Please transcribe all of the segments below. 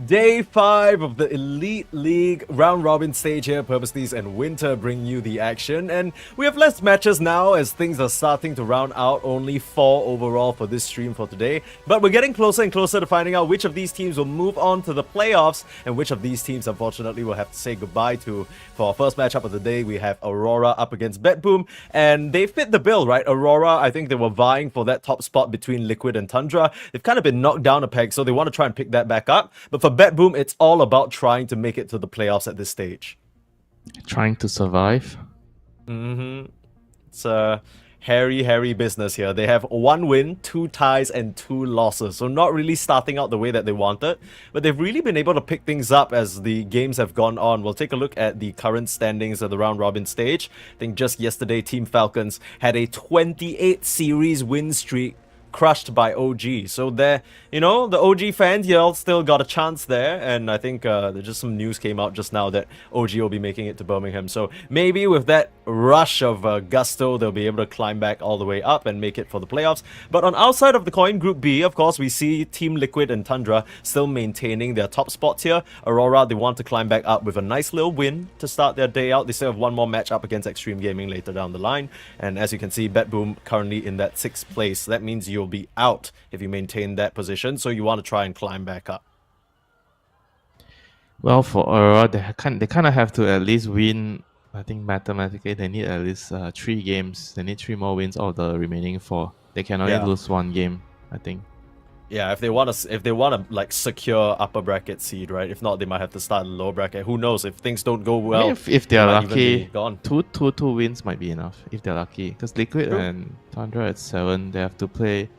Day 5 of the Elite League round robin stage here. Purposely's and Winter bring you the action, and we have less matches now as things are starting to round out. Only 4 overall for this stream for today, but we're getting closer and closer to finding out which of these teams will move on to the playoffs and which of these teams unfortunately will have to say goodbye to. For our first matchup of the day, we have Aurora up against BetBoom, and they fit the bill, right? Aurora, I think they were vying for that top spot between Liquid and Tundra. They've kind of been knocked down a peg, so they want to try and pick that back up. But for BetBoom, it's all about trying to make it to the playoffs at this stage. Trying to survive. It's a hairy business here. They have 1 win, 2 ties, and 2 losses. So not really starting out the way that they wanted. But they've really been able to pick things up as the games have gone on. We'll take a look at the current standings of the round robin stage. I think just yesterday, Team Falcons had a 28 series win streak crushed by OG. So there, the OG fans, y'all still got a chance there, and I think there's just some news came out just now that OG will be making it to Birmingham. So maybe with that rush of gusto, they'll be able to climb back all the way up and make it for the playoffs. But on our side of the coin, Group B, of course, we see Team Liquid and Tundra still maintaining their top spots here. Aurora, they want to climb back up with a nice little win to start their day out. They still have 1 more match up against Xtreme Gaming later down the line. And as you can see, BetBoom currently in that 6th place. That means you'll be out if you maintain that position, so you want to try and climb back up. Well, for Aurora, they kind of have to at least win. I think mathematically they need at least 3 games. They need 3 more wins out of the remaining 4. They can only lose 1 game, I think. Yeah, if they want to like secure upper bracket seed, right? If not, they might have to start in the lower bracket. Who knows? If things don't go well, if they're lucky, gone. two wins might be enough if they're lucky. Because Liquid and Tundra at 7, they have to play.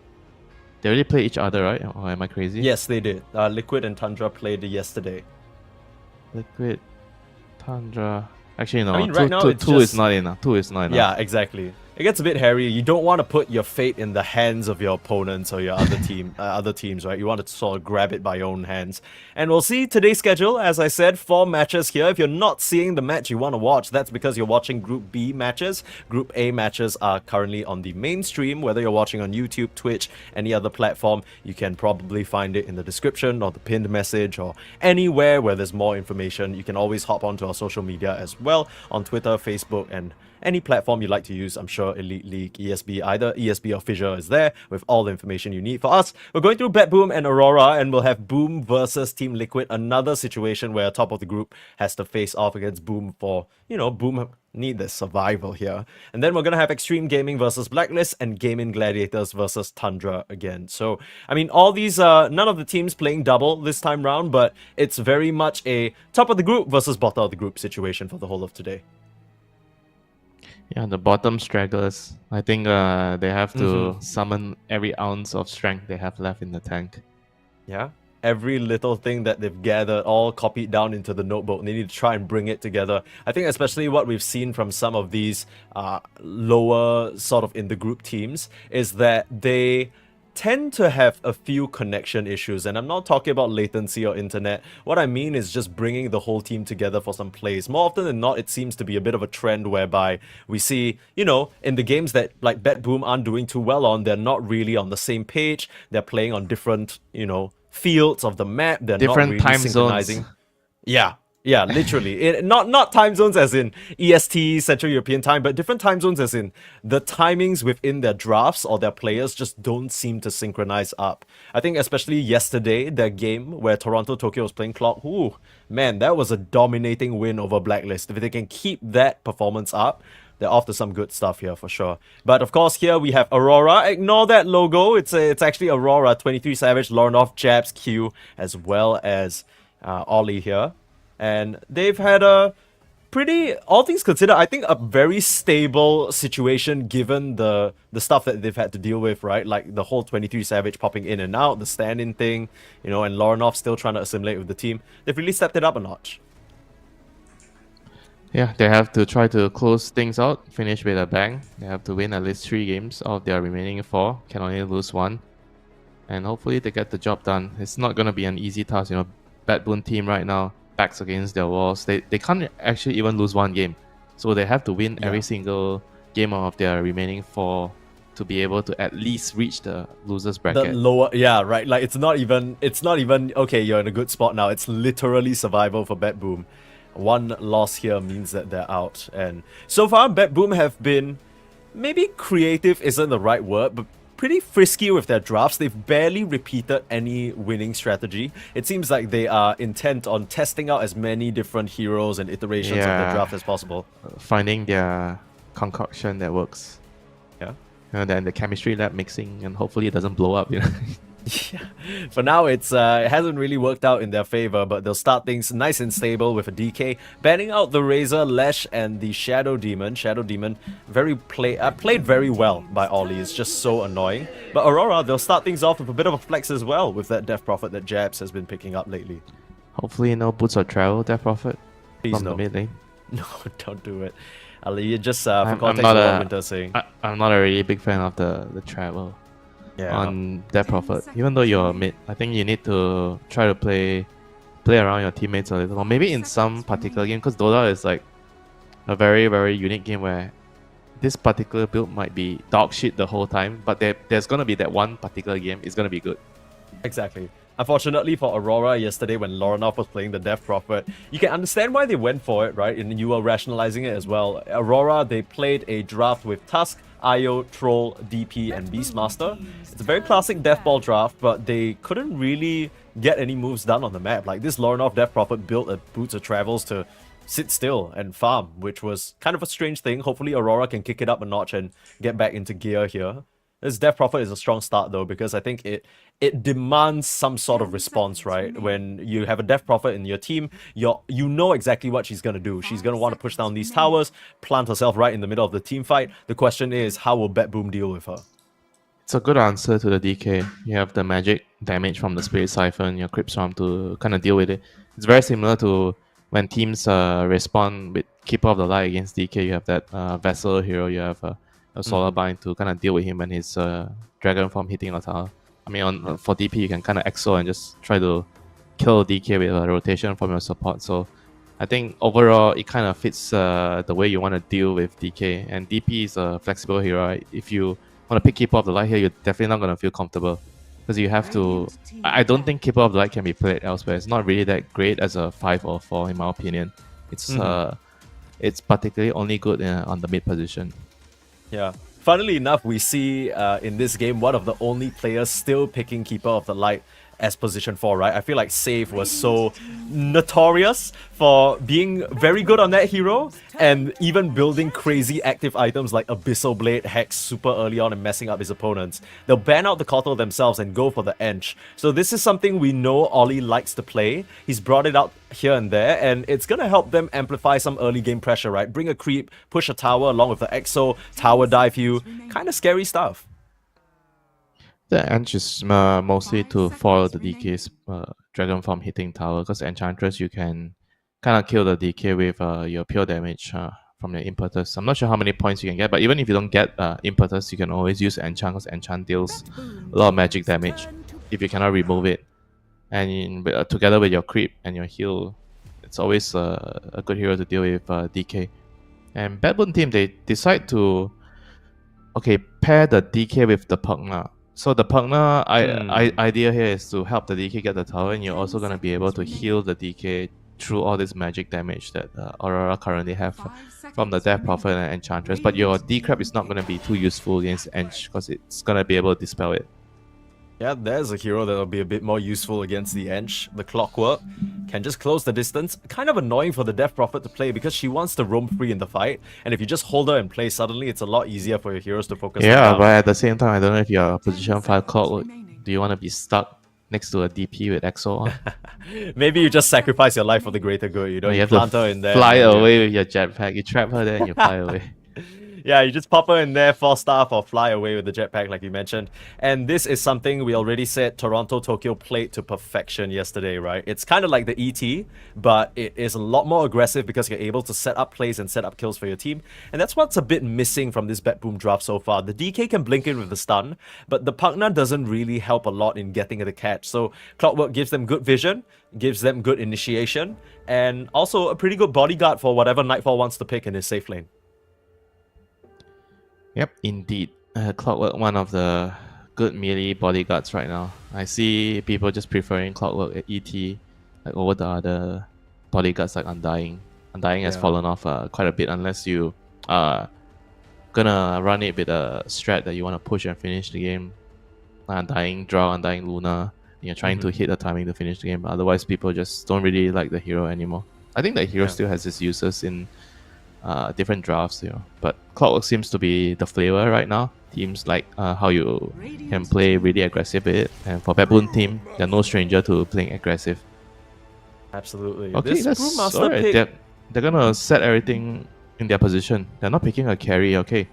They already play each other, right? Or am I crazy? Yes, they did. Liquid and Tundra played yesterday. Liquid, Tundra. Actually, no. I mean, right now two is not enough. 2 is not enough. Yeah, exactly. It gets a bit hairy. You don't want to put your fate in the hands of your opponents or your other teams, right? You want to sort of grab it by your own hands. And we'll see today's schedule. As I said, 4 matches here. If you're not seeing the match you want to watch, that's because you're watching Group B matches. Group A matches are currently on the main stream. Whether you're watching on YouTube, Twitch, any other platform, you can probably find it in the description or the pinned message or anywhere where there's more information. You can always hop onto our social media as well on Twitter, Facebook, and any platform you like to use. I'm sure Elite League, ESB, either ESB or Fissure is there with all the information you need. For us, we're going through BetBoom and Aurora, and we'll have Boom versus Team Liquid, another situation where top of the group has to face off against Boom for, Boom need the survival here. And then we're going to have Xtreme Gaming versus Blacklist and Gaimin Gladiators versus Tundra again. So, I mean, all these, none of the teams playing double this time round, but it's very much a top of the group versus bottom of the group situation for the whole of today. Yeah, the bottom stragglers. I think they have to summon every ounce of strength they have left in the tank. Yeah, every little thing that they've gathered, all copied down into the notebook. They need to try and bring it together. I think especially what we've seen from some of these lower sort of in the group teams is that they tend to have a few connection issues, and I'm not talking about latency or internet. What I mean is just bringing the whole team together for some plays. More often than not, it seems to be a bit of a trend whereby we see, in the games that like BetBoom aren't doing too well on, they're not really on the same page. They're playing on different, fields of the map. They're different not really time synchronizing. zones. Yeah, literally. Not time zones as in EST, Central European Time, but different time zones as in the timings within their drafts or their players just don't seem to synchronize up. I think especially yesterday, their game where Toronto Tokyo was playing clock, ooh, man, that was a dominating win over Blacklist. If they can keep that performance up, they're off to some good stuff here for sure. But of course, here we have Aurora. Ignore that logo. It's actually Aurora, 23 Savage, Lornoff, Jabs, Q, as well as Ollie here. And they've had a pretty, all things considered, I think a very stable situation given the stuff that they've had to deal with, right? Like the whole 23 Savage popping in and out, the stand-in thing, and Lornoff still trying to assimilate with the team. They've really stepped it up a notch. Yeah, they have to try to close things out, finish with a bang. They have to win at least 3 games of their remaining 4. Can only lose 1. And hopefully they get the job done. It's not going to be an easy task, BetBoom team right now, backs against their walls. They can't actually even lose 1 game. So they have to win every single game of their remaining 4 to be able to at least reach the losers The bracket. lower, yeah, right. Like it's not even okay. You're in a good spot now. It's literally survival for BetBoom. One loss here means that they're out, and so far BetBoom have been maybe creative isn't the right word, but pretty frisky with their drafts. They've barely repeated any winning strategy. It seems like they are intent on testing out as many different heroes and iterations of their draft as possible. Finding their concoction that works. Yeah. And then the chemistry lab mixing, and hopefully it doesn't blow up. You know. Yeah. For now, it hasn't really worked out in their favor, but they'll start things nice and stable with a DK, banning out the Razor, Lesh, and the Shadow Demon. Shadow Demon played very well by Ollie. It's just so annoying. But Aurora, they'll start things off with a bit of a flex as well with that Death Prophet that Jabs has been picking up lately. Hopefully, no boots or travel Death Prophet Please from no. the mid lane. No, don't do it. Ali, you just for I'm context not of what a- Winter's saying. I'm not a really big fan of the travel Yeah. on Death Prophet. Even though you're mid, I think you need to try to play around your teammates a little more. Maybe in some particular game, because Dota is like a very, very unique game where this particular build might be dog shit the whole time, but there's gonna be that one particular game is gonna be good. Exactly. Unfortunately for Aurora yesterday when Loranov was playing the Death Prophet, you can understand why they went for it, right? And you were rationalizing it as well. Aurora, they played a draft with Tusk, Io, Troll, DP, and Beastmaster. It's a very classic Death Ball draft, but they couldn't really get any moves done on the map. Like this Loranov Death Prophet built a Boots of Travels to sit still and farm, which was kind of a strange thing. Hopefully Aurora can kick it up a notch and get back into gear here. This Death Prophet is a strong start though, because I think it demands some sort of response, right? When you have a Death Prophet in your team, you know exactly what she's gonna do. She's gonna want to push down these towers, plant herself right in the middle of the team fight. The question is, how will BetBoom deal with her? It's a good answer to the DK. You have the magic damage from the Spirit Siphon, your Crypt Swarm to kind of deal with it. It's very similar to when teams respond with Keeper of the Light against DK. You have that Vessel hero, you have a Solar Bind to kind of deal with him when his Dragon Form hitting a tower. I mean, for DP, you can kind of exo and just try to kill DK with a rotation from your support. So I think overall, it kind of fits the way you want to deal with DK. And DP is a flexible hero. Right? If you want to pick Keeper of the Light here, you're definitely not going to feel comfortable. Because you have to... I don't think Keeper of the Light can be played elsewhere. It's not really that great as a 5 or 4, in my opinion. It's particularly only good on the mid position. Yeah. Funnily enough, we see in this game one of the only players still picking Keeper of the Light as position 4, right? I feel like Save was so notorious for being very good on that hero and even building crazy active items like Abyssal Blade, Hex super early on and messing up his opponents. They'll ban out the Kotal themselves and go for the Ench. So this is something we know Ollie likes to play. He's brought it out here and there, and it's gonna help them amplify some early game pressure, right? Bring a creep, push a tower along with the Exo, tower dive you. Kind of scary stuff. The Ench is mostly to foil the DK's Dragon Form hitting tower, because Enchantress you can kind of kill the DK with your pure damage from your Impetus. I'm not sure how many points you can get, but even if you don't get Impetus, you can always use Enchant, because Enchant deals a lot of magic damage if you cannot remove it. And together with your creep and your heal, it's always a good hero to deal with DK. And BetBoom team, they decide to pair the DK with the Pugna. So the Pugna idea here is to help the DK get the tower, and you're also going to be able to heal the DK through all this magic damage that Aurora currently have from the Death Prophet and Enchantress. But your D-Crab is not going to be too useful against Ench, because it's going to be able to dispel it. Yeah, there's a hero that'll be a bit more useful against the Ench. The Clockwork can just close the distance. Kind of annoying for the Death Prophet to play because she wants to roam free in the fight. And if you just hold her in place, suddenly it's a lot easier for your heroes to focus on. Yeah, but at the same time, I don't know if you're position 5 Clockwork. Do you want to be stuck next to a DP with Exo on? Maybe you just sacrifice your life for the greater good. You know, you have plant to her in there. fly away with your jetpack. You trap her there and you fly away. Yeah, you just pop her in there, 4-star or fly away with the jetpack like you mentioned. And this is something we already said Toronto, Tokyo played to perfection yesterday, right? It's kind of like the ET, but it is a lot more aggressive because you're able to set up plays and set up kills for your team. And that's what's a bit missing from this BetBoom draft so far. The DK can blink in with the stun, but the Pugna doesn't really help a lot in getting the catch. So Clockwork gives them good vision, gives them good initiation, and also a pretty good bodyguard for whatever Nightfall wants to pick in his safe lane. Yep, indeed. Clockwork, one of the good melee bodyguards right now. I see people just preferring Clockwork at ET like over the other bodyguards like Undying. Undying has Yeah. fallen off quite a bit unless you gonna run it with a strat that you want to push and finish the game. Undying draw, Undying Luna. You're trying to hit the timing to finish the game. But otherwise, people just don't really like the hero anymore. I think the hero still has its uses in different drafts, But Clockwork seems to be the flavor right now. Teams like how you can play really aggressive with it, and for BetBoom team, they're no stranger to playing aggressive. Absolutely. Okay, This that's Brewmaster alright. pick. They're gonna set everything in their position. They're not picking a carry. Okay.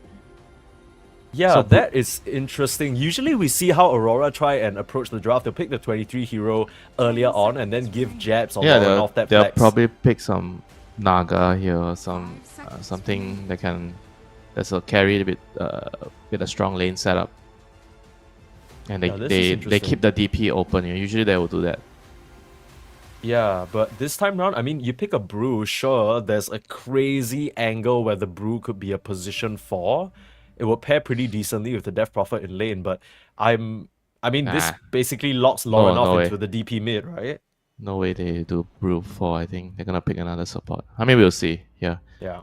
Yeah, So that is interesting. Usually we see how Aurora try and approach the draft. They'll pick the 23 hero earlier on and then give jabs or Lauren off that they'll flex. probably pick some Naga here or some something that's a carry with a strong lane setup. And they keep the DP open. Usually they will do that. Yeah, but this time round, I mean, you pick a brew, sure, there's a crazy angle where the brew could be a position 4. It will pair pretty decently with the Death Prophet in lane, but this basically locks Lauren off into the DP mid, right? No way they do brew 4, I think. They're gonna pick another support. I mean, we'll see. Yeah. Yeah.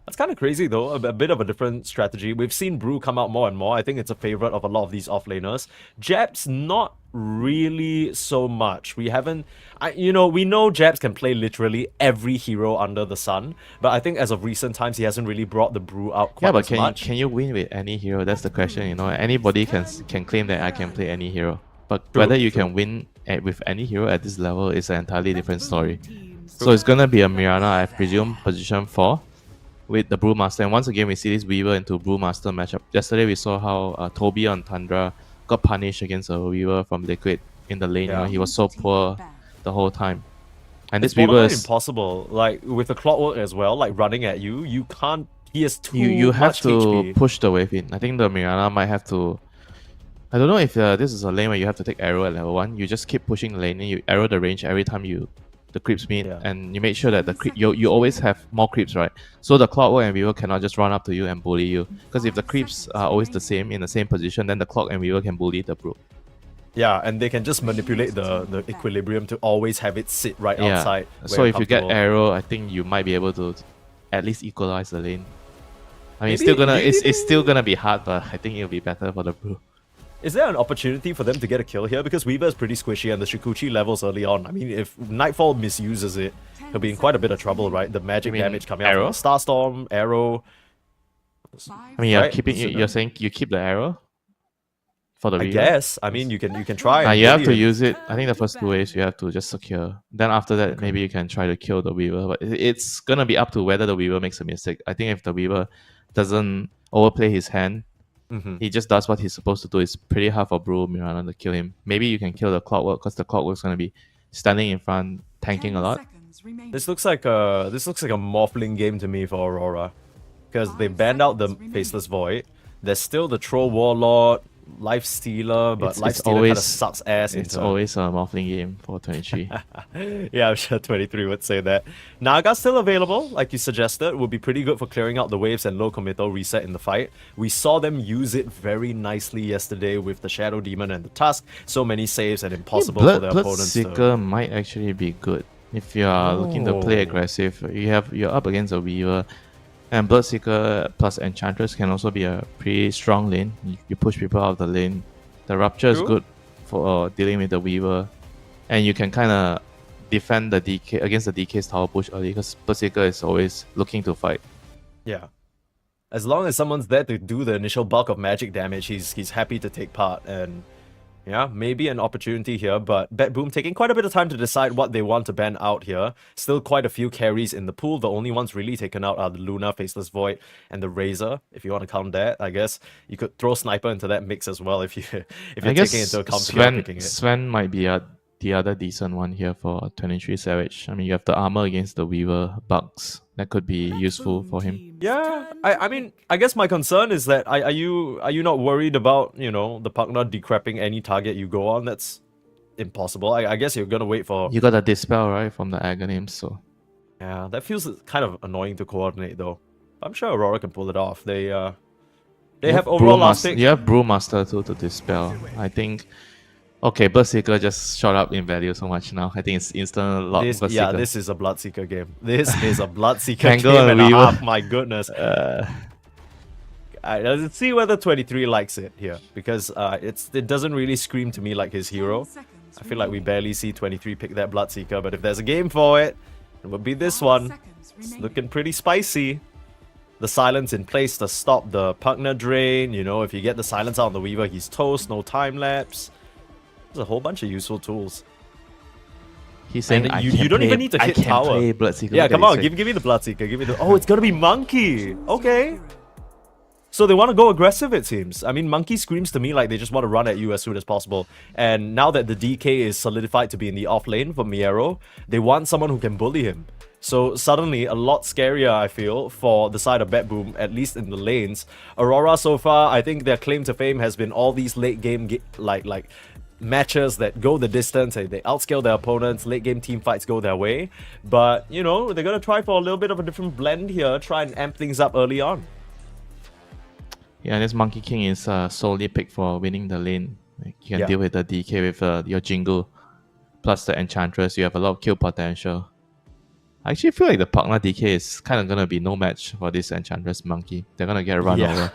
That's kind of crazy though, a bit of a different strategy. We've seen Brew come out more and more. I think it's a favorite of a lot of these offlaners. Jabs, not really so much. We haven't... we know Jabs can play literally every hero under the sun, but I think as of recent times, he hasn't really brought the Brew out quite as much. Can you win with any hero? That's the question, Anybody can claim that I can play any hero. But whether you can win with any hero at this level is an entirely different story. So it's gonna be a Mirana, I presume, position 4. With the Brewmaster, and once again we see this Weaver into Brewmaster matchup. Yesterday we saw how Toby on Tundra got punished against a Weaver from Liquid in the lane. He was so poor the whole time. And this Weaver is impossible. Like with the Clockwork as well, like running at you, you can't. He has too you have much to HP. Push the wave in. I think the Mirana might have to. I don't know if this is a lane where you have to take arrow at level 1. You just keep pushing the lane and you arrow the range every time the creeps meet, and you make sure that you always have more creeps, right? So the Clockwork and Weaver cannot just run up to you and bully you, because if the creeps are always the same in the same position, then the Clock and Weaver can bully the Brew. Yeah, and they can just manipulate the equilibrium to always have it sit right outside. So if you get arrow, I think you might be able to at least equalize the lane. I mean, it's still gonna be hard, but I think it'll be better for the Brew. Is there an opportunity for them to get a kill here? Because Weaver is pretty squishy and the Shikuchi levels early on. I mean, if Nightfall misuses it, he'll be in quite a bit of trouble, right? The magic damage coming out from the Starstorm, arrow. I mean, you're saying you keep the arrow for the Weaver? I guess. I mean, you can try. You have to use it. I think the first 2 waves you have to just secure. Then after that, maybe you can try to kill the Weaver. But it's gonna be up to whether the Weaver makes a mistake. I think if the Weaver doesn't overplay his hand, he just does what he's supposed to do. It's pretty hard for Brew Mirana to kill him. Maybe you can kill the Clockwork, because the Clockwork's gonna be standing in front, tanking a lot. This looks like a Morphling game to me for Aurora, because they banned out the Faceless Void. There's still the Troll Warlord, Life Stealer, but Life Stealer kind of sucks ass. It's always a Morphling game for 23. Yeah, I'm sure 23 would say that. Naga's still available, like you suggested. Would be pretty good for clearing out the waves and low committal reset in the fight. We saw them use it very nicely yesterday with the Shadow Demon and the Tusk. So many saves and impossible for their opponents. Bloodseeker might actually be good if you are looking to play aggressive. You're up against a Weaver. And Bloodseeker plus Enchantress can also be a pretty strong lane. You push people out of the lane. The Rupture is good for dealing with the Weaver. And you can kind of defend the DK against the DK's tower push early, because Bloodseeker is always looking to fight. Yeah. As long as someone's there to do the initial bulk of magic damage, he's happy to take part. And yeah, maybe an opportunity here, but BetBoom taking quite a bit of time to decide what they want to ban out here. Still quite a few carries in the pool. The only ones really taken out are the Luna, Faceless Void, and the Razor. If you want to count that, I guess you could throw Sniper into that mix as well if you're taking into account picking it. Sven might be the other decent one here for 23 Savage. I mean, you have the armor against the Weaver bugs. That could be useful for him. Yeah, I mean, I guess my concern is that are you not worried about, the Pugna decrepping any target you go on? That's impossible. I guess you're gonna wait for... You got a Dispel, right, from the Aghanim, so... Yeah, that feels kind of annoying to coordinate, though. I'm sure Aurora can pull it off. They They have overall last Brewmaster. pick. You have Brewmaster too to dispel. I think. Okay, Berserker just shot up in value so much now. I think it's instant lock Berserker. This is a Bloodseeker game. This is a Bloodseeker Tangle game and and a Weaver. half. My goodness. Uh, Let's see whether 23 likes it here, because it doesn't really scream to me like his hero. I feel like we barely see 23 pick that Bloodseeker, but if there's a game for it, it would be this one. It's looking pretty spicy. The silence in place to stop the Pugna drain. You know, if you get the silence out on the Weaver, he's toast, no time lapse. There's a whole bunch of useful tools. he's saying And you don't even need to hit tower. Play Bloodseeker. Yeah, Look at come this, on, right? give me the Bloodseeker. Give me the. Oh, it's gonna be Monkey. Okay. So they want to go aggressive, it seems. I mean, Monkey screams to me like they just want to run at you as soon as possible. And now that the DK is solidified to be in the off lane for Miero, they want someone who can bully him. So suddenly, a lot scarier, I feel, for the side of BetBoom, at least in the lanes. Aurora so far, I think their claim to fame has been all these late game like matches that go the distance, and they outscale their opponents, late game team fights go their way. But, you know, they're going to try for a little bit of a different blend here, try and amp things up early on. Yeah, this Monkey King is solely picked for winning the lane. Like, you can Yeah. deal with the DK with your Jingle, plus the Enchantress. You have a lot of kill potential. I actually feel like the Pugna DK is kind of gonna be no match for this Enchantress Monkey. They're gonna get run over.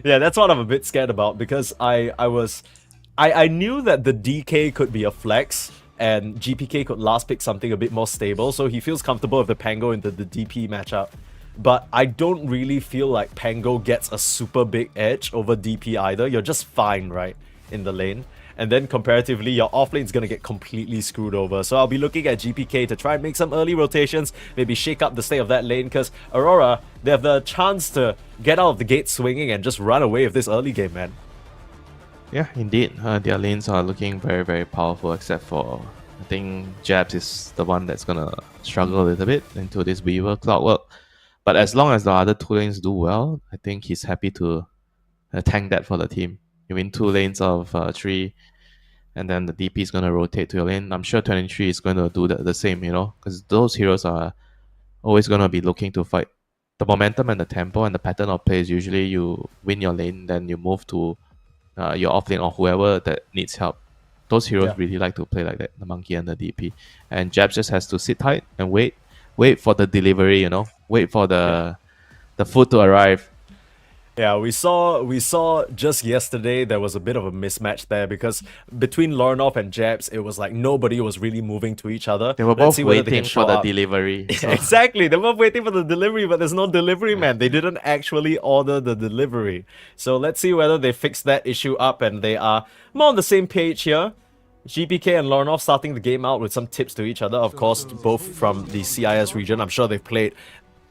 Yeah, that's what I'm a bit scared about, because I knew that the DK could be a flex and GPK could last pick something a bit more stable, so he feels comfortable with the Pango into the DP matchup. But I don't really feel like Pango gets a super big edge over DP either. You're just fine, right, in the lane. And then comparatively, your offlane's gonna get completely screwed over. So I'll be looking at GPK to try and make some early rotations, maybe shake up the state of that lane, because Aurora, they have the chance to get out of the gate swinging and just run away with this early game, man. Yeah, indeed. Their lanes are looking very, very powerful, except for, I think, Jabs is the one that's gonna struggle a little bit into this Weaver Clockwork. But as long as the other two lanes do well, I think he's happy to tank that for the team. You win 2 lanes of 3, and then the DP is going to rotate to your lane. I'm sure 23 is going to do the same, you know, because those heroes are always going to be looking to fight. The momentum and the tempo and the pattern of play is usually you win your lane, then you move to your off lane or whoever that needs help. Those heroes really like to play like that, the Monkey and the DP. And Jabs just has to sit tight and wait for the delivery, you know, wait for the food to arrive. Yeah, we saw just yesterday there was a bit of a mismatch there, because between Lornoff and Jabs, it was like nobody was really moving to each other. They were Let's both see whether they waiting can for show the up. delivery. So. Exactly, they were waiting for the delivery, but there's no delivery, man. They didn't actually order the delivery. So let's see whether they fix that issue up and they are more on the same page here. GPK and Lornoff starting the game out with some tips to each other, of course, both from the CIS region. I'm sure they've played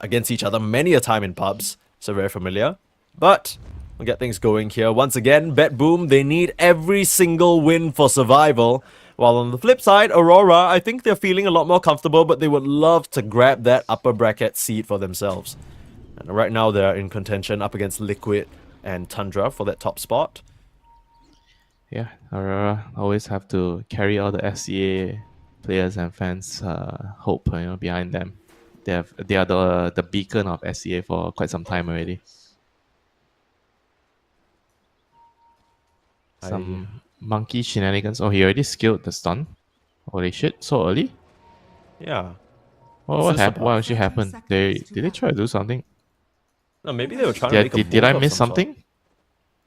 against each other many a time in pubs, so very familiar. But we'll get things going here. Once again, BetBoom, they need every single win for survival. While on the flip side, Aurora, I think they're feeling a lot more comfortable, but they would love to grab that upper bracket seed for themselves. And right now, they're in contention up against Liquid and Tundra for that top spot. Yeah, Aurora always have to carry all the SCA players and fans' hope, you know, behind them. They are the beacon of SCA for quite some time already. Some monkey shenanigans. Oh, he already skilled the stun. Holy shit, so early? Yeah. What happened? What actually happened? Did they try to do something? No, maybe they were trying to make a Did I move of miss some sort. something?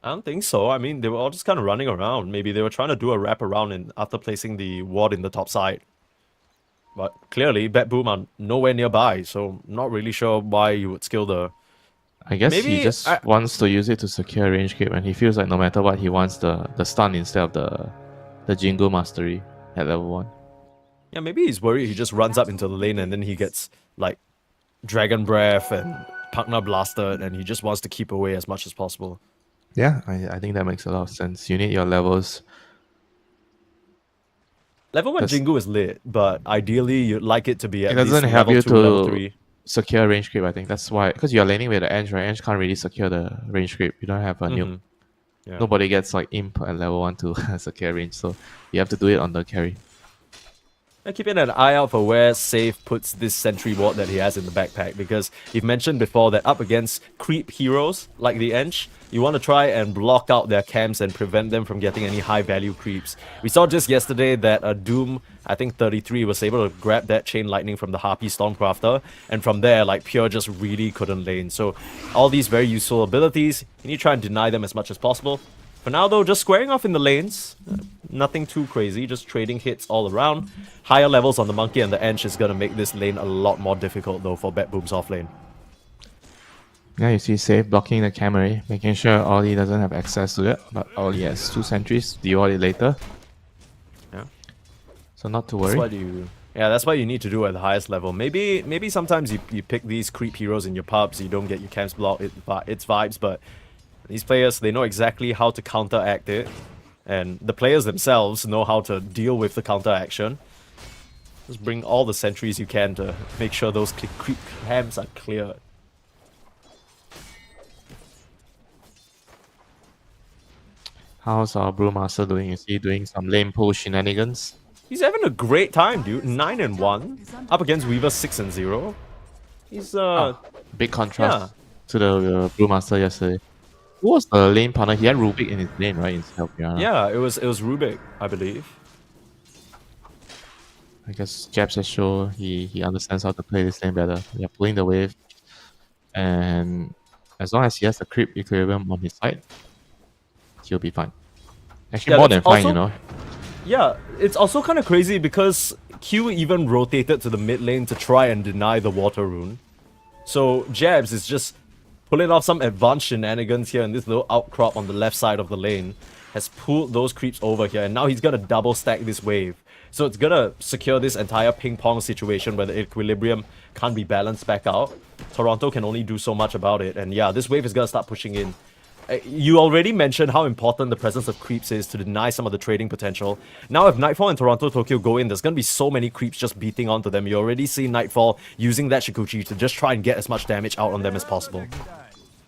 I don't think so. I mean, they were all just kind of running around. Maybe they were trying to do a wrap around after placing the ward in the top side. But clearly, BetBoom are nowhere nearby, so not really sure why you would skill the... I guess Maybe he just wants to use it to secure range creep, and he feels like no matter what, he wants the stun instead of the Jingle Mastery at level 1. Yeah, maybe he's worried he just runs up into the lane and then he gets, like, Dragon Breath and Pugna Blasted, and he just wants to keep away as much as possible. Yeah, I think that makes a lot of sense. You need your levels. Level 1 Jingu is lit, but ideally you'd like it to be at It least doesn't help level you 2, level to 3. secure range creep, I think. That's why, because you're laning with the Ange, right? Ange can't really secure the range creep. You don't have a nuke. Yeah. Nobody gets like imp at level 1 to secure range, so you have to do it on the carry. And keeping an eye out for where Safe puts this sentry ward that he has in the backpack, because you've mentioned before that up against creep heroes like the Ench, you want to try and block out their camps and prevent them from getting any high value creeps. We saw just yesterday that Doom, I think 33, was able to grab that Chain Lightning from the Harpy Stormcrafter, and from there, like, Pure just really couldn't lane. So all these very useful abilities, you need to try and deny them as much as possible. For now though, just squaring off in the lanes, nothing too crazy, just trading hits all around. Higher levels on the Monkey and the Ench is gonna make this lane a lot more difficult though for BetBoom's off lane. Now you see Safe blocking the Camry, making sure Ollie doesn't have access to it, but Ollie has 2 sentries, deal it later. Yeah. So not to worry. That's what you need to do at the highest level. Maybe sometimes you pick these creep heroes in your pubs, you don't get your camps blocked, it's vibes, but these players, they know exactly how to counteract it, and the players themselves know how to deal with the counteraction. Just bring all the sentries you can to make sure those creep camps are cleared. How's our Brewmaster doing? Is he doing some lame pull shenanigans? He's having a great time, dude. 9-1, up against Weaver 6-0. He's big contrast to the Brewmaster yesterday. Who was the lane partner? He had Rubik in his lane, right? Instead of Piranha. Yeah, it was Rubik, I believe. I guess Jabs has shown he understands how to play this lane better. They're pulling the wave, and as long as he has the creep equilibrium on his side, he'll be fine. Actually, more than fine, you know. Yeah, it's also kind of crazy because Q even rotated to the mid lane to try and deny the water rune. So Jabs is just pulling off some advanced shenanigans here, and this little outcrop on the left side of the lane has pulled those creeps over here, and now he's gonna double stack this wave. So it's gonna secure this entire ping pong situation where the equilibrium can't be balanced back out. Toronto can only do so much about it, and yeah, this wave is gonna start pushing in. You already mentioned how important the presence of creeps is to deny some of the trading potential. Now if Nightfall and Toronto Tokyo go in, there's going to be so many creeps just beating onto them. You already see Nightfall using that Shikuchi to just try and get as much damage out on them as possible.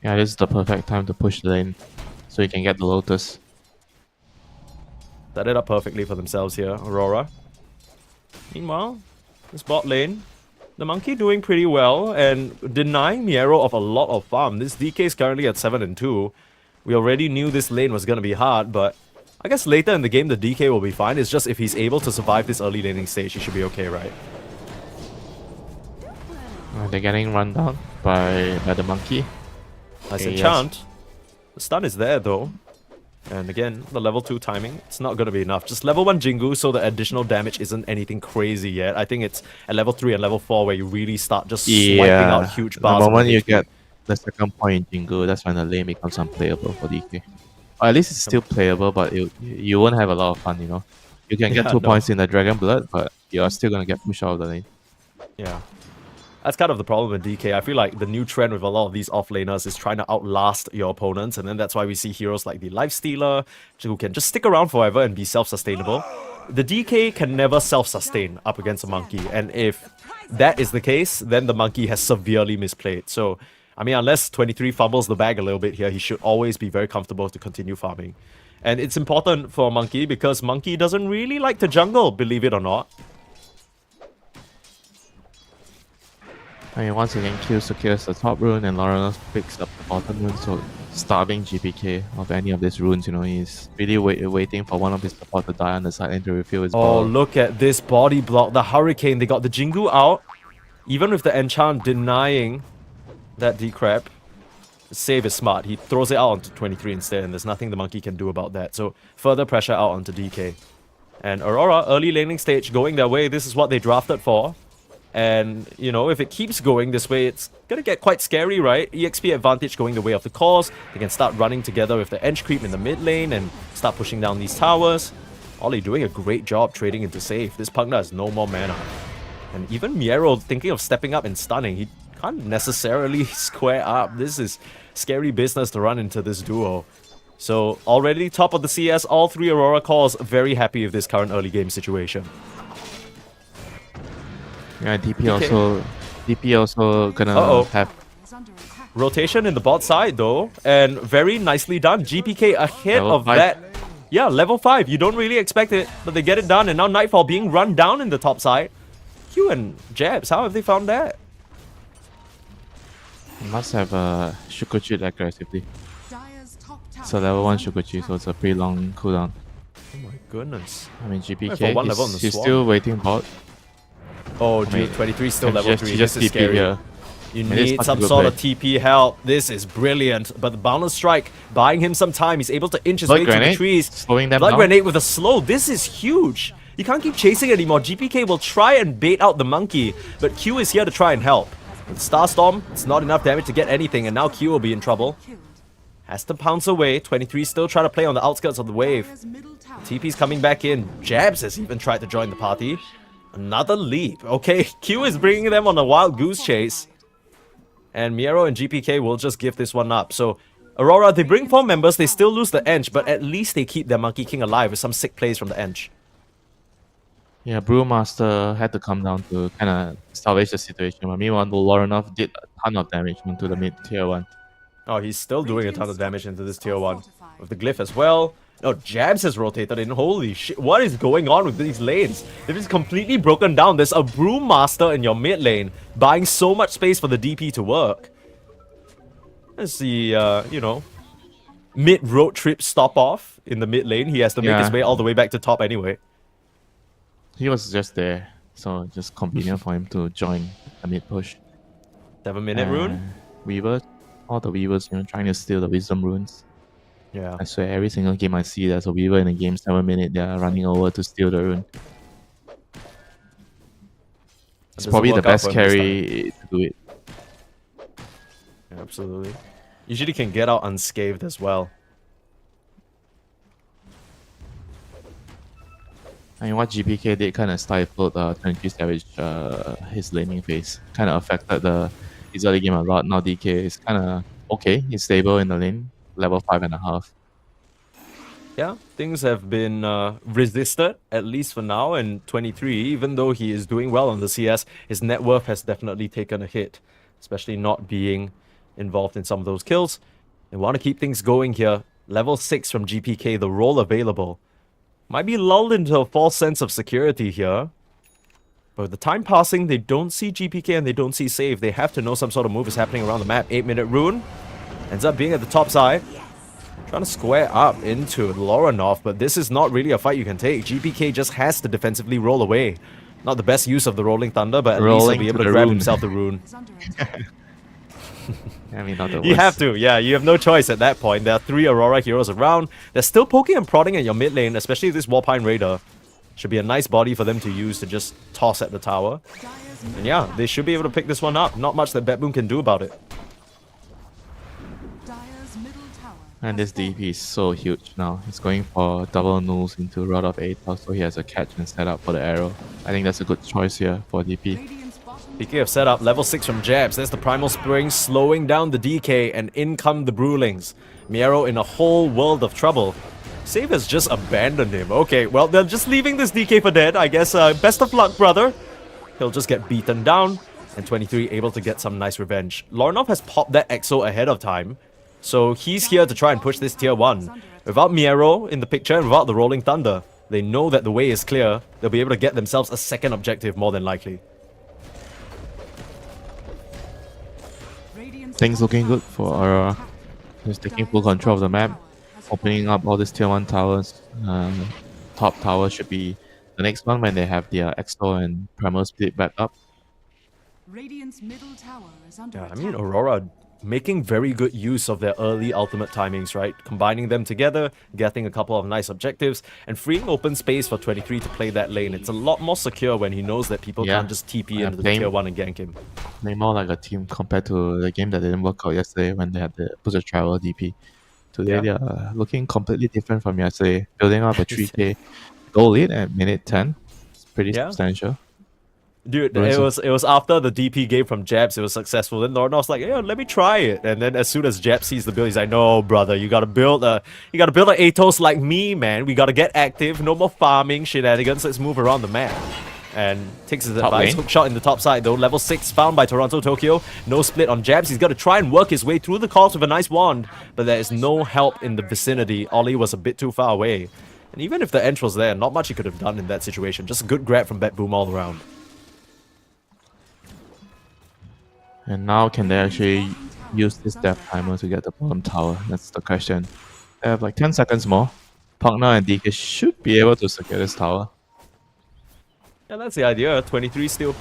Yeah, this is the perfect time to push the lane so you can get the Lotus. Set it up perfectly for themselves here, Aurora. Meanwhile, this bot lane, the Monkey doing pretty well and denying Miero of a lot of farm. This DK is currently at 7-2. We already knew this lane was going to be hard, but I guess later in the game the DK will be fine. It's just if he's able to survive this early laning stage, he should be okay, right? They're getting run down by the Monkey. Nice enchant. The stun is there though. And again, the level 2 timing, it's not going to be enough. Just level 1 Jingu, so the additional damage isn't anything crazy yet. I think it's at level 3 and level 4 where you really start just swiping out huge bars. The moment you get the second point in Jingu, that's when the lane becomes unplayable for DK. Or at least it's still playable, but you won't have a lot of fun, you know. You can get 2 points in the Dragon Blood, but you're still going to get pushed out of the lane. Yeah. That's kind of the problem with DK. I feel like the new trend with a lot of these offlaners is trying to outlast your opponents, and then that's why we see heroes like the Lifestealer, who can just stick around forever and be self-sustainable. The DK can never self-sustain up against a Monkey, and if that is the case, then the Monkey has severely misplayed. So, I mean, unless 23 fumbles the bag a little bit here, he should always be very comfortable to continue farming. And it's important for Monkey because Monkey doesn't really like to jungle, believe it or not. I mean, once again, Q secures the top rune and Lawrence picks up the bottom rune, so starving GPK of any of these runes, you know, he's really waiting for one of his support to die on the side lane to refill his ball. Oh, look at this body block, the Hurricane, they got the Jingu out, even with the enchant denying that decrep. The save is smart, he throws it out onto 23 instead, and there's nothing the Monkey can do about that, so further pressure out onto DK. And Aurora, early laning stage, going their way, this is what they drafted for. And, you know, if it keeps going this way, it's gonna get quite scary, right? EXP advantage going the way of the cause. They can start running together with the Ench creep in the mid lane and start pushing down these towers. Ollie doing a great job trading into safe. This Pugna has no more mana. And even Miero thinking of stepping up and stunning. He can't necessarily square up. This is scary business to run into this duo. So, already top of the CS, all 3 Aurora cores very happy with this current early game situation. Yeah, DP also gonna have rotation in the bot side though, and very nicely done. GPK ahead of that. Yeah, level 5. You don't really expect it, but they get it done. And now Nightfall being run down in the top side. Q and Jabs, how have they found that? Must have Shukuchi aggressively. So level 1 Shukuchi, so it's a pretty long cooldown. Oh my goodness. I mean, For GPK, one level on the he's Swan. still waiting bot. Oh, G23 still level 3. Just This is TP scary. here. You I mean, it's need not some good sort of play. TP help. This is brilliant. But the Boundless Strike buying him some time. He's able to inch his Blood way through the Grenade, trees. slowing them Blood down. Grenade with a slow. This is huge. You can't keep chasing anymore. GPK will try and bait out the monkey, but Q is here to try and help. With Starstorm, it's not enough damage to get anything, and now Q will be in trouble. Has to pounce away. 23 still trying to play on the outskirts of the wave. TP's coming back in. Jabs has even tried to join the party. Another leap. Okay, Q is bringing them on a wild goose chase. And Miero and GPK will just give this one up. So, Aurora, they bring 4 members. They still lose the Ench, but at least they keep their Monkey King alive with some sick plays from the Ench. Yeah, Brewmaster had to come down to kind of salvage the situation. But meanwhile, Lorenov did a ton of damage onto the mid tier 1. Oh, he's still doing a ton of damage into this tier 1. With the Glyph as well. Oh, Jabs has rotated in. Holy shit. What is going on with these lanes? They've just completely broken down. There's a Brewmaster in your mid lane, buying so much space for the DP to work. Let's see, you know, mid-road trip stop off in the mid lane. He has to make his Yeah. way all the way back to top anyway. He was just there, so just convenient for him to join the mid push. 7-minute rune? Weavers, all the Weavers, trying to steal the Wisdom runes. Yeah. I swear, every single game I see, there's a Weaver in the game, 7 minutes, they're running over to steal the rune. It's doesn't probably the work out best for him this carry to do it. Yeah, absolutely. Usually can get out unscathed as well. I mean, what GPK did kind of stifled 23 Savage, his laning phase. Kind of affected his early game a lot. Now DK is kind of okay. He's stable in the lane, level 5.5. Yeah, things have been resisted, at least for now, and 23, even though he is doing well on the CS, his net worth has definitely taken a hit, especially not being involved in some of those kills. They want to keep things going here. Level 6 from GPK, the role available. Might be lulled into a false sense of security here. But with the time passing, they don't see GPK and they don't see save. They have to know some sort of move is happening around the map. 8-minute rune. Ends up being at the top side. Trying to square up into Lorenov, but this is not really a fight you can take. GPK just has to defensively roll away. Not the best use of the Rolling Thunder, but at least he'll Rolling be able to to the grab rune. himself the rune. I mean, not the worst. You have to, yeah, you have no choice at that point. There are 3 Aurora heroes around. They're still poking and prodding at your mid lane, especially this Warpine Raider. Should be a nice body for them to use to just toss at the tower. And yeah, they should be able to pick this one up. Not much that BetBoom can do about it. And this DP is so huge now. He's going for double nulls into Rod of 8, so he has a catch and set up for the arrow. I think that's a good choice here for DP. Speaking of setup, level 6 from Jabs. There's the Primal Spring slowing down the DK, and in come the Brewlings. Miero in a whole world of trouble. Save has just abandoned him. Okay, well, they're just leaving this DK for dead. I guess best of luck, brother. He'll just get beaten down, and 23 able to get some nice revenge. Lorenov has popped that EXO ahead of time, so he's here to try and push this tier 1. Without Miero in the picture and without the Rolling Thunder, they know that the way is clear. They'll be able to get themselves a second objective more than likely. Things looking good for Aurora. He's taking full control of the map, opening up all these tier 1 towers. Top tower should be the next one when they have their EXO and Primal split back up. Yeah, I mean, Aurora making very good use of their early ultimate timings, right? Combining them together, getting a couple of nice objectives, and freeing open space for 23 to play that lane. It's a lot more secure when he knows that people can't just TP into the tier 1 and gank him. Play more like a team compared to the game that didn't work out yesterday when they had the push of travel DP. Today they are looking completely different from yesterday, building up a 3k goal lead at minute 10. It's pretty substantial. Dude, it was after the DP game from Jabs, it was successful. Then Lorenov's like, yeah, let me try it. And then as soon as Jabs sees the build, he's like, no, brother, you gotta build an Atos like me, man. We gotta get active, no more farming shenanigans, let's move around the map. And takes his advice, hook shot in the top side though. Level 6 found by Toronto Tokyo. No split on Jabs. He's got to try and work his way through the calls with a nice wand. But there is no help in the vicinity. Ollie was a bit too far away. And even if the Ench was there, not much he could have done in that situation. Just a good grab from BetBoom all around. And now can they actually use this death timer to get the bottom tower? That's the question. They have like 10 seconds more. Pugna and DK should be able to secure this tower. Yeah, that's the idea. 23 still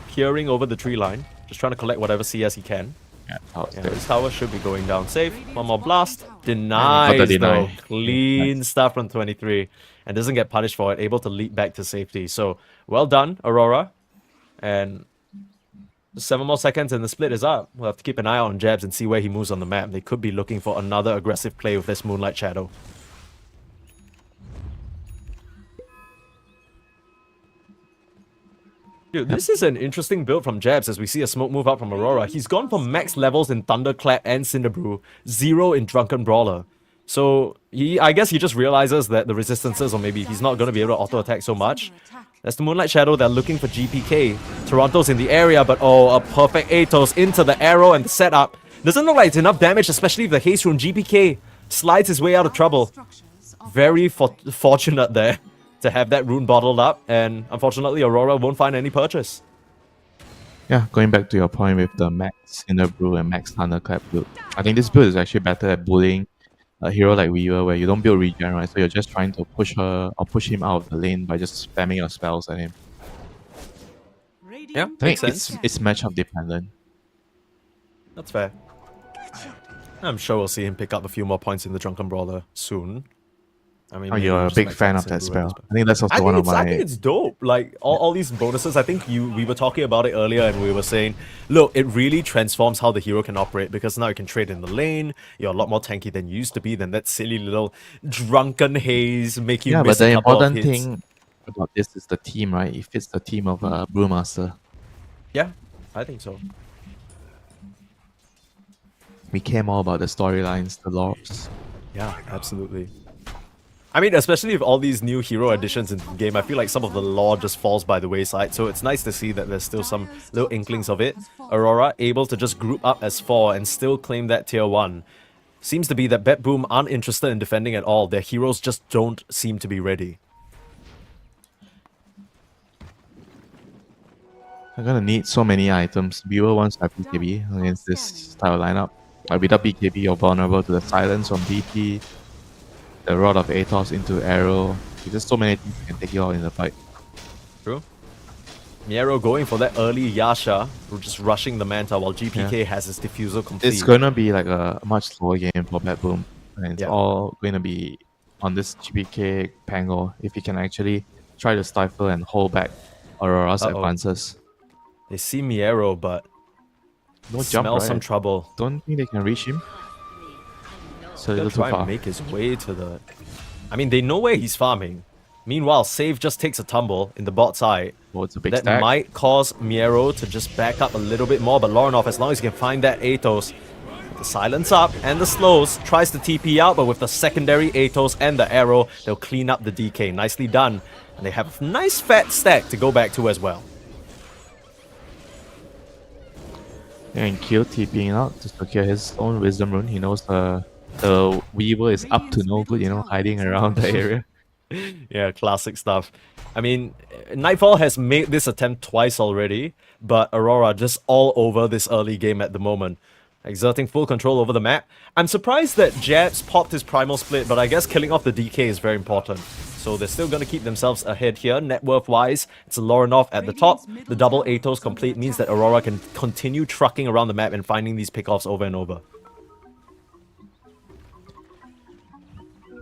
peering over the tree line. Just trying to collect whatever CS he can. Yeah, tower's Yeah, dead. this tower should be going down safe. One more blast. Got Denies the though. deny. Clean Nice. stuff from 23. And doesn't get punished for it. Able to leap back to safety. So, well done, Aurora. And 7 more seconds and the split is up. We'll have to keep an eye on Jabs and see where he moves on the map. They could be looking for another aggressive play with this Moonlight Shadow. Dude, this is an interesting build from Jabs as we see a smoke move out from Aurora. He's gone for max levels in Thunderclap and Cinderbrew, 0 in Drunken Brawler. So, I guess he just realizes that the resistances, or maybe he's not going to be able to auto-attack so much. That's the Moonlight Shadow, they're looking for GPK. Toronto's in the area, but oh, a perfect Atos into the arrow and the setup. Doesn't look like it's enough damage, especially if the haste rune. GPK slides his way out of trouble. Very fortunate there to have that rune bottled up, and unfortunately Aurora won't find any purchase. Yeah, going back to your point with the max Cinderbrew and max Thunderclap build. I think this build is actually better at bullying a hero like Weaver, where you don't build regen, right? So you're just trying to push her or push him out of the lane by just spamming your spells at him. Yeah, I makes think sense. it's matchup dependent. That's fair. I'm sure we'll see him pick up a few more points in the Drunken Brawler soon. I mean, Oh, maybe you're a just big like fan of Cinderbrew that and spell. stuff. I think that's also one of I think my. it's dope. Like all these bonuses. I think we were talking about it earlier, and we were saying, look, it really transforms how the hero can operate because now you can trade in the lane. You're a lot more tanky than you used to be. Than that silly little drunken haze make you Yeah, miss but the a couple of important hits. thing about this is the team, right? It fits the team of Brewmaster. Yeah, I think so. We care more about the storylines, the lores. Yeah, absolutely. I mean, especially with all these new hero additions in the game, I feel like some of the lore just falls by the wayside, so it's nice to see that there's still some little inklings of it. Aurora able to just group up as 4 and still claim that tier 1. Seems to be that BetBoom aren't interested in defending at all, their heroes just don't seem to be ready. I'm gonna need so many items. Viewer wants to have BKB against this style lineup. Without BKB, you're vulnerable to the silence from DP, the Rod of Atos into Arrow. There's just so many things that can take you out in the fight. True. Miero going for that early Yasha, just rushing the Manta while GPK has his diffusal complete. It's gonna be like a much slower game for BetBoom. And it's Yeah. all gonna be on this GPK Pango if you can actually try to stifle and hold back Aurora's advances. They see Miero, but No smell jump, right? some trouble. Don't think they can reach him. It's a They'll little too try and far. make his way to the... I mean, they know where he's farming. Meanwhile, Save just takes a tumble in the bot side. Oh, it's a big That stack. might cause Miero to just back up a little bit more, but Lorinov, as long as he can find that Atos, with the silence up and the slows, tries to TP out, but with the secondary Atos and the arrow, they'll clean up the DK. Nicely done. And they have a nice fat stack to go back to as well. And Kill TPing out to secure his own Wisdom Rune. He knows the Weaver is up to no good, hiding around the area. Yeah, classic stuff. I mean, Nightfall has made this attempt twice already, but Aurora just all over this early game at the moment, exerting full control over the map. I'm surprised that Jabs popped his Primal Split, but I guess killing off the DK is very important. So they're still going to keep themselves ahead here. Net worth-wise, it's Lorinov at the top. The double Atos complete means that Aurora can continue trucking around the map and finding these pickoffs over and over.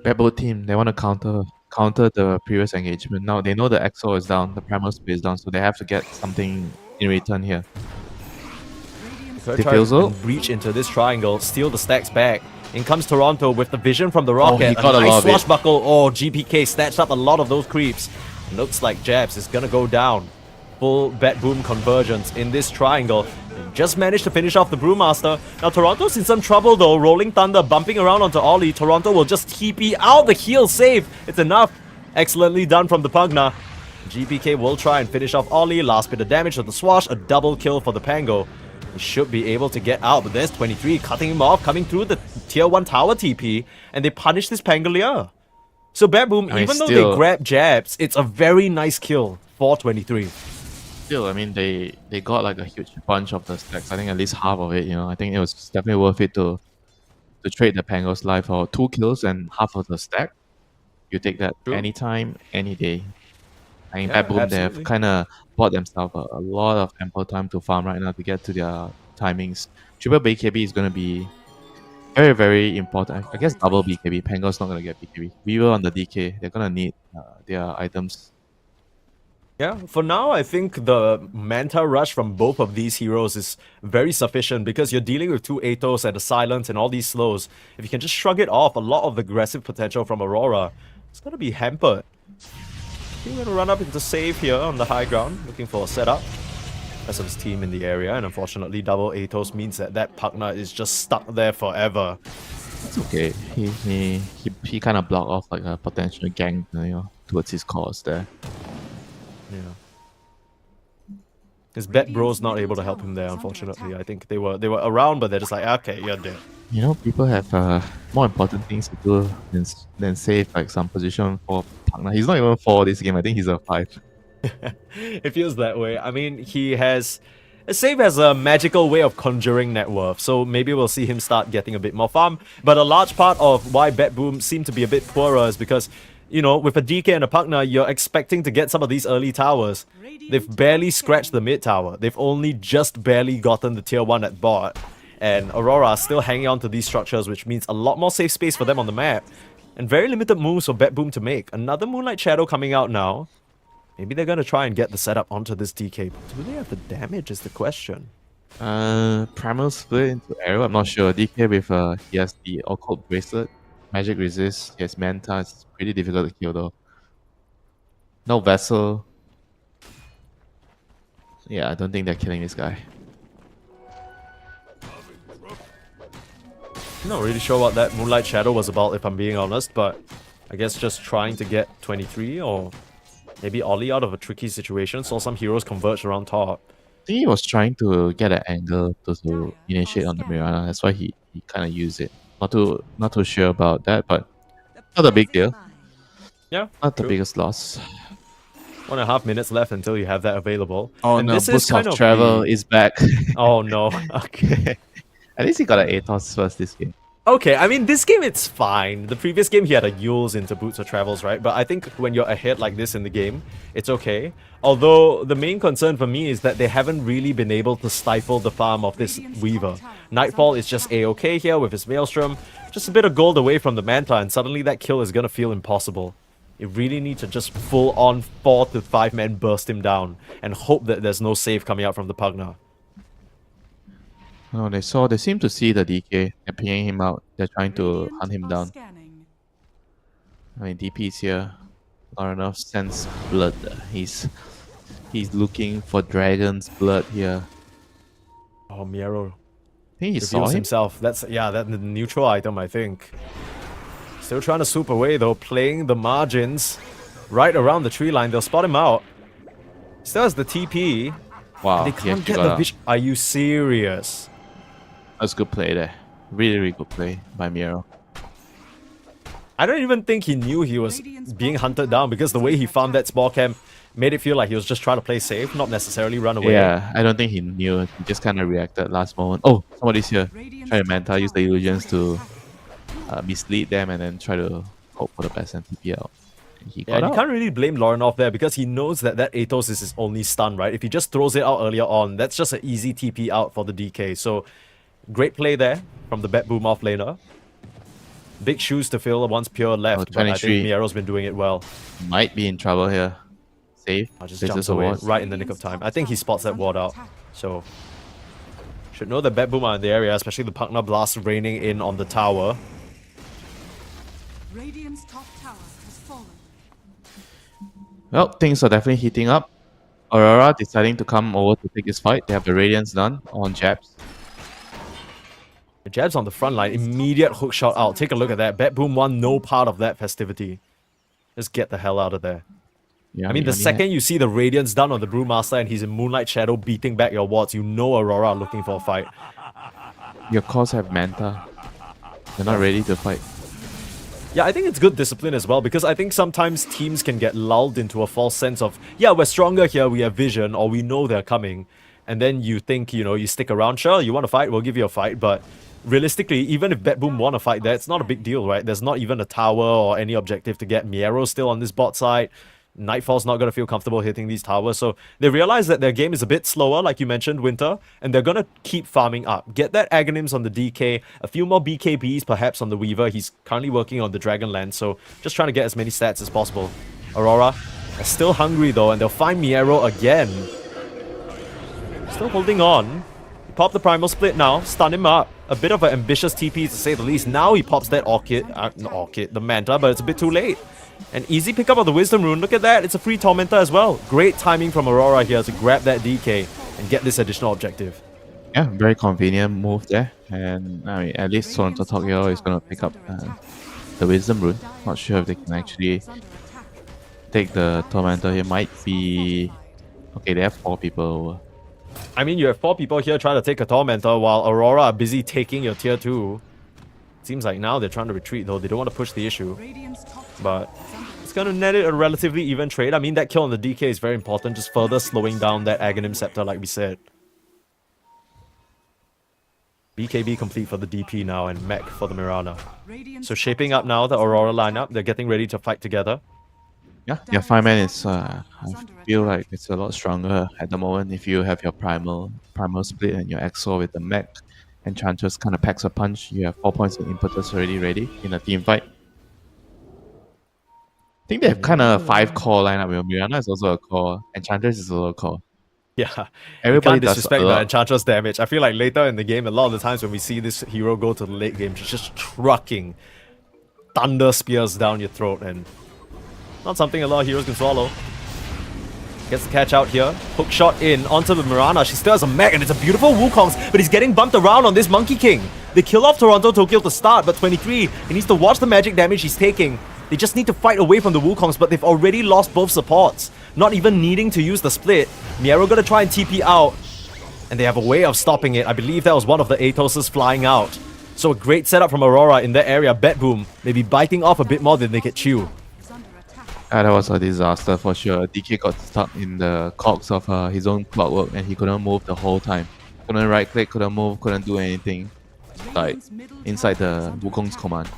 Rebel team, they want to counter the previous engagement. Now they know the EXO is down, the Primal Split is down, so they have to get something in return here. Diffusal? And breach into this triangle, steal the stacks back. In comes Toronto with the vision from the rocket. he got a lot nice of it. swashbuckle. Oh, GPK snatched up a lot of those creeps. Looks like Jabs is gonna go down. Full BetBoom convergence in this triangle. They just managed to finish off the Brewmaster. Now Toronto's in some trouble though. Rolling Thunder bumping around onto Ollie. Toronto will just TP out the heal save. It's enough. Excellently done from the Pugna. GPK will try and finish off Ollie. Last bit of damage with the swash. A double kill for the Pango. He should be able to get out, but there's 23 cutting him off, coming through the tier 1 tower TP, and they punish this Pangolier. So BetBoom, I mean, even though still- they grab jabs, it's a very nice kill for 23. Still, I mean, they got like a huge bunch of the stacks. I think at least half of it. I think it was definitely worth it to trade the Pango's life for 2 kills and half of the stack. You take that True. anytime, any day. I mean, Yeah, BetBoom, they have absolutely. kind of bought themselves a lot of ample time to farm right now to get to their timings. Triple BKB is going to be very, very important. I guess double BKB. Pango's not going to get BKB. We were on the DK. They're going to need their items. Yeah, for now, I think the Manta rush from both of these heroes is very sufficient because you're dealing with 2 Atos and the silence and all these slows. If you can just shrug it off, a lot of the aggressive potential from Aurora is going to be hampered. He's going to run up into save here on the high ground, looking for a setup. Rest of his team in the area, and unfortunately, double Atos means that Pugna is just stuck there forever. It's okay. He kind of blocked off like a potential gang, towards his cause there. Yeah. His bet bro's not able to help him there, unfortunately. I think they were around, but they're just like, okay, you're dead. People have more important things to do than save like some position for Pugna. He's not even 4 this game. I think he's a 5. It feels that way. I mean, he has... Save has a magical way of conjuring net worth, so maybe we'll see him start getting a bit more farm. But a large part of why BetBoom seem to be a bit poorer is because, with a DK and a Pugna, you're expecting to get some of these early towers. They've barely scratched the mid tower. They've only just barely gotten the tier 1 at bot. And Aurora are still hanging on to these structures, which means a lot more safe space for them on the map. And very limited moves for BetBoom to make. Another Moonlight Shadow coming out now. Maybe they're going to try and get the setup onto this DK. Do they have the damage is the question. Primal split into arrow. I'm not sure. DK with he has the occult bracelet, magic resist. He has Manta. It's pretty difficult to kill though. No vessel. Yeah, I don't think they're killing this guy. Not really sure what that Moonlight Shadow was about, if I'm being honest, but I guess just trying to get 23 or maybe Ollie out of a tricky situation. Saw some heroes converge around top. I think he was trying to get an angle to initiate on the Mirana. That's why he kind of used it. Not too sure about that, but not a big deal. Yeah, not the biggest loss. 1.5 minutes left until you have that available. Oh and no, this Boost of Travel is back. Oh no, okay. At least he got an Atos first this game. Okay, I mean, this game it's fine. The previous game he had a Yules into Boots of Travels, right? But I think when you're ahead like this in the game, it's okay. Although, the main concern for me is that they haven't really been able to stifle the farm of this Weaver. Nightfall is just a-okay here with his Maelstrom. Just a bit of gold away from the Manta, and suddenly that kill is gonna feel impossible. You really need to just full-on 4 to 5 men burst him down, and hope that there's no save coming out from the Pugna. Oh, they seem to see the DK. They're pinging him out. They're trying to hunt him down. I mean, DP's here. Not enough sense blood. He's looking for dragon's blood here. Oh, Miero. I think he saw Reveals him. himself. That's the neutral item, I think. Still trying to swoop away though, playing the margins right around the tree line. They'll spot him out. Still has the TP. Wow, They can't get the vision. Are you serious? That's good play there. Really, really good play by Miero. I don't even think he knew he was being hunted down because the way he found that spore camp made it feel like he was just trying to play safe, not necessarily run away. Yeah, I don't think he knew. He just kind of reacted last moment. Oh, somebody's here. Try to Manta, use the illusions to mislead them and then try to hope for the best and TP out. You can't really blame Lauren off there because he knows that Atos is his only stun, right? If he just throws it out earlier on, that's just an easy TP out for the DK. So, great play there from the BetBoom offlaner. Big shoes to fill once Pure left, but I think Miero's been doing it well. Might be in trouble here. Save. Just jumps away right in the nick of time. I think he spots that ward out. So, should know that BetBoom are in the area, especially the Pugna Blast raining in on the tower. Radiant's top tower has fallen. Well, things are definitely heating up. Aurora deciding to come over to take this fight. They have the Radiance done on jabs. The jabs on the front line, immediate hook shot out. Take a look at that. BetBoom won no part of that festivity. Just get the hell out of there. Yeah, I mean, the second you see the Radiance done on the Brewmaster and he's in Moonlight Shadow beating back your wards, you know Aurora are looking for a fight. Your cores have Manta. They're not ready to fight. Yeah, I think it's good discipline as well, because I think sometimes teams can get lulled into a false sense of, yeah, we're stronger here, we have vision, or we know they're coming. And then you think, you stick around, sure, you want to fight, we'll give you a fight, but realistically, even if BetBoom want to fight there, it's not a big deal, right? There's not even a tower or any objective to get. Miero's still on this bot side. Nightfall's not going to feel comfortable hitting these towers, so they realize that their game is a bit slower, like you mentioned, Winter, and they're going to keep farming up. Get that Aghanims on the DK, a few more BKBs perhaps on the Weaver. He's currently working on the Dragonlance, so just trying to get as many stats as possible. Aurora are still hungry though, and they'll find Miero again. Still holding on. He popped the Primal Split now, stun him up. A bit of an ambitious TP to say the least. Now he pops that the Manta, but it's a bit too late. An easy pickup of the Wisdom Rune. Look at that. It's a free Tormentor as well. Great timing from Aurora here to grab that DK and get this additional objective. Yeah, very convenient move there. And I mean, at least Toronto Tokyo is going to pick up the Wisdom Rune. Not sure if they can actually take the Tormentor. It might be... Okay, they have 4 people over. I mean, you have 4 people here trying to take a Tormentor while Aurora are busy taking your tier 2. Seems like now they're trying to retreat though. They don't want to push the issue. But it's going to net it a relatively even trade. I mean, that kill on the DK is very important, just further slowing down that Aghanim Scepter like we said. BKB complete for the DP now and mech for the Mirana. So shaping up now the Aurora lineup. They're getting ready to fight together. Yeah, your 5-man is, I feel like it's a lot stronger at the moment if you have your primal split and your EXO with the mech. Enchantress kind of packs a punch. You have 4 points in impetus already ready in a team fight. I think they have kind of a 5-core lineup. Mirana is also a core. Enchantress is also a core. Yeah, Everybody you can't does disrespect a the lot. Enchantress damage. I feel like later in the game, a lot of the times when we see this hero go to the late game, she's just trucking thunder spears down your throat, and not something a lot of heroes can swallow. Gets the catch out here. Hook shot in onto the Mirana. She still has a mech, and it's a beautiful Wukong's, but he's getting bumped around on this Monkey King. They kill off Toronto Tokyo to start, but 23, he needs to watch the magic damage he's taking. They just need to fight away from the Wukongs, but they've already lost both supports. Not even needing to use the split. Miero gonna try and TP out, and they have a way of stopping it. I believe that was one of the Athoses flying out. So a great setup from Aurora in that area. BetBoom maybe biting off a bit more than they could chew. That was a disaster for sure. DK got stuck in the cogs of his own clockwork and he couldn't move the whole time. Couldn't right click, couldn't move, couldn't do anything. Like inside the Wukong's command.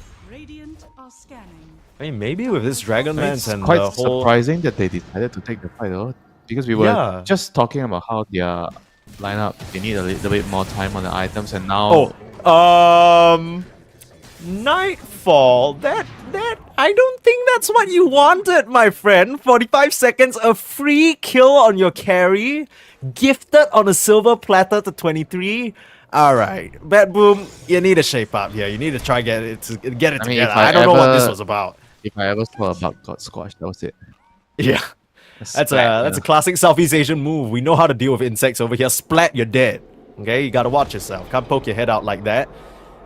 I mean, maybe with this Dragonlance It's and quite the whole... surprising that they decided to take the fight though. Because we were just talking about how their lineup, they need a little bit more time on the items, and now... Nightfall, that I don't think that's what you wanted, my friend. 45 seconds, a free kill on your carry, gifted on a silver platter to 23. Alright, BetBoom, you need to shape up here. You need to try get it together. I don't know what this was about. If I ever saw a bug got squashed, that was it. Yeah. That's a classic Southeast Asian move. We know how to deal with insects over here. Splat, you're dead. Okay, you gotta watch yourself. Can't poke your head out like that.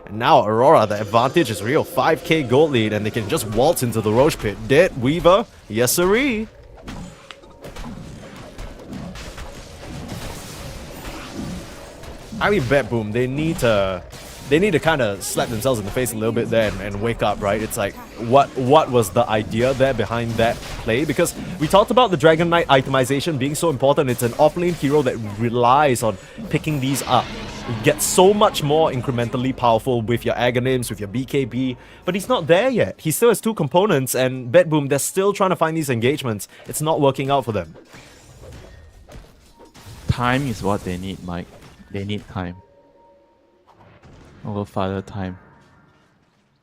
And now Aurora, the advantage is real. 5k gold lead, and they can just waltz into the Roche Pit. Dead Weaver, yes sirree. I mean, BetBoom, they need to kind of slap themselves in the face a little bit there and wake up, right? It's like, what was the idea there behind that play? Because we talked about the Dragon Knight itemization being so important. It's an offlane hero that relies on picking these up. You get so much more incrementally powerful with your Aghanims, with your BKB, but he's not there yet. He still has 2 components, and BetBoom, they're still trying to find these engagements. It's not working out for them. Time is what they need, Mike. They need time. Over father time.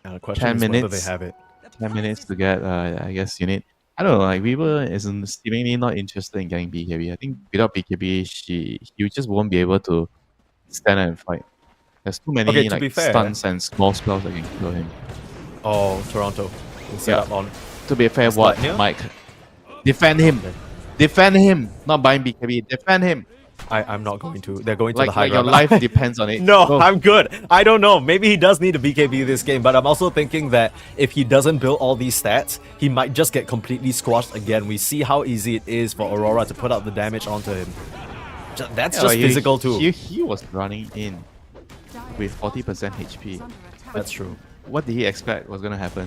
And the question 10 is minutes. whether they have it. 10 minutes to get, I guess you need... I don't know, like, Weaver isn't seemingly not interested in getting BKB. I think without BKB, you just won't be able to stand and fight. There's too many stuns and small spells that can kill him. Oh, Toronto. Set up on. To be fair, what, Mike? Defend him! Defend him! Not buying BKB, defend him! I'm not going to. They're going to the high Like your ground. life depends on it. No, Go. I'm good. I don't know. Maybe he does need a BKB this game, but I'm also thinking that if he doesn't build all these stats, he might just get completely squashed again. We see how easy it is for Aurora to put out the damage onto him. That's just physical too. He was running in with 40% HP. That's true. What did he expect was going to happen?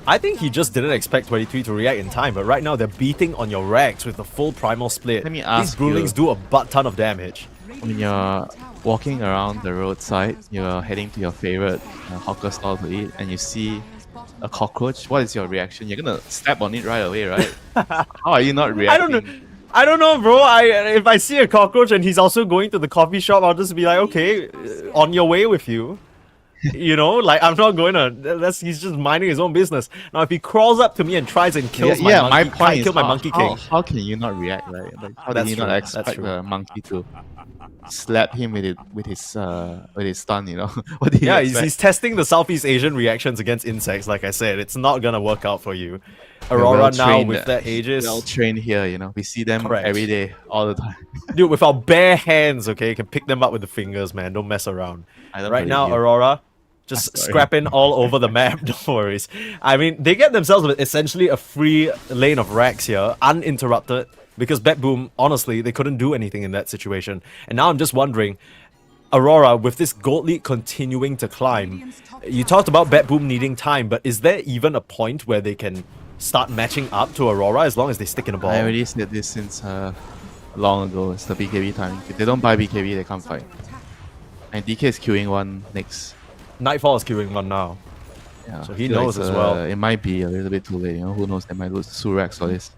I think he just didn't expect 23 to react in time, but right now they're beating on your racks with the full primal split. Let me These ask Brewlings you- do a butt ton of damage. When you're walking around the roadside, you're heading to your favorite hawker stall to eat, and you see a cockroach, what is your reaction? You're gonna step on it right away, right? How are you not I reacting? don't know. I don't know, bro. If I see a cockroach and he's also going to the coffee shop, I'll just be like, okay, on your way with you. You know, like I'm not going to. He's just minding his own business. Now, if he crawls up to me and tries and kills my monkey, my point is, kill my monkey king. how can you not react, right? Like, how That's did you true, not that's expect true. the monkey to slap him with his stun? You know, what did Yeah, you expect? he's testing the Southeast Asian reactions against insects. Like I said, it's not gonna work out for you. They're Aurora now well-trained, with their Aegis, well trained here. You know, we see them Correct. every day, all the time. dude, with our bare hands, okay, can pick them up with the fingers, man. Don't mess around. I don't Right now, believe you. Aurora, just Sorry. scrapping all over the map. Don't worries. I mean, they get themselves with essentially a free lane of racks here, uninterrupted, because BetBoom, honestly, they couldn't do anything in that situation. And now I'm just wondering, Aurora, with this gold lead continuing to climb, you talked about BetBoom needing time, but is there even a point where they can start matching up to Aurora as long as they stick in the ball? I already said this since long ago. It's the BKB time. If they don't buy BKB, they can't fight. And DK is queuing one next. Nightfall is queuing one now. Yeah, So I he feel like knows it's, as well. It might be a little bit too late. You know, who knows? They might lose Surex for this.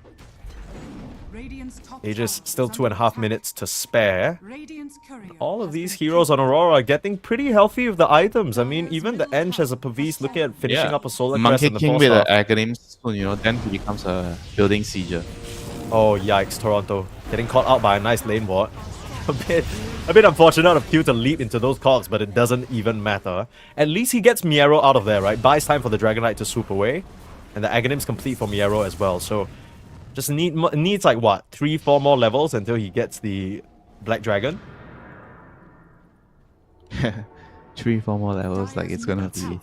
Aegis still 2.5 minutes to spare. Radiant's courier All of has these been heroes on Aurora are getting pretty healthy with the items. I mean, even the Ench has a Pavis looking at finishing up a Solar Crest Monkey in the King 4 with star. an Aghanim soon, you know, then he becomes a building sieger. Oh, yikes, Toronto. Getting caught out by a nice lane ward. A bit unfortunate of Q to leap into those cogs, but it doesn't even matter. At least he gets Miero out of there, right? Buys time for the Dragon Knight to swoop away. And the Aghanim's complete for Miero as well. So, just needs like what? 3-4 more levels until he gets the Black Dragon? 3-4 more levels, like it's gonna be.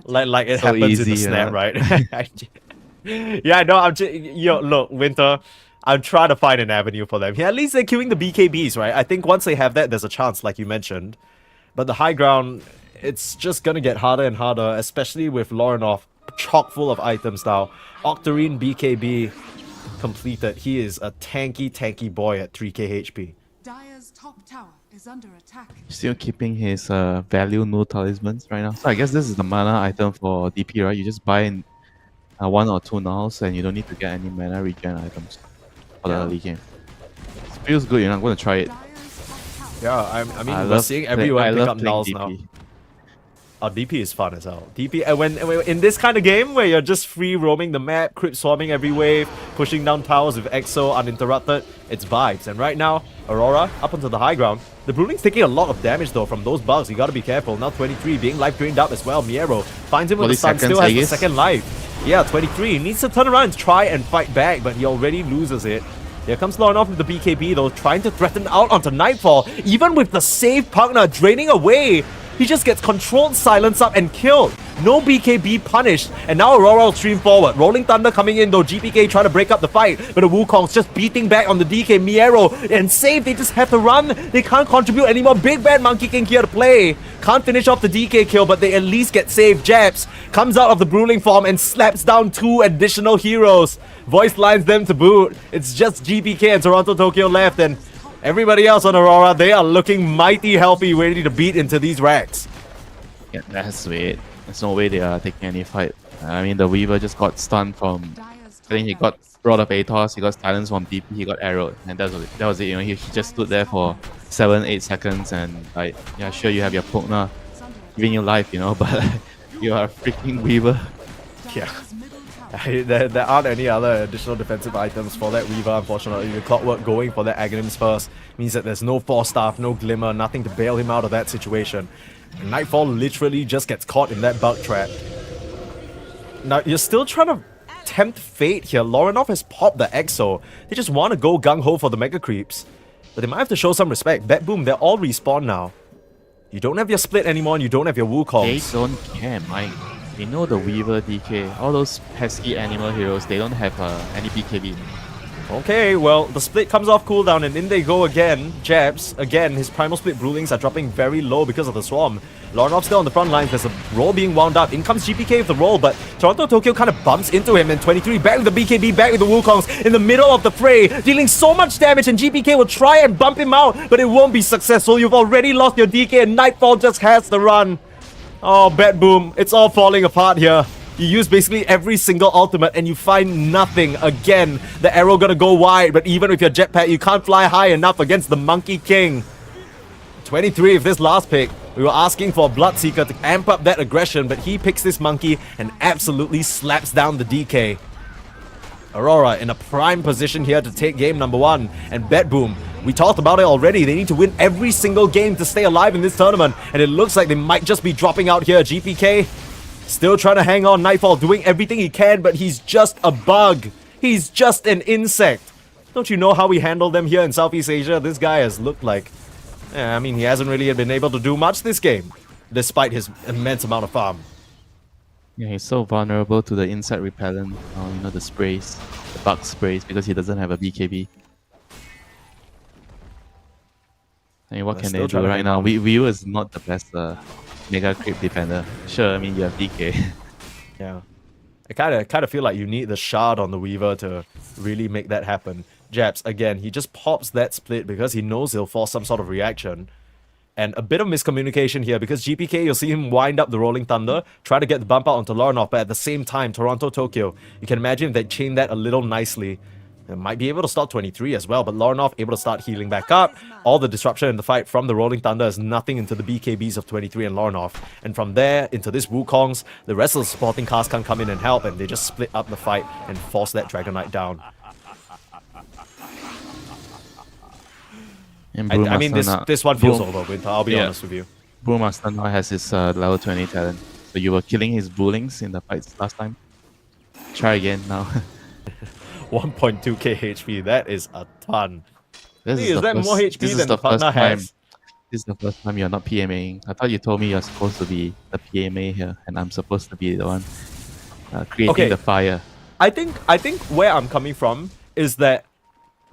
Like it So happens in the easy, snap, yeah. right? Yeah, no, I'm just... Yo, look, Winter, I'm trying to find an avenue for them. Yeah, at least they're queuing the BKBs, right? I think once they have that, there's a chance, like you mentioned. But the high ground, it's just gonna get harder and harder, especially with Lorinov chock full of items now. Octarine BKB completed. He is a tanky boy at 3k HP. Dire's top tower is under attack. Still keeping his value no talismans right now. So I guess this is the mana item for DP, right? You just buy in 1 or 2 nulls and you don't need to get any mana regen items for the early game. It feels good, you know, I'm gonna try it. Dire's top tower. Yeah, I mean, I we're love seeing play- everyone I pick love up playing nulls now. DP. Oh, DP is fun as hell. DP, when in this kind of game where you're just free roaming the map, creep swarming every wave, pushing down towers with EXO uninterrupted, it's vibes. And right now, Aurora up onto the high ground. The Brewling's taking a lot of damage though from those bugs. You gotta be careful. Now 23 being life drained up as well. Miero finds him with the 40 sun, seconds, still has I the guess. second life. Yeah, 23 needs to turn around and try and fight back, but he already loses it. Here comes Lorinov with the BKB though, trying to threaten out onto Nightfall. Even with the save partner draining away, he just gets controlled, silenced up, and killed. No BKB punished, and now Aurora will stream forward. Rolling Thunder coming in though, GPK trying to break up the fight, but the Wukong's just beating back on the DK. Miero and Save, they just have to run. They can't contribute anymore. Big bad Monkey King here to play. Can't finish off the DK kill, but they at least get saved. Japs comes out of the Brewling form and slaps down 2 additional heroes. Voice lines them to boot. It's just GPK and Toronto Tokyo left, and everybody else on Aurora, they are looking mighty healthy, ready to beat into these racks. Yeah, that has to be it. There's no way they are taking any fight. I mean, the Weaver just got stunned from... Dire's I think he got brought up ATOS, he got silenced from DP, he got arrowed, and that was it. You know, he just stood there for 7-8 seconds, and like, yeah, sure you have your poke now, giving you life, you know, but you are a freaking Weaver. Yeah. There aren't any other additional defensive items for that Weaver, unfortunately. The Clockwork going for that Aghanims first means that there's no Force Staff, no Glimmer, nothing to bail him out of that situation. And Nightfall literally just gets caught in that bug trap. Now, you're still trying to tempt fate here. Lorinov has popped the EXO. They just want to go gung-ho for the Mega Creeps. But they might have to show some respect. BetBoom, they're all respawn now. You don't have your split anymore and you don't have your They Wukongs. don't care, Mike. They know the Weaver, DK, all those pesky animal heroes, they don't have any BKB. Okay, well, the split comes off cooldown and in they go again. Jabs, again, his primal split rulings are dropping very low because of the swarm. Lorenov's still on the front lines, there's a roll being wound up. In comes GPK with the roll, but Toronto Tokyo kind of bumps into him, and 23 back with the BKB, back with the Wukongs in the middle of the fray, dealing so much damage, and GPK will try and bump him out, but it won't be successful. You've already lost your DK, and Nightfall just has the run. Oh, BetBoom, it's all falling apart here. You use basically every single ultimate and you find nothing. Again, the arrow gonna go wide, but even with your jetpack, you can't fly high enough against the Monkey King. 23 of this last pick. We were asking for a Bloodseeker to amp up that aggression, but he picks this monkey and absolutely slaps down the DK. Aurora in a prime position here to take game number 1. And BetBoom, we talked about it already. They need to win every single game to stay alive in this tournament. And it looks like they might just be dropping out here. GPK still trying to hang on. Nightfall doing everything he can, but he's just a bug. He's just an insect. Don't you know how we handle them here in Southeast Asia? This guy has looked like... I mean, he hasn't really been able to do much this game, despite his immense amount of farm. Yeah, he's so vulnerable to the insect repellent, the sprays, the bug sprays, because he doesn't have a BKB. I mean, what can they do right now? Wii is not the best mega creep defender. Sure, I mean, you have DK. Yeah. I kind of feel like you need the shard on the Weaver to really make that happen. Jabs, again, he just pops that split because he knows he'll force some sort of reaction. And a bit of miscommunication here because GPK, you'll see him wind up the Rolling Thunder, try to get the bump out onto Lorenov, but at the same time, Toronto Tokyo, you can imagine if they chain that a little nicely. They might be able to stop 23 as well, but Lorenov able to start healing back up. All the disruption in the fight from the Rolling Thunder is nothing into the BKBs of 23 and Lorenov. And from there, into this Wukongs, the rest of the supporting cast can come in and help, and they just split up the fight and force that Dragon Knight down. I mean, this one feels over, Winter, I'll be honest with you. Brewmaster now has his level 20 talent. So you were killing his Brewlings in the fights last time. Try again now. 1.2k HP, that is a ton. Is that more HP than the partner has? This is the first time you're not PMAing. I thought you told me you're supposed to be the PMA here, and I'm supposed to be the one creating the fire. I think where I'm coming from is that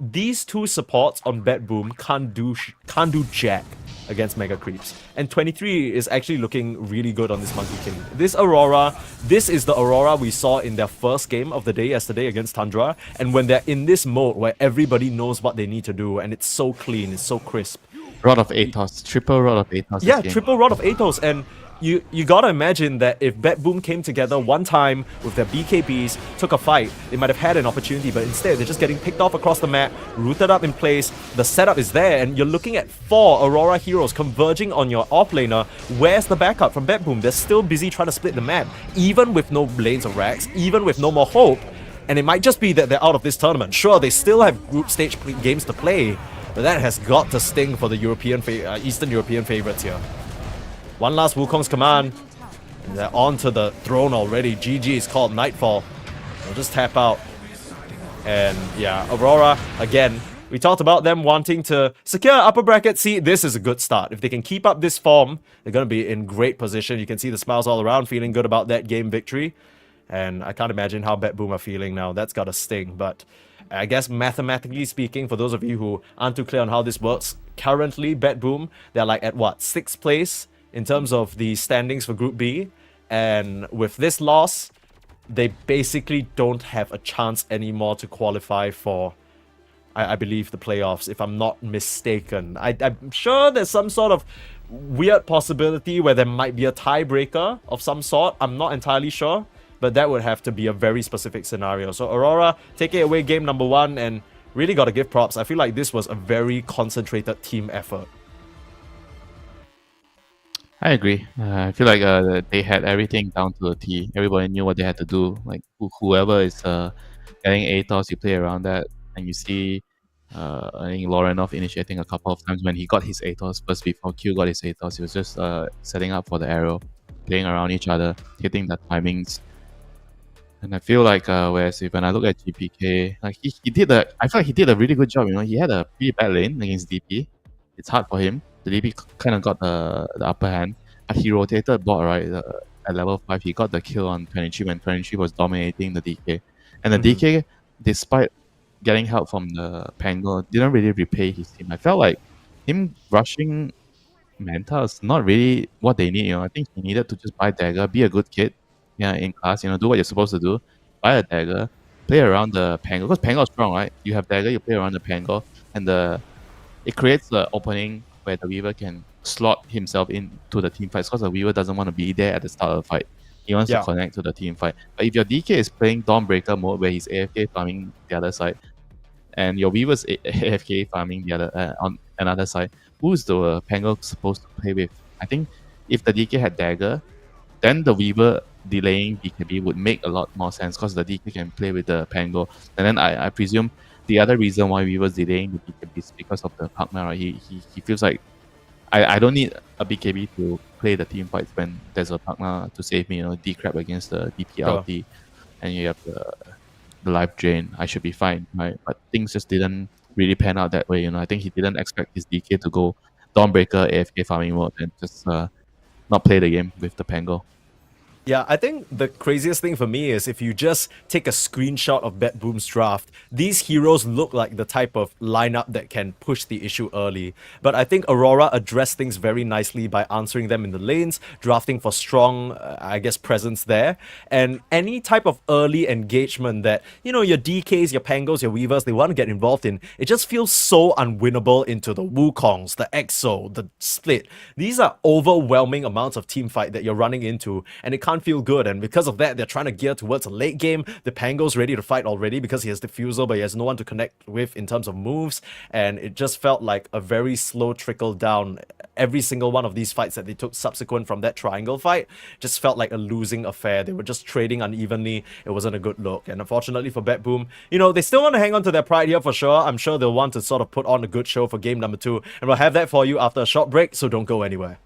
these two supports on BetBoom can't do jack against Mega Creeps. And 23 is actually looking really good on this Monkey King. This Aurora, this is the Aurora we saw in their first game of the day yesterday against Tundra. And when they're in this mode where everybody knows what they need to do and it's so clean, it's so crisp. Rod of Athos, triple Rod of Athos. Yeah, triple Rod of Athos. And you gotta imagine that if BetBoom came together one time with their BKBs, took a fight, they might have had an opportunity, but instead they're just getting picked off across the map, rooted up in place, the setup is there, and you're looking at 4 Aurora heroes converging on your offlaner. Where's the backup from BetBoom? They're still busy trying to split the map, even with no lanes of racks, even with no more hope, and it might just be that they're out of this tournament. Sure, they still have group stage games to play, but that has got to sting for the Eastern European favorites here. One last Wukong's command. And they're onto the throne already. GG is called Nightfall. They'll just tap out. And yeah, Aurora, again, we talked about them wanting to secure upper bracket. See, this is a good start. If they can keep up this form, they're going to be in great position. You can see the smiles all around, feeling good about that game victory. And I can't imagine how BetBoom are feeling now. That's got to sting. But I guess mathematically speaking, for those of you who aren't too clear on how this works, currently BetBoom, they're like at what, 6th place in terms of the standings for Group B. And with this loss, they basically don't have a chance anymore to qualify for, I believe, the playoffs, if I'm not mistaken. I'm sure there's some sort of weird possibility where there might be a tiebreaker of some sort. I'm not entirely sure, but that would have to be a very specific scenario. So Aurora, take it away game number 1, and really got to give props. I feel like this was a very concentrated team effort. I agree. I feel like they had everything down to a T. Everybody knew what they had to do. Like whoever is getting Athos, you play around that, and you see I think Lorenov initiating a couple of times when he got his Athos first before Q got his Athos. He was just setting up for the arrow, playing around each other, hitting the timings. And I feel like whereas when I look at GPK, like I feel like he did a really good job. He had a pretty bad lane against DP. It's hard for him. The DP kind of got the upper hand. But he rotated bot, right? At level 5, he got the kill on 23 when 23 was dominating the DK. And the DK, despite getting help from the Pango didn't really repay his team. I felt like him rushing Manta is not really what they need. I think he needed to just buy dagger, be a good kid, in class. Do what you're supposed to do, buy a dagger, play around the Pango because Pango is strong, right? You have dagger, you play around the Pango, and it creates the opening where the Weaver can slot himself into the team fights because the Weaver doesn't want to be there at the start of the fight. He wants to connect to the team fight. But if your DK is playing Dawnbreaker mode where he's AFK farming the other side, and your Weaver's AFK farming the other on another side, who's the Pango supposed to play with? I think if the DK had dagger, then the Weaver delaying BKB would make a lot more sense because the DK can play with the Pango. And then I presume the other reason why Weaver's delaying the BKB is because of the Pugma, right? He feels like I don't need a BKB to play the team fights when there's a Pugma to save me, D-Crab against the DPLT, and you have the life drain. I should be fine, right? But things just didn't really pan out that way. I think he didn't expect his DK to go Dawnbreaker AFK farming mode and just not play the game with the Pango. Yeah, I think the craziest thing for me is if you just take a screenshot of BetBoom's draft, these heroes look like the type of lineup that can push the issue early. But I think Aurora addressed things very nicely by answering them in the lanes, drafting for strong, presence there. And any type of early engagement that, your DKs, your Pangos, your Weavers, they want to get involved in, it just feels so unwinnable into the Wukongs, the EXO, the Split. These are overwhelming amounts of team fight that you're running into, and it can't feel good, and because of that they're trying to gear towards a late game. The Pango's ready to fight already because he has Diffusal, but he has no one to connect with in terms of moves, and it just felt like a very slow trickle down. Every single one of these fights that they took subsequent from that triangle fight just felt like a losing affair. They were just trading unevenly. It wasn't a good look, and unfortunately for BetBoom, they still want to hang on to their pride here for sure. I'm sure they'll want to sort of put on a good show for game number 2, and we'll have that for you after a short break, so don't go anywhere.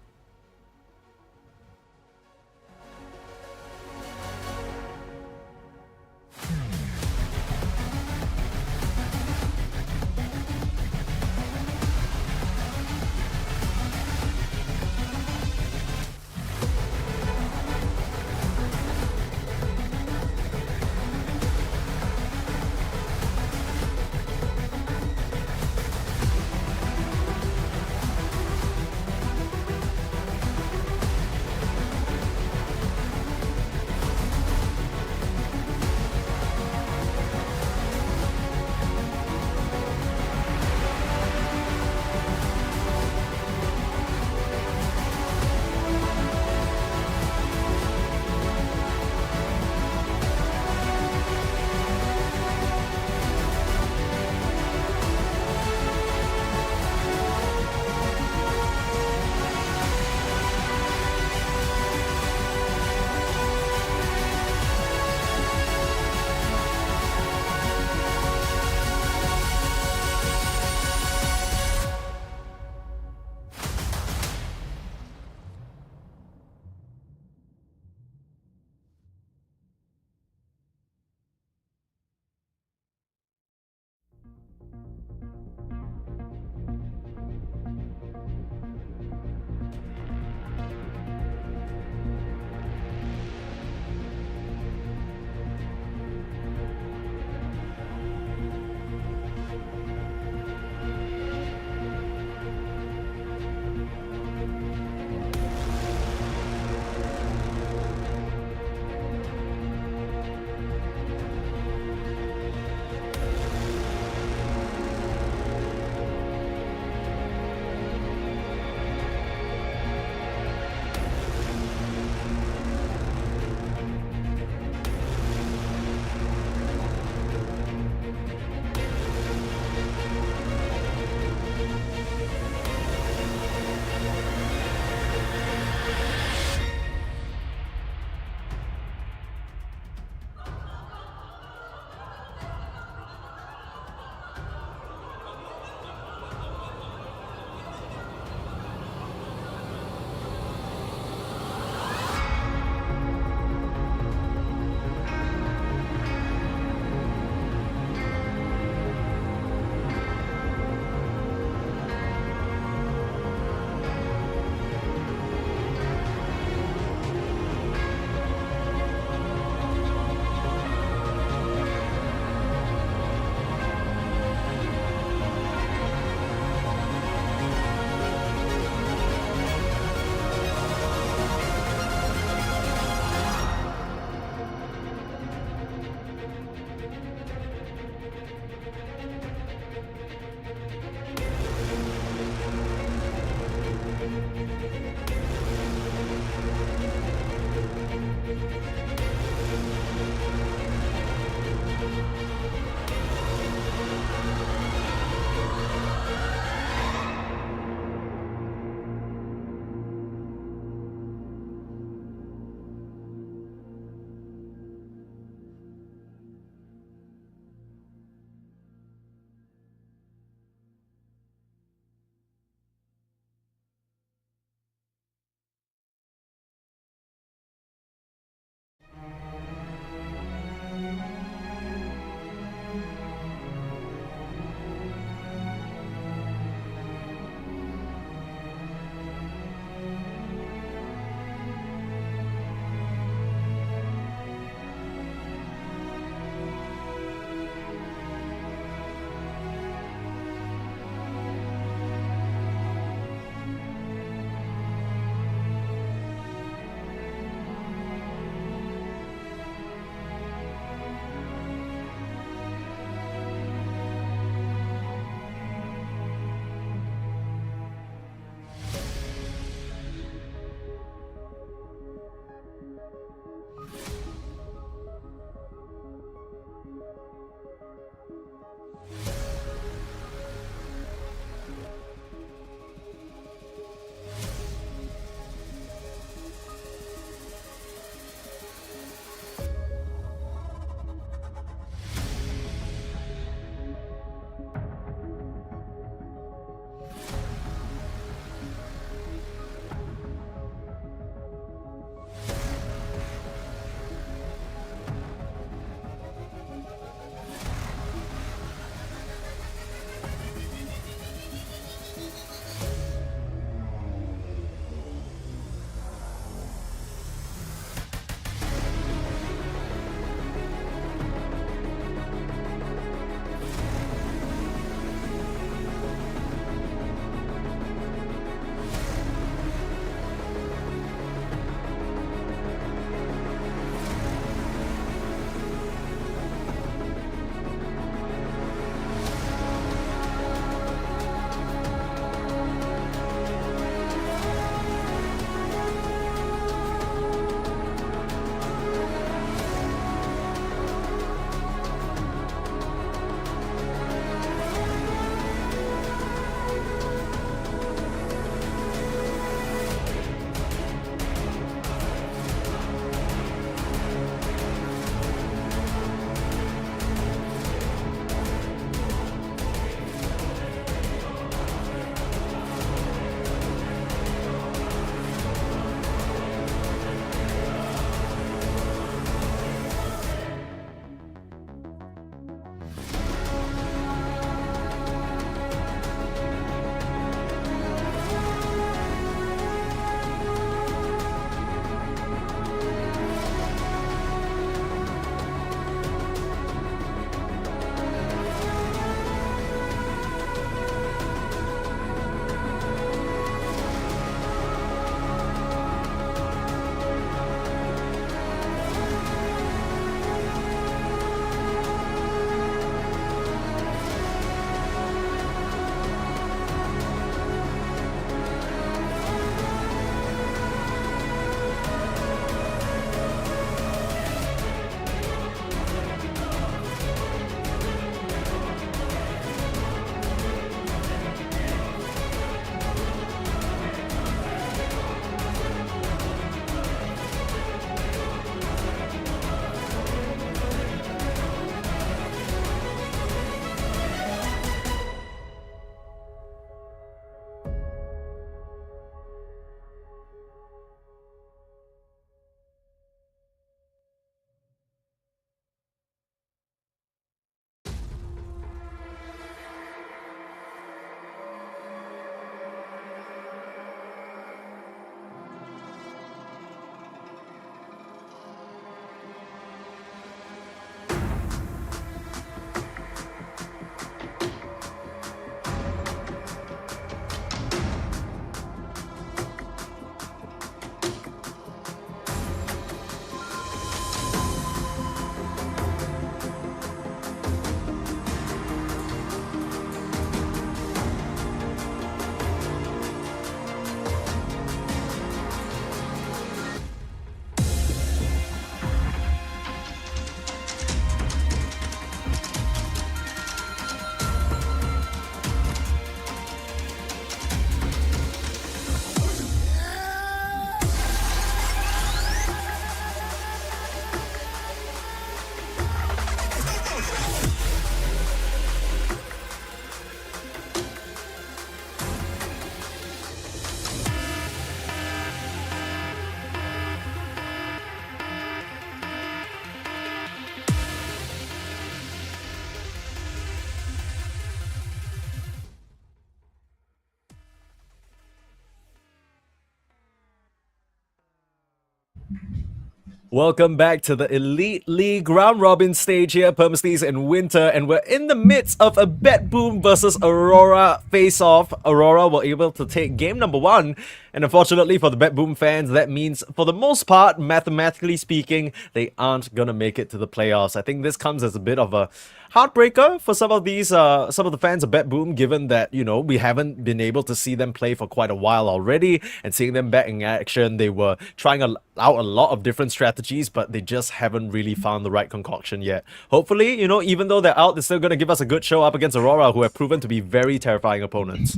Welcome back to the Elite League round robin stage here, Permasleys and Winter, and we're in the midst of a BetBoom versus Aurora face-off. Aurora were able to take game number 1, and unfortunately for the BetBoom fans, that means for the most part, mathematically speaking, they aren't gonna make it to the playoffs. I think this comes as a bit of a heartbreaker for some of the fans of BetBoom, given that, you know, we haven't been able to see them play for quite a while already, and seeing them back in action, they were trying out a lot of different strategies, but they just haven't really found the right concoction yet. Hopefully, you know, even though they're out, they're still going to give us a good show up against Aurora, who have proven to be very terrifying opponents.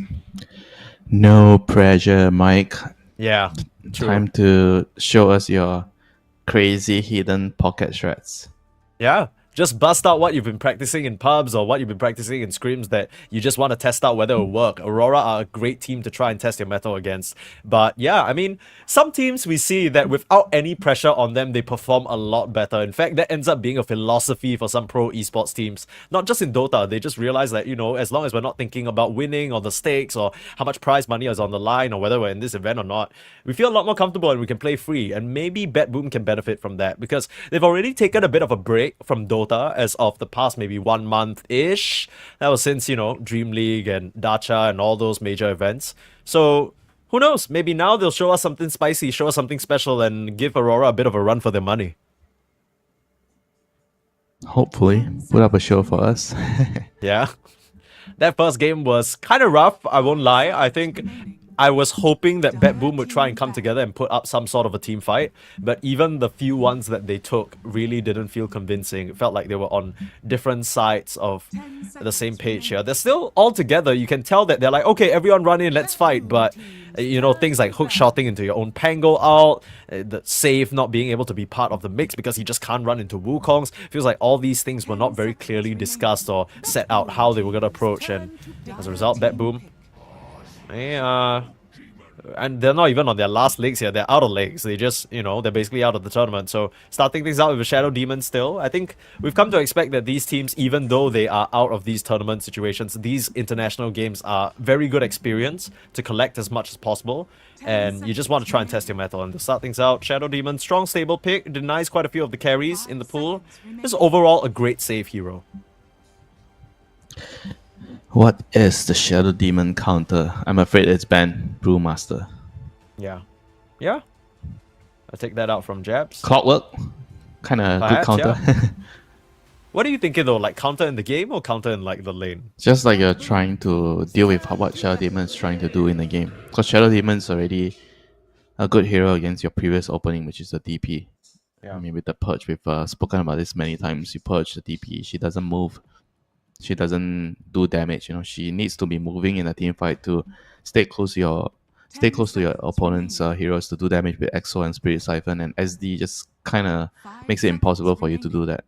No pressure, Mike. Yeah, true. Time to show us your crazy hidden pocket strats. Yeah. Just bust out what you've been practicing in pubs or what you've been practicing in scrims that you just want to test out whether it'll work. Aurora are a great team to try and test your mettle against. But yeah, I mean, some teams we see that without any pressure on them, they perform a lot better. In fact, that ends up being a philosophy for some pro esports teams. Not just in Dota, they just realize that, you know, as long as we're not thinking about winning or the stakes or how much prize money is on the line or whether we're in this event or not, we feel a lot more comfortable and we can play free. And maybe BetBoom can benefit from that because they've already taken a bit of a break from Dota as of the past maybe 1 month-ish. That was since, you know, Dream League and Dacha and all those major events. So who knows? Maybe now they'll show us something spicy, show us something special, and give Aurora a bit of a run for their money. Hopefully, put up a show for us. Yeah. That first game was kind of rough, I won't lie. I think I was hoping that BetBoom would try and come together and put up some sort of a team fight, but even the few ones that they took really didn't feel convincing. It felt like they were on different sides of the same page here. They're still all together. You can tell that they're like, okay, everyone run in, let's fight, but you know, things like hook shotting into your own Pango ult, the save not being able to be part of the mix because he just can't run into Wukongs. Feels like all these things were not very clearly discussed or set out how they were going to approach, and as a result, BetBoom, and they're not even on their last legs here. They're out of legs. They just, you know, they're basically out of the tournament. So starting things out with a Shadow Demon still. I think we've come to expect that these teams, even though they are out of these tournament situations, these international games are very good experience to collect as much as possible. And you just want to try and test your mettle. And to start things out, Shadow Demon, strong stable pick, denies quite a few of the carries in the pool. Just overall a great save hero. What is the Shadow Demon counter? I'm afraid it's banned. Brewmaster. Yeah. Yeah. I'll take that out from Jabs. Clockwork? Kind of good Perhaps, counter. yeah. What are you thinking though? Like counter in the game or counter in like the lane? Just like you're trying to deal with what Shadow Demon is trying to do in the game. Because Shadow Demon is already a good hero against your previous opening, which is the DP. Yeah. I mean, with the Purge, we've spoken about this many times. You purge the DP, she doesn't move. She doesn't do damage. You know, she needs to be moving in a team fight to stay close to your opponent's heroes to do damage with EXO and Spirit Siphon, and SD just kind of makes it impossible for you to do that.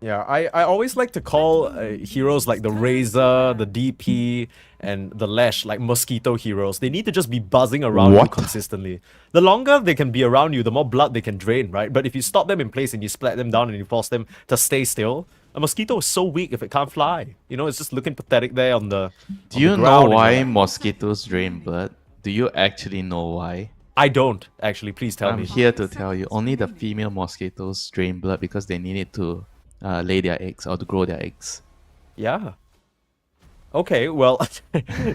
Yeah, I always like to call heroes like the Razor, the DP, and the Lash like mosquito heroes. They need to just be buzzing around you consistently. The longer they can be around you, the more blood they can drain, right? But if you stop them in place and you splat them down and you force them to stay still, a mosquito is so weak if it can't fly. You know, it's just looking pathetic there on the Do you know why mosquitoes drain blood? Do you actually know why? I don't, actually. Please tell me. I'm here to tell you. Only the female mosquitoes drain blood because they need it to lay their eggs or to grow their eggs. Yeah. Okay, well,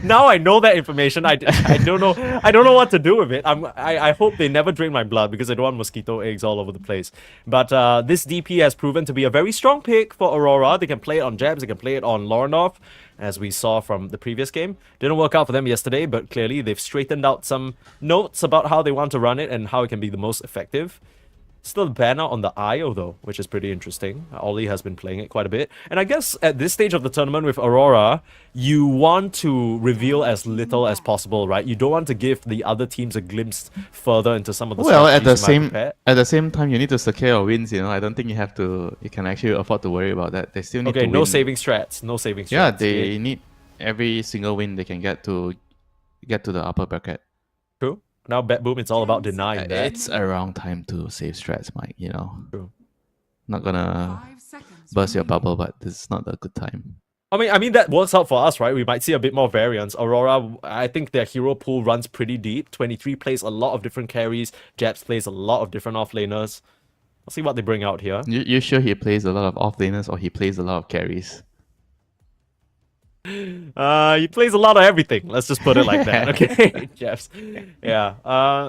now I know that information. I don't know what to do with it. I hope they never drain my blood because I don't want mosquito eggs all over the place. But this DP has proven to be a very strong pick for Aurora. They can play it on Jabs, they can play it on Lornov, as we saw from the previous game. Didn't work out for them yesterday, but clearly they've straightened out some notes about how they want to run it and how it can be the most effective. Still a banner on the IO though, which is pretty interesting. Ollie has been playing it quite a bit. And I guess at this stage of the tournament with Aurora, you want to reveal as little as possible, right? You don't want to give the other teams a glimpse further into some of the at the same time, you need to secure your wins. You know, I don't think you can actually afford to worry about that. They still need to win. No saving strats. No saving strats. Yeah, they need every single win they can get to the upper bracket. True. Now BetBoom, it's all about denying that. It's around time to save strats, Mike, you know. True. Not gonna burst your bubble, but this is not a good time. I mean that works out for us, right? We might see a bit more variance. Aurora, I think their hero pool runs pretty deep. 23 plays a lot of different carries. Jabs plays a lot of different offlaners. I'll see what they bring out here. You sure he plays a lot of offlaners or he plays a lot of carries? He plays a lot of everything. Let's just put it like that. Okay, Jeffs. Yeah.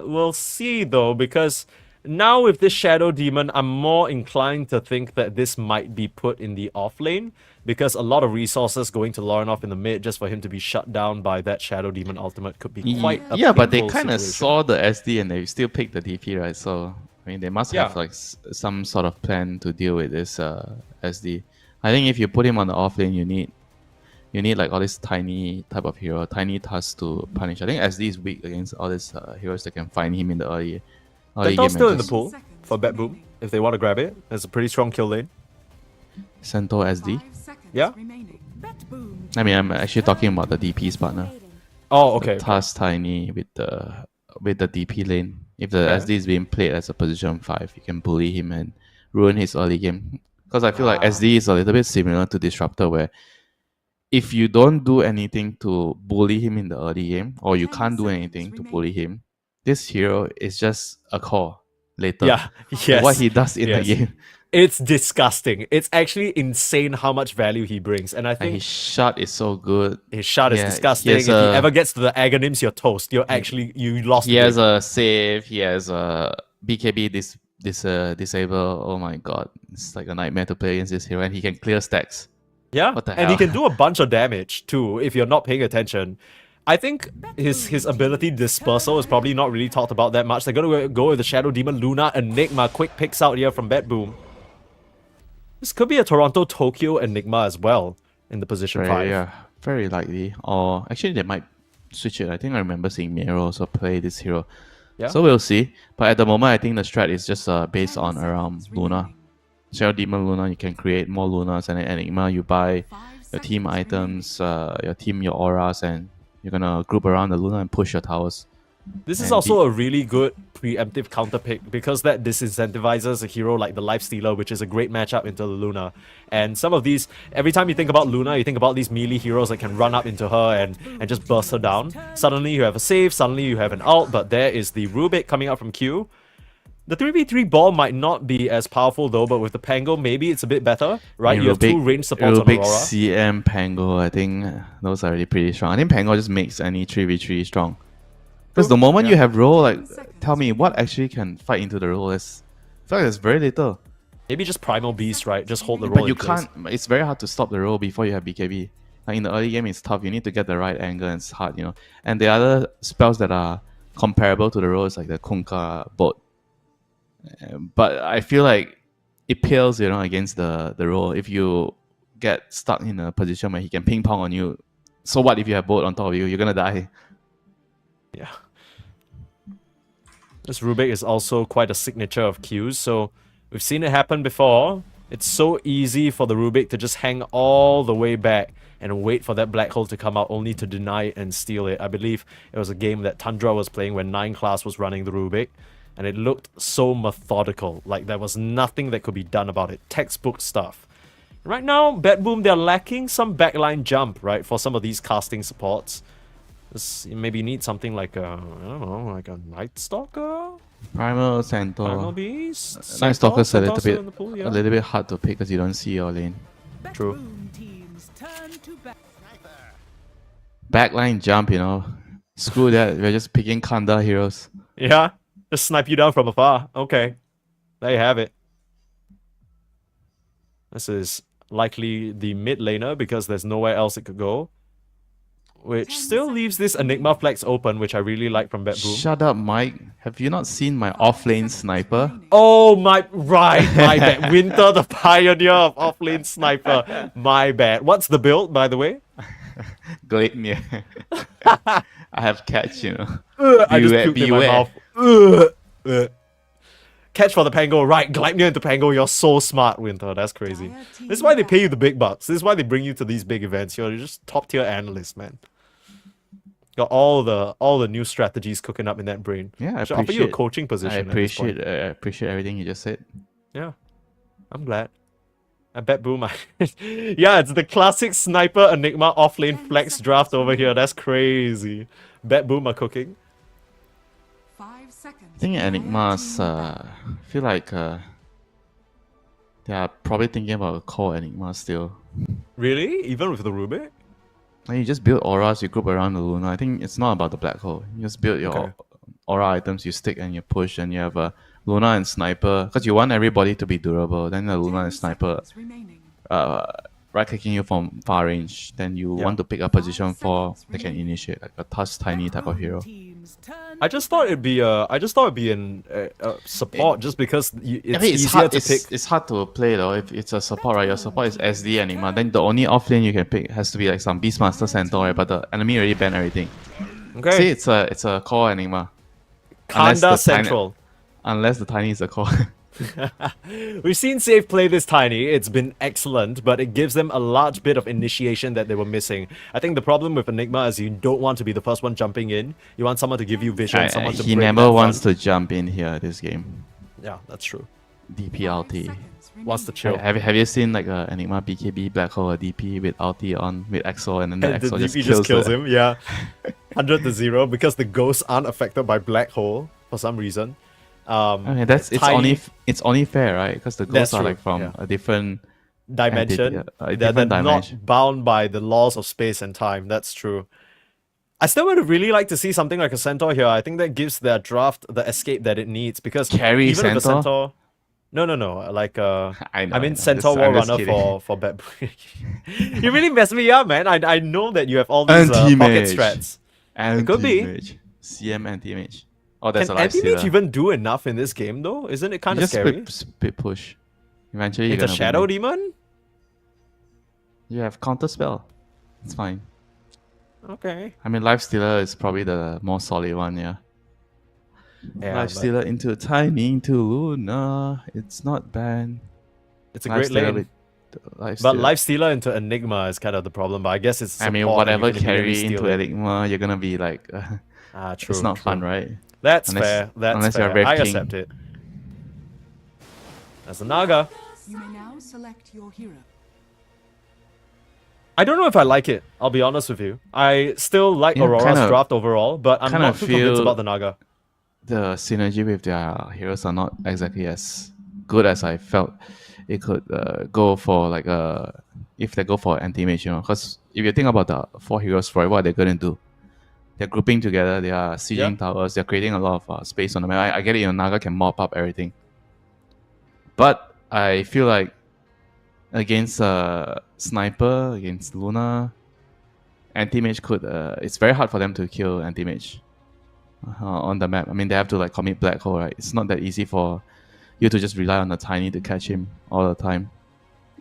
We'll see though, because now with this Shadow Demon, I'm more inclined to think that this might be put in the off lane, because a lot of resources going to Lauren off in the mid just for him to be shut down by that Shadow Demon ultimate could be quite a Yeah, but they painful kind of situation. saw the SD and they still picked the DP, right? So I mean, they must have Yeah. like some sort of plan to deal with this SD. I think if you put him on the off lane, you need like all this tiny type of hero, tiny tasks to punish. I think SD is weak against all these heroes that can find him in the early Dental's game. still in And the just pool for BetBoom if they want to grab it. It's a pretty strong kill lane. Cento SD. 5 seconds Yeah. remaining. I mean, I'm actually talking about the DP's partner. Oh, okay. Task tiny with the DP lane. If the Okay. SD is being played as a position 5, you can bully him and ruin his early game. Because I feel like SD is a little bit similar to Disruptor, where if you don't do anything to bully him in the early game, or you 10 can't do seconds anything to remaining. bully him, this hero is just a core later. Yeah, for yes. what he does in yes. the game. It's disgusting. It's actually insane how much value he brings. And I And think his shot is so good. his shot is Yeah, he disgusting. has If he a- ever gets to the Aghanim's, you're toast. You lost He the has game. a save. He has a BKB disable. Oh my god, it's like a nightmare to play against this hero, and he can clear stacks. Yeah, What the and he hell? can do a bunch of damage too if you're not paying attention. I think his ability dispersal is probably not really talked about that much. They're gonna go with the Shadow Demon, Luna, Enigma. Quick picks out here from BetBoom. This could be a Toronto Tokyo Enigma as well in the position 5. Yeah, very likely. Or actually, they might switch it. I think I remember seeing Miro also play this hero. Yeah. So we'll see. But at the moment, I think the strat is just based on around Luna. Shadow Demon Luna, you can create more Lunas, and then Enigma, you buy 5 your team seconds items, your auras, and you're gonna group around the Luna and push your towers. This is And also a really good preemptive counter pick because that disincentivizes a hero like the Lifestealer, which is a great matchup into the Luna. And some of these, every time you think about Luna, you think about these melee heroes that can run up into her and just burst her down. Suddenly you have a save, suddenly you have an ult, but there is the Rubik coming up from Q. The 3v3 ball might not be as powerful though, but with the Pango, maybe it's a bit better, right? You have two range supports on Rubik, Aurora. CM, Pango, I think those are really pretty strong. I think Pango just makes any 3v3 strong. Because the moment you have roll, like, tell me what actually can fight into the roll. I feel like there's very little. Maybe just Primal Beast, right? Just hold the roll But you in place. can't, it's very hard to stop the roll before you have BKB. Like in the early game, it's tough. You need to get the right angle and it's hard, you know. And the other spells that are comparable to the roll is like the Kunkka boat. But I feel like it pales, you know, against the roll. If you get stuck in a position where he can ping pong on you, so what if you have boat on top of you? You're gonna die. Yeah. This Rubik is also quite a signature of Q's, so we've seen it happen before. It's so easy for the Rubik to just hang all the way back and wait for that black hole to come out only to deny it and steal it. I believe it was a game that Tundra was playing when 9 class was running the Rubik, and it looked so methodical, like there was nothing that could be done about it. Textbook stuff. Right now, BetBoom, they're lacking some backline jump, right, for some of these casting supports. You maybe need something like a, I don't know, like a Night Stalker? Primal Centaur. Primal Beast? Night Stalker's a little Centaur's still bit in the pool, yeah. a little bit hard to pick because you don't see your lane. True. teams turn to back. Backline jump, you know. Screw that. We're just picking Kanda heroes. Yeah, just snipe you down from afar. Okay, there you have it. This is likely the mid laner because there's nowhere else it could go. Which still leaves this Enigma flex open, which I really like from BetBoom. Shut up, Mike. Have you not seen my offlane sniper? Oh my, right, my bad. Winter, the pioneer of offlane sniper. My bad. What's the build, by the way? Gaimin. I have catch, you know. I just puked in my mouth. Ugh. Catch for the Pango, right? Gleipnir into Pango. You're so smart, Winter. That's crazy. This is why they pay you the big bucks. This is why they bring you to these big events. You're just top tier analyst, man. Got all the new strategies cooking up in that brain. Yeah, I Should offer you a appreciate. coaching position. I at this point. appreciate everything you just said. Yeah, I'm glad. I bet Boom. Yeah, it's the classic sniper Enigma offlane flex draft over here. That's crazy. Bet Boom are cooking. 5 seconds. I think Enigma's feel like They are probably thinking about a core Enigma still. Really? Even with the Rubik? And you just build auras, you group around the Luna. I think it's not about the black hole. You just build your Okay. aura items, you stick and you push, and you have a Luna and Sniper. Because you want everybody to be durable. Then the Luna and Sniper Remaining. right clicking you from far range. Then you want to pick a position for they can initiate, like a Tusk Tiny type of hero. Teams turn I just thought it'd be an support just because it's I mean, easier hard, to pick. it's hard to play though. If it's a support, right? Your support is SD Enigma. Then the only offlane you can pick has to be like some Beastmaster Centaur, right? But the enemy already banned everything. Okay. See, it's a core Enigma. Unless Kanda the Central. Unless the Tiny is a core. We've seen Save play this Tiny. It's been excellent, but it gives them a large bit of initiation that they were missing. I think the problem with Enigma is you don't want to be the first one jumping in. You want someone to give you vision, someone to he break never that wants front. to jump in here this game. Yeah, that's true. DP ulti. Wants to chill. Have you seen like a Enigma BKB Black Hole a DP with ulti on with Exo and then the And the Exo DP just kills him, yeah. 100-0 because the ghosts aren't affected by Black Hole for some reason. Okay, it's Tiny only fair, right? Because the That's ghosts are true, like from yeah. a different dimension. entity, a They're different dimension. not bound by the laws of space and time. That's true. I still would really like to see something like a Centaur here. I think that gives their draft the escape that it needs because Carry even with a Centaur? Centaur. No. Like I know, I mean know. Centaur I'm War just Runner kidding. for BetBoom. You really messed me up, man. I know that you have all these pocket Anti-mage. strats. It could be. CM anti-mage. Oh, that's Can a life anti-mage stealer. even do enough in this game though? Isn't it kind You of just scary? split push. Eventually, you're Into gonna Shadow win it. Demon? You have counter spell. It's fine. Okay. I mean, life stealer is probably the more solid one. Yeah. Yeah, Life but stealer into Tiny into Luna. It's not bad. it's a Life great stealer lane. with life But stealer. Lifestealer into Enigma is kind of the problem, but I guess it's I mean, support and whatever you can immediately carry steal into it. Enigma, you're gonna be like, True. it's not true. fun, right? That's Unless- fair. That's unless you're fair. Rev I King. accept it. As a Naga. You may now select your hero. I don't know if I like it, I'll be honest with you. I still like Yeah, Aurora's kinda- draft overall, but I'm kinda not too convinced feel- about the Naga. The synergy with their heroes are not exactly as good as I felt it could go for like if they go for anti-mage, because if you think about the 4 heroes for what they're gonna do, they're grouping together, they are sieging Yeah. towers, they're creating a lot of space on the map. I get it, Naga can mop up everything, but I feel like against Sniper, against Luna, anti-mage could it's very hard for them to kill anti-mage on the map. I mean, they have to like commit Black Hole, right? It's not that easy for you to just rely on the Tiny to catch him all the time.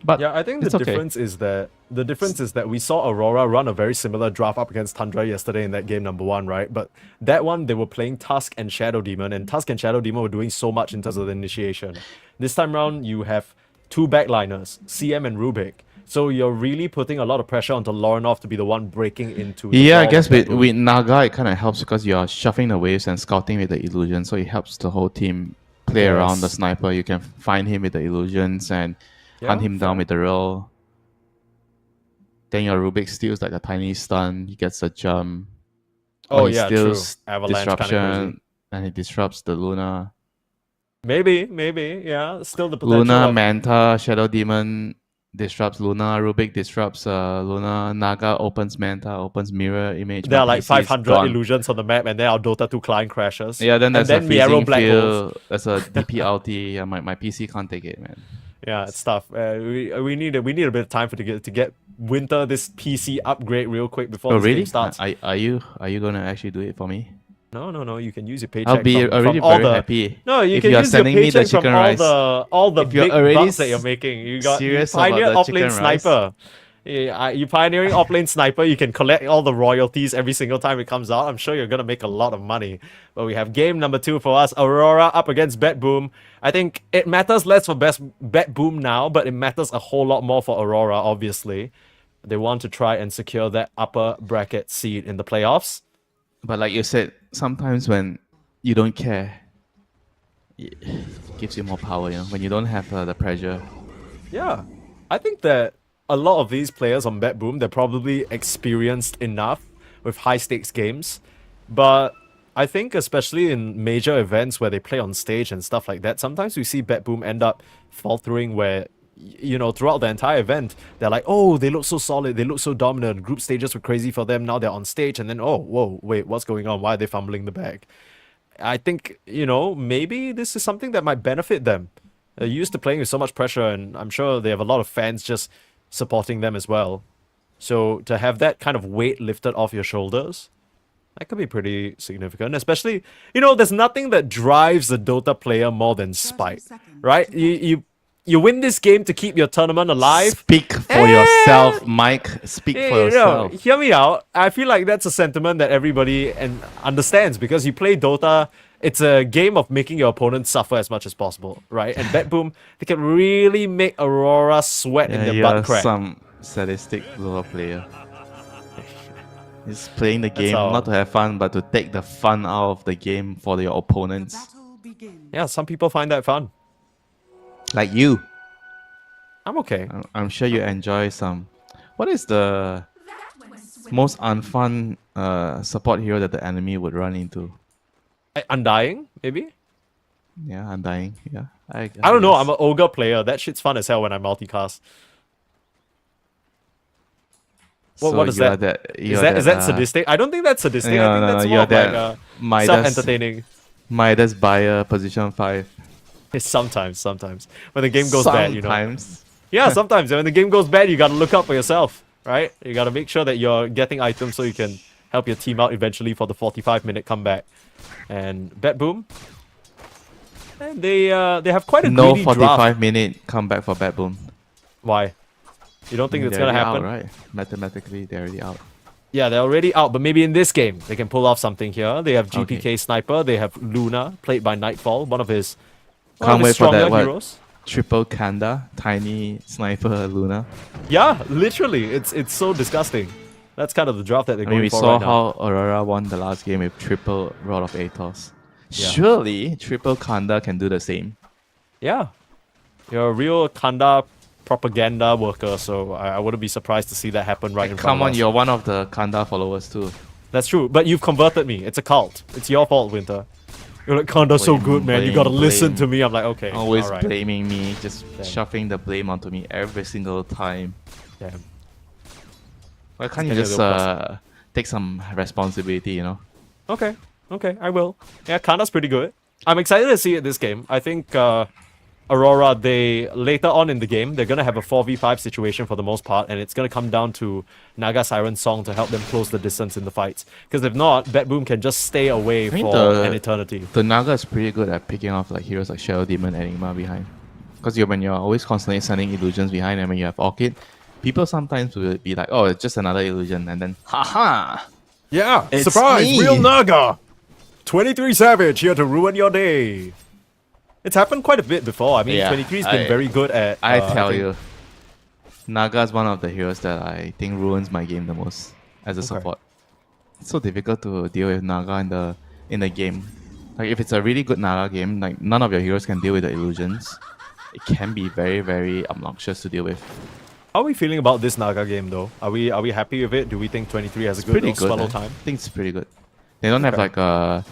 But Yeah, I think it's the okay. difference is that we saw Aurora run a very similar draft up against Tundra yesterday in that game number 1, right? But that one they were playing Tusk and Shadow Demon, and Tusk and Shadow Demon were doing so much in terms of the initiation. This time around, you have 2 backliners, CM and Rubik. So you're really putting a lot of pressure onto Lorinov to be the one breaking into the Yeah, I ball guess of with, BetBoom. with Naga, it kind of helps because you're shuffling the waves and scouting with the illusion, so it helps the whole team play around the Yes. sniper. You can find him with the illusions and hunt him down fair. with the roll. Then your Rubik steals like a tiny stun. He gets a jump. Oh Or he yeah, true. steals Avalanche kind of crazy. disruption and he disrupts the Luna. Maybe, yeah. Still the potential. Luna, of- Manta, Shadow Demon disrupts Luna. Rubik disrupts Luna. Naga opens Manta, opens Mirror Image. There My are like PC is 500 gone. illusions on the map, and then our Dota 2 client crashes. Yeah, then there's and a then Miero freezing black holes. field. There's a DP ulti. Yeah, my PC can't take it, man. Yeah, it's tough. We need a bit of time to get Winter this PC upgrade real quick before Oh this really? game starts. Are you gonna actually do it for me? No. You can use your paycheck. I'll be from already all very the, happy. No, you if can you are use your sending me the paycheck from chicken rice. all the If you're big already bucks that you're making. You serious about pioneered the offlane chicken rice? sniper. Yeah, you pioneering offlane sniper. You can collect all the royalties every single time it comes out. I'm sure you're gonna make a lot of money. But we have game number 2 for us. Aurora up against BetBoom. I think it matters less for BetBoom now, but it matters a whole lot more for Aurora. Obviously, they want to try and secure that upper bracket seed in the playoffs. But like you said, sometimes when you don't care, it gives you more power. You know, when you don't have the pressure. Yeah, I think that a lot of these players on BetBoom, they're probably experienced enough with high-stakes games. But I think especially in major events where they play on stage and stuff like that, sometimes we see BetBoom end up faltering where you know, throughout the entire event, they're like, oh, they look so solid, they look so dominant. Group stages were crazy for them. Now they're on stage, and then, oh, whoa, wait, what's going on? Why are they fumbling the bag? I think, you know, maybe this is something that might benefit them. They're used to playing with so much pressure, and I'm sure they have a lot of fans just supporting them as well. So to have that kind of weight lifted off your shoulders, that could be pretty significant. Especially, you know, there's nothing that drives a Dota player more than spite, right? You win this game to keep your tournament alive. Speak for yourself, Mike. Speak for yourself. No, hear me out. I feel like that's a sentiment that everybody understands, because you play Dota, it's a game of making your opponent suffer as much as possible, right? And BetBoom, they can really make Aurora sweat in their butt crack. Some sadistic little player. He's playing the game how- not to have fun, but to take the fun out of the game for your opponents. Battle begins. Yeah, some people find that fun. Like you. I'm okay. I'm sure you enjoy some. What is the most unfun support hero that the enemy would run into? Undying, maybe? Yeah, Undying. Yeah. I don't know, guess. I'm an ogre player. That shit's fun as hell when I multicast. What is you are that? Is Is that sadistic? I don't think that's sadistic. I think that's more you're of like Midas, self-entertaining. Midas buyer position 5. Sometimes. When the game goes bad, you know. Sometimes. Yeah, sometimes. When the game goes bad, you gotta look out for yourself, right? You gotta make sure that you're getting items so you can help your team out eventually for the 45-minute comeback. And BetBoom, they have quite a No greedy draft. 45-minute comeback for BetBoom. Why? You don't think it's They're gonna already happen? out, right? Mathematically, they're already out. Yeah, they're already out, but maybe in this game they can pull off something here. They have GPK Okay. Sniper, they have Luna, played by Nightfall, one of his Can't wait for stronger that, what? heroes. Triple Kanda, tiny sniper Luna. Yeah, literally, it's so disgusting. That's kind of the draft that they're I mean, going we for saw right now. how Aurora won the last game with triple Rod of Atos. Yeah. Surely, triple Kanda can do the same. Yeah, you're a real Kanda propaganda worker, so I wouldn't be surprised to see that happen right in front Come of on, us. you're one of the Kanda followers too. That's true, but you've converted me. It's a cult. It's your fault, Winter. You're like, Kanda's so good, man. You gotta listen blame. to me. I'm like, okay, Always alright. blaming me, just Damn. shoving the blame onto me every single time. Damn. Why can't you getting a just little take some responsibility, you know? Okay, I will. Yeah, Kanda's pretty good. I'm excited to see it this game. I think Aurora, they later on in the game, they're gonna have a 4v5 situation for the most part, and it's gonna come down to Naga Siren's song to help them close the distance in the fights. Because if not, BetBoom can just stay away mean, for an eternity. The Naga is pretty good at picking off like heroes like Shadow Demon, Enigma behind. Because when you're always constantly sending illusions behind, and when you have Orchid, people sometimes will be like, oh, it's just another illusion, and then, haha! Yeah, It's surprise, me. real Naga! 23 Savage here to ruin your day. It's happened quite a bit before. I mean, Yeah, 23's been very good at... I I tell think- you, Naga is one of the heroes that I think ruins my game the most as a Okay. support. It's so difficult to deal with Naga in the game. Like if it's a really good Naga game, like none of your heroes can deal with the illusions. It can be very, very obnoxious to deal with. How are we feeling about this Naga game, though? Are we happy with it? Do we think 23 has a good Pretty little good. swallow I time? think it's pretty good. They don't have Okay. like a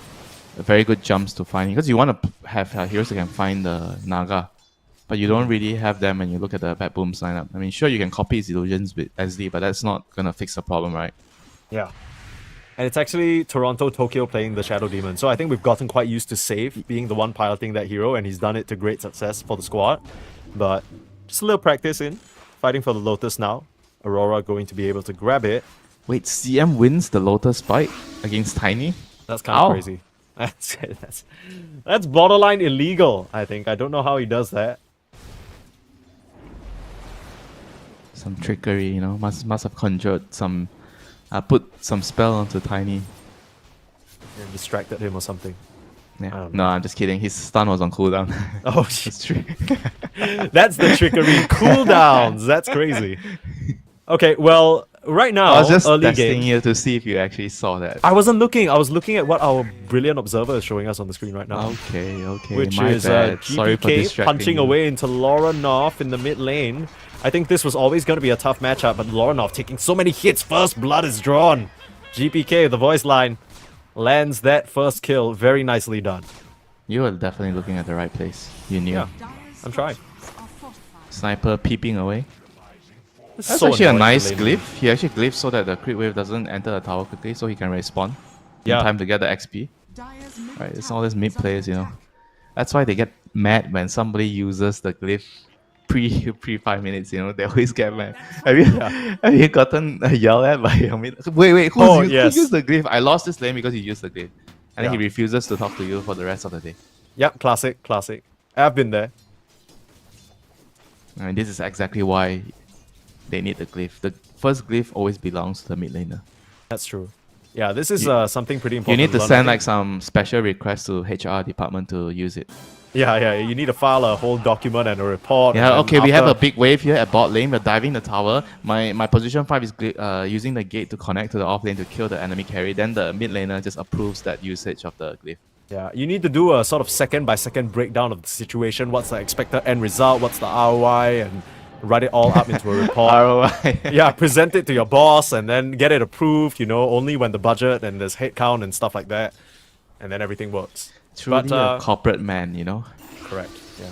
very good jumps to find, because you want to have heroes that can find the Naga, but you don't really have them when you look at the BetBoom's lineup. I mean, sure, you can copy his illusions with SD, but that's not gonna fix the problem, right? Yeah. And it's actually Toronto, Tokyo playing the Shadow Demon. So I think we've gotten quite used to Save being the one piloting that hero, and he's done it to great success for the squad. But just a little practice in. Fighting for the Lotus now. Aurora going to be able to grab it. Wait, CM wins the Lotus fight against Tiny? That's kind of Ow. crazy. That's borderline illegal, I think. I don't know how he does that. Some trickery, you know, must have conjured some, put some spell onto Tiny. And distracted him or something. I Yeah. don't No, I'm just kidding. His stun was on cooldown. Oh, shit. That's true. That's the trickery. Cooldowns. That's crazy. Okay, well, right now, I was just early testing game. you to see if you actually saw that. I wasn't looking. I was looking at what our brilliant observer is showing us on the screen right now. Okay, Which my is bad. Sorry for GPK distracting punching you. away into Loranov in the mid lane. I think this was always going to be a tough matchup, but Loranov taking so many hits. First blood is drawn. GPK, the voice line, lands that first kill. Very nicely done. You were definitely looking at the right place. You knew. Yeah. I'm trying. Sniper peeping away. It's That's so actually a annoying nice to lane. glyph. He actually glyphs so that the crit wave doesn't enter the tower quickly, so he can respawn in Yeah. time to get the XP. Dire's middle Right, it's tower all these mid is under players, you know. attack. That's why they get mad when somebody uses the glyph pre 5 minutes. You know, they always get mad. Have you gotten yelled at by your mid? Wait, who used the glyph? I lost this lane because you used the glyph, and then he Yeah. refuses to talk to you for the rest of the day. Yep, classic. I've been there. And this is exactly why they need the glyph. The first glyph always belongs to the mid laner. That's true. Yeah, this is something pretty You important. need to learn, I send think. like some special request to HR department to use it. Yeah, you need to file a whole document and a report. Yeah, and okay, we have a after- big wave here at bot lane. We're diving the tower. My position 5 is using the gate to connect to the off lane to kill the enemy carry. Then the mid laner just approves that usage of the glyph. Yeah, you need to do a sort of second-by-second breakdown of the situation. What's the expected end result? What's the ROI? And write it all up into a report. ROI. Yeah, present it to your boss and then get it approved, only when the budget and there's headcount and stuff like that. And then everything works. Truly a corporate man, you know. Correct, yeah.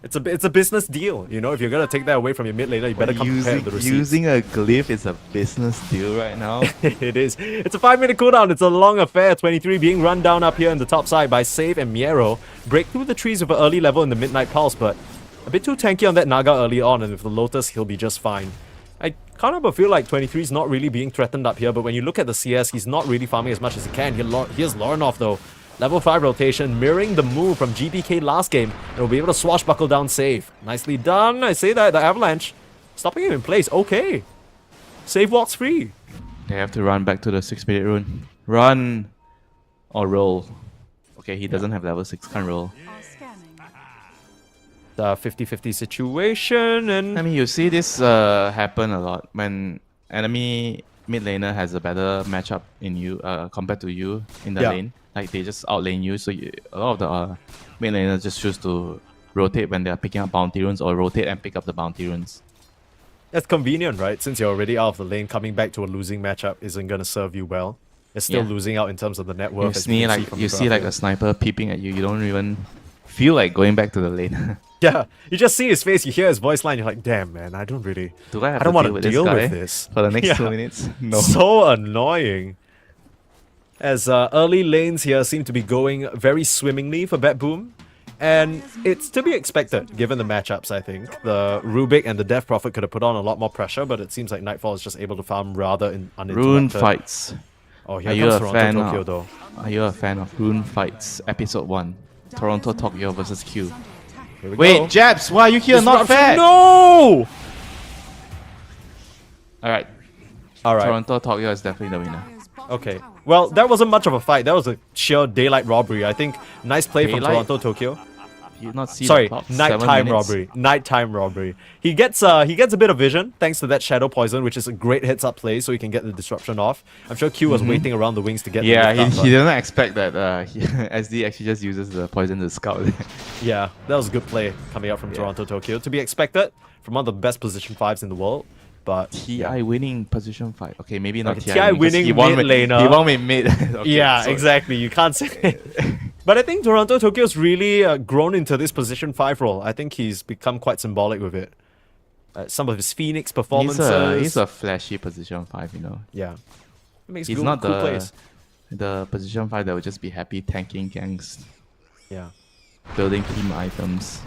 It's a business deal, If you're gonna take that away from your mid laner, you better come prepared with the receipts. Using a glyph is a business deal right now. It is. It's a 5-minute cooldown. It's a long affair. 23 being run down up here in the top side by Save and Miero. Break through the trees with an early level in the Midnight Pulse, but a bit too tanky on that Naga early on, and with the Lotus, he'll be just fine. I kind of feel like 23 is not really being threatened up here, but when you look at the CS, he's not really farming as much as he can. Here's Lorinov though. Level 5 rotation, mirroring the move from GBK last game, and will be able to swashbuckle down Save. Nicely done. I say that, the Avalanche. Stopping him in place. Okay. Save walks free. They have to run back to the 6-minute rune. Run or roll. Okay, he doesn't have level 6, can't roll. Are scanning. The 50-50 situation, and I mean, you see this happen a lot when enemy mid laner has a better matchup in you compared to you in the Yeah. lane. Like they just outlane you, so a lot of the mid laners just choose to rotate when they are picking up bounty runes or rotate and pick up the bounty runes. that's convenient, right? Since you're already out of the lane, coming back to a losing matchup isn't going to serve you well. You're still Yeah. losing out in terms of the net worth. You as see can like from you the see graph like here. a sniper peeping at you. You don't even feel like going back to the lane. Yeah, you just see his face, you hear his voice line, you're like, damn, man, I don't really... Do I have I don't to want deal to with deal this guy with this. for the next Yeah. 2 minutes? No. So annoying. As early lanes here seem to be going very swimmingly for BetBoom. And it's to be expected, given the matchups, I think. The Rubik and the Death Prophet could have put on a lot more pressure, but it seems like Nightfall is just able to farm rather uninterrupted. Rune fights. Oh, here Are you comes a Toronto fan Tokyo, of- though. Are you a fan of Rune Fights Episode 1? Toronto Tokyo versus Q. Here we Wait, go. Jabs, why are you here? Not Disruption- fair! No! Alright, Alright. Toronto Tokyo is definitely the winner. Dire's bottom Okay. tower Well, is that under wasn't much of a fight. That was a sheer daylight robbery. I think nice play from Daylight? Toronto Tokyo. You not see Sorry, the clock? 7 nighttime minutes? robbery. Nighttime robbery. He gets a bit of vision thanks to that shadow poison, which is a great heads-up play, so he can get the disruption off. I'm sure Q was waiting around the wings to get Yeah, the lift up, he didn't expect that SD actually just uses the poison to scout. Yeah, that was a good play coming out from Toronto Tokyo. To be expected from one of the best position 5s in the world. But TI winning position 5. Okay, maybe not Okay, TI, TI because winning he won mid with- laner. He won with mid. Okay, yeah, sorry. exactly. You can't say. But I think Toronto Tokyo's really grown into this position 5 role. I think he's become quite symbolic with it. Some of his Phoenix performances. He's a flashy position 5, you know. Yeah. It makes He's cool, not cool plays. the position 5 that would just be happy tanking ganks, Yeah. building team items.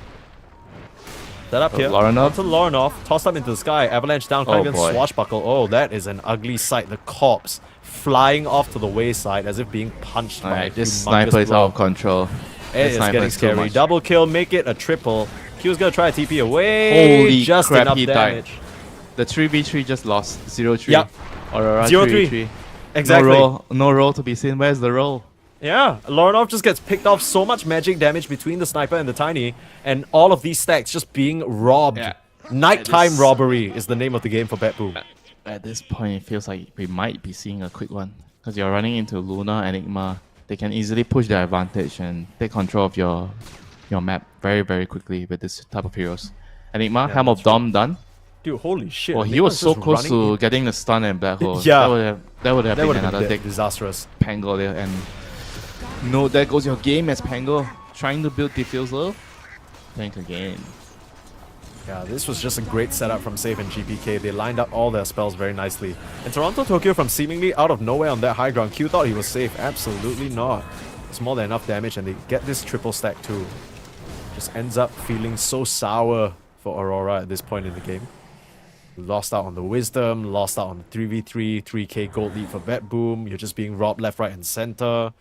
That up here. Lorinov? Onto Lorinov. Tossed up into the sky. Avalanche down. Can't Oh, even boy. swashbuckle. Oh, that is an ugly sight. The corpse flying off to the wayside as if being punched by a Alright, this humongous sniper is blow. out of control. It This is sniper getting is too scary. much. Double kill. Make it a triple. Q's gonna try a TP away. Holy Just crap, enough he died. damage. The 3v3 just lost. 0-3. Yep. Aurora 0-3. 3v3. Exactly. No roll to be seen. Where's the roll? Yeah, Lorinov just gets picked off so much magic damage between the sniper and the tiny, and all of these stacks just being robbed. Yeah. Nighttime This- robbery is the name of the game for BetBoom. At this point, it feels like we might be seeing a quick one. Because you're running into Luna, Enigma. They can easily push their advantage and take control of your map very, very quickly with this type of heroes. Enigma, Yeah, Helm of that's true. Dom done. Dude, holy shit. Oh, he Enigma's was so just close running to in. getting the stun and black hole. Yeah. That would have That been would have another been big disastrous. Pango there. And no, there goes your game as Pango trying to build diffuser. Think again. Yeah, this was just a great setup from Save and GPK. They lined up all their spells very nicely. And Toronto Tokyo, from seemingly out of nowhere on that high ground, Q thought he was safe. Absolutely not. It's more than enough damage, and they get this triple stack too. Just ends up feeling so sour for Aurora at this point in the game. Lost out on the Wisdom, lost out on the 3v3, 3k gold lead for BetBoom. You're just being robbed left, right, and center.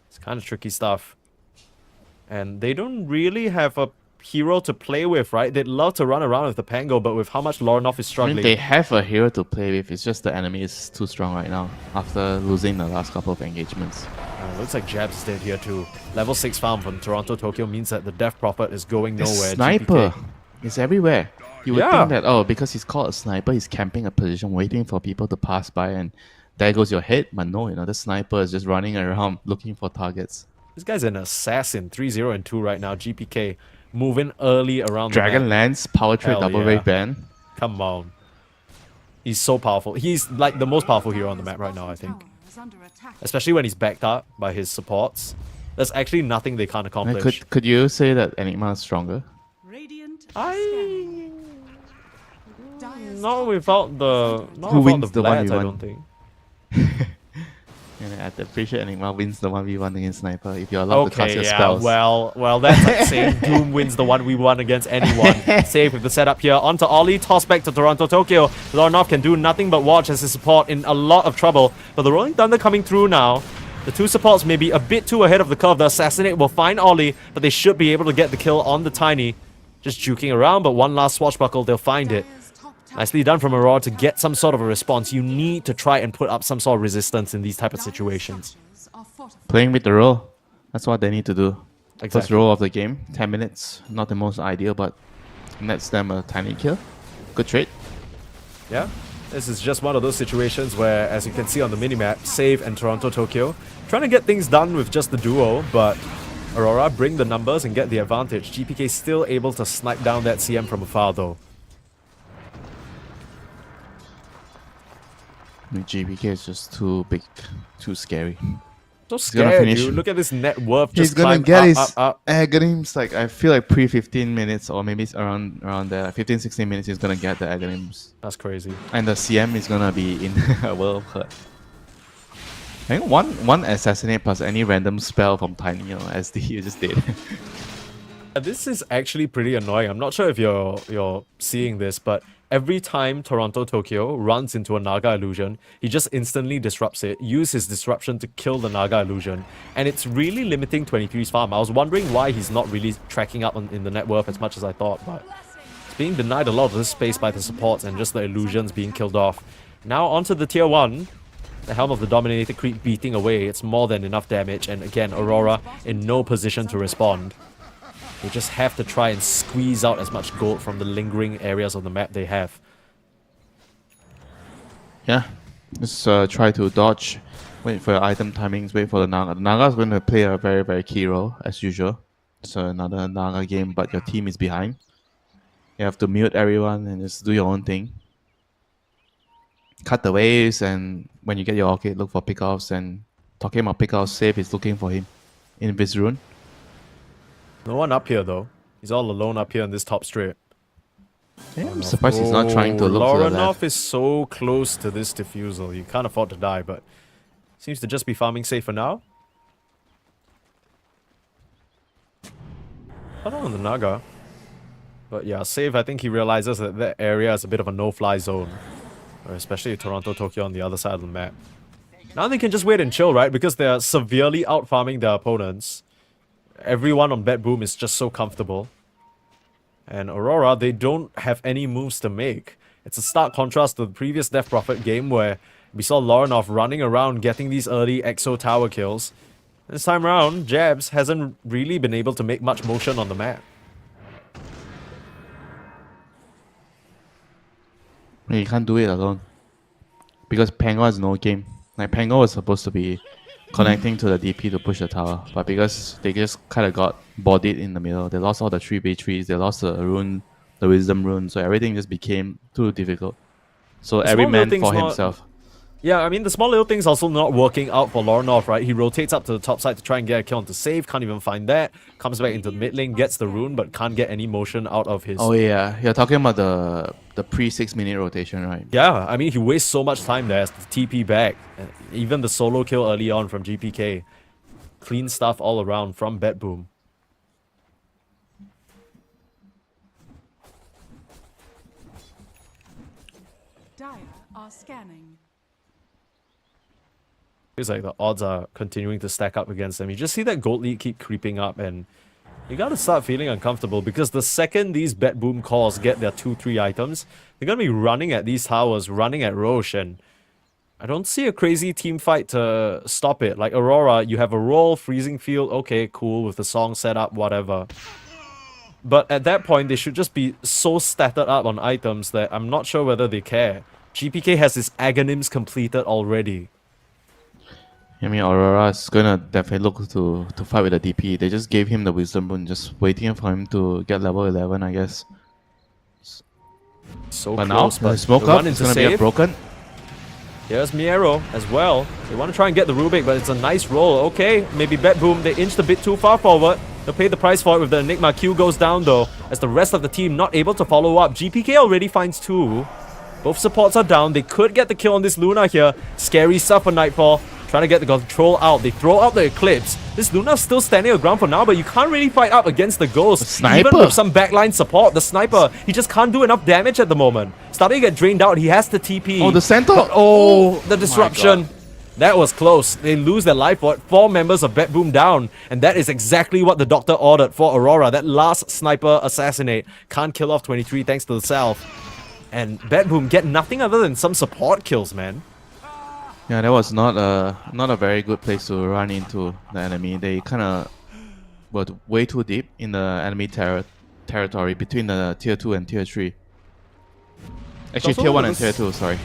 It's kind of tricky stuff. And they don't really have a hero to play with, right? They'd love to run around with the Pango, but with how much Lorinov is I struggling. mean, they have a hero to play with. It's just the enemy is too strong right now after losing the last couple of engagements. Looks like Jabs is dead here too. Level 6 farm from Toronto Tokyo means that the Death Prophet is going The nowhere. sniper GPK. is everywhere. You would Yeah. think that, oh, because he's called a sniper, he's camping a position waiting for people to pass by and there goes your head. But no, the sniper is just running around looking for targets. This guy's an assassin. 3-0 and 2 right now. GPK moving early around the Dragon map. Lance, power trade, Hell double yeah. wave ban. Come on. He's so powerful. He's like the most powerful hero on the map right now, I think. Tower is under attack. Especially when he's backed up by his supports. There's actually nothing they can't accomplish. Could you say that Enigma is stronger? Radiant I... Dire's Not top without the... tower Not Who without wins the the Vlads, I 1v1? don't think. And I appreciate Enigma wins the 1v1 against Sniper if you're allowed to cast Okay, your yeah, spells. well, that's like saying Doom wins the 1v1 against anyone. Save with the setup here. Onto Ollie, toss back to Toronto Tokyo. Lorinov can do nothing but watch as his support in a lot of trouble. But the Rolling Thunder coming through now. The two supports may be a bit too ahead of the curve. The Assassinate will find Ollie, but they should be able to get the kill on the Tiny. Just juking around, but one last swashbuckle, they'll find it. Dire's top tower Nicely done from Aurora to get some sort of a response. You need to try and put up some sort of resistance in these type of Dire's situations. structures are fortified. Playing with the role. That's what they need to do. First Exactly. roll of the game, 10 minutes. Not the most ideal, but nets them a tiny kill. Good trade. Yeah, this is just one of those situations where, as you can see on the minimap, Save and Toronto Tokyo trying to get things done with just the duo, but Aurora bring the numbers and get the advantage. GPK still able to snipe down that CM from afar though. GBK is just too big, too scary. So gonna scared, finish. dude. Look at this net worth He's just gonna climb get up, his up. agonyms, like I feel like pre 15 minutes or maybe it's around there, 15, 16 minutes he's gonna get the agonyms. That's crazy. And the CM is gonna be in a world of hurt. I think one assassinate plus any random spell from Tiny, SD, you just dead. This is actually pretty annoying. I'm not sure if you're seeing this, but every time Toronto Tokyo runs into a Naga illusion, he just instantly disrupts it, use his disruption to kill the Naga illusion, and it's really limiting 23's farm. I was wondering why he's not really tracking up in the net worth as much as I thought, but it's being denied a lot of this space by the supports and just the illusions being killed off. Now onto the tier 1. The Helm of the Dominator creep beating away. It's more than enough damage, and again, Aurora in no position to respond. They just have to try and squeeze out as much gold from the lingering areas of the map they have. Yeah, just try to dodge, wait for your item timings, wait for the Naga. The Naga is going to play a very, very key role, as usual. It's another Naga game, but your team is behind. You have to mute everyone and just do your own thing. Cut the waves, and when you get your orchid, look for pickoffs. And talking about pickoffs, Save is looking for him in this rune. No one up here though. He's all alone up here in this top strip. Yeah, I'm surprised he's not trying to look to the Lorinov left. is so close to this defusal. You can't afford to die, but seems to just be farming safe for now. I don't know the Naga. But yeah, Save, I think he realizes that that area is a bit of a no-fly zone. Or especially Toronto Tokyo on the other side of the map. Now they can just wait and chill, right? Because they're severely out-farming their opponents. Everyone on BetBoom is just so comfortable. And Aurora, they don't have any moves to make. It's a stark contrast to the previous Death Prophet game where we saw Lorinov running around getting these early EXO tower kills. This time around, Jabs hasn't really been able to make much motion on the map. You can't do it alone. Because Pango has no game. Like, Pango was supposed to be connecting to the DP to push the tower. But because they just kind of got bodied in the middle, they lost all the 3v3s, they lost the rune, the wisdom rune, so everything just became too difficult. So every Small little man things for not- himself. Yeah, I mean, the small little things also not working out for Lorinov, right? He rotates up to the top side to try and get a kill onto save, can't even find that. Comes back into the mid lane, gets the rune, but can't get any motion out of his... Oh yeah, you're talking about the pre 6-minute rotation, right? Yeah, I mean, he wastes so much time there as the TP back. And even the solo kill early on from GPK. Clean stuff all around from BetBoom. Dire are scanning. Feels like the odds are continuing to stack up against them. You just see that gold lead keep creeping up, and you gotta start feeling uncomfortable because the second these BetBoom cores get their 2-3 items, they're gonna be running at these towers, running at Roche, and I don't see a crazy team fight to stop it. Like Aurora, you have a roll, freezing field, okay, cool, with the song set up, whatever. But at that point, they should just be so statted up on items that I'm not sure whether they care. GPK has his Agonyms completed already. I mean, Aurora is gonna definitely look to fight with the DP. They just gave him the Wisdom Rune, just waiting for him to get level 11, I guess. So But close, now, but the smoke the up run is into gonna be a save. broken. Here's Miero as well. They want to try and get the Rubik, but it's a nice roll. Okay, maybe BetBoom, they inched a bit too far forward. They'll pay the price for it with the Enigma. Q goes down though, as the rest of the team not able to follow up. GPK already finds 2. Both supports are down. They could get the kill on this Luna here. Scary stuff for Nightfall. Trying to get the control out. They throw out the Eclipse. This Luna's still standing on the ground for now, but you can't really fight up against the Ghost. The sniper. Even with some backline support, the Sniper, he just can't do enough damage at the moment. Starting to get drained out. He has the TP. Oh, the center! But, oh, the my disruption. That was close. They lose their life for it. 4 members of BetBoom down. And that is exactly what the Doctor ordered for Aurora. That last Sniper assassinate. Can't kill off 23 thanks to the Self. And BetBoom get nothing other than some support kills, man. Yeah, that was not a very good place to run into the enemy. They kind of were way too deep in the enemy territory between the tier 2 and tier 3. Actually, Also, tier 1 it and was- tier 2, sorry.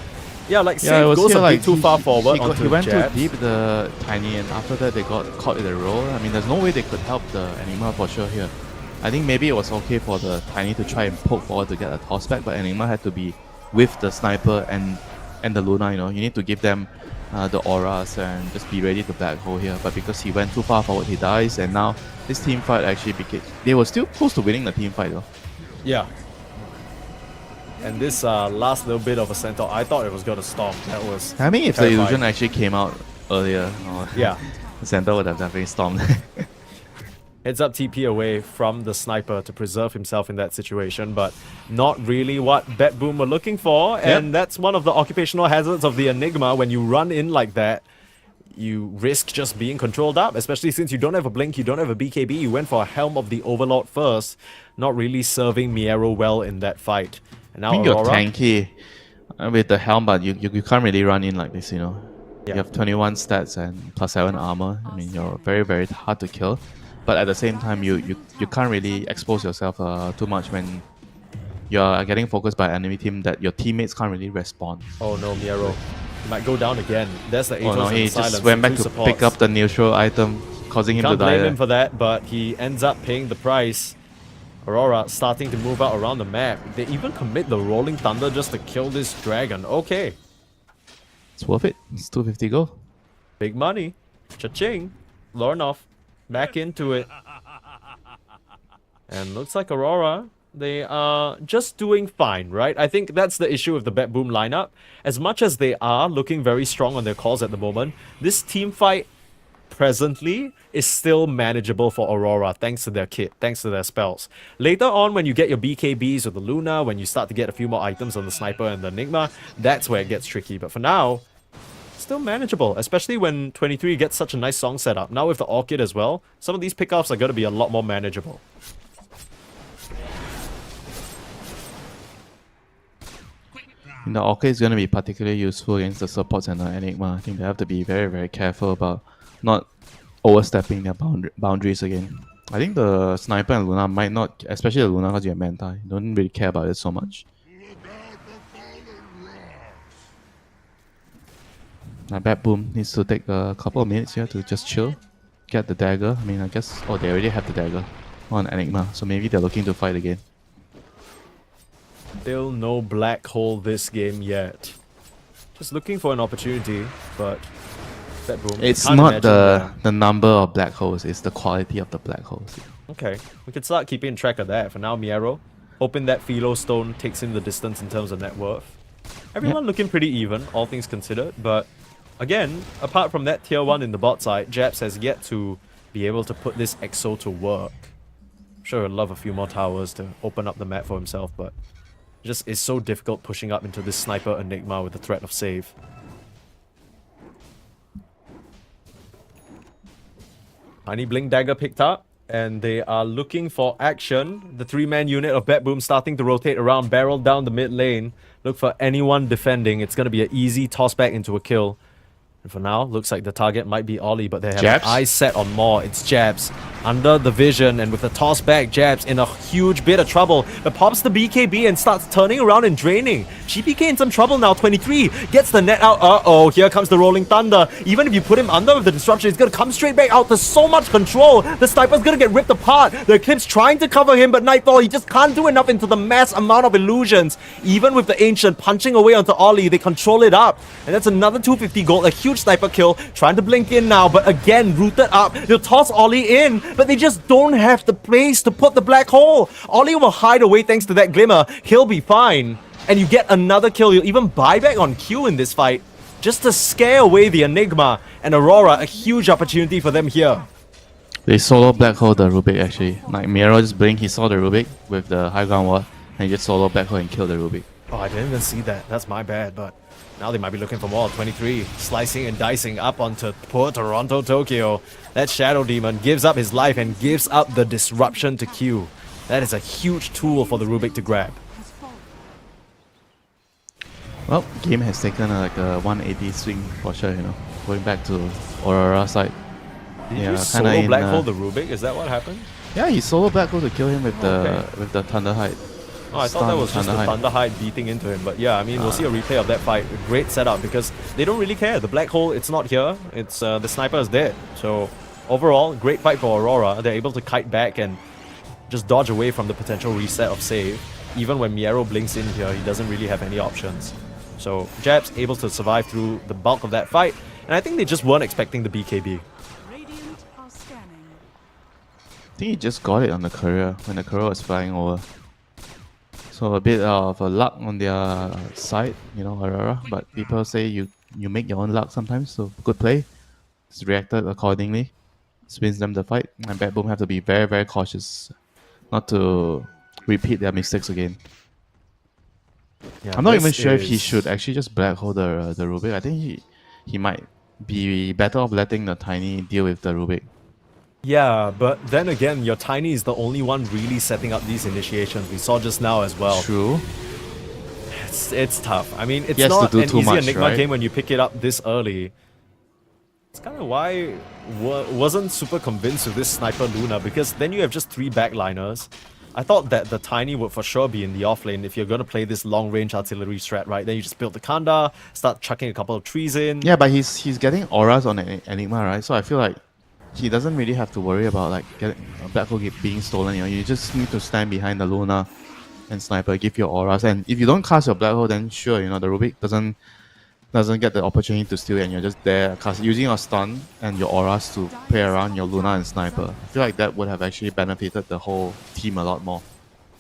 Yeah, like Yeah, it Save was goes here a like bit too far forward onto he went jabs. too deep, the Tiny, and after that they got caught in the roll. I mean, there's no way they could help the Enigma for sure here. I think maybe it was okay for the Tiny to try and poke forward to get a toss back, but Enigma had to be with the Sniper and the Luna, you know. You need to give them the auras and just be ready to black hole here. But because he went too far forward, he dies, and now this team fight actually became... They were still close to winning the team fight though. Yeah. And this last little bit of a Centaur, I thought it was going to stop. That was I mean, if the terrifying. illusion actually came out earlier, Yeah. the center would have definitely stormed. Heads up TP away from the Sniper to preserve himself in that situation, but not really what BetBoom were looking for. And that's one of the occupational hazards of the Enigma. When you run in like that, you risk just being controlled up, especially since you don't have a Blink, you don't have a BKB. You went for a Helm of the Overlord first, not really serving Miero well in that fight. And now I think you're Aurora, tanky with the helm, but you can't really run in like this, you know. Yeah. You have 21 stats and plus 7 armor. I mean, you're very, very hard to kill. But at the same time, you can't really expose yourself too much when you're getting focused by an enemy team that your teammates can't really respond. oh no, Miero. He might go down again. There's the Atos Oh no, and he the Silence. just went back two to supports. pick up the neutral item, causing him to Can't die. blame there. him for that, but he ends up paying the price. Aurora starting to move out around the map. They even commit the Rolling Thunder just to kill this dragon. Okay, It's worth it. It's 250 gold. big money. Cha-ching. Lorinov back into it. And looks like Aurora, they are just doing fine, right? I think that's the issue with the BetBoom lineup. As much as they are looking very strong on their calls at the moment, this team fight presently is still manageable for Aurora thanks to their kit, thanks to their spells. Later on, when you get your BKBs with the Luna, when you start to get a few more items on the Sniper and the Enigma, that's where it gets tricky. But for now, still manageable, especially when 23 gets such a nice song setup. Now with the Orchid as well, some of these pickoffs are going to be a lot more manageable. And the Orchid is going to be particularly useful against the supports and the Enigma. I think they have to be very, very careful about not overstepping their boundaries again. I think the Sniper and Luna might not, especially the Luna because you have Manta, you don't really care about it so much. Now BetBoom needs to take a couple of minutes here to just chill, get the dagger. I mean, I guess, oh, they already have the dagger on Enigma, so maybe they're looking to fight again. Still no black hole this game yet. Just looking for an opportunity, but BetBoom. It's can't not imagine the number of black holes, it's the quality of the black holes. Okay, we can start keeping track of that. For now, Miero, hoping that Philo Stone takes him the distance in terms of net worth. Everyone looking pretty even, all things considered, but again, apart from that tier 1 in the bot side, Japs has yet to be able to put this EXO to work. I'm sure he'll love a few more towers to open up the map for himself, but just is so difficult pushing up into this sniper Enigma with the threat of save. Tiny Blink Dagger picked up, and they are looking for action. The 3-man unit of BetBoom starting to rotate around, barrel down the mid lane. Look for anyone defending. It's going to be an easy toss back into a kill. And for now, looks like the target might be Ollie, but they have Jabs? eyes set on more. It's Jabs under the vision, and with the toss back, Jabs in a huge bit of trouble. But pops the BKB and starts turning around and draining. GPK in some trouble now. 23 gets the net out. Uh-oh, here comes the Rolling Thunder. Even if you put him under with the disruption, he's gonna come straight back out. There's so much control. The sniper's gonna get ripped apart. The Eclipse trying to cover him, but Nightfall, he just can't do enough into the mass amount of illusions. Even with the Ancient punching away onto Ollie, they control it up. And that's another 250 gold, a huge sniper kill. Trying to blink in now, but again, rooted up. They'll toss Ollie in, but they just don't have the place to put the black hole. Ollie will hide away thanks to that glimmer. He'll be fine. And you get another kill. You'll even buy back on Q in this fight, just to scare away the Enigma. And Aurora, a huge opportunity for them here. They solo black hole the Rubik actually. Like Miero just blinked, he saw the Rubik with the high ground wall, and he just solo black hole and killed the Rubik. Oh, I didn't even see that. That's my bad, but now they might be looking for more. 23, slicing and dicing up onto poor Toronto, Tokyo. That Shadow Demon gives up his life and gives up the disruption to Q. That is a huge tool for the Rubik to grab. Well, game has taken like a 180 swing for sure, you know. Going back to Aurora side. Did Yeah, you solo kinda black in, hole the Rubik? Is that what happened? Yeah, he solo black hole to kill him with Okay. with the Thunder Hide. Oh, I thought that was just the Thunderhide beating into him. But yeah, I mean, we'll see a replay of that fight. A great setup because they don't really care. The black hole, it's not here. It's the sniper is dead. So overall, great fight for Aurora. They're able to kite back and just dodge away from the potential reset of save. Even when Miero blinks in here, he doesn't really have any options. So Jab's able to survive through the bulk of that fight. And I think they just weren't expecting the BKB. Radiant are scanning. I think he just got it on the courier when the courier was flying over. So a bit of a luck on their side, you know, Aurora. But people say you make your own luck sometimes, so good play. It's reacted accordingly. Wins them the fight. And BetBoom have to be very, very cautious not to repeat their mistakes again. Yeah, I'm not this even sure if he is- should actually just black hole the Rubik. I think he might be better off letting the Tiny deal with the Rubik. Yeah, but then again, your Tiny is the only one really setting up these initiations. We saw just now as well. True. It's tough. I mean, it's He has not to do an too easy much, Enigma right? game when you pick it up this early. It's kind of why wasn't super convinced with this Sniper Luna, because then you have just 3 backliners. I thought that the Tiny would for sure be in the offlane if you're going to play this long-range artillery strat, right? Then you just build the Kanda, start chucking a couple of trees in. Yeah, but he's getting auras on Enigma, right? So I feel like he doesn't really have to worry about like getting a black hole being stolen. You know, you just need to stand behind the Luna and sniper, give your auras, and if you don't cast your black hole, then sure, you know, the Rubik doesn't get the opportunity to steal it, and you're just there using your stun and your auras to play around your Luna and sniper. I feel like that would have actually benefited the whole team a lot more.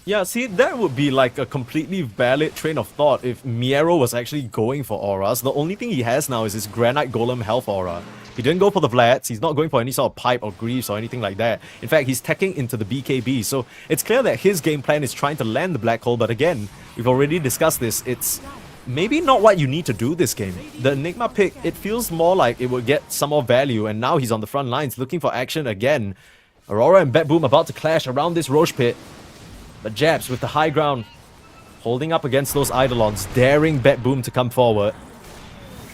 Yeah, see, that would be like a completely valid train of thought if Miero was actually going for auras. The only thing he has now is his Granite Golem health aura. He didn't go for the Vlads, he's not going for any sort of pipe or greaves or anything like that. In fact, he's teching into the BKB, so it's clear that his game plan is trying to land the black hole, but again, we've already discussed this, it's maybe not what you need to do this game. The Enigma pick, it feels more like it would get some more value, and now he's on the front lines looking for action again. Aurora and BetBoom about to clash around this Roche pit. But Jabs with the high ground, holding up against those Eidolons, daring BetBoom to come forward.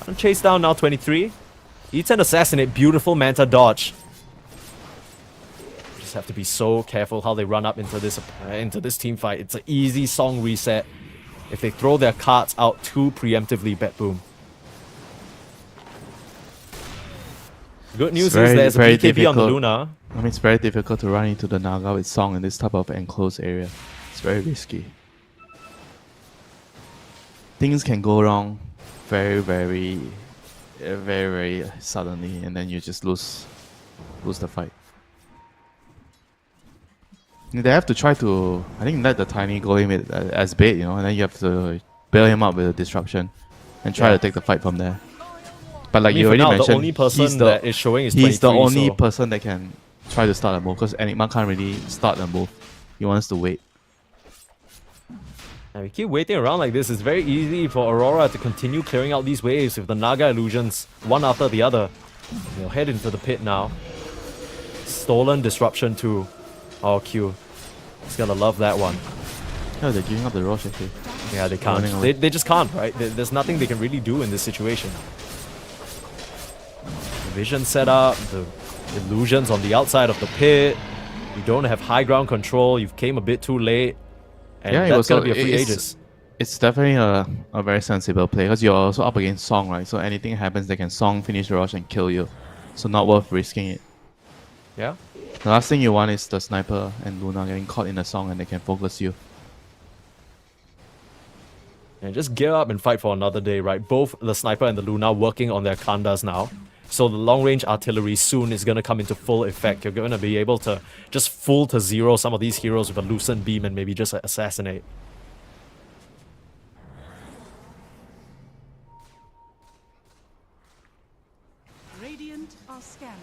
Trying to chase down now 23. Eats and assassinate, beautiful Manta dodge. Just have to be so careful how they run up into this team fight. It's an easy song reset if they throw their cards out too preemptively, BetBoom. Good news is there's a BKB on the Luna. I mean, it's very difficult to run into the Naga with Song in this type of enclosed area. It's very risky. Things can go wrong very, very, very suddenly, and then you just lose the fight. They have to try to, I think, let the Tiny go in with, as bait, and then you have to bail him out with a disruption and try to take the fight from there. But like you already mentioned, the only person that is showing is 23. he's the only person that can try to start a move, because Enigma can't really start a move. He wants to wait. And we keep waiting around like this. It's very easy for Aurora to continue clearing out these waves with the Naga illusions, one after the other. They'll head into the pit now. Stolen disruption too. Oh, Q. He's gonna love that one. Oh, they're giving up the Roche actually. Yeah, they can't. They just can't, right? There's nothing they can really do in this situation. The vision set up, the illusions on the outside of the pit. You don't have high ground control. You've came a bit too late. And Yeah, that's gonna be a free Aegis. It's definitely a very sensible play, because you're also up against Song, right? So anything happens, they can Song, finish the Roche, and kill you. So not worth risking it. Yeah. The last thing you want is the Sniper and Luna getting caught in a Song and they can focus you. And just gear up and fight for another day, right? Both the Sniper and the Luna working on their Kandas now. So the long-range artillery soon is going to come into full effect. You're going to be able to just full to zero some of these heroes with a Lucent Beam and maybe just assassinate. Radiant are scanning.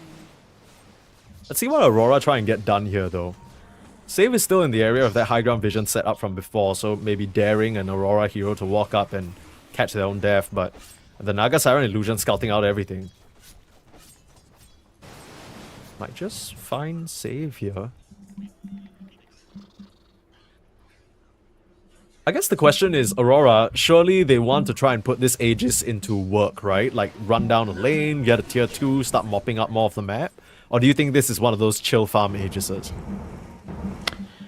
Let's see what Aurora try and get done here, though. Save is still in the area of that high ground vision set up from before, so maybe daring an Aurora hero to walk up and catch their own death, but the Naga Siren illusion scouting out everything. Might just find save here. I guess the question is, Aurora, surely they want to try and put this Aegis into work, right? Like, run down a lane, get a tier 2, start mopping up more of the map? Or do you think this is one of those chill farm Aegises?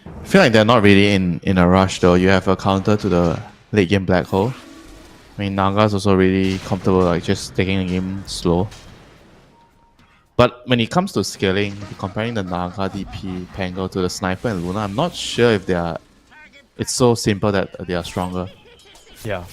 I feel like they're not really in a rush though. You have a counter to the late game black hole. I mean, Naga's also really comfortable, like just taking the game slow. But when it comes to scaling, comparing the Naga DP Pango to the Sniper and Luna, I'm not sure if they are. It's so simple that they are stronger. Yeah.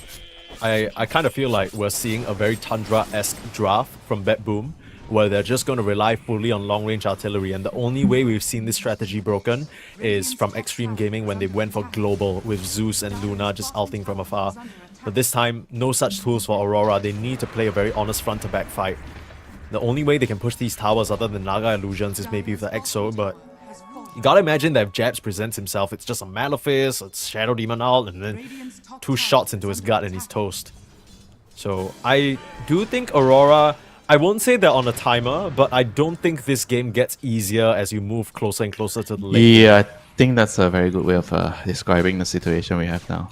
I kind of feel like we're seeing a very Tundra-esque draft from BetBoom, where they're just going to rely fully on long-range artillery, and the only way we've seen this strategy broken is from Xtreme Gaming when they went for global with Zeus and Luna just ulting from afar. But this time, no such tools for Aurora. They need to play a very honest front-to-back fight. The only way they can push these towers other than Naga illusions is maybe with the Exo, but you gotta imagine that if Jabs presents himself, it's just a Malefice, a Shadow Demon out, and then 2 shots into his gut and he's toast. So I do think Aurora, I won't say they're on a timer, but I don't think this game gets easier as you move closer and closer to the lane. Yeah, I think that's a very good way of describing the situation we have now.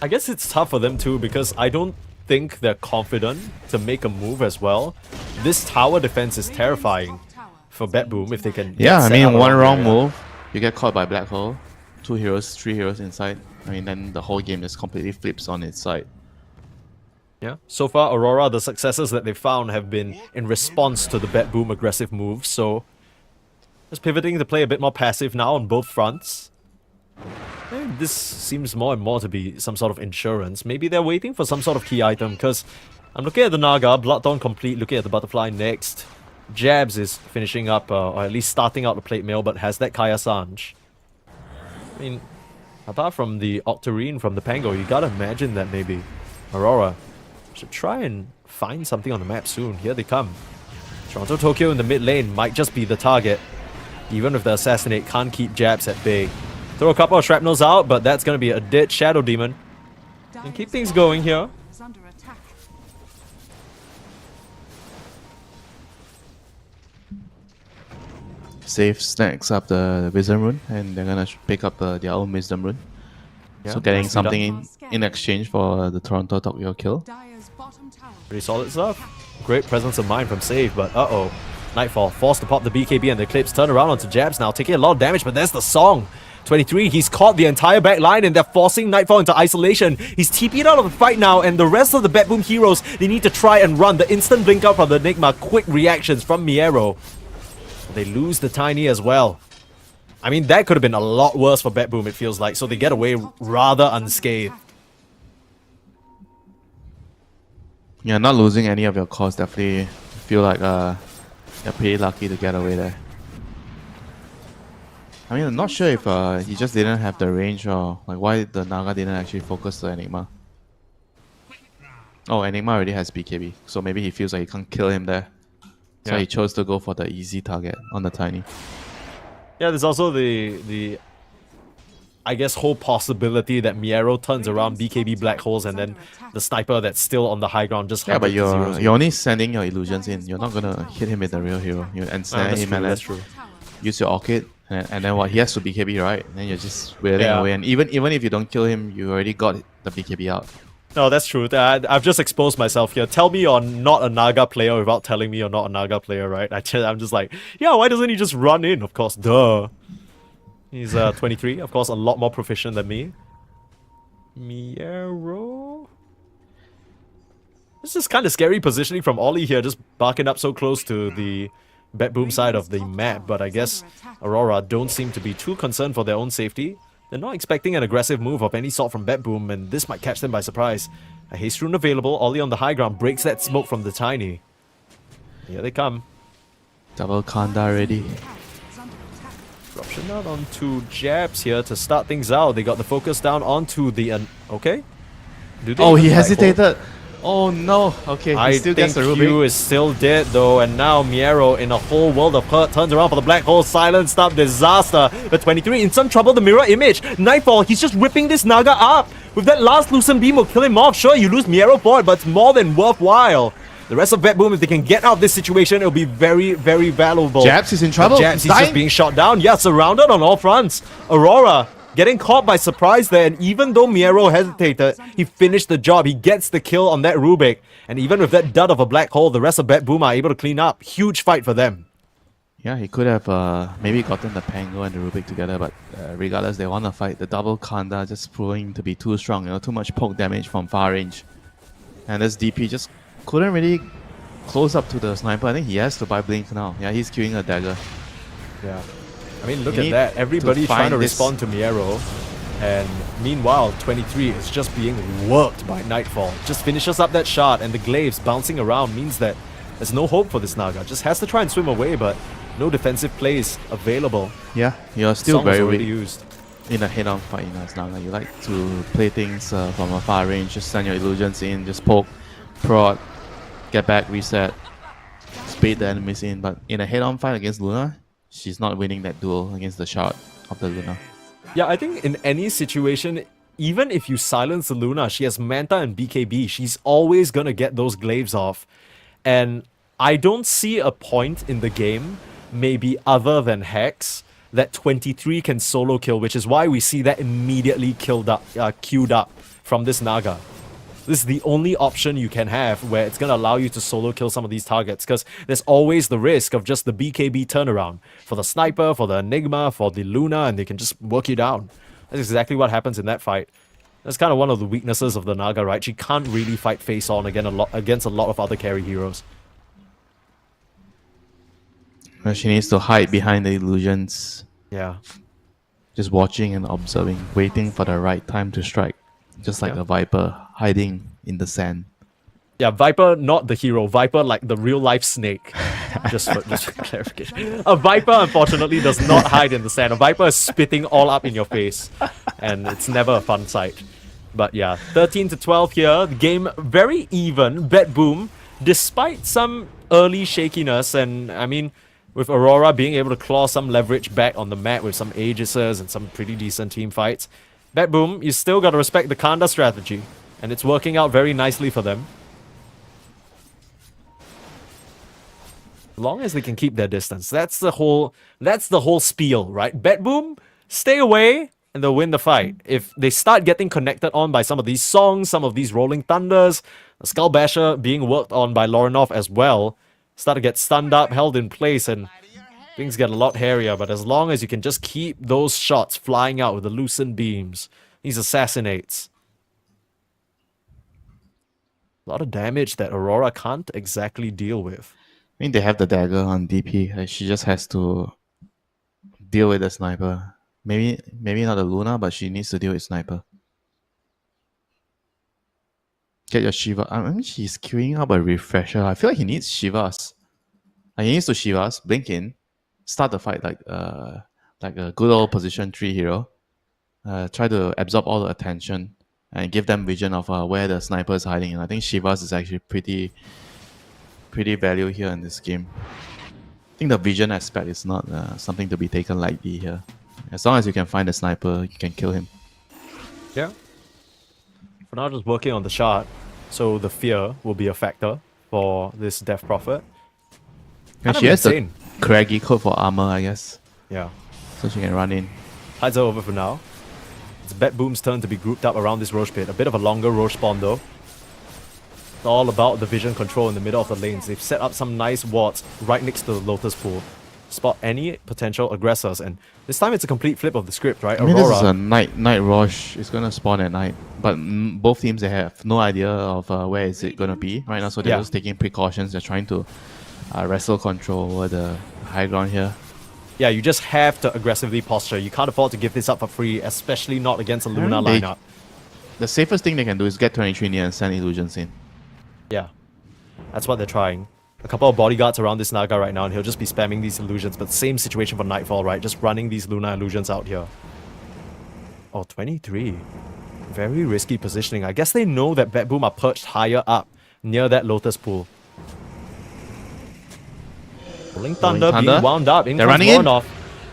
I guess it's tough for them too, because I don't think they're confident to make a move as well. This tower defense is terrifying for BetBoom if they can. Yeah, I set mean, up one around wrong the area. move, you get caught by black hole, 2 heroes, 3 heroes inside. I mean, then the whole game just completely flips on its side. Yeah. So far, Aurora, the successes that they've found have been in response to the BetBoom aggressive moves. So just pivoting to play a bit more passive now on both fronts. And this seems more and more to be some sort of insurance. Maybe they're waiting for some sort of key item, because I'm looking at the Naga, Bloodthorn complete, looking at the Butterfly next. Jabs is finishing up, or at least starting out the plate mail, but has that Kaya Sanj. I mean, apart from the Octarine from the Pango, you gotta imagine that maybe Aurora should try and find something on the map soon. Here they come. Toronto Tokyo in the mid lane might just be the target. Even if the Assassinate can't keep Jabs at bay. Throw a couple of shrapnels out, but that's going to be a dead Shadow Demon. And keep things going here. Is under attack. Save snacks up the Wisdom Rune, and they're gonna pick up their own Wisdom Rune. Yeah, So getting nicely done. something in exchange for the Toronto Tokyo kill. Dire's bottom tower. Pretty solid stuff. Great presence of mind from Save, but uh-oh. Nightfall forced to pop the BKB and the Eclipse. Turn around onto Jabs now, taking a lot of damage, but there's the song. 23, he's caught the entire back line and they're forcing Nightfall into isolation. He's TP'd out of the fight now, and the rest of the BetBoom heroes, they need to try and run. The instant blink out from the Enigma, quick reactions from Miero. They lose the Tiny as well. I mean, that could have been a lot worse for BetBoom, it feels like, so they get away rather unscathed. Yeah, not losing any of your cores definitely feel like you're pretty lucky to get away there. I mean, I'm not sure if he just didn't have the range or like why the Naga didn't actually focus the Enigma. Oh, Enigma already has BKB, so maybe he feels like he can't kill him there. So Yeah. he chose to go for the easy target on the Tiny. Yeah, there's also the I guess whole possibility that Miero turns around BKB black holes and then the sniper that's still on the high ground just Yeah, but 100 to 0. you're only sending your illusions in. You're not gonna hit him with the real hero. You ensnare that's him true, and that's then true. use your orchid, and then what? He has to BKB, right? And then you're just wailing Yeah. away. And even if you don't kill him, you already got the BKB out. No, that's true. I've just exposed myself here. Tell me you're not a Naga player without telling me you're not a Naga player, right? I'm just like, yeah, why doesn't he just run in? Of course, duh. He's 23, of course, a lot more proficient than me. Miero? This is kind of scary positioning from Ollie here, just barking up so close to the BetBoom side of the map, but I guess Aurora don't seem to be too concerned for their own safety. They're not expecting an aggressive move of any sort from BetBoom, and this might catch them by surprise. A haste rune available, Ollie on the high ground breaks that smoke from the Tiny. Here they come. Double Kanda ready. Option out onto jabs here to start things out. They got the focus down onto the... okay? Do they Oh, even he black hole? hesitated. Oh no. Okay, he I still think gets the Q Rubik. is still dead though, and now Miero in a whole world of hurt turns around for the black hole, silenced up, disaster. The 23 in some trouble, the mirror image. Nightfall, he's just ripping this Naga up. With that last Lucent Beam will kill him off. Sure, you lose Miero for it, but it's more than worthwhile. The rest of BetBoom, if they can get out of this situation, it'll be very, very valuable. Jabs is in trouble. Jabs, He's he's just dying. being shot down. Yeah, surrounded on all fronts. Aurora getting caught by surprise there, and even though Miero hesitated, he finished the job. He gets the kill on that Rubik. And even with that dud of a black hole, the rest of BetBoom are able to clean up. Huge fight for them. Yeah, he could have maybe gotten the Pango and the Rubik together, but regardless, they want to fight. The double Kanda just proving to be too strong, too much poke damage from far range. And this DP just couldn't really close up to the sniper. I think he has to buy Blink now. Yeah, he's queuing a dagger. Yeah. I mean, look You at need that. to Everybody trying to find this- respond to Miero. And meanwhile, 23 is just being worked by Nightfall. Just finishes up that shot, and the glaives bouncing around means that there's no hope for this Naga. Just has to try and swim away, but no defensive plays available. Yeah, you're still Song was very already weak used. in a head-on fight. It's not like you like to play things from a far range. Just send your illusions in, just poke, prod, get back, reset, speed the enemies in. But in a head-on fight against Luna, she's not winning that duel against the shard of the Luna. Yeah, I think in any situation, even if you silence the Luna, she has Manta and BKB. She's always gonna get those glaives off. And I don't see a point in the game, maybe other than Hex, that 23 can solo kill, which is why we see that immediately queued up from this Naga. This is the only option you can have where it's going to allow you to solo kill some of these targets, because there's always the risk of just the BKB turnaround for the sniper, for the Enigma, for the Luna, and they can just work you down. That's exactly what happens in that fight. That's kind of one of the weaknesses of the Naga, right? She can't really fight face on against a lot of other carry heroes. Well, she needs to hide behind the illusions, Yeah. just watching and observing, waiting for the right time to strike. Just like Yeah. a viper hiding in the sand. Yeah, Viper, not the hero. Viper, like the real-life snake. just for clarification. A Viper, unfortunately, does not hide in the sand. A Viper is spitting all up in your face. And it's never a fun sight. But yeah, 13 to 12 here. The game very even. BetBoom, despite some early shakiness, and I mean, with Aurora being able to claw some leverage back on the map with some Aegises and some pretty decent team fights, BetBoom, you still gotta respect the Kanda strategy. And it's working out very nicely for them. As long as they can keep their distance. That's the whole spiel, right? BetBoom, stay away, and they'll win the fight. If they start getting connected on by some of these songs, some of these Rolling Thunders, the Skull Basher being worked on by Lorinov as well, start to get stunned up, held in place, and things get a lot hairier. But as long as you can just keep those shots flying out with the Lucent Beams, these assassinates. A lot of damage that Aurora can't exactly deal with. I mean, they have the dagger on DP. She just has to deal with the sniper. Maybe not the Luna, but she needs to deal with sniper. get your Shiva. I mean, he's queuing up a refresher. I feel like he needs Shivas. Like, he needs to Shivas, blink in, start the fight like a good old position 3 hero. Try to absorb all the attention and give them vision of where the sniper is hiding. And I think Shivas is actually pretty value here in this game. I think the vision aspect is not something to be taken lightly here. As long as you can find the sniper, you can kill him. Yeah. For now, just working on the shard, so the fear will be a factor for this Death Prophet. And Kind she of has the insane. craggy coat for armor, I guess, Yeah. so she can run in. Hides her over for now. It's BetBoom's turn to be grouped up around this Roche pit. A bit of a longer Roche spawn though. It's all about the vision control in the middle of the lanes. They've set up some nice wards right next to the Lotus Pool. Spot any potential aggressors, and this time it's a complete flip of the script, right? I mean, Aurora. this is a night rush. It's gonna spawn at night, but both teams, they have no idea of where is it gonna be right now, so they're Yeah. just taking precautions. They're trying to wrestle control over the high ground here. Yeah, you just have to aggressively posture. You can't afford to give this up for free, especially not against a Luna They- lineup. The safest thing they can do is get 23 near and send illusions in. Yeah, that's what they're trying. A couple of bodyguards around this Naga right now, and he'll just be spamming these illusions. But same situation for Nightfall, right? Just running these Luna illusions out here. Oh, 23. Very risky positioning. I guess they know that BetBoom are perched higher up near that Lotus Pool. Rolling Thunder Thunder. being wound up. In They're comes running in. Warnoff.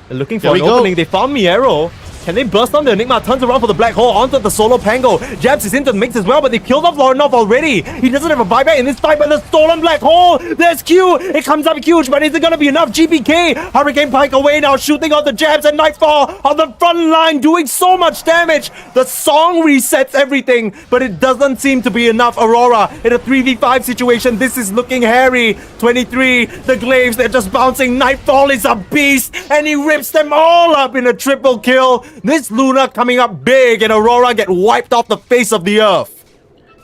They're looking There for an we go. opening. They found Miero. Can they burst on the Enigma? Turns around for the black hole onto the solo Pango. Jabs is into the mix as well, but they killed off Laurenov already. He doesn't have a buyback in this fight, but the stolen black hole. There's Q. It comes up huge, but is it going to be enough? GPK. Hurricane Pike away now, shooting off the Jabs, and Nightfall on the front line, doing so much damage. The song resets everything, but it doesn't seem to be enough. Aurora in a 3v5 situation. This is looking hairy. 23. The Glaives, they're just bouncing. Nightfall is a beast, and he rips them all up in a triple kill. This Luna coming up big, and Aurora get wiped off the face of the earth.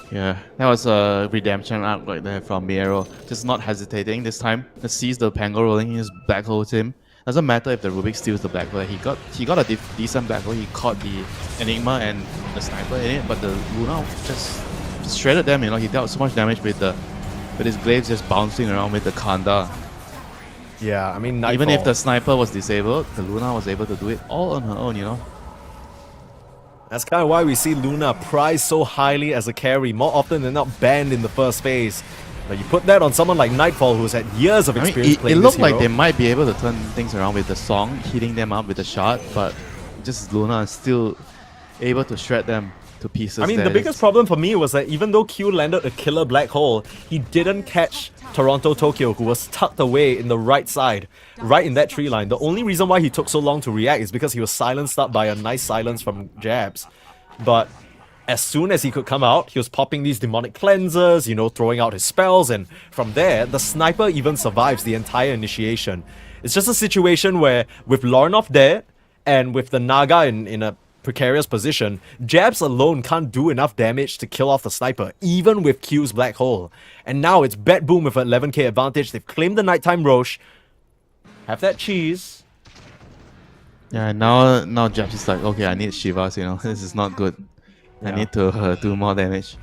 Yeah, that was a redemption arc right there from Miero. Just not hesitating this time. Just sees the Pango rolling in his black hole team. Doesn't matter if the Rubik steals the black hole. He got a decent black hole. He caught the Enigma and the sniper in it, but the Luna just shredded them. You know, he dealt so much damage with his glaives just bouncing around with the Kanda. Yeah, I mean, Even if the sniper was disabled, the Luna was able to do it all on her own. You know. That's kind of why we see Luna prized so highly as a carry, more often than not banned in the first phase. But you put that on someone like Nightfall, who's had years of I mean, experience it playing looked this like hero. they might be able to turn things around with the song, hitting them up with the shot, but just Luna is still able to shred them to pieces. I mean, there. the biggest problem for me was that even though Q landed a killer black hole, he didn't catch Toronto Tokyo, who was tucked away in the right side, right in that tree line. The only reason why he took so long to react is because he was silenced up by a nice silence from Jabs. But as soon as he could come out, he was popping these demonic cleansers, you know, throwing out his spells, and from there, the sniper even survives the entire initiation. It's just a situation where, with Laurenov there, and with the Naga in a precarious position, Jabs alone can't do enough damage to kill off the sniper, even with Q's black hole. And now it's BetBoom with an 11k advantage. They've claimed the nighttime Roche. Have that cheese. Yeah, now Jabs is like, okay, I need Shivas, you know, this is not good. I Yeah. need to do more damage.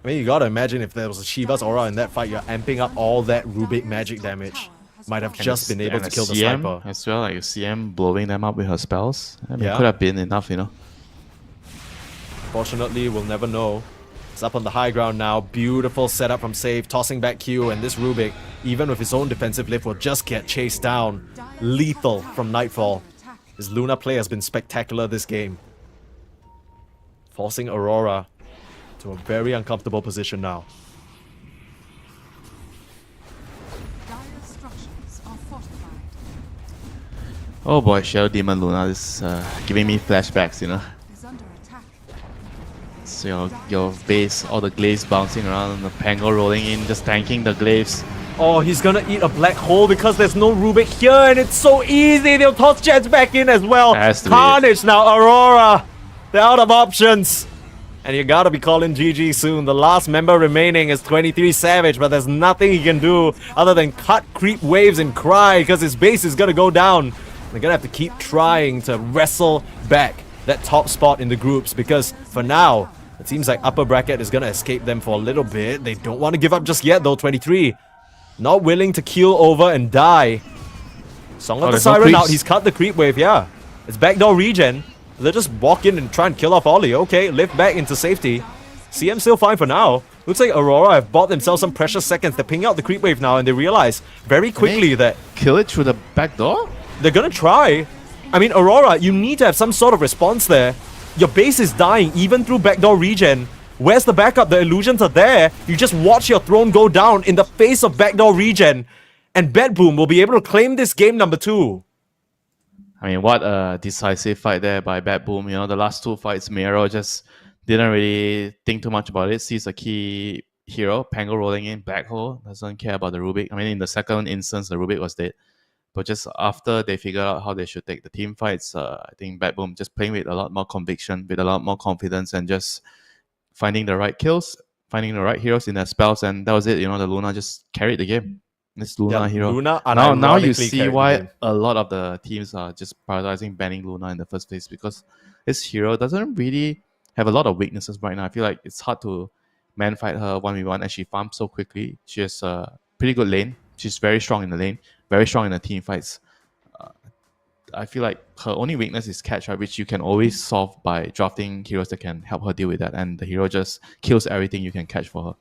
I mean, you gotta imagine if there was a Shiva's Aura in that fight, you're amping up all that Rubik magic damage. Might have just been able to kill the CM sniper. as well, like CM blowing them up with her spells. I mean, Yeah. could have been enough, you know. Fortunately, we'll never know. It's up on the high ground now. Beautiful setup from Save, tossing back Q, and this Rubik, even with his own defensive lift, will just get chased down. Lethal from Nightfall. His Luna play has been spectacular this game. Forcing Aurora to a very uncomfortable position now. Dire structures are fortified. Oh boy, Shadow Demon Luna is giving me flashbacks, you know. Is under attack. So your base, all the glaives bouncing around, the Pango rolling in, just tanking the glaives. Oh, he's gonna eat a black hole because there's no Rubik here, and it's so easy. They'll toss Jets back in as well. Has to be Carnage now, Aurora. They're out of options. And you gotta be calling GG soon. The last member remaining is 23 Savage, but there's nothing he can do other than cut creep waves and cry because his base is gonna go down. They're gonna have to keep trying to wrestle back that top spot in the groups, because for now, it seems like upper bracket is going to escape them for a little bit. They don't want to give up just yet though, 23. Not willing to keel over and die. Song of the there's no Siren out, creeps. he's cut the creep wave, yeah. It's backdoor regen. They'll just walk in and try and kill off Ollie. Okay, lift back into safety. CM still fine for now. Looks like Aurora have bought themselves some precious seconds. They're pinging out the creep wave now, and they realize very quickly that Kill it through the back door? they're gonna try. I mean, Aurora, you need to have some sort of response there. Your base is dying, even through backdoor regen. Where's the backup? The illusions are there. You just watch your throne go down in the face of backdoor regen. And BetBoom will be able to claim this game number 2. I mean, what a decisive fight there by BetBoom. You know, the last 2 fights, Miro just didn't really think too much about it. Sees a key hero, Pango rolling in, black hole, doesn't care about the Rubik. I mean, in the second instance, the Rubik was dead. But just after they figured out how they should take the team fights, I think BetBoom just playing with a lot more conviction, with a lot more confidence, and just finding the right kills, finding the right heroes in their spells, and that was it. You know, the Luna just carried the game. This Luna Yeah, hero. Luna Now you unironically see carried the why game. a lot of the teams are just prioritizing banning Luna in the first place, because this hero doesn't really have a lot of weaknesses right now. I feel like it's hard to man fight her 1v1 as she farms so quickly. She has a pretty good lane. She's very strong in the lane, very strong in the team fights. I feel like her only weakness is catch, right, which you can always solve by drafting heroes that can help her deal with that, and the hero just kills everything you can catch for her.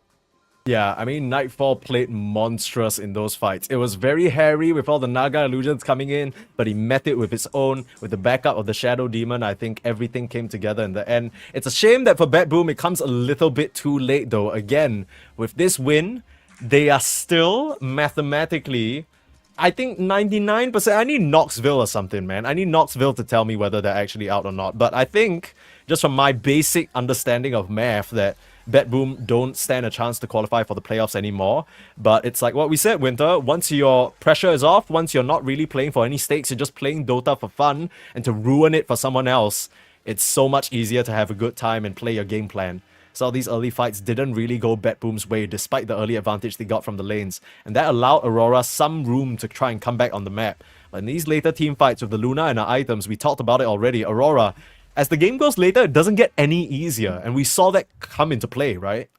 Yeah, I mean, Nightfall played monstrous in those fights. It was very hairy with all the Naga illusions coming in, but he met it with his own, with the backup of the Shadow Demon. I think everything came together in the end. It's a shame that for BetBoom, it comes a little bit too late, though. Again, with this win, they are still mathematically, I think 99%. I need Knoxville or something, man. I need Knoxville to tell me whether they're actually out or not. But I think, just from my basic understanding of math, that BetBoom don't stand a chance to qualify for the playoffs anymore. But it's like what we said, Winter. Once your pressure is off, once you're not really playing for any stakes, you're just playing Dota for fun, and to ruin it for someone else, it's so much easier to have a good time and play your game plan. So these early fights didn't really go BetBoom's way, despite the early advantage they got from the lanes. And that allowed Aurora some room to try and come back on the map. But in these later team fights with the Luna and her items, we talked about it already, Aurora, as the game goes later, it doesn't get any easier. And we saw that come into play, right?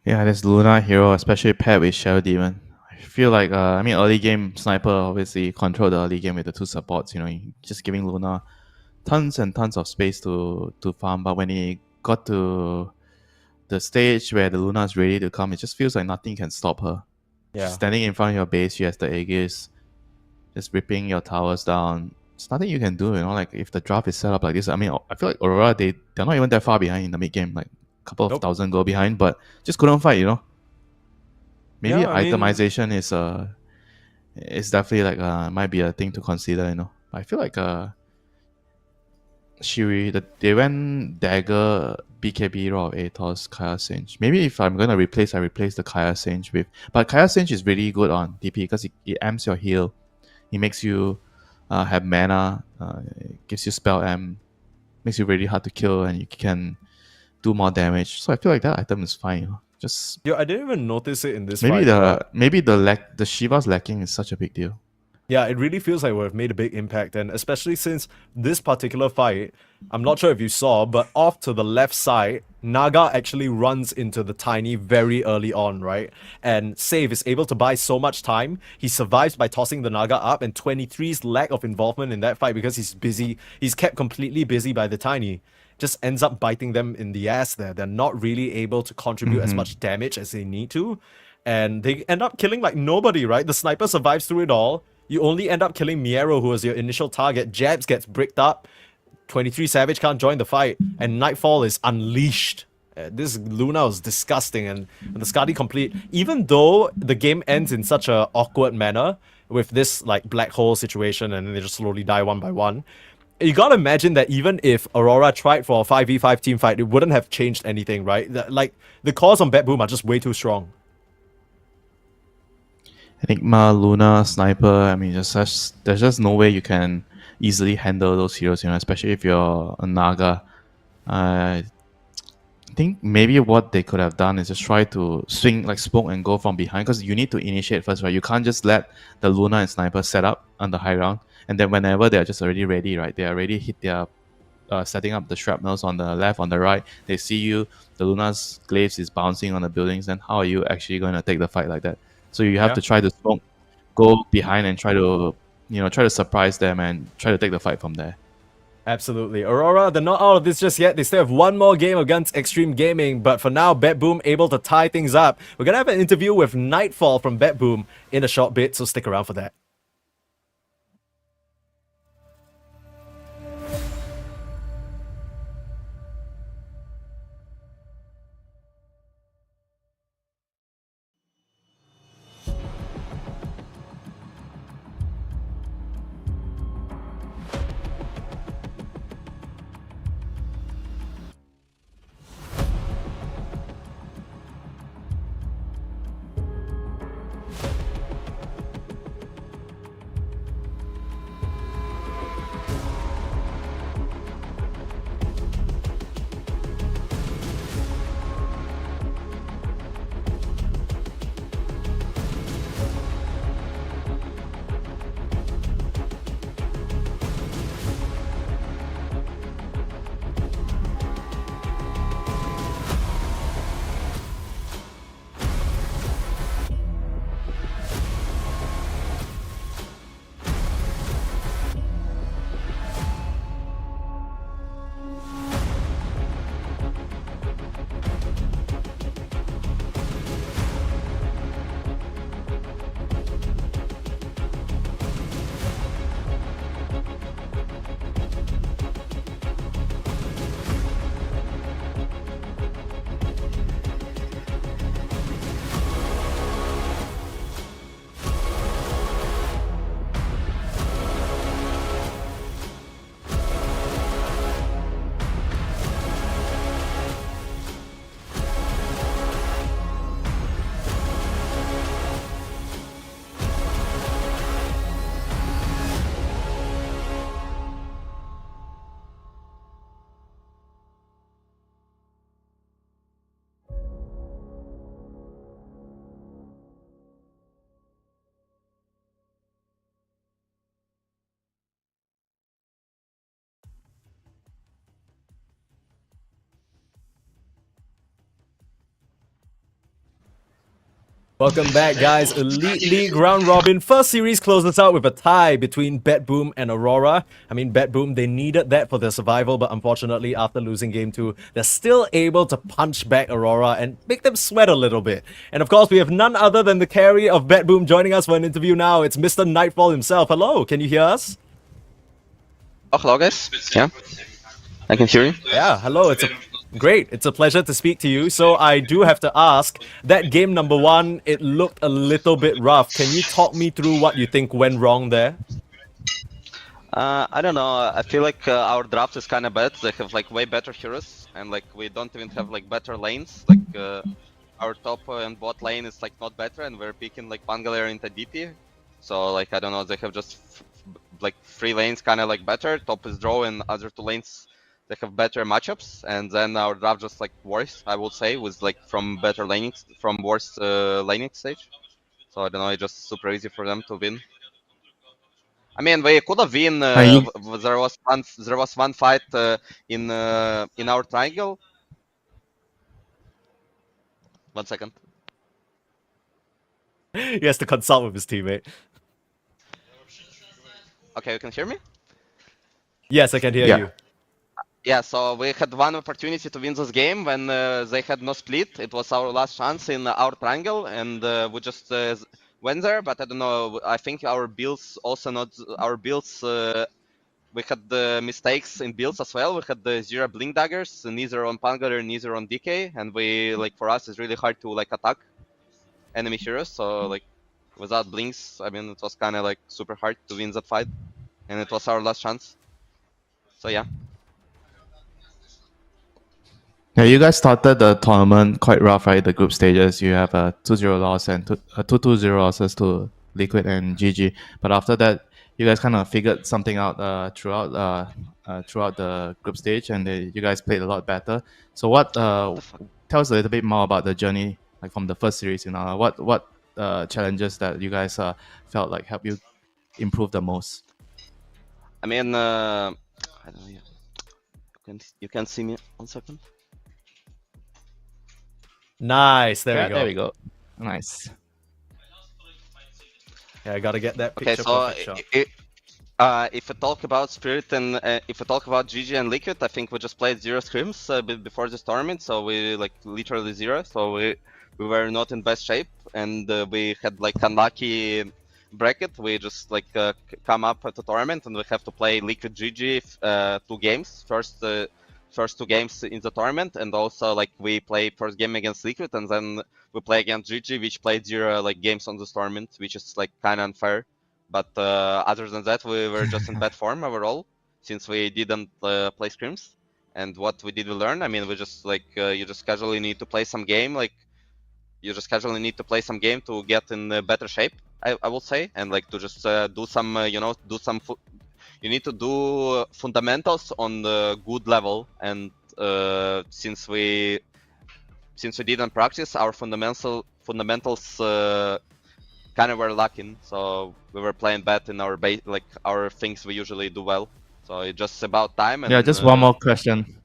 Yeah, this Luna hero, especially paired with Shadow Demon. I feel like, I mean, early game Sniper obviously controlled the early game with the 2 supports, you know, just giving Luna tons and tons of space to farm. But when he got to the stage where the Luna is ready to come, it just feels like nothing can stop her. Yeah. She's standing in front of your base, she has the Aegis, just ripping your towers down. There's nothing you can do, you know, like if the draft is set up like this. I mean, I feel like Aurora, they're not even that far behind in the mid game, like a couple of thousand go behind, but just couldn't fight, you know. Maybe Yeah, I mean- itemization is definitely like might be a thing to consider, you know. I feel like they went Dagger, BKB hero of Atos, Kaya Sage. Maybe if I'm gonna replace, I replace the Kaya Sage with, but Kaya Sage is really good on DP because it amps your heal. It makes you have mana, it gives you spell amp, makes you really hard to kill, and you can do more damage. So I feel like that item is fine. You know? Just Yo, I didn't even notice it in this maybe fight. the Shiva's lacking is such a big deal. Yeah, it really feels like we've made a big impact, and especially since this particular fight, I'm not sure if you saw, but off to the left side, Naga actually runs into the Tiny very early on, right? And Save is able to buy so much time. He survives by tossing the Naga up, and 23's lack of involvement in that fight because he's busy, he's kept completely busy by the Tiny, just ends up biting them in the ass there. They're not really able to contribute as much damage as they need to, and they end up killing like nobody, right? The sniper survives through it all. You only end up killing Miero, who was your initial target. Jabs gets bricked up. 23 Savage can't join the fight. And Nightfall is unleashed. This Luna was disgusting. And the Skadi complete, even though the game ends in such a awkward manner, with this like black hole situation, and then they just slowly die one by one, you gotta imagine that even if Aurora tried for a 5v5 team fight, it wouldn't have changed anything, right? Like, the calls on BetBoom are just way too strong. Enigma, Luna, Sniper, I mean, there's just no way you can easily handle those heroes, you know, especially if you're a Naga. think maybe what they could have done is just try to swing like smoke and go from behind, because you need to initiate first, right? You can't just let the Luna and Sniper set up on the high ground, and then whenever they're just already ready, right? They already hit their setting up the shrapnels on the left, on the right. They see you, the Luna's glaives is bouncing on the buildings, then how are you actually going to take the fight like that? So you have Yeah. to try to smoke, go behind and try to try to surprise them and try to take the fight from there. Absolutely. Aurora, they're not out of this just yet. They still have one more game against Xtreme Gaming, but for now, BetBoom able to tie things up. We're going to have an interview with Nightfall from BetBoom in a short bit, so stick around for that. Welcome back, guys. Elite League Round Robin. First series closes out with a tie between BetBoom and Aurora. I mean, BetBoom, they needed that for their survival, but unfortunately, after losing Game 2, they're still able to punch back Aurora and make them sweat a little bit. And of course, we have none other than the carry of BetBoom joining us for an interview now. It's Mr. Nightfall himself. Hello, can you hear us? Oh, hello guys. Yeah, I can hear you. Yeah, hello. Great. It's a pleasure to speak to you. So I do have to ask, that game number 1, it looked a little bit rough. Can you talk me through what you think went wrong there? I don't know. I feel like our draft is kind of bad. They have like way better heroes, and like we don't even have like better lanes. Like our top and bot lane is like not better, and we're picking like Pangalair into DP. So like I don't know. They have just like 3 lanes kind of like better. Top is draw, and other 2 lanes they have better matchups, and then our draft just like worse, I would say, was like from better laning, from worse laning stage. So I don't know, it's just super easy for them to win. I mean, we could have win. There was one fight in our triangle. 1 second. He has to consult with his teammate. Okay, you can hear me? Yes, I can hear you. Yeah, so we had one opportunity to win this game when they had no split. It was our last chance in our triangle, and we just went there. But I don't know. I think our builds also not our builds. We had the mistakes in builds as well. We had the 0 blink daggers, neither on Pangaler, neither on DK, and we like for us it's really hard to like attack enemy heroes. So like without blinks, I mean it was kind of like super hard to win that fight, and it was our last chance. So yeah. Yeah, you guys started the tournament quite rough, right? The group stages, you have a 2-0 loss and 2-2-0 losses to Liquid and GG. But after that, you guys kind of figured something out throughout the group stage, and you guys played a lot better. So what? Tell us a little bit more about the journey, like from the first series. What challenges that you guys felt like helped you improve the most? I mean, I don't know. You can see me 1 second. Nice. There we go. There we go. Nice. Yeah, I gotta get that Okay, picture so perfect shot. if we talk about Spirit and if we talk about GG and Liquid, I think we just played 0 scrims before this tournament, so we like literally 0. So we were not in best shape, and we had like unlucky bracket. We just like come up at the tournament, and we have to play Liquid GG 2 games. First 2 games in the tournament, and also like we play first game against Liquid, and then we play against GG, which played 0 like games on this tournament, which is like kind of unfair. But other than that, we were just in bad form overall, since we didn't play scrims. And what we did we learn? I mean, we just like you just casually need to play some game, like you just casually need to play some game to get in better shape, I will say, and like to just do some you need to do fundamentals on the good level, and since we didn't practice, our fundamentals kind of were lacking, so we were playing bad in our like our things we usually do well. So it's just about time. And, just one more question.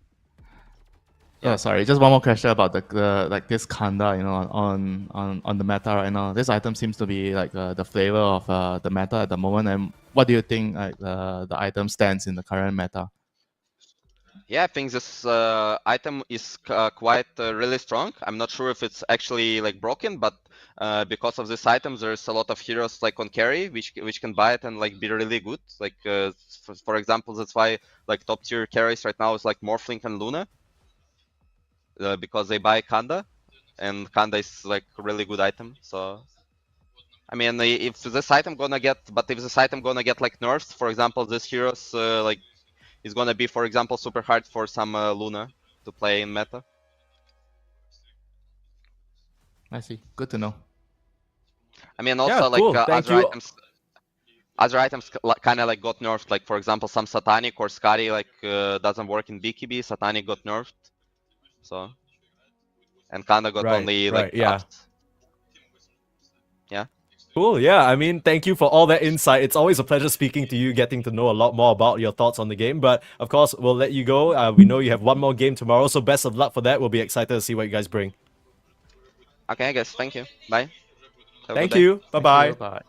Yeah. Sorry, just one more question about the like this Kanda, on the meta right now. This item seems to be like the flavor of the meta at the moment. And what do you think the item stands in the current meta? Yeah, I think this item is quite really strong. I'm not sure if it's actually like broken, but because of this item, there's a lot of heroes like on carry which can buy it and like be really good. Like for example, that's why like top tier carries right now is like Morphling and Luna. Because they buy Kanda, and Kanda is like a really good item. So, I mean, if this item gonna get like nerfed, for example, this heroes like is gonna be, for example, super hard for some Luna to play in meta. I see. Good to know. I mean, also cool. like Thank other you. items kind of like got nerfed. Like for example, some Satanic or Skadi like doesn't work in BKB. Satanic got nerfed. So, and Kanda got only like ups. Yeah. Cool, yeah. I mean, thank you for all that insight. It's always a pleasure speaking to you, getting to know a lot more about your thoughts on the game. But of course, we'll let you go. We know you have one more game tomorrow, so best of luck for that. We'll be excited to see what you guys bring. Okay, I guess. Thank you. Bye. Have a Thank good day. you. Bye-bye. Bye.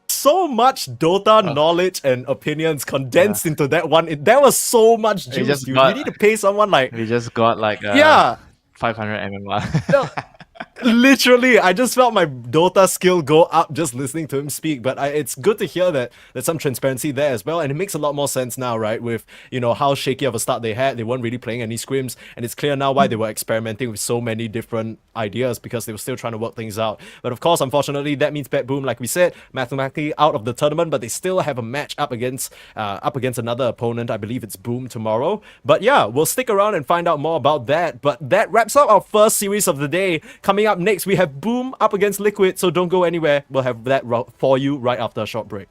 So much Dota knowledge and opinions condensed into that one. That was so much juice, just dude. got- You need to pay someone like... We just got like 500 MMR. No, literally, I just felt my Dota skill go up just listening to him speak. But it's good to hear that there's some transparency there as well, and it makes a lot more sense now, right? With how shaky of a start they had, they weren't really playing any scrims, and it's clear now why they were experimenting with so many different ideas, because they were still trying to work things out. But of course, unfortunately, that means BetBoom, like we said, mathematically out of the tournament, but they still have a match up against another opponent. I believe it's Boom tomorrow. But yeah, we'll stick around and find out more about that. But that wraps up our first series of the day. Coming up next, we have Boom up against Liquid, so don't go anywhere. We'll have that for you right after a short break.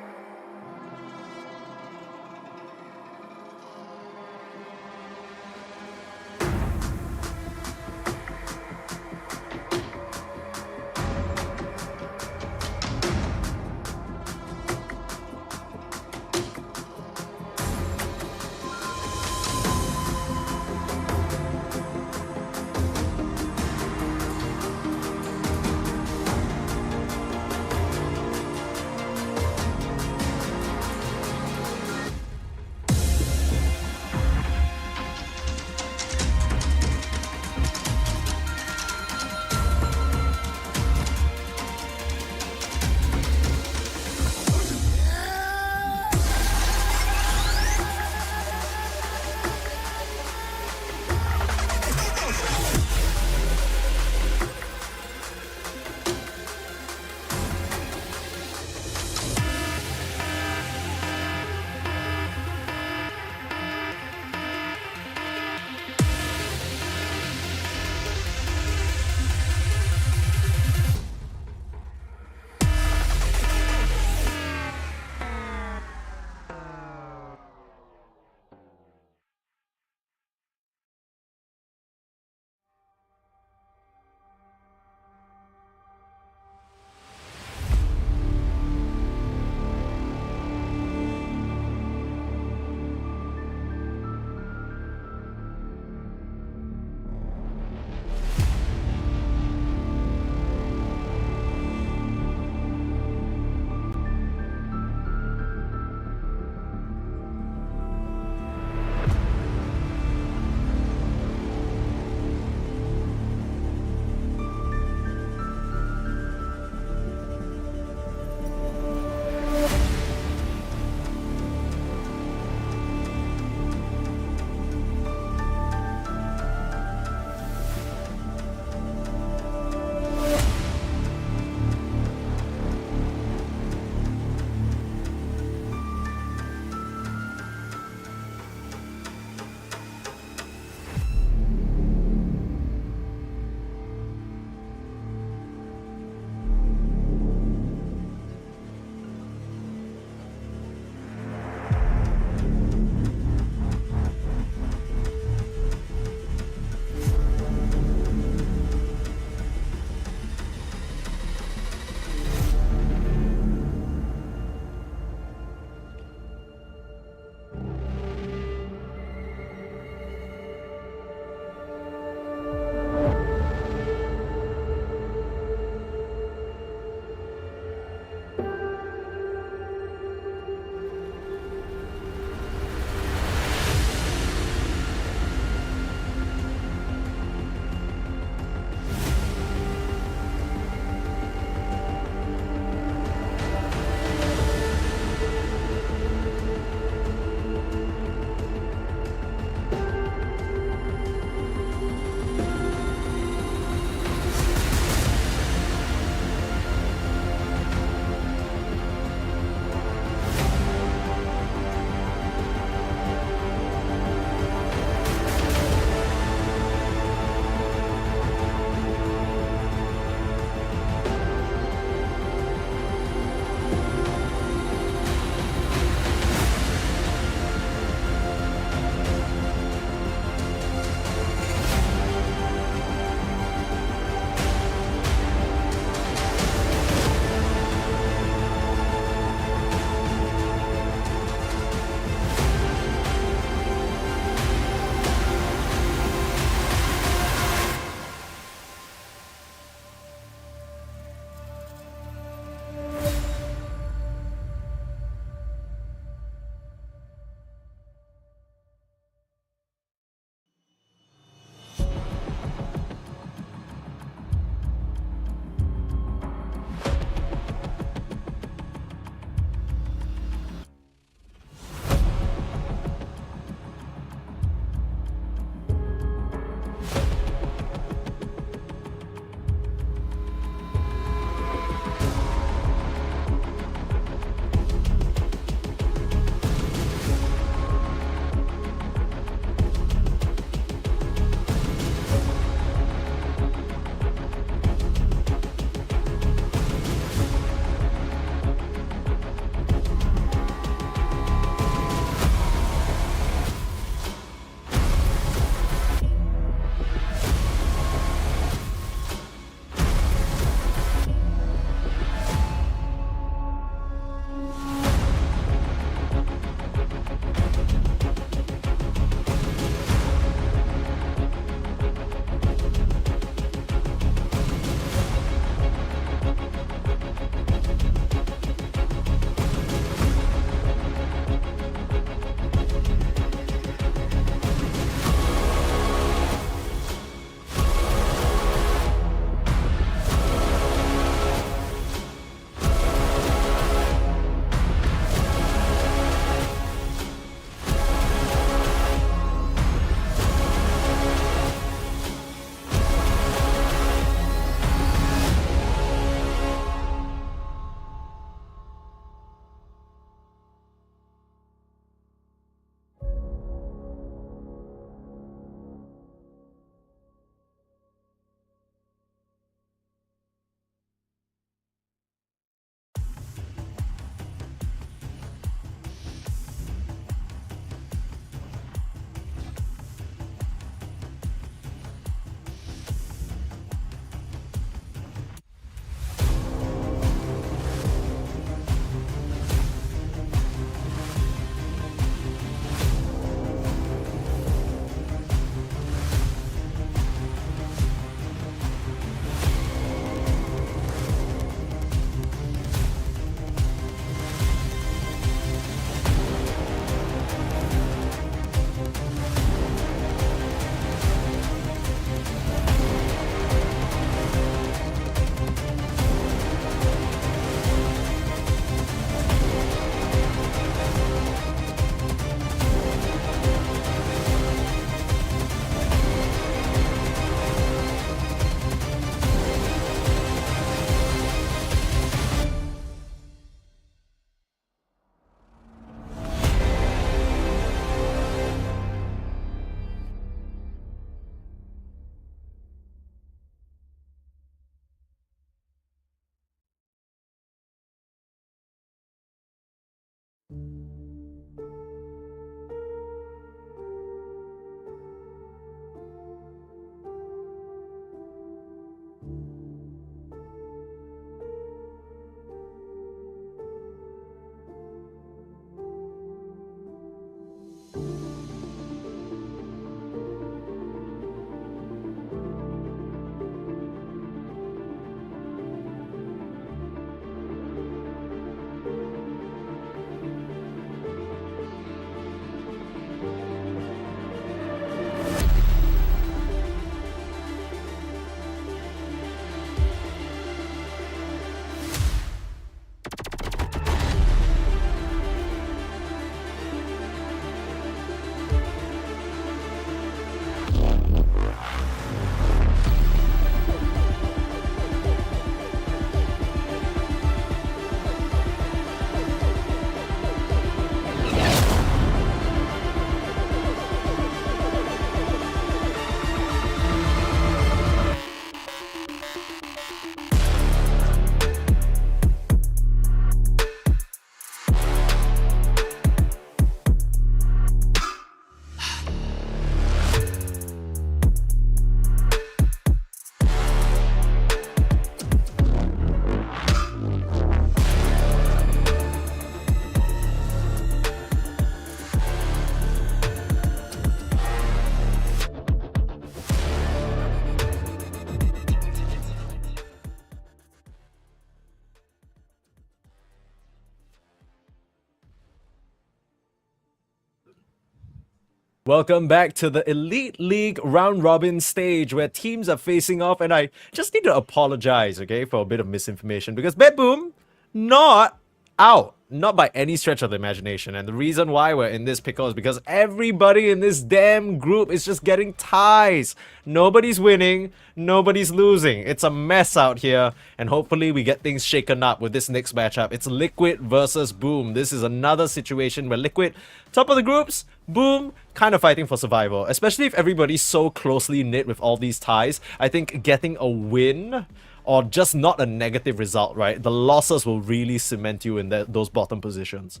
Welcome back to the Elite League round robin stage where teams are facing off, and I just need to apologize, okay, for a bit of misinformation because BetBoom not out, not by any stretch of the imagination. And the reason why we're in this pickle is because everybody in this damn group is just getting ties. Nobody's winning, nobody's losing. It's a mess out here, and hopefully we get things shaken up with this next matchup. It's Liquid versus Boom. This is another situation where Liquid, top of the groups, Boom, kind of fighting for survival, especially if everybody's so closely knit with all these ties. I think getting a win or just not a negative result, right? The losses will really cement you in those bottom positions.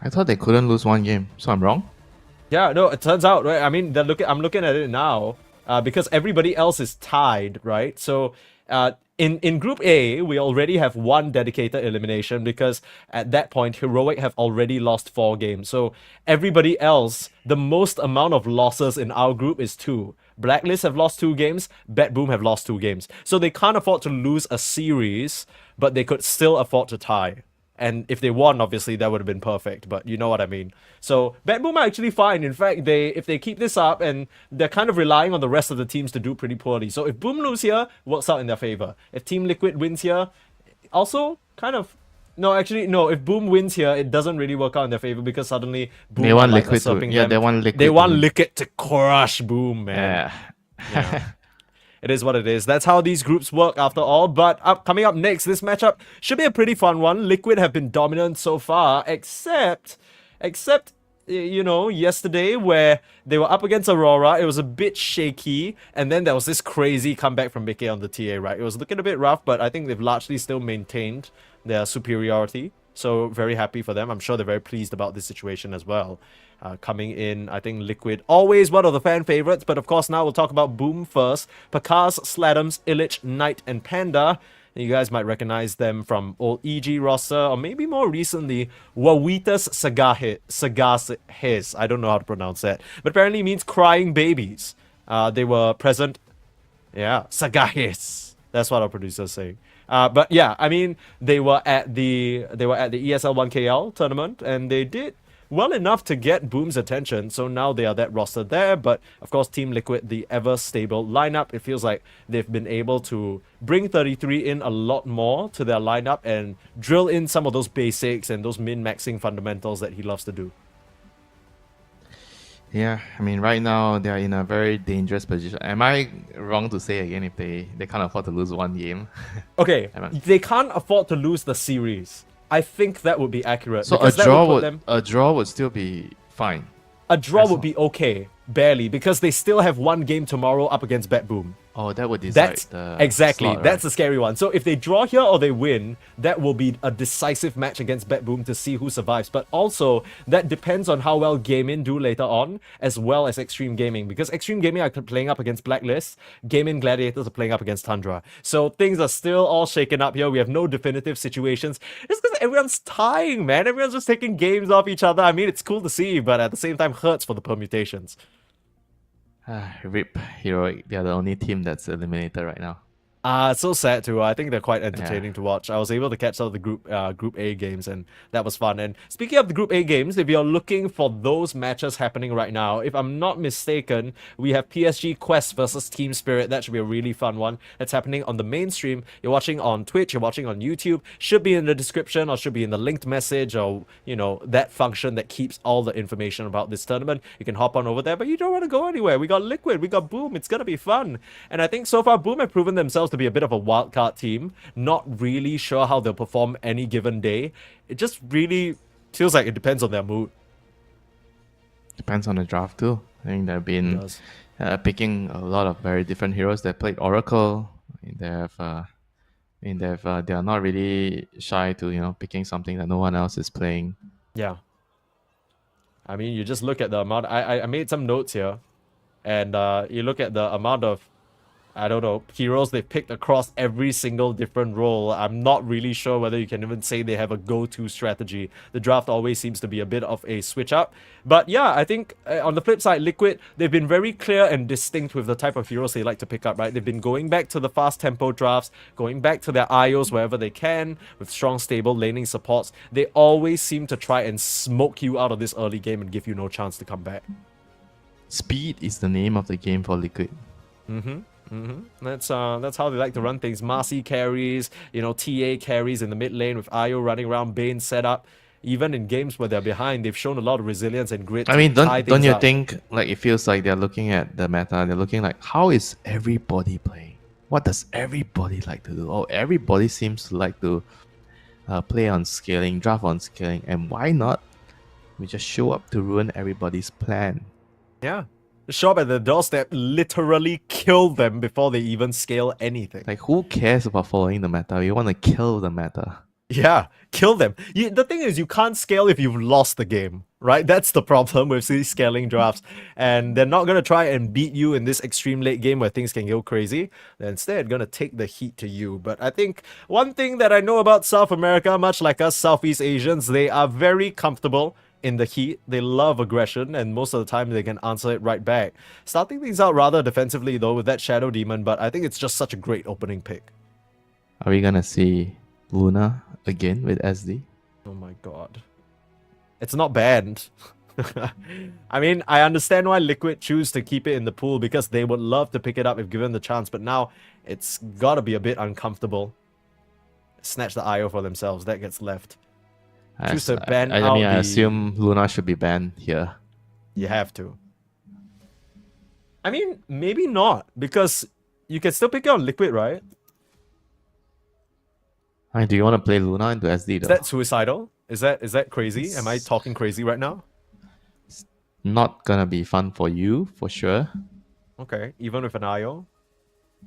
I thought they couldn't lose one game, so I'm wrong. Yeah, no, it turns out, right? I mean, I'm looking at it now because everybody else is tied, right? So in Group A, we already have one dedicated elimination because at that point, Heroic have already lost 4 games. So everybody else, the most amount of losses in our group is 2. Blacklist have lost 2 games, BetBoom have lost 2 games. So they can't afford to lose a series, but they could still afford to tie. And if they won, obviously, that would have been perfect. But you know what I mean. So BetBoom are actually fine. In fact, if they keep this up, and they're kind of relying on the rest of the teams to do pretty poorly. So if Boom lose here, works out in their favor. If Team Liquid wins here, also kind of... No, actually, no. If Boom wins here, it doesn't really work out in their favor because suddenly Boom They want are, like, Liquid to, usurping yeah, them. they want Liquid. They want to, Liquid to crush Boom, man. yeah. Yeah. It is what it is. That's how these groups work after all. But coming up next, this matchup should be a pretty fun one. Liquid have been dominant so far, except, you know, yesterday where they were up against Aurora, it was a bit shaky. And then there was this crazy comeback from Mickey on the TA, right? It was looking a bit rough, but I think they've largely still maintained their superiority. So very happy for them. I'm sure they're very pleased about this situation as well. Coming in, I think Liquid, always one of the fan favorites, but of course now we'll talk about Boom first. Pakaz, Sladums, Illich, Knight, and Panda. You guys might recognize them from old EG roster, or maybe more recently, Wawitas Sagahes. I don't know how to pronounce that, but apparently means crying babies. They were present. Yeah, Sagahes. That's what our producer's saying. But yeah, I mean, they were at the ESL 1KL tournament, and they did well enough to get Boom's attention, so now they are that roster there. But of course, Team Liquid, the ever stable lineup, it feels like they've been able to bring 33 in a lot more to their lineup and drill in some of those basics and those min-maxing fundamentals that he loves to do. Yeah, I mean, right now they are in a very dangerous position. Am I wrong to say again if they can't afford to lose one game? Okay, they can't afford to lose the series. I think that would be accurate. So a draw would still be fine. A draw would be okay, barely, because they still have one game tomorrow up against BetBoom. Oh, that would decide exactly. slot, right? That's the scary one. So if they draw here or they win, that will be a decisive match against BetBoom to see who survives. But also, that depends on how well Gaimin do later on, as well as Xtreme Gaming. Because Xtreme Gaming are playing up against Blacklist, Gaimin Gladiators are playing up against Tundra. So things are still all shaken up here. We have no definitive situations. It's because everyone's tying, man. Everyone's just taking games off each other. I mean, it's cool to see, but at the same time, hurts for the permutations. RIP Heroic. They are the only team that's eliminated right now. It's so sad too. I think they're quite entertaining to watch. I was able to catch some of the Group A games, and that was fun. And speaking of the Group A games, if you're looking for those matches happening right now, if I'm not mistaken, we have PSG Quest versus Team Spirit. That should be a really fun one. That's happening on the mainstream. You're watching on Twitch, you're watching on YouTube. Should be in the description or should be in the linked message, or, you know, that function that keeps all the information about this tournament. You can hop on over there, but you don't want to go anywhere. We got Liquid, we got Boom. It's gonna be fun. And I think so far Boom have proven themselves to be a bit of a wildcard team. Not really sure how they'll perform any given day. It just really feels like it depends on their mood. Depends on the draft too. I think they've been picking a lot of very different heroes. They played Oracle. They are not really shy to, you know, picking something that no one else is playing. Yeah. I mean, you just look at the amount. I made some notes here, and you look at the amount of I don't know, heroes they picked across every single different role. I'm not really sure whether you can even say they have a go-to strategy. The draft always seems to be a bit of a switch up. But yeah, I think on the flip side, Liquid, they've been very clear and distinct with the type of heroes they like to pick up, right? They've been going back to the fast tempo drafts, going back to their IOs wherever they can, with strong, stable laning supports. They always seem to try and smoke you out of this early game and give you no chance to come back. Speed is the name of the game for Liquid. That's how they like to run things. Marcy carries, TA carries in the mid lane with Io running around, Bane set up. Even in games where they're behind, they've shown a lot of resilience and grit. I mean, to tie don't things you up. think like it feels like they're looking at the meta? They're looking like, how is everybody playing? What does everybody like to do? Oh, everybody seems to like to play on scaling, draft on scaling, and why not? We just show up to ruin everybody's plan. Yeah. Show up at the doorstep, literally kill them before they even scale anything. Like, who cares about following the meta? You want to kill the meta. Yeah, kill them. The thing is, you can't scale if you've lost the game, right? That's the problem with these scaling drafts. And they're not going to try and beat you in this extreme late game where things can go crazy. They're instead going to take the heat to you. But I think one thing that I know about South America, much like us Southeast Asians, they are very comfortable in the heat. They love aggression, and most of the time they can answer it right back. Starting things out rather defensively, though, with that Shadow Demon, but I think it's just such a great opening pick. Are we gonna see Luna again with SD? Oh my god. It's not bad. I mean, I understand why Liquid choose to keep it in the pool because they would love to pick it up if given the chance, but now it's gotta be a bit uncomfortable. Snatch the IO for themselves, that gets left. Choose to ban I out mean, I the- assume Luna should be banned here. You have to. I mean, maybe not, because you can still pick it on Liquid, right? I mean, do you want to play Luna into SD though? Is that suicidal? Is that crazy? Am I talking crazy right now? Not gonna be fun for you, for sure. Okay, even with an IO? I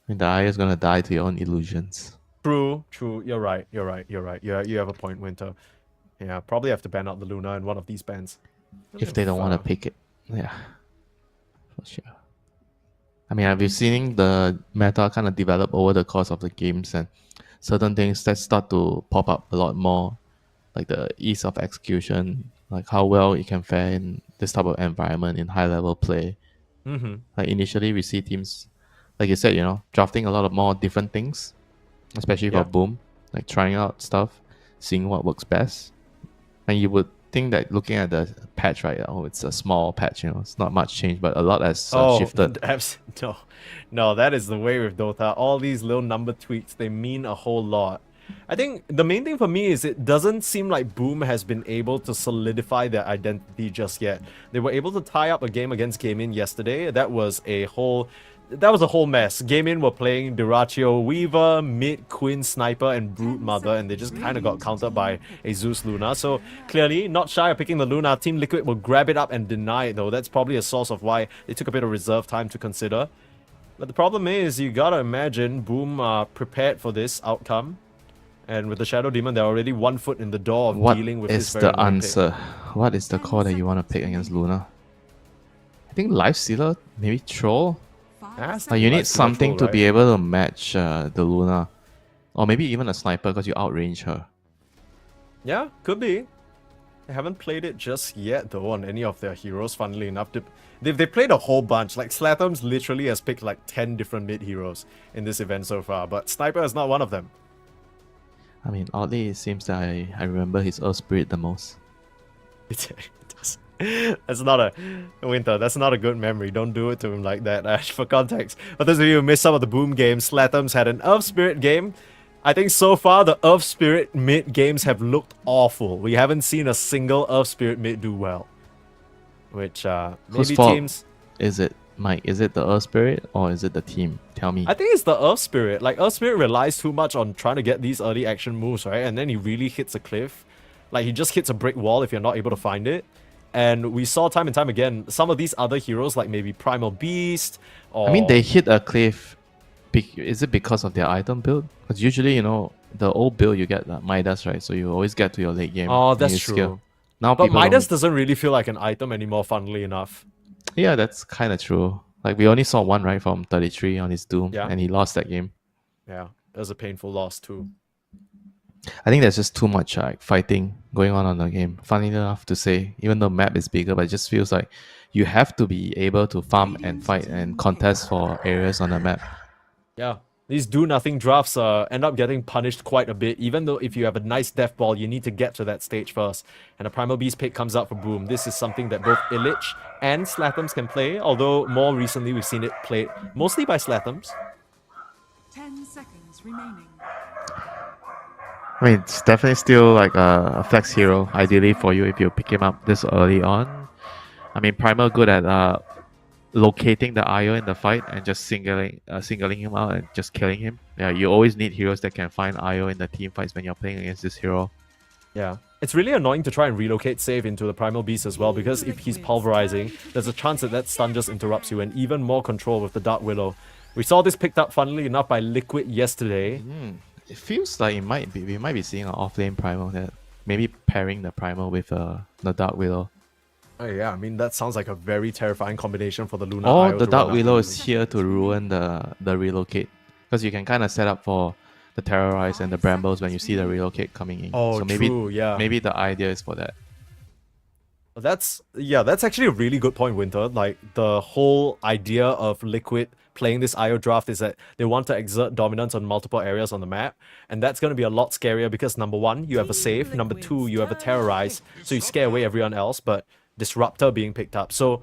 mean, the eye is gonna die to your own illusions. True. You're right. You have a point, Winter. Yeah, probably have to ban out the Luna in one of these bans. If they don't want to pick it. Yeah, for sure. I mean, I've been seeing the meta kind of develop over the course of the games, and certain things that start to pop up a lot more, like the ease of execution, like how well it can fare in this type of environment in high level play. Like initially we see teams, like you said, drafting a lot of more different things, especially for Boom, like trying out stuff, seeing what works best. And you would think that looking at the patch, right? Oh, it's a small patch, it's not much change, but a lot has shifted. No, that is the way with Dota. All these little number tweaks, they mean a whole lot. I think the main thing for me is it doesn't seem like Boom has been able to solidify their identity just yet. They were able to tie up a game against Gaimin yesterday. That was a whole mess. Gaimin were playing Duratio Weaver, Mid, Queen, Sniper, and Brute Mother, and they just kind of got countered by a Zeus Luna. So clearly, not shy of picking the Luna, Team Liquid will grab it up and deny it though. That's probably a source of why they took a bit of reserve time to consider. But the problem is, you gotta imagine Boom are prepared for this outcome. And with the Shadow Demon, they're already 1 foot in the door of dealing with this very What is the long answer? What is the call that you want to pick against Luna? I think Lifestealer, maybe Troll. That's You need like something control, to be right? able to match the Luna. Or maybe even a Sniper because you outrange her. Yeah, could be. They haven't played it just yet though on any of their heroes, funnily enough. They played a whole bunch. Like Slatham's literally has picked like 10 different mid heroes in this event so far, but Sniper is not one of them. I mean, oddly, it seems that I remember his Earth Spirit the most. That's not a Winter. That's not a good memory. Don't do it to him like that. For context, for those of you who missed some of the Boom games, Slatham's had an Earth Spirit game. I think so far the Earth Spirit mid games have looked awful. We haven't seen a single Earth Spirit mid do well. Which Whose maybe fault teams. is it, Mike? Is it the Earth Spirit or is it the team? Tell me. I think it's the Earth Spirit. Like, Earth Spirit relies too much on trying to get these early action moves, right? And then he really hits a cliff. Like, he just hits a brick wall if you're not able to find it. And we saw time and time again, some of these other heroes, like maybe Primal Beast, or... I mean, they hit a cliff. Is it because of their item build? Because usually, the old build, you get Midas, right? So you always get to your late game. Oh, and that's you true. scale. Now But people Midas don't- doesn't really feel like an item anymore, funnily enough. Yeah, that's kind of true. Like, we only saw one, right, from 33 on his Doom, Yeah. and he lost that game. Yeah, it was a painful loss too. I think there's just too much fighting going on the game. Funny enough to say, even though map is bigger, but it just feels like you have to be able to farm and fight and contest for areas on the map. Yeah, these do-nothing drafts end up getting punished quite a bit, even though if you have a nice death ball, you need to get to that stage first. And a Primal Beast pick comes out for Boom. This is something that both Illich and Slathams can play, although more recently we've seen it played mostly by Slathams. 10 seconds remaining. I mean, it's definitely still like a flex hero, ideally for you if you pick him up this early on. I mean, Primal good at locating the IO in the fight and just singling him out and just killing him. Yeah, you always need heroes that can find IO in the team fights when you're playing against this hero. Yeah. It's really annoying to try and relocate save into the Primal Beast as well, because if he's pulverizing, there's a chance that that stun just interrupts you, and even more control with the Dark Willow. We saw this picked up, funnily enough, by Liquid yesterday. It feels like we might be seeing an offlane Primal, that maybe pairing the Primal with the Dark Willow. Oh yeah, I mean, that sounds like a very terrifying combination for the Luna Or IO the to Dark run Willow after is you. here to ruin the relocate, because you can kind of set up for the Terrorize and the Brambles when you see the relocate coming in. Oh, so maybe true, yeah. maybe the idea is for that. That's actually a really good point, Winter. Like, the whole idea of Liquid playing this IO draft is that they want to exert dominance on multiple areas on the map, and that's going to be a lot scarier because number one, you have a save, number two, you have a terrorize, so you scare away everyone else, but Disruptor being picked up. So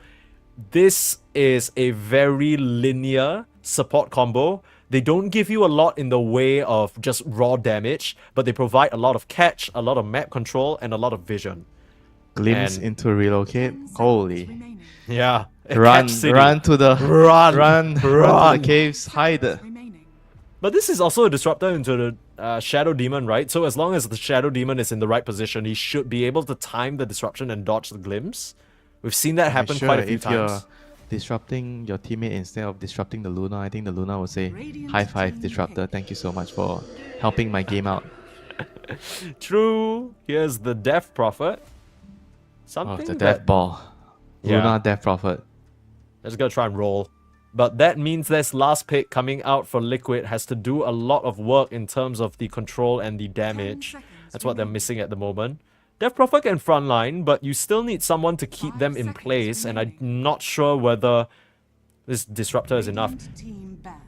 this is a very linear support combo. They don't give you a lot in the way of just raw damage, but they provide a lot of catch, a lot of map control, and a lot of vision. Glimpse And- into relocate. 10 seconds Holy. remaining. Yeah. Run Catch City. to the Run. to the caves, hide. Remaining. But this is also a disruptor into the Shadow Demon, right? So as long as the Shadow Demon is in the right position, he should be able to time the disruption and dodge the glimpse. We've seen that happen Sure, quite a few if times. you're disrupting your teammate instead of disrupting the Luna, I think the Luna will say, "High five, disruptor. Thank you so much for helping my game out." True. Here's the Death Prophet. Something The that Death Ball. Yeah. Luna Death Prophet. let's go try and roll. But that means this last pick coming out for Liquid has to do a lot of work in terms of the control and the damage. 10 seconds That's what they're remaining. missing at the moment. Death Prophet can frontline, but you still need someone to keep 5 them in seconds place, and I'm remaining. not sure whether this Disruptor is enough. Radiant team ban.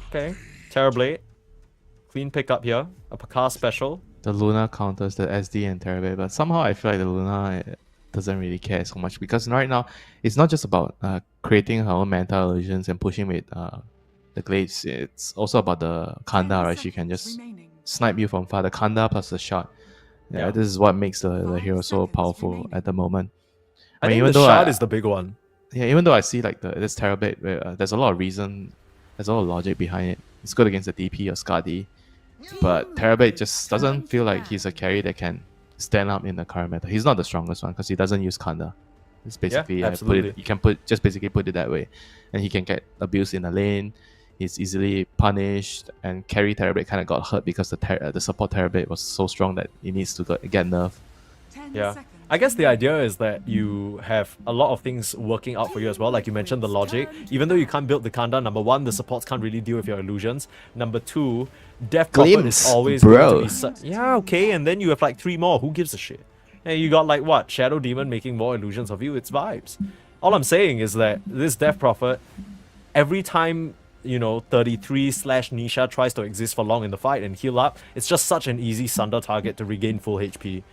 Okay, Terrorblade. Clean pick up here. A Pakar special. The Luna counters the SD and Terrorblade, but somehow I feel like the Luna doesn't really care so much, because right now it's not just about creating her own mental illusions and pushing with the Glades. It's also about the Kanda, 10 right? She can seconds just remaining. snipe you from far. The Kanda plus the shot. Yeah, Yeah. this is what makes the 5 hero so seconds powerful remaining. at the moment. I mean, think even the though shard I- is the big one. Yeah, even though I see like this Terrorblade, where there's a lot of reason, there's a lot of logic behind it. It's good against the DP or Skadi, but Terrorblade just doesn't feel like he's a carry that can stand up in the current meta. He's not the strongest one because he doesn't use Kanda. It's basically absolutely. you can basically put it that way, and he can get abused in the lane. He's easily punished, and carry Terrorblade kind of got hurt because the support Terrorblade was so strong that he needs to get nerfed. 10 Yeah. seconds I guess the remaining. idea is that you have a lot of things working out for you as well. Like you mentioned, the logic. Even though you can't build the Kanda, number one, the supports can't really deal with your illusions. Number two, Death Prophet Glimpse, is always bro. going to be... Yeah, okay, and then you have like 3 more. Who gives a shit? And you got like what? Shadow Demon making more illusions of you. It's vibes. All I'm saying is that this Death Prophet, every time, 33/Nisha tries to exist for long in the fight and heal up, it's just such an easy Sunder target to regain full HP.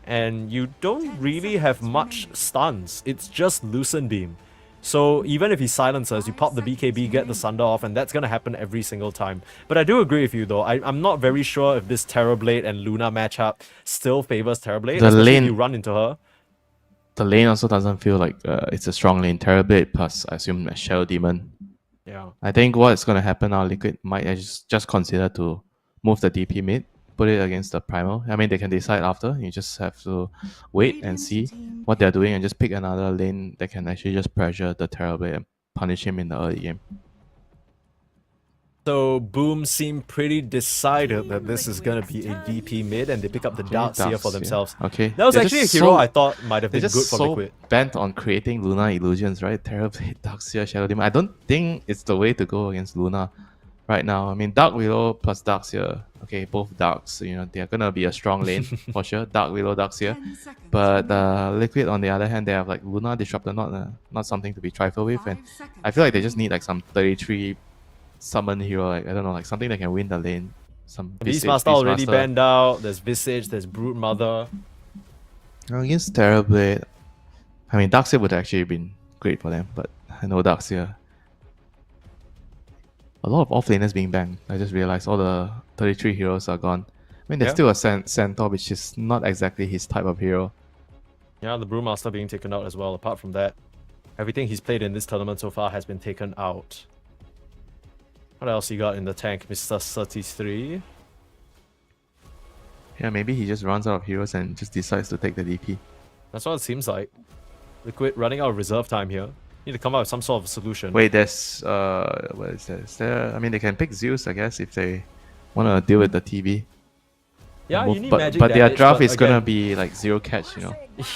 And you don't really have much stuns. It's just Lucent Beam. So even if he silences, you pop the BKB, get the Sunder off, and that's going to happen every single time. But I do agree with you though. I'm not very sure if this Terrorblade and Luna matchup still favors Terrorblade, The especially lane- if you run into her. The lane also doesn't feel like it's a strong lane. Terrorblade plus I assume a Shadow Demon. Yeah. I think what's going to happen now, Liquid might just consider to move the DP mid, put it against the Primal. I mean, they can decide after. You just have to wait and Radiant see team what they're doing and just pick another lane that can actually just pressure the Terrorblade and punish him in the early game. So Boom seemed pretty decided that this is gonna be a DP mid, and they pick up the Darkseer for themselves. Okay. That was They're actually a just hero so- I thought might have They're been just good for so Liquid. bent on creating Luna illusions, right? Terrorblade, Darkseer, Shadow Demon. I don't think it's the way to go against Luna right now. I mean, Dark Willow plus Darkseer. Okay, both Darks. You know, they're gonna be a strong lane for sure. Dark Willow, Darkseer. 10 seconds But remaining. Liquid, on the other hand, they have like Luna Disruptor, not something to be trifled with, and 5 seconds I feel like they just remaining. need like some 33 summon hero, like I don't know, like something that can win the lane. Some Beastmaster already banned out. There's Visage. There's Brood Mother. Against Terrorblade, I mean, Darkseer would have actually been great for them, but I know Darkseer. A lot of offlaners being banned. I just realized all the 33 heroes are gone. I mean, there's Yeah. still a Centaur, which is not exactly his type of hero. Yeah, the Brewmaster being taken out as well. Apart from that, everything he's played in this tournament so far has been taken out. What else you got in the tank, Mr. 33? Yeah, maybe he just runs out of heroes and just decides to take the DP. That's what it seems like. Liquid running out of reserve time here. Need to come up with some sort of solution. Wait, there's what is there? Is there? I mean, they can pick Zeus, I guess, if they want to deal with the TV. Yeah, Move- you need but magic but their damage, draft but is gonna again- be like zero catch, you know.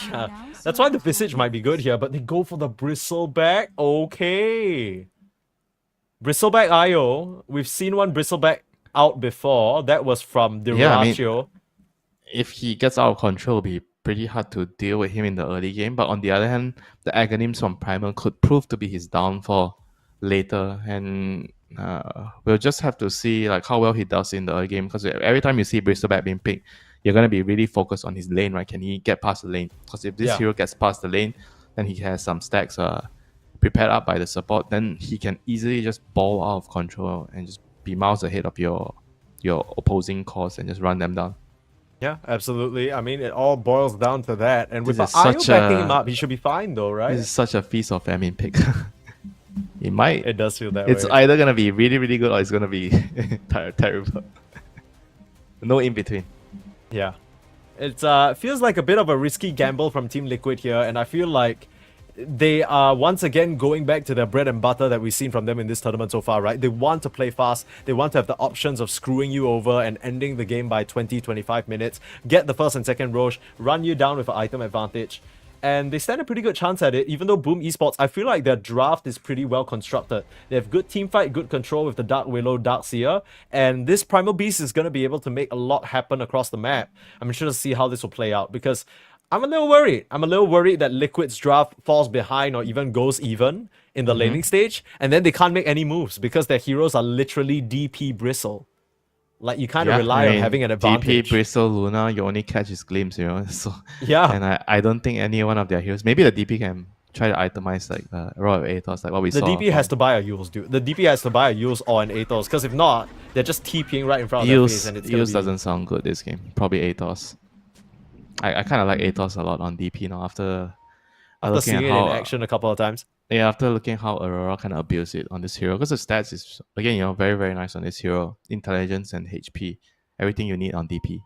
Yeah, that's why the Visage might be good here, but they go for the Bristleback. Okay. Bristleback IO. We've seen one Bristleback out before. That was from Yeah, I mean- Diratio. If he gets out of control, it'll be pretty hard to deal with him in the early game. But on the other hand, the Aghanims from Primal could prove to be his downfall later, and we'll just have to see like how well he does in the early game. Because every time you see Bristleback being picked, you're gonna be really focused on his lane, right? Can he get past the lane? Because if this Yeah. hero gets past the lane, then he has some stacks prepared up by the support. Then he can easily just ball out of control and just be miles ahead of your opposing cores and just run them down. Yeah, absolutely. I mean, it all boils down to that. And with This the is IO such backing a- him up, he should be fine though, right? This is such a feast of famine pick. It might. It does feel that It's way. either gonna be really, really good or it's gonna be terrible. No in between. Yeah. It feels like a bit of a risky gamble from Team Liquid here, and I feel like they are once again going back to their bread and butter that we've seen from them in this tournament so far, right? They want to play fast. They want to have the options of screwing you over and ending the game by 20-25 minutes, get the first and second Roche, run you down with an item advantage. And they stand a pretty good chance at it, even though Boom Esports, I feel like their draft is pretty well constructed. They have good teamfight, good control with the Dark Willow, Darkseer, and this Primal Beast is going to be able to make a lot happen across the map. I'm sure to see how this will play out, because I'm a little worried. I'm a little worried that Liquid's draft falls behind or even goes even in the laning stage, and then they can't make any moves because their heroes are literally DP Bristle. Like, you kind of rely on having an advantage. DP, Bristle, Luna, you only catch his glimpse, you know. So Yeah. and I don't think any one of their heroes. Maybe the DP can try to itemize like Royal Aethos, like what we The saw. DP has from- to buy a Eul's, dude. The DP has to buy a Eul's or an Aethos, because if not, they're just TPing right in front of their face, and it's gonna Eels be... doesn't sound good this game. Probably Aethos. I kind of like Aethos a lot on DP now after After looking seeing at it how in action a couple of times. yeah, after looking at how Aurora kind of abused it on this hero, because the stats is again, you know, very, very nice on this hero. Intelligence and HP, everything you need on DP.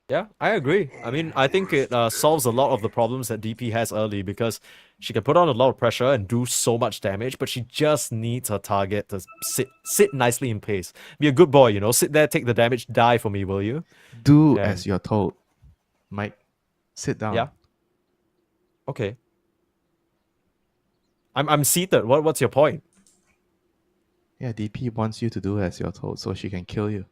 Yeah, I agree. I mean, I think it solves a lot of the problems that DP has early, because she can put on a lot of pressure and do so much damage, but she just needs her target to sit nicely in pace. Be a good boy, you know. Sit there, take the damage, die for me, will you? Do Yeah. as you're told. Mike, sit down. Yeah. Okay. I'm seated. What's your point? Yeah, DP wants you to do as you're told so she can kill you.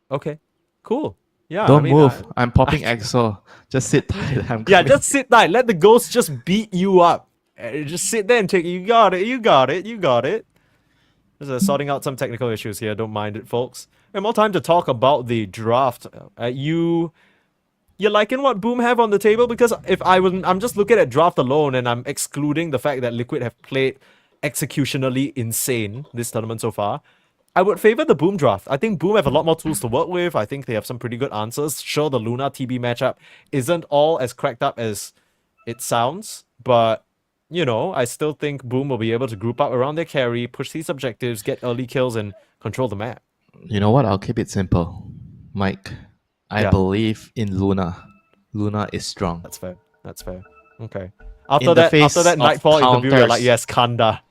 Okay. Cool. Yeah. Don't I mean, move. I'm popping EXO. Just sit tight. I'm Yeah, coming. just sit there. Let the ghost just beat you up. Just sit there and take it. You got it. You got it. You got it. Just sorting out some technical issues here. Don't mind it, folks. And more time to talk about the draft. You liking what Boom have on the table? Because if I'm just looking at draft alone, and I'm excluding the fact that Liquid have played executionally insane this tournament so far, I would favor the Boom draft. I think Boom have a lot more tools to work with. I think they have some pretty good answers. Sure, the Luna TB matchup isn't all as cracked up as it sounds, but you know, I still think Boom will be able to group up around their carry, push these objectives, get early kills, and control the map. You know what? I'll keep it simple. Mike, I Yeah. believe in Luna. Luna is strong. That's fair. That's fair. Okay. In After the that, face after that of Nightfall interview, you're like, counters. yes, Kanda.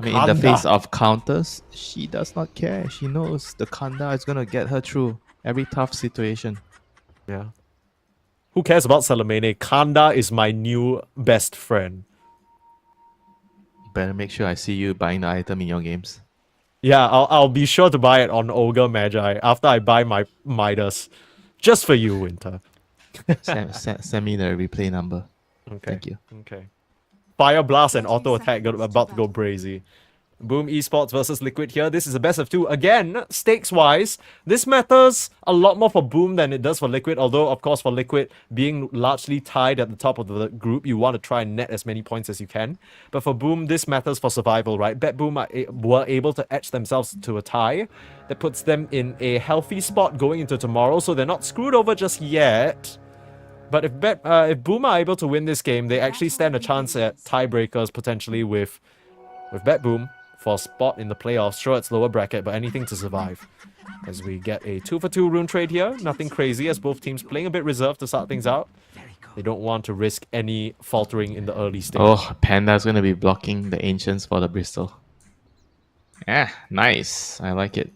I mean, in the Kanda. face of counters, she does not care. She knows the Kanda is gonna get her through every tough situation. Yeah. Who cares about Salamene? Kanda is my new best friend. Better make sure I see you buying the item in your games. Yeah, I'll be sure to buy it on Ogre Magi after I buy my Midas. Just for you, Winter. Send me the replay number. Okay. Thank you. Okay. Fire Blast and 30 Auto Attack seconds about to go brazy. Boom Esports versus Liquid here. This is a best of 2. Again, stakes-wise, this matters a lot more for Boom than it does for Liquid. Although, of course, for Liquid, being largely tied at the top of the group, you want to try and net as many points as you can. But for Boom, this matters for survival, right? BetBoom were able to etch themselves to a tie. That puts them in a healthy spot going into tomorrow, so they're not screwed over just yet. But if Boom are able to win this game, they actually stand a chance at tiebreakers potentially with BetBoom for a spot in the playoffs. Sure, it's lower bracket, but anything to survive. As we get a 2-for-2 rune trade here. Nothing crazy, as both teams playing a bit reserved to start things out. They don't want to risk any faltering in the early stage. Oh, Panda's gonna be blocking the Ancients for the Bristol. Yeah, nice. I like it.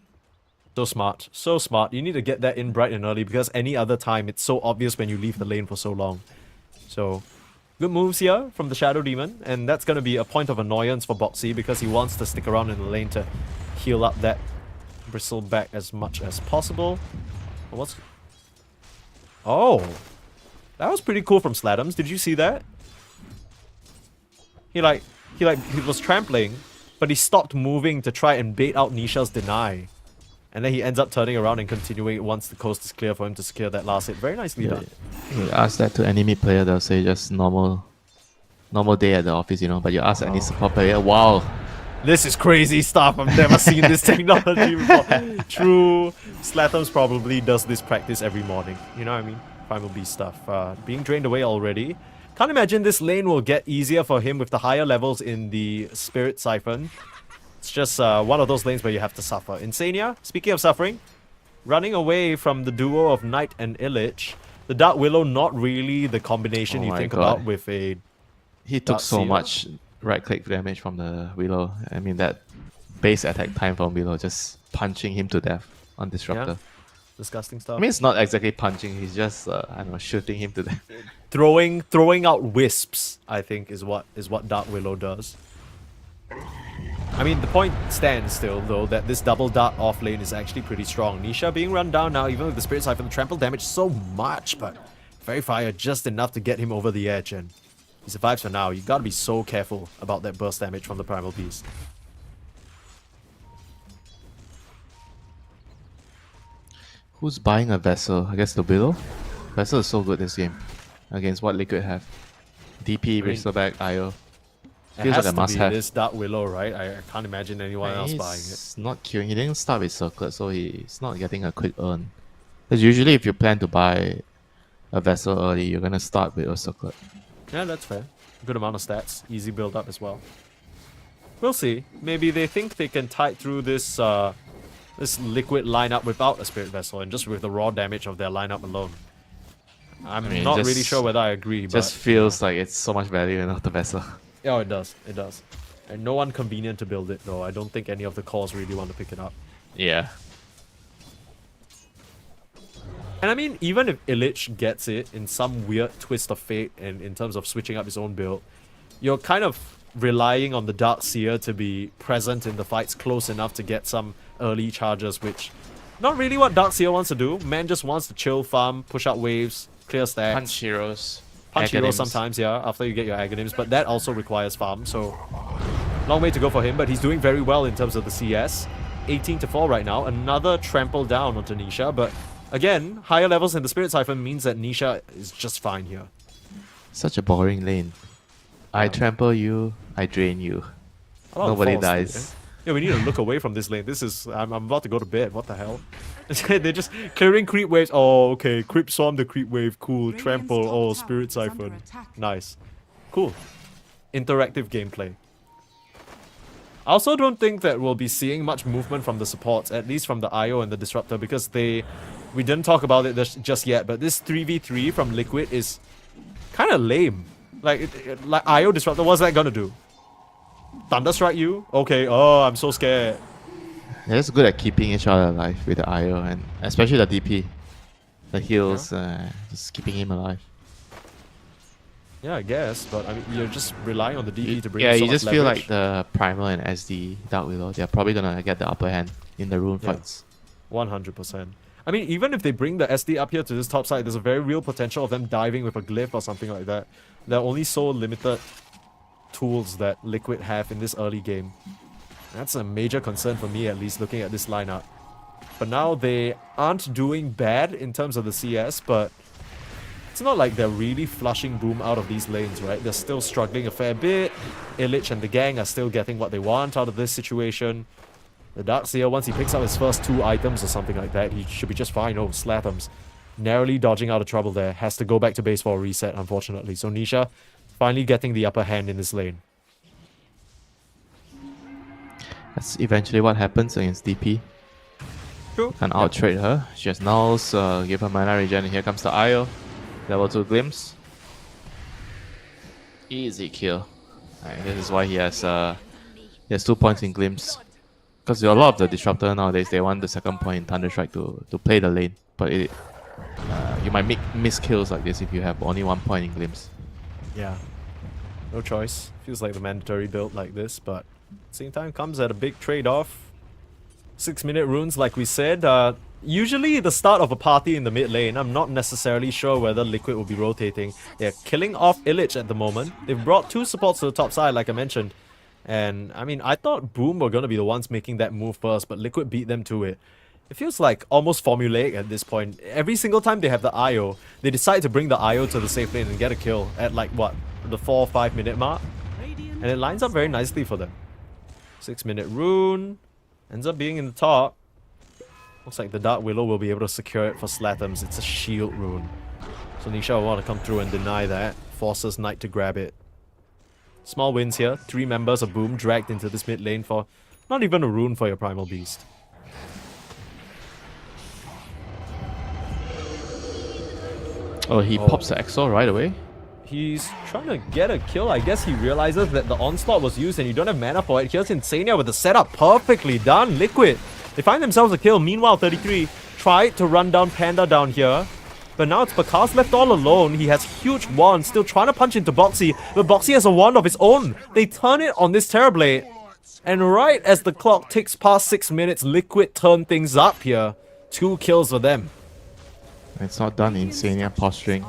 So smart. So smart. You need to get that in bright and early, because any other time, it's so obvious when you leave the lane for so long. So, good moves here from the Shadow Demon, and that's going to be a point of annoyance for Boxy because he wants to stick around in the lane to heal up that Bristle back as much as possible. Oh! That was pretty cool from Slatums. Did you see that? He was trampling, but he stopped moving to try and bait out Nisha's deny. And then he ends up turning around and continuing it once the coast is clear for him to secure that last hit. Very nicely done. You ask that to any mid player, they'll say just normal day at the office, you know. But you ask any support player, wow. This is crazy stuff. I've never seen this technology before. True. Slatums probably does this practice every morning. You know what I mean? Primal Beast stuff. Being drained away already. Can't imagine this lane will get easier for him with the higher levels in the Spirit Siphon. It's just one of those lanes where you have to suffer. Insania, speaking of suffering, running away from the duo of Knight and Illich. The Dark Willow, not really the combination you think about with a... He took so much right-click damage from the Willow. I mean, that base attack time from Willow, just punching him to death on Disruptor. Yeah. Disgusting stuff. I mean, it's not exactly punching, he's just, I don't know, shooting him to death. Throwing out wisps, I think, is what Dark Willow does. I mean, the point stands still, though, that this double dart off lane is actually pretty strong. Nisha being run down now, even with the Spirit Siphon, the trample damage so much, but Fairy Fire just enough to get him over the edge, and he survives for now. You gotta be so careful about that burst damage from the Primal Beast. Who's buying a Vessel? I guess the Willow? Vessel is so good this game against what Liquid have. DP, Bristleback, IO. Feels like a to must-have. be this Dark Willow, right? I can't imagine anyone else buying it. He's not queuing. He didn't start with Circlet, so he's not getting a quick earn. Because usually if you plan to buy a Vessel early, you're going to start with a Circlet. Yeah, that's fair. Good amount of stats. Easy build up as well. We'll see. Maybe they think they can tide through this this Liquid lineup without a Spirit Vessel and just with the raw damage of their lineup alone. I'm not really sure whether I agree, but... Just feels like it's so much value in the Vessel. Yeah, it does. It does. And no one convenient to build it, though. I don't think any of the cores really want to pick it up. Yeah. And I mean, even if Illich gets it in some weird twist of fate and in terms of switching up his own build, you're kind of relying on the Dark Seer to be present in the fights close enough to get some early charges, which not really what Dark Seer wants to do. Man just wants to chill, farm, push out waves, clear stacks. Punch heroes. Punch heroes sometimes, yeah, after you get your Aghanims, but that also requires farm, so long way to go for him, but he's doing very well in terms of the CS. 18-4 right now, another trample down onto Nisha, but again, higher levels in the Spirit Siphon means that Nisha is just fine here. Such a boring lane. I trample you, I drain you. Nobody dies. Yeah, we need to look away from this lane. This is... I'm about to go to bed. What the hell? They're just clearing creep waves. Oh, okay. Creep swarm the creep wave. Cool. Trample. Oh, Spirit Siphon. Nice. Cool. Interactive gameplay. I also don't think that we'll be seeing much movement from the supports, at least from the IO and the Disruptor, because we didn't talk about it just yet, but this 3v3 from Liquid is kind of lame. Like IO Disruptor, what's that gonna do? Thunderstrike you? Okay, oh, I'm so scared. They're just good at keeping each other alive with the IO, and especially the DP. The heals, just keeping him alive. Yeah, I guess, but I mean, you're just relying on the DP to bring Yeah, so you much just feel leverage. like the Primal and SD Dark Willow, they're probably gonna get the upper hand in the rune Yeah. fights. 100%. I mean, even if they bring the SD up here to this top side, there's a very real potential of them diving with a glyph or something like that. There are only so limited tools that Liquid have in this early game. That's a major concern for me, at least, looking at this lineup. For now, they aren't doing bad in terms of the CS, but it's not like they're really flushing Boom out of these lanes, right? They're still struggling a fair bit. Illich and the gang are still getting what they want out of this situation. The Darkseer, once he picks up his first 2 items or something like that, he should be just fine. Oh, Slatham's narrowly dodging out of trouble there. Has to go back to base for a reset, unfortunately. So Nisha finally getting the upper hand in this lane. That's eventually what happens against DP. True. Can out-trade her. She has nulls, give her mana regen, and here comes the IO. Level 2 glimpse. Easy kill. Alright, this is why he has 2 points in glimpse. Because a lot of the disruptor nowadays, they want the second point in Thunderstrike to play the lane. But you might miss kills like this if you have only 1 point in glimpse. Yeah. No choice. Feels like the mandatory build like this, but at the same time comes at a big trade-off. 6-minute runes, like we said. Usually the start of a party in the mid lane, I'm not necessarily sure whether Liquid will be rotating. They're killing off Illich at the moment. They've brought 2 supports to the top side, like I mentioned. And, I mean, I thought Boom were going to be the ones making that move first, but Liquid beat them to it. It feels like almost formulaic at this point. Every single time they have the IO, they decide to bring the IO to the safe lane and get a kill at, like, what, the 4 or 5 minute mark? And it lines up very nicely for them. 6-minute rune. Ends up being in the top. Looks like the Dark Willow will be able to secure it for Slatham's. It's a shield rune. So Nisha will want to come through and deny that. Forces Knight to grab it. Small wins here. 3 members of Boom dragged into this mid lane for not even a rune for your Primal Beast. Oh, he pops the Exor right away. He's trying to get a kill. I guess he realizes that the onslaught was used and you don't have mana for it. Here's Insania with the setup perfectly done. Liquid. They find themselves a kill. Meanwhile, 33 tried to run down Panda down here. But now it's Bakaz left all alone. He has huge wand, still trying to punch into Boxy. But Boxy has a wand of his own. They turn it on this Terrorblade. And right as the clock ticks past 6 minutes, Liquid turn things up here. 2 kills for them. It's not done. Insania posturing.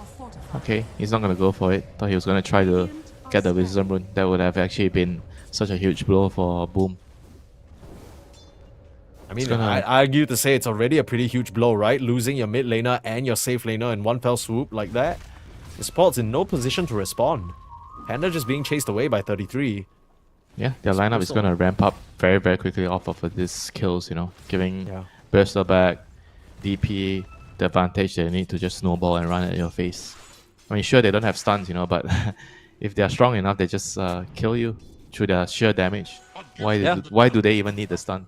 Okay, he's not gonna go for it. Thought he was gonna try to get the Wisdom Rune. That would have actually been such a huge blow for Boom. I mean, I'd argue to say it's already a pretty huge blow, right? Losing your mid laner and your safe laner in one fell swoop like that. The support's in no position to respond. Panda just being chased away by 33. Yeah, their lineup is gonna ramp up very, very quickly off of these kills, you know, giving Burster back, DP the advantage they need to just snowball and run at your face. I mean, sure, they don't have stuns, you know, but if they're strong enough, they just kill you through their sheer damage. Why do they even need the stun?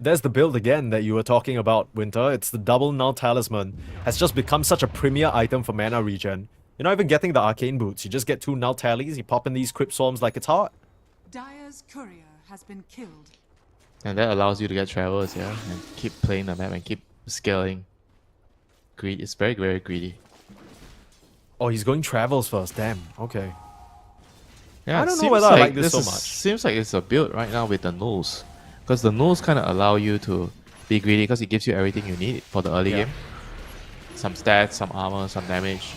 There's the build again that you were talking about, Winter. It's the double null talisman. Has just become such a premier item for mana regen. You're not even getting the arcane boots. You just get 2 null tallies, you pop in these crypt swarms like it's hot. Dire's courier has been killed. And that allows you to get travels, yeah, and keep playing the map and keep scaling. Greed. It's very, very greedy. Oh, he's going travels first. Damn. Okay. Yeah, I don't know whether I like this so much. Seems like it's a build right now with the nulls. Because the nulls kind of allow you to be greedy because it gives you everything you need for the early game. Some stats, some armor, some damage.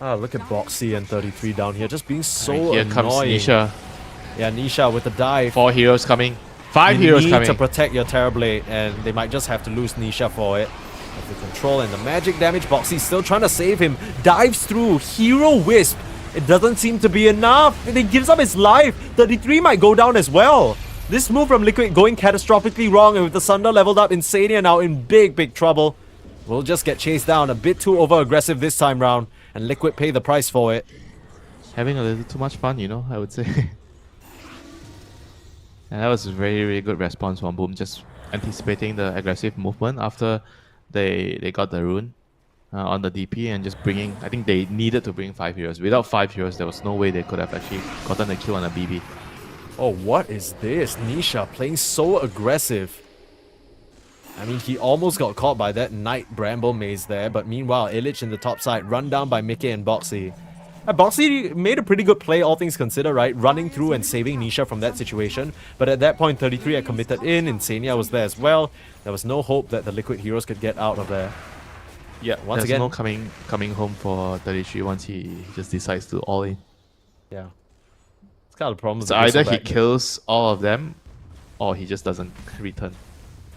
Ah, look at Boxy and 33 down here. Just being so And here annoying. comes Nisha. Yeah, Nisha with the dive. 4 heroes coming. 5 You heroes need coming. to protect your Terrorblade, and they might just have to lose Nisha for it. Of the control and the magic damage, Boxy still trying to save him. Dives through, Hero Wisp. It doesn't seem to be enough. And he gives up his life. 33 might go down as well. This move from Liquid going catastrophically wrong, and with the Sunder leveled up, Insania now in big, big trouble. Will just get chased down. A bit too over-aggressive this time round, and Liquid pay the price for it. Having a little too much fun, you know, I would say. And that was a very, very good response from Boom, just anticipating the aggressive movement after they got the rune. on the DP and just bringing. I think they needed to bring 5 heroes. Without 5 heroes, there was no way they could have actually gotten a kill on a BB. Oh, what is this? Nisha playing so aggressive. I mean, he almost got caught by that Knight Bramble Maze there, but meanwhile, Illich in the top side, run down by Mickey and Boxy. Boxy made a pretty good play, all things considered, right? Running through and saving Nisha from that situation. But at that point, 33 had committed in, Insania was there as well. There was no hope that the Liquid heroes could get out of there. Yeah, once there's again, no coming home for 33 once he just decides to all in. yeah. It's kind of the problem. So either he kills all of them, or he just doesn't return.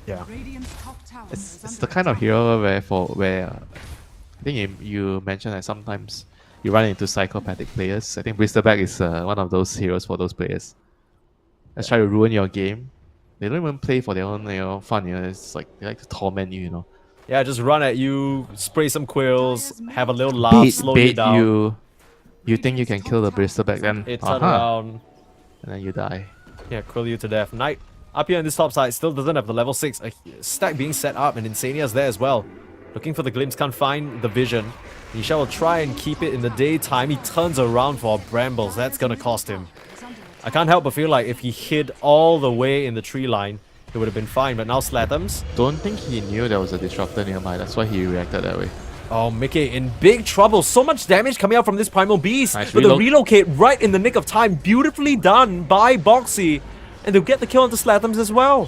Yeah. Radiant's top tower is It's under the kind of attack. hero where I think you mentioned that sometimes you run into psychopathic players. I think Bristleback is one of those heroes for those players. Let's try to ruin your game. They don't even play for their own fun. It's like they like to torment you. Yeah, just run at you, spray some quills, have a little laugh, slow you Bait down. you think you can kill the Bristleback, then It turn around. and then you die. Yeah, quill you to death. Knight up here on this top side still doesn't have the level 6. A stack being set up and Insania's there as well. Looking for the glimpse, can't find the vision. Nisha will try and keep it in the daytime. He turns around for Brambles. That's gonna cost him. I can't help but feel like if he hid all the way in the tree line, it would have been fine. But now Slatham's. Don't think he knew there was a disruptor nearby. That's why he reacted that way. Oh, Mickey in big trouble. So much damage coming out from this Primal Beast. Nice But the reload. relocate right in the nick of time. Beautifully done by Boxy. And they'll get the kill onto Slatham's as well.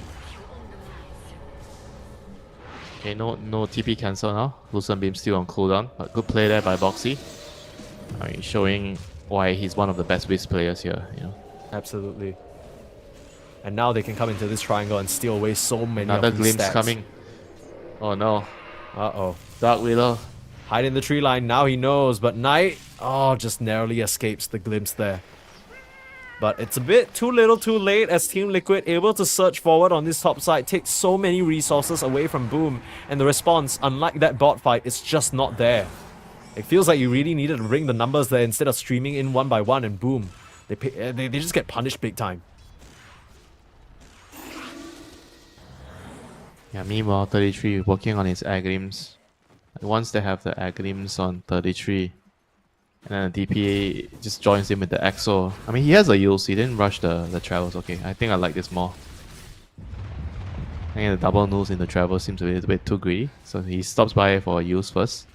Okay, no TP cancel now. Lucent Beam still on cooldown, but good play there by Boxy. I mean, showing why he's one of the best Wisp players here. Absolutely. And now they can come into this triangle and steal away so many Another of these glimpse stacks. coming. Oh no, Uh-oh. Dark Widow. Hide in the tree line. Now he knows. But Knight, just narrowly escapes the glimpse there. But it's a bit too little too late as Team Liquid able to surge forward on this top side, take so many resources away from Boom. And the response, unlike that bot fight, is just not there. It feels like you really needed to bring the numbers there instead of streaming in one by one and boom. They just get punished big time. Yeah, meanwhile 33 working on his Agrims. Once they have the Agrims on 33, and then the DPA just joins him with the Exo. I mean, he has a use, he didn't rush the travels. Okay, I think I like this more. I think the double nulls in the travel seems a little bit too greedy, so he stops by for a use first.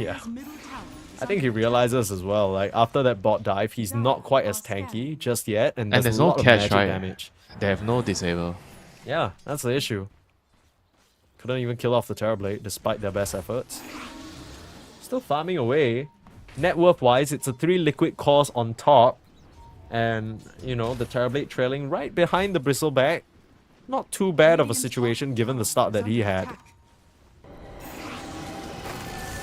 Yeah. Dire's middle tower is I think he under realizes as well, like after that bot dive, he's not quite as tanky just yet, and there's, And there's a no lot of catch, magic right? damage. They have no disable. Yeah, that's the issue. Couldn't even kill off the Terrorblade despite their best efforts. Still farming away. Net worth wise, it's a 3 liquid cores on top. And, the Terrorblade trailing right behind the Bristleback. Not too bad of a situation given the start that he had.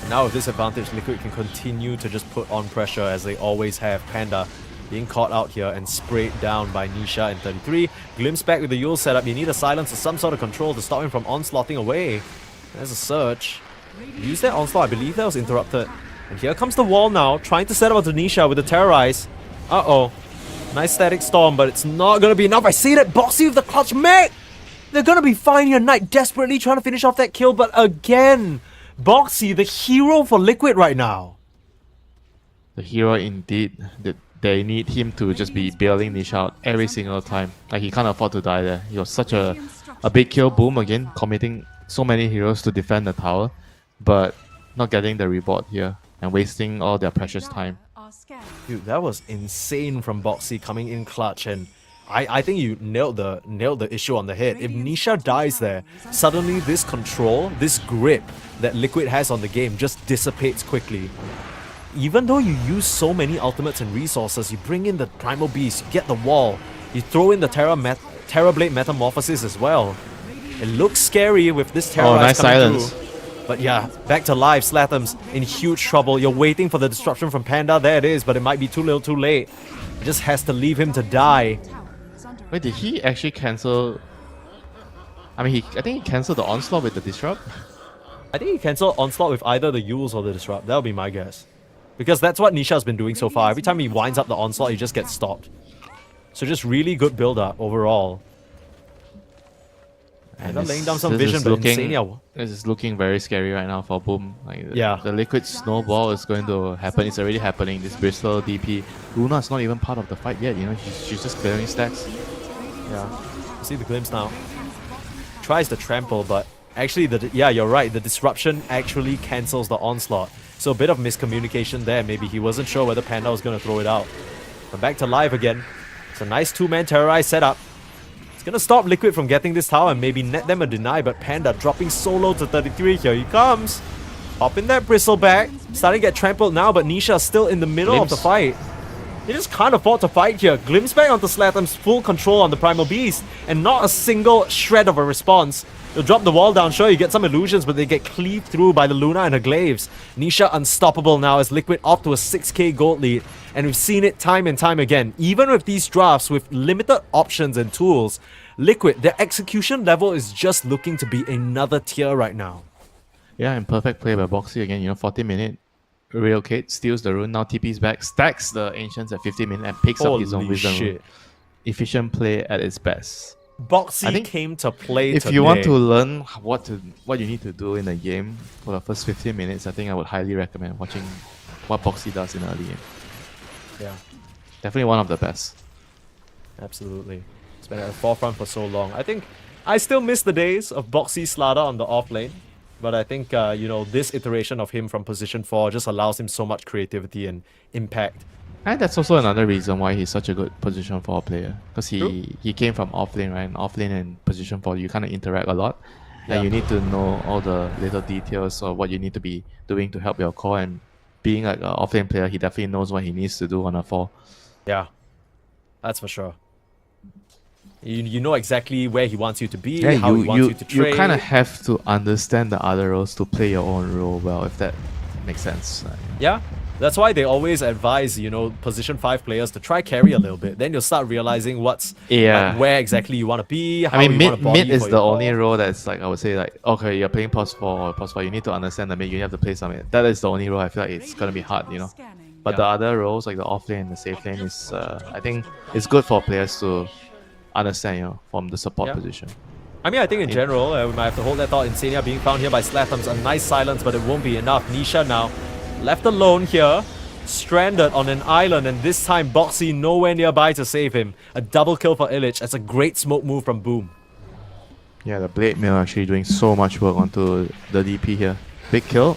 Now with this advantage, Liquid can continue to just put on pressure as they always have. Panda being caught out here and sprayed down by Nisha and 33. Glimpse back with the Yule setup. You need a silence or some sort of control to stop him from onslaughting away. There's a search. Use that onslaught. I believe that was interrupted. And here comes the wall now, trying to set up onto Nisha with the Terrorize. Uh-oh. Nice static storm, but it's not going to be enough. I see that Boxy with the clutch mech. They're going to be fine here. Knight desperately trying to finish off that kill, but again, Boxy, the hero for Liquid right now. The hero indeed. They need him to just be bailing Nisha out every single time. Like, he can't afford to die there. He was such a big kill. Boom again, committing so many heroes to defend the tower, but not getting the reward here and wasting all their precious time. are scanning. Dude, that was insane from Boxy coming in clutch, and I think you nailed the issue on the head. If Nisha dies there, suddenly this control, this grip that Liquid has on the game just dissipates quickly. Even though you use so many ultimates and resources, you bring in the Primal Beast, you get the wall, you throw in the Terrorblade Metamorphosis as well. It looks scary with this Terrorize nice coming silence. through. But yeah, back to life, Slatham's in huge trouble. You're waiting for the disruption from Panda, there it is, but it might be too little too late. It just has to leave him to die. Tower is under Wait, did he actually cancel? I mean, I think he cancelled the onslaught with the disrupt. I think he cancelled Onslaught with either the Yules or the Disrupt, that would be my guess. Because that's what Nisha's been doing so far. Every time he winds up the Onslaught, he just gets stopped. So just really good build-up overall. And they're laying down some this vision, is but looking, Insania... this is looking very scary right now for Boom. Like Yeah. the liquid snowball is going to happen. It's already happening. This Bristol DP. Luna's not even part of the fight yet. You know, she's just clearing stacks. Yeah. See the glimpse now. Tries the trample, but actually, yeah, you're right. The disruption actually cancels the onslaught. So a bit of miscommunication there. Maybe he wasn't sure whether Panda was going to throw it out. But back to live again. It's a nice two-man terrorize setup. It's going to stop Liquid from getting this tower and maybe net them a deny, but Panda dropping solo to 33. Here he comes. Popping that bristle back. Starting to get trampled now, but Nisha still in the middle of the fight. They just can't afford to fight here. Glimpse back onto Slatham's full control on the Primal Beast, and not a single shred of a response. They'll drop the wall down, sure, you get some illusions, but they get cleaved through by the Luna and her glaives. Nisha unstoppable now as Liquid off to a 6k gold lead, and we've seen it time and time again. Even with these drafts, with limited options and tools, Liquid, their execution level is just looking to be another tier right now. Yeah, and perfect play by Boxy again. You know, 40-minute relocate, steals the rune, now TP's back, stacks the Ancients at 50 minutes and picks up his own Holy wisdom rune. shit. Efficient play at its best. Boxy I think came to play If today. you want to learn what you need to do in a game for the first 15 minutes, I think I would highly recommend watching what Boxy does in the early game. Yeah, Definitely one of the best. absolutely. It's been at the forefront for so long. I think I still miss the days of Boxy Slada on the off lane. But I think, you know, this iteration of him from position 4 just allows him so much creativity and impact. And that's also another reason why he's such a good position 4 player. Because True. he came from offlane, right? And offlane and position 4, you kind of interact a lot. Yeah. And you need to know all the little details of what you need to be doing to help your core. And being like an offlane player, he definitely knows what he needs to do on a 4. Yeah, that's for sure. You know exactly where he wants you to be, how he wants you to trade. You kind of have to understand the other roles to play your own role well, if that makes sense. Yeah, that's why they always advise, you know, position 5 players to try carry a little bit. Then you'll start realizing what's where exactly you want to be, how I mean, you want to body mid is for the your only core. role that's like, I would say, like, okay, you're playing pos 4 or pos 5, you need to understand the mid, you have to play some mid. That is the only role I feel like it's going to be hard, you know. But the other roles, like the off lane and the safe lane, is, I think, it's good for players to understand, you know, from the support position. I mean, I think in general, we might have to hold that thought. Insania being found here by Slatham's a nice silence, but it won't be enough. Nisha now left alone here, stranded on an island, and this time Boxy nowhere nearby to save him. A double kill for Illich. That's a great smoke move from Boom. Yeah, the Blade Mill actually doing so much work onto the DP here. Big kill.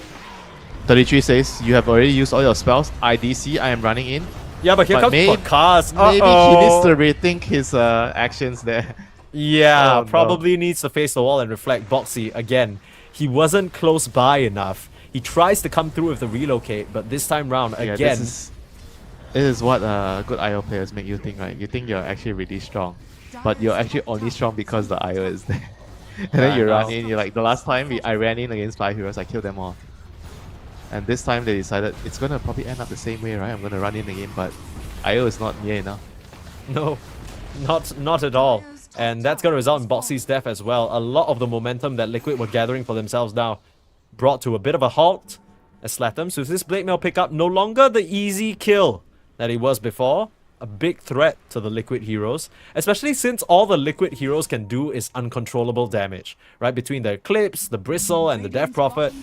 33 says, you have already used all your spells. IDC, I am running in. Yeah, but here comes Podcast. Maybe he needs to rethink his actions there. Yeah, Oh, no. probably needs to face the wall and reflect. Boxy, again, he wasn't close by enough. He tries to come through with the relocate, but this time round, Yeah, again... this is what good IO players make you think, right? You think you're actually really strong, but you're actually only strong because the IO is there. And then you run in, you're like, the last time I ran in against 5 heroes, I killed them all. And this time they decided it's gonna probably end up the same way, right? I'm gonna run in again, but IO is not near enough. No, not at all. And that's going to result in Boxy's death as well. A lot of the momentum that Liquid were gathering for themselves now brought to a bit of a halt as Slatham. So this Blade Mail pickup no longer the easy kill that he was before. A big threat to the Liquid heroes, especially since all the Liquid heroes can do is uncontrollable damage, right? Between the Eclipse, the Bristle, and the Death Prophet,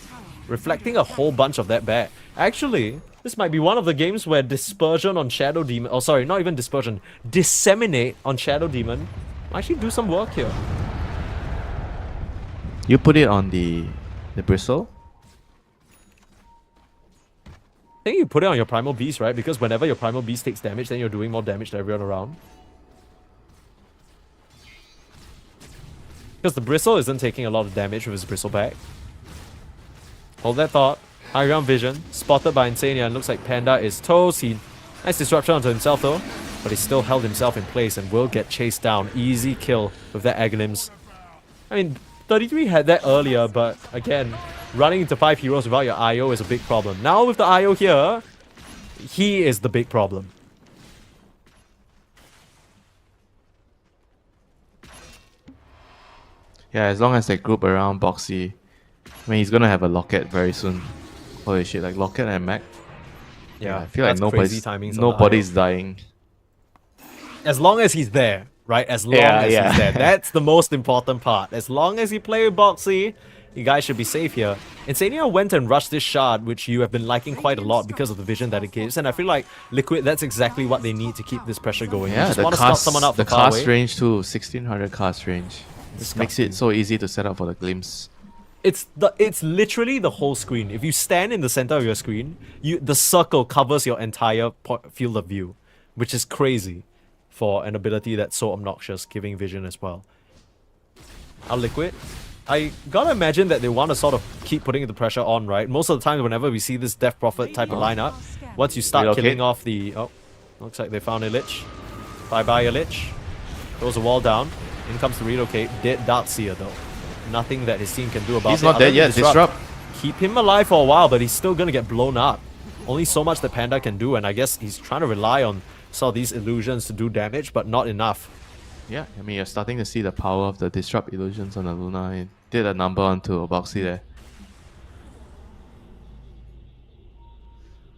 reflecting a whole bunch of that back. Actually, this might be one of the games where Dispersion on Shadow Demon, oh sorry, not even Dispersion, Disseminate on Shadow Demon actually do some work here. You put it on the Bristle? I think you put it on your Primal Beast, right? Because whenever your Primal Beast takes damage, then you're doing more damage to everyone around. Because the Bristle isn't taking a lot of damage with his Bristle back. Hold that thought. High ground vision. Spotted by Insania, and looks like Panda is toast. Nice disruption onto himself though. But he still held himself in place and will get chased down. Easy kill with that Aghanims. I mean, 33 had that earlier, but again, running into 5 heroes without your IO is a big problem. Now with the IO here, he is the big problem. Yeah, as long as they group around Boxy, I mean, he's gonna have a Locket very soon. Holy shit, like Locket and Mac. Yeah, I feel like that's crazy nobody's timings on the IO. dying. As long as he's there, right? As long as he's there. That's the most important part. As long as you play with Boxy, you guys should be safe here. Insania went and rushed this shard, which you have been liking quite a lot because of the vision that it gives. And I feel like Liquid, that's exactly what they need to keep this pressure going. You Yeah, just the want to stop someone out the from far cast away. range too, 1600 cast range. This makes it so easy to set up for the glimpse. It's literally the whole screen. If you stand in the center of your screen, the circle covers your entire field of view, which is crazy for an ability that's so obnoxious, giving vision as well. Our Liquid, I gotta imagine that they want to sort of keep putting the pressure on, right? Most of the time, whenever we see this Death Prophet type of lineup, once you start Relocate. killing off the... Oh, looks like they found a Lich. Bye-bye, a Lich. Throws a wall down. In comes the relocate. Dead Darkseer, though. Nothing that his team can do about it. He's not other dead than yet. Disrupt. Keep him alive for a while, but he's still gonna get blown up. Only so much that Panda can do, and I guess he's trying to rely on some of these illusions to do damage, but not enough. Yeah, I mean, you're starting to see the power of the disrupt illusions on the Luna. It did a number onto Boxy there.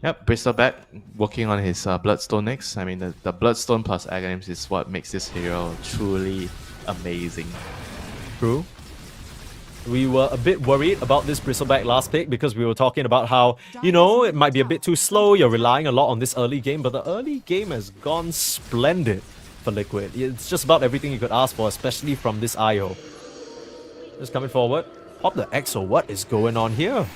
Yep, Bristleback working on his Bloodstone next. I mean, the Bloodstone plus Aghanim's is what makes this hero truly amazing. True. We were a bit worried about this Bristleback last pick because we were talking about how, you know, it might be a bit too slow, you're relying a lot on this early game, but the early game has gone splendid for Liquid. It's just about everything you could ask for, especially from this IO. Just coming forward. Pop the EXO, what is going on here?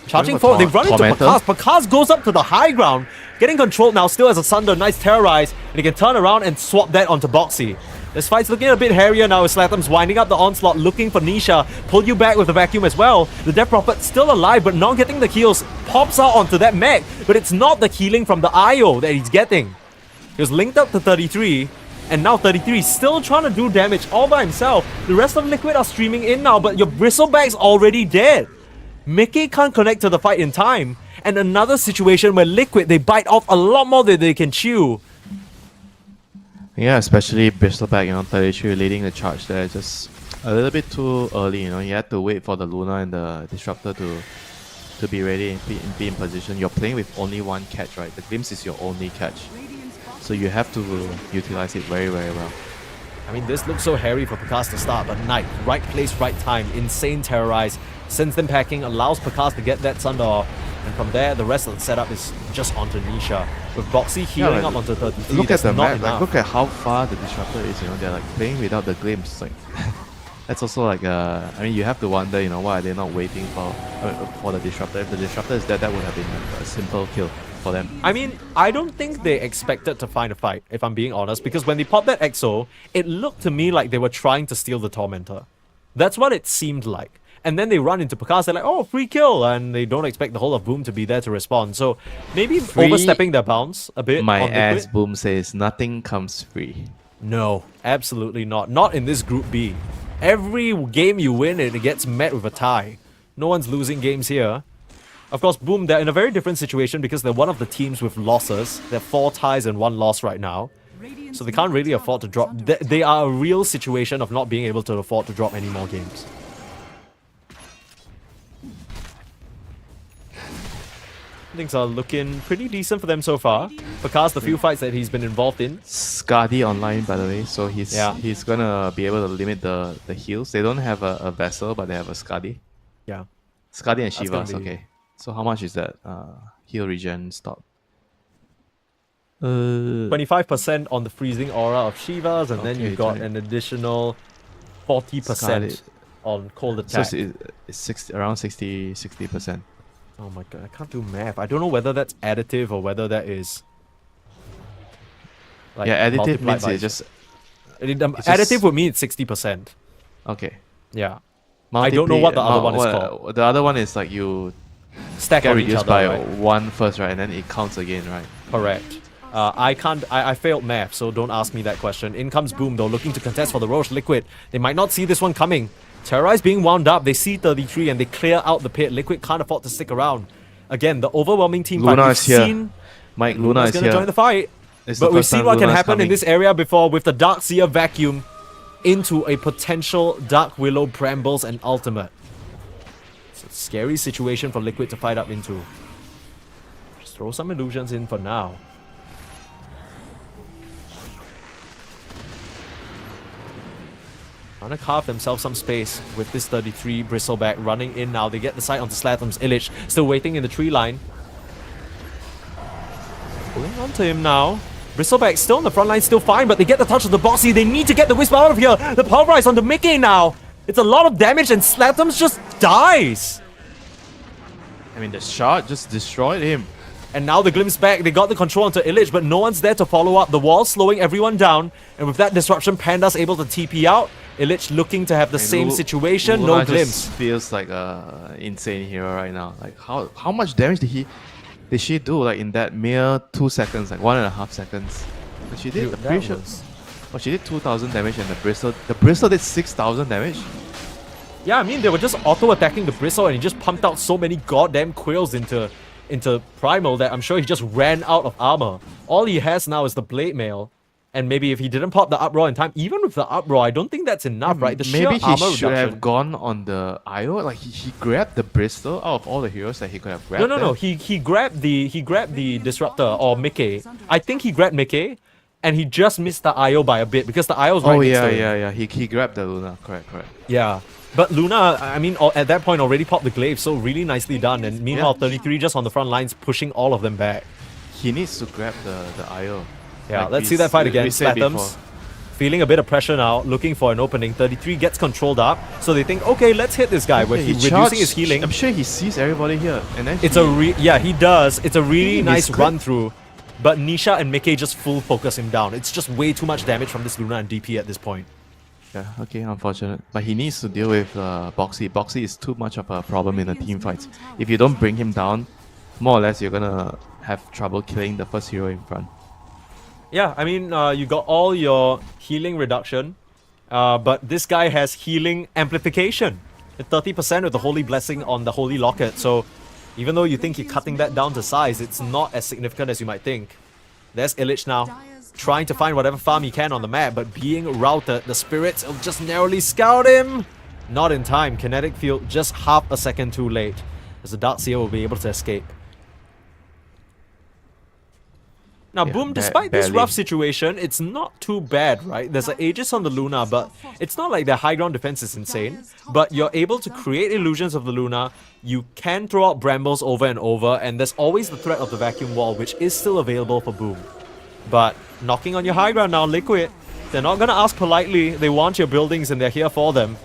Charging forward, they run into Tormentor. Pakaz. Pakaz goes up to the high ground, getting controlled now, still has a Sunder, nice Terrorize, and he can turn around and swap that onto Boxy. This fight's looking a bit hairier now as Slatham's winding up the onslaught, looking for Nisha. Pull you back with the vacuum as well. The Death Prophet still alive, but not getting the kills. Pops out onto that mech, but it's not the healing from the IO that he's getting. He was linked up to 33, and now 33 is still trying to do damage all by himself. The rest of Liquid are streaming in now, but your Bristleback's already dead. Mickey can't connect to the fight in time. And another situation where Liquid, they bite off a lot more than they can chew. Yeah, especially Bristleback, you know, 33 leading the charge there, just a little bit too early, you know. You had to wait for the Luna and the Disruptor to be ready and be in position. You're playing with only one catch, right? The Glimpse is your only catch. So you have to utilize it very, very well. I mean, this looks so hairy for Pakaz to start, but Knight, right place, right time, insane Terrorize, sends them packing, allows Pakaz to get that Sunder off, and from there, the rest of the setup is just onto Nisha, with Boxy healing up onto 33. Look at That's the not map, like, enough. look at how far the Disruptor is, you know, they're like playing without the Glimpse, like, that's also like, I mean, you have to wonder, you know, why are they not waiting for the Disruptor? If the Disruptor is dead, that would have been a simple kill for them. I mean, I don't think they expected to find a fight, if I'm being honest, because when they popped that EXO, it looked to me like they were trying to steal the Tormentor. That's what it seemed like. And then they run into Pakaz, they're like, oh, free kill, and they don't expect the whole of Boom to be there to respond. So maybe overstepping their bounds a bit. My on Liquid. ass Boom says nothing comes free. No, absolutely not. Not in this Group B. Every game you win, it gets met with a tie. No one's losing games here. Of course, Boom, they're in a very different situation because they're one of the teams with losses. They're 4 ties and 1 loss right now. So they can't really afford to drop. They are a real situation of not being able to afford to drop any more games. Things are looking pretty decent for them so far. Pakaz, the few fights that he's been involved in. Skadi online, by the way, so he's Yeah. he's gonna be able to limit the heals. They don't have a Vessel, but they have a Skadi. Yeah. Skadi and That's gonna Shivas, be- okay. So how much is that? Heal regen stop. 25% on the freezing aura of Shivas, and then Okay, you got 20. an additional 40% Scarlet. on cold So attack. it's 60, around 60%. Oh my god, I can't do math. I don't know whether that's additive or whether that is. Like, Yeah, additive multiplied means by- it just Additive just- would mean it's 60%. okay. Yeah. I don't know what the other one is called. The other one is like you Stack get on each reduced other, by right? 1 first, right? And then it counts again, right? Correct. I failed math, so don't ask me that question. In comes Boom, though, looking to contest for the Roche Liquid. They might not see this one coming. Terrorize being wound up. They see 33 and they clear out the pit. Liquid can't afford to stick around. Again, the overwhelming team Luna fight. is here. Seen Mike, Luna Luna's is gonna here. join the fight. It's the But we've first seen time what can Luna's happen in coming. this area before with the Darkseer vacuum into a potential Dark Willow Brambles and ultimate. It's a scary situation for Liquid to fight up into. Just throw some illusions in for now. Trying to carve themselves some space with this 33 Bristleback running in now. They get the sight onto Slatham's Illich, still waiting in the tree line. Pulling onto him now. Bristleback still on the front line, still fine, but they get the touch of the Bossy. They need to get the Wisp out of here. The Pulverize onto Mickey now. It's a lot of damage and Slatham's just dies. I mean, the shot just destroyed him. And now the Glimpse back, they got the control onto Illich, but no one's there to follow up. The wall slowing everyone down, and with that disruption, Panda's able to TP out. Illich looking to have the same situation, Luna no Glimpse. just feels like a insane hero right now. Like how much damage did she do like in that mere 2 seconds, like 1.5 seconds? And she did. Dude, I'm pretty sure. Oh, she did 2,000 damage, and the Bristle did 6,000 damage. Yeah, I mean, they were just auto-attacking the Bristle, and he just pumped out so many goddamn quills into Primal that I'm sure he just ran out of armor. All he has now is the Blade Mail. And maybe if he didn't pop the Uproar in time, even with the Uproar, I don't think that's enough, right? The Maybe sheer armor he should reduction. have gone on the IO. Like he grabbed the Bristle out of all the heroes that he could have grabbed. No. He grabbed the Disruptor or Mickey. I think he grabbed Mickey, and he just missed the IO by a bit because the IO was right next to him. yeah. He grabbed the Luna. Correct. Yeah. But Luna, I mean, at that point already popped the glaive, so really nicely done. And meanwhile, 33 just on the front lines, pushing all of them back. He needs to grab the IO. Yeah, Like let's see that fight again. we said Slatham's feeling a bit of pressure now, looking for an opening. 33 gets controlled up, so they think, okay, let's hit this guy. We're reducing his healing. I'm sure he sees everybody here, and then It's yeah, he does. It's a really He nice misclicked. run through. But Nisha and Mickey just full focus him down. It's just way too much damage from this Luna and DP at this point. Yeah, okay, unfortunate. But he needs to deal with Boxy. Boxy is too much of a problem in the team fights. If you don't bring him down, more or less you're gonna have trouble killing the first hero in front. Yeah, I mean, you got all your healing reduction, but this guy has healing amplification. 30% with the Holy Blessing on the Holy Locket, so even though you think you're cutting that down to size, it's not as significant as you might think. There's Illich now, trying to find whatever farm he can on the map, but being routed, the spirits will just narrowly scout him. Not in time, Kinetic Field just half a second too late, as the Darkseer will be able to escape. Now, Yeah, Boom, despite this barely. rough situation, it's not too bad, right? There's an Aegis on the Luna, but it's not like their high ground defense is insane. But you're able to create illusions of the Luna, you can throw out Brambles over and over, and there's always the threat of the Vacuum Wall, which is still available for Boom. But knocking on your high ground now, Liquid, they're not gonna ask politely, they want your buildings and they're here for them.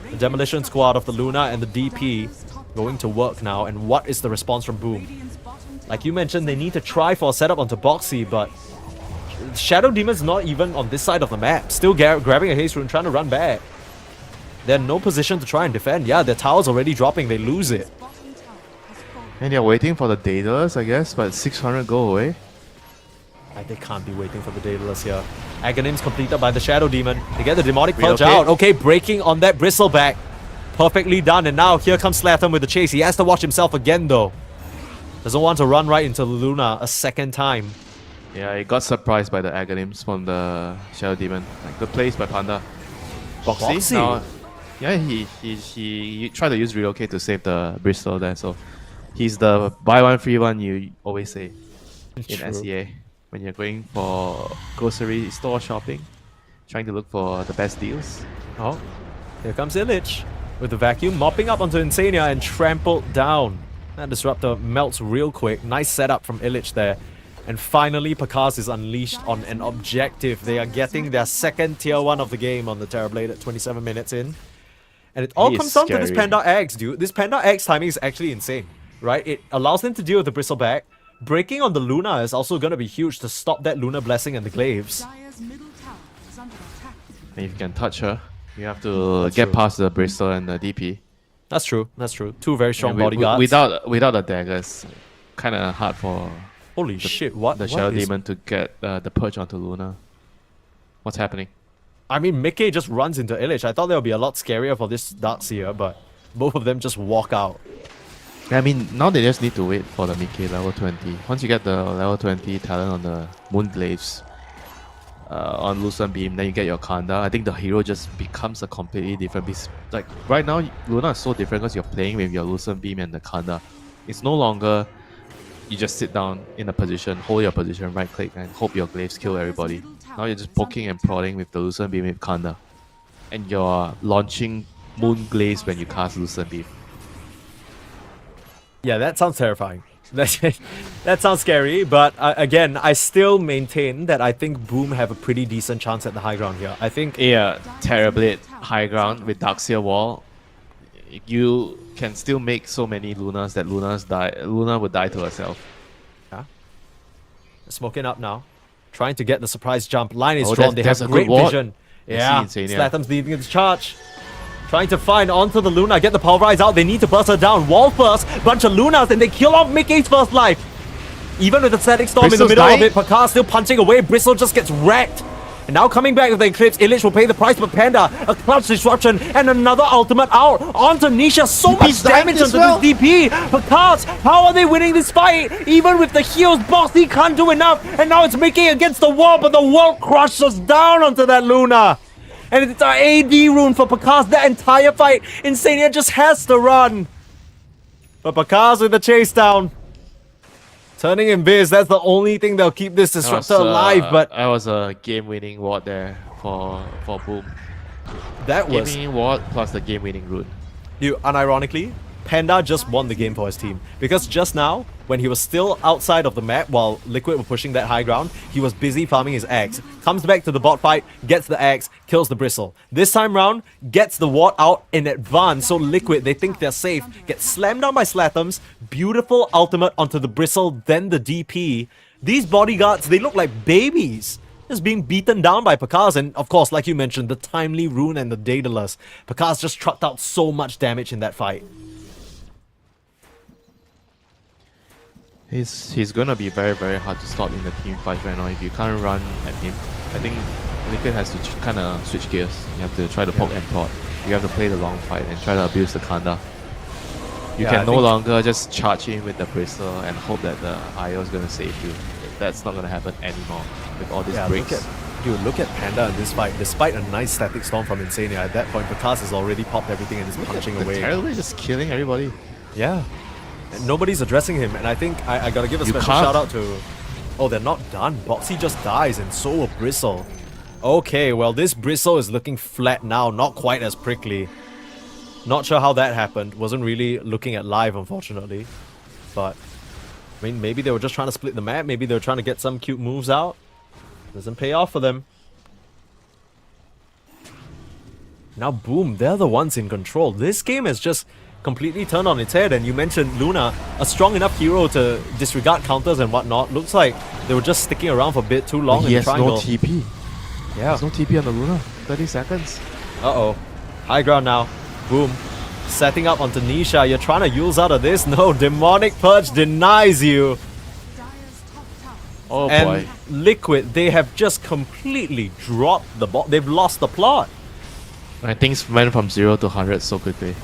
The Demolition Squad of the Luna and the DP going to work now, and what is the response from Boom? Like you mentioned, they need to try for a setup onto Boxy, but Shadow Demon's not even on this side of the map. Still grabbing a Haste Rune, trying to run back. They're in no position to try and defend. Yeah, their tower's already dropping, they lose it. And they're waiting for the Daedalus, I guess, but 600 go away. Like, they can't be waiting for the Daedalus here. Aghanim's completed by the Shadow Demon. They get the Demonic Purge Relocate. out. Okay, breaking on that Bristleback. Perfectly done, and now here comes Slatham with the chase. He has to watch himself again though. Doesn't want to run right into Luna a second time. Yeah, he got surprised by the Aghanims from the Shadow Demon. Like, good place by Panda. Boxy? Now, yeah, he tried to use Relocate to save the Bristol there, so he's the buy one free one you always say in True. SEA. When you're going for grocery store shopping, trying to look for the best deals. Oh, here comes Illich with the Vacuum, mopping up onto Insania and trampled down. That Disruptor melts real quick. Nice setup from Illich there. And finally, Pakaz is unleashed on an objective. They are getting their second tier 1 of the game on the Terrorblade at 27 minutes in. And it all He is comes down to this scary. Panda X, dude. This Panda X timing is actually insane, right? It allows them to deal with the Bristleback. Breaking on the Luna is also going to be huge to stop that Luna Blessing and the Glaives. Dire's middle tower is under attack. And if you can touch her, you have to That's get true. past the Bristol and the DP. That's true, that's true. Two very strong And wi- bodyguards. without the daggers, kind of hard for Holy shit, what? the what Shadow is- Demon to get the purge onto Luna. What's happening? I mean, Mickey just runs into Illich. I thought that would be a lot scarier for this Darkseer, but both of them just walk out. I mean, now they just need to wait for the Mickey level 20. Once you get the level 20 talent on the Moonglaives, on Lucent Beam, then you get your Kanda. I think the hero just becomes a completely different beast. Like, right now, Luna is so different because you're playing with your Lucent Beam and the Kanda. It's no longer you just sit down in a position, hold your position, right click, and hope your glaives kill everybody. Now you're just poking and prodding with the Lucent Beam with Kanda. and you're launching Moon Glaze when you cast Lucent Beam. Yeah, that sounds terrifying. That sounds scary, but again, I still maintain that I think Boom have a pretty decent chance at the high ground here. I think Yeah, Terrorblade high ground with Darkseer Wall. You can still make so many Lunas that Luna would die to herself. smoking up now, trying to get the surprise jump. Line is Oh, drawn. They that's have a good great ward. vision. I Yeah, see Insania. Slatham's leading the charge. Trying to find onto the Luna, get the pulverize out. They need to burst her down. Wall first, bunch of Lunas, and they kill off Mickey's first life. Even with the static storm in the Bristle's middle dying. of it, Pakar still punching away. Bristle just gets wrecked. And now coming back with the Eclipse, Illich will pay the price, but Panda, a clutch disruption, and another ultimate out. Onto Nisha, so much DP's dying damage as onto well. this DP. Pakars, how are they winning this fight? Even with the heals, Bossy can't do enough. And now it's Mickey against the wall, but the wall crushes down onto that Luna. And it's an AD rune for Pakars that entire fight. Insania just has to run. But Pakars with the chase down. Turning in Biz, that's the only thing that'll keep this disruptor alive, but that was a game-winning ward there for Boom. that was... Game-winning ward plus the game-winning rune. Dude, unironically, Panda just won the game for his team. Because just now, when he was still outside of the map while Liquid were pushing that high ground, he was busy farming his axe. Comes back to the bot fight, gets the axe, kills the Bristle. This time round, gets the ward out in advance, so Liquid, they think they're safe, get slammed down by Slatham's, beautiful ultimate onto the Bristle, then the DP. These bodyguards, they look like babies. Just being beaten down by Pakaz, and of course, like you mentioned, the timely rune and the Daedalus. Pakaz just trucked out so much damage in that fight. He's gonna be very, very hard to stop in the team fight right now if you can't run at him. I think Liquid has to kind of switch gears. You have to try to poke and prod. You have to play the long fight and try to abuse the Kanda. You Yeah, can I no think- longer just charge in with the Bristle and hope that the IO is gonna save you. That's not gonna happen anymore with all these breaks. Look at Panda in this fight. Despite a nice static storm from Insania, at that point, Pakaz has already popped everything and is punching The away. Terrorblade just killing everybody. Yeah. And nobody's addressing him, and I think I gotta give a You special can't. shout out to... Oh, they're not done. Boxy just dies, and so will Bristle. Okay, well, this Bristle is looking flat now, not quite as prickly. Not sure how that happened. Wasn't really looking at live, unfortunately. But, I mean, maybe they were just trying to split the map. Maybe they were trying to get some cute moves out. Doesn't pay off for them. Now, Boom, they're the ones in control. This game has just completely turned on its head, and you mentioned Luna, a strong enough hero to disregard counters and whatnot. Looks like they were just sticking around for a bit too long He in the has triangle. no TP. Yeah. There's no TP on the Luna. 30 seconds. Uh-oh. High ground now. Boom. Setting up onto Nisha. You're trying to use out of this? No, Demonic Purge denies you. Dire's top tower Oh And boy. Liquid, they have just completely dropped the ball. They've lost the plot. And things went from 0 to 100 so quickly.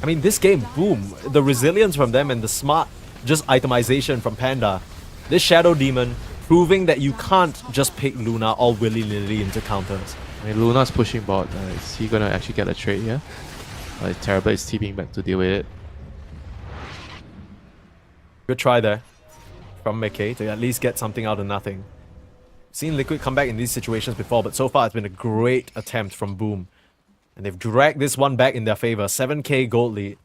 I mean, this game, Boom, the resilience from them and the smart just itemization from Panda. This Shadow Demon proving that you can't just pick Luna all willy-nilly into counters. I mean, Luna's pushing bot. Is he gonna actually get a trade here? Terrorblade is TPing back to deal with it. Good try there from McKay to at least get something out of nothing. Seen Liquid come back in these situations before, but so far it's been a great attempt from Boom. And they've dragged this one back in their favor. 7k gold lead.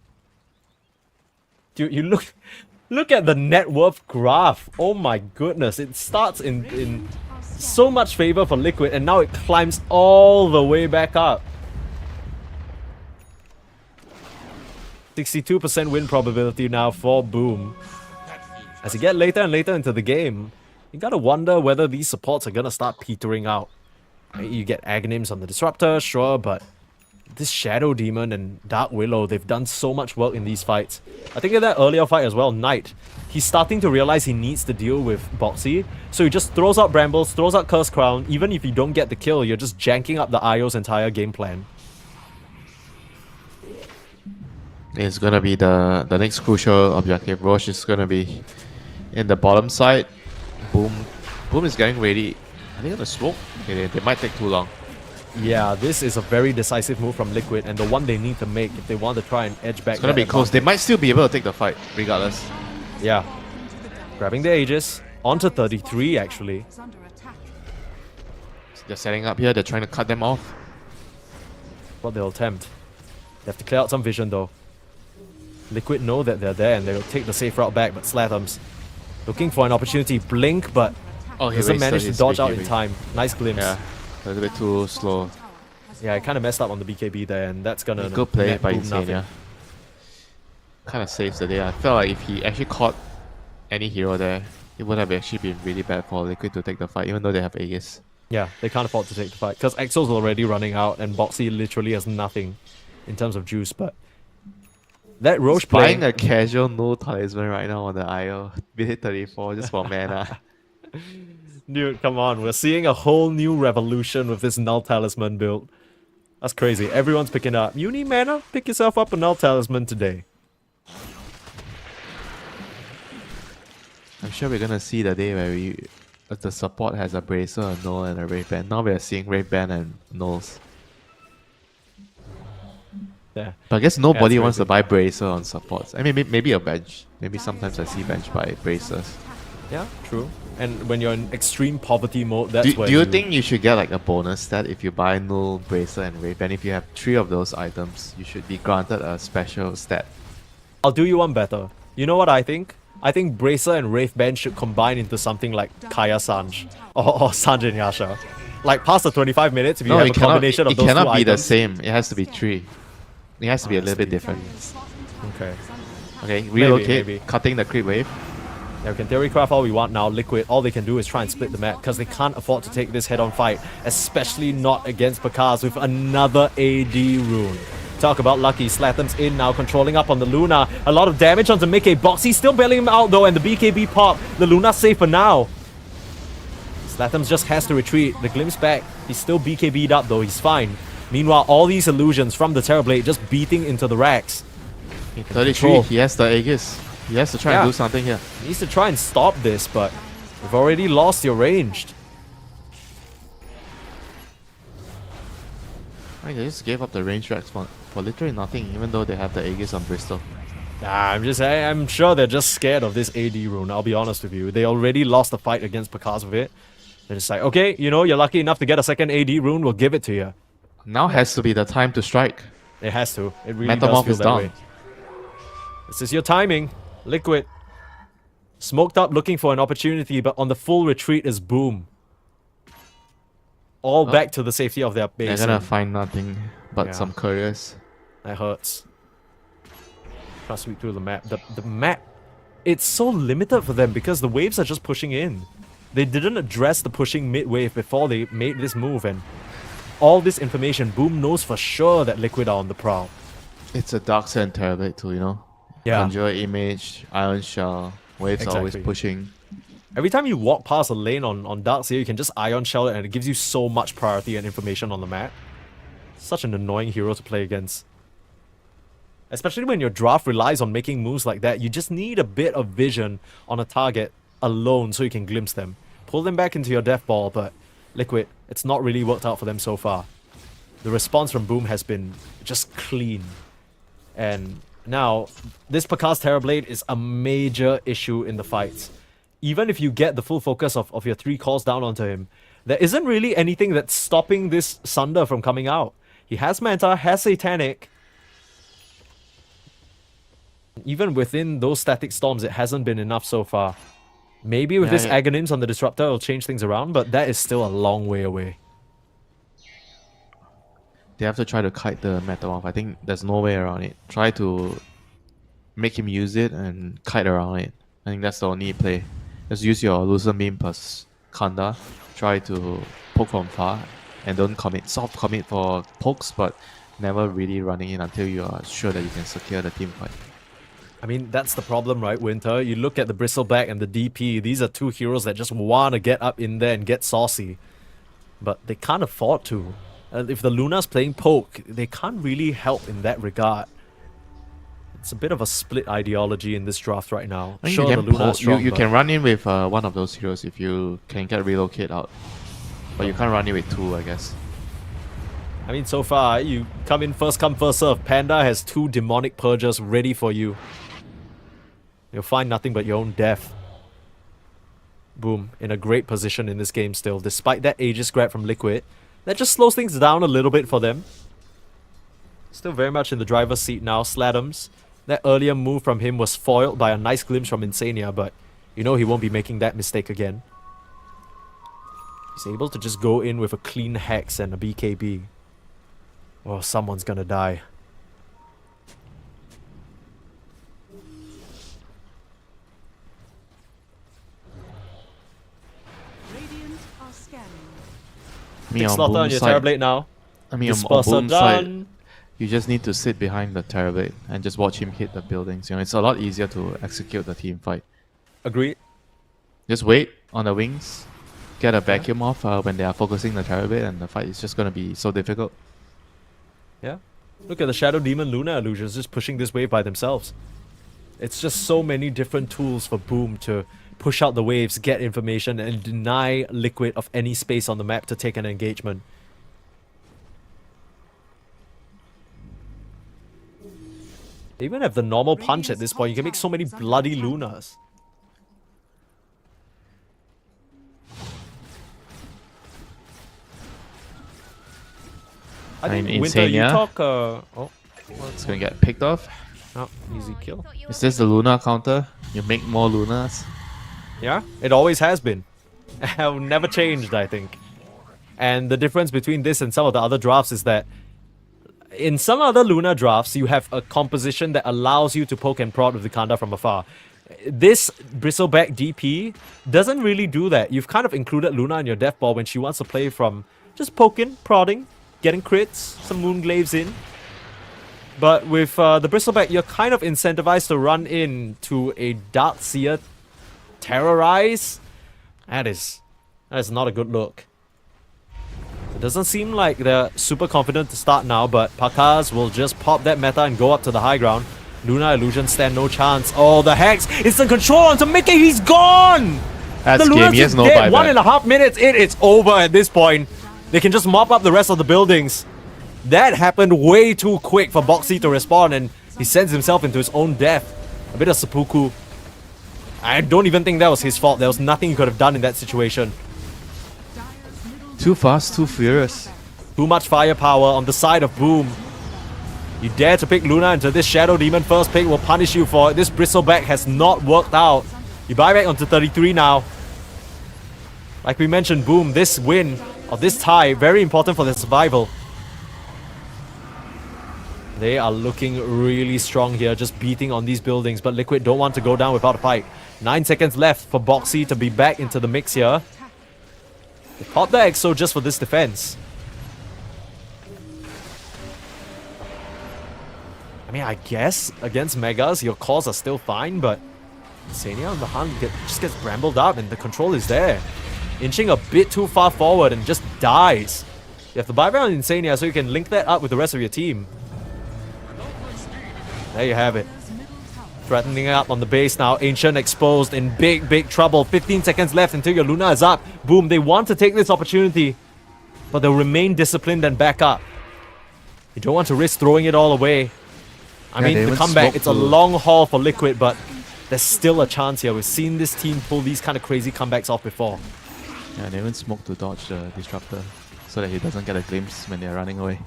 Dude, you look at the net worth graph. Oh my goodness. It starts in so much favor for Liquid, and now it climbs all the way back up. 62% win probability now for Boom. As you get later and later into the game, you gotta wonder whether these supports are gonna start petering out. You get Aghanims on the Disruptor, sure, but this Shadow Demon and Dark Willow, they've done so much work in these fights. I think in that earlier fight as well, Knight, he's starting to realize he needs to deal with Boxy, so he just throws out Brambles, throws out Curse Crown. Even if you don't get the kill, you're just janking up the IO's entire game plan. It's gonna be the next crucial objective. Roche is gonna be in the bottom side. Boom is getting ready. I think on the smoke. Okay, they might take too long. Yeah, this is a very decisive move from Liquid, and the one they need to make if they want to try and edge back. It's gonna that be close. They advantage. might still be able to take the fight, regardless. Yeah. Grabbing the Aegis. Onto 33, actually. is under attack. They're setting up here. They're trying to cut them off. What they'll attempt. They have to clear out some vision though. Liquid know that they're there and they'll take the safe route back, but Slatham's looking for an opportunity. Blink, but Oh, he doesn't wasted manage to his dodge out BKB. in time. Nice glimpse. Yeah, a little bit too slow. Yeah, it kind of messed up on the BKB there, and that's gonna Good play net by Boom Insane, nothing. yeah. Kind of saves the day. I felt like if he actually caught any hero there, it would have actually been really bad for Liquid to take the fight, even though they have Aegis. Yeah, they can't afford to take the fight because Exo's already running out and Boxy literally has nothing in terms of juice. But that Roche play, Buying a casual no talisman right now on the IO, minute 34 just for mana. dude, come on, we're seeing a whole new revolution with this null talisman build. That's crazy. Everyone's picking up. You need mana? Pick yourself up a null talisman today. I'm sure we're gonna see the day where the support has a Bracer, a Null, and a Wraith Band. Now we're seeing Wraith Band and Nulls. Yeah. But I guess nobody it's wants to crazy. buy Bracer on supports. I mean, maybe a bench. Maybe sometimes I see bench buy Bracers. Yeah, true. And when you're in extreme poverty mode, that's where Do you think you should get like a bonus stat if you buy Null, Bracer, and Wraith Band? If you have 3 of those items, you should be granted a special stat. I'll do you one better. You know what I think? I think Bracer and Wraith Band should combine into something like Kaya Sanj or Sanj and Yasha. Like past the 25 minutes, if you have a combination of it those two cannot be the items. same. It has to be 3. It has to be a little bit different. Okay. Okay, relocate, maybe. cutting the creep wave. Yeah, we can theory craft all we want now. Liquid, all they can do is try and split the map because they can't afford to take this head-on fight, especially not against Pakaz with another AD rune. Talk about lucky. Slatham's in now, controlling up on the Luna. A lot of damage onto Mickey. Boxy still bailing him out though, and the BKB pop. The Luna's safe for now. Slatham's just has to retreat. The glimpse back. He's still BKB'd up though. He's fine. Meanwhile, all these illusions from the Terrorblade just beating into the racks. 33, Control. he has the Aegis. He has to try and do something here. He needs to try and stop this, but you've already lost your ranged. I just gave up the range racks for literally nothing, even though they have the Aegis on Bristol. Nah, I'm sure they're just scared of this AD rune, I'll be honest with you. They already lost the fight against Pakaz with it. They're just like, okay, you know, you're lucky enough to get a second AD rune, we'll give it to you. Now has to be the time to strike. It has to. It really Metamorph does feel is that down. way. This is your timing. Liquid. Smoked up looking for an opportunity, but on the full retreat is Boom. All back to the safety of their base. They're gonna and find nothing but Yeah. some couriers. that hurts. Try to sweep through the map. The map, it's so limited for them because the waves are just pushing in. They didn't address the pushing mid-wave before they made this move, and all this information, Boom knows for sure that Liquid are on the prowl. It's a Darkseid and Terrorblade too, you know? Yeah. Conjure Image, Iron Shell, waves are always Exactly. pushing. Every time you walk past a lane on Darkseid, you can just Ion Shell it and it gives you so much priority and information on the map. Such an annoying hero to play against. Especially when your draft relies on making moves like that, you just need a bit of vision on a target alone so you can glimpse them. Pull them back into your death ball, but Liquid, it's not really worked out for them so far. The response from Boom has been just clean. And now, this Pakaz Terrorblade is a major issue in the fights. Even if you get the full focus of your 3 calls down onto him, there isn't really anything that's stopping this Sunder from coming out. He has Manta, has Satanic. Even within those static storms, it hasn't been enough so far. Maybe with this Aghanim's on the Disruptor, it'll change things around, but that is still a long way away. They have to try to kite the Metamorph. I think there's no way around it. Try to make him use it and kite around it. I think that's the only play. Just use your Lucent Beam plus Kanda. Try to poke from far and don't commit. Soft commit for pokes, but never really running in until you are sure that you can secure the team fight. I mean, that's the problem, right, Winter? You look at the Bristleback and the DP, these are 2 heroes that just want to get up in there and get saucy. But they can't afford to. If the Luna's playing poke, they can't really help in that regard. It's a bit of a split ideology in this draft right now. I think Sure, you the can, Luna is strong, you but can run in with one of those heroes if you can get relocate out. But you can't run in with 2, I guess. I mean, so far, you come, first serve. Panda has 2 demonic purgers ready for you. You'll find nothing but your own death. Boom, in a great position in this game still, despite that Aegis grab from Liquid. That just slows things down a little bit for them. Still very much in the driver's seat now. Slatums. That earlier move from him was foiled by a nice glimpse from Insania, but you know he won't be making that mistake again. He's able to just go in with a clean Hex and a BKB. Oh, someone's gonna die. Radiant are scanning. Big slaughter on your Terrorblade now. I mean, on Disperser Boom side, done. you just need to sit behind the Terrorblade and just watch him hit the buildings. You know, it's a lot easier to execute the team fight. Agreed. Just wait on the wings, get a vacuum off when they are focusing the Terrorblade, and the fight is just going to be so difficult. Yeah. Look at the Shadow Demon Luna illusions just pushing this wave by themselves. It's just so many different tools for Boom to push out the waves, get information, and deny Liquid of any space on the map to take an engagement. They even have the normal punch at this point. You can make so many bloody Lunas. I think mean, Winter, you Insania. talk... It's going to get picked off. Oh, easy kill. Is this the Luna counter? You make more Lunas? Yeah, it always has been. Have never changed, I think. And the difference between this and some of the other drafts is that in some other Luna drafts, you have a composition that allows you to poke and prod with the Kanda from afar. This Bristleback DP doesn't really do that. You've kind of included Luna in your death ball when she wants to play from just poking, prodding, getting crits, some Moonglaves in. But with the Bristleback, you're kind of incentivized to run in to a Darkseer Terrorize. That is not a good look. It doesn't seem like they're super confident to start now, but Pakaz will just pop that meta and go up to the high ground. Luna Illusion stand no chance. Oh, the Hex! Instant control onto Mickey, he's gone! That's The game, Luna's he has just no dead. buyback. 1.5 minutes in, it's over at this point. They can just mop up the rest of the buildings. That happened way too quick for Boxy to respond, and he sends himself into his own death. A bit of seppuku. I don't even think that was his fault. There was nothing he could have done in that situation. Too fast, too furious. Too much firepower on the side of Boom. You dare to pick Luna into this Shadow Demon first pick will punish you for it. This Bristleback has not worked out. You buy back onto 33 now. Like we mentioned, Boom, this win, or this tie, very important for their survival. They are looking really strong here, just beating on these buildings, but Liquid don't want to go down without a fight. 9 seconds left for Boxy to be back into the mix here. They popped the EXO just for this defense. I mean, I guess against Megas, your calls are still fine, but Insania on the hunt just gets brambled up and the control is there. Inching a bit too far forward and just dies. You have to buy back on Insania so you can link that up with the rest of your team. There you have it. Threatening up on the base now. Ancient exposed in big trouble. 15 seconds left until your Luna is up. Boom, they want to take this opportunity, but they'll remain disciplined and back up. You don't want to risk throwing it all away. I mean, the comeback, it's a long haul for Liquid, but there's still a chance here. We've seen this team pull these kind of crazy comebacks off before. Yeah, they even smoke to dodge the Disruptor so that he doesn't get a glimpse when they're running away.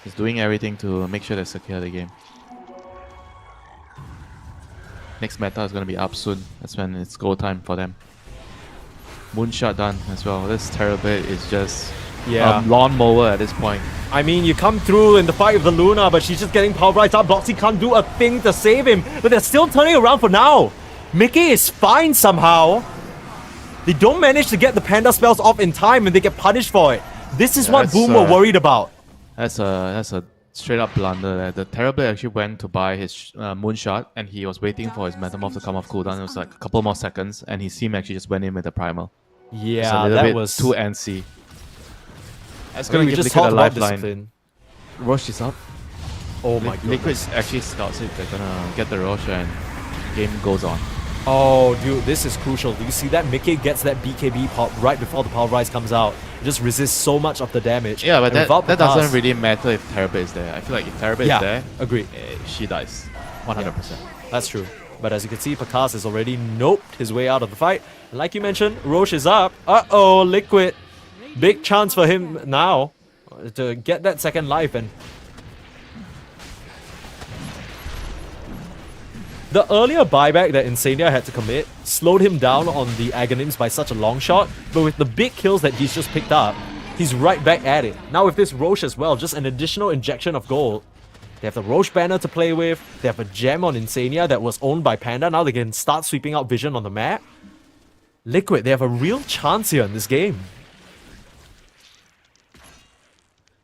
He's doing everything to make sure they secure the game. Next meta is going to be up soon. That's when it's go time for them. Moonshot done as well. This Terrorblade is just a lawnmower at this point. I mean, you come through in the fight with the Luna, but she's just getting pulverized up. Boxy can't do a thing to save him, but they're still turning around for now. Mickey is fine somehow. They don't manage to get the Panda spells off in time and they get punished for it. This is what Boom were worried about. That's a straight up blunder there. The Terrorblade actually went to buy his Moonshot and he was waiting for his Metamorph to come off cooldown. It was like a couple more seconds and his team actually just went in with the Primal. Yeah, that was too antsy. That's going to give just Liquid a talked about lifeline. discipline. Rosh is up. Oh my god. Liquid actually scouts it. They're going to get the Rosh and game goes on. Oh, dude, this is crucial. Do you see that? Mickey gets that BKB pop right before the Pulverize comes out. It just resists so much of the damage. Yeah, but and that doesn't really matter if Terrorblade is there. I feel like if Terrorblade is there, agreed. she dies. 100%. That's true. But as you can see, Pakas has already noped his way out of the fight. And like you mentioned, Roche is up. Uh-oh, Liquid. Big chance for him now to get that second life. And the earlier buyback that Insania had to commit slowed him down on the Aghanims by such a long shot. But with the big kills that he's just picked up, he's right back at it. Now with this Roche as well, just an additional injection of gold. They have the Roche banner to play with. They have a gem on Insania that was owned by Panda. Now they can start sweeping out vision on the map. Liquid, they have a real chance here in this game.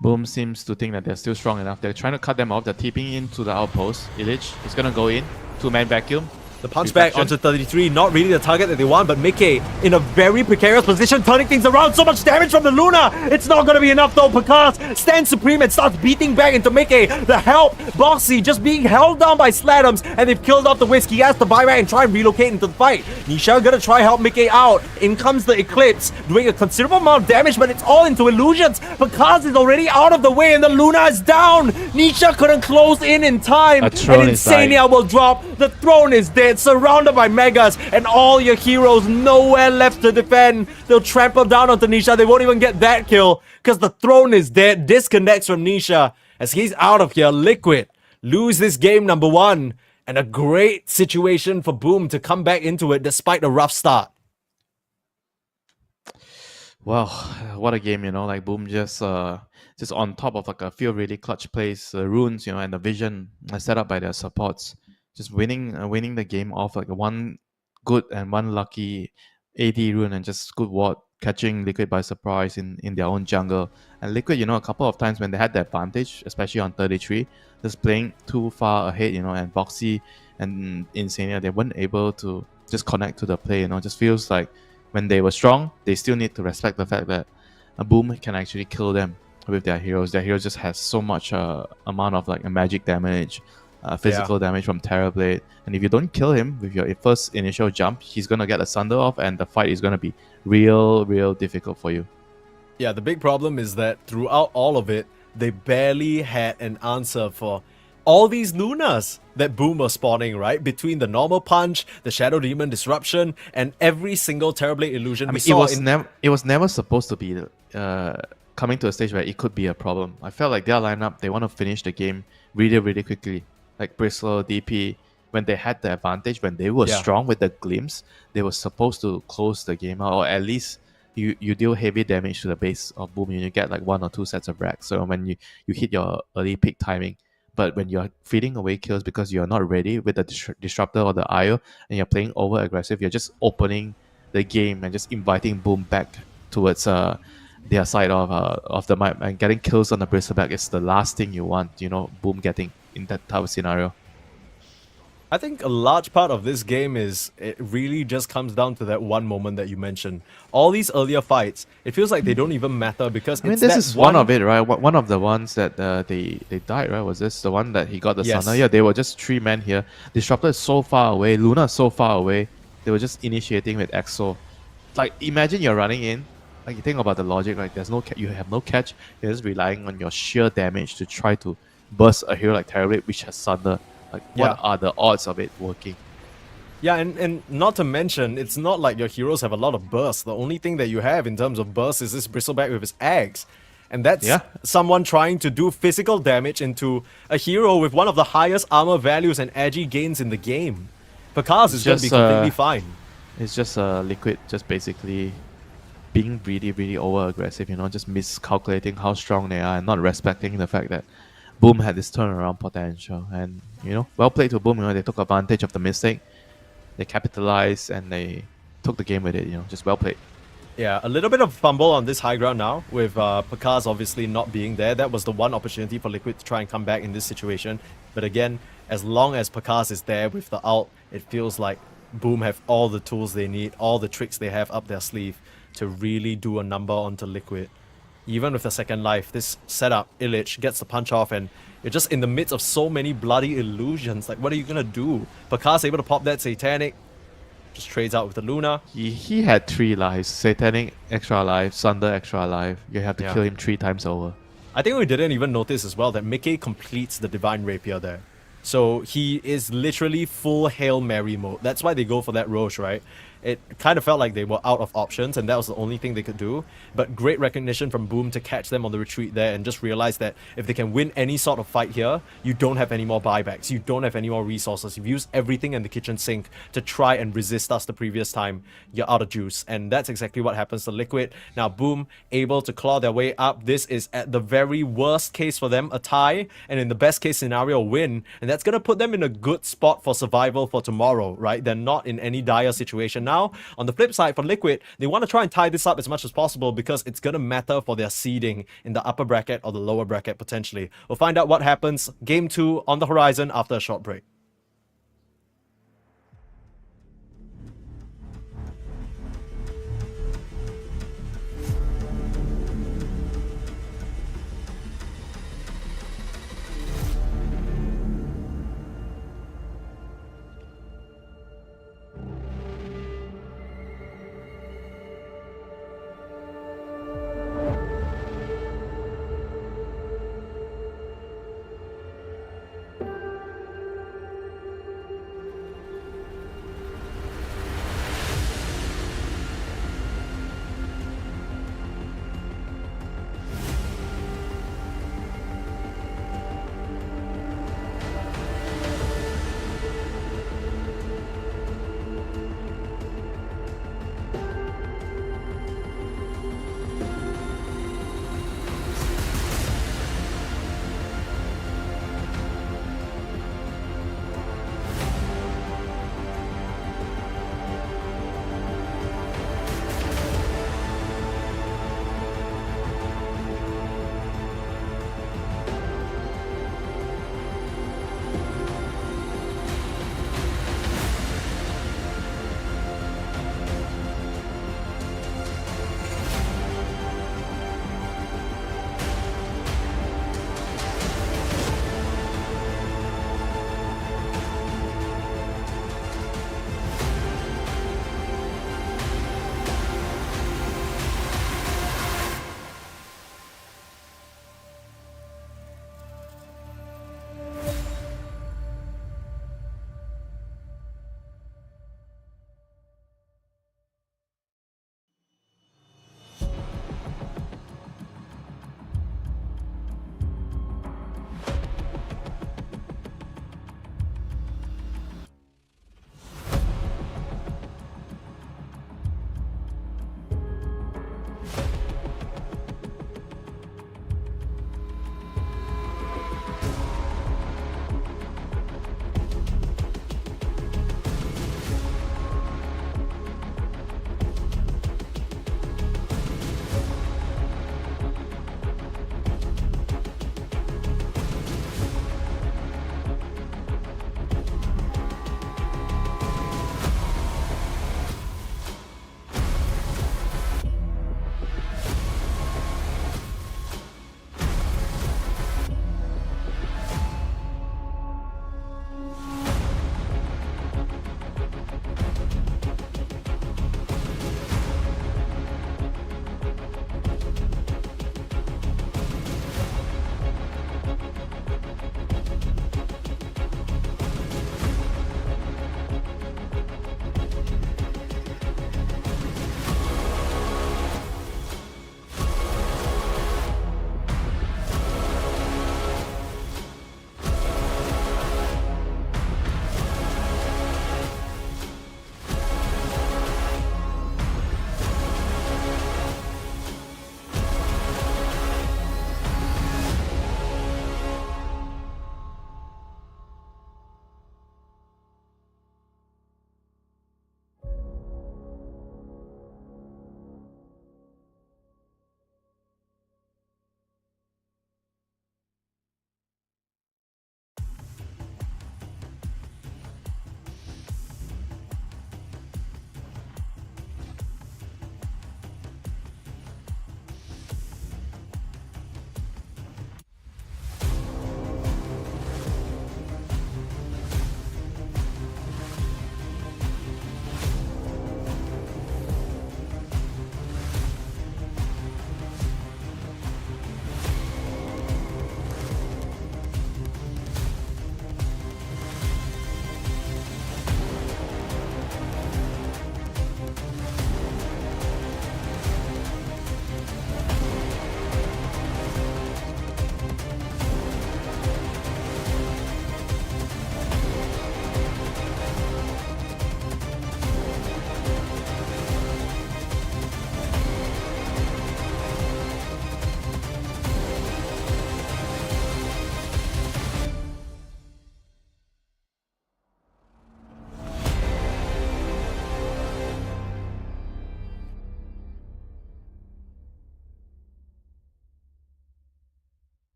Boom seems to think that they're still strong enough. They're trying to cut them off. They're TPing into the outpost. Illich is going to go in. Two-man vacuum. The punch back onto 33, not really the target that they want, but Mickey in a very precarious position, turning things around. So much damage from the Luna. It's not going to be enough though. Pakas stands supreme and starts beating back into Mickey. The help, Boxy just being held down by Slatums, and they've killed off the Whisk. He has to buy back and try and relocate into the fight. Nisha gonna try help Mickey out. In comes the Eclipse, doing a considerable amount of damage, but it's all into illusions. Pakas is already out of the way, and the Luna is down. Nisha couldn't close in time, and Insania will drop. The throne is dead, surrounded by Megas, and all your heroes nowhere left to defend. They'll trample down onto Nisha. They won't even get that kill because the throne is dead. Disconnects from Nisha as he's out of here. Liquid lose this game number 1, and a great situation for Boom to come back into it despite a rough start. Wow, what a game, you know, like Boom just on top of like a few really clutch plays, runes, you know, and the vision set up by their supports. Just winning the game off like one good and one lucky AD rune and just good ward, catching Liquid by surprise in their own jungle. And Liquid, you know, a couple of times when they had the advantage, especially on 33, just playing too far ahead, you know, and Boxy and Insania, they weren't able to just connect to the play, you know. Just feels like when they were strong, they still need to respect the fact that a Boom can actually kill them with their heroes. Their heroes just has so much amount of like a magic damage, physical damage from Terrorblade, and if you don't kill him with your first initial jump, he's gonna get a Sunder off, and the fight is gonna be real difficult for you. Yeah, the big problem is that throughout all of it, they barely had an answer for all these Lunas that Boom was spawning, right? Between the normal punch, the Shadow Demon disruption, and every single Terrorblade illusion. I mean, it was never supposed to be coming to a stage where it could be a problem. I felt like their lineup, they want to finish the game really quickly. Like Bristle, DP, when they had the advantage, when they were strong with the glimpse, they were supposed to close the game out, or at least you deal heavy damage to the base of Boom and you get like 1 or 2 sets of racks. So when you hit your early peak timing, but when you're feeding away kills because you're not ready with the Disruptor or the IO and you're playing over aggressive, you're just opening the game and just inviting Boom back towards their side of the map, and getting kills on the Bristleback is the last thing you want, you know, Boom getting in that type of scenario. I think a large part of this game is it really just comes down to that one moment that you mentioned. All these earlier fights, it feels like they don't even matter because I mean, this is one of it, right? One of the ones that they died, right? Was this the one that he got the Sunder? Yeah, they were just 3 men here. Disruptor is so far away, Luna is so far away. They were just initiating with Exo. Like, imagine you're running in. Like, you think about the logic, right? There's no you have no catch. You're just relying on your sheer damage to try to burst a hero like Terrorblade, which has Sunder. Like, what are the odds of it working? Yeah, and not to mention, it's not like your heroes have a lot of burst. The only thing that you have in terms of burst is this Bristleback with his axe. And that's someone trying to do physical damage into a hero with one of the highest armor values and agi gains in the game. Pakas is going to be completely fine. It's just Liquid just basically being really over-aggressive, you know, just miscalculating how strong they are and not respecting the fact that Boom had this turnaround potential. And, you know, well played to Boom, you know, they took advantage of the mistake. They capitalized and they took the game with it, you know, just well played. Yeah, a little bit of fumble on this high ground now, with Pakas obviously not being there. That was the one opportunity for Liquid to try and come back in this situation. But again, as long as Pakas is there with the ult, it feels like Boom have all the tools they need, all the tricks they have up their sleeve to really do a number onto Liquid. Even with the second life, this setup, Illich gets the punch off, and you're just in the midst of so many bloody illusions. Like, what are you gonna do? Pakas able to pop that Satanic, just trades out with the Luna. He had 3 lives. Satanic, extra life. Sunder, extra life. You have to kill him 3 times over. I think we didn't even notice as well that Mickey completes the Divine Rapier there. So he is literally full Hail Mary mode. That's why they go for that Roche, right? It kind of felt like they were out of options, and that was the only thing they could do. But great recognition from Boom to catch them on the retreat there and just realize that if they can win any sort of fight here, you don't have any more buybacks. You don't have any more resources. You've used everything in the kitchen sink to try and resist us the previous time. You're out of juice. And that's exactly what happens to Liquid. Now, Boom able to claw their way up. This is at the very worst case for them, a tie. And in the best case scenario, a win. And that's going to put them in a good spot for survival for tomorrow, right? They're not in any dire situation now. On the flip side, for Liquid, they want to try and tie this up as much as possible because it's going to matter for their seeding in the upper bracket or the lower bracket potentially. We'll find out what happens. Game 2 on the horizon after a short break.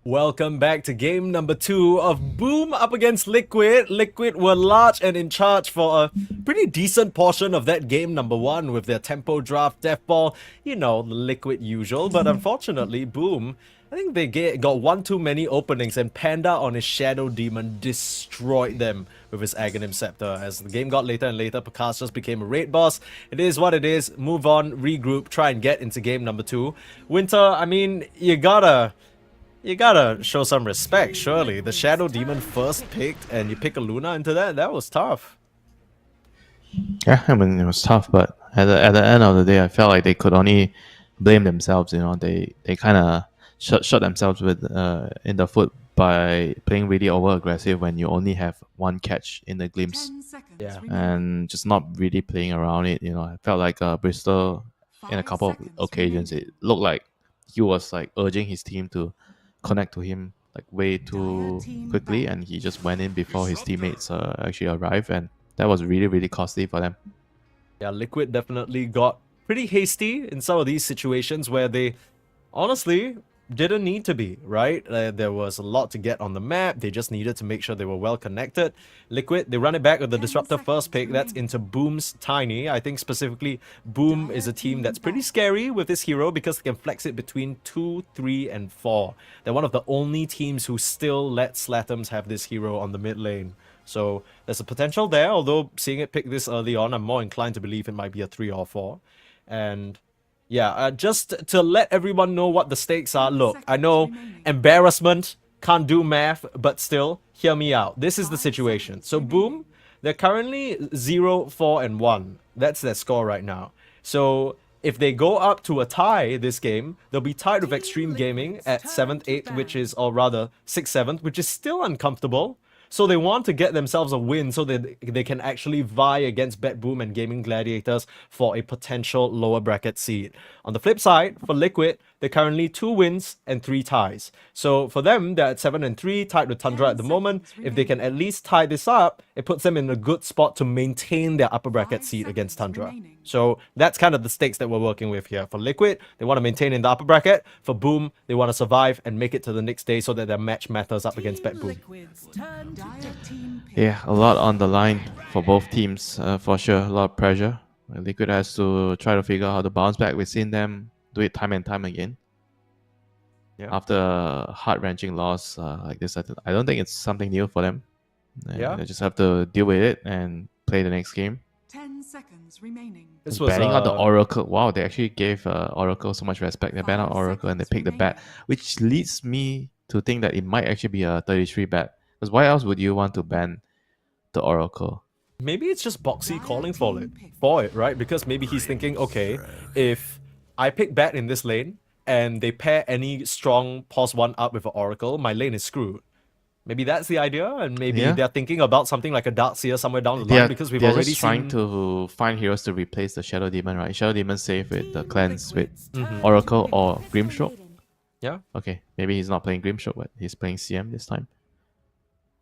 Welcome back to game number 2 of Boom up against Liquid. Liquid were large and in charge for a pretty decent portion of that game number 1 with their tempo draft, death ball, you know, the Liquid usual. But unfortunately, Boom, I think they got one too many openings, and Panda on his Shadow Demon destroyed them with his Aghanim Scepter. As the game got later and later, Picasso just became a raid boss. It is what it is. Move on, regroup, try and get into game number 2. Winter, I mean, you gotta show some respect, surely. The Shadow Demon first picked, and you pick a Luna into that? That was tough. Yeah, I mean, it was tough, but at the end of the day, I felt like they could only blame themselves. You know, they kind of shot themselves with in the foot by playing really over aggressive when you only have one catch in the glimpse. Yeah. And just not really playing around it. You know, I felt like Bristol in a couple of occasions, it looked like he was like urging his team to connect to him like way too quickly, and he just went in before his teammates actually arrived, and that was really costly for them. Yeah, Liquid definitely got pretty hasty in some of these situations where they honestly didn't need to be, right? There was a lot to get on the map. They just needed to make sure they were well connected. Liquid, they run it back with the Disruptor first pick. That's into Boom's Tiny. I think specifically Boom is a team that's pretty scary with this hero because they can flex it between 2, 3, and 4. They're one of the only teams who still let Slatums have this hero on the mid lane. So there's a potential there, although seeing it pick this early on, I'm more inclined to believe it might be a 3 or 4. And yeah, just to let everyone know what the stakes are. Look, I know embarrassment, can't do math, but still, hear me out. This is the situation. So Boom, they're currently 0, 4, and 1. That's their score right now. So if they go up to a tie this game, they'll be tied with Xtreme Gaming at 7th, 8th, which is, or rather 6th, 7th, which is still uncomfortable. So they want to get themselves a win so that they can actually vie against BetBoom and Gaming Gladiators for a potential lower bracket seed. On the flip side, for Liquid, they're currently 2 wins and 3 ties. So for them, they're at 7 and 3, tied with Tundra at the moment. If they can at least tie this up, it puts them in a good spot to maintain their upper bracket seed against Tundra. So that's kind of the stakes that we're working with here. For Liquid, they want to maintain in the upper bracket. For Boom, they want to survive and make it to the next day so that their match matters up against BetBoom. Yeah, a lot on the line for both teams, for sure. A lot of pressure. Liquid has to try to figure out how to bounce back. We've seen them do it time and time again. Yeah. After a heart-wrenching loss like this, I don't think it's something new for them. Yeah. They just have to deal with it and play the next game. 10 seconds remaining. This was Banning out the Oracle. Wow, they actually gave Oracle so much respect. They banned out Oracle and they picked the bat, which leads me to think that it might actually be a 33 bat. Because why else would you want to ban the Oracle? Maybe it's just Boxy calling for it, right? Because maybe he's thinking, okay, if I pick bat in this lane and they pair any strong pos 1 up with an Oracle, my lane is screwed. Maybe that's the idea, and maybe they're thinking about something like a Darkseer somewhere down the line because we've already just trying to find heroes to replace the Shadow Demon, right? Shadow Demon safe with the cleanse with Oracle or Grimstroke. Yeah. Okay, maybe he's not playing Grimstroke, but he's playing CM this time.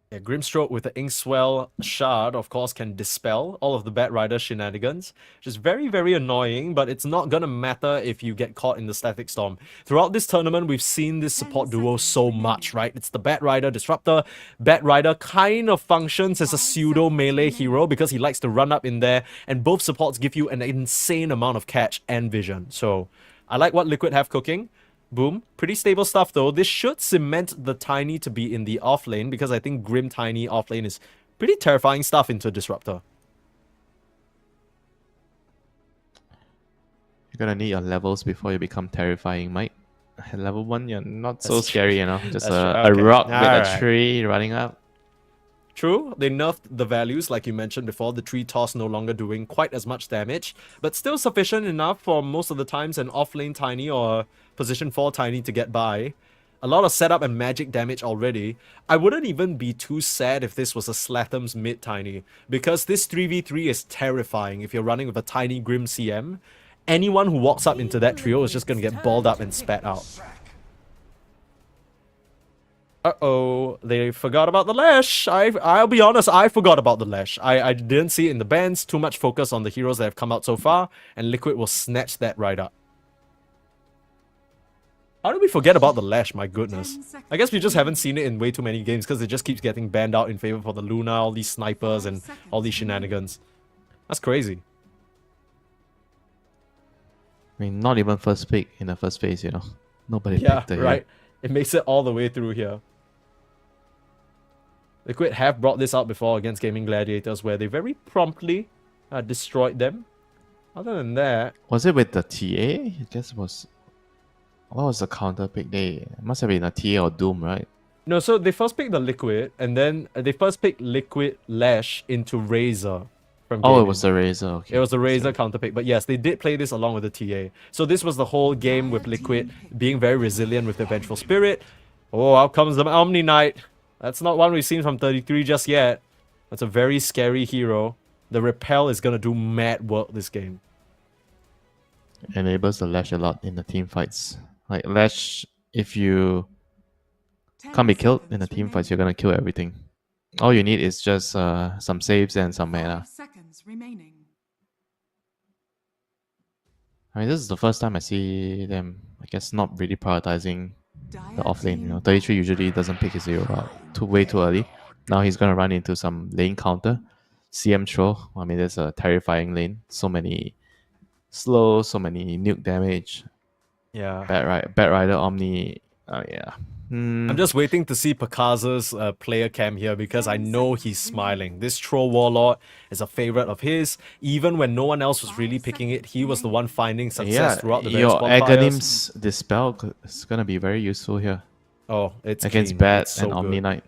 Yeah, Grimstroke with the Inkswell Shard, of course, can dispel all of the Bat Rider shenanigans, which is very annoying, but it's not gonna matter if you get caught in the Static Storm. Throughout this tournament, we've seen this support duo so much, right? It's the Bat Rider Disruptor. Bat Rider kind of functions as a pseudo melee hero because he likes to run up in there, and both supports give you an insane amount of catch and vision. So I like what Liquid have cooking. Boom. Pretty stable stuff though. This should cement the Tiny to be in the off lane because I think Grim Tiny off lane is pretty terrifying stuff into Disruptor. You're gonna need your levels before you become terrifying, Mike. At level 1, you're not so That's scary, you know. Just a okay. rock with Alright. a tree running up. True, they nerfed the values like you mentioned before, the tree toss no longer doing quite as much damage, but still sufficient enough for most of the times an off-lane Tiny or position 4 Tiny to get by. A lot of setup and magic damage already. I wouldn't even be too sad if this was a Slatums mid Tiny, because this 3v3 is terrifying if you're running with a Tiny Grim CM. Anyone who walks up into that trio is just going to get balled up and spat out. Uh-oh, they forgot about the Lash. I'll be honest, I forgot about the Lash. I didn't see it in the bans, too much focus on the heroes that have come out so far, and Liquid will snatch that right up. How did we forget about the Lash? My goodness. 10 seconds I guess we just haven't remaining. seen it in way too many games because it just keeps getting banned out in favor for the Luna, all these snipers, 5 and seconds all these remaining. shenanigans. That's crazy. I mean, not even first pick in the first phase, you know. Nobody Yeah, picked it. right. It makes it all the way through here. Liquid have brought this out before against Gaming Gladiators, where they very promptly destroyed them. Other than that, Was it with the TA? I guess it was. What was the counter pick? It must have been a TA or Doom, right? no. So they first picked the Liquid, and then they first picked Liquid Lash into Razor from. Oh, it Gaming. was the Razor. Okay. It was a Razor Sorry. counter pick, but yes, they did play this along with the TA. So this was the whole game with Liquid being very resilient with the Vengeful Spirit. Oh, out comes the Omni Knight. That's not one we've seen from 33 just yet. That's a very scary hero. The Repel is gonna do mad work this game. Enables the Lash a lot in the team fights. Like Lash, if you 10 can't be killed in the seconds team fights, you're remaining. gonna kill everything. All you need is just some saves and some 5 mana. seconds remaining. I mean, this is the first time I see them, I guess, not really prioritizing the Dire off lane. You team know, 33 usually doesn't pick his hero out way too early. Now he's gonna run into some lane counter. CM Troll. I mean, there's a terrifying lane. So many slow, so many nuke damage. Yeah. Bat Rider Omni. Yeah. I'm just waiting to see Pakaza's player cam here because I know he's smiling. This Troll Warlord is a favorite of his. Even when no one else was really picking it, he was the one finding success throughout the various your bonfires. Aghanim's Dispel is gonna be very useful here Oh, it's against clean. Bat It's so and Omni good. Knight.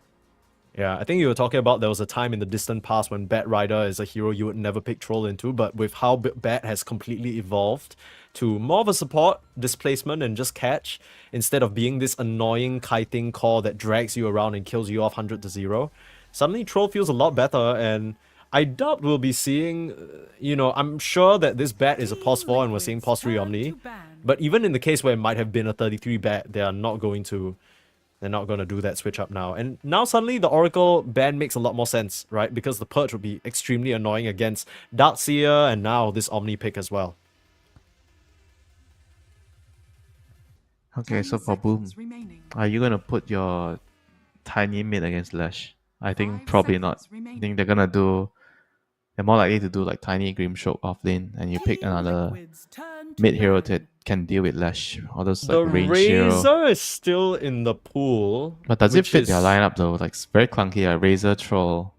Yeah, I think you were talking about there was a time in the distant past when Bat Rider is a hero you would never pick Troll into, but with how Bat has completely evolved to more of a support, displacement, and just catch, instead of being this annoying kiting core that drags you around and kills you off 100 to 0, suddenly Troll feels a lot better, and I doubt we'll be seeing, I'm sure that this Bat is a pos 4 and we're seeing pos 3 Omni, but even in the case where it might have been a 33 Bat, they're not going to do that switch up now. And now suddenly the Oracle ban makes a lot more sense, right? Because the Purge would be extremely annoying against Darkseer and now this Omni pick as well. Okay, 10 so for Boom, seconds remaining. are you gonna put your tiny mid against Lash? I think 5 probably not. seconds I remaining. think they're more likely to do like tiny Grimstroke off lane, and you pick another mid hero that can deal with Lash. All those The like range hero. Razor is still in the pool. But does it which fit their is- lineup though? Like it's very clunky. Razor Troll.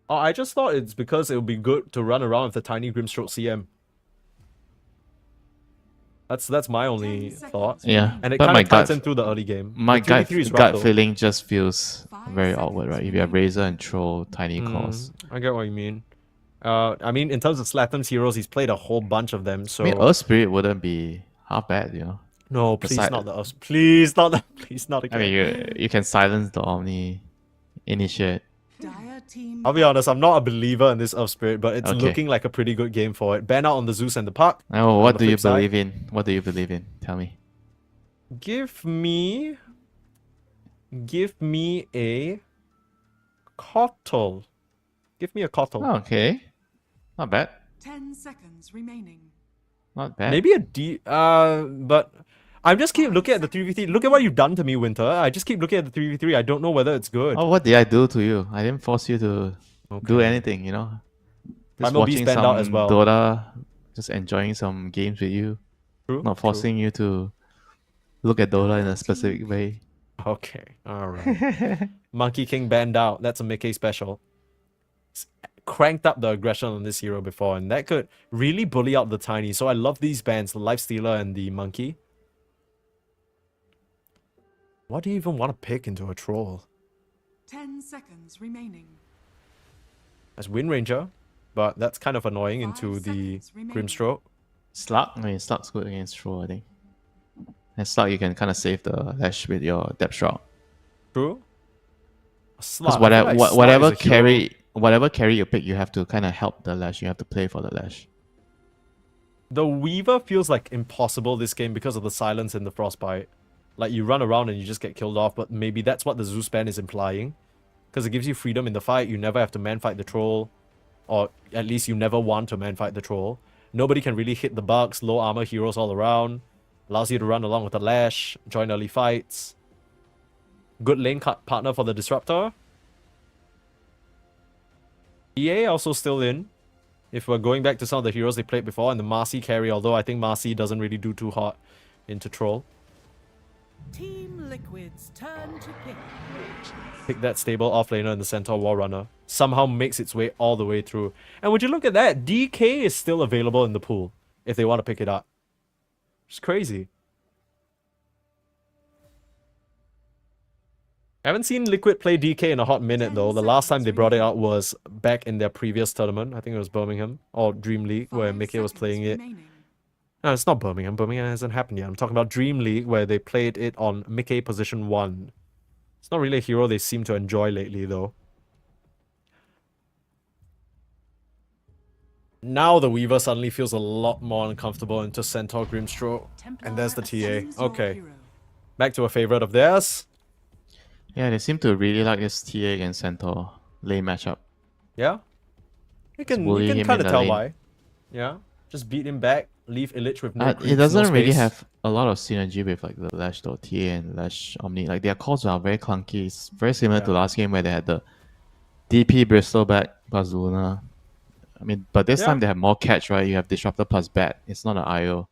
Oh, I just thought it's because it would be good to run around with the tiny Grimstroke CM. That's my only 10 seconds thought. Yeah, And it but kind my of ties gut, in through the early game. my The gut, 3v3 is rough, gut though. feeling just feels 5 very seconds awkward, right? If you have remaining. Razor and Troll, tiny cores. I get what you mean. I mean, in terms of Slatham's heroes, he's played a whole bunch of them, so... I mean, Earth Spirit wouldn't be half bad, you know. No, please Besides- not the us. Please not the. Please not I again. mean, you can silence the Omni initiate. Dire team I'll be honest, I'm not a believer in this Earth Spirit, but it's Okay. looking like a pretty good game for it. Ban out on the Zeus and the Puck. Oh, On what the do you flip side- believe in? What do you believe in? Tell me. Give me a Kotl. Give me a Kotl. Oh, okay, not bad. 10 seconds remaining. Not bad. Maybe a D. But I just keep looking at the 3v3. Look at what you've done to me, Winter. I just keep looking at the 3v3. I don't know whether it's good. Oh, what did I do to you? I didn't force you to do Okay. anything, you know. Just Primal Beast watching banned some out as well. Dota, just enjoying some games with you. True, Not forcing you to look at Dota in a specific way. true. Okay, alright. Monkey King banned out. That's a Mickey special. Cranked up the aggression on this hero before, and that could really bully out the Tiny. So I love these bans, the Lifestealer and the Monkey. What do you even want to pick into a Troll? 10 seconds remaining. As Wind Ranger, but that's kind of annoying 5 into the seconds remaining. Grimstroke. Slug? I mean, Slug's good against Troll, I think. And Slug, you can kind of save the Lash with your Depth Shroud. True? Because Slug, I feel like Slug whatever is a hero- whatever carry you pick, you have to kind of help the Lash. You have to play for the Lash. The Weaver feels like impossible this game because of the silence and the Frostbite. Like, you run around and you just get killed off, but maybe that's what the Zeus ban is implying. Because it gives you freedom in the fight. You never have to man-fight the Troll. Or at least you never want to man-fight the Troll. Nobody can really hit the bugs. Low armor heroes all around. Allows you to run along with the Lash, join early fights. Good lane partner for the Disruptor. EA also still in. If we're going back to some of the heroes they played before, and the Marcy carry, although I think Marcy doesn't really do too hot into Troll. Team Liquid's turn to pick. Pick that stable offlaner in the Centaur War Runner. Somehow makes its way all the way through. And would you look at that? DK is still available in the pool if they want to pick it up. It's crazy. I haven't seen Liquid play DK in a hot minute though. The last time they brought it out was back in their previous tournament. I think it was Birmingham or Dream League where Mickey was playing it. No, it's not Birmingham. Birmingham hasn't happened yet. I'm talking about Dream League where they played it on Mickey position 1. It's not really a hero they seem to enjoy lately though. Now the Weaver suddenly feels a lot more uncomfortable into Centaur Grimstroke. And there's the TA. Okay. Back to a favorite of theirs. Yeah, they seem to really like this TA against Centaur lane matchup. Yeah? You can bully him kind in of the tell lane. why. Yeah? Just beat him back, leave Illich with no creeps, It doesn't no really space. have a lot of synergy with like the Lash TA and Lash Omni. Like their calls are very clunky. It's very similar to last game where they had the DP Bristol back plus Luna. I mean, but this time they have more catch, right? You have Disruptor plus Bat. It's not an IO.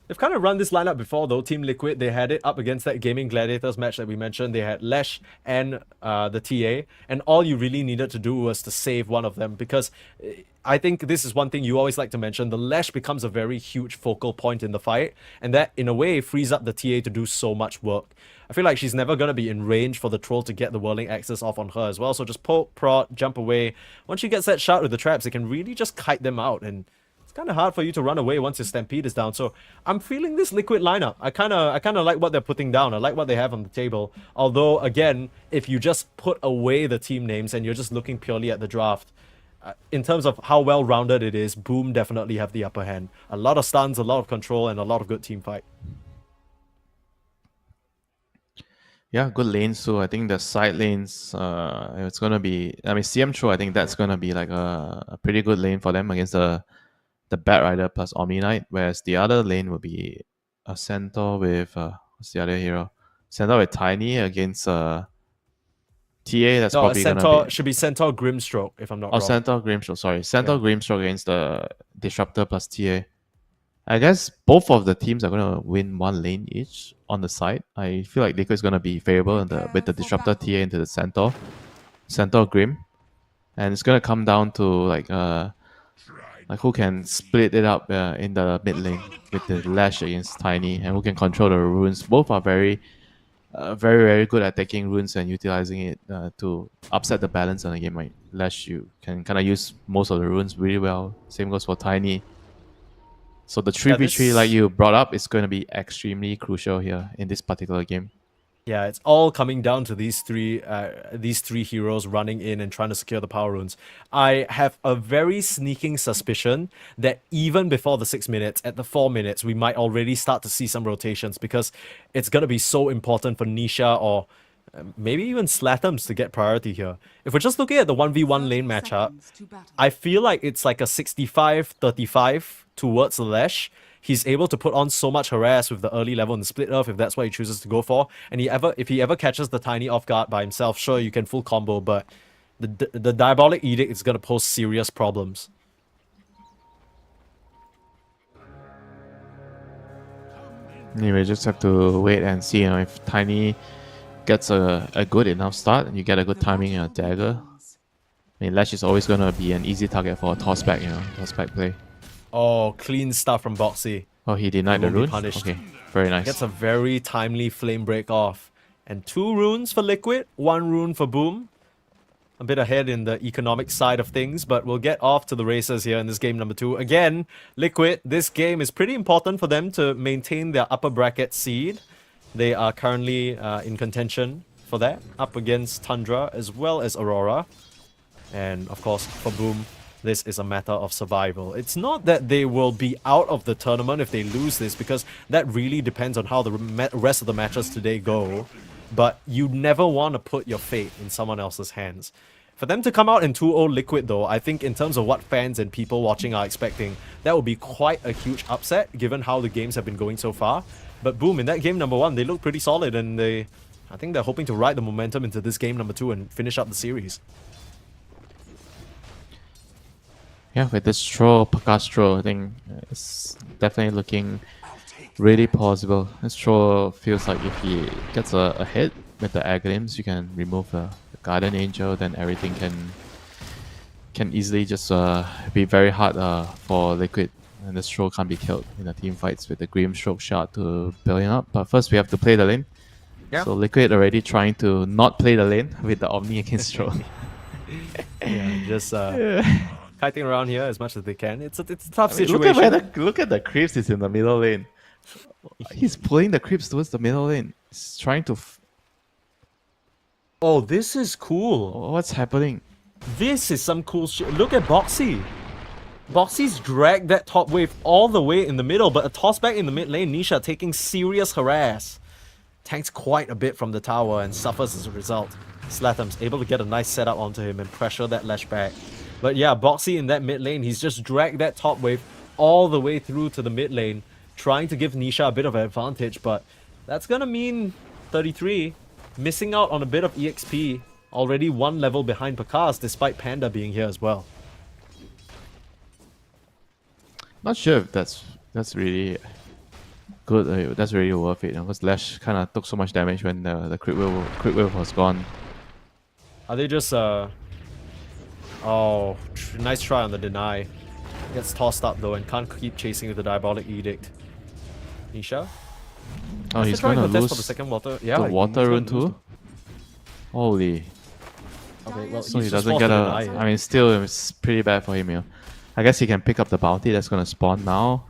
They've kind of run this lineup before though. Team Liquid, they had it up against that Gaming Gladiators match that we mentioned. They had Lash and the TA, and all you really needed to do was to save one of them, because I think this is one thing you always like to mention. The Lash becomes a very huge focal point in the fight, and that in a way frees up the TA to do so much work. I feel like she's never going to be in range for the Troll to get the Whirling Axis off on her as well, so just poke, prod, jump away. Once she gets that shot with the traps, it can really just kite them out, and it's kind of hard for you to run away once your Stampede is down. So I'm feeling this Liquid lineup. I kind of like what they're putting down. I like what they have on the table. Although, again, if you just put away the team names and you're just looking purely at the draft, in terms of how well-rounded it is, Boom definitely have the upper hand. A lot of stuns, a lot of control, and a lot of good team fight. Yeah, good lanes too. I think the side lanes, it's gonna be. I mean, CM Throw. I think that's gonna be like a pretty good lane for them against the Bat Rider plus Omni Knight. Whereas the other lane will be a Centaur with what's the other hero? Centaur with Tiny against TA. That's No, probably Centaur gonna be. should be Centaur Grimstroke, if I'm not Oh, wrong. Centaur Grimstroke. Sorry, Centaur Grimstroke against the Disruptor plus TA. I guess both of the teams are gonna win one lane each on the side. I feel like Liquid is gonna be favorable with the Disruptor TA into the Centaur Grim, and it's gonna come down to like who can split it up in the mid lane with the Lash against Tiny, and who can control the runes. Both are very very good at taking runes and utilizing it to upset the balance on the game. Right, Lash, you can kind of use most of the runes really well. Same goes for Tiny. So the 3v3 like you brought up is going to be extremely crucial here in this particular game. Yeah, it's all coming down to these three heroes running in and trying to secure the power runes. I have a very sneaking suspicion that even before the 6 minutes, at the 4 minutes, we might already start to see some rotations, because it's going to be so important for Nisha or maybe even Slatums to get priority here. If we're just looking at the 1v1 lane matchup, I feel like it's like a 65-35 towards the Lash. He's able to put on so much harass with the early level and the split earth if that's what he chooses to go for. And if he ever catches the Tiny off guard by himself, sure, you can full combo, but the Diabolic Edict is going to pose serious problems. Anyway, just have to wait and see if Tiny gets a good enough start and you get a good timing and a dagger. I mean, Lash is always going to be an easy target for a toss-back, toss-back play. Oh, clean stuff from Boxy. Oh, he denied the Won't be rune? punished. Okay, very nice. Gets a very timely flame break off. And 2 runes for Liquid, 1 rune for Boom. A bit ahead in the economic side of things, but we'll get off to the races here in this game number 2. Again, Liquid, this game is pretty important for them to maintain their upper bracket seed. They are currently in contention for that, up against Tundra as well as Aurora. And of course, for Boom, this is a matter of survival. It's not that they will be out of the tournament if they lose this, because that really depends on how the rest of the matches today go. But you never want to put your fate in someone else's hands. For them to come out in 2-0 Liquid though, I think in terms of what fans and people watching are expecting, that would be quite a huge upset given how the games have been going so far. But Boom, in that game number 1, they look pretty solid, and I think they're hoping to ride the momentum into this game number 2 and finish up the series. Yeah, with this Pakastro, I think it's definitely looking really plausible. This throw feels like if he gets a hit with the air glimpse, you can remove the Guardian Angel, then everything can easily just be very hard for Liquid. And this throw can't be killed in the team fights with the Grimstroke shot to building up. But first we have to play the lane. Yeah. So Liquid already trying to not play the lane with the Omni against throw. Yeah, just kiting around here as much as they can. It's a tough Look situation. look at the creeps is in the middle lane. He's pulling the creeps towards the middle lane. He's trying to... Oh, this is cool. What's happening? This is some cool shit. Look at Boxy. Boxy's dragged that top wave all the way in the middle, but a toss back in the mid lane, Nisha taking serious harass. Tanks quite a bit from the tower and suffers as a result. Slatham's able to get a nice setup onto him and pressure that Lash back. But yeah, Boxy in that mid lane, he's just dragged that top wave all the way through to the mid lane, trying to give Nisha a bit of an advantage, but that's gonna mean 33 missing out on a bit of EXP, already 1 level behind Pakas despite Panda being here as well. Not sure if that's really good. That's really worth it. Because Lash kind of took so much damage when the crit wave was gone. Are they just oh, nice try on the deny. Gets tossed up though and can't keep chasing with the Diabolic Edict. Nisha? Oh, he's trying gonna to test lose for the second water. Yeah, the like, water he's rune gonna lose too. Holy! Okay, well, So he's he just doesn't forced get to a. deny it. I mean, still it's pretty bad for him. You know. I guess he can pick up the bounty that's gonna spawn now.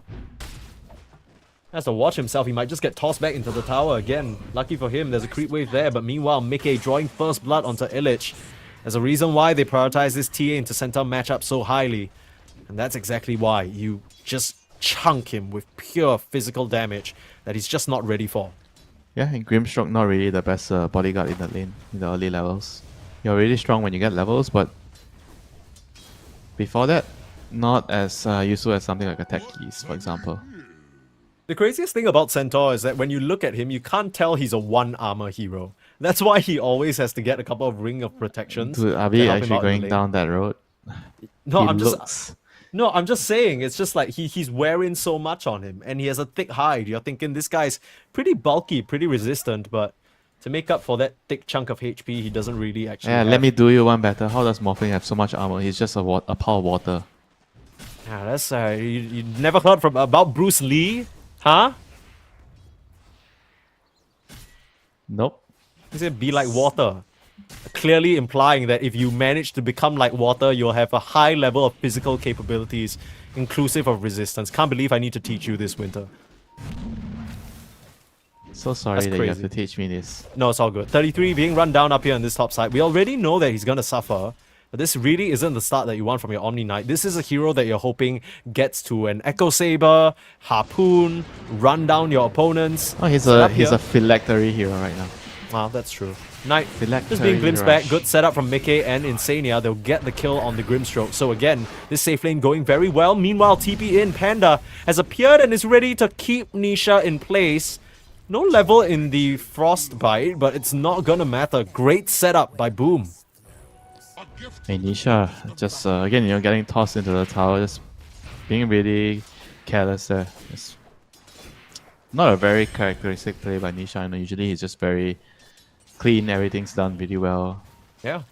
Has to watch himself. He might just get tossed back into the tower again. Lucky for him, there's a creep wave there. But meanwhile, Mickey drawing first blood onto Illich. There's a reason why they prioritize this TA into center matchup so highly. And that's exactly why. You just chunk him with pure physical damage that he's just not ready for. Yeah, and Grimstroke not really the best bodyguard in the lane in the early levels. You're really strong when you get levels, but before that, not as useful as something like a Tech Keys, for example. The craziest thing about Centaur is that when you look at him, you can't tell he's a 1 armor hero. That's why he always has to get a couple of Ring of Protections. Dude, are to we help him actually out in the going lane. down that road? No, He I'm just saying, it's just like he's wearing so much on him and he has a thick hide. You're thinking this guy's pretty bulky, pretty resistant, but to make up for that thick chunk of HP, he doesn't really actually Yeah, have. let me do you one better. How does Morphling have so much armor? He's just a pile of water. Yeah, that's you never heard about Bruce Lee? Huh? Nope. He said be like water. Clearly implying that if you manage to become like water, you'll have a high level of physical capabilities, inclusive of resistance. Can't believe I need to teach you this, Winter. So sorry That's that you have crazy. to teach me this. No, it's all good. 33 being run down up here on this top side. We already know that he's gonna suffer, but this really isn't the start that you want from your Omni Knight. This is a hero that you're hoping gets to an Echo Saber, Harpoon, run down your opponents. Oh, he's Set up a here. phylactery hero right now. Wow, that's true. Knight Phylactery just being glimpsed back. rush. Good setup from Mickey and Insania. They'll get the kill on the Grimstroke. So again, this safe lane going very well. Meanwhile, TP in, Panda has appeared and is ready to keep Nisha in place. No level in the Frostbite, but it's not gonna matter. Great setup by Boom. Hey, Nisha, just again, getting tossed into the tower, just being really careless there. It's not a very characteristic play by Nisha. I know usually he's just very clean, everything's done really well. Yeah.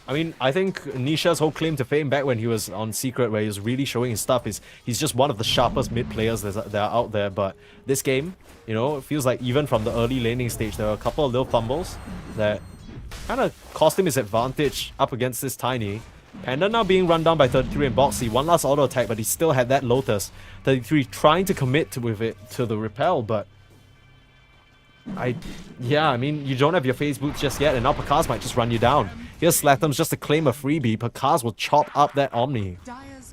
I mean, I think Nisha's whole claim to fame back when he was on Secret, where he was really showing his stuff, is he's just one of the sharpest mid players that are out there. But this game, it feels like even from the early laning stage, there were a couple of little fumbles that kind of cost him his advantage up against this Tiny. Panda now being run down by 33 and Boxy. One last auto attack, but he still had that Lotus. 33 trying to commit to the repel, but I mean, you don't have your phase boots just yet, and now Pakas might just run you down. Here's Slatham's just to claim a freebie. Pakas will chop up that Omni.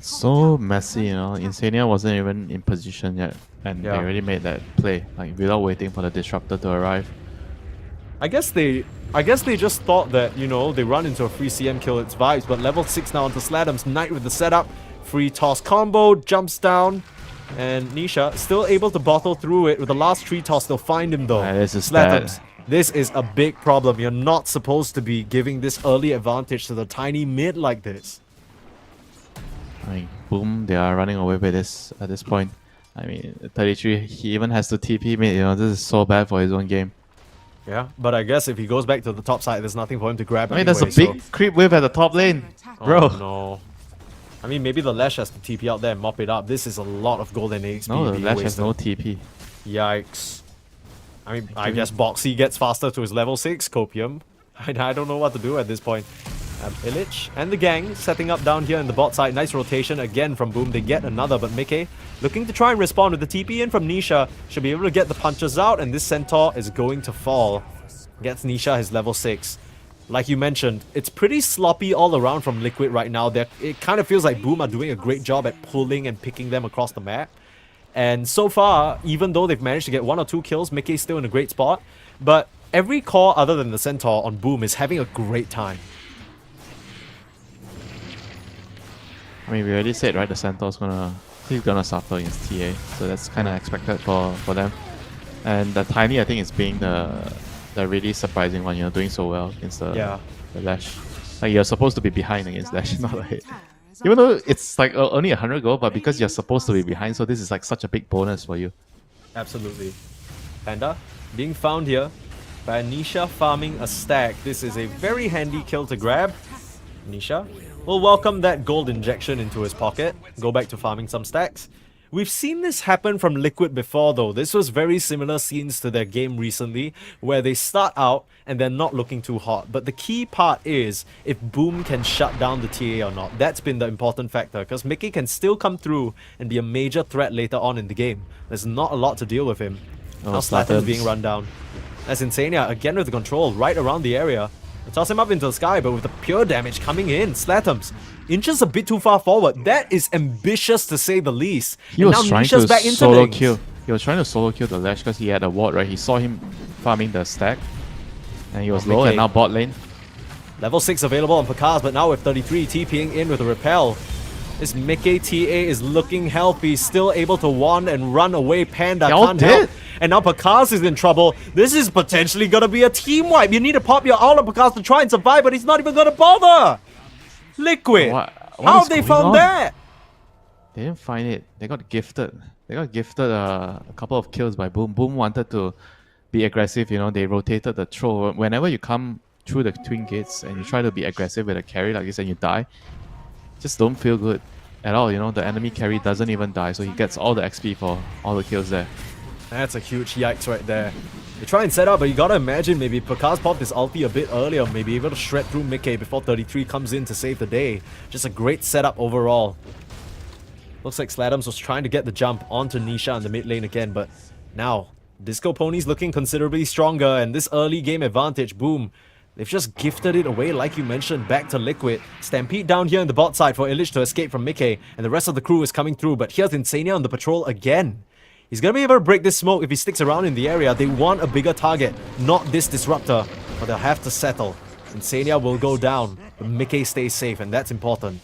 So messy, Insania wasn't even in position yet, and they Yeah. already made that play, like without waiting for the disruptor to arrive. I guess they just thought that, you know, they run into a free CM kill, it's vibes, but level 6 now onto Sladam's Knight with the setup. Free toss combo, jumps down, and Nisha still able to bottle through it with the last 3 toss. They'll find him though. This is Sladam's. This is a big problem. You're not supposed to be giving this early advantage to the tiny mid like this. I mean, Boom, they are running away with this at this point. I mean, 33, he even has to TP mid, you know, this is so bad for his own game. Yeah, but I guess if he goes back to the top side, there's nothing for him to grab. I mean, anyway, there's a big creep wave at the top lane, bro. Oh, no. I mean, maybe the Lash has to TP out there and mop it up. This is a lot of golden XP. No, the being Lash has wasted. no TP. Yikes. I mean, I guess Boxy gets faster to his level 6 Copium. I don't know what to do at this point. Illich and the gang setting up down here in the bot side. Nice rotation again from Boom. They get another, but Mickey looking to try and respond with the TP in from Nisha. Should be able to get the punches out, and this Centaur is going to fall. Gets Nisha his level 6. Like you mentioned, it's pretty sloppy all around from Liquid right now. It kind of feels like Boom are doing a great job at pulling and picking them across the map. And so far, even though they've managed to get 1 or 2 kills, Mickey's still in a great spot. But every core other than the Centaur on Boom is having a great time. I mean, we already said, right, the Centaur's he's gonna suffer against TA, so that's kind of expected for them. And the Tiny, I think, is being the really surprising one, you know, doing so well against the Lash. Like, you're supposed to be behind against Lash, not like... Even though it's like only 100 gold, but because you're supposed to be behind, so this is like such a big bonus for you. Absolutely. Panda being found here by Nisha farming a stack. This is a very handy kill to grab. Nisha will welcome that gold injection into his pocket, go back to farming some stacks. We've seen this happen from Liquid before though. This was very similar scenes to their game recently, where they start out and they're not looking too hot. But the key part is if Boom can shut down the TA or not. That's been the important factor, because Mickey can still come through and be a major threat later on in the game. There's not a lot to deal with him. Now Slattern's being run down. That's Insania again with the control right around the area. They toss him up into the sky, but with the pure damage coming in, Slatterms inches a bit too far forward. That is ambitious to say the least. He was trying to solo kill. He was trying to solo kill the Lash because he had a ward, right? He saw him farming the stack, and he was low, and now bot lane. Level 6 available on Pakaz, but now with 33 TPing in with a repel. This Mickey TA is looking healthy, still able to wand and run away. Panda can't help. And now Pakaz is in trouble. This is potentially gonna be a team wipe. You need to pop your all on Pakaz to try and survive, but he's not even gonna bother. Liquid. How have they found that? They didn't find it. They got gifted. They got gifted a couple of kills by Boom. Boom wanted to be aggressive, you know. They rotated the throw. Whenever you come through the twin gates and you try to be aggressive with a carry like this and you die, just don't feel good at all, you know. The enemy carry doesn't even die, so he gets all the XP for all the kills there. That's a huge yikes right there. They try and set up, but you gotta imagine maybe Pakaz popped his ulti a bit earlier, maybe able to shred through Mickey before 33 comes in to save the day. Just a great setup overall. Looks like Sladams was trying to get the jump onto Nisha in the mid lane again, but now Disco Pony's looking considerably stronger, and this early game advantage, Boom, they've just gifted it away, like you mentioned, back to Liquid. Stampede down here in the bot side for Illich to escape from Mickey, and the rest of the crew is coming through, but here's Insania on the patrol again. He's gonna be able to break this smoke if he sticks around in the area. They want a bigger target, not this disruptor, but they'll have to settle. Insania will go down, but Mickey stays safe, and that's important.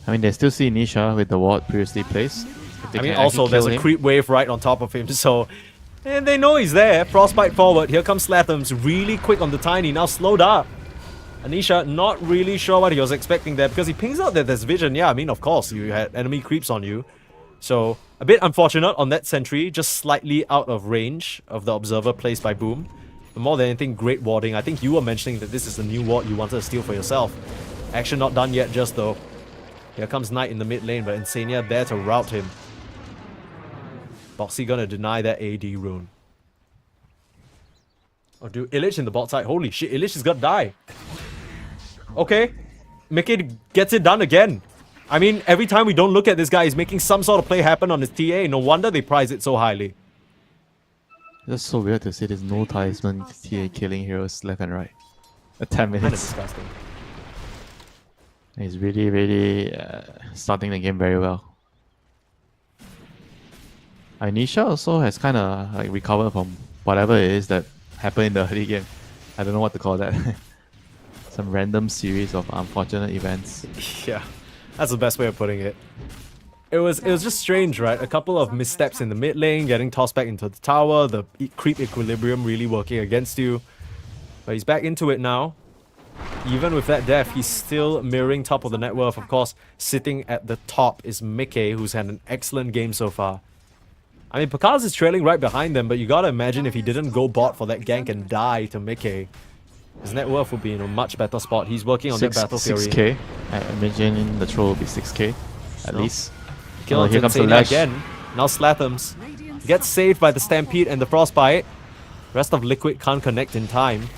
I mean, they still see Nisha with the ward previously placed. I mean, also, there's a creep wave right on top of him, so... And they know he's there. Frostbite forward. Here comes Slatterms, really quick on the Tiny, now slowed up. Anisha, not really sure what he was expecting there, because he pings out that there's vision. Yeah, I mean, of course, you had enemy creeps on you. So, a bit unfortunate on that sentry, just slightly out of range of the observer placed by Boom. But more than anything, great warding. I think you were mentioning that this is the new ward you wanted to steal for yourself. Action not done yet just though. Here comes Knight in the mid lane, but Insania there to rout him. Boxy gonna deny that AD rune. Oh dude, Illich in the bot side. Holy shit, Illich is gonna die. Okay, Mickey gets it done again. I mean, every time we don't look at this guy, he's making some sort of play happen on his TA. No wonder they prize it so highly. That's so weird to see this no talisman TA killing heroes left and right. 10 minutes. Kind of disgusting. He's really starting the game very well. Anisha also has kind of like recovered from whatever it is that happened in the early game. I don't know what to call that. Some random series of unfortunate events. Yeah, that's the best way of putting it. It was just strange, right? A couple of missteps in the mid lane, getting tossed back into the tower, the creep equilibrium really working against you. But he's back into it now. Even with that death, he's still mirroring top of the net worth. Of course, sitting at the top is Mickey, who's had an excellent game so far. I mean, Pakaz is trailing right behind them, but you gotta imagine if he didn't go bot for that gank and die to Mickey, his net worth would be in a much better spot. He's working on that Battle Fury. 6k. I imagine the troll will be 6k at least. Kill here comes the Insania lash. again. Now Slathams gets saved by the Stampede and the Frostbite. Rest of Liquid can't connect in time.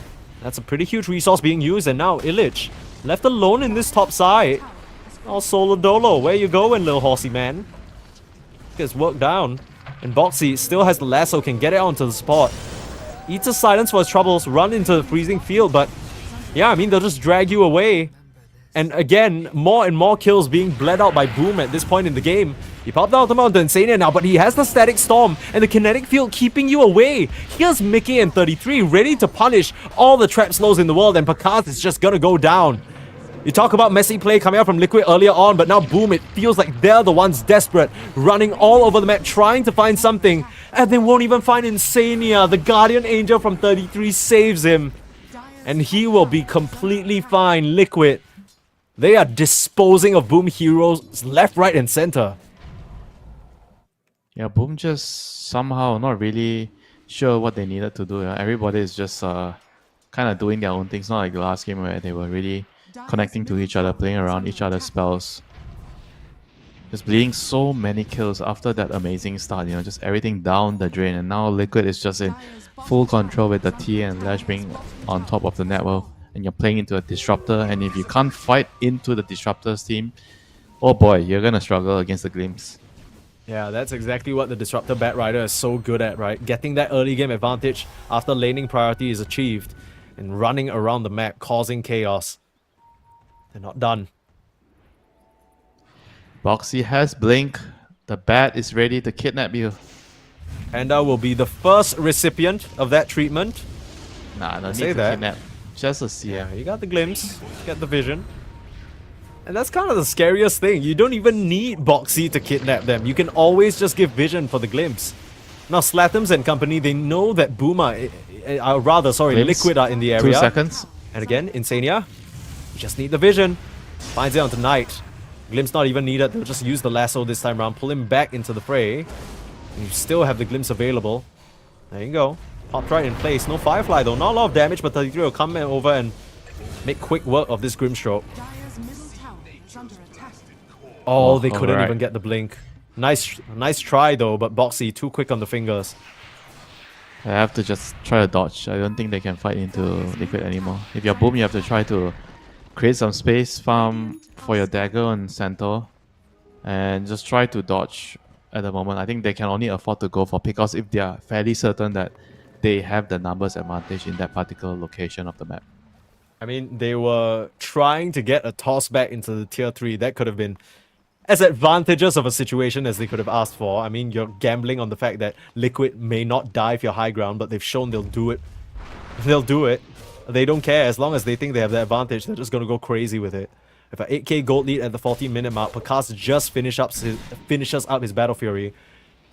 That's a pretty huge resource being used, and now Illich left alone in this top side. Oh, Solo Dolo, where you going, little horsey man? Gets worked down. And Boxy still has the lasso, can get it onto the spot. Eats a silence for his troubles, run into the freezing field, but yeah, I mean, they'll just drag you away. And again, more and more kills being bled out by Boom at this point in the game. He popped out onto Insania now, but he has the Static Storm and the Kinetic Field keeping you away. Here's Mickey and 33 ready to punish all the trap slows in the world, and Pakaz is just gonna go down. You talk about messy play coming out from Liquid earlier on, but now Boom, it feels like they're the ones desperate, running all over the map, trying to find something, and they won't even find Insania. The Guardian Angel from 33 saves him, and he will be completely fine. Liquid, they are disposing of Boom heroes left, right, and center. Yeah, Boom just somehow not really sure what they needed to do. Everybody is just kind of doing their own things. Not like the last game where they were really connecting to each other, playing around each other's spells. Just bleeding so many kills after that amazing start, just everything down the drain. And now Liquid is just in full control with the T and Lash being on top of the network. And you're playing into a Disruptor, and if you can't fight into the Disruptor's team, oh boy, you're gonna struggle against the Glimpse. Yeah, that's exactly what the Disruptor Batrider is so good at, right? Getting that early game advantage after laning priority is achieved and running around the map, causing chaos. They're not done. Boxy has Blink. The bat is ready to kidnap you. Panda will be the first recipient of that treatment. Nah, no need say to that. kidnap. Just a CM. Yeah, you got the glimpse, get the vision. And that's kind of the scariest thing. You don't even need Boxy to kidnap them. You can always just give vision for the glimpse. Now, Slathams and company, they know that Glimpse. Liquid are in the area. 2 seconds. And again, Insania. You just need the vision. Finds it onto Knight. Glimpse not even needed. They'll just use the lasso this time around. Pull him back into the fray. And you still have the glimpse available. There you go. Popped right in place. No Firefly though. Not a lot of damage, but 33 will come over and make quick work of this Grimstroke. Oh, they couldn't alright. even get the blink. Nice try though, but Boxy too quick on the fingers. I have to just try to dodge. I don't think they can fight into Liquid anymore. If you're Boom, you have to try to create some space, farm for your dagger and Centaur, and just try to dodge at the moment. I think they can only afford to go for pickoffs if they are fairly certain that they have the numbers advantage in that particular location of the map. I mean, they were trying to get a toss back into the tier 3. That could have been as advantageous of a situation as they could have asked for. I mean, you're gambling on the fact that Liquid may not die if you're high ground, but they've shown they'll do it. They'll do it. They don't care. As long as they think they have the advantage, they're just going to go crazy with it. With an 8k gold lead at the 14-minute mark, Pakaz just finishes up his Battle Fury.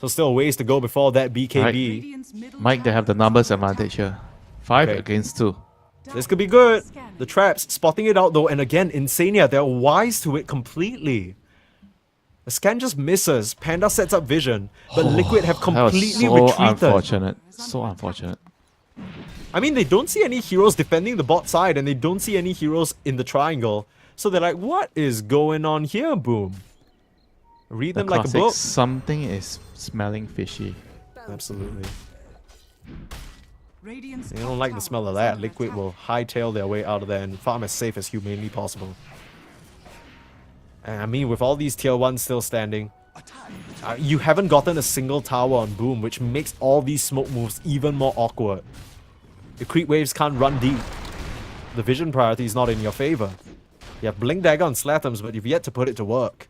So still a ways to go before that BKB. Mike, they have the numbers advantage here. 5 Okay. against 2. This could be good. The traps spotting it out though, and again, Insania, they're wise to it completely. The scan just misses. Panda sets up vision, but Liquid have completely that was so retreated. unfortunate. So unfortunate. I mean, they don't see any heroes defending the bot side, and they don't see any heroes in the triangle. So they're like, what is going on here, Boom? Read The them like a classic book. something is smelling fishy. Absolutely. Radiant's They don't like the smell of that. Liquid will hightail their way out of there and farm as safe as humanly possible. And I mean, with all these tier 1s still standing, you haven't gotten a single tower on Boom, which makes all these smoke moves even more awkward. The creep waves can't run deep. The vision priority is not in your favor. You have Blink Dagger on Slathams, but you've yet to put it to work.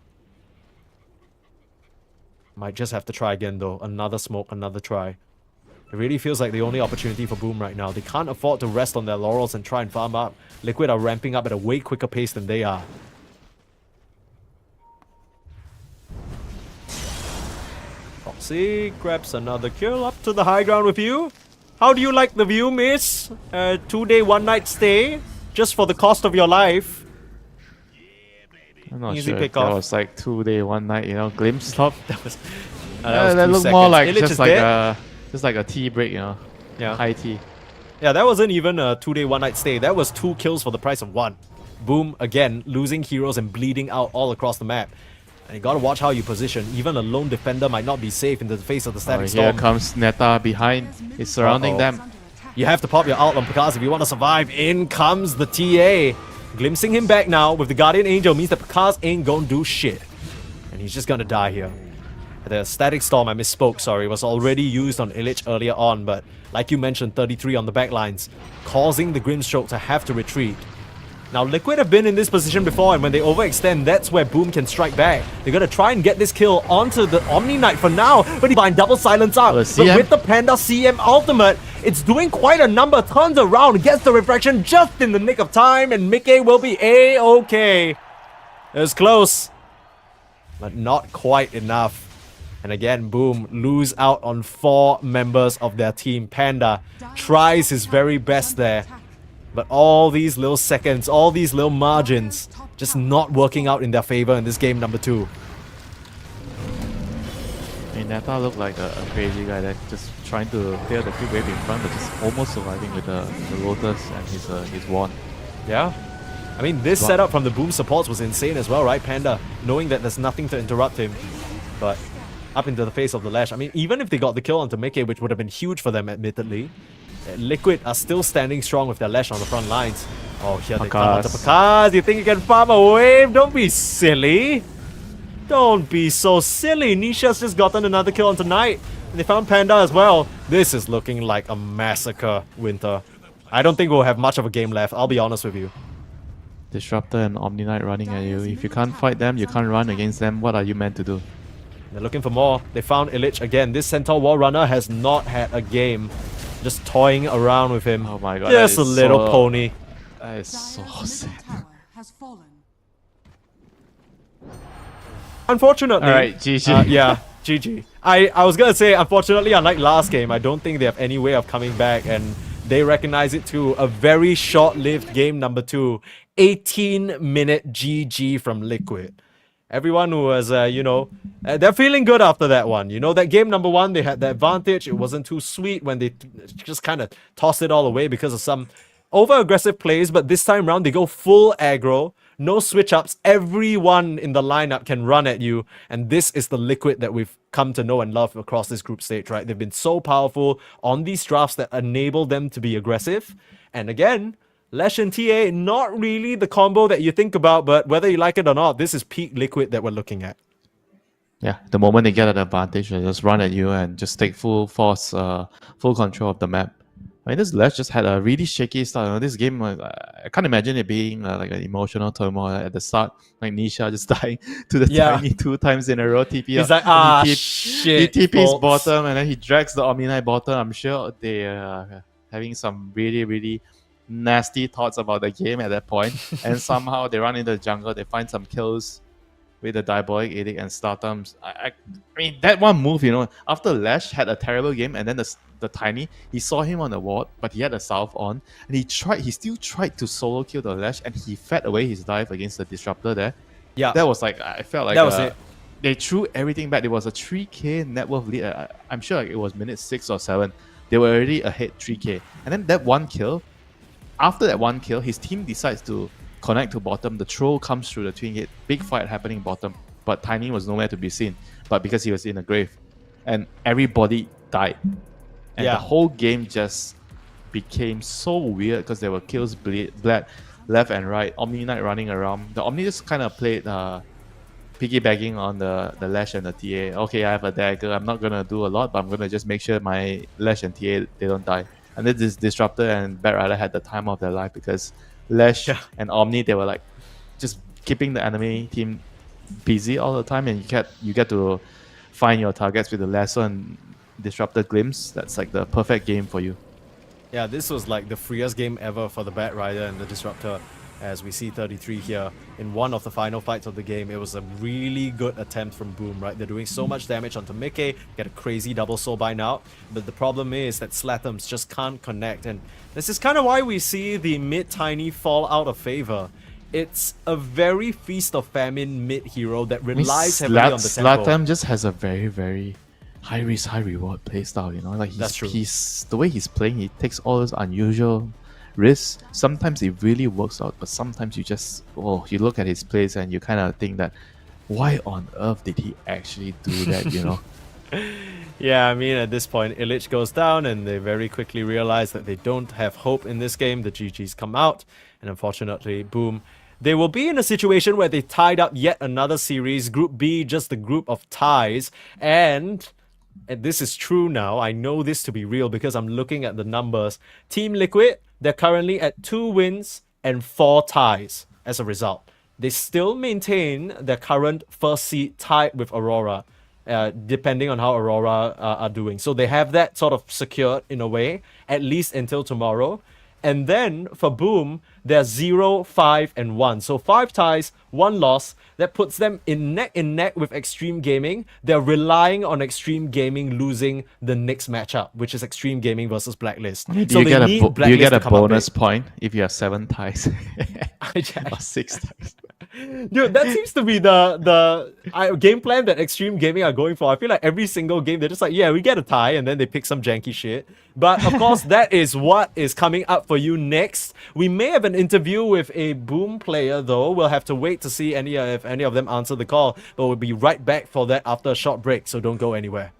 Might just have to try again though. Another smoke, another try. It really feels like the only opportunity for Boom right now. They can't afford to rest on their laurels and try and farm up. Liquid are ramping up at a way quicker pace than they are. Foxy grabs another kill up to the high ground with you. How do you like the view, miss? 2-day, 1-night stay? Just for the cost of your life. I'm not Easy sure pick if that off. was like 2-day, 1-night, you know, glimpse stop. That was That 2 looked more seconds. like Illich is dead. just like a tea break, you know. Yeah. High tea. Yeah, that wasn't even a 2-day, 1-night stay. That was 2 kills for the price of 1. Boom, again, losing heroes and bleeding out all across the map. And you gotta watch how you position. Even a lone defender might not be safe in the face of the static Here storm. comes Neta behind. He's surrounding them. You have to pop your ult on Picard if you want to survive. In comes the TA. Glimpsing him back now with the Guardian Angel means that Picard ain't gonna do shit. And he's just gonna die here. The static storm, I misspoke, sorry, was already used on Illich earlier on, but like you mentioned, 33 on the backlines, causing the Grimstroke to have to retreat. Now, Liquid have been in this position before, and when they overextend, that's where Boom can strike back. They're gonna try and get this kill onto the Omni Knight for now, but he find double silence out. The But CM with the Panda CM ultimate, it's doing quite a number, turns around, gets the refraction just in the nick of time, and Mickey will be A-okay. It was close, but not quite enough. And again, Boom lose out on 4 members of their team. Panda tries his very best there. But all these little seconds, all these little margins, just not working out in their favor in this game number 2. I mean, Neta looked like a crazy guy that just trying to clear the creep wave in front, but just almost surviving with the Lotus and his wand. Yeah. I mean, this Wow. setup from the Boom supports was insane as well, right? Panda, knowing that there's nothing to interrupt him. But up into the face of the Lash. I mean, even if they got the kill onto Mickey, which would have been huge for them, admittedly, Liquid are still standing strong with their Lash on the front lines. Oh, here they come onto Pakaz. You think you can farm a wave? Don't be silly. Don't be so silly. Nisha's just gotten another kill on tonight. And they found Panda as well. This is looking like a massacre, Winter. I don't think we'll have much of a game left, I'll be honest with you. Disruptor and Omni Knight running at you. If you can't fight them, you can't run against them. What are you meant to do? They're looking for more. They found Illich again. This Centaur War Runner has not had a game. Just toying around with him. Oh my god. Just that a is little so- pony. That is so sad. has fallen. Unfortunately. Alright, GG. Yeah, GG. I was gonna say, unfortunately, unlike last game, I don't think they have any way of coming back, and they recognize it too. A very short-lived game number 2. 18-minute GG from Liquid. Everyone who was, they're feeling good after that one. You know, that game number 1, they had the advantage. It wasn't too sweet when they just kind of tossed it all away because of some over-aggressive plays. But this time around, they go full aggro. No switch-ups. Everyone in the lineup can run at you. And this is the Liquid that we've come to know and love across this group stage, right? They've been so powerful on these drafts that enable them to be aggressive. And again, Lash and TA, not really the combo that you think about, but whether you like it or not, this is peak Liquid that we're looking at. Yeah, the moment they get an advantage, they just run at you and just take full force, full control of the map. I mean, this Lash just had a really shaky start. You know, this game, I can't imagine it being like an emotional turmoil at the start. Like Nisha just dying to the Tiny 2 times in a row. TP. He's like, shit. He TP's folks." bottom and then he drags the Omni Knight bottom. I'm sure they are having some really, really nasty thoughts about the game at that point. And somehow they run into the jungle, they find some kills with the Diabolic Edict and Startums. I mean, that one move, you know, after Lash had a terrible game and then the Tiny, he saw him on the ward, but he had a Salve on, and he still tried to solo kill the Lash, and he fed away his dive against the Disruptor there. Yeah. That was like, I felt like That was it. They threw everything back. There was a 3k net worth lead. I'm sure like it was minute 6 or 7. They were already ahead 3k. And then that one kill, after that one kill, his team decides to connect to bottom. The troll comes through the twin gate. Big fight happening bottom. But Tiny was nowhere to be seen. But because he was in a grave. And everybody died. And Yeah. the whole game just became so weird because there were kills bled left and right. Omni Knight running around. The Omni just kind of played piggybacking on the Lash and the TA. Okay, I have a dagger. I'm not going to do a lot, but I'm going to just make sure my Lash and TA, they don't die. And then this Disruptor and Bat Rider had the time of their life because Lash and Omni, they were like just keeping the enemy team busy all the time, and you get to find your targets with the lasso and disrupted glimpse, that's like the perfect game for you. Yeah, this was like the freest game ever for the Bat Rider and the Disruptor. As we see 33 here in one of the final fights of the game. It was a really good attempt from Boom, right? They're doing so much damage onto Mickey, get a crazy double soul by now. But the problem is that Slathams just can't connect. And this is kind of why we see the mid-tiny fall out of favor. It's a very feast of famine mid-hero that relies heavily on the tempo. Slatham just has a very, very high risk, high reward playstyle, you know? Like That's true. The way he's playing, he takes all those unusual risks. Sometimes it really works out, but sometimes you just, you look at his plays and you kind of think that, why on earth did he actually do that, you know? Yeah, I mean, at this point, Illich goes down and they very quickly realize that they don't have hope in this game. The GGs come out, and unfortunately, Boom, they will be in a situation where they tied up yet another series, Group B, just the group of ties, and this is true now. I know this to be real because I'm looking at the numbers. Team Liquid, they're currently at 2 wins and 4 ties as a result. They still maintain their current first seed tied with Aurora, depending on how Aurora are doing. So they have that sort of secured in a way, at least until tomorrow. And then for Boom, they're 0, 5, and 1. So 5 ties, 1 loss. That puts them in neck with Xtreme Gaming. They're relying on Xtreme Gaming losing the next matchup, which is Xtreme Gaming versus Blacklist. Do So you get Blacklist you get a to come up bonus big. point if you have 7 ties or 6 ties? Dude, that seems to be the game plan that Xtreme Gaming are going for. I feel like every single game, they're just like, yeah, we get a tie, and then they pick some janky shit. But of course, that is what is coming up for you next. We may have an interview with a Boom player, though. We'll have to wait to see if any of them answer the call. But we'll be right back for that after a short break, so don't go anywhere.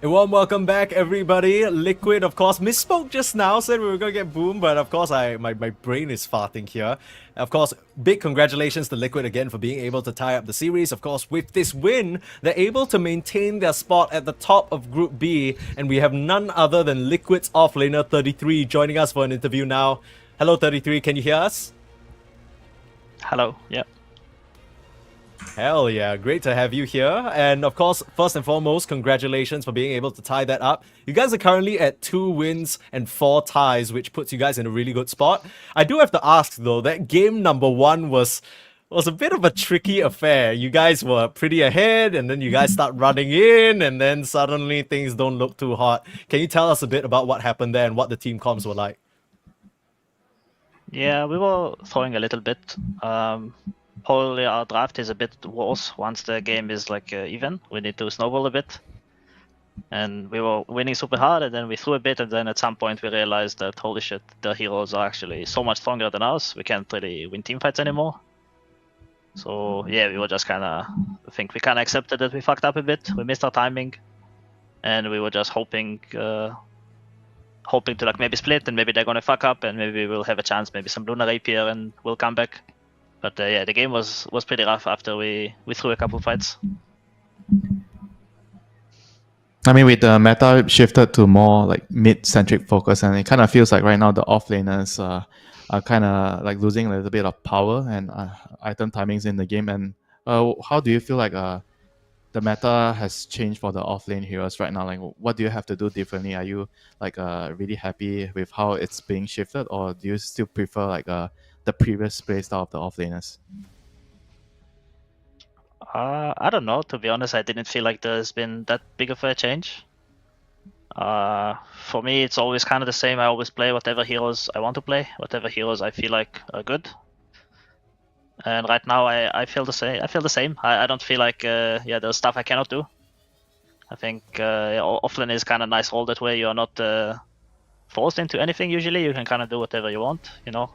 A warm welcome back, everybody. Liquid, of course, misspoke just now, said we were gonna get Boom, but of course, my brain is farting here. Of course, big congratulations to Liquid again for being able to tie up the series. Of course, with this win, they're able to maintain their spot at the top of Group B, and we have none other than Liquid's offlaner 33 joining us for an interview now. Hello, 33, can you hear us? Hello, yeah. Hell yeah, great to have you here. And of course, first and foremost, congratulations for being able to tie that up. You guys are currently at 2 wins and 4 ties, which puts you guys in a really good spot. I do have to ask though, that game number 1 was a bit of a tricky affair. You guys were pretty ahead, and then you guys start running in, and then suddenly things don't look too hot. Can you tell us a bit about what happened there and what the team comms were like? Yeah, we were throwing a little bit. Probably our draft is a bit worse once the game is like even. We need to snowball a bit. And we were winning super hard, and then we threw a bit, and then at some point we realized that holy shit, the heroes are actually so much stronger than us. We can't really win team fights anymore. So yeah, we were just I think we kind of accepted that we fucked up a bit. We missed our timing, and we were just hoping to like maybe split, and maybe they're gonna fuck up, and maybe we'll have a chance. Maybe some Lunar Rapier, and we'll come back. But yeah, the game was pretty rough after we threw a couple fights. I mean, with the meta shifted to more like mid-centric focus, and it kind of feels like right now the offlaners are kind of like losing a little bit of power and item timings in the game. And how do you feel like the meta has changed for the offlane heroes right now? Like, what do you have to do differently? Are you like really happy with how it's being shifted, or do you still prefer like the previous playstyle of the offlaners? I don't know. To be honest, I didn't feel like there's been that big of a change. For me, it's always kind of the same. I always play whatever heroes I want to play, whatever heroes I feel like are good. And right now, I feel the same. I don't feel like there's stuff I cannot do. I think offlane is kind of nice all that way. You're not forced into anything usually. You can kind of do whatever you want, you know.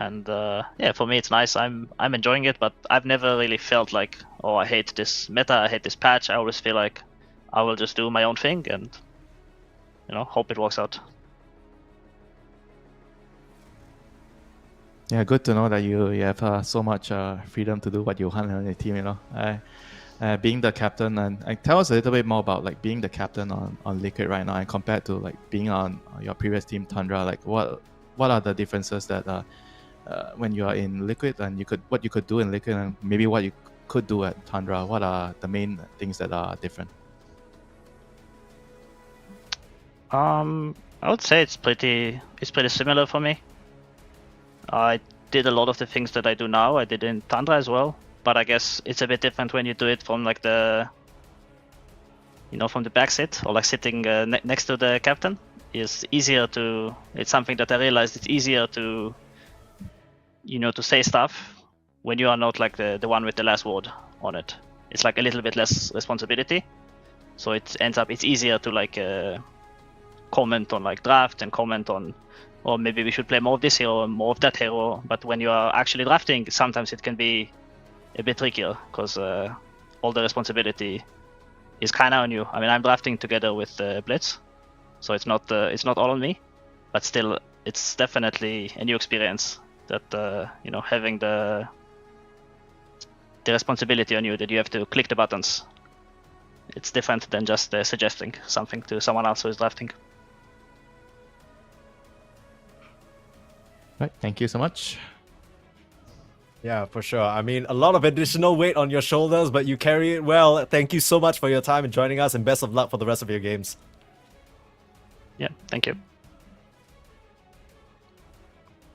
And yeah, for me it's nice. I'm enjoying it, but I've never really felt like, oh, I hate this meta, I hate this patch. I always feel like I will just do my own thing and, you know, hope it works out. Yeah, good to know that you have so much freedom to do what you want on your team. You know, being the captain, and tell us a little bit more about like being the captain on Liquid right now, and compared to like being on your previous team Tundra. Like, what are the differences that when you are in Liquid and what you could do in Liquid, and maybe what you could do at Tundra? What are the main things that are different? I would say it's pretty similar for me. I did a lot of the things that I do now. I did in Tundra as well, but I guess it's a bit different when you do it from like from the back seat, or like sitting next to the captain. It's something that I realized it's easier to, to say stuff when you are not like the one with the last word on it. It's like a little bit less responsibility. So it's easier to like comment on like draft and comment on, or maybe we should play more of this hero or more of that hero. But when you are actually drafting, sometimes it can be a bit trickier because all the responsibility is kind of on you. I mean, I'm drafting together with Blitz. So it's not all on me, but still, it's definitely a new experience. That having the responsibility on you, that you have to click the buttons. It's different than just suggesting something to someone else who is drafting. Right, thank you so much. Yeah, for sure. I mean, a lot of additional weight on your shoulders, but you carry it well. Thank you so much for your time and joining us, and best of luck for the rest of your games. Yeah, thank you.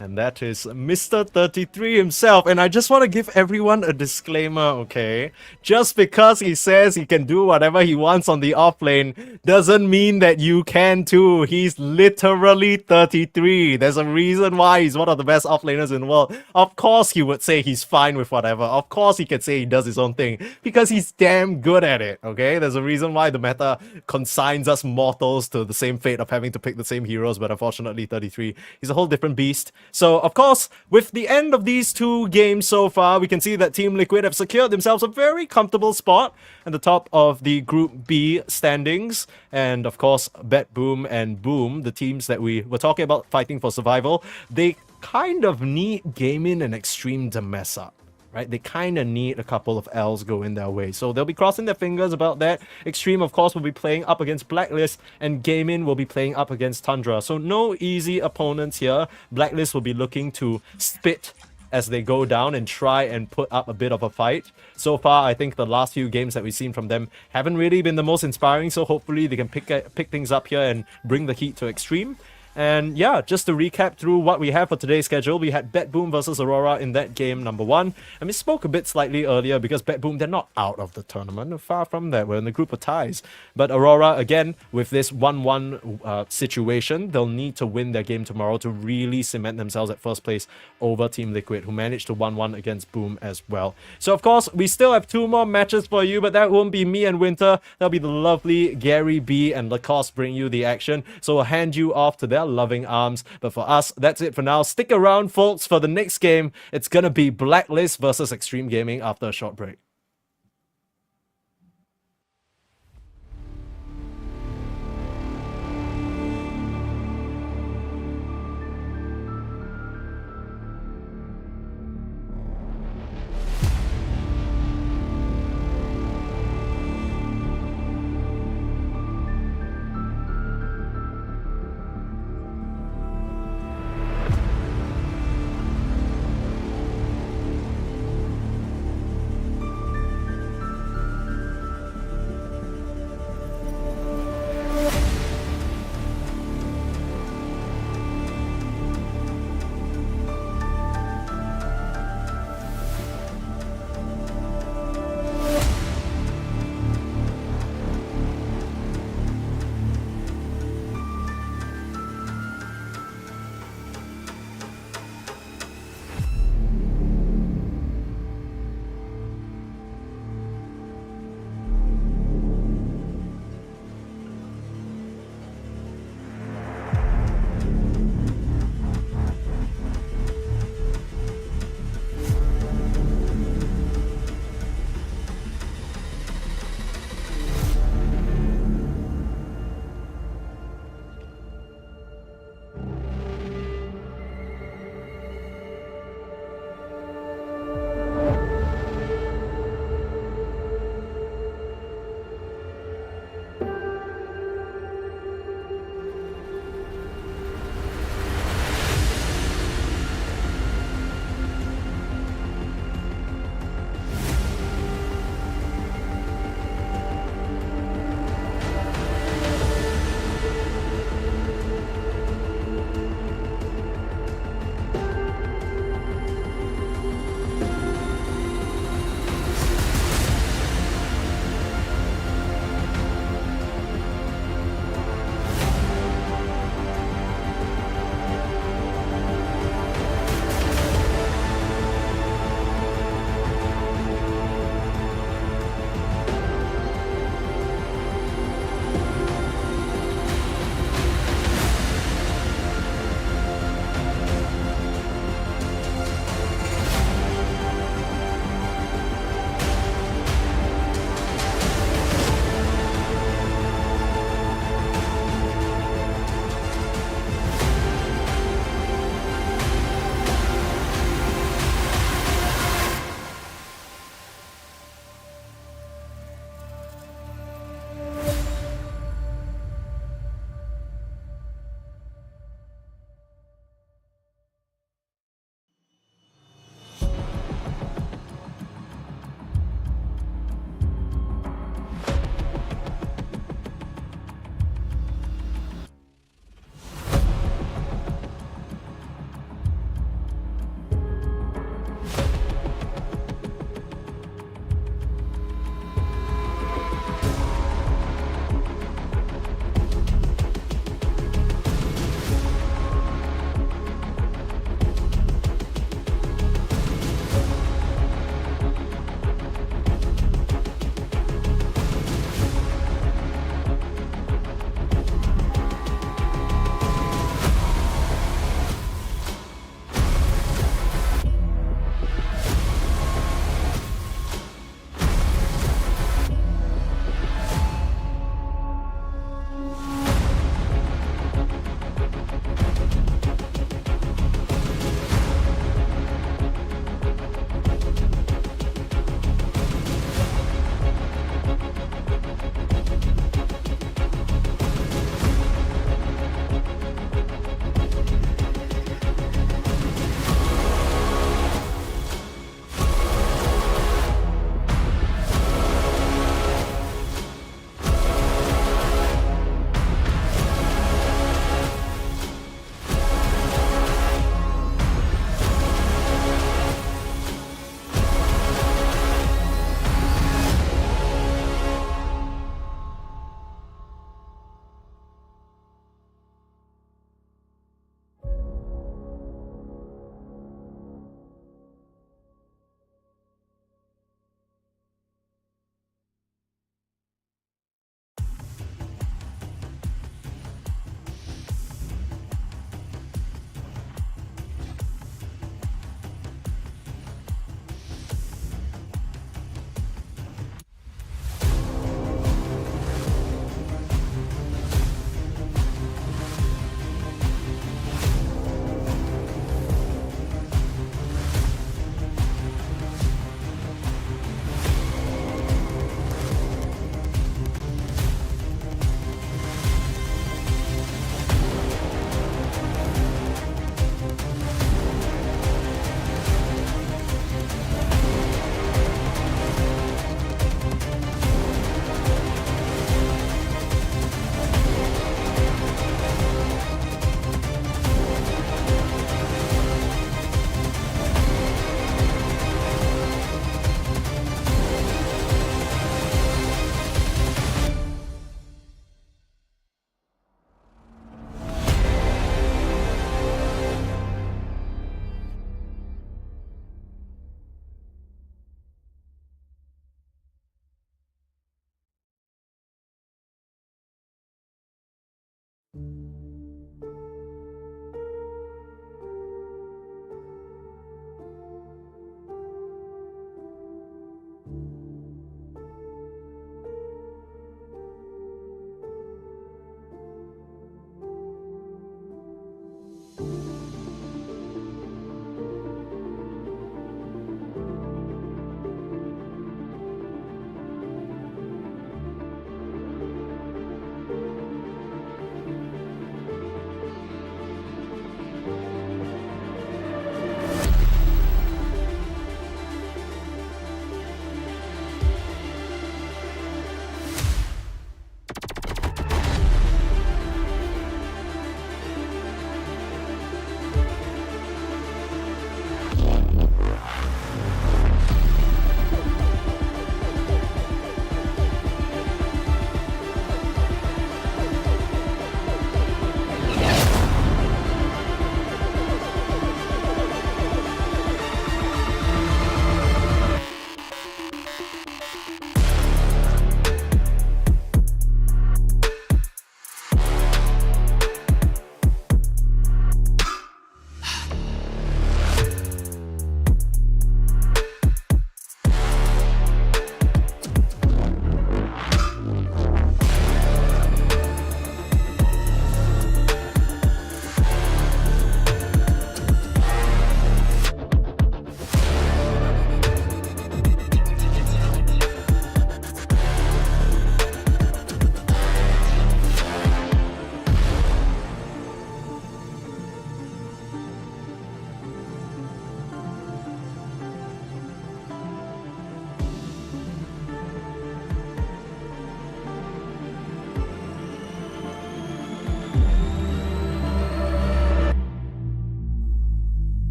And that is Mr. 33 himself. And I just want to give everyone a disclaimer, okay? Just because he says he can do whatever he wants on the offlane doesn't mean that you can too. He's literally 33. There's a reason why he's one of the best offlaners in the world. Of course he would say he's fine with whatever. Of course he can say he does his own thing. Because he's damn good at it, okay? There's a reason why the meta consigns us mortals to the same fate of having to pick the same heroes. But unfortunately, 33, he's a whole different beast. So, of course, with the end of these 2 games so far, we can see that Team Liquid have secured themselves a very comfortable spot at the top of the Group B standings. And, of course, BetBoom and Boom, the teams that we were talking about fighting for survival, they kind of need Gaimin and Xtreme to mess up. Right, they kind of need a couple of L's going their way. So they'll be crossing their fingers about that. Xtreme, of course, will be playing up against Blacklist, and Gaimin will be playing up against Tundra. So no easy opponents here. Blacklist will be looking to spit as they go down and try and put up a bit of a fight. So far, I think the last few games that we've seen from them haven't really been the most inspiring, so hopefully they can pick things up here and bring the heat to Xtreme. And yeah, just to recap through what we have for today's schedule, we had BetBoom versus Aurora in that game number 1. And we spoke a bit slightly earlier because BetBoom, they're not out of the tournament. Far from that. We're in the group of ties. But Aurora, again, with this 1-1 situation, they'll need to win their game tomorrow to really cement themselves at first place over Team Liquid, who managed to 1-1 against Boom as well. So, of course, we still have 2 more matches for you, but that won't be me and Winter. That'll be the lovely Gary B and Lacoste bring you the action. So we'll hand you off to their loving arms. But for us, that's it for now. Stick around, folks, for the next game. It's gonna be Blacklist versus Xtreme Gaming after a short break.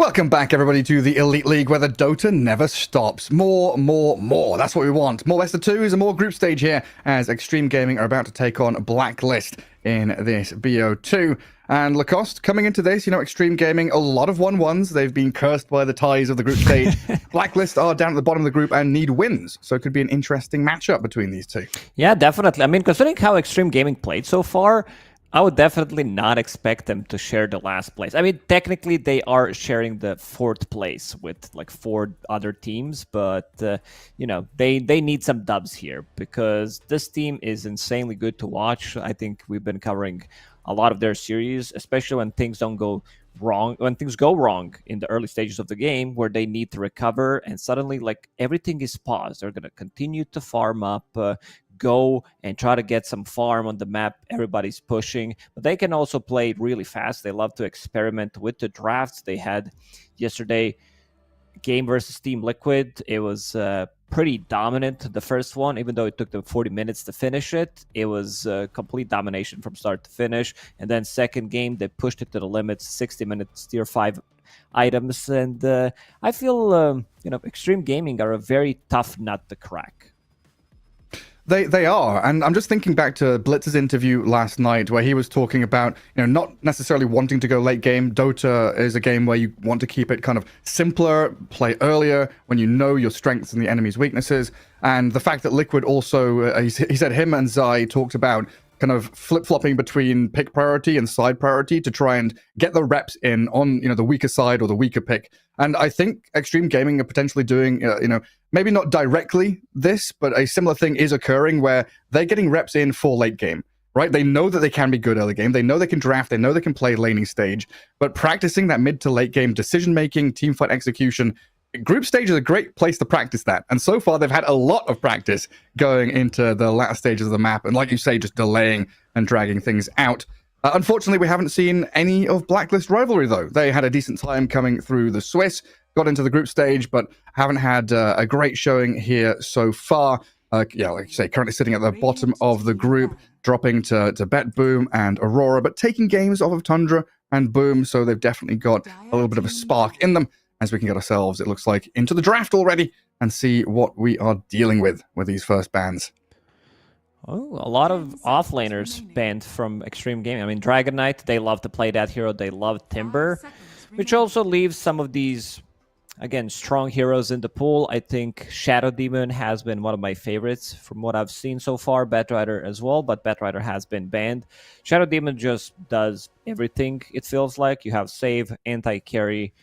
Welcome back, everybody, to the Elite League, where the Dota never stops. More. That's what we want. More best of twos and more group stage here, as Xtreme Gaming are about to take on Blacklist in this BO2. And Lacoste, coming into this, Xtreme Gaming, a lot of 1-1s. They've been cursed by the ties of the group stage. Blacklist are down at the bottom of the group and need wins. So it could be an interesting matchup between these two. Yeah, definitely. I mean, considering how Xtreme Gaming played so far, I would definitely not expect them to share the last place. I mean, technically, they are sharing the 4th place with like 4 other teams, but, they need some dubs here because this team is insanely good to watch. I think we've been covering a lot of their series, especially when things don't go wrong, when things go wrong in the early stages of the game where they need to recover and suddenly like everything is paused. They're going to continue to farm up, go and try to get some farm on the map. Everybody's pushing, but they can also play really fast. They love to experiment with the drafts. They had yesterday game versus Team Liquid. It was pretty dominant, the first one, even though it took them 40 minutes to finish it. It was complete domination from start to finish. And then second game, they pushed it to the limits, 60 minutes, tier 5 items. And I feel, Xtreme Gaming are a very tough nut to crack. They are, and I'm just thinking back to Blitz's interview last night where he was talking about, not necessarily wanting to go late game. Dota is a game where you want to keep it kind of simpler, play earlier when you know your strengths and the enemy's weaknesses. And the fact that Liquid also, he said him and Zai talked about kind of flip-flopping between pick priority and side priority to try and get the reps in on, the weaker side or the weaker pick. And I think Xtreme Gaming are potentially doing, maybe not directly this, but a similar thing is occurring where they're getting reps in for late game, right? They know that they can be good early game. They know they can draft. They know they can play laning stage. But practicing that mid to late game decision-making, teamfight execution, group stage is a great place to practice that. And so far, they've had a lot of practice going into the latter stages of the map. And like you say, just delaying and dragging things out. Unfortunately, we haven't seen any of Blacklist Rivalry, though. They had a decent time coming through the Swiss, got into the group stage, but haven't had a great showing here so far. Like you say, currently sitting at the bottom of the group, dropping to BetBoom and Aurora, but taking games off of Tundra and Boom, so they've definitely got a little bit of a spark in them as we can get ourselves, it looks like, into the draft already and see what we are dealing with these first bans. Oh, a lot of offlaners banned from Xtreme Gaming. I mean, Dragon Knight, they love to play that hero. They love Timber, which also leaves some of these, again, strong heroes in the pool. I think Shadow Demon has been one of my favorites from what I've seen so far. Batrider as well, but Batrider has been banned. Shadow Demon just does everything, it feels like. You have save, anti-carry,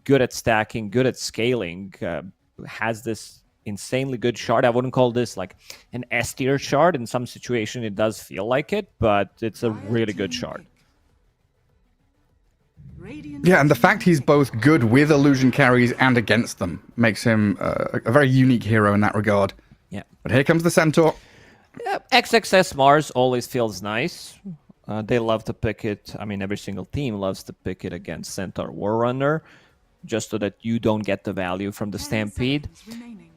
good at stacking, good at scaling, has this insanely good shard. I wouldn't call this like an S tier shard. In some situation it does feel like it, but it's a really good shard. Yeah, and the fact he's both good with illusion carries and against them makes him a very unique hero in that regard. Yeah. But here comes the Centaur. Yeah, XXS Mars always feels nice. They love to pick it. I mean, every single team loves to pick it against Centaur Warrunner, just so that you don't get the value from the Stampede.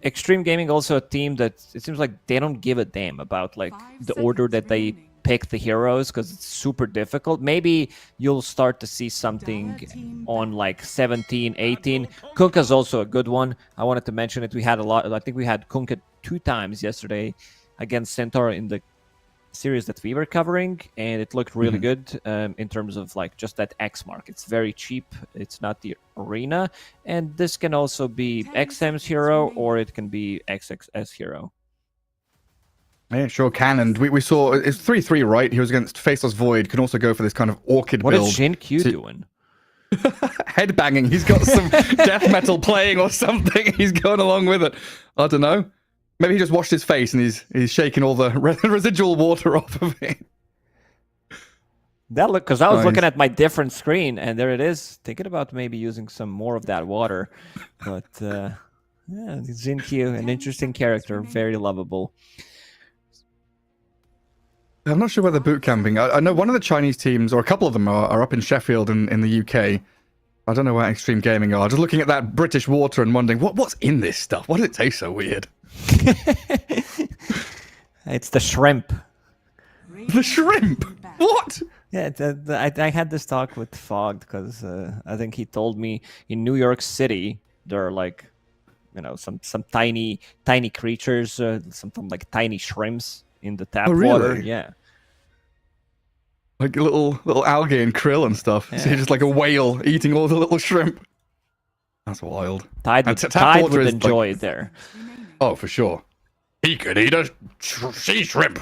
Xtreme Gaming also a team that it seems like they don't give a damn about like the order that they pick the heroes because it's super difficult. Maybe you'll start to see something on like 17, 18. Kunkka's also a good one. I wanted to mention it. We had a lot. I think we had Kunkka 2 times yesterday against Centaur in the series that we were covering, and it looked really good in terms of like just that X mark. It's very cheap. It's not the arena, and this can also be XM's hero or it can be XXS hero. Yeah, sure can. And we saw it's 3-3, right? He was against Faceless Void. Can also go for this kind of orchid what build. What is Jin Q doing? Headbanging. He's got some death metal playing or something. He's going along with it. I don't know. Maybe he just washed his face and he's shaking all the residual water off of it. That look, because I was looking at my different screen and there it is. Thinking about maybe using some more of that water, but yeah, Jin Q, an interesting character, very lovable. I'm not sure whether boot camping. I know one of the Chinese teams, or a couple of them, are up in Sheffield in the UK. I don't know where Xtreme Gaming are. Just looking at that British water and wondering what's in this stuff. Why does it taste so weird? It's the shrimp. The shrimp? What? Yeah, I had this talk with Fogg because I think he told me in New York City there are like, some tiny creatures, something like tiny shrimps in the tap water. really? Yeah, Like little algae and krill and stuff. So Yeah. you're just like a whale eating all the little shrimp. That's wild. Tide And would, tap Tide water would is enjoy like, it there. oh, for sure. He could eat a sea shrimp.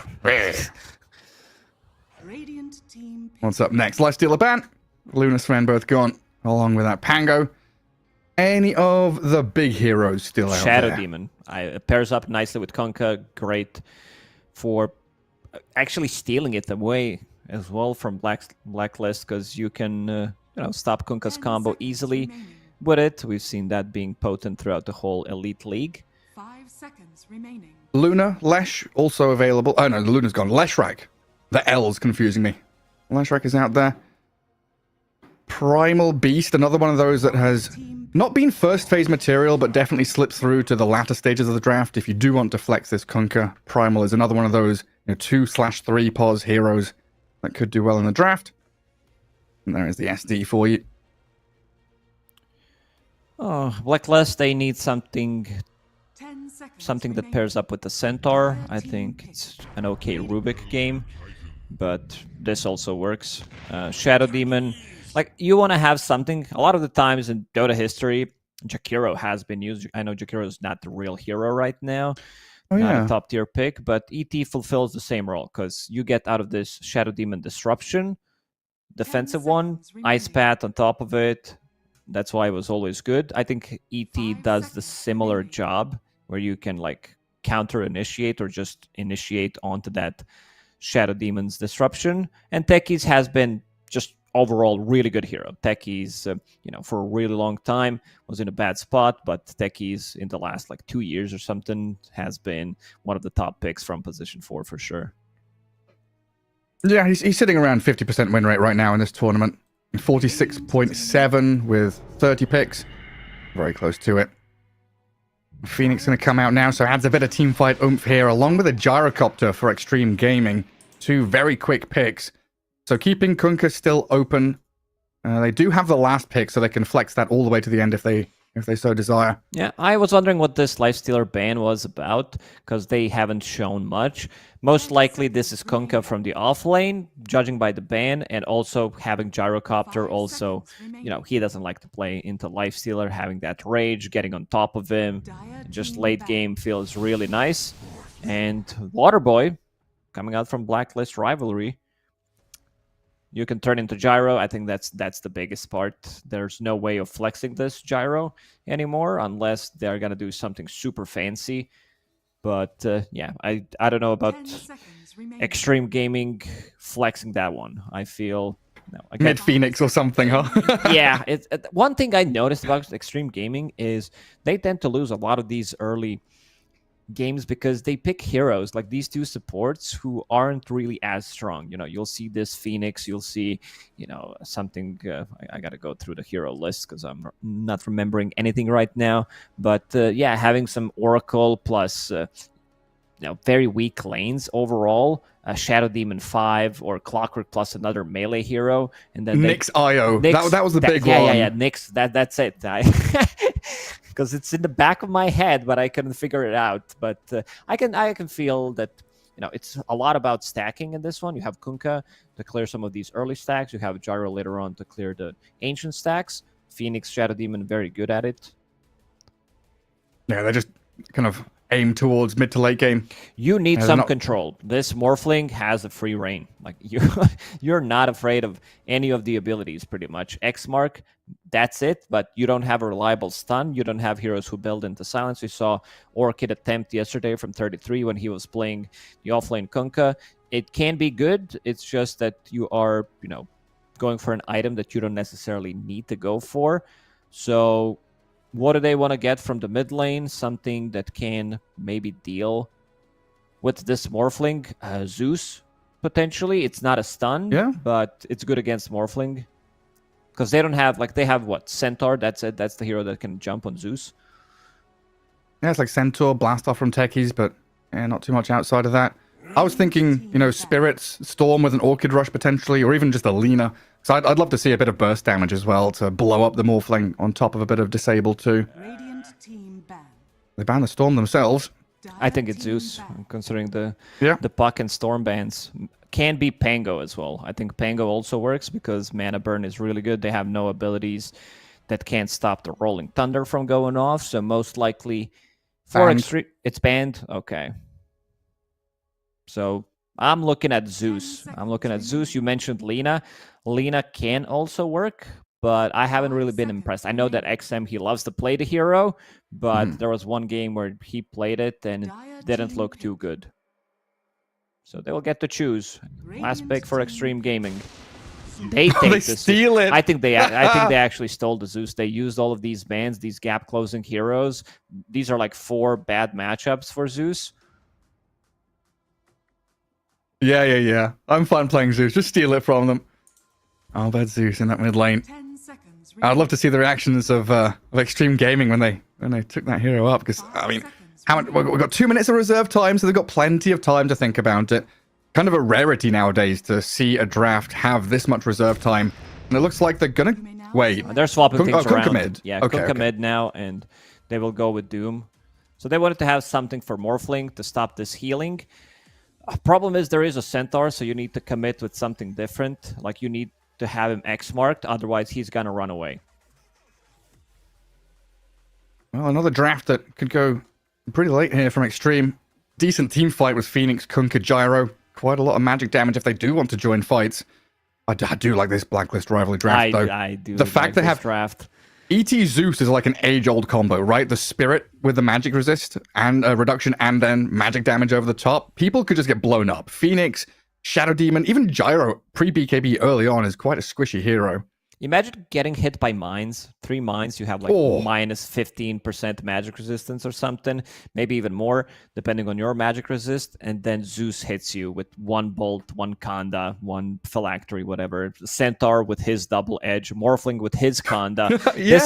Radiant team pick. What's up next? Lifesteal a ban. Luna Sven both gone, along with that Pango. Any of the big heroes still out Shadow there? Demon. It pairs up nicely with Kunkka. Great for actually stealing it away as well from Blacklist because you can stop Kunkka's 10 combo seconds easily remaining. with it. We've seen that being potent throughout the whole Elite League. 5 seconds remaining. Luna, Lesh also available. Oh no, Luna's gone. Leshrac. The L's confusing me. Leshrac is out there. Primal Beast, another one of those that has not been first phase material, but definitely slips through to the latter stages of the draft. If you do want to flex this Kunkka, Primal is another one of those 2/3 pos heroes that could do well in the draft. And there is the SD for you. Oh, Blacklist, they need something 10 seconds that remaining. pairs up with the Centaur. I think it's an okay Rubik game, but this also works. Shadow Demon, like you want to have something. A lot of the times in Dota history, Jakiro has been used. I know Jakiro is not the real hero right now, Oh not yeah. a top tier pick, but ET fulfills the same role because you get out of this Shadow Demon disruption, defensive one, seconds Ice remaining. Path on top of it. That's why it was always good. I think ET 5 does the seconds similar remaining. job where you can like counter initiate or just initiate onto that Shadow Demon's disruption. And Techies has been just overall really good hero. Techies, for a really long time was in a bad spot, but Techies in the last like 2 years or something has been one of the top picks from position 4 for sure. Yeah, he's sitting around 50% win rate right now in this tournament. 46.7 with 30 picks. Very close to it. Phoenix going to come out now, so adds a bit of teamfight oomph here, along with a gyrocopter for Xtreme Gaming. 2 very quick picks. So keeping Kunkka still open. They do have the last pick, so they can flex that all the way to the end if they so desire. Yeah, I was wondering what this Lifestealer ban was about, because they haven't shown much. Most likely this is Kunkka from the off lane, judging by the ban, and also having Gyrocopter 5 also, seconds remaining. he doesn't like to play into Lifestealer, having that rage, getting on top of him, Dire just team late ban. game feels really nice. And Waterboy, coming out from Blacklist Rivalry, you can turn into Gyro. I think that's the biggest part. There's no way of flexing this Gyro anymore unless they're gonna do something super fancy. But yeah, I don't know about 10 seconds remaining. Xtreme Gaming flexing that one. I feel Mid Phoenix or something, huh? yeah. One thing I noticed about Xtreme Gaming is they tend to lose a lot of these early games because they pick heroes like these 2 supports who aren't really as strong. You'll see this Phoenix, you'll see something. I gotta go through the hero list because I'm not remembering anything right now, but yeah, having some Oracle plus very weak lanes overall, Shadow Demon 5 or Clockwork plus another melee hero, and then Nyx IO. Nyx, That was the big yeah, one. Yeah, Nyx, that's it. Because it's in the back of my head, but I couldn't figure it out. But I can feel that it's a lot about stacking in this one. You have Kunkka to clear some of these early stacks. You have Gyro later on to clear the ancient stacks. Phoenix, Shadow Demon, very good at it. Yeah, they just kind of aim towards mid to late game. You need they're some not- control. This Morphling has a free reign. Like you're not afraid of any of the abilities pretty much. X-Mark, that's it, but you don't have a reliable stun. You don't have heroes who build into silence. We saw Orchid attempt yesterday from 33 when he was playing the offlane Kunkka. It can be good. It's just that you are, going for an item that you don't necessarily need to go for. So what do they want to get from the mid lane? Something that can maybe deal with this Morphling. Zeus, potentially. It's not a stun, Yeah. but it's good against Morphling. Because they don't have, they have what? Centaur, that's it. That's the hero that can jump on Zeus. Yeah, it's like Centaur, Blast off from Techies, but yeah, not too much outside of that. I was thinking, you know, Spirits, Storm with an Orchid Rush potentially, or even just a Lina. So I'd love to see a bit of burst damage as well to blow up the Morphling on top of a bit of Disable too. Radiant team ban. They ban the Storm themselves. I think it's Dire team Zeus, ban. considering the Yeah. Puck and Storm bans. Can be Pango as well. I think Pango also works because Mana Burn is really good. They have no abilities that can't stop the Rolling Thunder from going off, so most likely for Banned. Extreme... It's banned? Okay. So I'm looking at Zeus. I'm looking at Zeus. You mentioned Lina. Lina can also work, but I haven't really been impressed. I know that XM, he loves to play the hero, but there was one game where he played it and it didn't look too good. So they will get to choose. Last pick for Xtreme Gaming. They take They this. steal it. I think they actually stole the Zeus. They used all of these bans, these gap closing heroes. These are like 4 bad matchups for Zeus. Yeah. I'm fine playing Zeus. Just steal it from them. I'll bet Zeus in that mid lane. 10 seconds. I'd love to see the reactions of Xtreme Gaming when they took that hero up, because I mean, we've got 2 minutes of reserve time, so they've got plenty of time to think about it. Kind of a rarity nowadays to see a draft have this much reserve time, and it looks like they're gonna wait. They're swapping things around. Kunkka mid. Yeah, Okay, Kunkka okay. mid now, and they will go with Doom. So they wanted to have something for Morphling to stop this healing. Problem is there is a Centaur, so you need to commit with something different. Like you need to have him X marked, otherwise he's gonna run away. Well, another draft that could go pretty late here from Xtreme. Decent team fight with Phoenix, Kunkka, Gyro. Quite a lot of magic damage if they do want to join fights. I do like this Blacklist rivalry draft, though. I do. The fact like they this have draft. ET Zeus is like an age-old combo, right? The Spirit with the magic resist and reduction and then magic damage over the top. People could just get blown up. Phoenix, Shadow Demon, even Gyro pre-BKB early on is quite a squishy hero. Imagine getting hit by mines. 3 mines, you have like minus 15% magic resistance or something, maybe even more, depending on your magic resist. And then Zeus hits you with 1 bolt, 1 Kanda, 1 phylactery, whatever. Centaur with his double edge, Morphling with his Kanda. Yeah.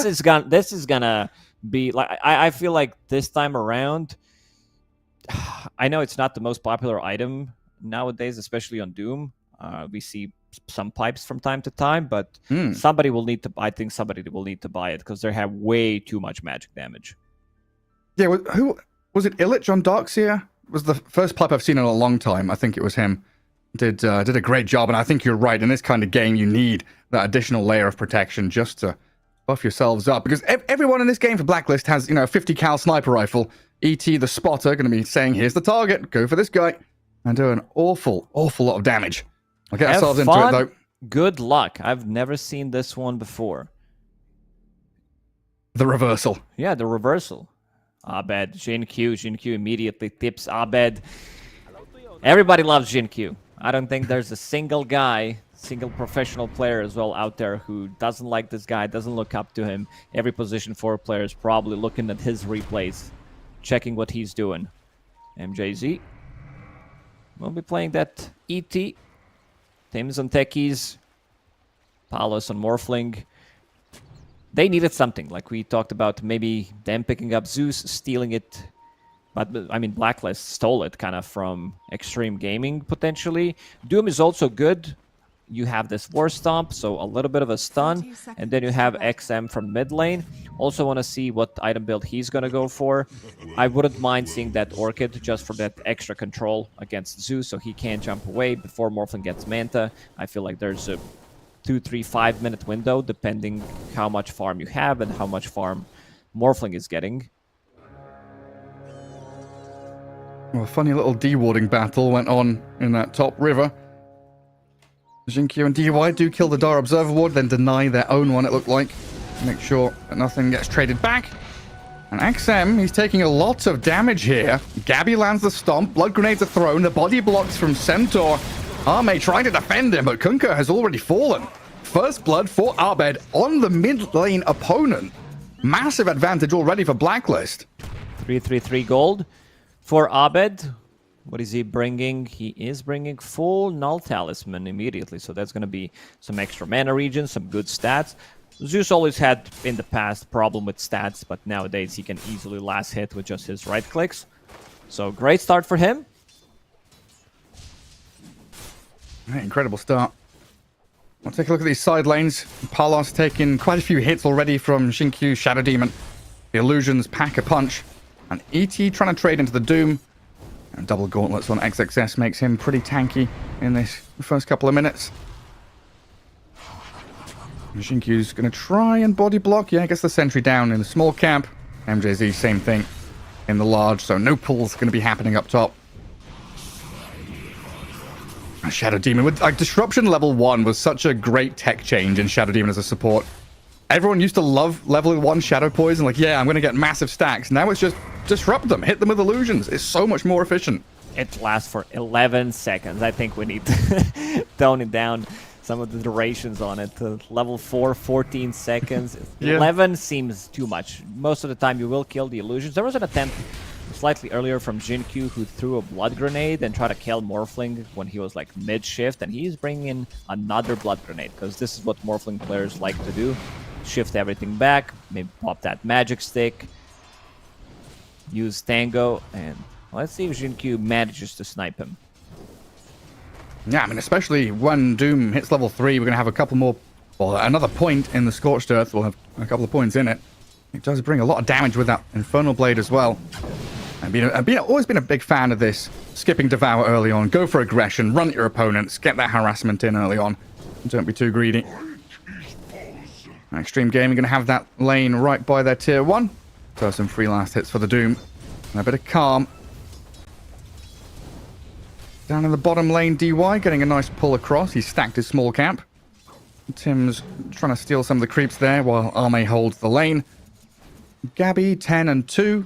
This is gonna be like. I feel like this time around. I know it's not the most popular item nowadays, especially on Doom. We see some pipes from time to time, but somebody will need to. I think somebody will need to buy it because they have way too much magic damage. Yeah, who was it? Illich on Darkseer was the first pipe I've seen in a long time. I think it was him. Did a great job, and I think you're right. In this kind of game, you need that additional layer of protection just to buff yourselves up, because everyone in this game for Blacklist has, a 50 cal sniper rifle. ET the spotter going to be saying, "Here's the target. Go for this guy," and do an awful lot of damage. I'll get ourselves into it, though. Good luck. I've never seen this one before. The reversal. Yeah, the reversal. Abed, Jin Q immediately tips Abed. Everybody loves Jin Q. I don't think there's a single professional player as well out there who doesn't like this guy, doesn't look up to him. Every position 4 player is probably looking at his replays, checking what he's doing. MJZ will be playing that ET. Tim's on Techies. Palos on Morphling. They needed something, like we talked about, maybe them picking up Zeus, stealing it. But, I mean, Blacklist stole it kind of from Xtreme Gaming, potentially. Doom is also good. You have this War Stomp, so a little bit of a stun. And then you have XM from mid lane. Also want to see what item build he's going to go for. I wouldn't mind seeing that Orchid just for that extra control against Zeus, so he can't jump away before Morphling gets Manta. I feel like there's a 2, 3, 5 minute window, depending how much farm you have and how much farm Morphling is getting. Well, a funny little de-warding battle went on in that top river. Jinkyu and DY do kill the Dar Observer Ward, then deny their own one, it looked like. Make sure that nothing gets traded back. And XM, he's taking a lot of damage here. Gabby lands the stomp, blood grenades are thrown, the body blocks from Centaur. Arme trying to defend him, but Kunkka has already fallen. First blood for Abed on the mid lane opponent. Massive advantage already for Blacklist. 333 gold for Abed. What is he bringing? He is bringing full Null Talisman immediately, so that's going to be some extra mana regen, some good stats. Zeus always had, in the past, problem with stats, but nowadays he can easily last hit with just his right clicks. So great start for him. Incredible start. We'll take a look at these side lanes. Palos taking quite a few hits already from Xingqiu, Shadow Demon. The Illusions pack a punch. And ET trying to trade into the Doom. And double gauntlets on XXS makes him pretty tanky in this first couple of minutes. Xingqiu's going to try and body block. Yeah, gets the sentry down in the small camp. MJZ, same thing in the large. So no pulls going to be happening up top. Shadow Demon with Disruption level 1 was such a great tech change in Shadow Demon as a support. Everyone used to love level 1 Shadow Poison, like, yeah, I'm going to get massive stacks. Now it's just disrupt them, hit them with illusions. It's so much more efficient. It lasts for 11 seconds. I think we need to tone it down some of the durations on it. Level 4, 14 seconds. Yeah. 11 seems too much. Most of the time you will kill the illusions. There was an attempt slightly earlier from Xingqiu who threw a blood grenade and tried to kill Morphling when he was like mid-shift, and he's bringing in another blood grenade because this is what Morphling players like to do. Shift everything back, maybe pop that magic stick, use Tango, and let's see if Xingqiu manages to snipe him. Yeah, I mean, especially when Doom hits level 3, we're going to have a couple more, well, another point in the Scorched Earth. We'll have a couple of points in it. It does bring a lot of damage with that Infernal Blade as well. I've always been a big fan of this. Skipping Devour early on, go for aggression, run at your opponents, get that harassment in early on. Don't be too greedy. Xtreme Gaming going to have that lane right by their tier 1. So some free last hits for the Doom. And a bit of calm. Down in the bottom lane, DY getting a nice pull across. He's stacked his small camp. Tim's trying to steal some of the creeps there while Arme holds the lane. Gabby 10 and 2.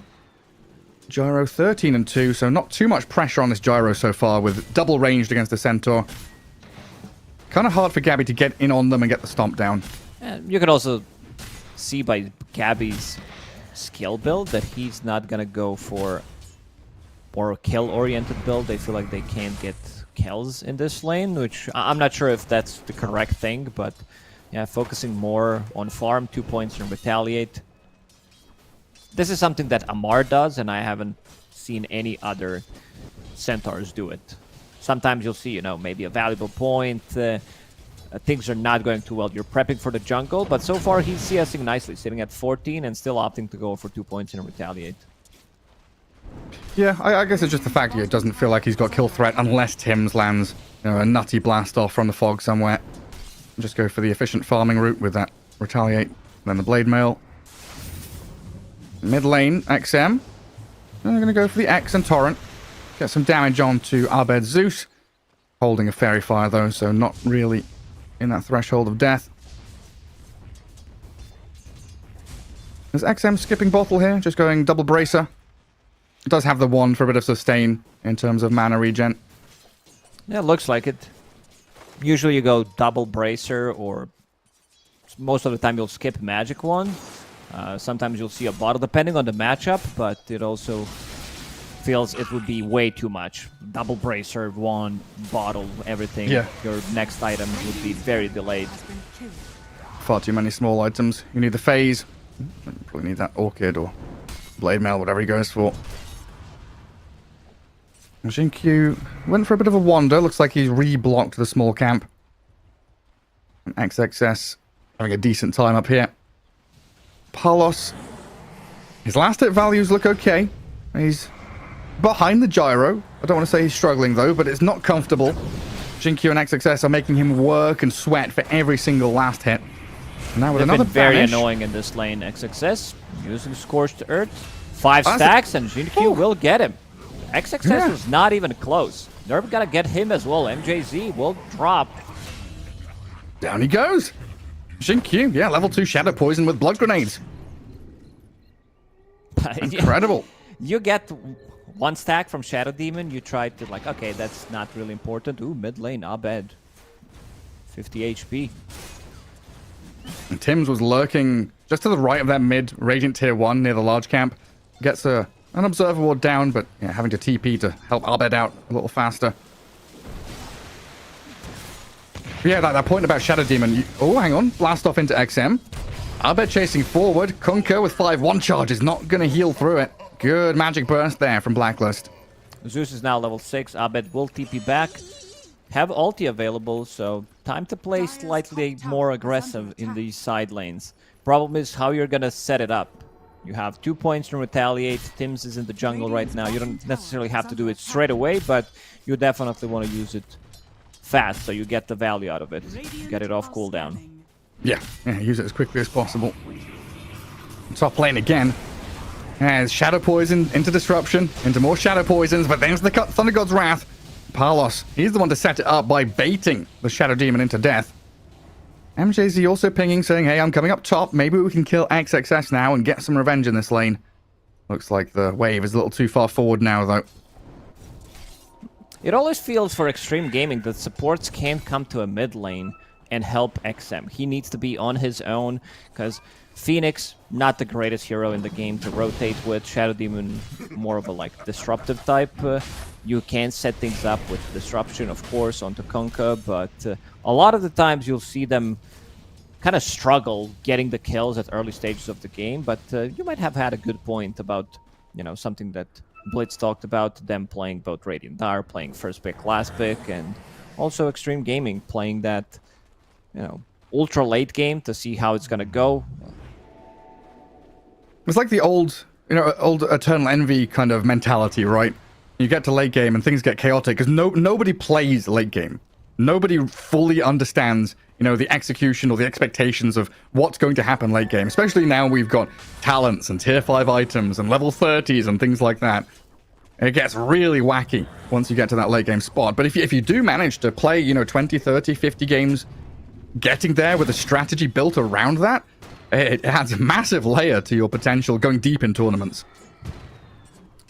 Gyro 13 and 2, so not too much pressure on this Gyro so far with double ranged against the Centaur. Kind of hard for Gabby to get in on them and get the stomp down. You can also see by Gabby's skill build that he's not going to go for more kill-oriented build. They feel like they can't get kills in this lane, which I'm not sure if that's the correct thing, but yeah, focusing more on farm, 2 points and retaliate. This is something that Amar does, and I haven't seen any other Centaurs do it. Sometimes you'll see, you know, maybe a valuable point, things are not going too well. You're prepping for the jungle, but so far he's CSing nicely, sitting at 14 and still opting to go for 2 points and retaliate. Yeah, I guess it's just the fact it doesn't feel like he's got kill threat unless Tim's lands, you know, a nutty blast off from the fog somewhere. Just go for the efficient farming route with that retaliate, then the blade mail. Mid lane, XM. They're going to go for the X and Torrent. Get some damage on to Abed Zeus. Holding a Fairy Fire though, so not really in that threshold of death. Is XM skipping bottle here? Just going double bracer. It does have the wand for a bit of sustain in terms of mana regen. Yeah, it looks like it. Usually you go double bracer, or most of the time you'll skip magic wand. Sometimes you'll see a bottle, depending on the matchup, but it also feels it would be way too much. Double bracer, wand, bottle, everything. Yeah. Your next item would be very delayed. Far too many small items. You need the phase. You probably need that orchid or blade mail, whatever he goes for. Xingqiu went for a bit of a wander. Looks like he's re-blocked the small camp. And XXS having a decent time up here. Palos. His last hit values look okay. He's behind the Gyro. I don't want to say he's struggling though, but it's not comfortable. Xingqiu and XXS are making him work and sweat for every single last hit. And now with They've another been very banish. annoying in this lane. XXS using Scorched Earth. 5 stacks and Xingqiu will get him. XXS was not even close. They're gonna get him as well. MJZ will drop. Down he goes. Xingqiu, yeah, level 2 Shadow Poison with blood grenades. Incredible. You get 1 stack from Shadow Demon. You try to like, okay, that's not really important. Ooh, mid lane, Abed. 50 HP. And Tim's was lurking just to the right of that mid Radiant tier 1 near the large camp. Gets an Observer Ward down, but yeah, having to TP to help Abed out a little faster. But yeah, that point about Shadow Demon. Oh, hang on. Blast off into XM. Abed chasing forward. Kunkka with 5-1 charge is not going to heal through it. Good magic burst there from Blacklist. Zeus is now level 6. Abed will TP back. have ulti available, so time to play slightly more aggressive in these side lanes. Problem is how you're gonna set it up. You have 2 points from Retaliate. Tims is in the jungle right now. You don't necessarily have to do it straight away, but you definitely want to use it fast so you get the value out of it. Get it off cooldown. Yeah, use it as quickly as possible. Top lane again. As Shadow Poison into Disruption, into more Shadow Poisons, but there's the Thunder God's Wrath. Palos, he's the one to set it up by baiting the Shadow Demon into death. MJZ also pinging, saying, hey, I'm coming up top. Maybe we can kill XXS now and get some revenge in this lane. Looks like the wave is a little too far forward now, though. It always feels for Xtreme Gaming that supports can't come to a mid lane and help XM. He needs to be on his own, because Phoenix, not the greatest hero in the game to rotate with. Shadow Demon, more of a like disruptive type. You can set things up with disruption, of course, onto Kunkka, but a lot of the times you'll see them kind of struggle getting the kills at early stages of the game. But you might have had a good point about, you know, something that Blitz talked about, them playing both Radiant Dire, playing first pick, last pick, and also Xtreme Gaming playing that, you know, ultra late game to see how it's gonna go. It's like the old Eternal Envy kind of mentality, right? You get to late game and things get chaotic because nobody plays late game. Nobody fully understands, you know, the execution or the expectations of what's going to happen late game. Especially now we've got talents and tier 5 items and level 30s and things like that. It gets really wacky once you get to that late game spot. But if you do manage to play, you know, 20, 30, 50 games, getting there with a strategy built around that, it adds a massive layer to your potential going deep in tournaments.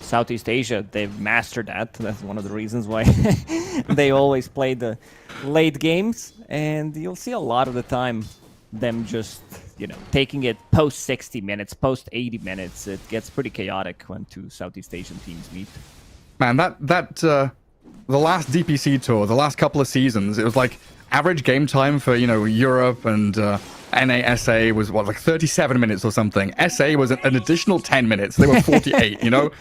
Southeast Asia, they've mastered that. That's one of the reasons why they always play the late games. And you'll see a lot of the time them just, you know, taking it post 60 minutes, post 80 minutes. It gets pretty chaotic when two Southeast Asian teams meet. Man, the last DPC tour, the last couple of seasons, it was like average game time for, you know, Europe and NASA was what, like 37 minutes or something. SA was an additional 10 minutes. They were 48, you know?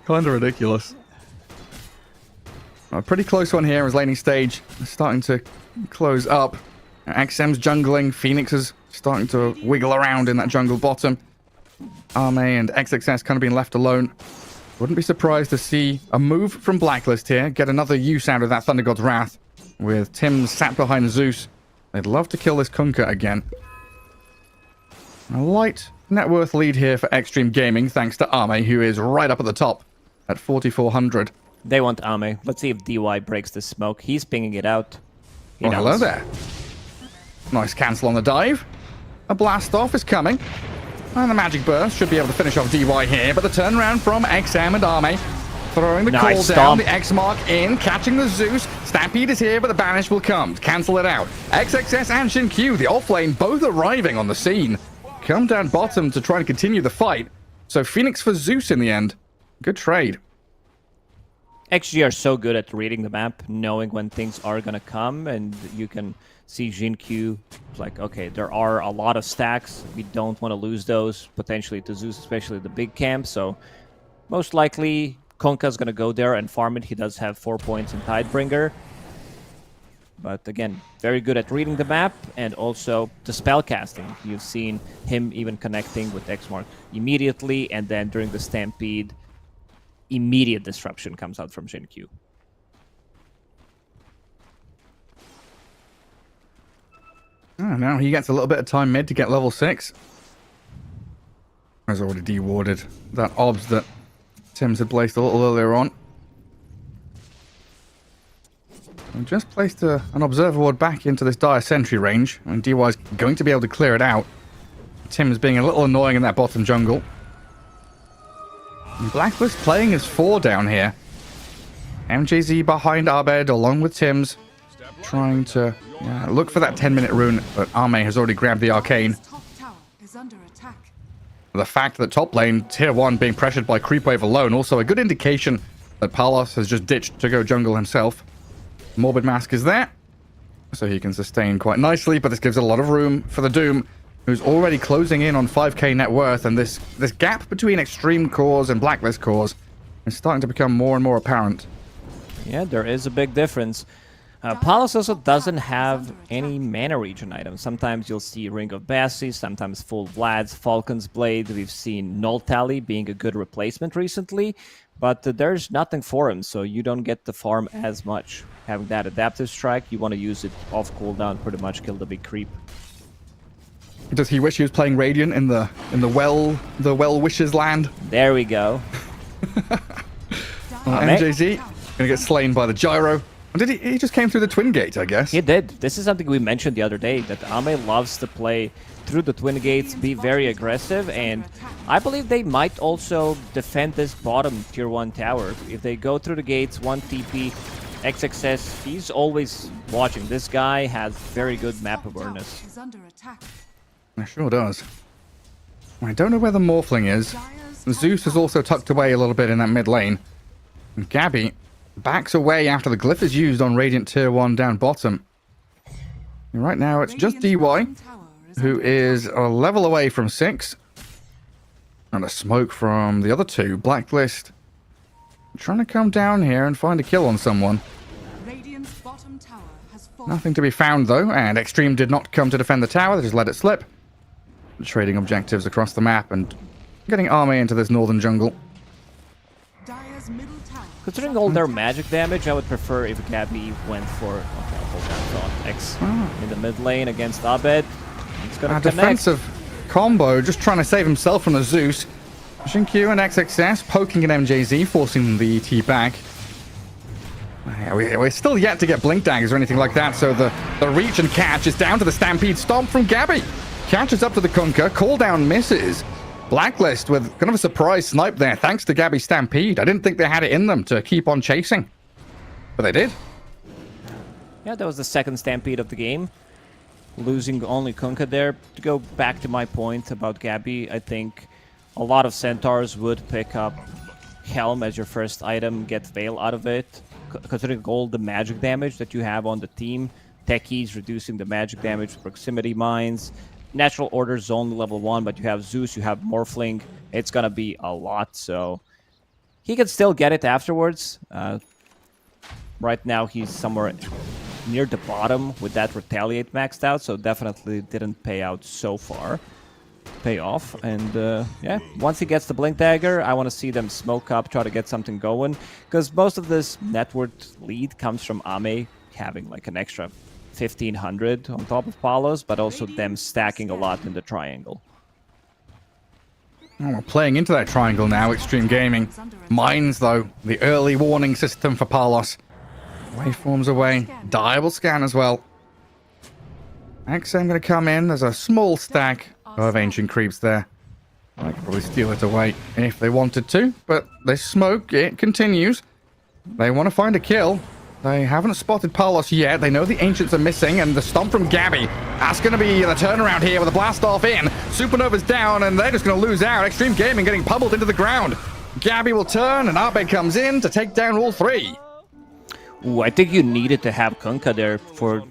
Kind of ridiculous. A pretty close one here as laning stage starting to close up. XM's jungling. Phoenix is starting to wiggle around in that jungle bottom. Arme and XXS kind of being left alone. Wouldn't be surprised to see a move from Blacklist here. Get another use out of that Thunder God's Wrath. With Tim sat behind Zeus. They'd love to kill this Kunkka again. A light net worth lead here for Xtreme Gaming, thanks to Arme, who is right up at the top at 4,400. They want Arme. Let's see if DY breaks the smoke. He's pinging it out. Oh, hello there. Nice cancel on the dive. A blast off is coming. And the magic burst should be able to finish off DY here, but the turnaround from XM and Arme. Throwing the call down, the X mark in, catching the Zeus. Stampede is here, but the banish will come. Cancel it out. XXS and Shin Q, the offlane, both arriving on the scene. Come down bottom to try and continue the fight. So Phoenix for Zeus in the end. Good trade. XG are so good at reading the map, knowing when things are going to come, and you can see Jin Q like, okay, there are a lot of stacks. We don't want to lose those, potentially to Zeus, especially the big camp. So most likely Kunkka's going to go there and farm it. He does have 4 points in Tidebringer. But again, very good at reading the map and also the spell casting. You've seen him even connecting with X-Mark immediately, and then during the Stampede, immediate disruption comes out from Jin Q. Oh, now he gets a little bit of time mid to get level 6. Has already dewarded that obs that Tim's had placed a little earlier on. And just placed an observer ward back into this dire sentry range, and DY's going to be able to clear it out. Tim's being a little annoying in that bottom jungle. And Blacklist playing as 4 down here. MJZ behind Abed along with Tim's, trying to look for that 10-minute rune, but Arme has already grabbed the arcane. Top tower is under attack. The fact that top lane, tier 1, being pressured by creep wave alone, also a good indication that Palos has just ditched to go jungle himself. Morbid Mask is there, so he can sustain quite nicely, but this gives a lot of room for the Doom, who's already closing in on 5k net worth, and this gap between Xtreme cores and Blacklist cores is starting to become more and more apparent. Yeah, there is a big difference. Palos also doesn't have any mana regen items. Sometimes you'll see Ring of Bassi, sometimes full Vlads, Falcon's Blade. We've seen Null Tally being a good replacement recently, but there's nothing for him, so you don't get to farm as much. Having that Adaptive Strike, you want to use it off cooldown, pretty much kill the big creep. Does he wish he was playing Radiant in the well wishes land? There we go. MJZ gonna get slain by the gyro. Did he just came through the twin gate, I guess? He did. This is something we mentioned the other day, that Ame loves to play through the twin gates, be very aggressive, and I believe they might also defend this bottom tier 1 tower. If they go through the gates, 1 TP, XXS, he's always watching. This guy has very good map awareness. Is under attack. It sure does. I don't know where the Morphling is. Zeus is also tucked away a little bit in that mid lane. And Gabby backs away after the glyph is used on Radiant Tier 1 down bottom. And right now it's just DY, who is a level away from 6. And a smoke from the other two. Blacklist trying to come down here and find a kill on someone. Radiant's bottom tower has fallen. Nothing to be found though, and Xtreme did not come to defend the tower, they just let it slip. Trading objectives across the map and getting army into this northern jungle. Dire's middle tower. Considering all their magic damage, I would prefer if Gabby went for hold that thought. X in the mid lane against Abed. It's gonna A connect. defensive combo, just trying to save himself from the Zeus. Q and XXS poking at MJZ, forcing the ET back. Yeah, we're still yet to get blink daggers or anything like that, so the reach and catch is down to the Stampede Stomp from Gabby. Catches up to the Kunkka, cooldown misses. Blacklist with kind of a surprise snipe there, thanks to Gabby's Stampede. I didn't think they had it in them to keep on chasing, but they did. Yeah, that was the second Stampede of the game. Losing only Kunkka there. To go back to my point about Gabby, I think a lot of Centaurs would pick up Helm as your first item, get Veil out of it. Considering all the magic damage that you have on the team, Techies reducing the magic damage, proximity mines, natural order's only level 1, but you have Zeus, you have Morphling, it's gonna be a lot, so he can still get it afterwards. Right now he's somewhere near the bottom with that Retaliate maxed out, so definitely didn't pay out so far. Pay off, and yeah, once he gets the Blink Dagger, I want to see them smoke up, try to get something going, because most of this net worth lead comes from Ame having like an extra 1500 on top of Palos, but also them stacking a lot in the triangle. Oh, we're playing into that triangle now, Xtreme Gaming. Mines, though, the early warning system for Palos. Waveforms away. Die will scan as well. XM going to come in. There's a small stack of Ancient Creeps there. I could probably steal it away if they wanted to, but they smoke. It continues. They want to find a kill. They haven't spotted Palos yet. They know the Ancients are missing, and the stomp from Gabby. That's going to be the turnaround here with a blast off in. Supernova's down, and they're just going to lose out. Xtreme Gaming getting pummeled into the ground. Gabby will turn, and Abed comes in to take down all three. Ooh, I think you needed to have Kunkka there for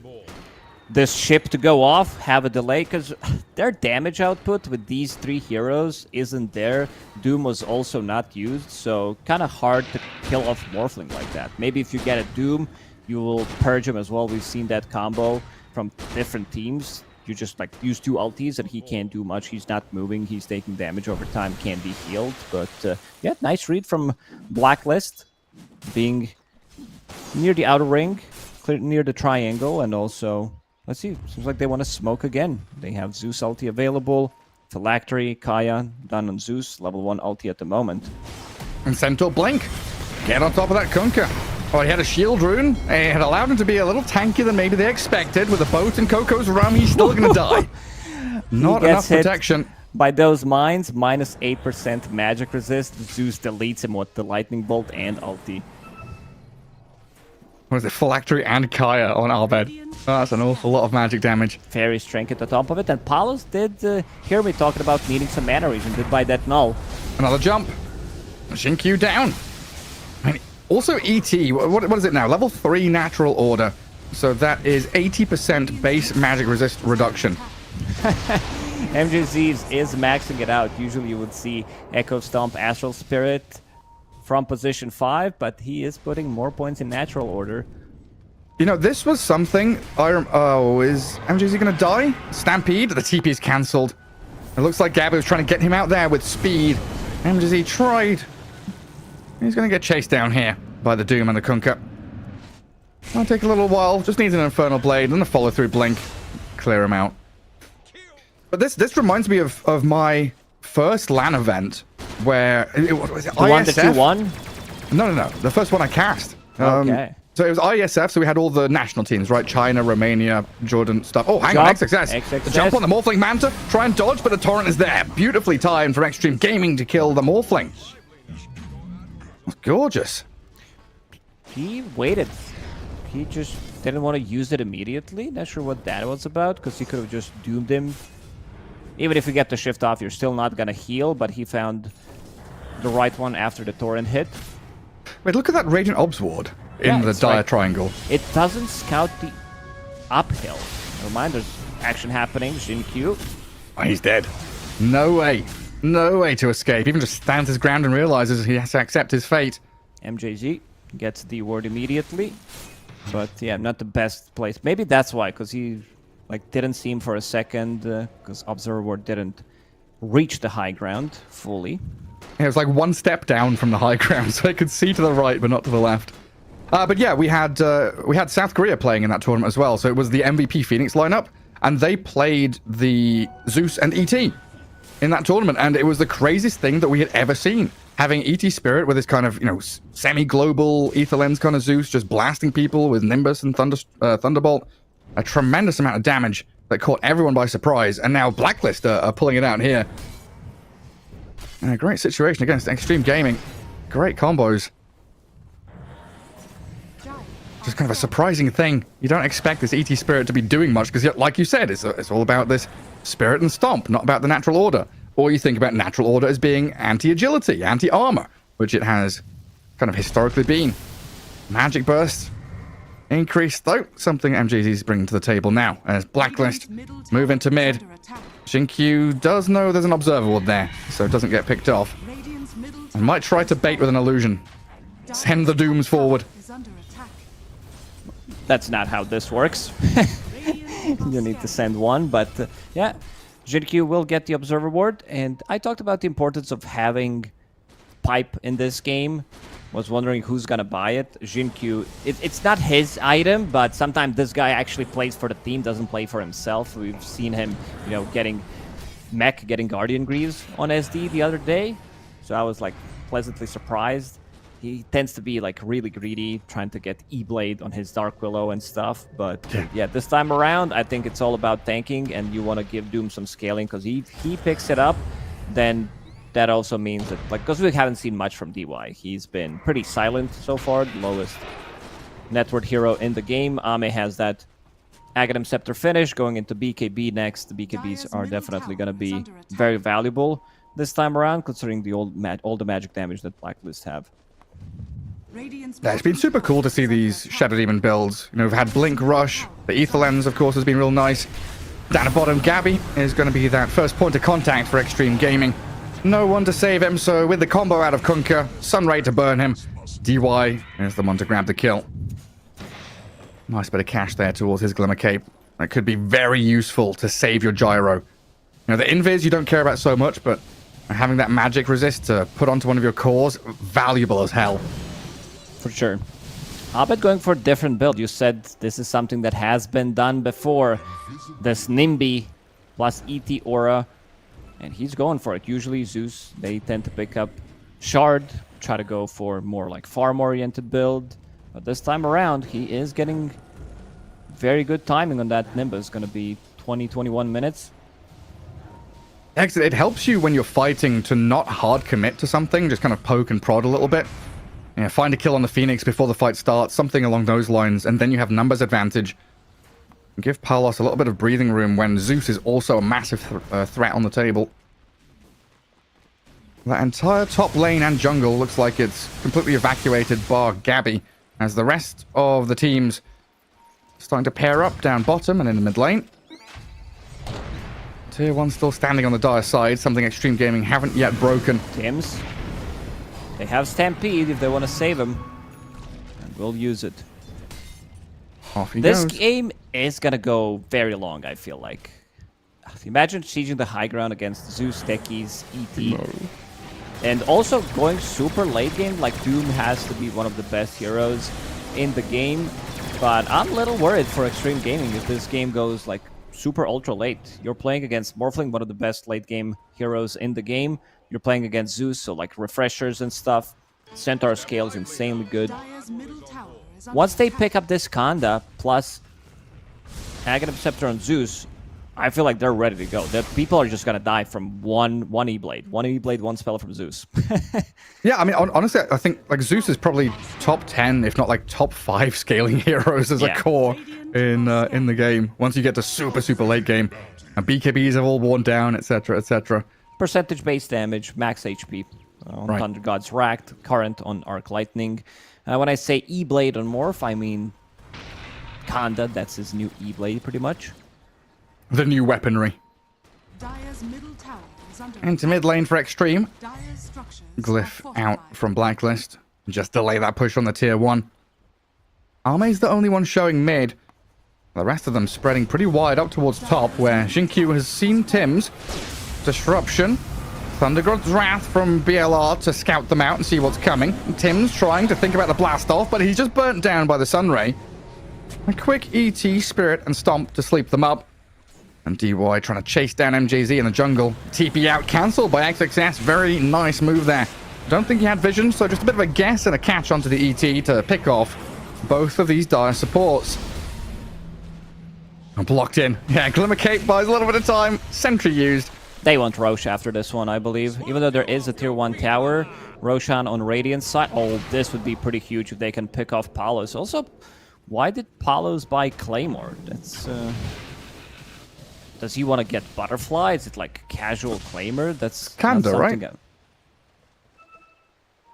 this ship to go off, have a delay, because their damage output with these 3 heroes isn't there. Doom was also not used, so kind of hard to kill off Morphling like that. Maybe if you get a Doom, you will purge him as well. We've seen that combo from different teams. You just like use 2 ultis and he can't do much. He's not moving, he's taking damage over time, can't be healed. But yeah, nice read from Blacklist, being near the outer ring, near the triangle, and also let's see, seems like they want to smoke again. They have Zeus ulti available. Phylactery, Kaya, done on Zeus. Level 1 ulti at the moment. And Centaur Blink. Get on top of that Kunkka. Oh, he had a shield rune. It had allowed him to be a little tankier than maybe they expected. With a boat and Coco's rum, he's still going to die. Not enough protection. By those mines, minus 8% magic resist. Zeus deletes him with the lightning bolt and ulti. What is it? Phylactery and Kaya on Abed. Oh, that's an awful lot of magic damage. Fairy Strength at the top of it. And Palos did hear me talking about needing some mana regen. Did buy that null. Another jump. Shinkyu down. I mean, also ET, what is it now? Level 3 natural order. So that is 80% base magic resist reduction. MJZ is maxing it out. Usually you would see Echo Stomp, Astral Spirit, from position 5, but he is putting more points in natural order. You know, this was something. Oh, is MJZ going to die? Stampede? The TP's cancelled. It looks like Gabby was trying to get him out there with speed. MJZ tried. He's going to get chased down here by the Doom and the Kunkka. It'll take a little while. Just needs an Infernal Blade and a follow-through blink. Clear him out. But this reminds me of my first LAN event where it was The one that you won? No. The first one I cast. Okay. So it was ISF, so we had all the national teams, right? China, Romania, Jordan, stuff. Oh, hang on, XXS. The jump on the Morphling Manta. Try and dodge, but the torrent is there. Beautifully timed from Xtreme Gaming to kill the Morphling. Gorgeous. He waited. He just didn't want to use it immediately. Not sure what that was about, because he could have just doomed him. Even if you get the shift off, you're still not going to heal, but he found the right one after the torrent hit. Wait, look at that Radiant Obs ward in the dire triangle. It doesn't scout the uphill. Never mind, there's action happening. Jin Q. Oh, he's dead. No way. No way to escape. Even just stands his ground and realizes he has to accept his fate. MJZ gets the ward immediately. But yeah, not the best place. Maybe that's why, because he didn't see him for a second, because Observer Ward didn't reach the high ground fully. Yeah, it was like one step down from the high ground, so I could see to the right, but not to the left. But yeah, we had South Korea playing in that tournament as well. So it was the MVP Phoenix lineup, and they played the Zeus and ET in that tournament, and it was the craziest thing that we had ever seen. Having ET Spirit with this kind of, semi-global Ether Lens kind of Zeus just blasting people with Nimbus and Thunderbolt. A tremendous amount of damage that caught everyone by surprise, and now Blacklist are pulling it out here. And a great situation against Xtreme Gaming. Great combos. Just kind of a surprising thing. You don't expect this ET Spirit to be doing much, because like you said, it's all about this Spirit and Stomp, not about the Natural Order. Or you think about Natural Order as being anti-agility, anti-armor, which it has kind of historically been. Magic Burst. Increased, though, something MJZ is bringing to the table now, as Blacklist move into mid. Shinkyu does know there's an Observer Ward there, so it doesn't get picked off. And might try to bait with an illusion. Send the Dooms forward. That's not how this works. You need to send one, but yeah. Jinkyu will get the Observer Ward, and I talked about the importance of having pipe in this game. Was wondering who's gonna buy it. Jinkyu, it's not his item, but sometimes this guy actually plays for the team, doesn't play for himself. We've seen him, getting Guardian Greaves on SD the other day, so I was pleasantly surprised. He tends to be really greedy, trying to get E-Blade on his Dark Willow and stuff, but yeah, this time around I think it's all about tanking, and you want to give Doom some scaling, because he picks it up, then that also means that, because we haven't seen much from DY. He's been pretty silent so far, the lowest network hero in the game. Ame has that Aghanim Scepter finish going into BKB next. The BKBs are definitely going to be very valuable this time around, considering the all the magic damage that Blacklist have. Yeah, it's been super cool to see these Shadow Demon builds. We've had Blink Rush. The Ether Lens, of course, has been real nice. Down at bottom, Gabby is going to be that first point of contact for Xtreme Gaming. No one to save him, so with the combo out of Kunkka, Sunray to burn him, DY is the one to grab the kill. Nice bit of cash there towards his Glimmer Cape. That could be very useful to save your Gyro. The Invis you don't care about so much, but having that magic resist to put onto one of your cores, valuable as hell. For sure. Abed going for a different build. You said this is something that has been done before. This Nimby plus ET Aura. And he's going for it. Usually Zeus, they tend to pick up Shard, try to go for more farm-oriented build. But this time around, he is getting very good timing on that Nimbus. Going to be 20-21 minutes. It helps you when you're fighting to not hard commit to something, just kind of poke and prod a little bit. Find a kill on the Phoenix before the fight starts, something along those lines, and then you have numbers advantage. Give Palos a little bit of breathing room when Zeus is also a massive threat on the table. That entire top lane and jungle looks like it's completely evacuated bar Gabby, as the rest of the teams starting to pair up down bottom and in the mid lane. Tier 1 still standing on the dire side, something Xtreme Gaming haven't yet broken. Tims. They have Stampede if they want to save him. And we'll use it. Off he This goes. game is gonna go very long, I feel like. Imagine sieging the high ground against Zeus, Techies, ET. And also going super late game, like Doom has to be one of the best heroes in the game. But I'm a little worried for Xtreme Gaming if this game goes like super ultra late. You're playing against Morphling, one of the best late game heroes in the game. You're playing against Zeus, so like refreshers and stuff. Centaur scale is insanely good. Dire's middle tower is under Once they attack. pick up this Kanda plus Aghanim Scepter on Zeus, I feel like they're ready to go. The people are just gonna die from one E-Blade. One E-Blade, one spell from Zeus. Yeah, I mean, honestly, I think like Zeus is probably top 10, if not like top 5 scaling heroes as a Yeah. core in the game. Once you get to super late game, and BKBs have all worn down, etc., etc. Percentage base damage, max HP on Right. Thunder God's Racked, current on Arc Lightning. When I say E-Blade on Morph, I mean Kanda, that's his new E-Blade pretty much. The new weaponry. Dire's middle tower is under Into mid lane for Xtreme. Dire's structures are Glyph out fortified. from Blacklist. Just delay that push on the tier 1. Arme's the only one showing mid. The rest of them spreading pretty wide up towards top, where Xinkyu has seen Tim's. Disruption. Thundergod's Wrath from BLR to scout them out and see what's coming. And Tim's trying to think about the blast off, but he's just burnt down by the Sunray. A quick ET, Spirit, and Stomp to sleep them up. And DY trying to chase down MJZ in the jungle. TP out cancelled by XXS. Very nice move there. Don't think he had vision, so just a bit of a guess and a catch onto the ET to pick off both of these dire supports. Blocked in. Yeah, Glimmer Cape buys a little bit of time. Sentry used. They want Rosh after this one, I believe. Even though there is a tier 1 tower, Roshan on Radiant side. Oh, this would be pretty huge if they can pick off Palos. Also, why did Palos buy Claymore? That's... Does he want to get Butterfly? Is it like casual Claymore? That's Kanda, not right? something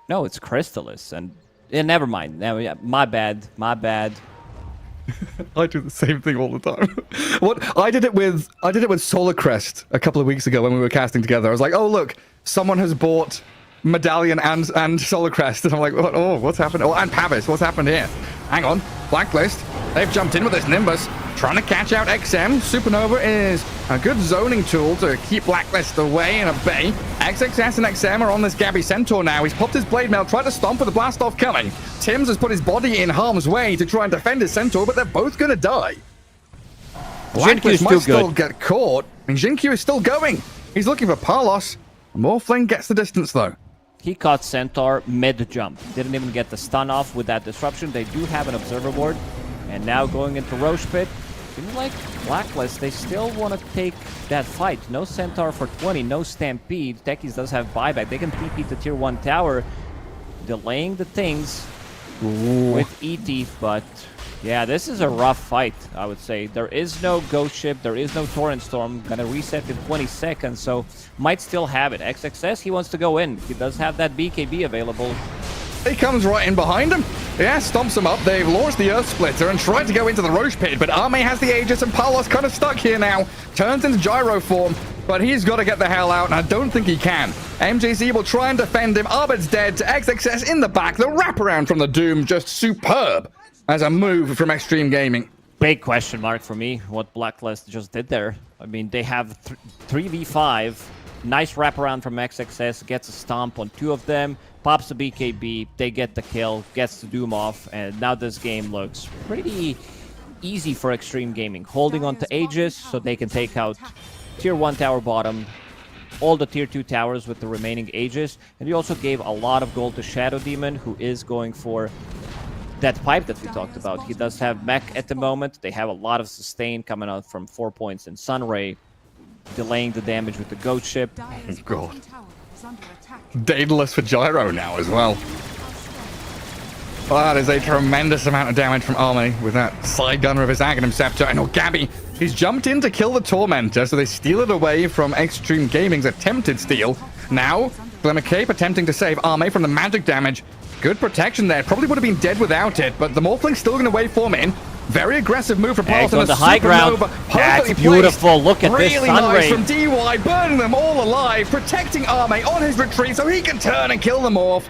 No, it's Crystallis. And never mind. Yeah, my bad. My bad. I do the same thing all the time. What I did it with Solar Crest a couple of weeks ago when we were casting together. I was like, oh look, someone has bought Medallion and Solar Crest, and I'm like, oh, what's happened? Oh, and Pavis, what's happened here? Hang on, Blacklist. They've jumped in with this Nimbus, trying to catch out XM. Supernova is a good zoning tool to keep Blacklist away and at bay. XXS and XM are on this Gabby Centaur now. He's popped his Blade Mail, tried to stomp with the blast off coming. Tim's has put his body in harm's way to try and defend his Centaur, but they're both going to die. Blacklist might still get caught. I mean, Xinkyu is still going. He's looking for Palos. Morphling gets the distance, though. He caught Centaur mid-jump. Didn't even get the stun off with that disruption. They do have an Observer Ward. And now going into Roche Pit. Seems like Blacklist, they still want to take that fight. No Centaur for 20, no Stampede. Techies does have buyback. They can TP to tier 1 tower. Delaying the things with ET, but yeah, this is a rough fight, I would say. There is no Ghost Ship, there is no Torrent Storm. Gonna reset in 20 seconds, so might still have it. XXS, he wants to go in. He does have that BKB available. He comes right in behind him. Yeah, stomps him up. They've launched the Earth Splitter and tried to go into the Roche Pit, but Arme has the Aegis and Palos kind of stuck here now. Turns into Gyro form, but he's got to get the hell out, and I don't think he can. MJZ will try and defend him. Arbit's dead to XXS in the back. The wraparound from the Doom, just superb as a move from Xtreme Gaming. Big question mark for me, what Blacklist just did there. I mean, they have 3v5. Nice wraparound from XXS, gets a stomp on 2 of them, pops the BKB, they get the kill, gets the Doom off, and now this game looks pretty easy for Xtreme Gaming. Holding on to Aegis so they can take out tier 1 tower bottom, all the tier 2 towers with the remaining Aegis, and he also gave a lot of gold to Shadow Demon, who is going for that pipe that we talked about. He does have mech at the moment. They have a lot of sustain coming out from 4 points in Sunray, delaying the damage with the Goat Ship. Dire's God. bottom tower is under attack. Daedalus for Gyro now as well. Well, that is a tremendous amount of damage from Arme with that side gunner of his Aghanim Scepter. And Gabby, he's jumped in to kill the Tormentor, so they steal it away from Xtreme Gaming's attempted steal. Now, Glimmer Cape attempting to save Arme from the magic damage. Good protection there. Probably would have been dead without it, but the Morphling's still going to waveform in. Very aggressive move from Palos on and a the high ground. supernova That's perfectly beautiful. placed. Look at this really Sunray. nice from DY, burning them all alive, protecting Arme on his retreat so he can turn and kill them off.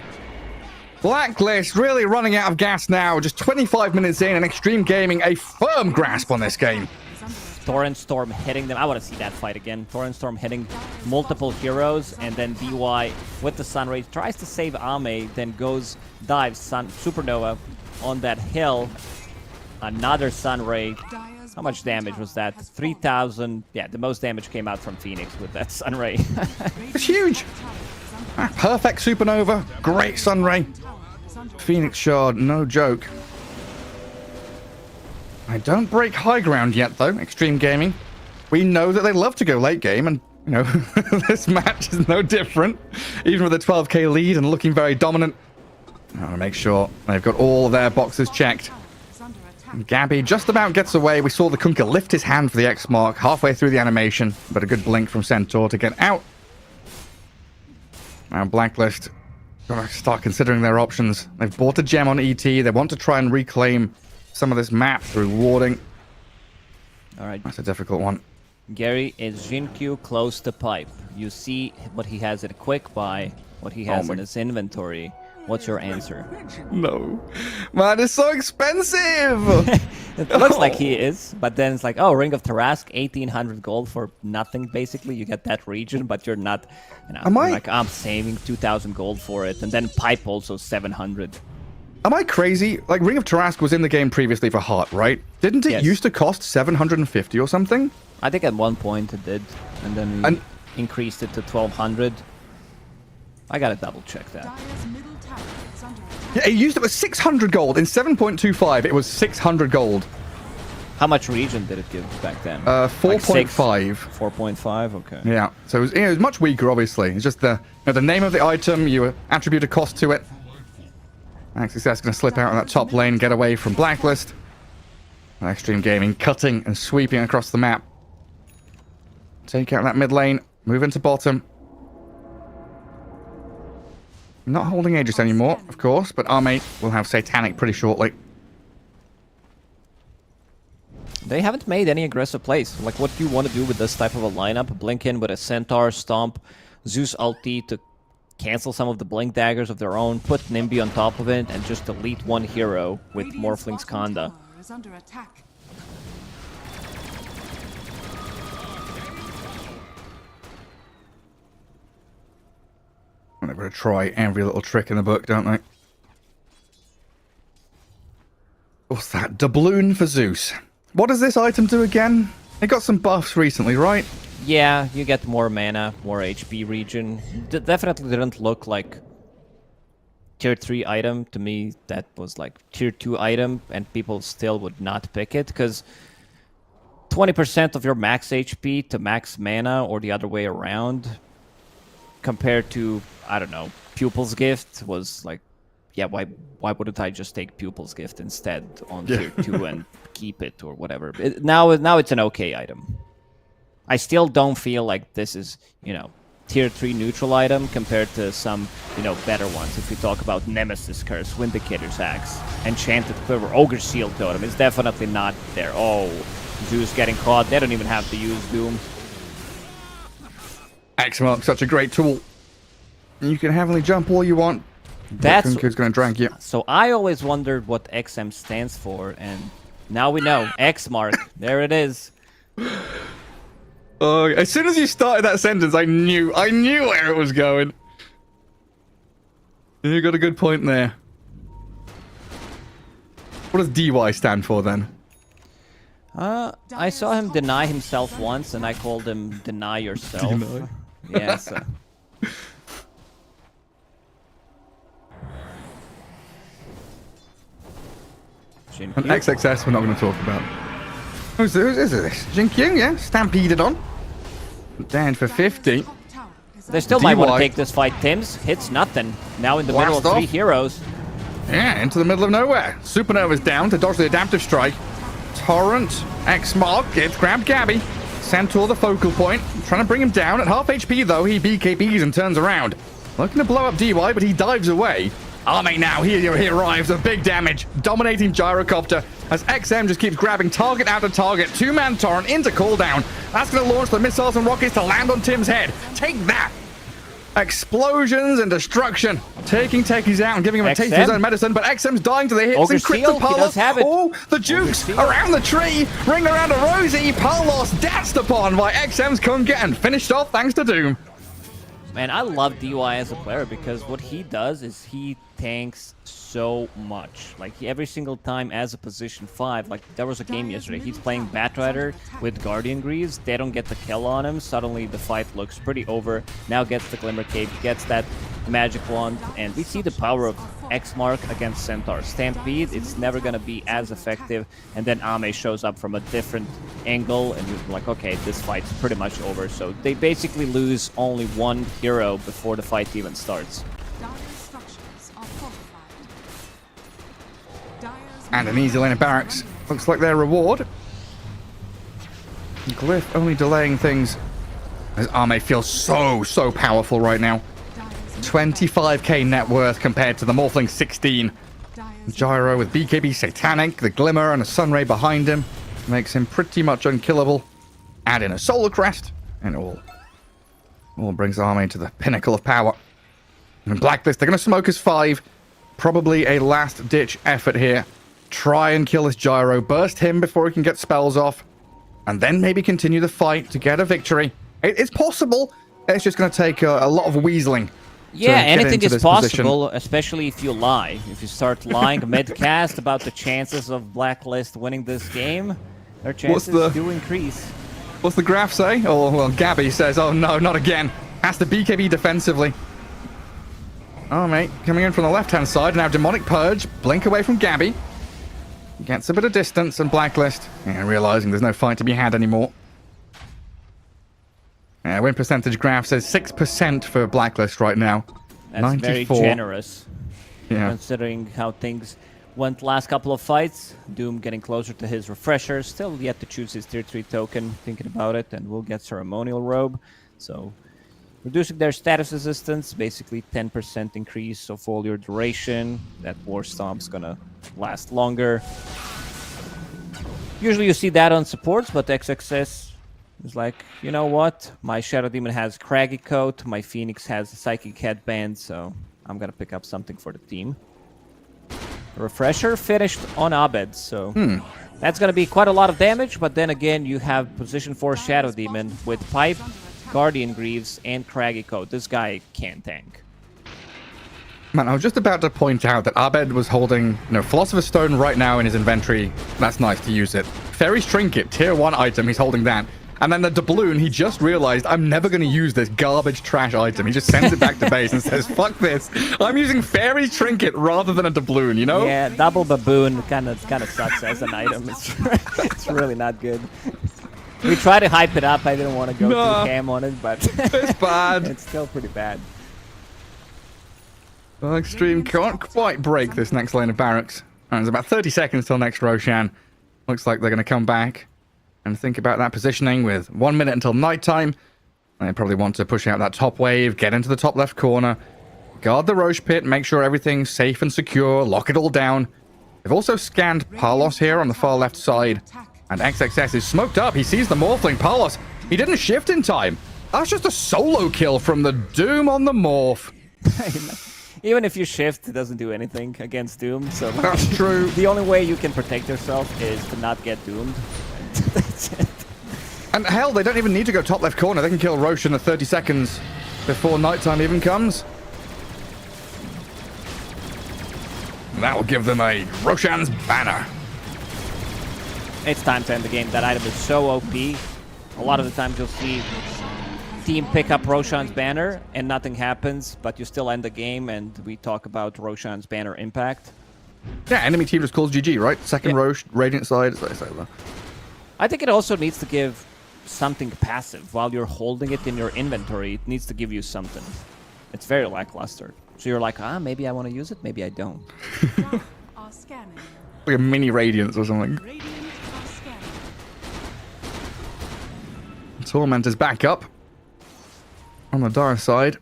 Blacklist really running out of gas now. Just 25 minutes in, and Xtreme Gaming a firm grasp on this game. Torrent Storm hitting them. I want to see that fight again. Torrent Storm hitting multiple heroes, and then DY with the Sunray tries to save Ame, then dives Supernova on that hill. Another Sunray. How much damage was that? 3,000. Yeah, the most damage came out from Phoenix with that Sunray. It's huge. Perfect Supernova. Great Sunray. Phoenix Shard, no joke. I don't break high ground yet, though, Xtreme Gaming. We know that they love to go late game, and, you know, this match is no different. Even with a 12k lead and looking very dominant. I want to make sure they've got all of their boxes checked. And Gabby just about gets away. We saw the Kunkka lift his hand for the X mark halfway through the animation, but a good blink from Centaur to get out. Now Blacklist gotta start considering their options. They've bought a gem on ET. They want to try and reclaim some of this map through warding. All right. That's a difficult one. Gary, is Jinkyu close to pipe? You see what he has at quick buy, what he has in his inventory. What's your answer? No. Man, it's so expensive! It looks like he is, but then it's like, oh, Ring of Tarask, 1,800 gold for nothing, basically. You get that region, but you're not, you know, like, I'm saving 2,000 gold for it. And then pipe also 700. Am I crazy? Like, Ring of Tarask was in the game previously for Heart, right? Didn't it used to cost 750 or something? I think at one point it did, and then we increased it to 1,200. I gotta double check that. Yeah, it used it was 600 gold. In 7.25, it was 600 gold. How much region did it give back then? 4.5. 4.5, okay. Yeah, so it was much weaker, obviously. It's just the name of the item, you attribute a cost to it. Success going to slip out on that top lane, get away from Blacklist. And Xtreme Gaming cutting and sweeping across the map. Take out that mid lane, move into bottom. Not holding Aegis anymore, of course, but our mate will have Satanic pretty shortly. They haven't made any aggressive plays. Like, what do you want to do with this type of a lineup? Blink in with a Centaur, Stomp, Zeus ulti to cancel some of the Blink daggers of their own, put Nimby on top of it, and just delete one hero with Morphling's Kanda. They're going to try every little trick in the book, don't they? What's that? Doubloon for Zeus. What does this item do again? It got some buffs recently, right? Yeah, you get more mana, more HP region. Definitely didn't look like tier 3 item. To me, that was like tier 2 item, and people still would not pick it, because 20% of your max HP to max mana, or the other way around, compared to, I don't know, Pupil's Gift was like, yeah, why wouldn't I just take Pupil's Gift instead on tier 2 and keep it or whatever? Now it's an okay item. I still don't feel like this is, you know, tier 3 neutral item compared to some, you know, better ones. If we talk about Nemesis Curse, Vindicator's Axe, Enchanted Quiver, Ogre's Shield Totem, it's definitely not there. Oh, Zeus getting caught. They don't even have to use Doom. X-Mark, such a great tool. You can heavenly jump all you want. That's who's going to drag you. So I always wondered what XM stands for, and now we know. X-Mark. There it is. Oh, as soon as you started that sentence, I knew where it was going. You got a good point there. What does DY stand for then? I saw him deny himself once, and I called him deny yourself. Deny? Yeah, so. An XXS we're not going to talk about. Who's this? Jinkyu, yeah? Stampeded on. Down for 50. They still might want to take this fight. Tims hits nothing. Now in the middle of 3 heroes. Yeah, into the middle of nowhere. Supernova's down to dodge the adaptive strike. Torrent, X-Mark, gets grabbed Gabby. Centaur the focal point. Trying to bring him down. At half HP though, he BKBs and turns around. Looking to blow up DY, but he dives away. Arme now, he arrives with big damage. Dominating Gyrocopter as XM just keeps grabbing target after target. 2-man Torrent into cooldown. That's going to launch the missiles and rockets to land on Tim's head. Take that! Explosions and destruction. Taking Techies out and giving him a taste of his XM? own medicine, but XM's dying to the hits. Ogre Encrypted Seal, he Palos. does have it. Oh, the Jukes Seal. around the tree. Ring around a Rosie. Palos danced upon by XM's Kunga and finished off thanks to Doom. Man, I love DUI as a player because what he does is he tanks so much. Like every single time as a position 5, like there was a game yesterday, he's playing Batrider with Guardian Greaves, they don't get the kill on him, suddenly the fight looks pretty over, now gets the Glimmer Cape, gets that Magic Wand, and we see the power of X-Mark against Centaur. Stampede, it's never gonna be as effective, and then Ame shows up from a different angle, and you're like, okay, this fight's pretty much over. So they basically lose only one hero before the fight even starts. Dire's structures are fortified. Dire's And an easy lane of barracks. Looks like their reward. Glyph only delaying things as Ame feels so powerful right now. 25k net worth compared to the Morphling 16. Gyro with BKB Satanic, the Glimmer, and a Sunray behind him makes him pretty much unkillable. Add in a Solar Crest, and all brings Ame to the pinnacle of power. And Blacklist, they're going to smoke as 5. Probably a last-ditch effort here. Try and kill this Gyro, burst him before he can get spells off, and then maybe continue the fight to get a victory. It's possible. It's just going to take a lot of weaseling. Yeah, get anything into is this possible, especially if you lie. If you start lying mid-cast about the chances of Blacklist winning this game, their chances do increase. What's the graph say? Oh, well, Gabby says, oh no, not again. Has to BKB defensively. Oh, mate, coming in from the left-hand side. Now Demonic Purge, blink away from Gabby. Gets a bit of distance and Blacklist. Yeah, realizing there's no fight to be had anymore. Win percentage graph says 6% for Blacklist right now. That's 94. very generous, Yeah. considering how things went last couple of fights. Doom getting closer to his refresher, still yet to choose his tier 3 token, thinking about it, and will get Ceremonial Robe. So, reducing their status resistance, basically 10% increase of all your duration. That War Stomp's gonna last longer. Usually you see that on supports, but XXS is like, you know what? My Shadow Demon has Craggy Coat, my Phoenix has a Psychic Headband, so I'm gonna pick up something for the team. Refresher finished on Abed, so that's gonna be quite a lot of damage, but then again, you have position 4 Shadow Demon with Pipe, Guardian Greaves, and Craggy Coat. This guy can tank. Man, I was just about to point out that Abed was holding, Philosopher's Stone right now in his inventory. That's nice to use it. Fairy's Trinket, tier 1 item, he's holding that. And then the doubloon, he just realized, I'm never going to use this garbage trash item. He just sends it back to base and says, fuck this. I'm using Fairy's Trinket rather than a doubloon, you know? Yeah, double baboon kind of sucks as an item. It's really not good. We try to hype it up. I didn't want to go too ham on it, but It's bad. it's still pretty bad. Well, Xtreme can't quite break this next lane of barracks. And there's about 30 seconds till next Roshan. Looks like they're going to come back and think about that positioning with 1 minute until nighttime. They probably want to push out that top wave, get into the top left corner, guard the Roche pit, make sure everything's safe and secure, lock it all down. They've also scanned Palos here on the far left side. And XXS is smoked up. He sees the Morphling. Palos, he didn't shift in time. That's just a solo kill from the Doom on the Morph. Even if you shift, it doesn't do anything against Doom. So That's true. the only way you can protect yourself is to not get doomed. That's it. And hell, they don't even need to go top left corner. They can kill Roche in the 30 seconds before nighttime even comes. That will give them a Roshan's Banner. It's time to end the game. That item is so OP. A lot of the times you'll see team pick up Roshan's Banner and nothing happens, but you still end the game, and we talk about Roshan's Banner impact. Yeah, enemy team just calls GG, right? Second Yeah. Roche, Radiant side, it's over. I think it also needs to give something passive. While you're holding it in your inventory, it needs to give you something. It's very lackluster. So you're like, maybe I want to use it, maybe I don't. are scanning. Like a mini Radiance or something. Radiant are scanning. Torment is back up. On the Dire side,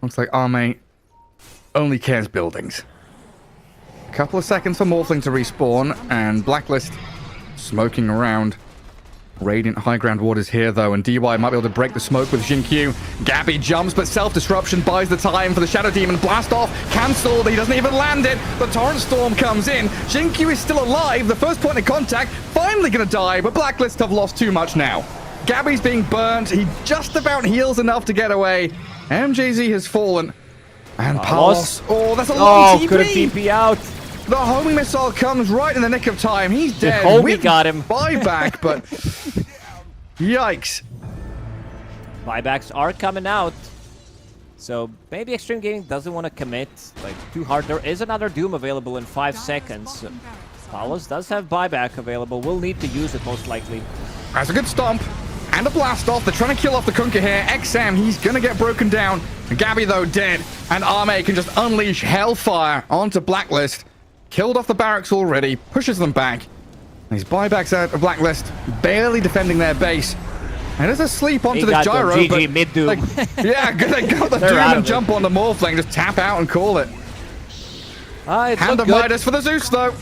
looks like Ame only cares buildings. A couple of seconds for Morphling to respawn, and Blacklist smoking around. Radiant high ground ward is here though, and DY might be able to break the smoke with Xingqiu. Gabby jumps, but self-disruption buys the time for the Shadow Demon. Blast off, cancelled, he doesn't even land it. The Torrent Storm comes in. Xingqiu is still alive, the first point of contact, finally gonna die, but Blacklist have lost too much now. Gabby's being burnt, he just about heals enough to get away. MJZ has fallen. And Palos, oh, that's a long TP! Couldn't TP out. The homing missile comes right in the nick of time. He's dead. homie with got him. Buyback, but yikes. Buybacks are coming out. So maybe Xtreme Gaming doesn't want to commit like too hard. There is another Doom available in 5 seconds. Palos does have buyback available. We'll need to use it most likely. That's a good stomp. And a blast off. They're trying to kill off the Kunkka here. XM, he's going to get broken down. Gabby, though, dead. And Arme can just unleash hellfire onto Blacklist. Killed off the barracks already. Pushes them back. These buybacks out of Blacklist. Barely defending their base. And it's a sleep onto the gyro. GG mid-doom. Like, yeah, they got the Doom and jump on the Morphling. Just tap out and call it. Hand of Midas for the Zeus, though.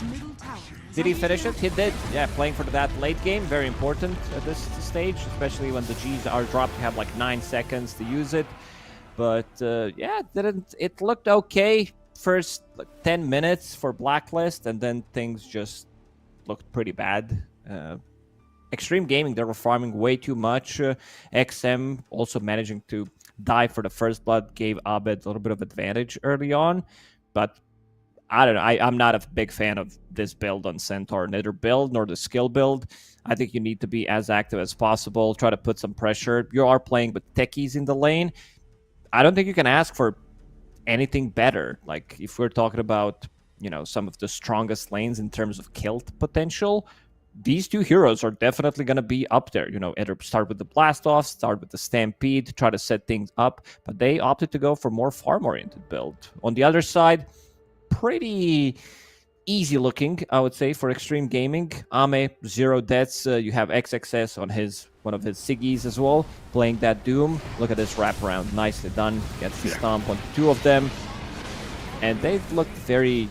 Did he finish it? He did. Yeah, playing for that late game. Very important at this stage, especially when the Gs are dropped. You have like 9 seconds to use it. But yeah, it looked okay first like 10 minutes for Blacklist, and then things just looked pretty bad. Xtreme Gaming, they were farming way too much. XM also managing to die for the first blood gave Abed a little bit of advantage early on, but I don't know. I'm not a big fan of this build on Centaur, neither build nor the skill build. I think you need to be as active as possible, try to put some pressure. You are playing with techies in the lane. I don't think you can ask for anything better. Like, if we're talking about, you know, some of the strongest lanes in terms of kill potential, these two heroes are definitely going to be up there. You know, either start with the blast off, start with the stampede, try to set things up, but they opted to go for more farm-oriented build. On the other side, pretty easy looking, I would say, for Xtreme Gaming. Ame, 0 deaths. You have XXS on one of his Siggies as well, playing that Doom. Look at this wraparound. Nicely done. Gets the stomp on 2 of them. And they looked very...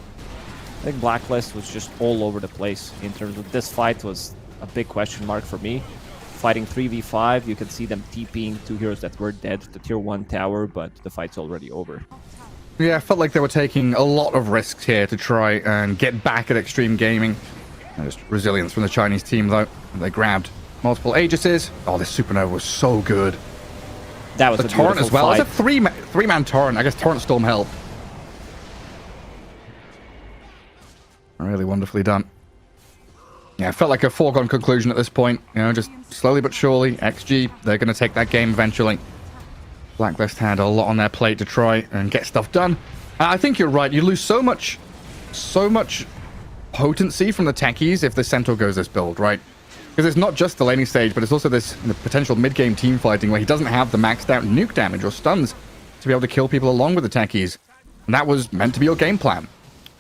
I think Blacklist was just all over the place in terms of this fight. Was a big question mark for me. Fighting 3v5, you can see them TPing 2 heroes that were dead to tier 1 tower, but the fight's already over. Yeah, I felt like they were taking a lot of risks here to try and get back at Xtreme Gaming. Just resilience from the Chinese team, though. They grabbed multiple Aegises. Oh, this Supernova was so good. That was the a Torrent as well. Fight. It's a three-man Torrent. I guess Torrent Storm helped. Really wonderfully done. Yeah, it felt like a foregone conclusion at this point. You know, just slowly but surely, XG, they're going to take that game eventually. Blacklist had a lot on their plate to try and get stuff done. I think you're right. You lose so much potency from the techies if the Centaur goes this build, right? Because it's not just the laning stage, but it's also this potential mid-game team fighting where he doesn't have the maxed out nuke damage or stuns to be able to kill people along with the techies. And that was meant to be your game plan.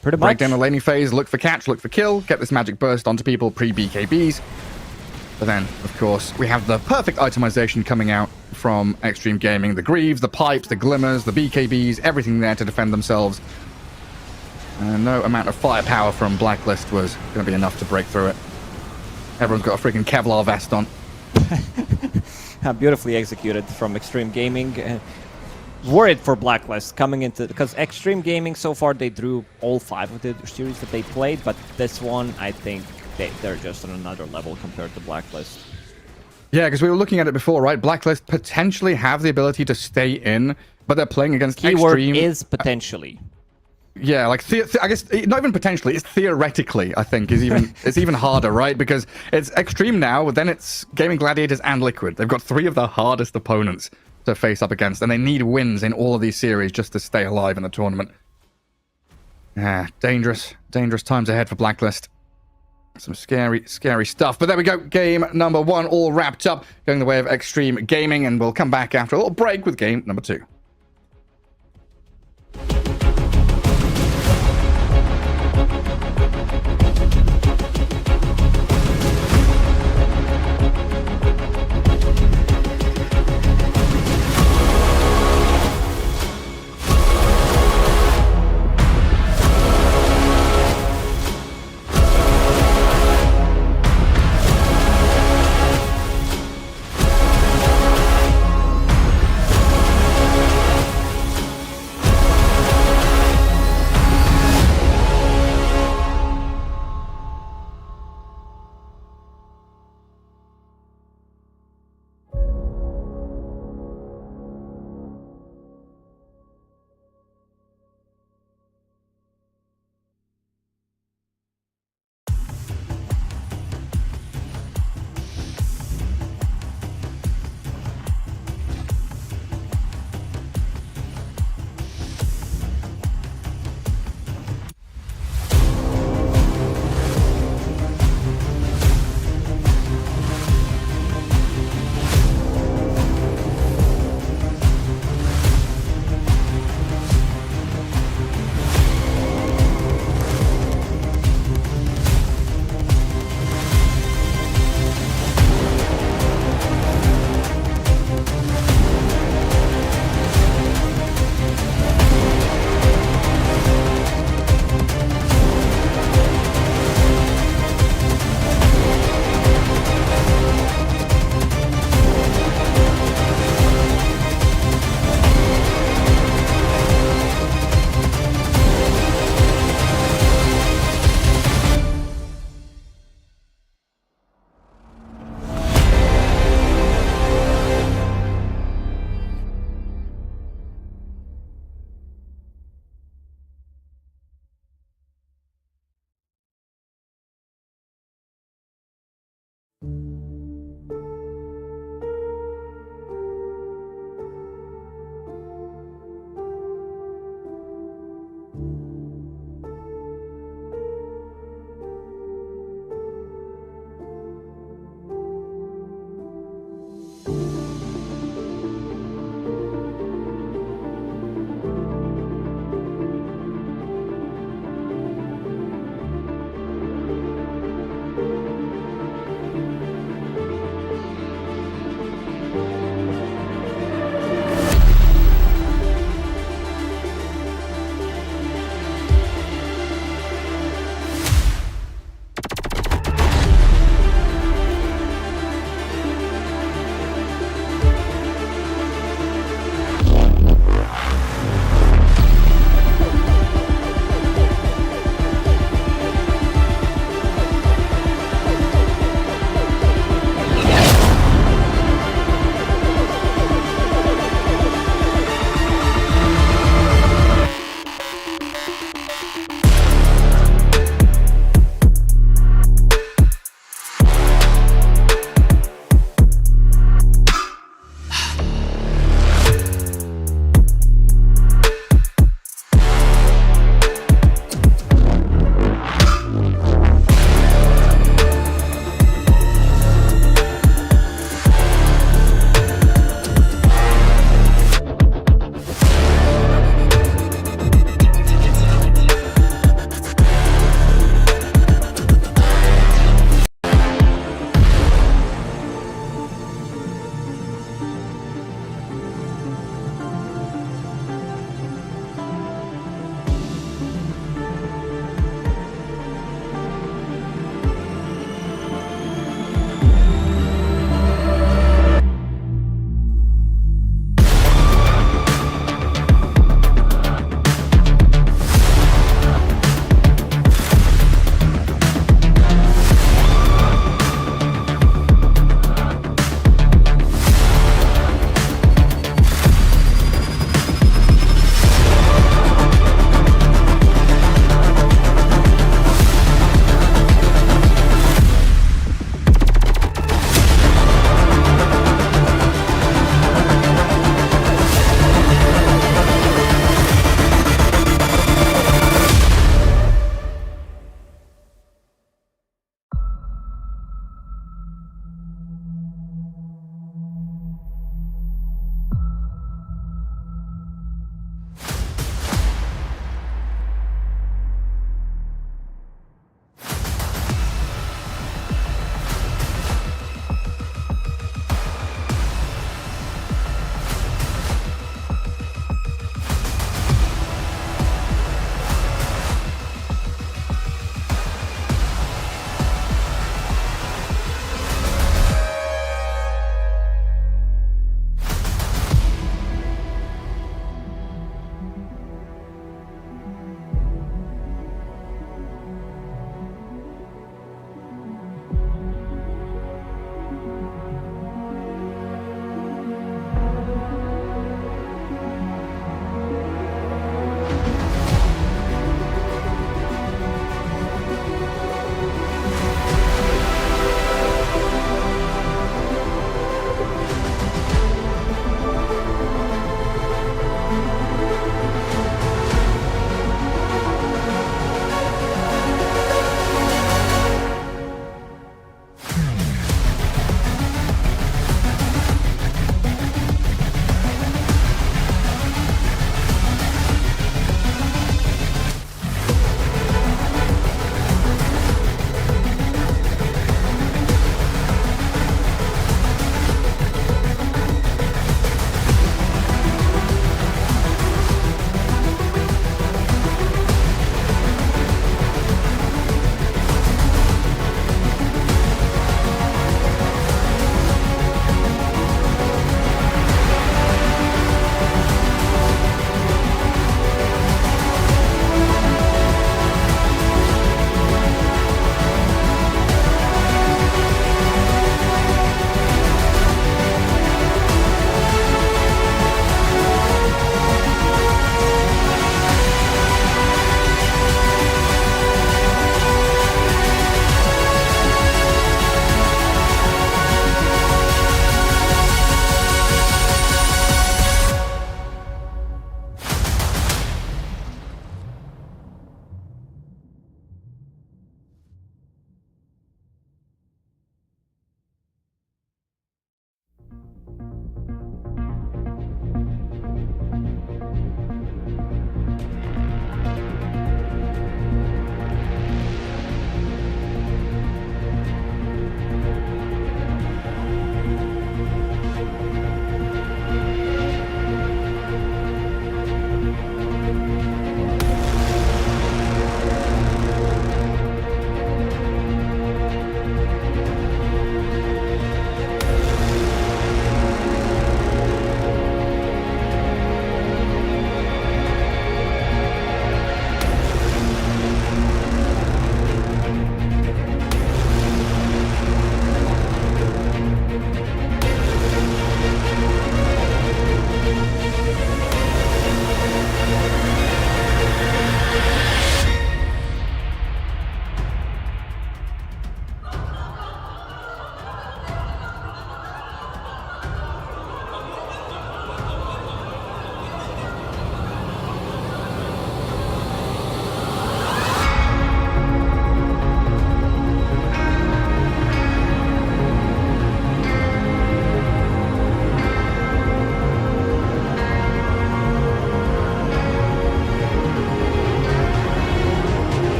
Pretty much. Break down the laning phase, look for catch, look for kill, get this magic burst onto people pre-BKBs. But then, of course, we have the perfect itemization coming out from Xtreme Gaming. The Greaves, the Pipes, the Glimmers, the BKBs, everything there to defend themselves. And no amount of firepower from Blacklist was going to be enough to break through it. Everyone's got a freaking Kevlar vest on. Beautifully executed from Xtreme Gaming. Worried for Blacklist coming into... Because Xtreme Gaming, so far, they drew all 5 of the series that they played. But this one, I think they're just on another level compared to Blacklist. Yeah, because we were looking at it before, right? Blacklist potentially have the ability to stay in, but they're playing against Keyword Xtreme. is potentially. Yeah, like I guess not even potentially, it's theoretically. I think is even it's even harder, right? Because it's Xtreme now, but then it's Gaming Gladiators and Liquid. They've got 3 of the hardest opponents to face up against, and they need wins in all of these series just to stay alive in the tournament. Yeah, dangerous times ahead for Blacklist. Some scary stuff. But there we go. Game number 1 all wrapped up, going the way of Xtreme Gaming, and we'll come back after a little break with game number 2.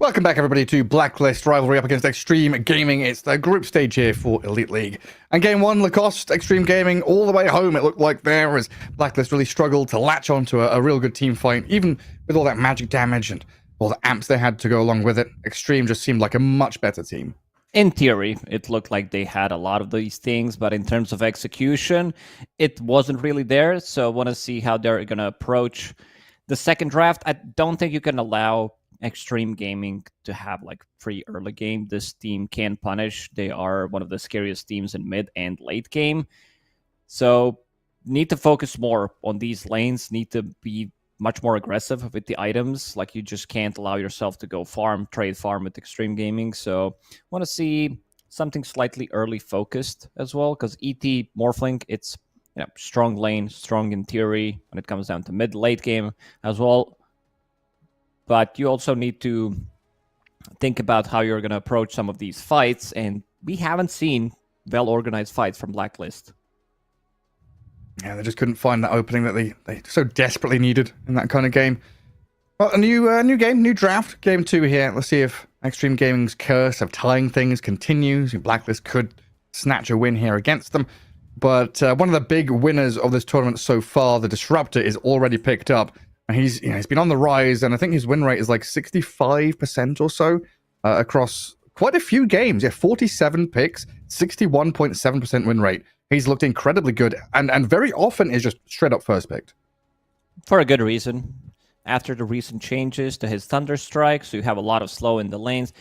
Welcome back, everybody, to Blacklist Rivalry up against Xtreme Gaming. It's the group stage here for Elite League. And game one, Lacoste, Xtreme Gaming, all the way home, it looked like there, as Blacklist really struggled to latch onto a real good team fight, even with all that magic damage and all the amps they had to go along with it. Xtreme just seemed like a much better team. In theory, it looked like they had a lot of these things, but in terms of execution, it wasn't really there. So I want to see how they're going to approach the second draft. I don't think you can allow Xtreme Gaming to have like free early game. This team can punish. They are one of the scariest teams in mid and late game. So need to focus more on these lanes, need to be much more aggressive with the items. Like, you just can't allow yourself to go trade farm with Xtreme Gaming. So want to see something slightly early focused as well, because ET Morphling, it's strong lane, strong in theory when it comes down to mid late game as well. But you also need to think about how you're going to approach some of these fights, and we haven't seen well-organized fights from Blacklist. Yeah, they just couldn't find that opening that they so desperately needed in that kind of game. Well, a new game, new draft, game 2 here. Let's see if Xtreme Gaming's curse of tying things continues. Blacklist could snatch a win here against them. But one of the big winners of this tournament so far, the Disruptor, is already picked up. And he's been on the rise, and I think his win rate is like 65% or so across quite a few games. Yeah, 47 picks, 61.7% win rate. He's looked incredibly good, and very often is just straight up first picked. For a good reason. After the recent changes to his Thunder Strike, so you have a lot of slow in the lanes.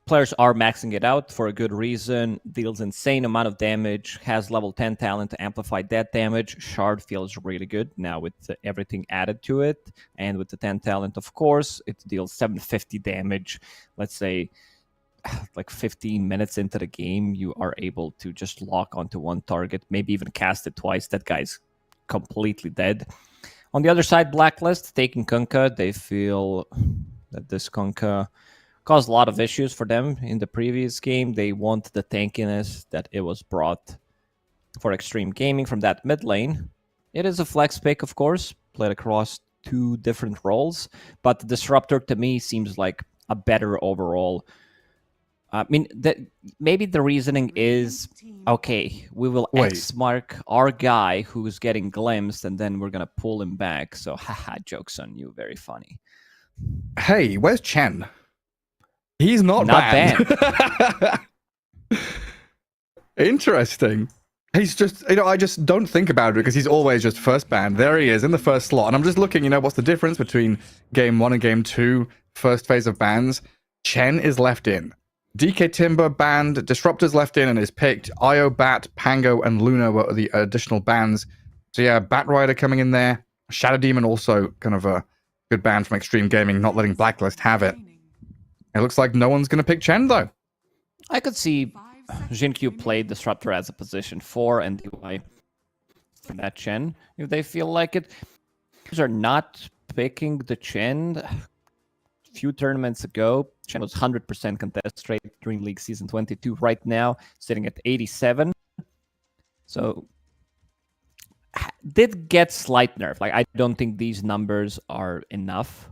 Players are maxing it out for a good reason. Deals insane amount of damage. Has level 10 talent to amplify that damage. Shard feels really good now with everything added to it. And with the 10 talent, of course, it deals 750 damage. Let's say, like 15 minutes into the game, you are able to just lock onto one target. Maybe even cast it twice. That guy's completely dead. On the other side, Blacklist, taking Kunkka. They feel that this Kunkka caused a lot of issues for them in the previous game. They want the tankiness that it was brought for Xtreme Gaming from that mid lane. It is a flex pick, of course, played across 2 different roles, but the Disruptor to me seems like a better overall. I mean, maybe the reasoning is, okay, we will X-mark our guy who's getting glimpsed, and then we're going to pull him back. So, haha, joke's on you. Very funny. Hey, where's Chen? He's not banned. Interesting. He's just, I just don't think about it because he's always just first banned. There he is in the first slot. And I'm just looking, what's the difference between game 1 and game 2, first phase of bans? Chen is left in. DK Timber banned, Disruptor's left in and is picked. Io, Bat, Pango, and Luna were the additional bans. So yeah, Bat Rider coming in there. Shadow Demon also kind of a good ban from Xtreme Gaming, not letting Blacklist have it. It looks like no one's going to pick Chen, though. I could see Jinkyu played Disruptor as a position 4 and DY for that Chen, if they feel like it. These are not picking the Chen. A few tournaments ago, Chen was 100% contest rate during League Season 22. Right now, sitting at 87. So, did get slight nerf. Like, I don't think these numbers are enough.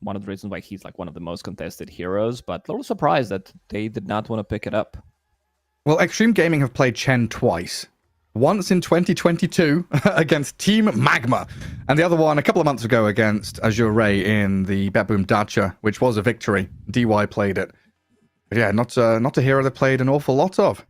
One of the reasons why he's like one of the most contested heroes, but a little surprised that they did not want to pick it up. Well, Xtreme Gaming have played Chen twice. Once in 2022 against Team Magma, and the other one a couple of months ago against Azure Ray in the BetBoom Dacha, which was a victory. DY played it. But yeah, not a hero they played an awful lot of.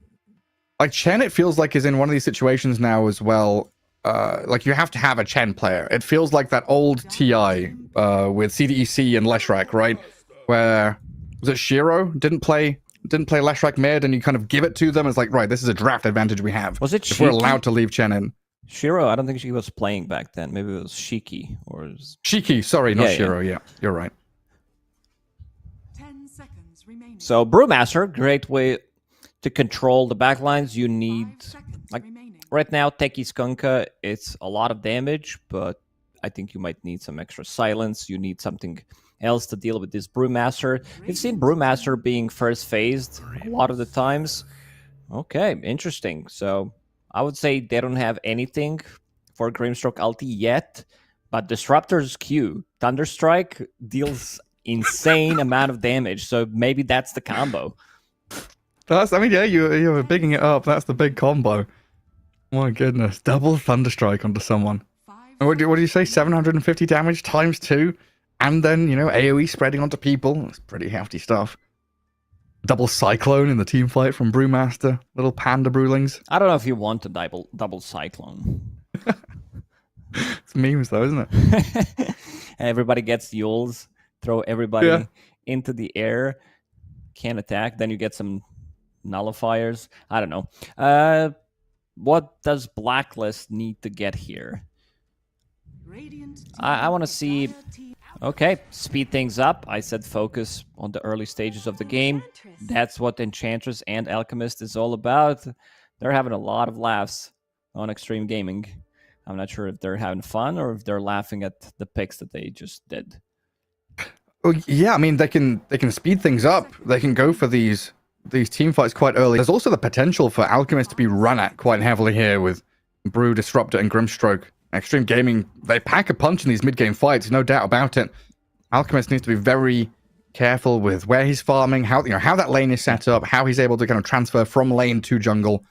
Like Chen, it feels like is in one of these situations now as well. Like you have to have a Chen player. It feels like that old TI with CDEC and Leshrac, right? Where was it Shiro didn't play Leshrac mid, and you kind of give it to them. It's like, right, this is a draft advantage we have. Was it if we're allowed to leave Chen in? Shiro, I don't think she was playing back then. Maybe it was Shiki or Shiki. Sorry, not Shiro. Yeah, you're right. 10 seconds remaining. So Brewmaster, great way to control the backlines. You need, like, right now, Techi's Kunkka, it's a lot of damage, but I think you might need some extra silence. You need something else to deal with this Brewmaster. We've seen Brewmaster being first phased a lot of the times. Okay, interesting. So I would say they don't have anything for Grimstroke ulti yet, but Disruptor's Q, Thunderstrike, deals insane amount of damage. So maybe that's the combo. You're bigging it up. That's the big combo. My goodness. Double Thunderstrike onto someone. And what do you say? 750 damage times 2? And then, AoE spreading onto people. That's pretty hefty stuff. Double Cyclone in the team fight from Brewmaster. Little panda brewlings. I don't know if you want a double cyclone. It's memes though, isn't it? Everybody gets Yules. Throw everybody into the air. Can't attack. Then you get some nullifiers. I don't know. What does Blacklist need to get here? I want to see... Okay, speed things up. I said focus on the early stages of the game. That's what Enchantress and Alchemist is all about. They're having a lot of laughs on Xtreme Gaming. I'm not sure if they're having fun or if they're laughing at the picks that they just did. Well, yeah, I mean, they can speed things up. They can go for these team fights quite early. There's also the potential for Alchemist to be run at quite heavily here with Brew, Disruptor, and Grimstroke. Xtreme Gaming, they pack a punch in these mid-game fights, no doubt about it. Alchemist needs to be very careful with where he's farming, how that lane is set up, how he's able to kind of transfer from lane to jungle.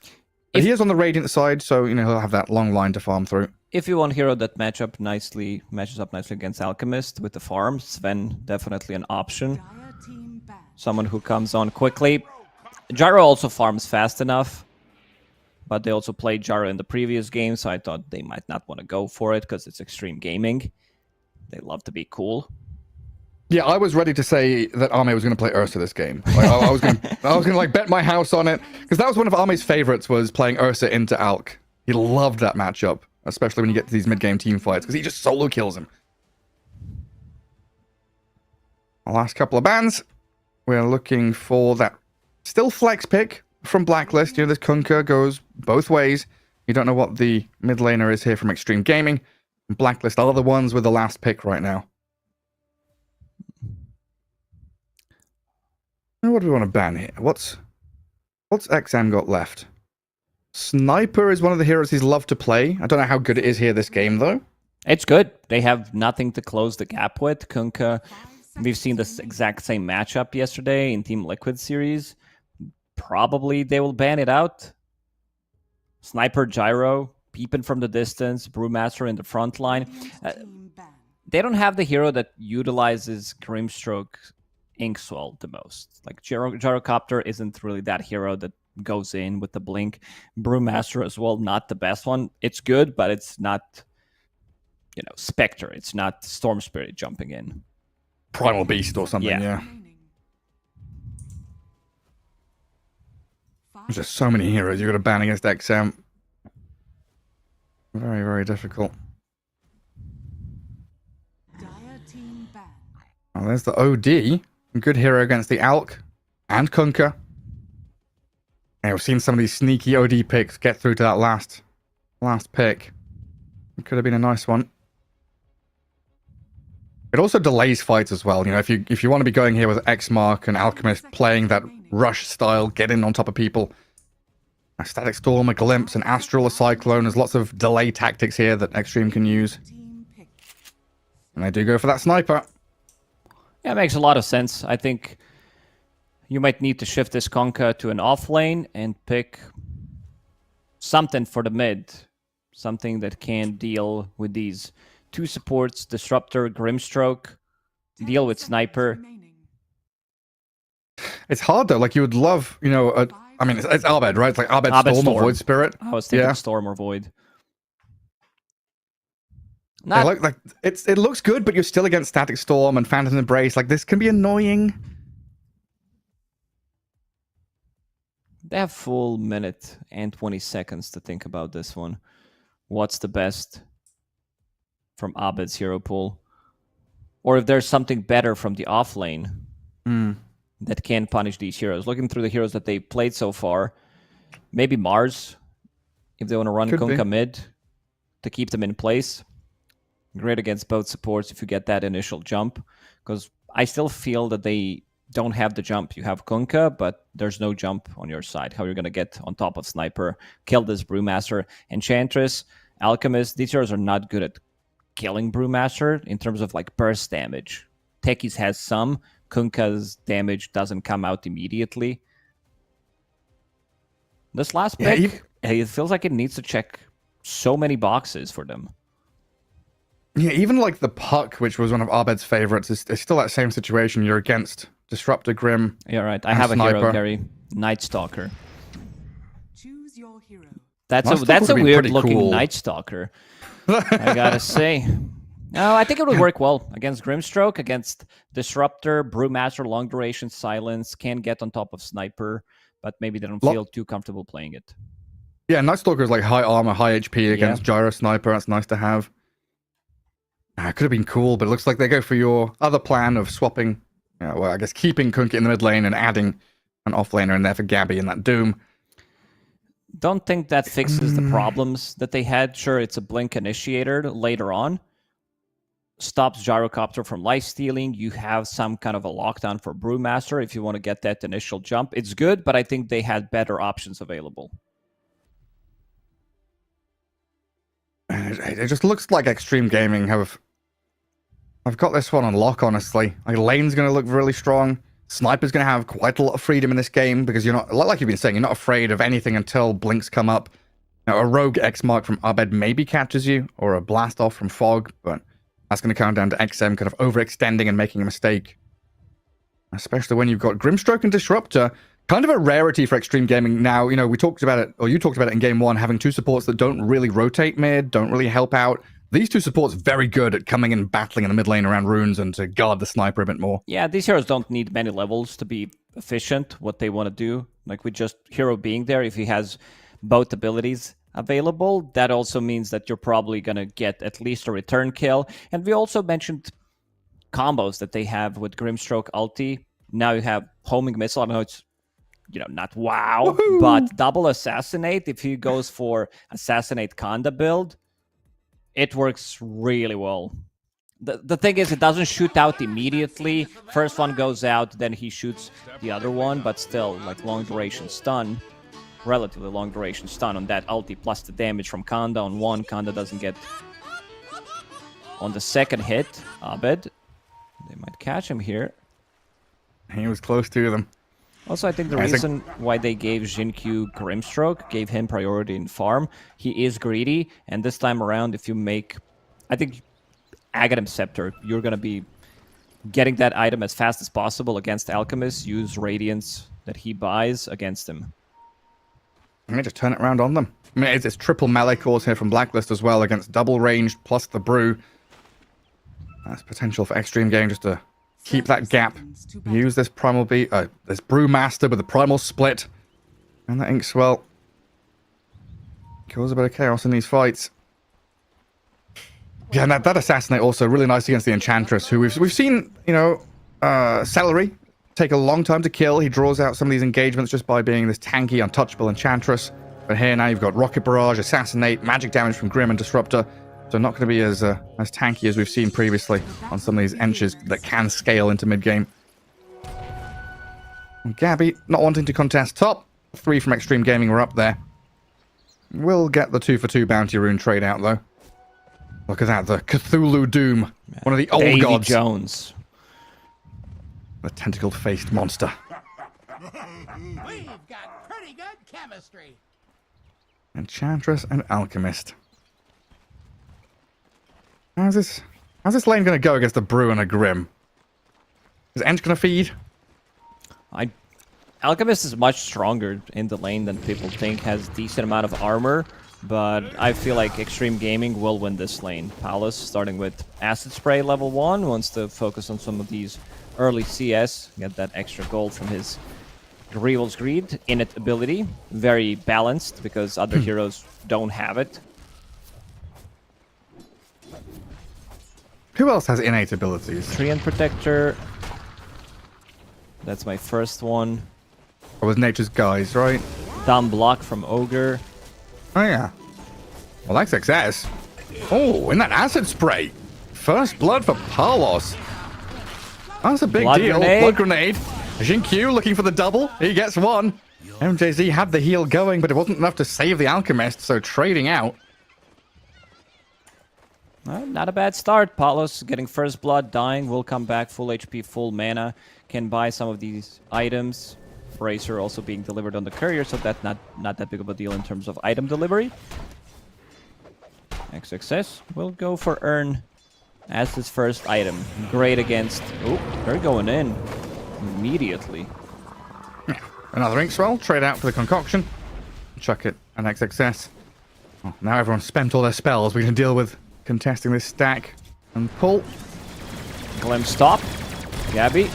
But he is on the Radiant side, so he'll have that long line to farm through. If you want hero that matches up nicely against Alchemist with the farm, Sven definitely an option. Someone who comes on quickly. Gyro also farms fast enough, but they also played Gyro in the previous game, so I thought they might not want to go for it because it's Xtreme Gaming. They love to be cool. Yeah, I was ready to say that Ame was going to play Ursa this game. Like, I was going to bet my house on it, because that was one of Ame's favorites, was playing Ursa into Alk. He loved that matchup, especially when you get to these mid-game team fights, because he just solo kills him. The last couple of bans, we're looking for that still flex pick from Blacklist. This Kunkka goes both ways. You don't know what the mid laner is here from Xtreme Gaming. Blacklist are the ones with the last pick right now. What do we want to ban here? What's XM got left? Sniper is one of the heroes he's loved to play. I don't know how good it is here this game, though. It's good. They have nothing to close the gap with. Kunkka, we've seen this exact same matchup yesterday in Team Liquid series. Probably they will ban it out. Sniper, Gyro, peeping from the distance, Brewmaster in the front line. They don't have the hero that utilizes Grimstroke Inkswell the most. Like Gyrocopter isn't really that hero that goes in with the blink. Brewmaster as well, not the best one. It's good, but it's not, Spectre. It's not Storm Spirit jumping in. Primal Beast or something, yeah. There's just so many heroes you've got to ban against XM. Very, very difficult. Oh, there's the OD. Good hero against the Alk and Kunkka. And we've seen some of these sneaky OD picks get through to that last pick. It could have been a nice one. It also delays fights as well. If you want to be going here with X-Mark and Alchemist playing that rush style, get in on top of people. A Static Storm, a Glimpse, an Astral, a Cyclone. There's lots of delay tactics here that Xtreme can use. And they do go for that Sniper. Yeah, it makes a lot of sense. I think you might need to shift this Kunkka to an off lane and pick something for the mid. Something that can deal with these two supports, Disruptor, Grimstroke, deal with Sniper. It's hard though. Like you would love, it's Abed, right? It's like Abed Storm or Void Spirit. I was thinking Storm or Void. It looks good, but you're still against Static Storm and Phantom Embrace. Like this can be annoying. They have full minute and 20 seconds to think about this one. What's the best from Abed's hero pool? Or if there's something better from the off lane that can punish these heroes. Looking through the heroes that they played so far, maybe Mars, if they want to run Kunkka mid to keep them in place. Great against both supports if you get that initial jump. Because I still feel that they don't have the jump. You have Kunkka, but there's no jump on your side. How you're going to get on top of Sniper, kill this Brewmaster. Enchantress, Alchemist, these heroes are not good at killing Brewmaster in terms of like burst damage. Techies has some. Kunkka's damage doesn't come out immediately. This last Yeah, pick, it feels like it needs to check so many boxes for them. Yeah, even like the Puck, which was one of Abed's favorites, is still that same situation. You're against Disruptor, Grim. Yeah, right. I and have a hero, Sniper. Gary. Night Stalker. Choose your hero. That's Night a Stalker would be weird pretty looking cool. Night Stalker. I gotta say. No, I think it would work well against Grimstroke, against Disruptor, Brewmaster, Long Duration, Silence, can get on top of Sniper, but maybe they don't feel too comfortable playing it. Yeah, Night Stalker is like high armor, high HP against Gyro Sniper. That's nice to have. It could have been cool, but it looks like they go for your other plan of swapping, well, I guess keeping Kunkka in the mid lane and adding an offlaner in there for Gabby in that Doom. Don't think that fixes the problems that they had. Sure, it's a Blink initiator later on. Stops Gyrocopter from life stealing. You have some kind of a lockdown for Brewmaster if you want to get that initial jump. It's good, but I think they had better options available. It just looks like Xtreme Gaming have got this one on lock, honestly. Like, lane's going to look really strong. Sniper's going to have quite a lot of freedom in this game because you're not, like you've been saying, you're not afraid of anything until blinks come up. Now, a rogue X mark from Abed maybe catches you, or a blast off from Fog, but that's going to come down to XM kind of overextending and making a mistake. Especially when you've got Grimstroke and Disruptor. Kind of a rarity for Xtreme Gaming now. You know, we talked about it, or you talked about it in Game 1, having two supports that don't really rotate mid, don't really help out. These two supports very good at coming in and battling in the mid lane around runes and to guard the sniper a bit more. Yeah, these heroes don't need many levels to be efficient, what they want to do. Like with just hero being there, if he has both abilities available, that also means that you're probably going to get at least a return kill. And we also mentioned combos that they have with Grimstroke ulti. Now you have homing missile. I know it's, not wow, but double assassinate. If he goes for assassinate Kanda build, it works really well. The thing is, it doesn't shoot out immediately. First one goes out, then he shoots the other one, but still, like, long duration stun. Relatively long duration stun on that ulti, plus the damage from Kanda on one. Kanda doesn't get on the second hit. Abed, they might catch him here. He was close to them. Also, I think the reason why they gave Jinkyu Grimstroke, gave him priority in farm, he is greedy, and this time around, if you make, I think, Aghanim Scepter, you're going to be getting that item as fast as possible against Alchemist, use Radiance that he buys against him. Let me just turn it around on them. I mean, it's triple melee cores here from Blacklist as well against double ranged plus the brew. That's potential for Xtreme Game just to keep that gap. Use this primal this Brewmaster with the primal split. And that Inkswell cause a bit of chaos in these fights. Yeah, and that assassinate also really nice against the Enchantress, who we've seen, Celery take a long time to kill. He draws out some of these engagements just by being this tanky, untouchable Enchantress. But here now you've got Rocket Barrage, Assassinate, magic damage from Grim and Disruptor. So not going to be as tanky as we've seen previously on some of these Enches that can scale into mid-game. And Gabby, not wanting to contest top. 3 from Xtreme Gaming were up there. We'll get the 2-for-2 bounty rune trade out, though. Look at that, the Cthulhu Doom. One of the old Davy gods. Jones. The tentacled-faced monster. We've got pretty good chemistry. Enchantress and Alchemist. How's this lane going to go against a Brew and a Grim? Is Ench going to feed? Alchemist is much stronger in the lane than people think, has decent amount of armor, but I feel like Xtreme Gaming will win this lane. Palace, starting with Acid Spray level 1, wants to focus on some of these early CS, get that extra gold from his Rival's Greed, innate ability, very balanced because other heroes don't have it. Who else has innate abilities? Treant Protector, that's my first one. It was Nature's Guise, right? Dumb Block from Ogre. Oh, yeah. Well, that's success. Oh, in that Acid Spray. First blood for Palos. That's a big Blood deal. grenade. Blood grenade. Jinkyu looking for the double. He gets one. MJZ had the heal going, but it wasn't enough to save the Alchemist, so trading out. Not a bad start. Palos getting first blood, dying, will come back, full HP, full mana, can buy some of these items. Bracer also being delivered on the courier, so that's not that big of a deal in terms of item delivery. XXS will go for Earn as his first item. Great against... Oh, they're going in immediately. Another ink swell, trade out for the concoction. Chuck it, an XXS. Oh, now everyone's spent all their spells. We can deal with contesting this stack and pull. Glimpse stop. Gabby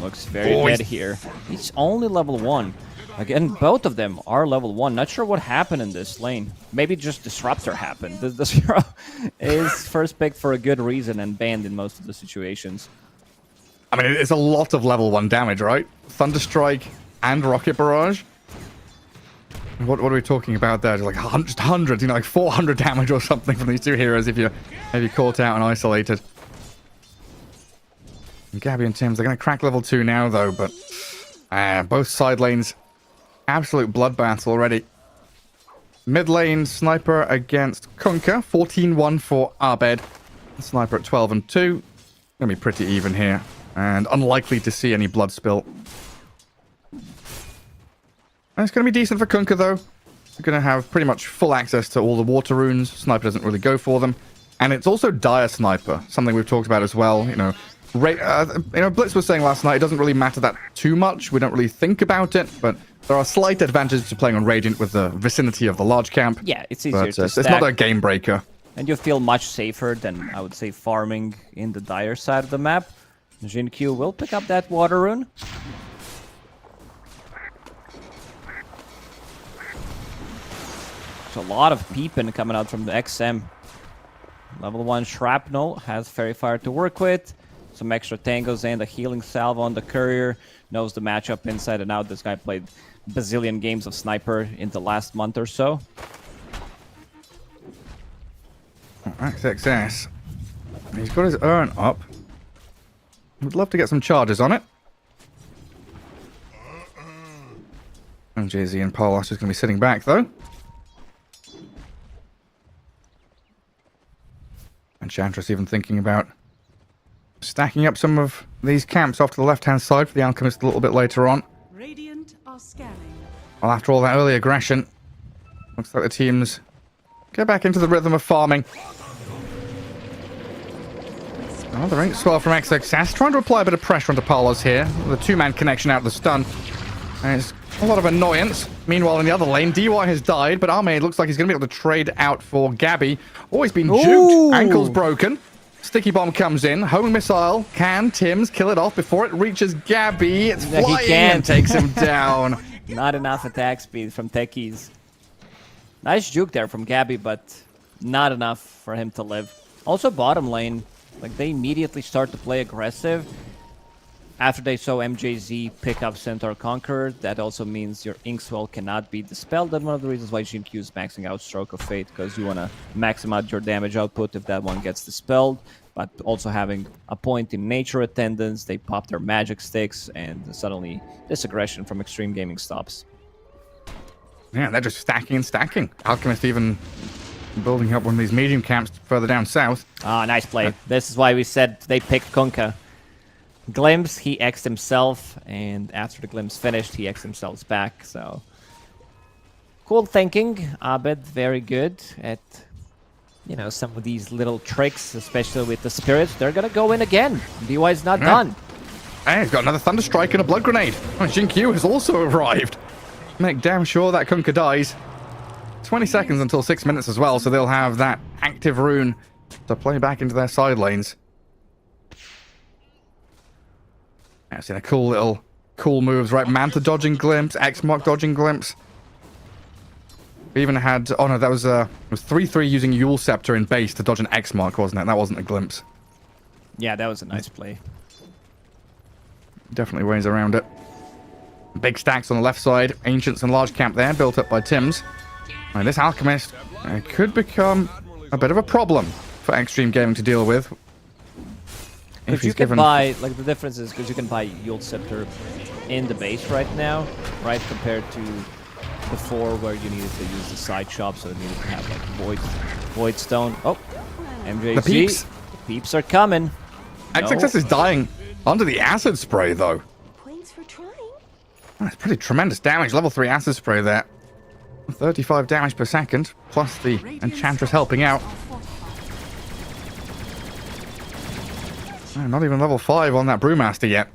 looks very dead here. He's only level 1. Again, both of them are level 1. Not sure what happened in this lane. Maybe just Disruptor happened. The hero is first picked for a good reason and banned in most of the situations. I mean, it's a lot of level 1 damage, right? Thunderstrike and Rocket Barrage. What are we talking about there? Just like 100, like 400 damage or something from these two heroes if you're maybe caught out and isolated. And Gabby and Tim's, they're going to crack level 2 now, though, but both side lanes, absolute bloodbath already. Mid lane, Sniper against Kunkka, 14-1 for Abed. Sniper at 12-2. Going to be pretty even here, and unlikely to see any blood spill. It's going to be decent for Kunkka, though. We're going to have pretty much full access to all the water runes. Sniper doesn't really go for them. And it's also Dire Sniper, something we've talked about as well. Blitz was saying last night, it doesn't really matter that too much. We don't really think about it, but there are slight advantages to playing on Radiant with the vicinity of the large camp. Yeah, it's easier to it's stack. not a game breaker. And you feel much safer than, I would say, farming in the Dire side of the map. Jin-Q will pick up that water rune. There's a lot of peeping coming out from the XM. Level 1 Shrapnel has Fairy Fire to work with. Some extra tangos and a healing salve on the courier. Knows the matchup inside and out. This guy played bazillion games of Sniper in the last month or so. XXS. He's got his urn up. Would love to get some charges on it. And Jay-Z and Palos is going to be sitting back, though. And Chantress even thinking about stacking up some of these camps off to the left-hand side for the Alchemist a little bit later on. Radiant are scanning. Well, after all that early aggression, looks like the teams get back into the rhythm of farming. Another ink swell from XXS, trying to apply a bit of pressure onto Palos here. The two-man connection out of the stun. And it's a lot of annoyance. Meanwhile, in the other lane, DY has died, but Armade looks like he's going to be able to trade out for Gabby. Oh, he's been juked. Ankle's broken. Sticky Bomb comes in. Homing Missile. Can Tims kill it off before it reaches Gabby? It's flying and takes him down. Not enough attack speed from Techies. Nice juke there from Gabby, but not enough for him to live. Also bottom lane, like they immediately start to play aggressive. After they saw MJZ pick up Centaur Conqueror, that also means your Inkswell cannot be dispelled. That's one of the reasons why Jin-Q is maxing out Stroke of Fate, because you want to maximize out your damage output if that one gets dispelled. But also having a point in nature attendance, they pop their magic sticks, and suddenly this aggression from Xtreme Gaming stops. Yeah, they're just stacking and stacking. Alchemist even building up one of these medium camps further down south. Ah, nice play. This is why we said they picked Kunkka. Glimpse, he X'd himself, and after the glimpse finished, he X'd himself back, so... Cool thinking. Abed, very good at, some of these little tricks, especially with the spirits. They're gonna go in again. DY's not done. Hey, he's got another Thunder Strike and a Blood Grenade. Oh, Jin-Q has also arrived. Make damn sure that Kunkka dies. 20 seconds until 6 minutes as well, so they'll have that active rune to play back into their side lanes. I've seen a cool moves, right? Manta dodging Glimpse, X-Mark dodging Glimpse. We even had, oh no, that was 3-3 using Yule Scepter in base to dodge an X-Mark, wasn't it? That wasn't a Glimpse. Yeah, that was a nice play. Definitely ways around it. Big stacks on the left side, Ancients and large camp there, built up by Tims. And this Alchemist could become a bit of a problem for Xtreme Gaming to deal with. If you can buy, like the difference is because you can buy Yule Scepter in the base right now, right, compared to before where you needed to use the side shop, so it needed to have like Void Stone. Oh, MJZ. The peeps. The peeps are coming. XXS is dying under the acid spray, though. Points for trying. That's pretty tremendous damage. Level 3 acid spray there. 35 damage per second, plus the Enchantress helping out. Oh, not even level 5 on that Brewmaster yet.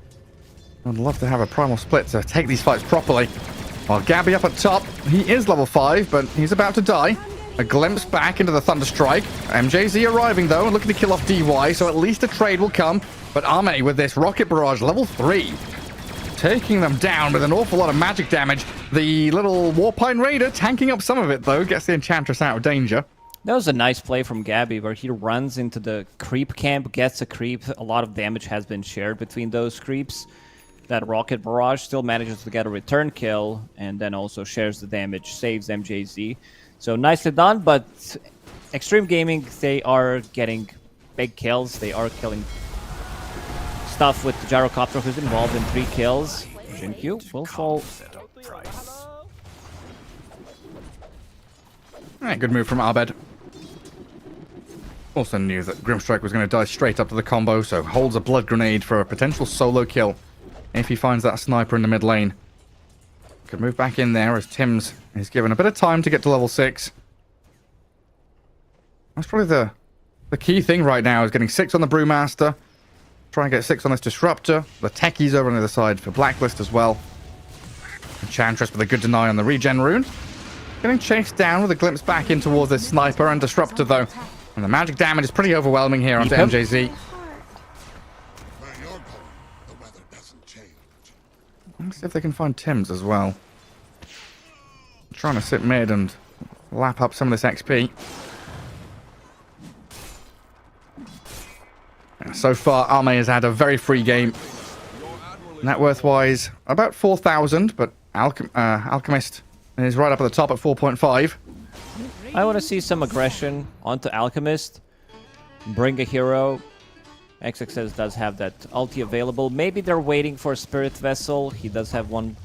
I'd love to have a primal split to take these fights properly. While Gabby up at top, he is level 5, but he's about to die. A glimpse back into the Thunderstrike. MJZ arriving though, and looking to kill off DY, so at least a trade will come. But Ame with this Rocket Barrage, level 3. Taking them down with an awful lot of magic damage. The little Warpine Raider tanking up some of it though, gets the Enchantress out of danger. That was a nice play from Gabby where he runs into the creep camp, gets a creep. A lot of damage has been shared between those creeps. That Rocket Barrage still manages to get a return kill and then also shares the damage, saves MJZ. So nicely done, but Xtreme Gaming, they are getting big kills. They are killing stuff with the Gyrocopter, who's involved in 3 kills. Jinkyu will fall. Alright, good move from Abed. Also knew that Grimstrike was going to die straight up to the combo, so holds a Blood Grenade for a potential solo kill if he finds that sniper in the mid lane. Could move back in there as Tim's is given a bit of time to get to level 6. That's probably the key thing right now, is getting 6 on the Brewmaster. Try and get 6 on this Disruptor. The Techies over on the other side for Blacklist as well. Enchantress with a good deny on the regen rune. Getting chased down with a glimpse back in towards this Sniper and Disruptor though. And the magic damage is pretty overwhelming here onto MJZ. Let's see if they can find Tim's as well. Trying to sit mid and lap up some of this XP. So far, Ame has had a very free game. Net worth-wise, about 4,000, but Alchemist is right up at the top at 4.5. I want to see some aggression onto Alchemist. Bring a hero. XXS does have that ulti available. Maybe they're waiting for Spirit Vessel. He does have 1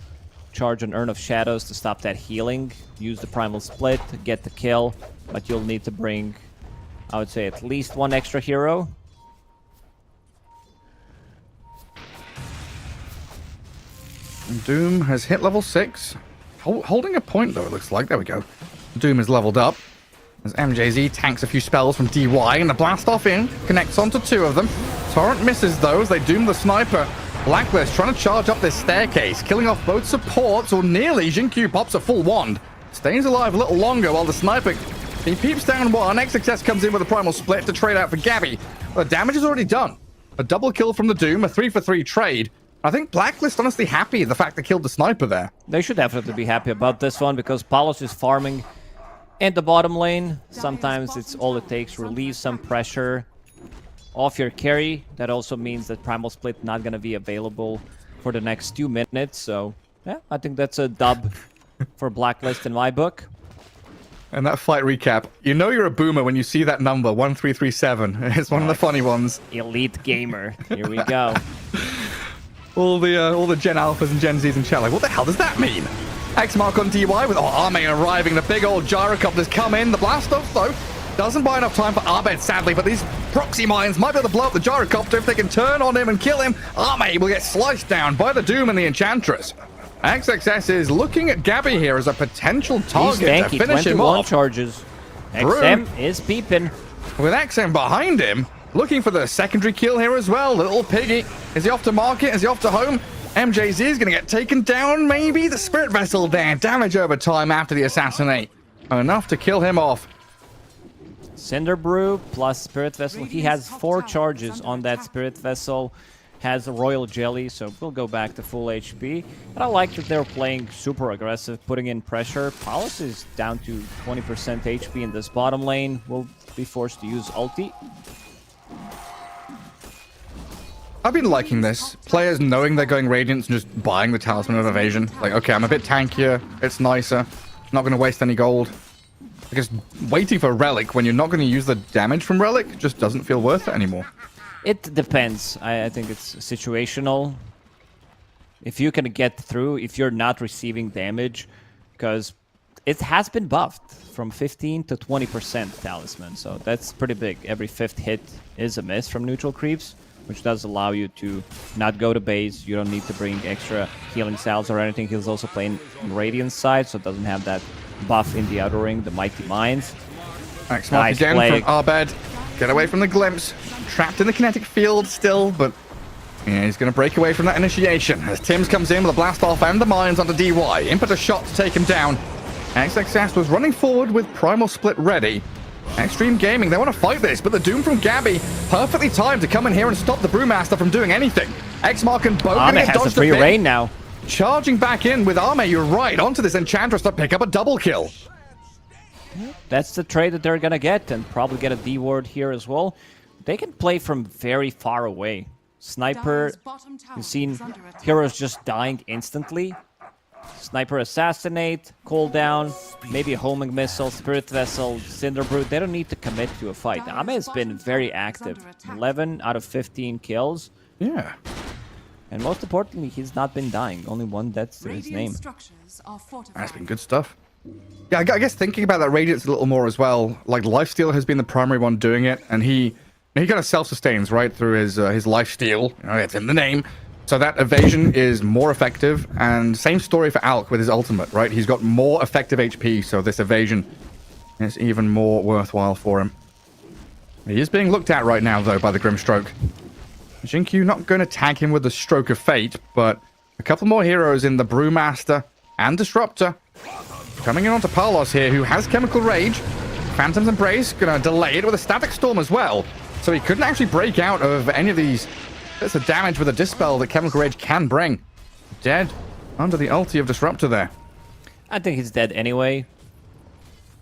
charge on Urn of Shadows to stop that healing. Use the Primal Split to get the kill. But you'll need to bring, I would say, at least 1 extra hero. Doom has hit level 6. Holding a point, though, it looks like. There we go. Doom is leveled up. As MJZ tanks a few spells from DY, and the blast off in connects onto 2 of them. Torrent misses those. They doom the Sniper. Blacklist trying to charge up this staircase, killing off both supports, or nearly. Jinkyu pops a full wand. Stays alive a little longer while the Sniper, he peeps down 1. XXS comes in with a Primal Split to trade out for Gabby. The damage is already done. A double kill from the Doom, a 3-for-3 trade. I think Blacklist honestly happy the fact they killed the Sniper there. They should definitely be happy about this one because Palos is farming in the bottom lane. Sometimes it's all it takes, relieve some pressure off your carry. That also means that Primal Split not going to be available for the next 2 minutes. So, yeah, I think that's a dub for Blacklist in my book. And that fight recap, you know you're a boomer when you see that number, 1337. It's one of the funny ones. Elite gamer. Here we go. All the Gen Alphas and Gen Zs in chat like, what the hell does that mean? X mark on DY with Ame arriving. The big old gyrocopters come in. The blast off, though, doesn't buy enough time for Abed, sadly, but these proxy mines might be able to blow up the gyrocopter. If they can turn on him and kill him, Ame will get sliced down by the Doom and the Enchantress. XXS is looking at Gabby here as a potential target to finish him off. Charges. XM is peeping. With XM behind him, looking for the secondary kill here as well. Little Piggy. Is he off to market? Is he off to home? MJZ is going to get taken down. Maybe the Spirit Vessel there. Damage over time after the assassinate. Enough to kill him off. Cinder Brew plus Spirit Vessel. He has 4 charges on that Spirit Vessel. Has a Royal Jelly, so we'll go back to full HP. And I like that they're playing super aggressive, putting in pressure. Palos is down to 20% HP in this bottom lane. We'll be forced to use ulti. I've been liking this. Players knowing they're going Radiance and just buying the Talisman of Evasion. Like, okay, I'm a bit tankier. It's nicer. Not going to waste any gold. Because waiting for Relic when you're not going to use the damage from Relic just doesn't feel worth it anymore. It depends. I think it's situational. If you can get through, if you're not receiving damage, because it has been buffed from 15 to 20% talisman, so that's pretty big. Every 5th hit is a miss from neutral creeps, which does allow you to not go to base. You don't need to bring extra healing salves or anything. He's also playing on Radiant's side, so it doesn't have that buff in the outer ring, the Mighty Mines. Nice Nice again play. from Arbed. Get away from the glimpse. Trapped in the kinetic field still, but yeah, he's going to break away from that initiation. As Tims comes in with a blast off and the mines onto DY. Impetus shot to take him down. XXS was running forward with Primal Split ready. Xtreme Gaming, they want to fight this, but the Doom from Gabby, perfectly timed to come in here and stop the Brewmaster from doing anything. Xmark and Bo Ame going to has a dodge free the reign now. Charging back in with Ame, you're right, onto this Enchantress to pick up a double kill. That's the trade that they're gonna get, and probably get a D ward here as well. They can play from very far away. Sniper, you've seen heroes just dying instantly. Sniper assassinate, cooldown, maybe a homing missile, spirit vessel, cinder brute. They don't need to commit to a fight. Ame has been very active. 11 out of 15 kills. Yeah. And most importantly, he's not been dying. Only one death to his name. That's been good stuff. Yeah, I guess thinking about that Radiance a little more as well, like Lifesteal has been the primary one doing it, and he kind of self-sustains, right, through his Lifesteal. You know, it's in the name. So that evasion is more effective, and same story for Alk with his ultimate, right? He's got more effective HP, so this evasion is even more worthwhile for him. He is being looked at right now, though, by the Grimstroke. Jinkyu not going to tag him with the Stroke of Fate, but a couple more heroes in the Brewmaster and Disruptor. Coming in onto Palos here, who has Chemical Rage. Phantom's Embrace, going to delay it with a Static Storm as well. So he couldn't actually break out of any of these bits of damage with a Dispel that Chemical Rage can bring. Dead under the ulti of Disruptor there. I think he's dead anyway.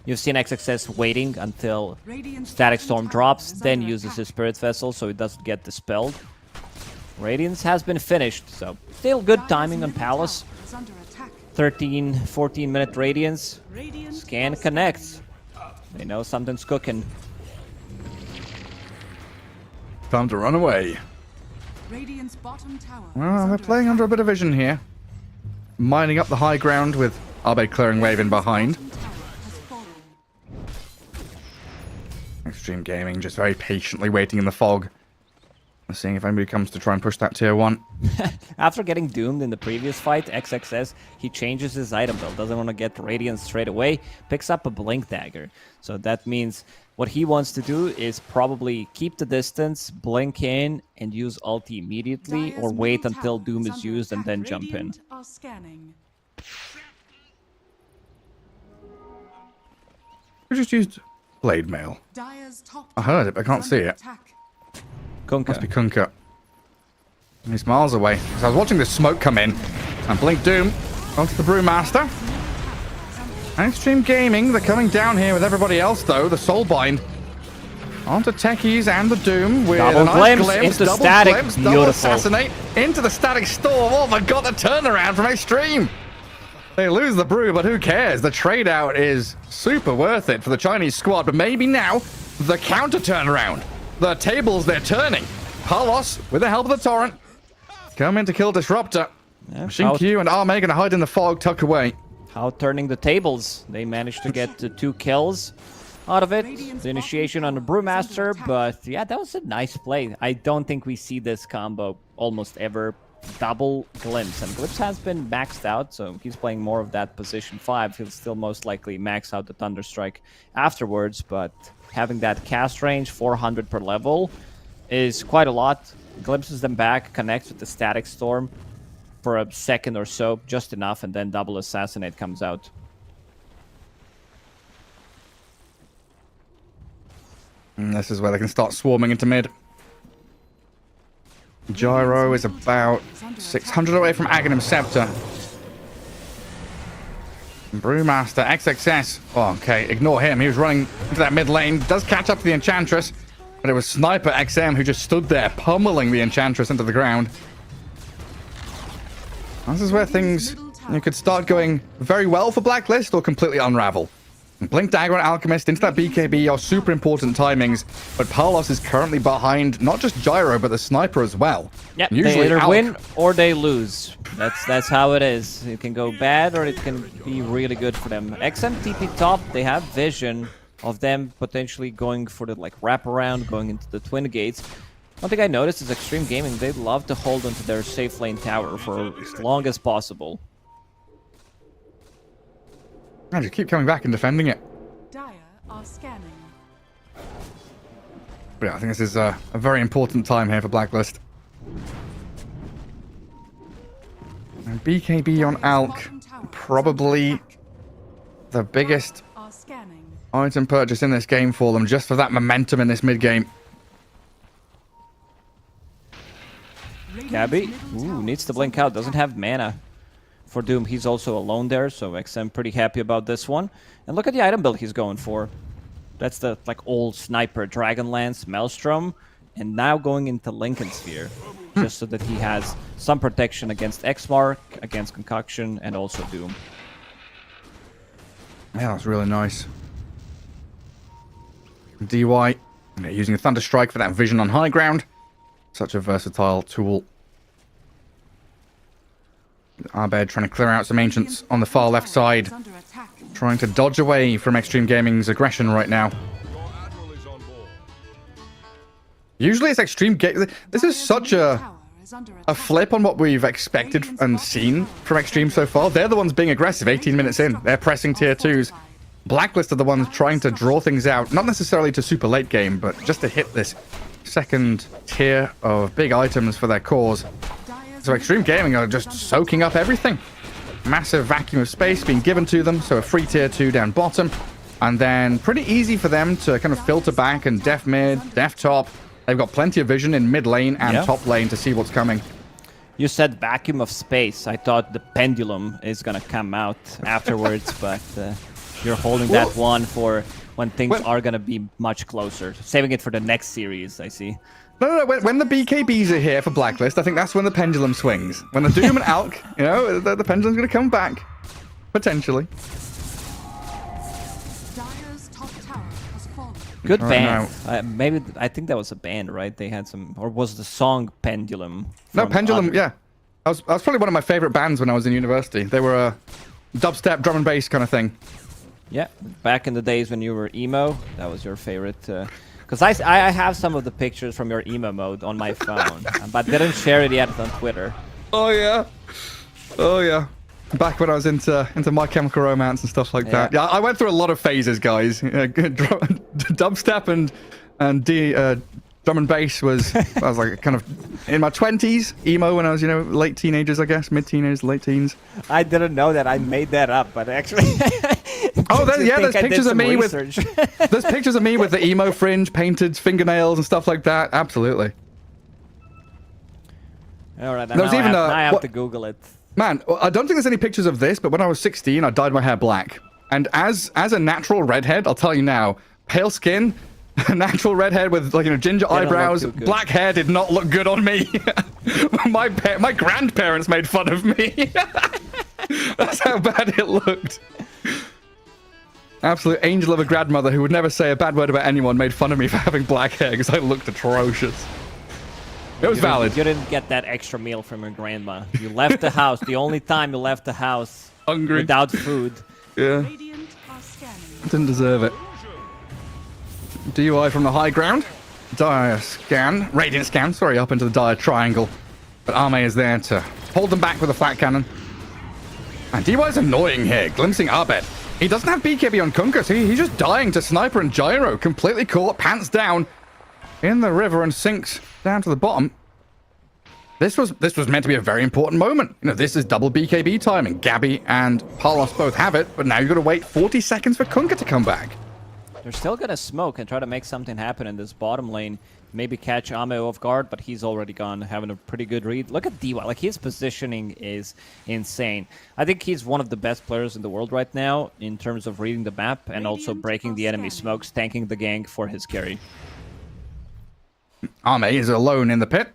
You've seen XXS waiting until Static Storm drops, then uses his Spirit Vessel so it doesn't get dispelled. Radiance has been finished, so still good timing on Palace. 13, 14-minute Radiance. Scan connects. They know something's cooking. Time to run away. Well, they're playing under a bit of vision here. Mining up the high ground with Arbed clearing wave in behind. Xtreme Gaming just very patiently waiting in the fog. Seeing if anybody comes to try and push that tier 1. After getting doomed in the previous fight, XXS, he changes his item build. Doesn't want to get Radiance straight away. Picks up a Blink Dagger. So that means what he wants to do is probably keep the distance, blink in, and use ulti immediately, or wait until Doom is used and then jump in. We just used Blade Mail. I heard it, but I can't see it. Must be Kunkka. Kunkka. He's miles away. So I was watching the smoke come in. And Blink Doom onto the Brewmaster. Xtreme Gaming, they're coming down here with everybody else, though. The Soulbind. Onto Techies and the Doom with Double a nice glimpse into double static. glimpse, double Beautiful. assassinate into the Static Storm. Oh my god, the turnaround from Xtreme. They lose the Brew, but who cares? The trade out is super worth it for the Chinese squad. But maybe now, the counter turnaround. The tables, they're turning. Palos, with the help of the Torrent, come in to kill Disruptor. Shinkyu and Ame gonna hide in the fog, tuck away. How turning the tables. They managed to get 2 kills out of it. The initiation on the Brewmaster, but yeah, that was a nice play. I don't think we see this combo almost ever. Double Glimpse, and Glimpse has been maxed out, so he's playing more of that position 5. He'll still most likely max out the Thunderstrike afterwards, but having that cast range, 400 per level, is quite a lot. Glimpses them back, connects with the Static Storm for a second or so, just enough, and then double Assassinate comes out. And this is where they can start swarming into mid. Gyro is about 600 away from Aghanim Scepter. Brewmaster, XXS. Oh, okay, ignore him. He was running into that mid lane. Does catch up to the Enchantress. But it was Sniper XM who just stood there, pummeling the Enchantress into the ground. This is where things could start going very well for Blacklist or completely unravel. Blink Dagger and Alchemist into that BKB are super important timings, but Palos is currently behind not just Gyro, but the Sniper as well. Yep, Usually they either Alk- win or they lose. That's how it is. It can go bad or it can be really good for them. XMTP top, they have vision of them potentially going for the like wraparound, going into the twin gates. One thing I noticed is Xtreme Gaming, they love to hold onto their safe lane tower for as long as possible. I just keep coming back and defending it. Dire are scanning. But yeah, I think this is a very important time here for Blacklist. And BKB on Alk, probably the biggest Are scanning. item purchase in this game for them, just for that momentum in this mid game. Gabby, needs to blink out, doesn't have mana. For Doom, he's also alone there, so XM pretty happy about this one. And look at the item build he's going for. That's the like old sniper, Dragonlance, Maelstrom, and now going into Lincoln Sphere, just so that he has some protection against X-Mark, against Concoction, and also Doom. Yeah, that's really nice. DY using a Thunder Strike for that vision on high ground. Such a versatile tool. Abed trying to clear out some Ancients on the far left side. Under attack. Trying to dodge away from Xtreme Gaming's aggression right now. Usually it's Xtreme Gaming. This is such a flip on what we've expected and seen from Xtreme so far. They're the ones being aggressive 18 minutes in. They're pressing tier 2s. Blacklist are the ones trying to draw things out. Not necessarily to super late game, but just to hit this second tier of big items for their cause. So Xtreme Gaming are just soaking up everything. Massive vacuum of space being given to them, so a free tier 2 down bottom. And then pretty easy for them to kind of filter back and def mid, def top. They've got plenty of vision in mid lane and top lane to see what's coming. You said vacuum of space. I thought the pendulum is gonna come out afterwards, but you're holding that one for when things are gonna be much closer. Saving it for the next series, I see. No. When the BKBs are here for Blacklist, I think that's when the pendulum swings. When the Doom and Alk, you know, the pendulum's going to come back. Potentially. Dire's top tower has fallen. Good Oh, band. Maybe, I think that was a band, right? They had some, or was the song Pendulum? No, from Pendulum, other- yeah. That was probably one of my favorite bands when I was in university. They were a dubstep, drum and bass kind of thing. Yeah, back in the days when you were emo, that was your favorite. Because I have some of the pictures from your emo mode on my phone, but didn't share it yet on Twitter. Oh, yeah. Oh, yeah. Back when I was into My Chemical Romance and stuff like that. Yeah, I went through a lot of phases, guys. Dubstep and drum and bass was, I was like kind of in my 20s. Emo when I was, you know, late teenagers, I guess. Mid-teenagers, late teens. I didn't know that. I made that up, but actually... Oh, there's pictures of me with there's pictures of me with the emo fringe, painted fingernails and stuff like that. Absolutely. All right, There was even I have to Google it. Man, I don't think there's any pictures of this, but when I was 16, I dyed my hair black. And as a natural redhead, I'll tell you now, pale skin, natural redhead with like, you know, ginger eyebrows, black hair did not look good on me. my grandparents made fun of me. That's how bad it looked. Absolute angel of a grandmother who would never say a bad word about anyone made fun of me for having black hair because I looked atrocious. It was valid. You didn't get that extra meal from your grandma. You left the house. The only time you left the house Hungry. without food. Yeah. Radiant are scanning. Didn't deserve it. DUI from the high ground. Dire scan. Radiant scan, sorry, up into the dire triangle. But Arme is there to hold them back with a flat cannon. And DUI's annoying here, glimpsing Abed. He doesn't have BKB on Kunkka, so he's just dying to Sniper and Gyro. Completely caught, pants down in the river and sinks down to the bottom. This was meant to be a very important moment. You know, this is double BKB time, and Gabby and Palos both have it, but now you've got to wait 40 seconds for Kunkka to come back. They're still gonna smoke and try to make something happen in this bottom lane. Maybe catch Ame off guard, but he's already gone, having a pretty good read. Look at DY, like his positioning is insane. I think he's one of the best players in the world right now in terms of reading the map and also breaking the enemy smokes, tanking the gank for his carry. Ame is alone in the pit.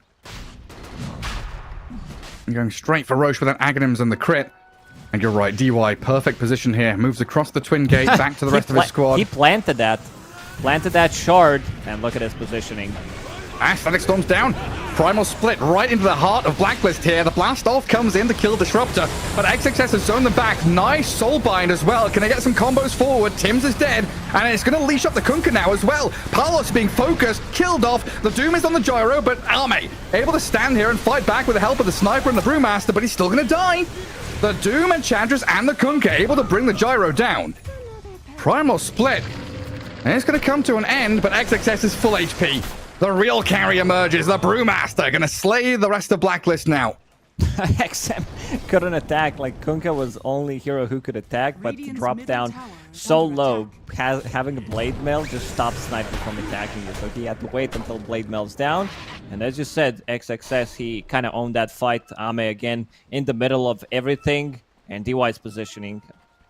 Going straight for Roche with an Aghanims and the crit. And you're right, DY, perfect position here. Moves across the twin gate, back to the rest of his squad. He planted that. Planted that shard, and look at his positioning. Static Storm's down. Primal split right into the heart of Blacklist here. The blast off comes in to kill Disruptor, but XXS has zoned them back. Nice soulbind as well. Can they get some combos forward? Tim's is dead, and it's going to leash up the Kunkka now as well. Palos being focused, killed off. The Doom is on the gyro, but Arme able to stand here and fight back with the help of the Sniper and the Brewmaster, but he's still going to die. The Doom, Enchantress, and the Kunkka able to bring the gyro down. Primal split. And it's going to come to an end, but XXS is full HP. The real carry emerges. The Brewmaster going to slay the rest of Blacklist now. XM couldn't attack. Like, Kunkka was only hero who could attack, but Radiant's dropped middle down tower is so under low. attack. Having a Blade Mail just stopped Sniper from attacking you, so he had to wait until Blade Mail's down. And as you said, XXS, he kind of owned that fight. Ame again in the middle of everything, and DY's positioning.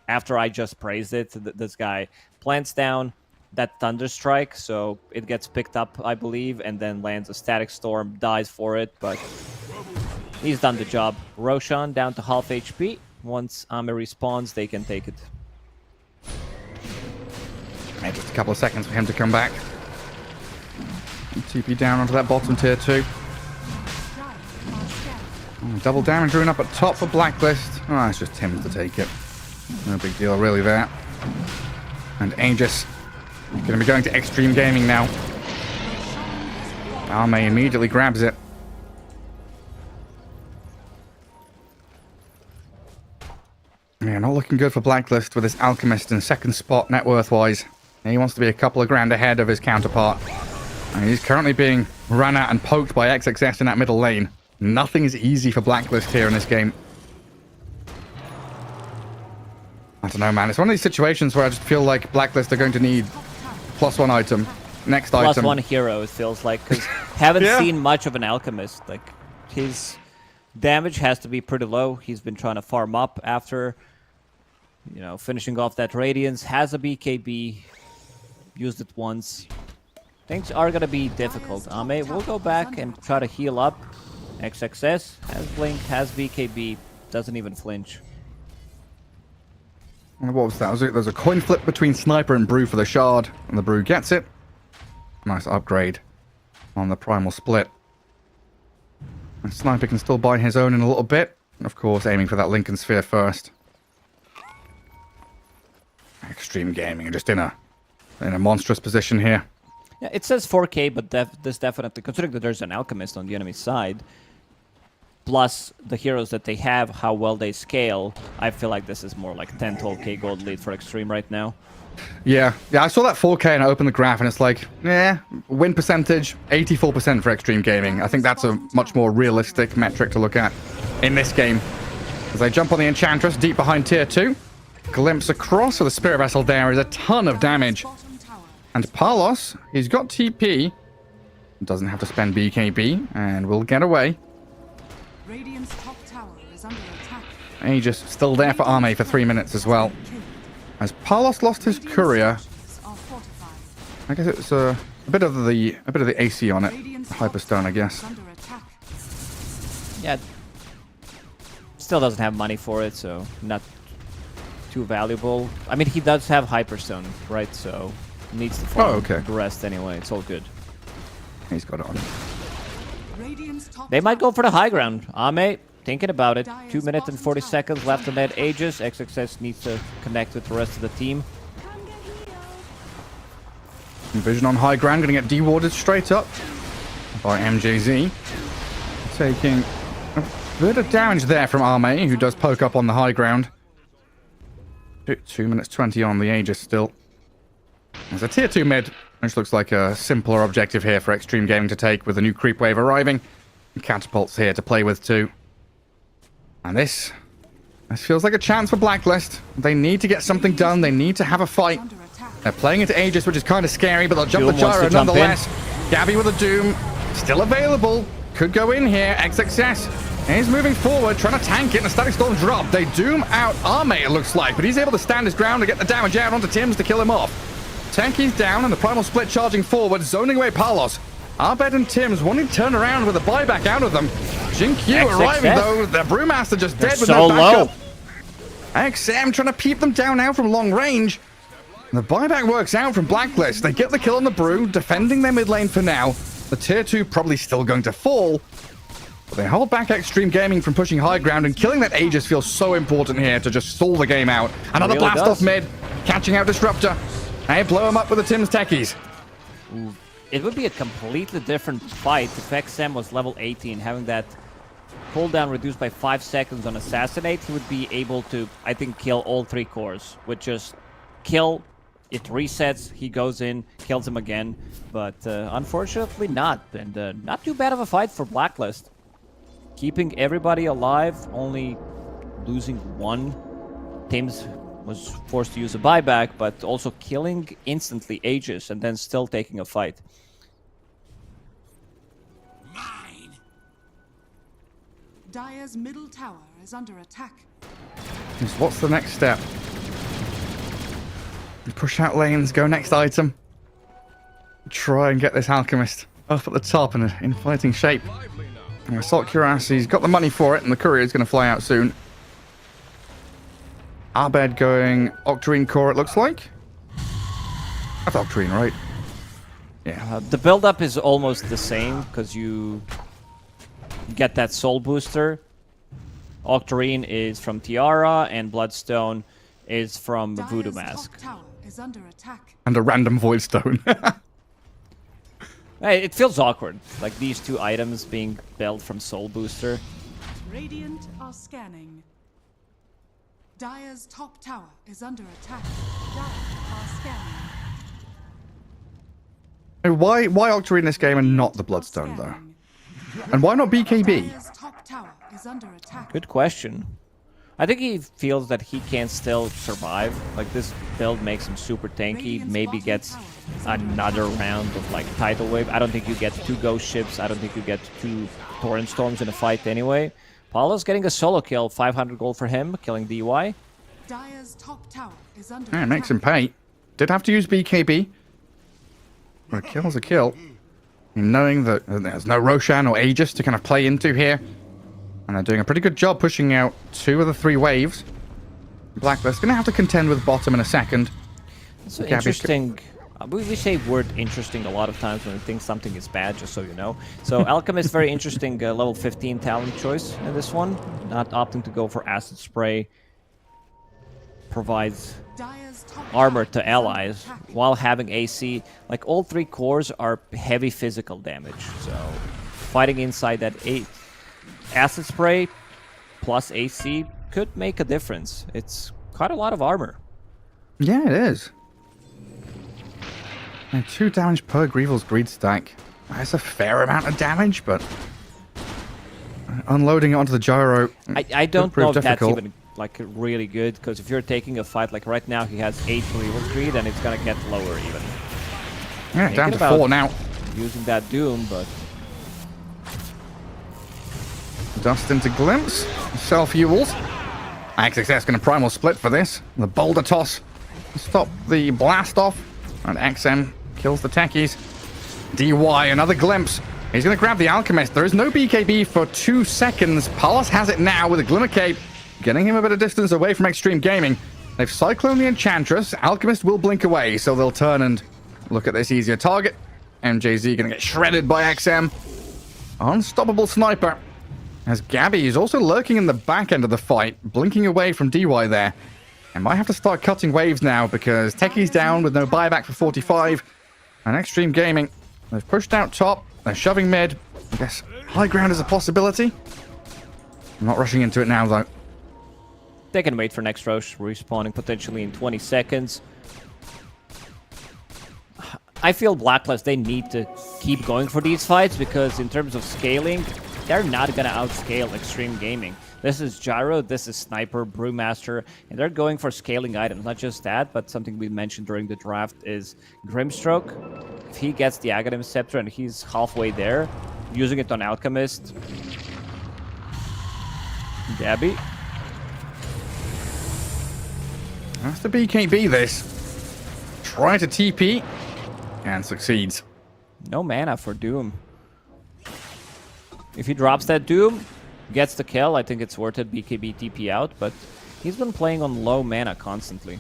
After I just praised it, this guy plants down that Thunder Strike, so it gets picked up, I believe, and then lands a Static Storm, dies for it, but he's done the job. Roshan down to half HP. Once Ame respawns, they can take it. And just a couple of seconds for him to come back. TP down onto that bottom tier 2. Double damage rune up at top for Blacklist. Oh, it's just Tim to take it. No big deal really there. And Aegis going to be going to Xtreme Gaming now. Arme immediately grabs it. Yeah, not looking good for Blacklist with this Alchemist in second spot net worth-wise. He wants to be a couple of grand ahead of his counterpart. And he's currently being run at and poked by XXS in that middle lane. Nothing is easy for Blacklist here in this game. I don't know, man. It's one of these situations where I just feel like Blacklist are going to need +1 item. Next item. +1 hero, it feels like, because haven't seen much of an Alchemist. Like, his damage has to be pretty low. He's been trying to farm up after, you know, finishing off that Radiance. Has a BKB. Used it once. Things are going to be difficult. Ame will go back and try to heal up. XXS has Blink, has BKB. Doesn't even flinch. What was that? There's a coin flip between Sniper and Brew for the shard, and the Brew gets it. Nice upgrade on the Primal split. And Sniper can still buy his own in a little bit. And of course, aiming for that Lincoln Sphere first. Xtreme Gaming are just in a monstrous position here. Yeah, it says 4K, but this definitely, considering that there's an Alchemist on the enemy side, plus the heroes that they have, how well they scale, I feel like this is more like 10, 12K gold lead for Xtreme right now. Yeah, I saw that 4K and I opened the graph and it's like, win percentage, 84% for Xtreme Gaming. I think that's a much more realistic metric to look at in this game. As they jump on the Enchantress deep behind tier 2. Glimpse across with the Spirit Vessel there is a ton of damage. And Palos, he's got TP. Doesn't have to spend BKB and will get away. Radiant's top tower is under attack. Aegis still there for Arme for 3 minutes as well. As Palos lost his courier, I guess it's a bit of the AC on it. Hyperstone, I guess. Yeah, still doesn't have money for it, so not too valuable. I mean, he does have Hyperstone, right? So needs to farm the rest anyway. It's all good. He's got it on. They might go for the high ground. Ame, thinking about it. 2 minutes and 40 seconds left on that Aegis. XXS needs to connect with the rest of the team. Vision on high ground, going to get dewarded straight up by MJZ. Taking a bit of damage there from Arme, who does poke up on the high ground. 2 minutes 20 on the Aegis still. There's a tier 2 mid, which looks like a simpler objective here for Xtreme Gaming to take with the new creep wave arriving. And catapults here to play with too. And this feels like a chance for Blacklist. They need to get something done. They need to have a fight. They're playing into Aegis, which is kind of scary, but they'll jump the gyro nonetheless. Gabby with a Doom. Still available. Could go in here. XXS is moving forward, trying to tank it, and the Static Storm drop. They Doom out Arme, it looks like, but he's able to stand his ground and get the damage out onto Tim's to kill him off. Tanky's down, and the Primal Split charging forward, zoning away Palos. Arbed and Tim's wanting to turn around with a buyback out of them. Jinkyu arriving, though. The Brewmaster just dead with no backup. XM trying to peep them down now from long range. The buyback works out from Blacklist. They get the kill on the Brew, defending their mid lane for now. The tier 2 probably still going to fall. But they hold back Xtreme Gaming from pushing high ground, and killing that Aegis feels so important here to just stall the game out. Another really blast does. off mid, catching out Disruptor. They blow him up with the Tim's Techies. It would be a completely different fight if XM was level 18, having that cooldown reduced by 5 seconds on Assassinate. He would be able to, I think, kill all 3 cores with just kill. It resets, he goes in, kills him again, but unfortunately not. And not too bad of a fight for Blacklist. Keeping everybody alive, only losing 1. Tims was forced to use a buyback, but also killing instantly Aegis and then still taking a fight. Mine. Dire's middle tower is under attack. So what's the next step? Push out lanes, go next item. Try and get this Alchemist up at the top in fighting shape. And Assault Curiosity's got the money for it, and the courier's going to fly out soon. Abed going Octarine core, it looks like. That's Octarine, right? Yeah. The build-up is almost the same, because you get that soul booster. Octarine is from Tiara, and Bloodstone is from Voodoo Dire's Mask. top tower is under attack. And a random Void Stone. Hey, it feels awkward, like these 2 items being built from soul booster. Radiant are scanning. Dire's top tower is under attack. Dire are scanning. Why Octarine in this game and not the Bloodstone, though? And why not BKB? Dire's top tower is under attack. Good question. I think he feels that he can still survive. Like, this build makes him super tanky. Maybe gets another round of, like, tidal wave. I don't think you get 2 ghost ships. I don't think you get 2 torrent storms in a fight anyway. Paulo's getting a solo kill. 500 gold for him, killing DY. Dire's top tower is under Yeah, it attack. makes him pay. Did have to use BKB. But a kill's a kill. And knowing that there's no Roshan or Aegis to kind of play into here. And they're doing a pretty good job pushing out 2 of the 3 waves. Blacklist going to have to contend with bottom in a second. So Gabby's interesting. We say word interesting a lot of times when we think something is bad, just so you know. So Alchemist, very interesting level 15 talent choice in this one. Not opting to go for Acid Spray. Provides Dire's top armor tower to is under allies attack. while having AC. Like, all 3 cores are heavy physical damage. So fighting inside that Acid Spray plus AC could make a difference. It's quite a lot of armor. Yeah, it is. And 2 damage per Grievel's Greed stack. That's a fair amount of damage, but unloading it onto the gyro. I don't prove know if difficult. that's even like really good, because if you're taking a fight like right now, he has 8 Grievel's Greed, and it's gonna get lower even. Yeah, down Thinking to about 4 now. Using that Doom, but Dust into Glimpse. Self-fuels. XXS going to primal split for this. The boulder toss. Stop the blast off. And XM kills the techies. DY, another glimpse. He's going to grab the Alchemist. There is no BKB for 2 seconds. Palas has it now with a Glimmer Cape, getting him a bit of distance away from Xtreme Gaming. They've Cyclone the Enchantress. Alchemist will blink away, so they'll turn and look at this easier target. MJZ going to get shredded by XM. Unstoppable sniper. As Gabby is also lurking in the back end of the fight, blinking away from DY there. And might have to start cutting waves now because Techie's down with no buyback for 45. And Xtreme Gaming, they've pushed out top. They're shoving mid. I guess high ground is a possibility. I'm not rushing into it now, though. they can wait for next Roche respawning potentially in 20 seconds. I feel Blacklist, they need to keep going for these fights because in terms of scaling, they're not going to outscale Xtreme Gaming. This is Gyro, this is Sniper, Brewmaster, and they're going for scaling items. Not just that, but something we mentioned during the draft is Grimstroke. If he gets the Aghanim Scepter and he's halfway there, using it on Alchemist. Gabby. That's the BKB this. Try to TP and succeeds. No mana for Doom. If he drops that Doom, gets the kill, I think it's worth it. BKB TP out, but He's been playing on low mana constantly.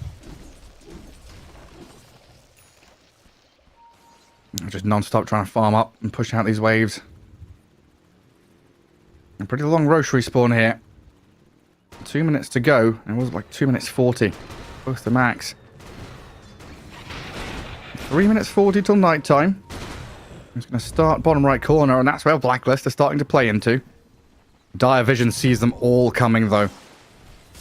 Just non-stop trying to farm up and push out these waves. A pretty long Roche respawn here. 2 minutes to go. It was like 2 minutes 40. Both the max. 3 minutes 40 till night time. It's going to start bottom right corner, and that's where Blacklist are starting to play into. Dire Vision sees them all coming, though.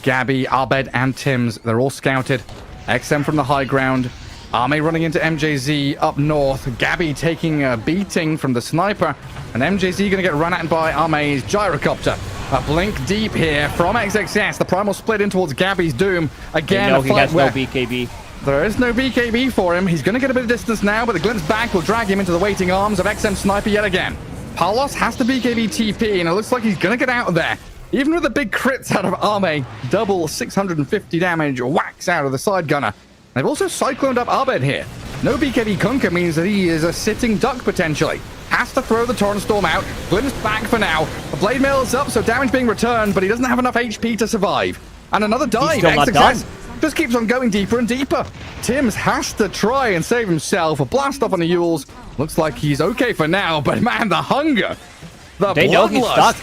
Gabby, Abed, and Tims, they're all scouted. XM from the high ground. Arme running into MJZ up north. Gabby taking a beating from the sniper. And MJZ going to get run at by Arme's gyrocopter. A blink deep here from XXS. The primal split in towards Gabby's Doom. Again, a he fight has where no BKB. there is no BKB for him. He's going to get a bit of distance now, but the glimpse back will drag him into the waiting arms of XM Sniper yet again. Palos has the BKB TP, and it looks like he's going to get out of there. Even with the big crits out of Arme, double 650 damage whacks out of the side gunner. They've also cycloned up Abed here. No BKB Kunkka means that he is a sitting duck potentially. Has to throw the Torrent Storm out. Glimpse back for now. The Blade Mail is up, so damage being returned, but he doesn't have enough HP to survive. And another dive. still not done. Just keeps on going deeper and deeper. Tims has to try and save himself. A blast off on the Yules. Looks like he's okay for now, but man, the hunger. The They know he's bloodlust. stuck.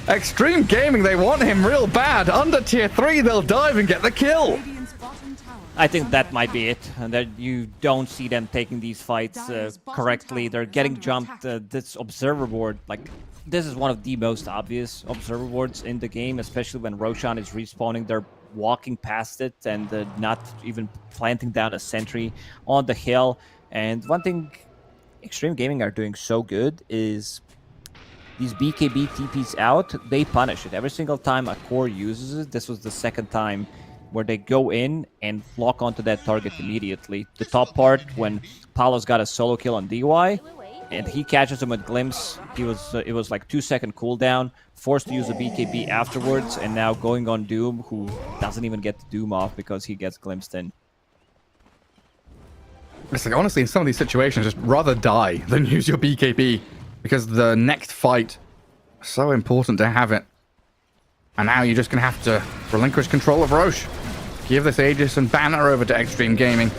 Extreme Gaming, they want him real bad. Under tier 3, they'll dive and get the kill. Radiant's bottom tower I think that might be it. And that you don't see them taking these fights correctly. They're getting jumped. This observer board, like, this is one of the most obvious observer boards in the game, especially when Roshan is respawning. They're walking past it and not even planting down a sentry on the hill. And one thing Xtreme Gaming are doing so good is these BKB TPs out, they punish it. Every single time a core uses it, this was the second time where they go in and lock onto that target immediately. The top part, when Palos got a solo kill on DY, and he catches him with Glimpse, it was like 2-second cooldown, forced to use a BKB afterwards, and now going on Doom, who doesn't even get the Doom off because he gets glimpsed in. It's like, honestly, in some of these situations, just rather die than use your BKB, because the next fight is so important to have it. And now you're just going to have to relinquish control of Roche. Give this Aegis and banner over to Xtreme Gaming.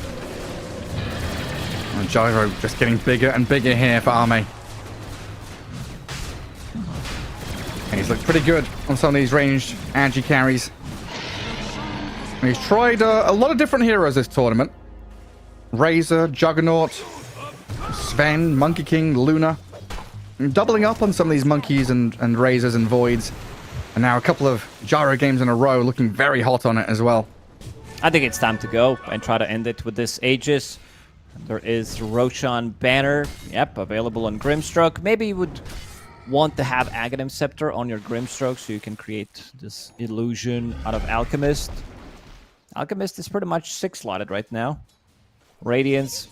And Gyro just getting bigger and bigger here for Arme. And he's looked pretty good on some of these ranged Agi carries. And he's tried a lot of different heroes this tournament. Razor, Juggernaut, Sven, Monkey King, Luna. Doubling up on some of these monkeys and razors and voids. And now a couple of Gyro games in a row, looking very hot on it as well. I think it's time to go and try to end it with this Aegis. There is Roshan banner, yep, available on Grimstroke. Maybe you would want to have Aghanim Scepter on your Grimstroke so you can create this illusion out of Alchemist. Alchemist is pretty much 6-slotted right now. Radiance,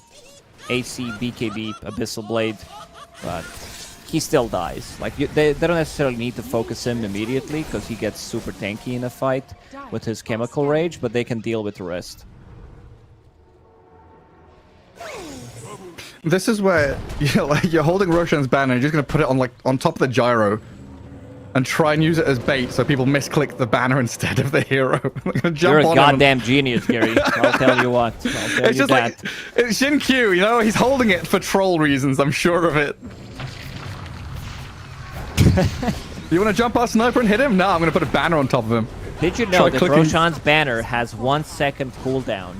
AC, BKB, Abyssal Blade, but he still dies. Like, they don't necessarily need to focus him immediately because he gets super tanky in a fight with his Chemical Rage, but they can deal with the rest. This is where you're holding Roshan's banner and you're just going to put it on top of the Gyro and try and use it as bait so people misclick the banner instead of the hero. You're a goddamn genius, Gary. I'll tell you what. I'll tell it's you just that. like, it's Shin Q, you know? He's holding it for troll reasons, I'm sure of it. You want to jump our sniper and hit him? No, I'm going to put a banner on top of him. Did you know that Roshan's banner has 1 second cooldown?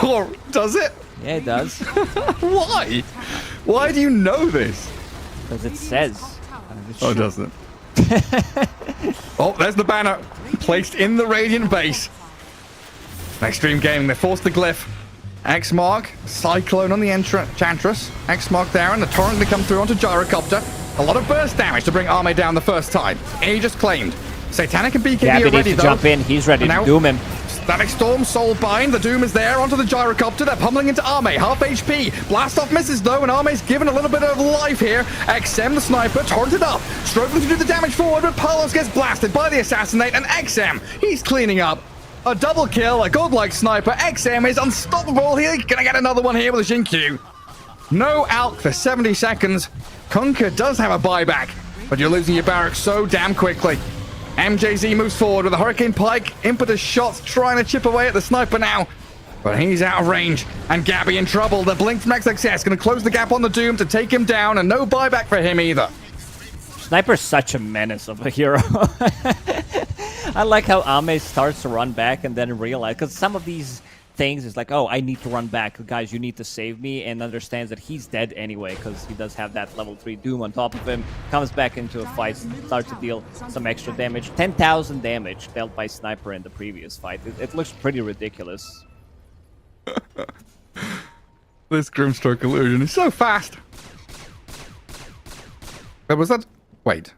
Or does it? Yeah, it does. Why? Why do you know this? Because it says. Oh, does it? Oh, there's the banner. Placed in the Radiant base. Xtreme Gaming, they forced the glyph. X Mark, Cyclone on the Enchantress. X Mark there, and the Torrent to come through onto Gyrocopter. A lot of burst damage to bring Arme down the first time. Aegis claimed. Satanic and BKB Gabby are ready, needs to though. jump in. He's ready to doom him. Static Storm, Soul Bind, the Doom is there, onto the Gyrocopter, they're pummeling into Arme, half HP. Blast off misses though, and Arme's given a little bit of life here. XM, the sniper, torrented up, struggling to do the damage forward, but Palos gets blasted by the Assassinate, and XM, he's cleaning up. A double kill, a godlike sniper. XM is unstoppable, he's gonna get another one here with a Xingqiu. No Alk for 70 seconds. Kunkka does have a buyback, but you're losing your barracks so damn quickly. MJZ moves forward with a Hurricane Pike. Impetus shots trying to chip away at the sniper now. But he's out of range. And Gabby in trouble. The blink from XXS going to close the gap on the Doom to take him down. And no buyback for him either. Sniper's such a menace of a hero. I like how Ame starts to run back and then realize, because some of these things is like, oh, I need to run back. Guys, you need to save me, and understands that he's dead anyway because he does have that level 3 Doom on top of him. Comes back into a fight, starts to deal some extra damage. 10,000 damage dealt by Sniper in the previous fight. It looks pretty ridiculous. This Grimstroke illusion is so fast. Was that... Wait.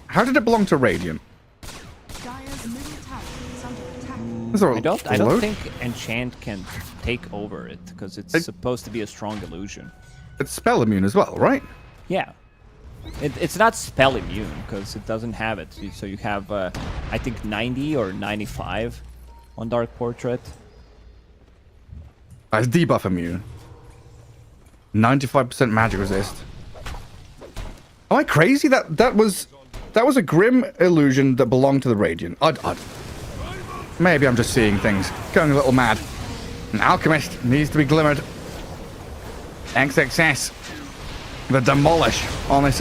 How did it belong to Radiant? Dire's middle tower is under attack. Is there a I don't load? think Enchant can take over it because it's supposed to be a strong illusion. It's spell immune as well, right? Yeah. It's not spell immune because it doesn't have it. So you have, I think, 90 or 95 on Dark Portrait. It's debuff immune. 95% magic resist. Am I crazy? That was a Grim illusion that belonged to the Radiant. Maybe I'm just seeing things. Going a little mad. An Alchemist needs to be glimmered. XXS. The Demolish on this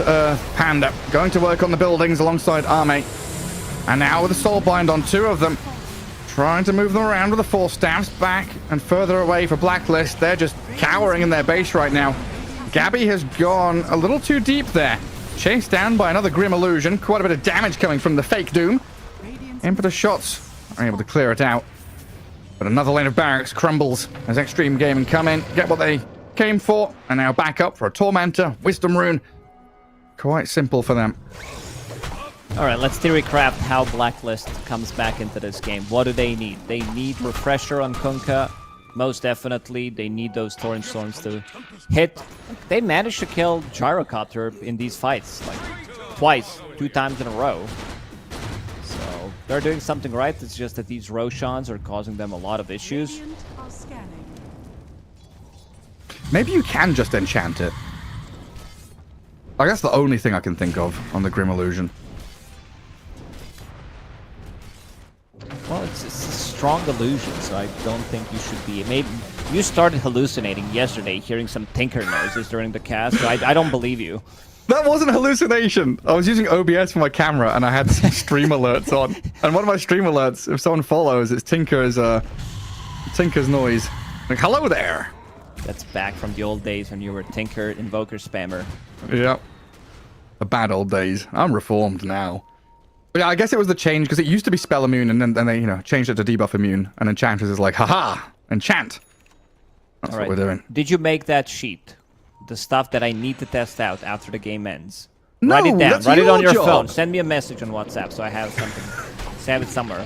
Panda. Going to work on the buildings alongside Arme. And now with the Soulbind on 2 of them. Trying to move them around with the Force Staffs back and further away for Blacklist. They're just cowering in their base right now. Gabby has gone a little too deep there. Chased down by another Grim Illusion. Quite a bit of damage coming from the fake Doom. Impetus shots are able to clear it out. But another lane of barracks crumbles as Xtreme Gaming come in, get what they came for, and now back up for a Tormentor, Wisdom Rune. Quite simple for them. Alright, let's theorycraft how Blacklist comes back into this game. What do they need? They need Refresher on Kunkka. Most definitely, they need those Torrent Storms to hit. They managed to kill Gyrocopter in these fights, like twice, 2 times in a row. So they're doing something right. It's just that these Roshans are causing them a lot of issues. Radiant are scanning. Maybe you can just enchant it. Like, that's the only thing I can think of on the Grim Illusion. Well, it's a strong illusion, so I don't think you should be. Maybe you started hallucinating yesterday, hearing some tinker noises during the cast. So I don't believe you. That wasn't a hallucination. I was using OBS for my camera, and I had some stream alerts on. And one of my stream alerts, if someone follows, it's Tinker's noise. Like, hello there. That's back from the old days when you were Tinker Invoker Spammer. Yep. The bad old days. I'm reformed now. But yeah, I guess it was the change, because it used to be spell immune, and then they, changed it to debuff immune. And Enchantress is like, haha, enchant. That's what we're doing. Did you make that sheet? The stuff that I need to test out after the game ends. No, Write it down. that's Write it on your job. phone. Send me a message on WhatsApp so I have something. Save it somewhere.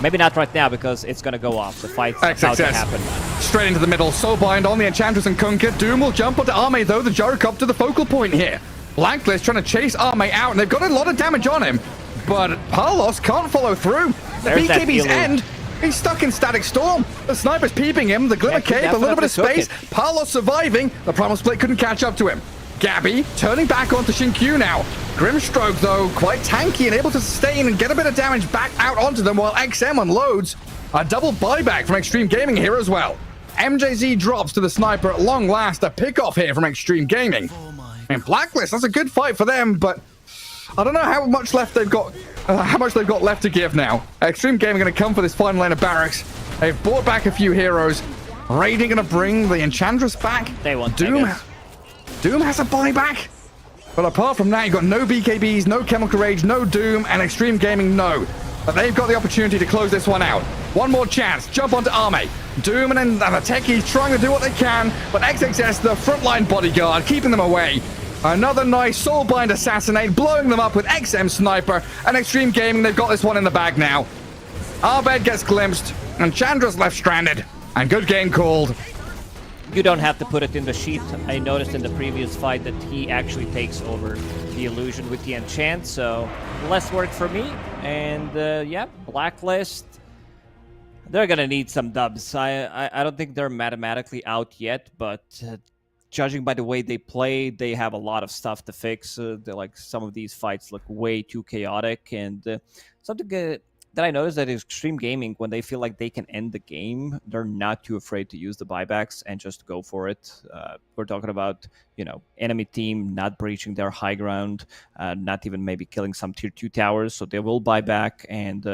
Maybe not right now because it's gonna go off. The fight's about to happen. Straight into the middle. Soulbind on the Enchantress and Kunkka. Doom will jump onto Arme though. The Gyrocopter, the focal point here. Blacklist trying to chase Arme out, and they've got a lot of damage on him. But Parlos can't follow through. The There's that BKB's Elu. end. He's stuck in Static Storm. The Sniper's peeping him. The Glimmer Cape, a little bit of space. Parlos surviving. The Primal Split couldn't catch up to him. Gabby turning back onto Shinkyu now. Grimstroke, though, quite tanky and able to sustain and get a bit of damage back out onto them while XM unloads. A double buyback from Xtreme Gaming here as well. MJZ drops to the Sniper at long last. A pick-off here from Xtreme Gaming. And Blacklist, that's a good fight for them, but I don't know how much left they've got. How much they've got left to give now. Xtreme Gaming going to come for this final lane of barracks. They've brought back a few heroes. Radiant going to bring the Enchantress back. They want Doom has a buyback. But apart from that, you've got no BKBs, no Chemical Rage, no Doom, and Xtreme Gaming know that they've got the opportunity to close this one out. One more chance. Jump onto Arme. Doom and the Techies trying to do what they can, but XXS, the frontline bodyguard, keeping them away. Another nice Soulbind Assassinate, blowing them up with XM Sniper, and Xtreme Gaming, they've got this one in the bag now. Arbed gets glimpsed, and Chandra's left stranded. And good game called. You don't have to put it in the sheet. I noticed in the previous fight that he actually takes over the illusion with the enchant, so less work for me. And yeah, Blacklist, they're gonna need some dubs. I don't think they're mathematically out yet, but judging by the way they play, they have a lot of stuff to fix. They're like some of these fights look way too chaotic, and something that I noticed that Xtreme Gaming, when they feel like they can end the game, they're not too afraid to use the buybacks and just go for it. We're talking about, enemy team not breaching their high ground, not even maybe killing some tier 2 towers, so they will buy back, and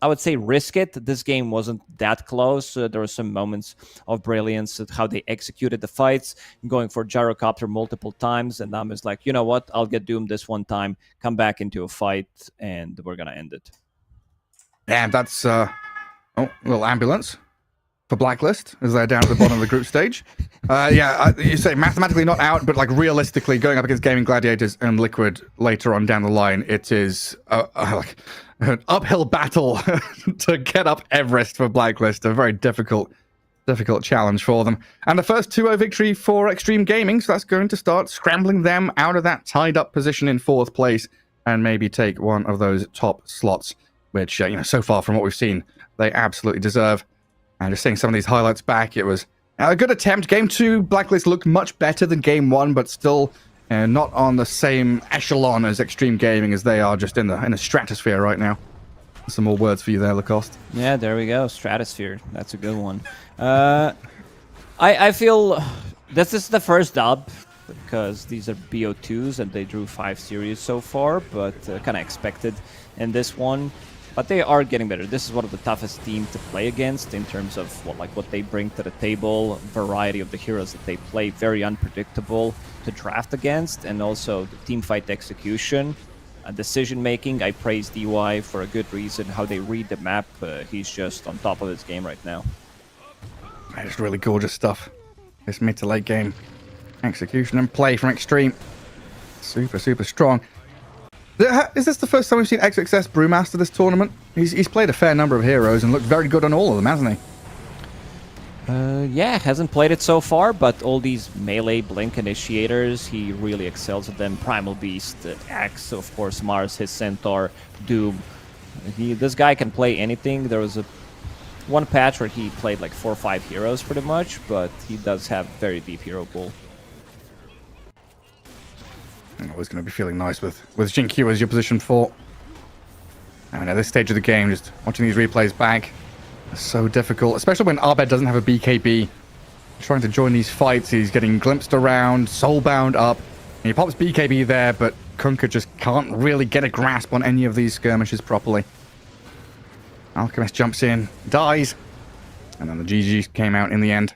I would say risk it. This game wasn't that close. There were some moments of brilliance at how they executed the fights, going for gyrocopter multiple times, and I'm just like, you know what, I'll get doomed this one time, come back into a fight, and we're going to end it. And that's a little ambulance for Blacklist as they're down at the bottom of the group stage. You say mathematically not out, but like realistically going up against Gaimin, Gladiators and Liquid later on down the line, it is like an uphill battle to get up Everest for Blacklist. A very difficult challenge for them. And the first 2-0 victory for Xtreme Gaming, so that's going to start scrambling them out of that tied up position in 4th place and maybe take one of those top slots, which, so far from what we've seen, they absolutely deserve. And just seeing some of these highlights back, it was a good attempt. Game 2, Blacklist looked much better than Game 1, but still not on the same echelon as Xtreme Gaming, as they are just in the stratosphere right now. Some more words for you there, Lacoste. Yeah, there we go. Stratosphere. That's a good one. I feel this is the first dub, because these are BO2s and they drew 5 series so far, but kind of expected in this one. But they are getting better. This is one of the toughest teams to play against in terms of what they bring to the table, variety of the heroes that they play, very unpredictable to draft against, and also the team fight execution, decision making. I praise DY for a good reason. How they read the map, he's just on top of his game right now. That is really gorgeous stuff. This mid to late game execution and play from Xtreme. Super strong. Is this the first time we've seen XXS Brewmaster this tournament? He's played a fair number of heroes and looked very good on all of them, hasn't he? Yeah, hasn't played it so far, but all these melee Blink initiators, he really excels at them. Primal Beast, Axe, of course, Mars, his Centaur, Doom. This guy can play anything. There was one patch where he played like 4 or 5 heroes pretty much, but he does have very deep hero pool. Always going to be feeling nice with Jinkyu as your position 4. I mean, at this stage of the game, just watching these replays back, it's so difficult, especially when Abed doesn't have a BKB. Trying to join these fights, he's getting glimpsed around, soulbound up, and he pops BKB there, but Kunkka just can't really get a grasp on any of these skirmishes properly. Alchemist jumps in, dies, and then the GG came out in the end.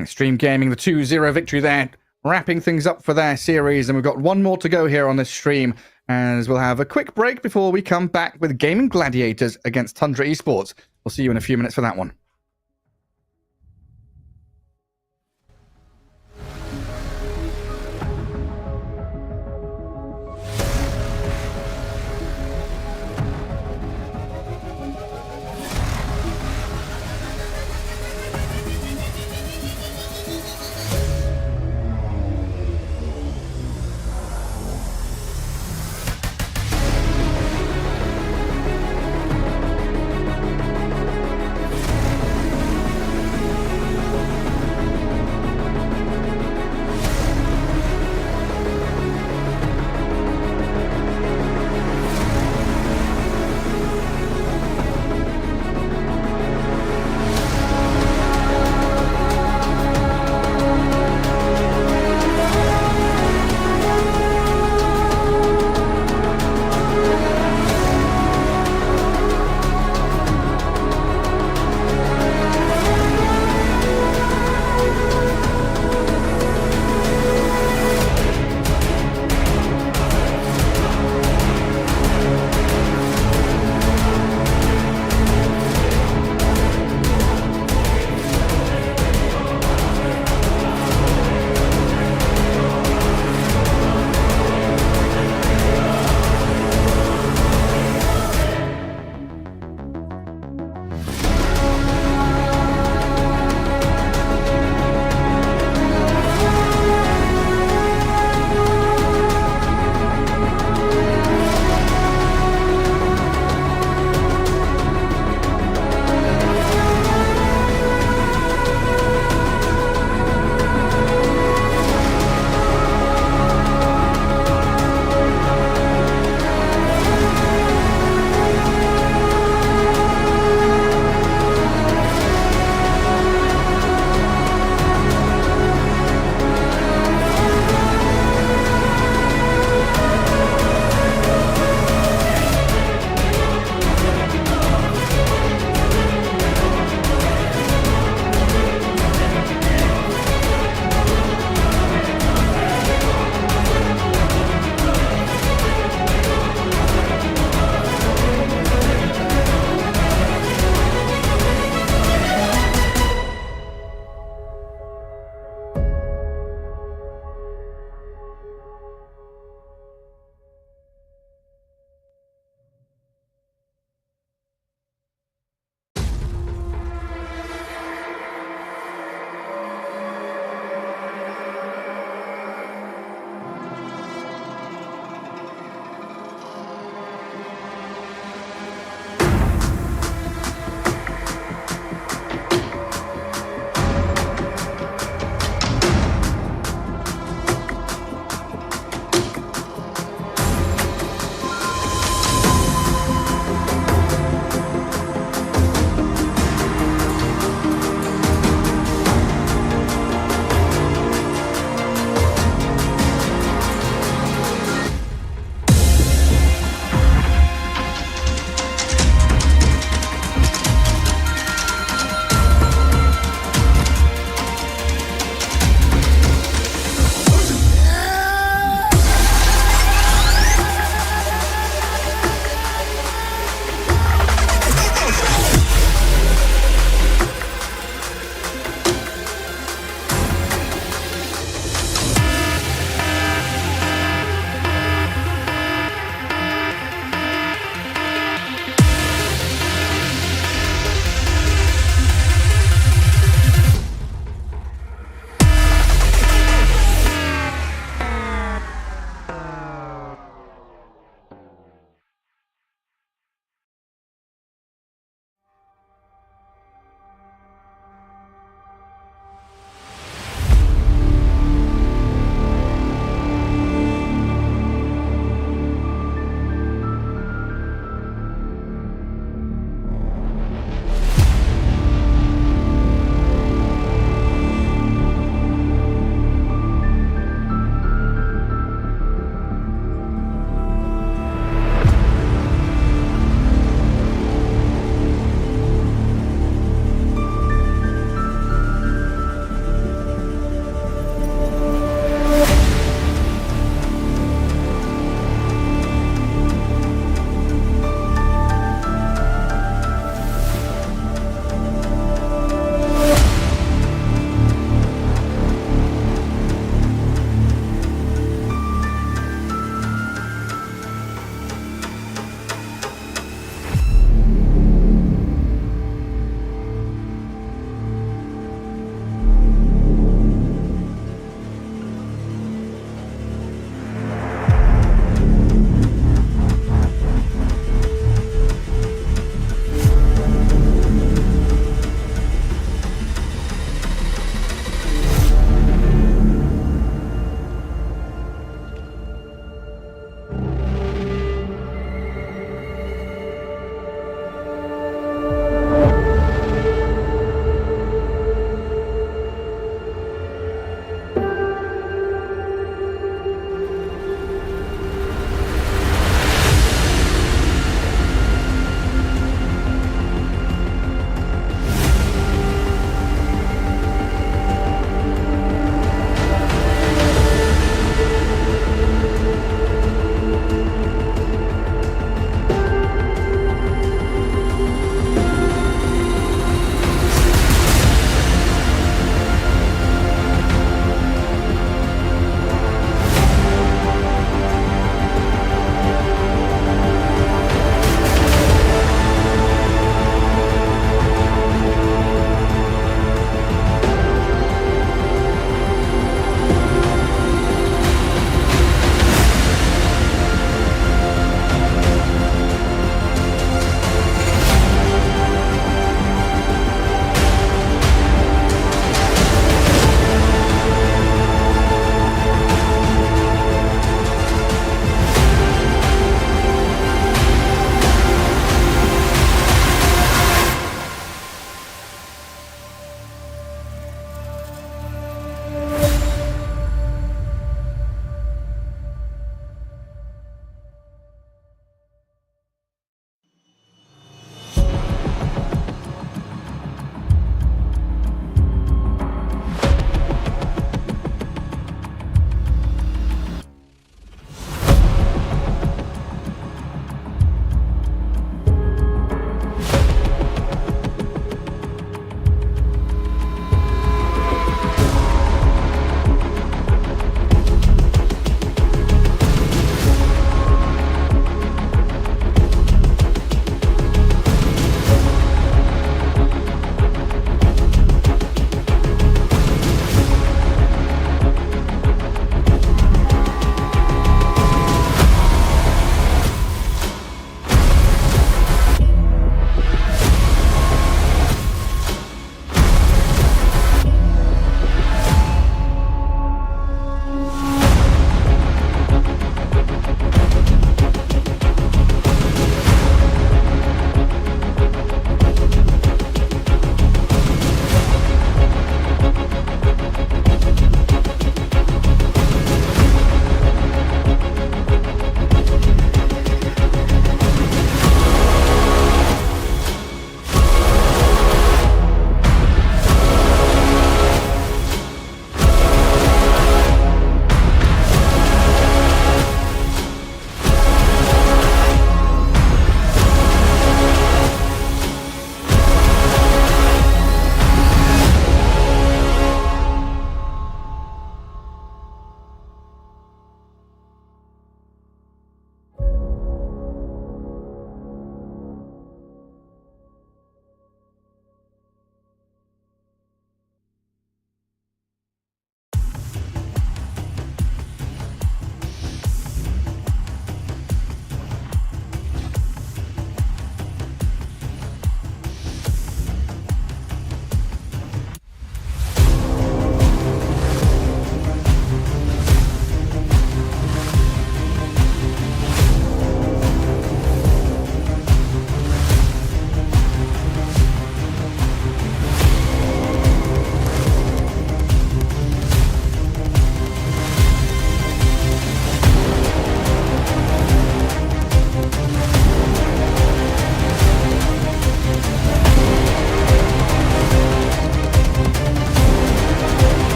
Xtreme Gaming, the 2-0 victory there, wrapping things up for their series, and we've got one more to go here on this stream, as we'll have a quick break before we come back with Gaimin Gladiators against Tundra Esports. We'll see you in a few minutes for that one.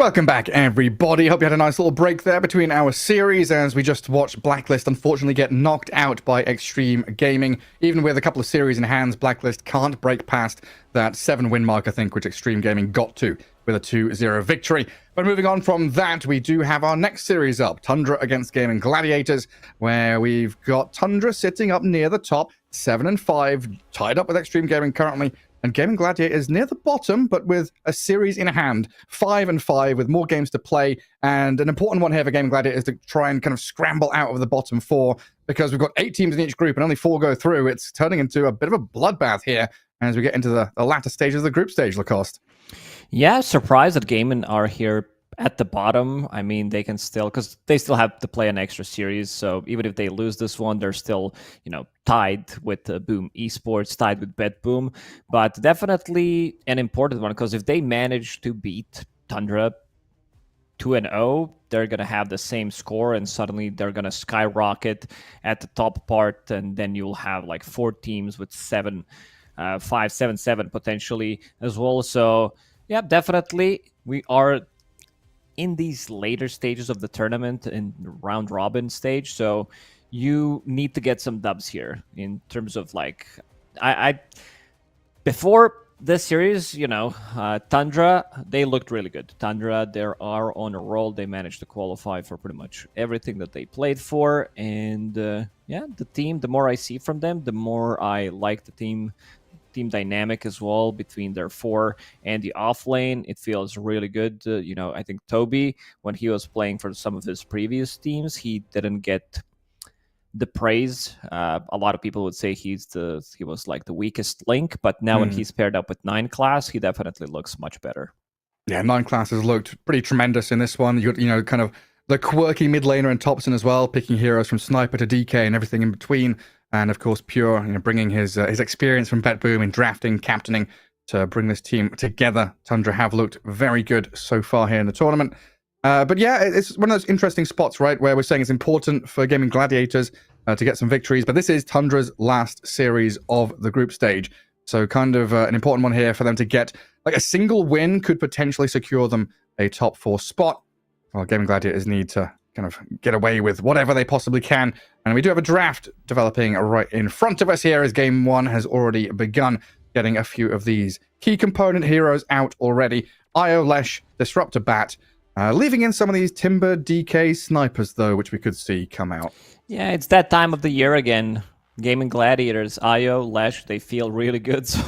Welcome back, everybody. Hope you had a nice little break there between our series as we just watched Blacklist unfortunately get knocked out by Xtreme Gaming. Even with a couple of series in hands, Blacklist can't break past that 7-win mark, I think, which Xtreme Gaming got to with a 2-0 victory. But moving on from that, we do have our next series up, Tundra against Gaimin Gladiators, where we've got Tundra sitting up near the top, 7-5, tied up with Xtreme Gaming currently, and Gaimin Gladiators near the bottom, but with a series in hand, 5-5, with more games to play. And an important one here for Gaimin Gladiators to try and kind of scramble out of the bottom 4, because we've got 8 teams in each group and only 4 go through. It's turning into a bit of a bloodbath here as we get into the latter stages of the group stage, Lacoste. Yeah, surprised that Gaimin are here at the bottom. I mean, they can still, because they still have to play an extra series. So even if they lose this one, they're still, tied with Boom Esports, tied with BetBoom. But definitely an important one, because if they manage to beat Tundra 2-0, they're going to have the same score, and suddenly they're going to skyrocket at the top part. And then you'll have like 4 teams with 7, 5, 7, 7 potentially as well. So yeah, definitely we are in these later stages of the tournament in round robin stage. So you need to get some dubs here in terms of like, I before this series, Tundra, they looked really good. Tundra, they are on a roll. They managed to qualify for pretty much everything that they played for. And the team, the more I see from them, the more I like the team dynamic as well between their 4 and the off lane. It feels really good. I think Toby, when he was playing for some of his previous teams, he didn't get the praise. A lot of people would say he was like the weakest link, but now when he's paired up with 9 class, he definitely looks much better. Yeah, 9 classes looked pretty tremendous in this one. You got, kind of the quirky mid laner and Thompson as well, picking heroes from Sniper to DK and everything in between. And of course, Pure, bringing his experience from BetBoom in drafting, captaining to bring this team together. Tundra have looked very good so far here in the tournament. But yeah, it's one of those interesting spots, right, where we're saying it's important for Gaimin Gladiators to get some victories. But this is Tundra's last series of the group stage. So kind of an important one here for them to get. Like a single win could potentially secure them a top 4 spot. Well, Gaimin Gladiators need to kind of get away with whatever they possibly can. And we do have a draft developing right in front of us here as Game 1 has already begun, getting a few of these key component heroes out already. Io, Lesh, Disruptor Bat, leaving in some of these Timber DK snipers, though, which we could see come out. Yeah, it's that time of the year again. Gaimin Gladiators, Io, Lesh, they feel really good. So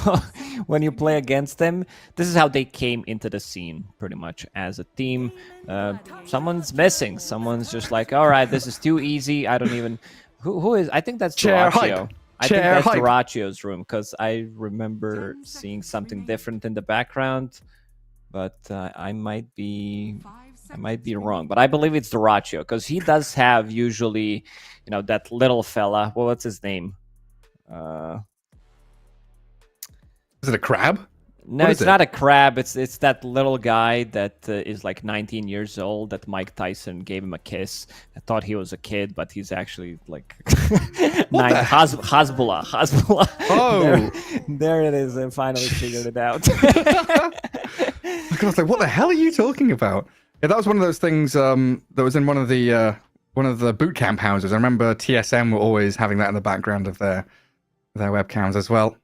when you play against them, this is how they came into the scene, pretty much, as a team. Someone's missing. Someone's just like, all right, this is too easy. I don't even... Who is... I think that's Duraccio. I think that's Duraccio's room, because I remember seeing something different in the background. But I might be wrong, but I believe it's Duraccio, because he does have usually, that little fella. Well, what's his name? Is it a crab? No, it's not a crab. It's that little guy that is like 19 years old that Mike Tyson gave him a kiss. I thought he was a kid, but he's actually like Hasbullah. Oh, there it is. I finally figured it out. I was like, what the hell are you talking about? Yeah, that was one of those things that was in one of the boot camp houses. I remember TSM were always having that in the background of their webcams as well.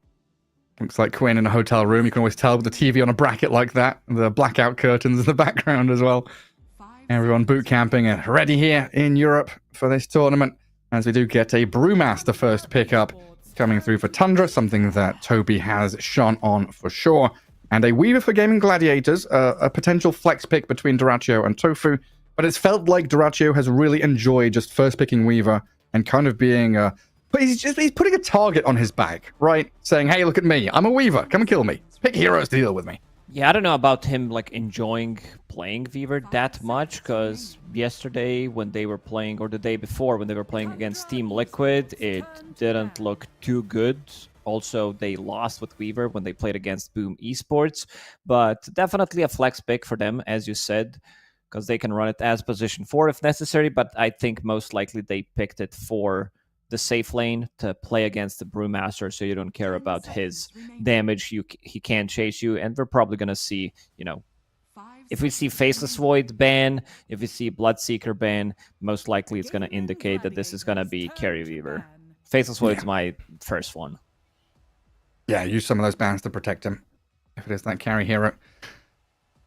Looks like Quinn in a hotel room. You can always tell with the TV on a bracket like that, the blackout curtains in the background as well. Everyone boot camping and ready here in Europe for this tournament, as we do get a Brewmaster first pickup coming through for Tundra, something that Toby has shone on for sure. And a Weaver for Gaimin Gladiators, a potential flex pick between Duraccio and Tofu. But it's felt like Duraccio has really enjoyed just first picking Weaver and kind of being but he's putting a target on his back, right? Saying, hey, look at me. I'm a Weaver. Come and kill me. Pick heroes to deal with me. Yeah, I don't know about him like enjoying playing Weaver that much, because yesterday when they were playing, or the day before when they were playing against Team Liquid, it didn't look too good. Also, they lost with Weaver when they played against Boom Esports, but definitely a flex pick for them, as you said, because they can run it as position 4 if necessary, but I think most likely they picked it for the safe lane to play against the Brewmaster, so you don't care about his damage. He can't chase you, and we're probably going to see, if we see Faceless Void ban, if we see Bloodseeker ban, most likely it's going to indicate that this is going to be Carry Weaver. Faceless Void's my first one. Yeah, use some of those bans to protect him, if it is that carry hero.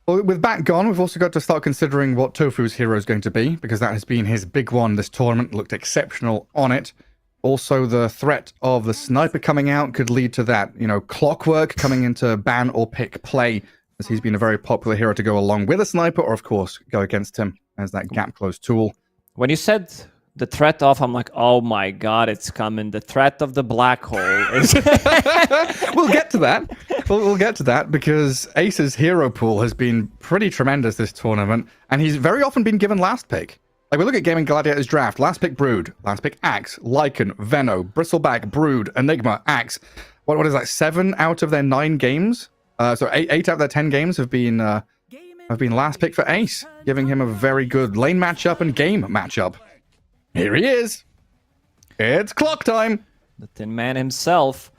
Well, with Bat gone, we've also got to start considering what Tofu's hero is going to be, because that has been his big one this tournament, looked exceptional on it. Also, the threat of the sniper coming out could lead to that, Clockwork coming into ban or pick play, as he's been a very popular hero to go along with a sniper, or of course, go against him as that gap close tool. When you said the threat of, I'm like, oh my god, it's coming. The threat of the black hole is... We'll get to that. We'll get to that, because Ace's hero pool has been pretty tremendous this tournament, and he's very often been given last pick. Like, we look at Gaimin Gladiators draft, last pick Brood, last pick Axe, Lycan, Venno, Bristleback, Brood, Enigma, Axe. What is that, 7 out of their 9 games? So 8 out of their 10 games have been last pick for Ace, giving him a very good lane matchup and game matchup. Here he is. It's clock time. The Tin Man himself.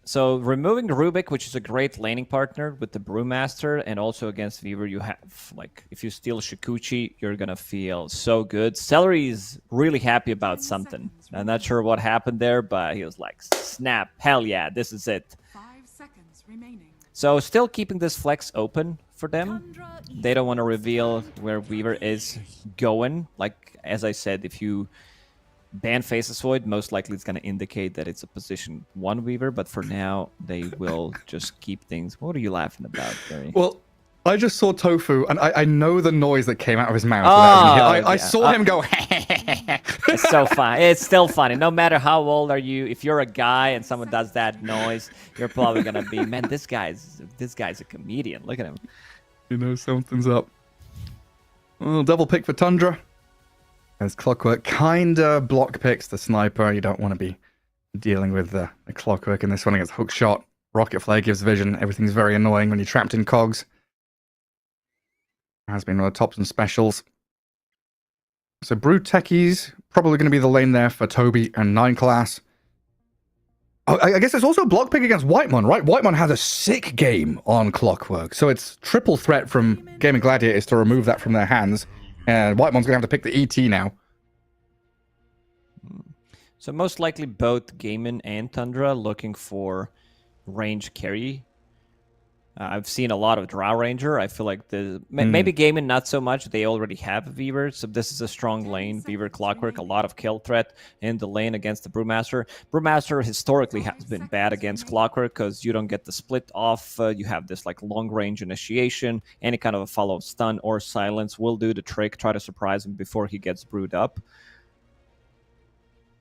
So removing Rubik, which is a great laning partner with the Brewmaster, and also against Weaver, you have, like, if you steal Shikuchi, you're going to feel so good. Celery is really happy about something. I'm not sure what happened there, but he was like, snap, hell yeah, this is it. 5 seconds remaining. So still keeping this flex open for them. They don't want to reveal where Weaver is going. Like, as I said, if you ban Faceless Void, most likely it's going to indicate that it's a position 1 Weaver, but for now, they will just keep things... What are you laughing about, Barry? Well, I just saw Tofu, and I know the noise that came out of his mouth. I saw him go... It's so fun. It's still funny. No matter how old are you, if you're a guy and someone does that noise, you're probably going to be, man, this guy's a comedian. Look at him. You know something's up. Well, double pick for Tundra. As Clockwork kinda block picks the sniper. You don't want to be dealing with the Clockwork in this one against hook shot. Rocket Flare gives vision. Everything's very annoying when you're trapped in cogs. Has been one of the tops and specials. So Brood Techies, probably going to be the lane there for Toby and 9 class. Oh, I guess it's also a block pick against Whitemon, right? Whitemon has a sick game on Clockwork. So it's triple threat from Gaimin Gladiators to remove that from their hands. And Whitemon's going to have to pick the ET now. So most likely both Gaimin and Tundra looking for range carry. I've seen a lot of Drow Ranger. I feel like maybe Gaimin not so much. They already have a Weaver, so this is a strong lane. Weaver Clockwork, a lot of kill threat in the lane against the Brewmaster. Brewmaster historically has been bad against Clockwork because you don't get the split off. You have this like long range initiation. Any kind of a follow stun or silence will do the trick. Try to surprise him before he gets brewed up.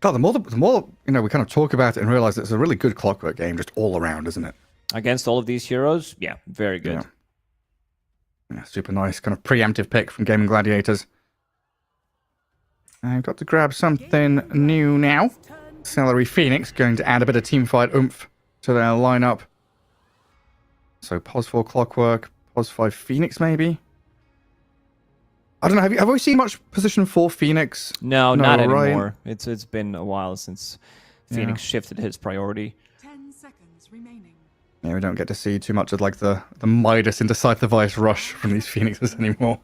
God, the more we kind of talk about it and realize it's a really good Clockwork game just all around, isn't it? Against all of these heroes, yeah, very good. Yeah, super nice kind of preemptive pick from Gaimin Gladiators. I've got to grab something new now. Celery Phoenix going to add a bit of teamfight oomph to their lineup. So Pos 4 Clockwork, Pos 5 Phoenix maybe? I don't know, have we seen much position 4 Phoenix? No, not Orion? anymore. It's been a while since Phoenix shifted his priority. 10 seconds remaining. Yeah, we don't get to see too much of like the Midas Indecisive Vice rush from these Phoenixes anymore.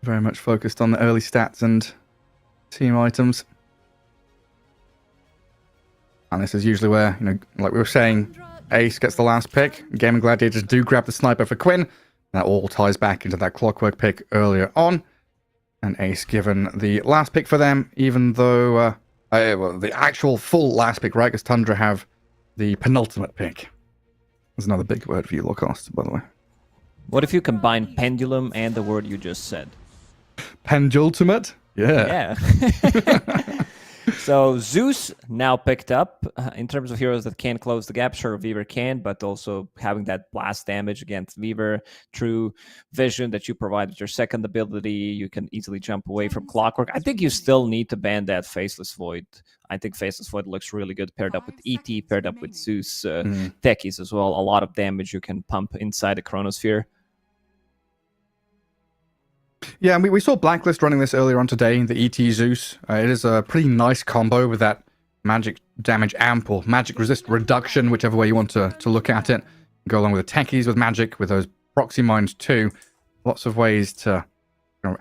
Very much focused on the early stats and team items. And this is usually where, like we were saying, Ace gets the last pick. Gaimin Gladiators do grab the sniper for Quinn. That all ties back into that Clockwork pick earlier on. And Ace given the last pick for them, even though the actual full last pick, right? Because Tundra have the penultimate pick. There's another big word for you, Locost, by the way. What if you combine pendulum and the word you just said? Pendultimate? Yeah. Yeah. So Zeus now picked up in terms of heroes that can close the gap. Sure, Weaver can, but also having that blast damage against Weaver, true vision that you provide with your second ability, you can easily jump away from Clockwork. I think you still need to ban that Faceless Void. I think Faceless Void looks really good paired up with ET, paired up with Zeus techies as well. A lot of damage you can pump inside the Chronosphere. Yeah, and we saw Blacklist running this earlier on today, the ET Zeus. It is a pretty nice combo with that magic damage amp or magic resist reduction, whichever way you want to look at it. Go along with the techies with magic, with those proxy mines too. Lots of ways to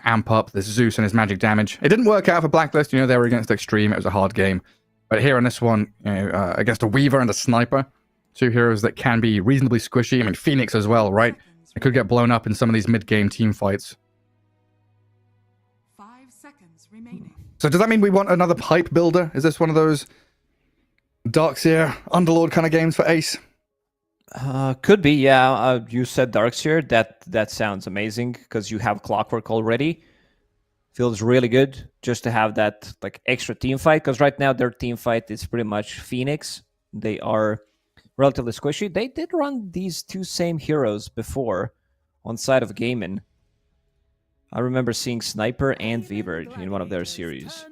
amp up this Zeus and his magic damage. It didn't work out for Blacklist. They were against Xtreme. It was a hard game. But here in this one, against a Weaver and a Sniper, two heroes that can be reasonably squishy. I mean, Phoenix as well, right? It could get blown up in some of these mid-game team fights. 5 seconds remaining. So does that mean we want another pipe builder? Is this one of those Darkseer, Underlord kind of games for Ace? Could be, yeah. You said Darkseer. That sounds amazing because you have Clockwork already. Feels really good just to have that like extra team fight, because right now their team fight is pretty much Phoenix. They are relatively squishy. They did run these two same heroes before on side of Gaimin. I remember seeing Sniper and Weaver in one of their series.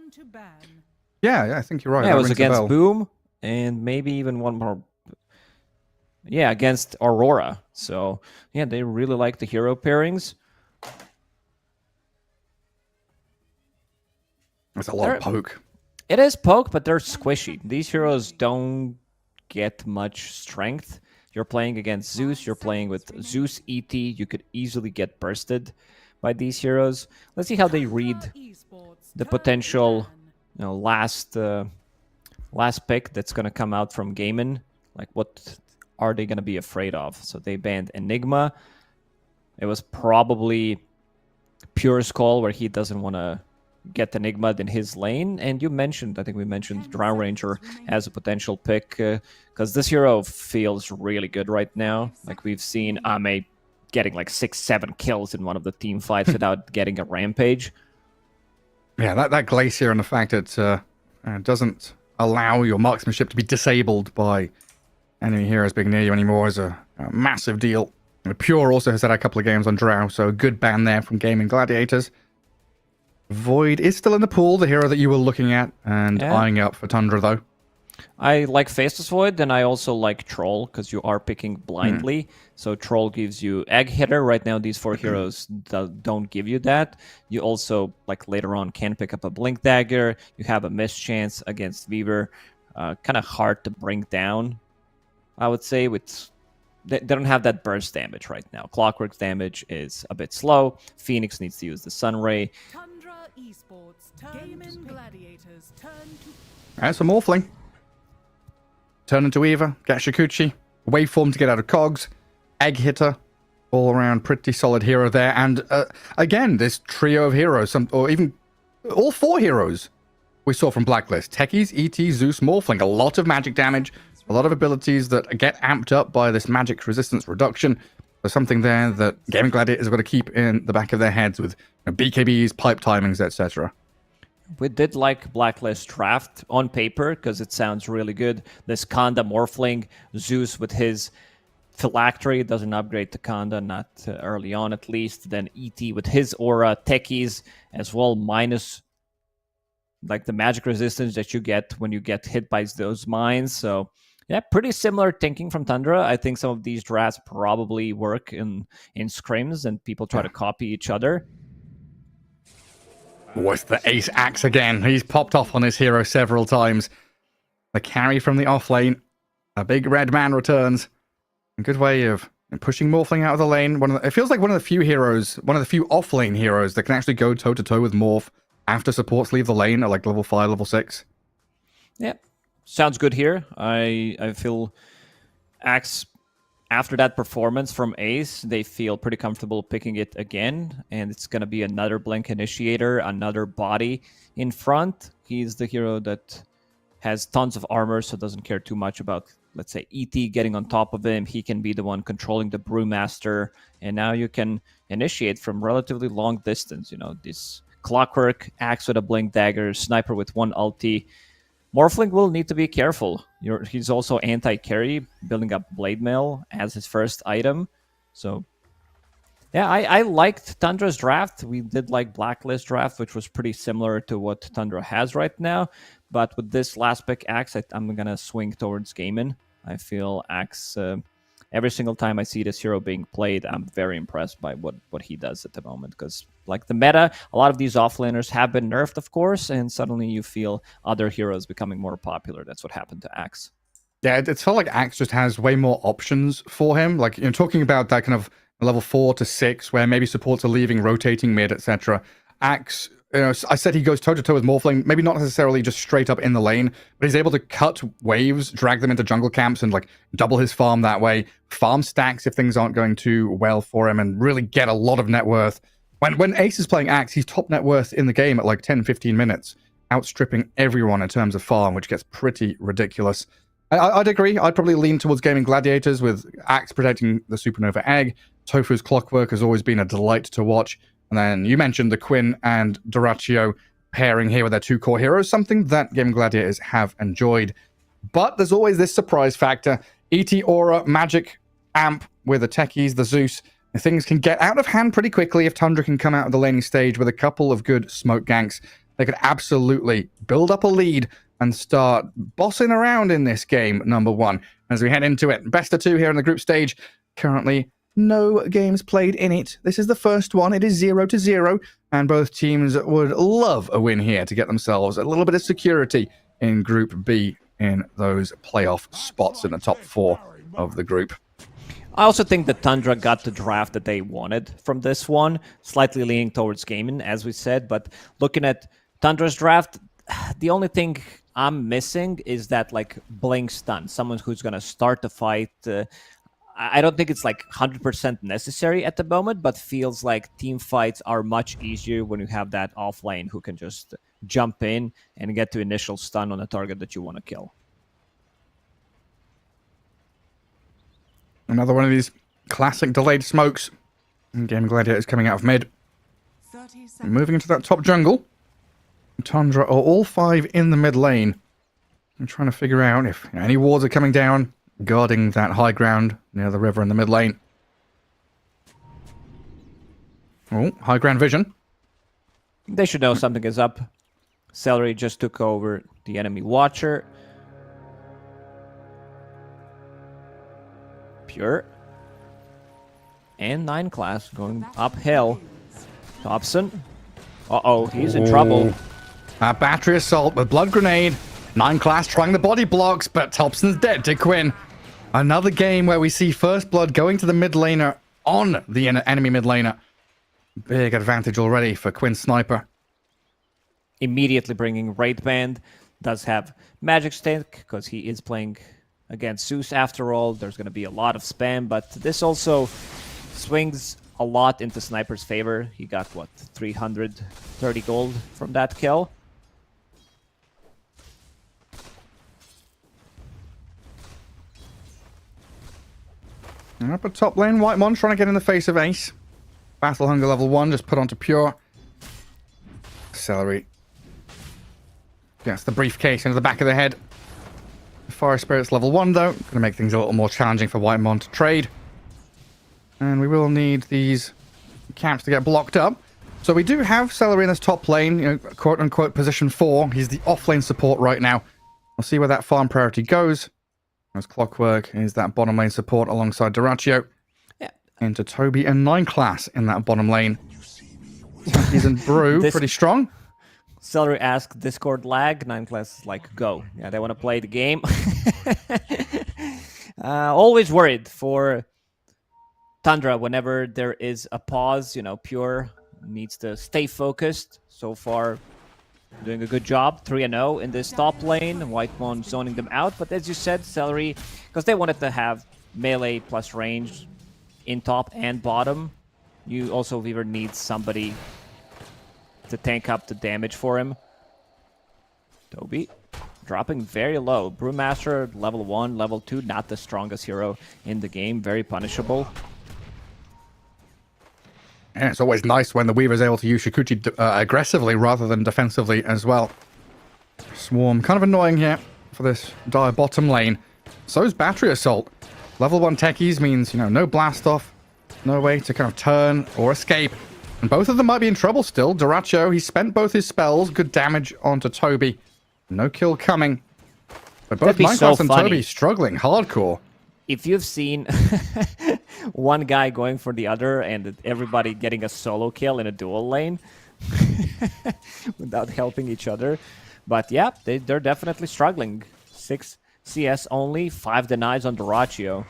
Yeah, I think you're right. Yeah, That it was rings a against bell. Boom and maybe even one more. Yeah, against Aurora. So, yeah, they really like the hero pairings. It's a lot of poke. It is poke, but they're squishy. These heroes don't get much strength. You're playing against Zeus. You're playing with Zeus ET. You could easily get bursted by these heroes. Let's see how they read the potential, last pick that's going to come out from Gaimin. Like, what are they going to be afraid of? So they banned Enigma. It was probably Pure's call where he doesn't want to get Enigma in his lane. And you mentioned, I think we mentioned Drown Ranger as a potential pick, because this hero feels really good right now. Like, we've seen Ame getting like 6-7 kills in one of the team fights without getting a rampage. Yeah, that Glacier and the fact that doesn't allow your marksmanship to be disabled by enemy heroes being near you anymore is a massive deal. And Pure also has had a couple of games on Drow, so a good ban there from Gaimin Gladiators. Void is still in the pool, the hero that you were looking at and eyeing up for Tundra, though. I like Faceless Void, and I also like Troll, because you are picking blindly. So Troll gives you Egg Hitter. Right now, these four heroes don't give you that. You also, like later on, can pick up a Blink Dagger. You have a mischance against Weaver. Kind of hard to bring down, I would say. They don't have that burst damage right now. Clockwork's damage is a bit slow. Phoenix needs to use the Sun Ray. Tundra Esports, Gaimin Gladiators, turn to... That's a Morphling. Turn into Weaver, get Shikuchi, Waveform to get out of Cogs, Egg Hitter, all around pretty solid hero there. And again, this trio of heroes, or even all four heroes we saw from Blacklist. Techies, ET, Zeus, Morphling. A lot of magic damage, a lot of abilities that get amped up by this magic resistance reduction. There's something there that Gaming Gladiators have got to keep in the back of their heads with BKBs, pipe timings, etc. We did like Blacklist draft on paper because it sounds really good. This Kanda Morphling, Zeus with his Phylactery doesn't upgrade to Kanda, not early on at least. Then ET with his Aura, Techies as well, minus like the magic resistance that you get when you get hit by those mines. So yeah, pretty similar thinking from Tundra. I think some of these drafts probably work in scrims and people try to copy each other. With the Ace Axe again. He's popped off on his hero several times. The carry from the off lane. A big red man returns. A good way of pushing Morphling out of the lane. It feels like one of the few heroes, one of the few off lane heroes that can actually go toe to toe with Morph after supports leave the lane at like level 5, level 6. Yeah, sounds good here. I feel Axe, after that performance from Ace, they feel pretty comfortable picking it again, and it's going to be another Blink Initiator, another body in front. He's the hero that has tons of armor, so doesn't care too much about, let's say, ET getting on top of him. He can be the one controlling the Brewmaster, and now you can initiate from relatively long distance. This Clockwork, Axe with a Blink Dagger, Sniper with one ulti. Morphling will need to be careful. He's also anti-carry, building up Blade Mail as his first item. So, yeah, I liked Tundra's draft. We did like Blacklist draft, which was pretty similar to what Tundra has right now. But with this last pick, Axe, I'm going to swing towards Gaimin. I feel Axe, every single time I see this hero being played, I'm very impressed by what he does at the moment. Because, like the meta, a lot of these offlaners have been nerfed, of course, and suddenly you feel other heroes becoming more popular. That's what happened to Axe. Yeah, it's felt like Axe just has way more options for him. Like, talking about that kind of level 4 to 6, where maybe supports are leaving, rotating mid, etc. Axe, I said he goes toe-to-toe with Morphling, maybe not necessarily just straight up in the lane, but he's able to cut waves, drag them into jungle camps, and like double his farm that way, farm stacks if things aren't going too well for him, and really get a lot of net worth. When Ace is playing Axe, he's top net worth in the game at like 10-15 minutes, outstripping everyone in terms of farm, which gets pretty ridiculous. I'd agree. I'd probably lean towards Gaimin Gladiators, with Axe protecting the Supernova Egg. Tofu's Clockwork has always been a delight to watch. And then you mentioned the Quinn and Duraccio pairing here with their 2 core heroes, something that Gaimin Gladiators have enjoyed. But there's always this surprise factor. ET Aura, Magic, Amp with the Techies, the Zeus. And things can get out of hand pretty quickly if Tundra can come out of the laning stage with a couple of good smoke ganks. They could absolutely build up a lead and start bossing around in this game, number 1. As we head into it, best of 2 here in the group stage. Currently, no games played in it. This is the first one. It is 0-0, and both teams would love a win here to get themselves a little bit of security in Group B in those playoff spots in the top 4 of the group. I also think that Tundra got the draft that they wanted from this one, slightly leaning towards Gaimin, as we said, but looking at Tundra's draft, the only thing I'm missing is that like blink stun, someone who's gonna start the fight. I don't think it's like 100% necessary at the moment, but feels like team fights are much easier when you have that off lane who can just jump in and get to initial stun on a target that you want to kill. Another one of these classic delayed smokes. Gaimin Gladiators coming out of mid. 30 seconds. Moving into that top jungle. Tundra are all 5 in the mid lane. I'm trying to figure out if any wards are coming down, guarding that high ground near the river in the mid lane. Oh, high ground vision. They should know something is up. Celery just took over the enemy watcher. Pure. And 9 class going uphill. Thompson. Uh-oh, he's in trouble. A battery assault with blood grenade. 9 class trying the body blocks, but Thompson's dead to Quinn. Another game where we see first blood going to the mid laner on the enemy mid laner. Big advantage already for Quinn Sniper. Immediately bringing Raid Band. Does have Magic Stick, because he is playing against Zeus after all. There's going to be a lot of spam, but this also swings a lot into Sniper's favor. He got, what, 330 gold from that kill? And up at top lane, Whitemon trying to get in the face of Ace. Battle Hunger level 1, just put onto Pure. Celery. Gets the briefcase into the back of the head. Fire Spirit's level 1 though. Going to make things a little more challenging for Whitemon to trade. And we will need these camps to get blocked up. So we do have Celery in this top lane, quote-unquote position 4. He's the off-lane support right now. We'll see where that farm priority goes. As Clockwork is that bottom lane support alongside Duraccio. Yeah. Into Toby and 9 class in that bottom lane. He's in Brew, pretty strong. Celery asked Discord lag. 9 class is like, go. Yeah, they want to play the game. Always worried for Tundra whenever there is a pause. Pure needs to stay focused. So far, doing a good job. 3-0 in this top lane. Whitemon zoning them out. But as you said, Celery, because they wanted to have melee plus range in top and bottom, you also Weaver needs somebody to tank up the damage for him. Toby dropping very low. Brewmaster, level 1, level 2, not the strongest hero in the game. Very punishable. And it's always nice when the Weaver's able to use Shikuchi aggressively rather than defensively as well. Swarm, kind of annoying here for this dire bottom lane. So is Battery Assault. Level 1 techies means, no blast off, no way to kind of turn or escape. And both of them might be in trouble still. Duraccio, he spent both his spells. Good damage onto Toby. No kill coming. But both Minecraft and Toby struggling hardcore. If you've seen one guy going for the other and everybody getting a solo kill in a dual lane without helping each other. But yeah, they're definitely struggling. 6 CS only, 5 denies on Duraccio.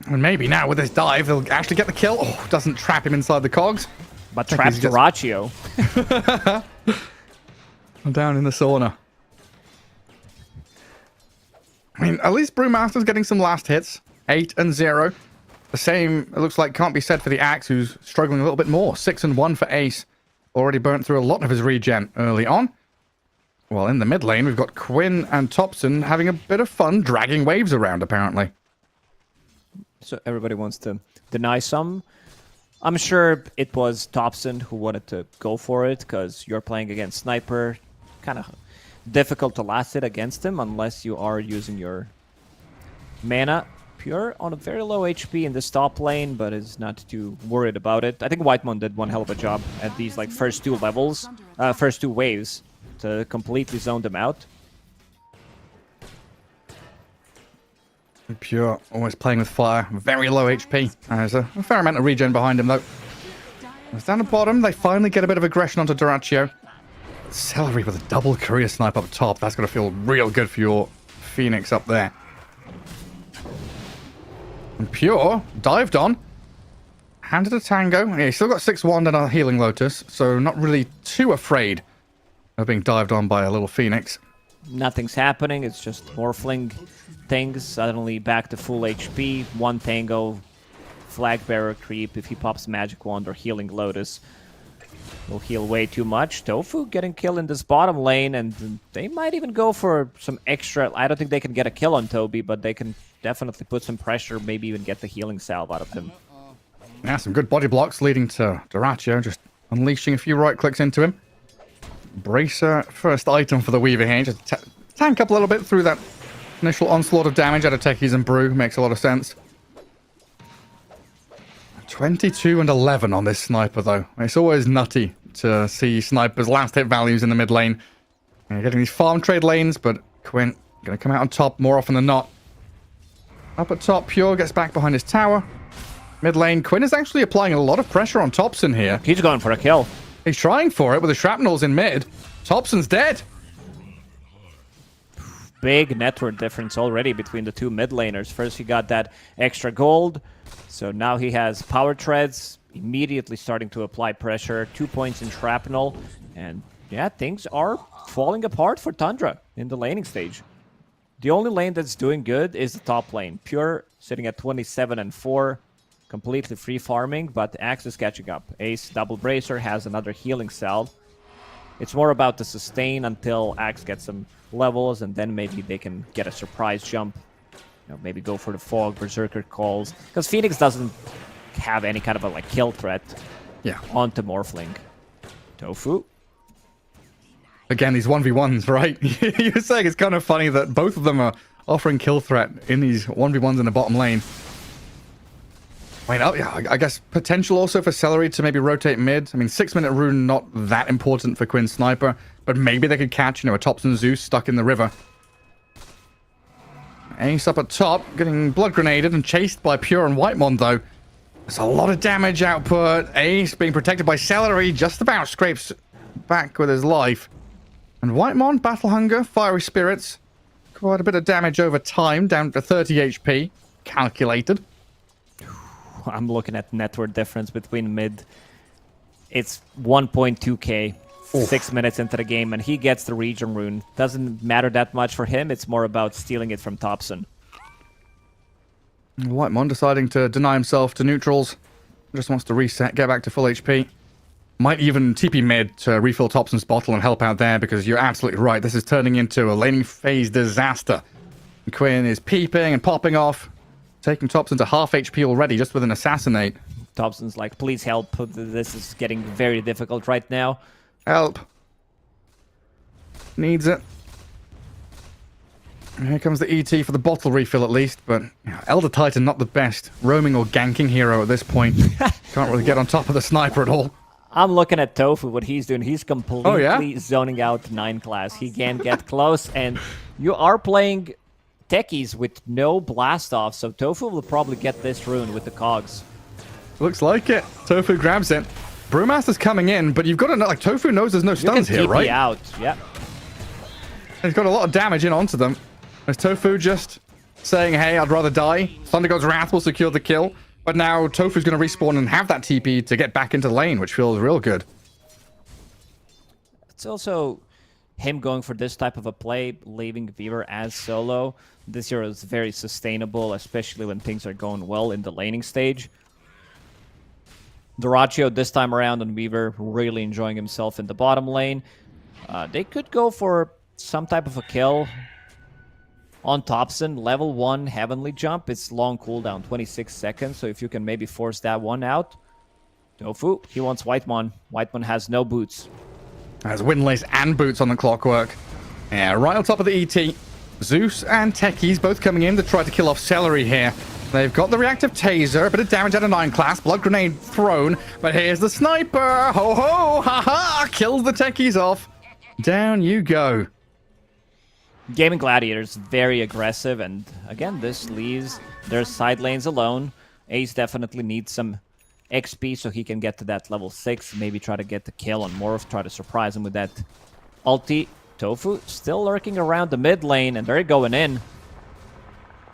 And maybe now with this dive, they'll actually get the kill. Oh, doesn't trap him inside the cogs. But traps Duraccio. I'm down in the sauna. I mean, at least Brewmaster's getting some last hits. 8 and 0. The same, it looks like, can't be said for the Axe, who's struggling a little bit more. 6 and 1 for Ace. Already burnt through a lot of his regen early on. Well, in the mid lane, we've got Quinn and Topson having a bit of fun dragging waves around, apparently. So everybody wants to deny some. I'm sure it was Topson who wanted to go for it, because you're playing against Sniper. Kind of difficult to last hit against him unless you are using your mana. Pure on a very low HP in this top lane, but is not too worried about it. I think Whitemon did one hell of a job at these like first 2 levels, first 2 waves, to completely zone them out. Pure always playing with fire. Very low HP. There's a fair amount of regen behind him, though. It's down the bottom. They finally get a bit of aggression onto Duraccio. Celery with a double career snipe up top. That's going to feel real good for your Phoenix up there. And Pure dived on. Handed a Tango. Yeah, he's still got 6-1 and a Healing Lotus, so not really too afraid of being dived on by a little Phoenix. Nothing's happening. It's just morphling things. Suddenly back to full HP. 1 Tango. Flag Bearer creep. If he pops Magic Wand or Healing Lotus, will heal way too much. Tofu getting killed in this bottom lane, and they might even go for some extra. I don't think they can get a kill on Toby, but they can definitely put some pressure, maybe even get the healing salve out of him. Yeah, some good body blocks leading to Duraccio just unleashing a few right clicks into him. Bracer, first item for the Weaver here. Just tank up a little bit through that initial onslaught of damage out of Techies and Brew. Makes a lot of sense. 22 and 11 on this Sniper, though. It's always nutty to see Sniper's last hit values in the mid lane. And you're getting these farm trade lanes, but Quinn going to come out on top more often than not. Up at top, Pure gets back behind his tower. Mid lane, Quinn is actually applying a lot of pressure on Topson here. He's going for a kill. He's trying for it with the shrapnels in mid. Topson's dead. Big network difference already between the 2 mid laners. First he got that extra gold, so now he has power treads, immediately starting to apply pressure. 2 points in shrapnel, and yeah, things are falling apart for Tundra in the laning stage. The only lane that's doing good is the top lane. Pure sitting at 27 and 4, completely free farming, but Axe is catching up. Ace double bracer has another healing salve. It's more about the sustain until Axe gets some levels, and then maybe they can get a surprise jump. You know, maybe go for the fog, berserker calls, because Phoenix doesn't have any kind of a like kill threat. Yeah. Onto Morphling. Tofu. Again, these 1v1s, right? You're saying it's kind of funny that both of them are offering kill threat in these 1v1s in the bottom lane. I mean, yeah, I guess potential also for Celery to maybe rotate mid. I mean, 6-minute rune not that important for Quinn Sniper, but maybe they could catch, you know, a Topson Zeus stuck in the river. Ace up at top, getting blood grenaded and chased by Pure and Whitemon, though. There's a lot of damage output. Ace being protected by Celery, just about scrapes back with his life. And Whitemon, Battle Hunger, Fiery Spirits. Quite a bit of damage over time, down to 30 HP. Calculated. I'm looking at network difference between mid. It's 1.2k, 6 minutes into the game, and he gets the region rune. Doesn't matter that much for him. It's more about stealing it from Topson. Whitemon deciding to deny himself to neutrals. Just wants to reset, get back to full HP. Might even TP mid to refill Topson's bottle and help out there, because you're absolutely right. This is turning into a laning phase disaster. And Quinn is peeping and popping off, taking Topson to half HP already just with an assassinate. Topson's like, please help. This is getting very difficult right now. Help. Needs it. Here comes the ET for the bottle refill at least, but you know, Elder Titan not the best roaming or ganking hero at this point. Can't really get on top of the sniper at all. I'm looking at Tofu, what he's doing. He's completely zoning out 9 class. He can't get close, and you are playing techies with no blast off, so Tofu will probably get this rune with the cogs. Looks like it. Tofu grabs it. Brewmaster's coming in, but you've got to know, like, Tofu knows there's no stuns here, right? out, yeah. He's got a lot of damage in onto them. There's Tofu just saying, hey, I'd rather die. Thunder God's Wrath will secure the kill. But now Tofu's going to respawn and have that TP to get back into lane, which feels real good. It's also him going for this type of a play, leaving Weaver as solo. This hero is very sustainable, especially when things are going well in the laning stage. Dyrachyo this time around on Weaver, really enjoying himself in the bottom lane. They could go for some type of a kill on Thompson. Level 1 Heavenly Jump. It's long cooldown, 26 seconds, so if you can maybe force that one out. Tofu, he wants Whitemon. Whitemon has no boots. Has Windlace and Boots on the clockwork. Yeah, right on top of the ET. Zeus and Techies both coming in to try to kill off Celery here. They've got the reactive taser, a bit of damage out of 9 class, blood grenade thrown, but here's the sniper. Ho ho, ha ha, kills the Techies off. Down you go. Gaimin Gladiators, very aggressive, and again, this leaves their side lanes alone. Ace definitely needs some XP so he can get to that level 6, maybe try to get the kill on Morph, try to surprise him with that ulti. Tofu still lurking around the mid lane, and they're going in.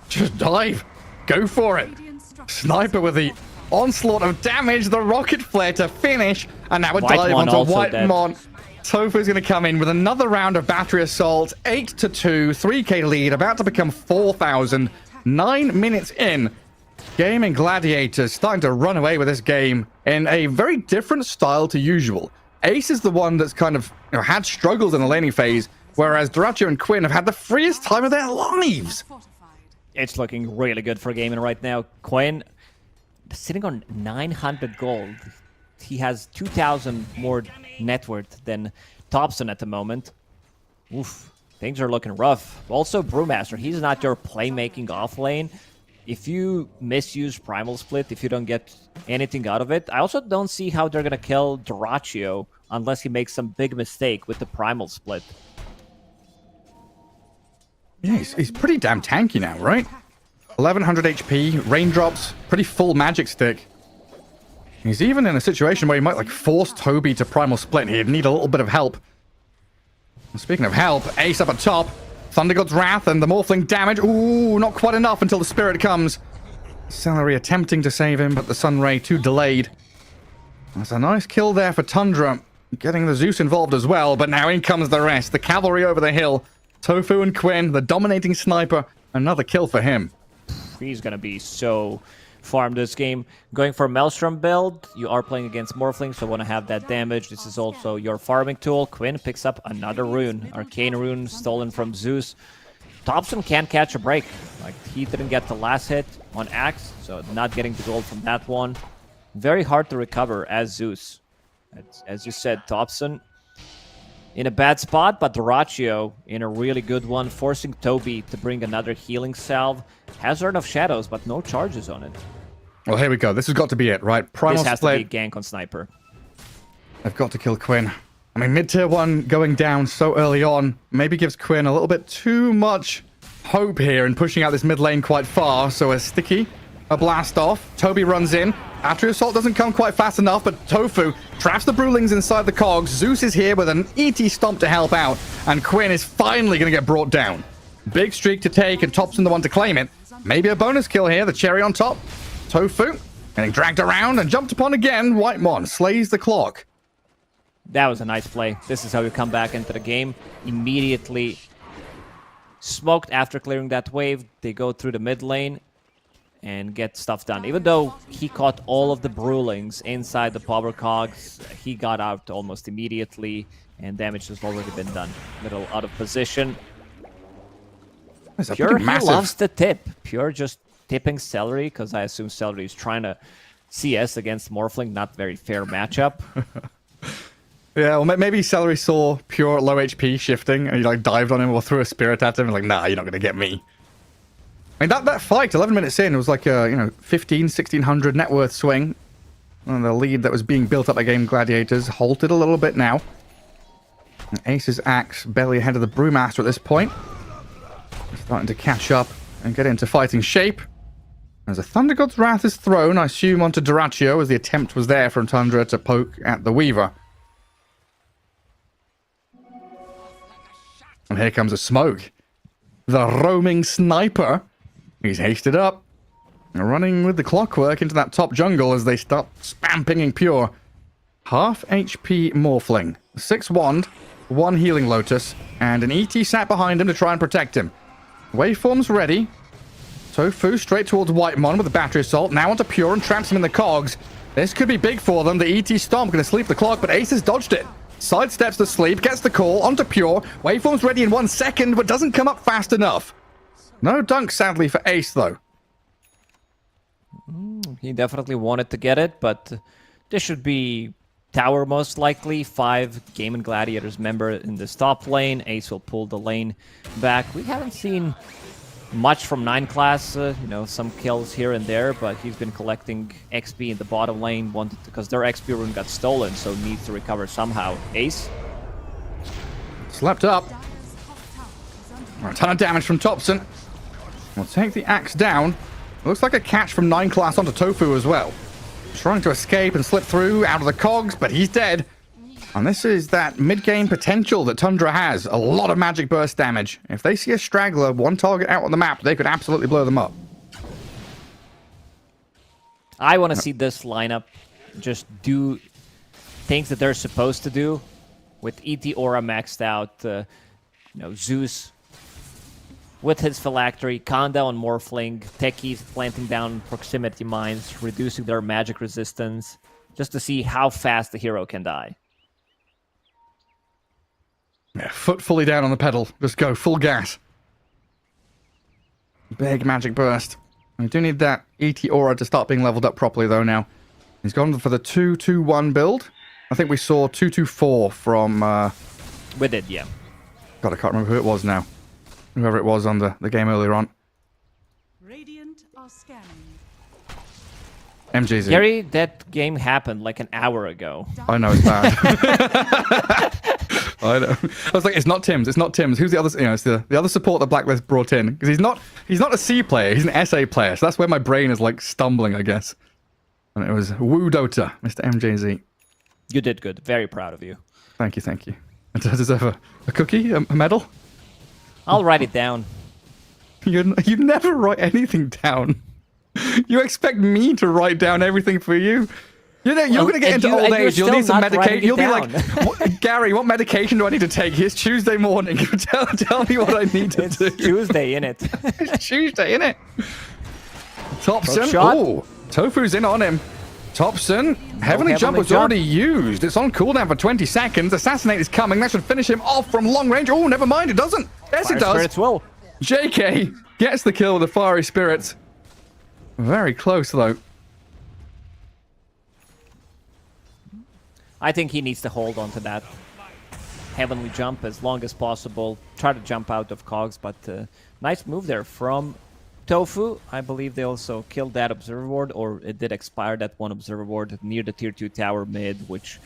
Just dive. Go for it. Sniper with the onslaught of damage, the rocket flare to finish, and now a dive onto Whitemon. Tofu's going to come in with another round of battery assault. 8-2, 3k lead, about to become 4,000. 9 minutes in. Gaimin Gladiators starting to run away with this game in a very different style to usual. Ace is the one that's kind of had struggles in the laning phase, whereas Dyrachyo and Quinn have had the freest time of their lives. It's looking really good for Gaimin right now. Quinn sitting on 900 gold. He has 2,000 more net worth than Thompson at the moment. Oof, things are looking rough. Also, Brewmaster, he's not your playmaking off lane. If you misuse Primal Split, if you don't get anything out of it, I also don't see how they're going to kill Dyrachyo unless he makes some big mistake with the Primal Split. Yeah, he's pretty damn tanky now, right? 1100 HP, raindrops, pretty full magic stick. He's even in a situation where he might like force Toby to Primal Split. He'd need a little bit of help. And speaking of help, Ace up at top. Thunder God's Wrath and the Morphling damage. Ooh, not quite enough until the Spirit comes. Celery attempting to save him, but the Sunray too delayed. That's a nice kill there for Tundra. Getting the Zeus involved as well, but now in comes the rest. The cavalry over the hill. Tofu and Quinn, the dominating sniper. Another kill for him. He's going to be so farmed this game. Going for Maelstrom build, you are playing against Morphling, so want to have that damage. This is also your farming tool. Quinn picks up another rune. Arcane rune stolen from Zeus. Thompson can't catch a break. Like, he didn't get the last hit on Axe, so not getting the gold from that one. Very hard to recover as Zeus. As you said, Thompson in a bad spot, but Dyrachyo in a really good one, forcing Toby to bring another healing salve. Hazard of Shadows, but no charges on it. Well, here we go. This has got to be it, right? Primal This has Split. to be gank on Sniper. They've got to kill Quinn. I mean, mid-tier 1 going down so early on maybe gives Quinn a little bit too much hope here and pushing out this mid lane quite far. So a sticky, a blast off. Toby runs in. Battery Assault doesn't come quite fast enough, but Tofu traps the Brewlings inside the cogs. Zeus is here with an ET stomp to help out, and Quinn is finally going to get brought down. Big streak to take, and Thompson the one to claim it. Maybe a bonus kill here, the cherry on top. Tofu getting dragged around and jumped upon again. Whitemon slays the clock. That was a nice play. This is how you come back into the game. Immediately smoked after clearing that wave. They go through the mid lane and get stuff done. Even though he caught all of the Brewlings inside the power cogs, he got out almost immediately, and damage has already been done. Little out of position. Pure, he loves the tip. Pure just tipping Celery, because I assume Celery is trying to CS against Morphling. Not very fair matchup. Yeah, well, maybe Celery saw Pure low HP shifting, and he like dived on him or threw a spirit at him and like, nah, you're not going to get me. I mean, that fight, 11 minutes in, it was like a, 1,600 net worth swing. And the lead that was being built up by Gaimin Gladiators halted a little bit now. And Ace's Axe barely ahead of the Brewmaster at this point. Starting to catch up and get into fighting shape. As a Thunder God's Wrath is thrown, I assume, onto Dyrachyo, as the attempt was there from Tundra to poke at the Weaver. And here comes a smoke. The roaming sniper. He's hasted up. Running with the clockwork into that top jungle as they start spam pinging Pure. Half HP Morphling. 6 wand, 1 healing Lotus, and an ET sat behind him to try and protect him. Waveform's ready. Tofu straight towards Whitemon with the battery assault. Now onto Pure and traps him in the cogs. This could be big for them. The ET Stomp going to sleep the clock, but Ace has dodged it. Sidesteps the sleep, gets the call, onto Pure. Waveform's ready in 1 second, but doesn't come up fast enough. No dunk, sadly, for Ace, though. He definitely wanted to get it, but this should be tower most likely. 5 Gaimin Gladiators member in the top lane. Ace will pull the lane back. We haven't seen much from 9 class, some kills here and there, but he's been collecting XP in the bottom lane, because their XP rune got stolen, so needs to recover somehow. Ace? Slept up. A ton of damage from Thompson. We'll take the axe down. Looks like a catch from 9 class onto Tofu as well. Trying to escape and slip through out of the cogs, but he's dead. And this is that mid-game potential that Tundra has. A lot of magic burst damage. If they see a straggler, 1 target out on the map, they could absolutely blow them up. I want to see this lineup just do things that they're supposed to do. With ET Aura maxed out, Zeus with his phylactery, Kanda on Morphling, Techies planting down proximity mines, reducing their magic resistance, just to see how fast the hero can die. Yeah, foot fully down on the pedal. Just go full gas. Big magic burst. We do need that ET Aura to start being leveled up properly, though, now. He's gone for the 2-2-1 build. I think we saw 2-2-4 from... We did, yeah. God, I can't remember who it was now. Whoever it was on the game earlier on. Radiant are scanning. MJZ. Gary, that game happened like an hour ago. I know, it's bad. I know. I was like, it's not Tim's. It's not Tim's. Who's the other? It's the other support that Blacklist brought in, because he's not a C player. He's an SA player. So that's where my brain is like stumbling, I guess. And it was Woo Dota, Mr. MJZ. You did good. Very proud of you. Thank you. Does I deserve a cookie, a medal? I'll write it down. You never write anything down. You expect me to write down everything for you? You're going to get into old age. You'll need some medication. You'll be like, Gary, what medication do I need to take? It's Tuesday morning. tell me what I need to do. It's Tuesday, innit? It's Tuesday, innit? Thompson. shot. Oh, Tofu's in on him. Thompson. Heavenly Jump was already used. It's on cooldown for 20 seconds. Assassinate is coming. That should finish him off from long range. Oh, never mind. It doesn't. Yes, it does. Spirits will. JK gets the kill with the Fiery Spirits. Very close, though. I think he needs to hold on to that Heavenly Jump as long as possible. Try to jump out of cogs, but nice move there from Tofu. I believe they also killed that Observer Ward, or it did expire, that one Observer Ward near the tier 2 tower mid, which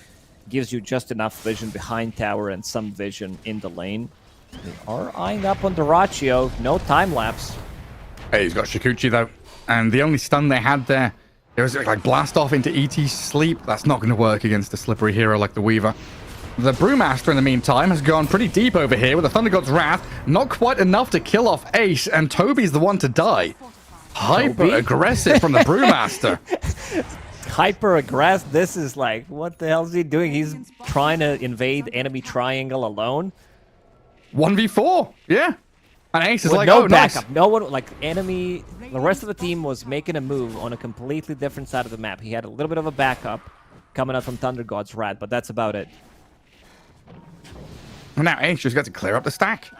gives you just enough vision behind tower and some vision in the lane. They are eyeing up on Dyrachio. No time lapse. Hey, he's got Shikuchi, though. And the only stun they had there, it was like blast off into ET's sleep. That's not going to work against a slippery hero like the Weaver. The Brewmaster, in the meantime, has gone pretty deep over here with the Thunder God's Wrath. Not quite enough to kill off Ace, and Toby's the one to die. Hyper-aggressive from the Brewmaster. Hyper-aggressive? This is like, what the hell is he doing? He's trying to invade enemy triangle alone? 1v4, yeah. And Ace is with like, no oh, backup. nice. No one, like, enemy, the rest of the team was making a move on a completely different side of the map. He had a little bit of a backup coming out from Thunder God's Wrath, but that's about it. And now Ace just got to clear up the stack. Yeah.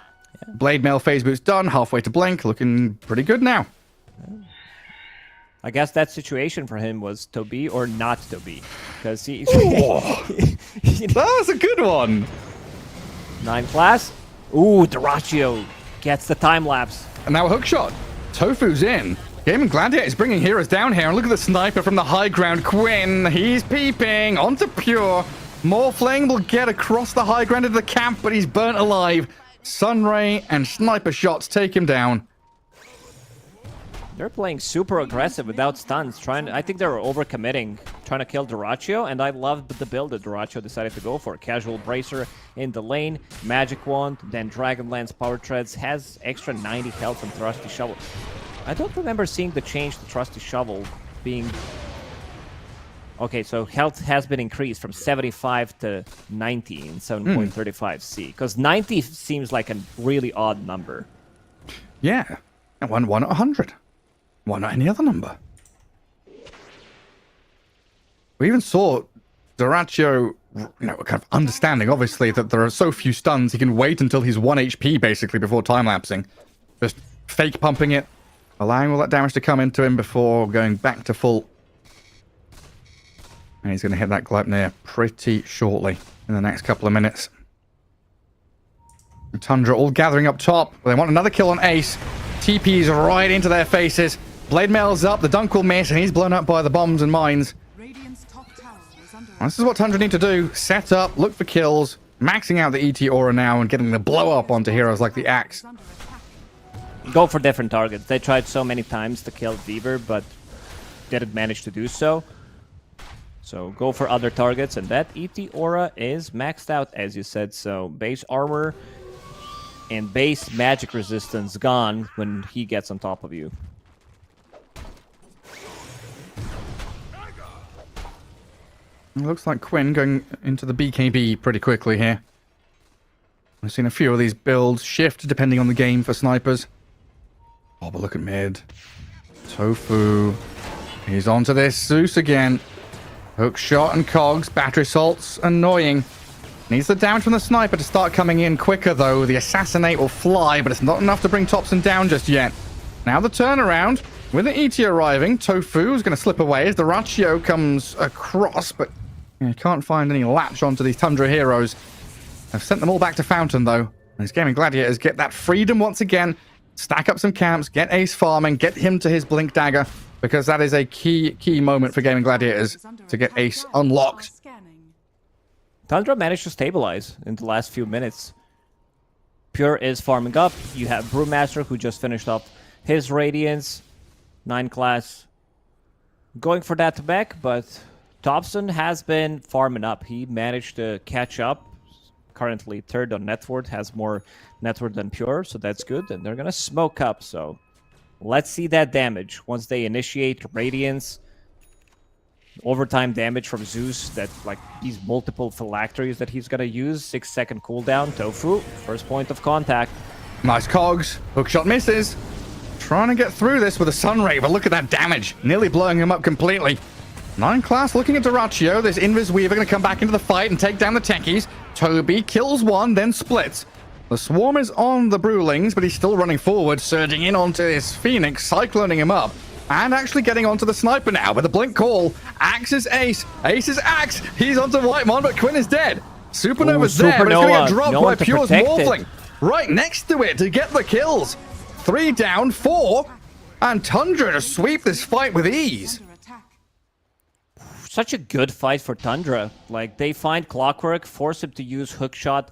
Blade Mail phase boost done, halfway to Blink, looking pretty good now. I guess that situation for him was to be or not to be. Because he... That was a good one. 9 class. Ooh, Dyrachio gets the time lapse. And now a hook shot. Tofu's in. Gaimin Gladiator is bringing heroes down here. And look at the sniper from the high ground. Quinn, he's peeping onto Pure. Morphling will get across the high ground into the camp, but he's burnt alive. Sunray and sniper shots take him down. They're playing super aggressive without stuns. I think they're overcommitting, trying to kill Dyrachyo, and I love the build that Dyrachyo decided to go for. Casual Bracer in the lane, Magic Wand, then Dragonlance Power Treads, has extra 90 health from Trusty Shovel. I don't remember seeing the change to Trusty Shovel being... Okay, so health has been increased from 75 to 90 in 7.35C, because 90 seems like a really odd number. Yeah, and one at 100. Why not any other number? We even saw Dyrachyo, kind of understanding, obviously, that there are so few stuns, he can wait until he's 1 HP, basically, before time-lapsing. Just fake pumping it, allowing all that damage to come into him before going back to full. And he's going to hit that Gleipnir pretty shortly in the next couple of minutes. And Tundra all gathering up top. They want another kill on Ace. TP's right into their faces. Blade Mail's up, the dunk will miss, and he's blown up by the bombs and mines. Radiant's top tower is under This is what Tundra need to do. Set up, look for kills, maxing out the ET Aura now and getting the blow up onto heroes like the Axe. under attack. Go for different targets. They tried so many times to kill Weaver, but didn't manage to do so. So go for other targets, and that ET Aura is maxed out, as you said. So base armor and base magic resistance gone when he gets on top of you. It looks like Quinn going into the BKB pretty quickly here. I've seen a few of these builds shift depending on the game for snipers. Oh, but look at mid. Tofu. He's onto this. Zeus again. Hook shot and cogs. Battery salts. Annoying. Needs the damage from the sniper to start coming in quicker, though. The assassinate will fly, but it's not enough to bring Topson down just yet. Now the turnaround. With the ET arriving, Tofu is going to slip away as the Dyrachyo comes across, but you can't find any latch onto these Tundra heroes. I've sent them all back to Fountain, though. These Gaimin Gladiators get that freedom once again. Stack up some camps, get Ace farming, get him to his Blink Dagger, because that is a key moment for Gaimin Gladiators to get Ace unlocked. Tundra managed to stabilize in the last few minutes. Pure is farming up. You have Brewmaster, who just finished up his Radiance. 9 class. Going for that back, but Topson has been farming up. He managed to catch up. Currently third on net worth, has more net worth than Pure, so that's good. And they're gonna smoke up, so let's see that damage. Once they initiate Radiance, overtime damage from Zeus, that like these multiple phylacteries that he's gonna use. 6-second cooldown. Tofu, first point of contact. Nice cogs. Hookshot misses. Trying to get through this with a Sunray, but look at that damage. Nearly blowing him up completely. 9 class looking at Dyrachyo. This Invis Weaver going to come back into the fight and take down the techies. Toby kills one, then splits. The swarm is on the Brewlings, but he's still running forward, surging in onto his Phoenix, cycloning him up. And actually getting onto the sniper now with a blink call. Axe is Ace. Ace is Axe. He's onto Whitemon, but Quinn is dead. Supernova's there, but it's going to get dropped by Pure's Morphling. Right next to it to get the kills. 3 down, 4. And Tundra to sweep this fight with ease. Under attack. Such a good fight for Tundra. Like, they find Clockwork, force him to use Hookshot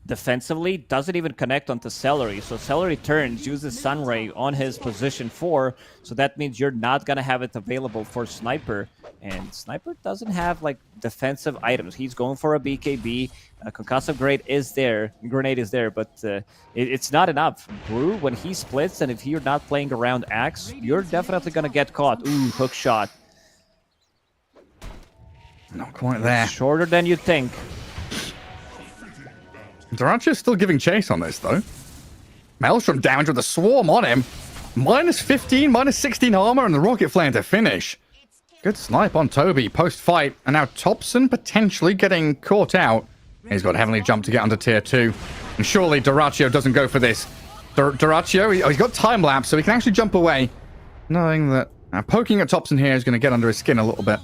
defensively, doesn't even connect onto Celery. So Celery turns, uses Sunray on his position 4, so that means you're not gonna have it available for Sniper. And Sniper doesn't have like defensive items. He's going for a BKB. A concussive grenade is there, but it's not enough. Brew, when he splits, and if you're not playing around Axe, you're definitely gonna get caught. Ooh, hook shot. Not quite there. Shorter than you think. Dyrachyo's still giving chase on this, though. Maelstrom damage with a swarm on him. Minus 15, minus 16 armor, and the Rocket Flame to finish. Good snipe on Toby post-fight. And now Topson potentially getting caught out. He's got Heavenly Jump to get under tier 2. And surely Dyrachyo doesn't go for this. Dyrachyo, he's got time lapse, so he can actually jump away. Knowing that poking at Topson here is going to get under his skin a little bit.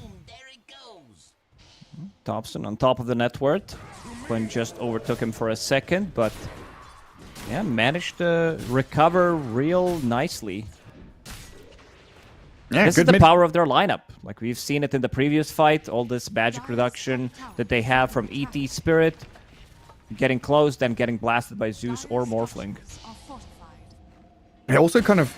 Topson on top of the net worth. Quinn just overtook him for a second, but yeah, managed to recover real nicely. Yeah, this is the power of their lineup. Like, we've seen it in the previous fight, all this magic reduction that they have from ET Spirit, getting close, then getting blasted by Zeus or Morphling. It also kind of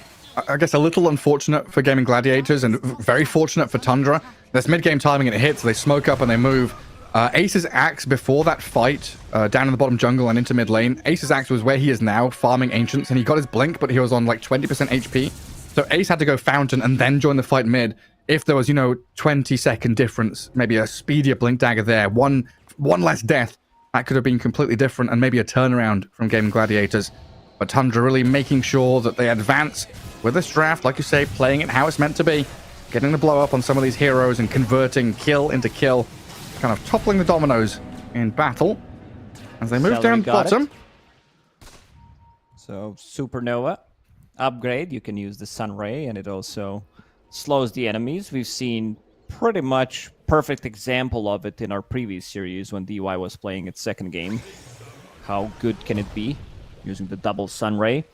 I guess, a little unfortunate for Gaming Gladiators and very fortunate for Tundra. There's mid-game timing and it hits, so they smoke up and they move. Ace's axe before that fight, down in the bottom jungle and into mid lane, Ace's axe was where he is now, farming Ancients, and he got his blink, but he was on like 20% HP. So Ace had to go Fountain and then join the fight mid. If there was, 20-second difference, maybe a speedier blink dagger there, one less death, that could have been completely different and maybe a turnaround from Gaming Gladiators. But Tundra really making sure that they advance with this draft, like you say, playing it how it's meant to be, getting the blow up on some of these heroes and converting kill into kill, kind of toppling the dominoes in battle as they move down bottom. So Supernova upgrade, you can use the Sun Ray, and it also slows the enemies. We've seen pretty much perfect example of it in our previous series when DY was playing its second game. How good can it be using the double Sun Ray?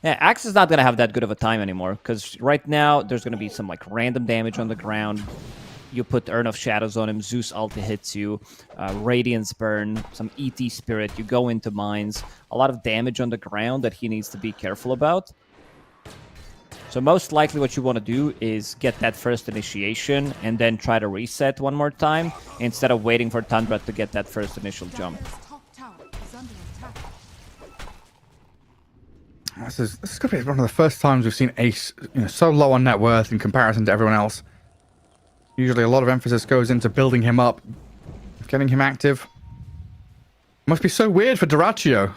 Yeah, Axe is not going to have that good of a time anymore, because right now there's going to be some like random damage on the ground. You put Urn of Shadows on him, Zeus ulti hits you, Radiance Burn, some ET Spirit, you go into mines. A lot of damage on the ground that he needs to be careful about. So most likely what you want to do is get that first initiation and then try to reset one more time instead of waiting for Tundra to get that first initial jump. This is going to be one of the first times we've seen Ace so low on net worth in comparison to everyone else. Usually a lot of emphasis goes into building him up, getting him active. Must be so weird for Duraccio.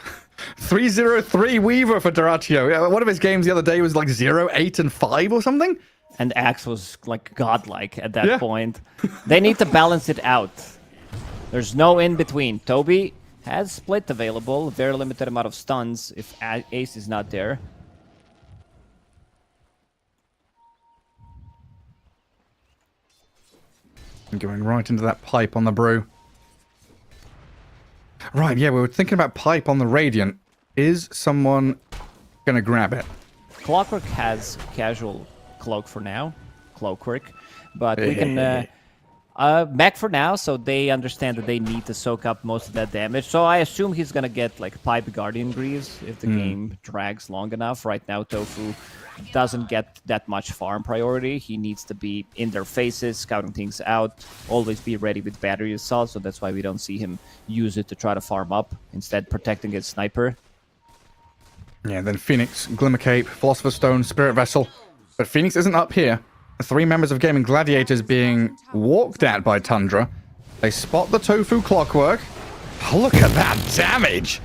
303 Weaver for Duraccio. One of his games the other day was like 0, 8, and 5 or something. And Axe was like godlike at that point. They need to balance it out. There's no in between. Toby has split available, very limited amount of stuns if Ace is not there. And going right into that pipe on the brew. Right, yeah, we were thinking about pipe on the Radiant. Is someone gonna grab it? Clockwork has casual cloak for now. Clockwork. But we can... mech for now, so they understand that they need to soak up most of that damage. So I assume he's gonna get like Pipe Guardian Greaves if the game drags long enough. Right now, Tofu doesn't get that much farm priority. He needs to be in their faces, scouting things out, always be ready with battery assault, so that's why we don't see him use it to try to farm up, instead protecting his sniper. Yeah, then Phoenix, Glimmercape, Philosopher's Stone, Spirit Vessel. But Phoenix isn't up here. The 3 members of Gaming Gladiators being walked at by Tundra. They spot the Tofu Clockwork. Oh, look at that damage!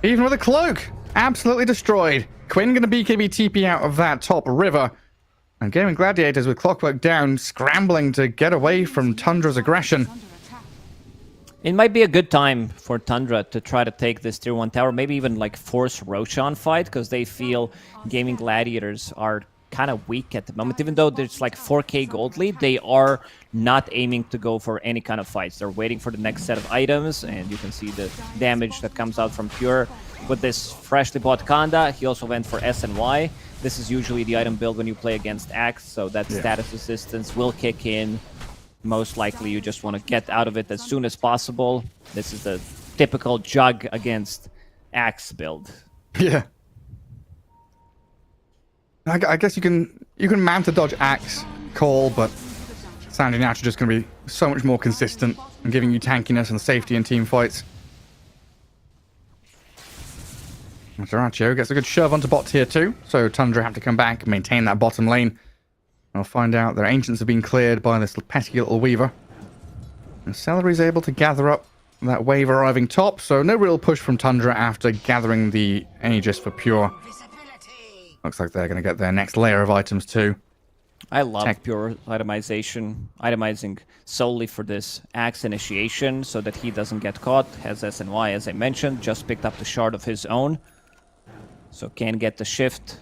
Even with a cloak! Absolutely destroyed. Quinn gonna BKB TP out of that top river. And Gaming Gladiators with Clockwork down, scrambling to get away from Tundra's aggression. It might be a good time for Tundra to try to take this tier 1 tower, maybe even like force Roshan fight, because they feel Gaming Gladiators are kind of weak at the moment. Even though there's like 4k gold lead, they are not aiming to go for any kind of fights. They're waiting for the next set of items, and you can see the damage that comes out from Pure. With this freshly bought Kanda, he also went for SNY. This is usually the item build when you play against Axe, so that status assistance will kick in. Most likely you just want to get out of it as soon as possible. This is the typical Jug against Axe build. Yeah. I guess you can mount a dodge Axe call, but sounding natural just going to be so much more consistent and giving you tankiness and safety in team fights. Duraccio gets a good shove onto bot tier 2, so Tundra have to come back and maintain that bottom lane. I'll find out their ancients have been cleared by this pesky little Weaver. And Celery's able to gather up that wave arriving top, so no real push from Tundra after gathering the Aegis for Pure. Looks like they're going to get their next layer of items too. I love Pure itemizing solely for this Axe initiation so that he doesn't get caught. Has SNY, as I mentioned, just picked up the shard of his own. So can get the shift.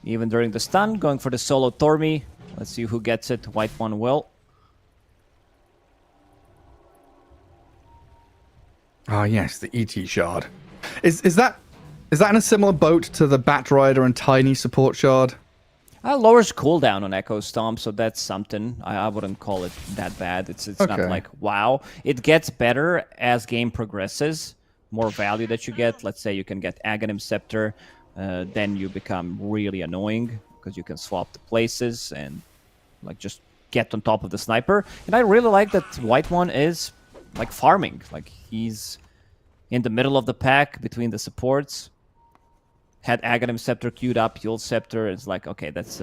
Even during the stun, going for the solo Tormi. Let's see who gets it. White one will. Ah, yes, the ET shard. Is that in a similar boat to the Batrider and Tiny support shard? Lowers cooldown on Echo Stomp, so that's something. I wouldn't call it that bad. It's not like, wow. It gets better as game progresses. More value that you get. Let's say you can get Aghanim Scepter then you become really annoying because you can swap the places and like just get on top of the sniper. And I really like that White One is like farming. Like he's in the middle of the pack between the supports. Had Aghanim Scepter queued up, Yule Scepter. It's like, okay, that's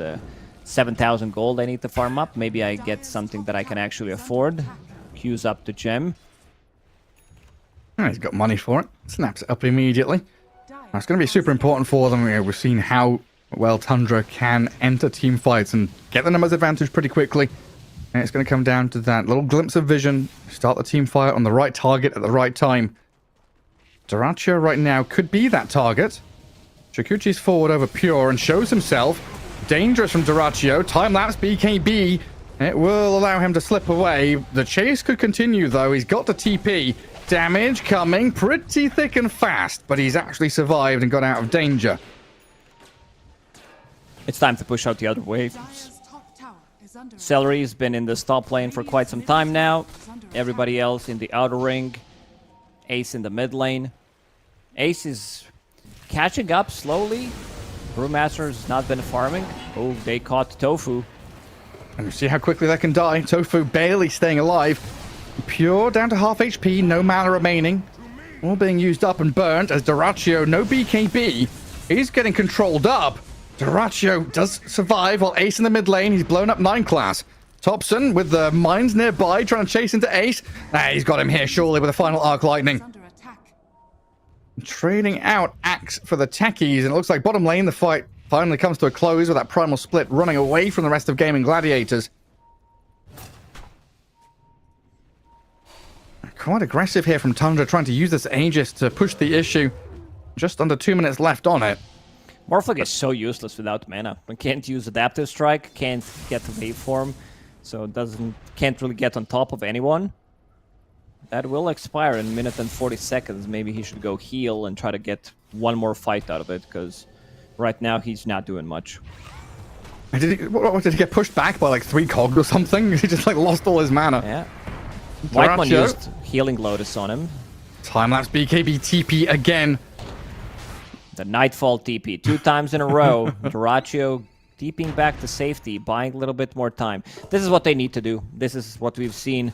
7,000 gold I need to farm up. Maybe I get something that I can actually afford. Queues up the gem. Oh, he's got money for it. Snaps it up immediately. That's going to be super important for them. We've seen how well Tundra can enter team fights and get the numbers advantage pretty quickly. And it's going to come down to that little glimpse of vision. Start the team fight on the right target at the right time. Dyrachyo right now could be that target. Chikuchi's forward over Pure and shows himself. Dangerous from Dyrachyo. Time-lapse BKB. It will allow him to slip away. The chase could continue, though. He's got the TP. Damage coming pretty thick and fast, but he's actually survived and got out of danger. It's time to push out the other waves. Dire's top tower is under Celery's been in this top lane for quite some time now. Everybody else in the outer ring. Ace in the mid lane. Ace is catching up slowly. Brewmaster's not been farming. Oh, they caught Tofu. And you see how quickly they can die. Tofu barely staying alive. Pure down to half HP, no mana remaining. All being used up and burnt as Dyrachyo, no BKB. He's getting controlled up. Dyrachyo does survive while Ace in the mid lane. He's blown up 9 class. Thompson with the mines nearby trying to chase into Ace. He's got him here surely with a final arc lightning. under attack. Trading out Axe for the techies, and it looks like bottom lane the fight finally comes to a close with that primal split running away from the rest of Gaimin Gladiators. Quite aggressive here from Tundra, trying to use this Aegis to push the issue. Just under 2 minutes left on it. Morphling is so useless without mana. One can't use Adaptive Strike, can't get the waveform, so it can't really get on top of anyone. That will expire in a minute and 40 seconds. Maybe he should go heal and try to get one more fight out of it, because right now he's not doing much. Did he get pushed back by like 3 cogs or something? He just like lost all his mana. Yeah. White one Dyrachyo. used Healing Lotus on him. Time-lapse BKB TP again. The Nightfall TP 2 times in a row. Dyrachyo TPing back to safety, buying a little bit more time. This is what they need to do. This is what we've seen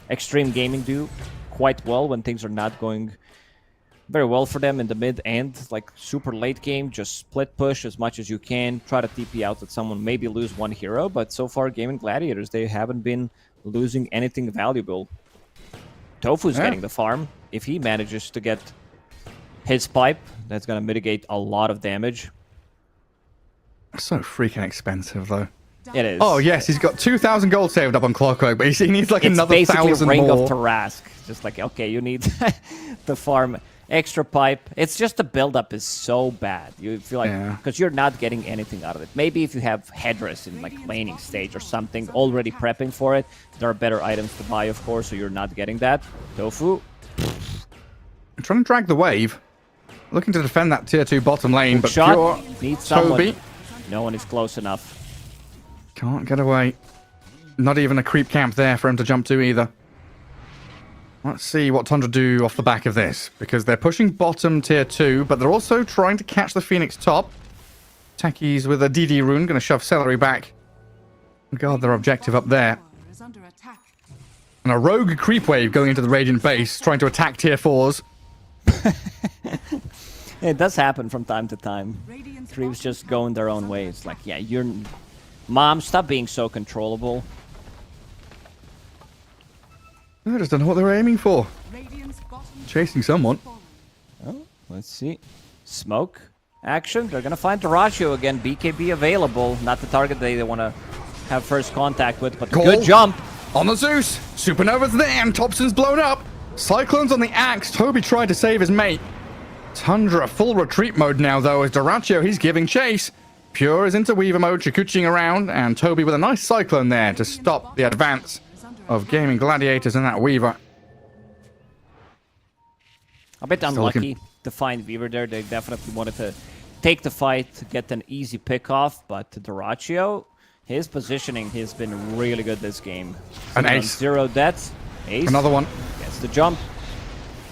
Xtreme Gaming do quite well when things are not going very well for them in the mid and like super late game. Just split push as much as you can. Try to TP out at someone, maybe lose one hero. But so far, Gaimin Gladiators, they haven't been losing anything valuable. Tofu's getting the farm. If he manages to get his pipe, that's going to mitigate a lot of damage. So freaking expensive, though. It is. Oh, yes, he's got 2,000 gold saved up on Clockwork, but he needs like another 1,000 more. It's basically Ring of Tarask. Just like, okay, you need to farm extra pipe. It's just the build-up is so bad. You feel like, because you're not getting anything out of it. Maybe if you have Headrest in like laning stage or something, already prepping for it, there are better items to buy, of course, so you're not getting that. Tofu. I'm trying to drag the wave. Looking to defend that tier 2 bottom lane, but Shot. Pure Needs someone. Toby No one is close enough. can't get away. Not even a creep camp there for him to jump to either. Let's see what Tundra do off the back of this, because they're pushing bottom tier 2, but they're also trying to catch the Phoenix top. Techies with a DD rune, going to shove Celery back. Guard their objective up there. Tower is under attack. And a rogue creep wave going into the Radiant base, trying to attack tier 4s. It does happen from time to time. Radiant's Creeps bottom just tower going their is own under way. It's attack. like, yeah, you're... Mom, stop being so controllable. I just don't know what they were aiming for. Radiant's bottom Chasing someone. fallen. Oh, let's see. Smoke action. They're going to find Dyrachyo again. BKB available. Not the target they want to have first contact with, but Goal. good jump. On the Zeus. Supernova's there and Thompson's blown up. Cyclone's on the axe. Toby tried to save his mate. Tundra full retreat mode now, though, as Dyrachyo, he's giving chase. Pure is into Weaver mode, Chikuchiing around, and Toby with a nice Cyclone there to stop the advance of Gaimin Gladiators and that Weaver. A bit Still unlucky looking- to find Weaver there. They definitely wanted to take the fight, to get an easy pick off, but Dyrachyo, his positioning has been really good this game. An Sitting on ace. 0 deaths. Ace Another one. gets the jump.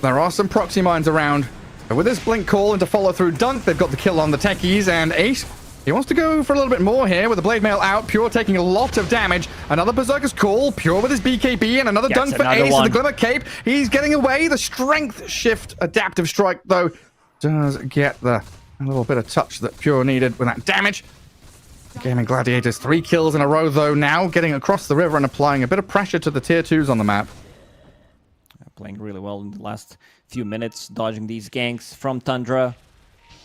There are some proxy mines around. But with this blink call into follow through dunk, they've got the kill on the techies, and Ace, he wants to go for a little bit more here with the blade mail out. Pure taking a lot of damage. Another Berserker's call. Pure with his BKB and another dunk for Ace and the Glimmer Cape. He's getting away. The strength shift adaptive strike, though, does get a little bit of touch that Pure needed with that damage. Gaimin Gladiators 3 kills in a row, though, now getting across the river and applying a bit of pressure to the tier 2s on the map. Playing really well in the last few minutes, dodging these ganks from Tundra.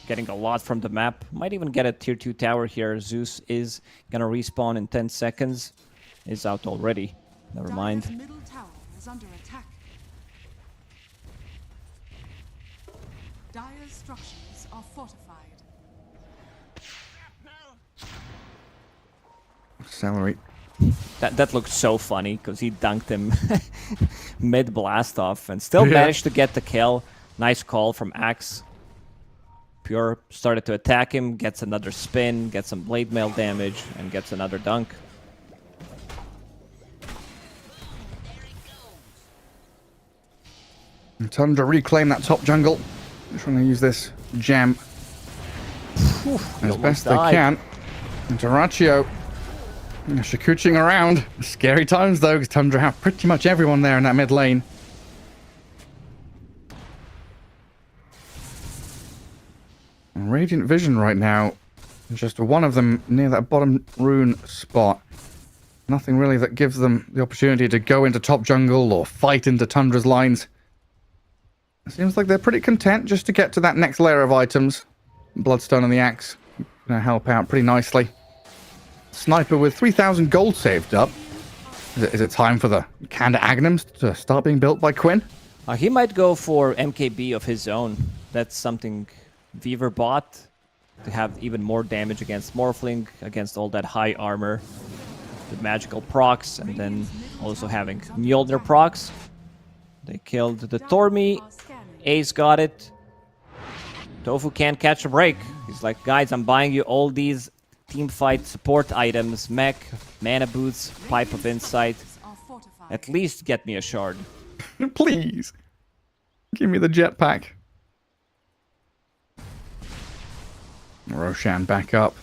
Getting a lot from the map. Might even get a tier 2 tower here. Zeus is gonna respawn in 10 seconds. Is out already. Never mind. Dire's middle tower is under attack. Dire's structures are fortified. Salary. That looked so funny because he dunked him mid blast off and still managed to get the kill. Nice call from Axe. Pure started to attack him, gets another spin, gets some blade mail damage, and gets another dunk. And Tundra reclaim that top jungle. Just trying to use this gem as best they can. And Doraccio shakuching around. Scary times though, because Tundra have pretty much everyone there in that mid lane. And Radiant Vision right now, just one of them near that bottom rune spot. Nothing really that gives them the opportunity to go into top jungle or fight into Tundra's lines. It seems like they're pretty content just to get to that next layer of items. Bloodstone and the axe gonna help out pretty nicely. Sniper with 3,000 gold saved up. Is it time for the Kanda Agnums to start being built by Quinn? He might go for MKB of his own. That's something Weaver bought to have even more damage against Morphling, against all that high armor, the magical procs, and then also having Mjolnir procs. They killed the Tormi. Ace got it. Tofu can't catch a break. He's like, guys, I'm buying you all these teamfight support items, mech, mana boots, pipe of insight. At least get me a shard. Please. Give me the jetpack. Roshan back up.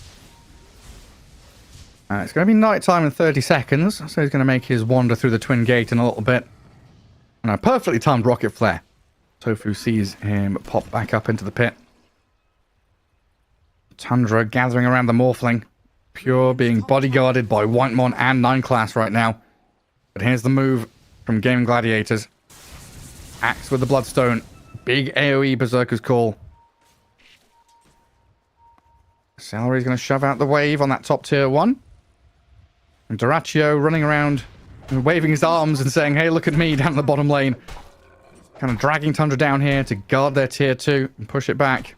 It's going to be nighttime in 30 seconds, so he's going to make his wander through the Twin Gate in a little bit. And a perfectly timed rocket flare. Tofu sees him pop back up into the pit. Tundra gathering around the Morphling. Pure being bodyguarded by Whitemon and 9 class right now. But here's the move from Gaimin Gladiators. Axe with the Bloodstone. Big AoE Berserker's call. Salary's going to shove out the wave on that top tier 1. And Doraccio running around and waving his arms and saying, hey, look at me down the bottom lane. Kind of dragging Tundra down here to guard their tier 2 and push it back.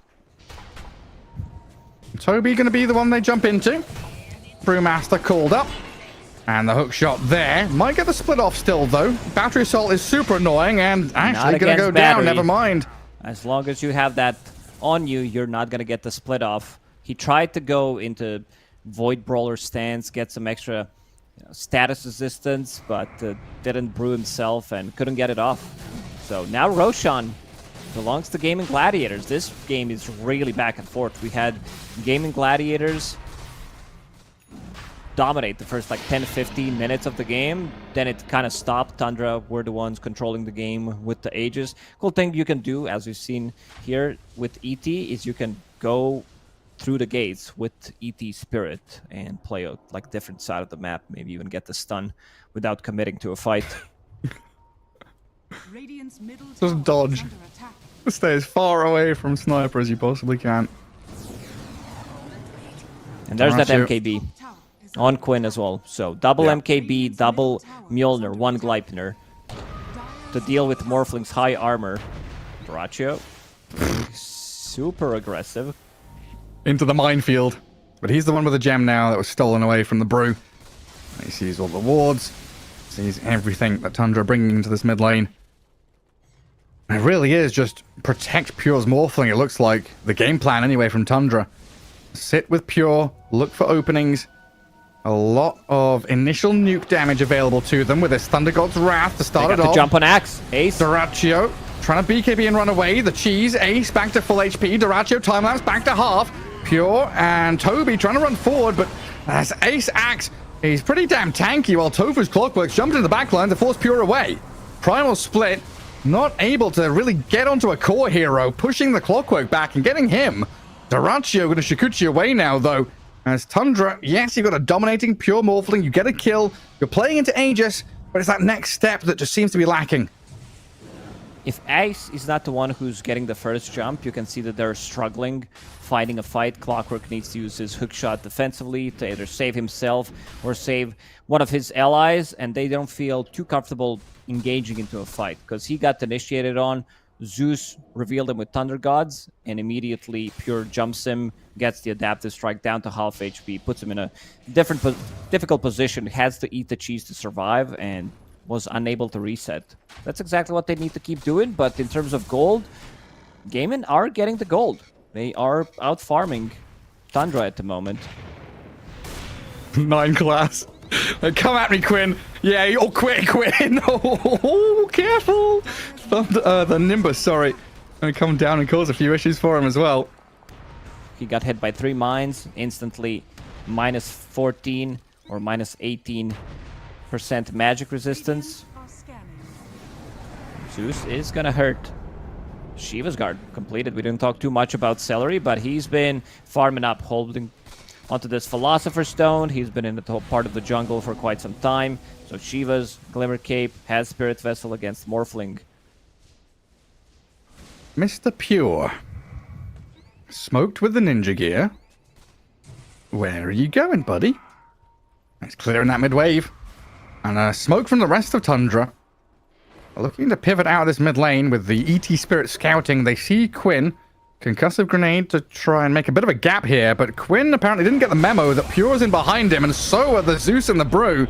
Toby going to be the one they jump into. Brewmaster called up. And the hook shot there. Might get the split off still, though. Battery Assault is super annoying and actually going to go down. Never mind. As long as you have that on you, you're not going to get the split off. He tried to go into Void Brawler stance, get some extra status resistance, but didn't brew himself and couldn't get it off. So now Roshan belongs to Gaimin Gladiators. This game is really back and forth. We had Gaimin Gladiators dominate the first like 10-15 minutes of the game. Then it kind of stopped. Tundra were the ones controlling the game with the Aegis. Cool thing you can do, as we've seen here with ET, is you can go through the gates with ET Spirit and play a like different side of the map. Maybe even get the stun without committing to a fight. Just dodge. Stay as far away from Sniper as you possibly can. And there's that MKB on Quinn as well. So double MKB, double Mjolnir, 1 Gleipnir to deal with Morphling's high armor. Doraccio, super aggressive. Into the minefield. But he's the one with the gem now that was stolen away from the brew. He sees all the wards. Sees everything that Tundra are bringing into this mid lane. And it really is just protect Pure's Morphling, it looks like. The game plan anyway from Tundra. Sit with Pure, look for openings. A lot of initial nuke damage available to them with this Thunder God's Wrath to start it off. The jump on Axe. Ace. Doraccio trying to BKB and run away. The cheese, Ace back to full HP. Doracho time-lapse back to half. Pure and Toby trying to run forward, but as Ace acts, he's pretty damn tanky while Tofu's Clockworks jumped into the backline to force Pure away. Primal split, not able to really get onto a core hero, pushing the Clockwork back and getting him. Doracho going to Shikuchi away now, though. As Tundra, yes, you've got a dominating Pure Morphling, you get a kill, you're playing into Aegis, but it's that next step that just seems to be lacking. If Ace is not the one who's getting the first jump, you can see that they're struggling, fighting a fight. Clockwork needs to use his hookshot defensively to either save himself or save one of his allies, and they don't feel too comfortable engaging into a fight because he got initiated on. Zeus revealed him with Thunder Gods, and immediately Pure jumps him, gets the adaptive strike down to half HP, puts him in a difficult position, has to eat the cheese to survive, and was unable to reset. That's exactly what they need to keep doing, but in terms of gold, Gaimin are getting the gold. They are out farming Tundra at the moment. 9 class. Come at me, Quinn. Yeah, oh, Quinn. Oh, careful. The Nimbus, sorry. Gonna come down and cause a few issues for him as well. He got hit by 3 mines, instantly minus 14 or minus 18% magic resistance. Are scanning. Zeus is gonna hurt. Shiva's guard completed. We didn't talk too much about Celery, but he's been farming up, holding onto this Philosopher's Stone. He's been in the top part of the jungle for quite some time. So Shiva's Glimmer Cape has Spirit Vessel against Morphling. Mr. Pure. Smoked with the ninja gear. Where are you going, buddy? It's clearing that mid-wave. And smoke from the rest of Tundra. Looking to pivot out of this mid lane with the ET Spirit scouting. They see Quinn. Concussive Grenade to try and make a bit of a gap here, but Quinn apparently didn't get the memo that Pure's in behind him, and so are the Zeus and the Brew.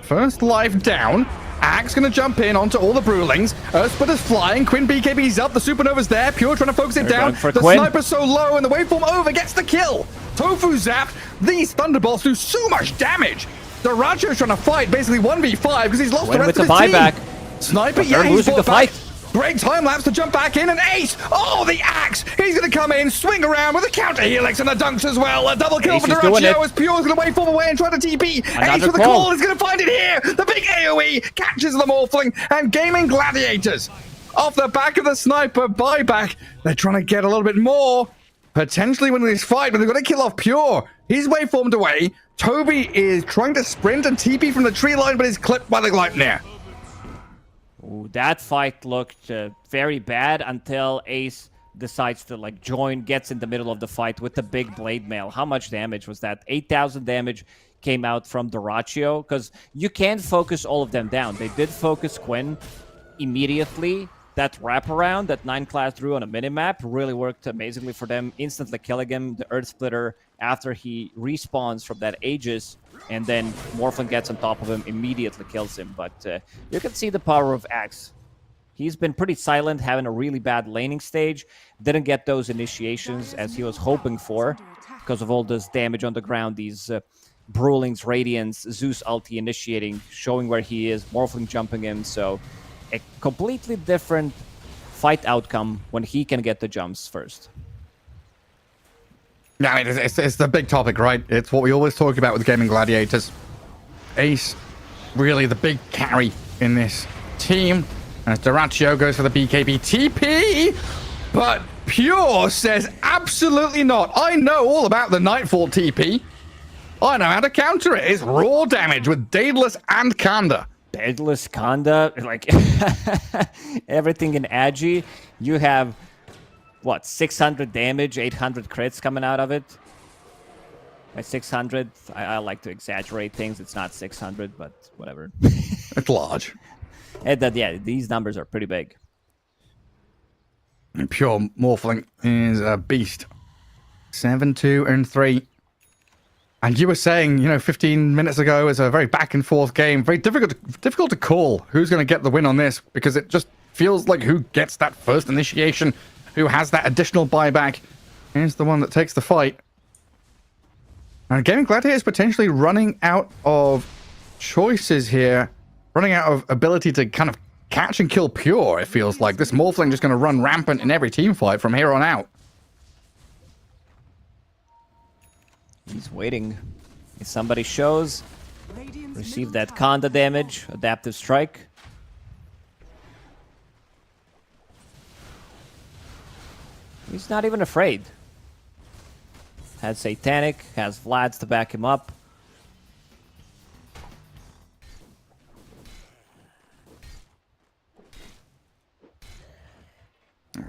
First life down. Axe gonna jump in onto all the Brewlings. Earthsplit is flying. Quinn BKB's up. The Supernova's there. Pure trying to focus it down. The Quinn. Sniper's so low, and the waveform over gets the kill. Tofu zapped. These Thunderbolts do so much damage. Doracho's trying to fight basically 1v5 because he's lost Quinn the rest with of the his buyback. team. Sniper, But yeah, they're he's losing the brought back. fight. Great time lapse to jump back in, and Ace! Oh, the axe! He's gonna come in, swing around with a counter helix and the dunks as well. A double kill Ace for is doing it. Doracho as Pure's gonna waveform away and try to TP. Another Ace with the call. call is gonna find it here. The big AoE catches the Morphling and Gaimin Gladiators. Off the back of the sniper buyback, they're trying to get a little bit more. Potentially winning this fight, but they've got to kill off Pure. He's waveformed away. Toby is trying to sprint and TP from the tree line, but is clipped by the Gleipnir. Ooh, that fight looked very bad until Ace decides to join, gets in the middle of the fight with the big blade mail. How much damage was that? 8,000 damage came out from Doracho, because you can't focus all of them down. They did focus Quinn immediately. That wraparound that 9 class drew on a minimap really worked amazingly for them, instantly killing him. The Earth Splitter, after he respawns from that Aegis, and then Morphling gets on top of him, immediately kills him. But you can see the power of Axe. He's been pretty silent, having a really bad laning stage. Didn't get those initiations as he was hoping for because of all this damage on the ground. These Brewlings, Radiance, Zeus ulti initiating, showing where he is, Morphling jumping him. So a completely different fight outcome when he can get the jumps first. Yeah, I mean, it's the big topic, right? It's what we always talk about with Gaimin Gladiators. Ace, really the big carry in this team. As Doracho goes for the BKB TP, but Pure says absolutely not. I know all about the Nightfall TP. I know how to counter it. It's raw damage with Daedalus and Kanda. Daedalus, Kanda, everything in Agi. You have, what, 600 damage, 800 crits coming out of it? By 600, I like to exaggerate things. It's not 600, but whatever. It's large. Yeah, these numbers are pretty big. And Pure Morphling is a beast. 7-2-3. And you were saying, 15 minutes ago, it's a very back and forth game. Very difficult to call who's going to get the win on this, because it just feels like who gets that first initiation, who has that additional buyback, is the one that takes the fight. And Gaimin Gladiator is potentially running out of choices here, running out of ability to kind of catch and kill Pure, it feels like. This Morphling just going to run rampant in every team fight from here on out. He's waiting. If somebody shows, Radiant's receive middle that tower Conda damage, adaptive strike. He's not even afraid. Has Satanic, has Vlad's to back him up.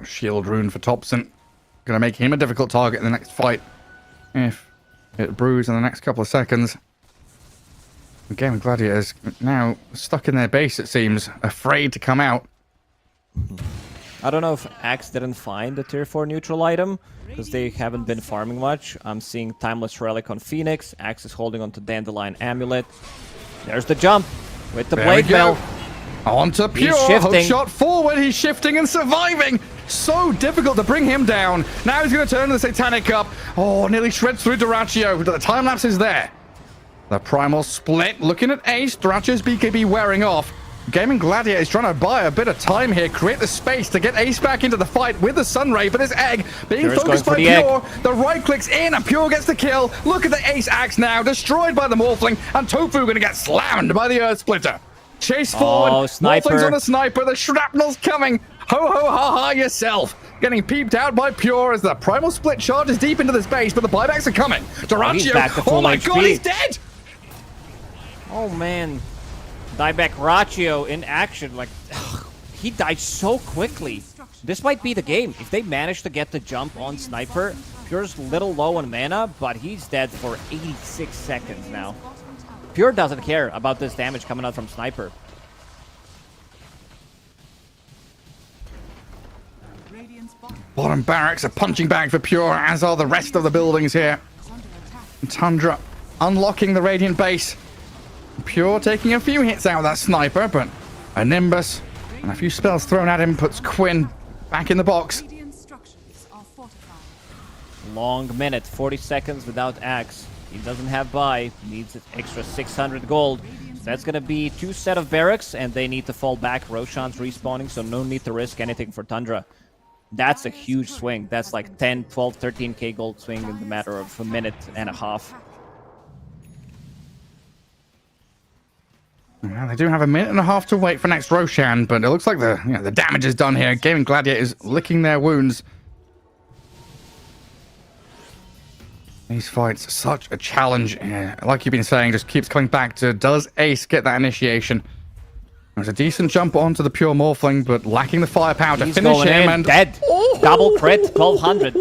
Shield rune for Thompson. Gonna make him a difficult target in the next fight. If it brews in the next couple of seconds. The Gaimin Gladiators now stuck in their base, it seems, afraid to come out. I don't know if Axe didn't find the tier 4 neutral item, because they haven't been farming much. I'm seeing Timeless Relic on Phoenix. Axe is holding onto Dandelion Amulet. There's the jump with the There Blade we go. Bell. Onto Pure, shifting. hook shot forward, he's shifting and surviving. So difficult to bring him down. Now he's going to turn the Satanic up. Oh, nearly shreds through Duraccio, but the time lapse is there. The Primal Split, looking at Ace, Duracio's BKB wearing off. Gaimin Gladiator is trying to buy a bit of time here, create the space to get Ace back into the fight with the Sunray, but this egg being Pure's focused by going for the Pure. The right clicks in and Pure gets the kill. Look at the Ace Axe now, destroyed by the Morphling, and Tofu going to get slammed by the Earth Splitter. Chase forward, Sniper. Morphling's on the Sniper, the shrapnel's coming. Ho ho ha ha yourself. Getting peeped out by Pure as the Primal Split charges deep into the space, but the buybacks are coming. Duraccio, back to oh full my HP. god, he's dead! Oh man. Dieback Rachio in action. Like, he died so quickly. This might be the game. If they manage to get the jump on Sniper, Pure's little low on mana, but he's dead for 86 seconds now. Pure doesn't care about this damage coming out from Sniper. Radiant's bottom Bottom barracks, a punching bag for Pure, as are the rest of the buildings here. is under attack. Tundra unlocking the Radiant base. Pure taking a few hits out of that Sniper, but a Nimbus and a few spells thrown at him puts Quinn back in the box. Radiant structures are fortified. Long minute, 40 seconds without Axe. He doesn't have buy, needs an extra 600 gold. So that's going to be 2 set of barracks, and they need to fall back. Roshan's respawning, so no need to risk anything for Tundra. That's a huge swing. That's like 10, 12, 13k gold swing in the matter of a minute and a half. Well, they do have a minute and a half to wait for next Roshan, but it looks like the damage is done here. Gaimin Gladiator is licking their wounds. These fights are such a challenge. Like you've been saying, just keeps coming back to, does Ace get that initiation? There's a decent jump onto the Pure Morphling, but lacking the firepower to He's finish going him. in, And dead. Double crit, 1200.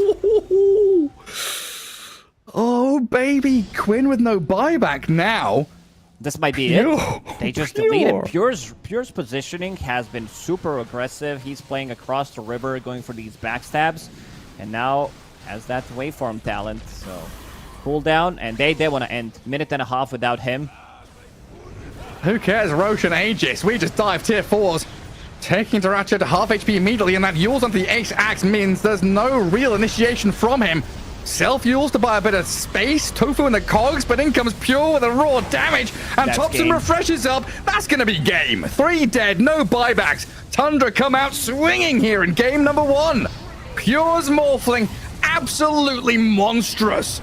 Oh, baby. Quinn with no buyback now. This might be it. Pure. They just Pure. deleted. Pure's positioning has been super aggressive. He's playing across the river, going for these backstabs, and now has that waveform talent. So cooldown, and they want to end. Minute and a half without him. Who cares, Roshan Aegis? We just dive tier 4s. Taking Duraccio to half HP immediately, and that yules onto the Ace Axe means there's no real initiation from him. Self-yules to buy a bit of space, Tofu in the cogs, but in comes Pure with a raw damage, and That's Thompson game. refreshes up. That's gonna be game. 3 dead, no buybacks. Tundra come out swinging here in game number 1. Pure's Morphling, absolutely monstrous.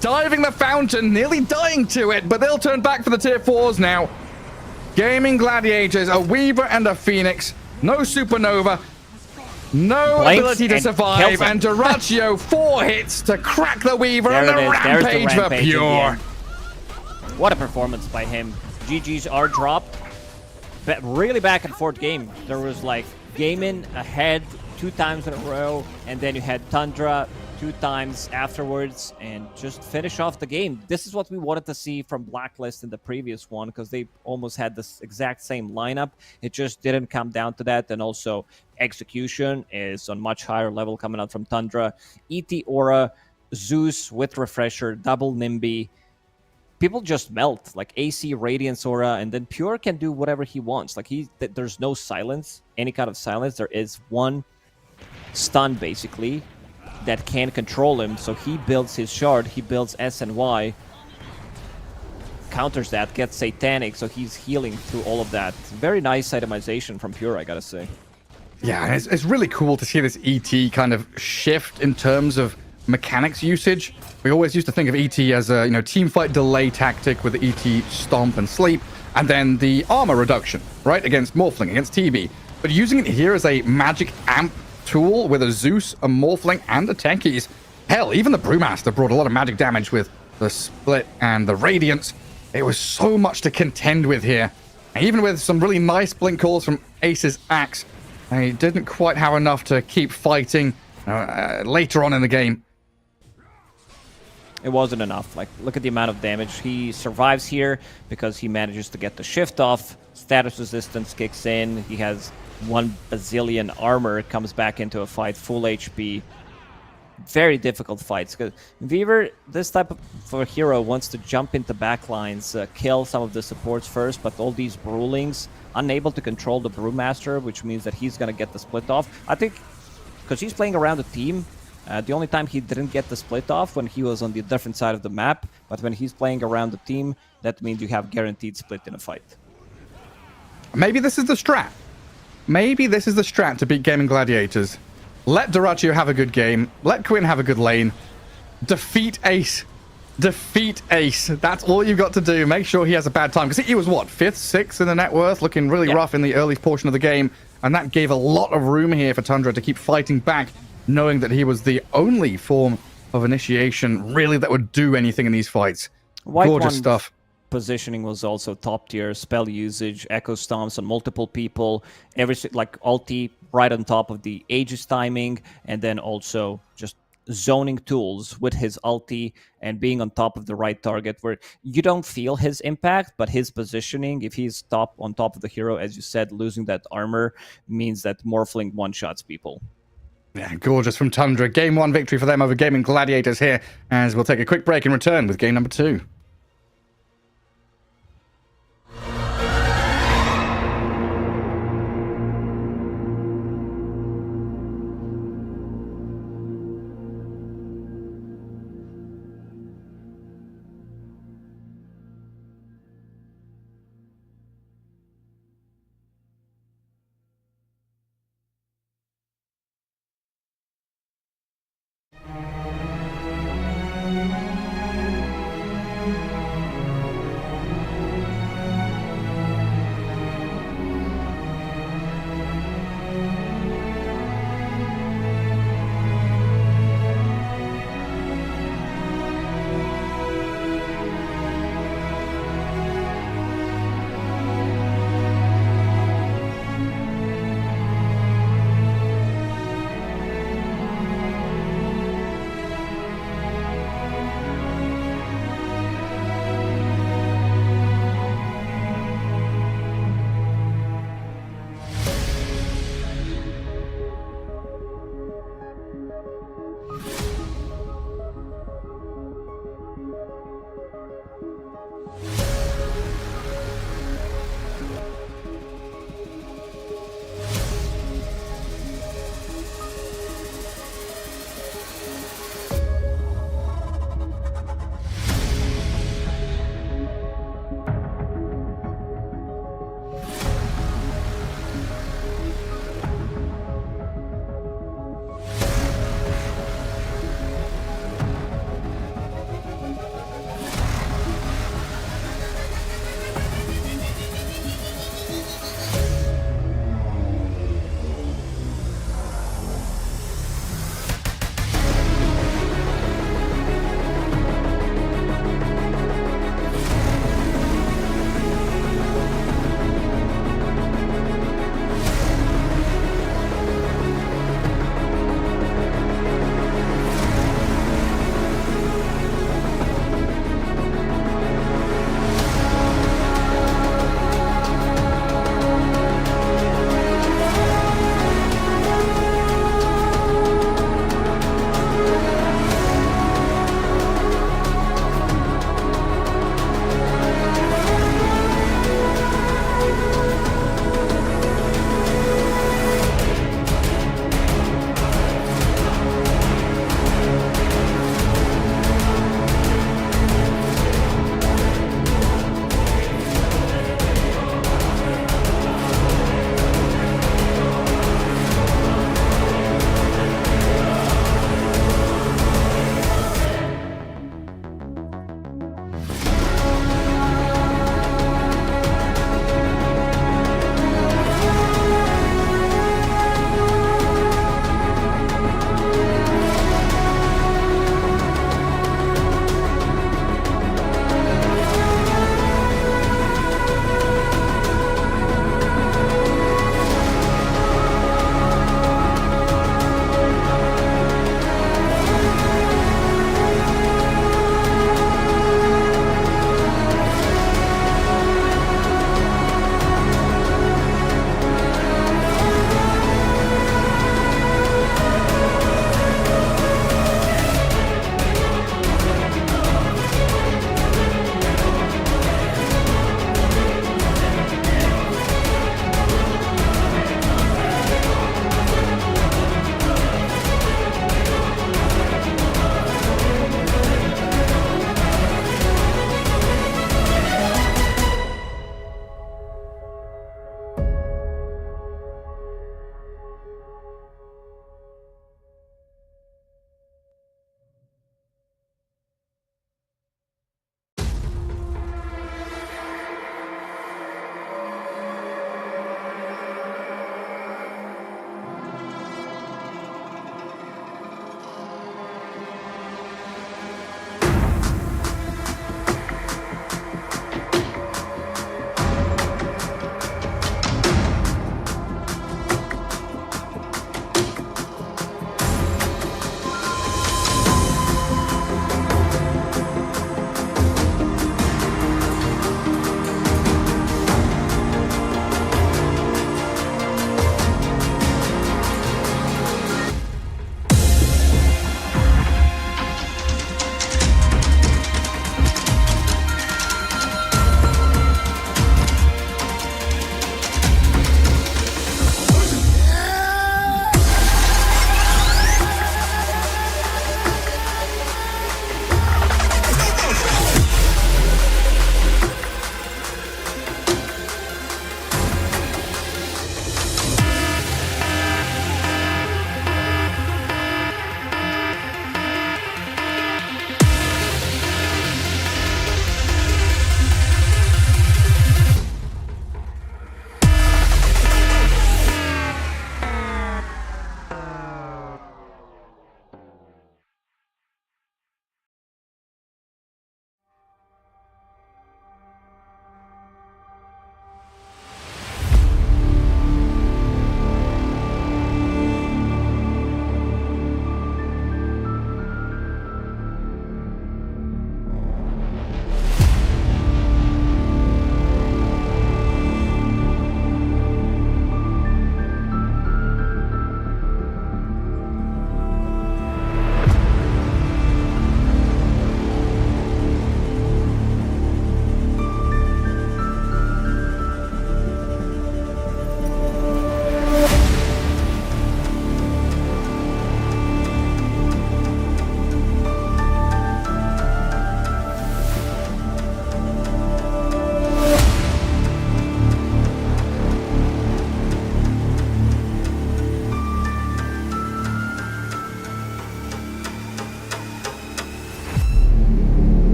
Diving the fountain, nearly dying to it, but they'll turn back for the tier 4s now. Gaimin Gladiators, a Weaver and a Phoenix. No Supernova. No Blinks ability to and survive, kills him. and Duraccio 4 hits to crack the Weaver There and it the is. There's the rampage for rampage in the Pure. end. What a performance by him. GG's are dropped. But really back and forth game. There was like Gaimin ahead 2 times in a row, and then you had Tundra 2 times afterwards, and just finish off the game. This is what we wanted to see from Blacklist in the previous one, because they almost had this exact same lineup. It just didn't come down to that, and also execution is on much higher level coming out from Tundra. ET Aura, Zeus with Refresher, double Nimby. People just melt, like AC Radiance Aura, and then Pure can do whatever he wants. Like there's no silence, any kind of silence. There is one stun, basically, that can control him. So he builds his shard, he builds S and Y. counters that, gets Satanic, so he's healing through all of that. Very nice itemization from Pure, I gotta say. Yeah, and it's really cool to see this ET kind of shift in terms of mechanics usage. We always used to think of ET as a team fight delay tactic with the ET stomp and sleep, and then the armor reduction, right, against Morphling, against TB. But using it here as a magic amp tool with a Zeus, a Morphling, and a Techies. Hell, even the Brewmaster brought a lot of magic damage with the Split and the Radiance. It was so much to contend with here. And even with some really nice blink calls from Ace's Axe, he didn't quite have enough to keep fighting later on in the game. It wasn't enough. Like, look at the amount of damage. He survives here because he manages to get the shift off. Status resistance kicks in. He has 1 bazillion armor. Comes back into a fight, full HP. Very difficult fights. Because Weaver, this type of a hero, wants to jump into backlines, kill some of the supports first, but all these Brewlings, unable to control the Brewmaster, which means that he's going to get the split off. I think because he's playing around the team, the only time he didn't get the split off when he was on the different side of the map, but when he's playing around the team, that means you have guaranteed split in a fight. Maybe this is the strat. Maybe this is the strat to beat Gaimin Gladiators. Let Duraccio have a good game. Let Quinn have a good lane. Defeat Ace. Defeat Ace. That's all you've got to do. Make sure he has a bad time. Because he was, what, 5th, 6th in the net worth? Looking really rough in the early portion of the game. And that gave a lot of room here for Tundra to keep fighting back, knowing that he was the only form of initiation, really, that would do anything in these fights. Gorgeous stuff. Positioning was also top tier. Spell usage, echo stomps on multiple people, like ulti right on top of the Aegis timing, and then also just zoning tools with his ulti and being on top of the right target where you don't feel his impact, but his positioning, if he's on top of the hero, as you said, losing that armor means that Morphling one-shots people. Yeah, gorgeous from Tundra. Game 1 victory for them over Gaimin Gladiators here, as we'll take a quick break and return with game number 2.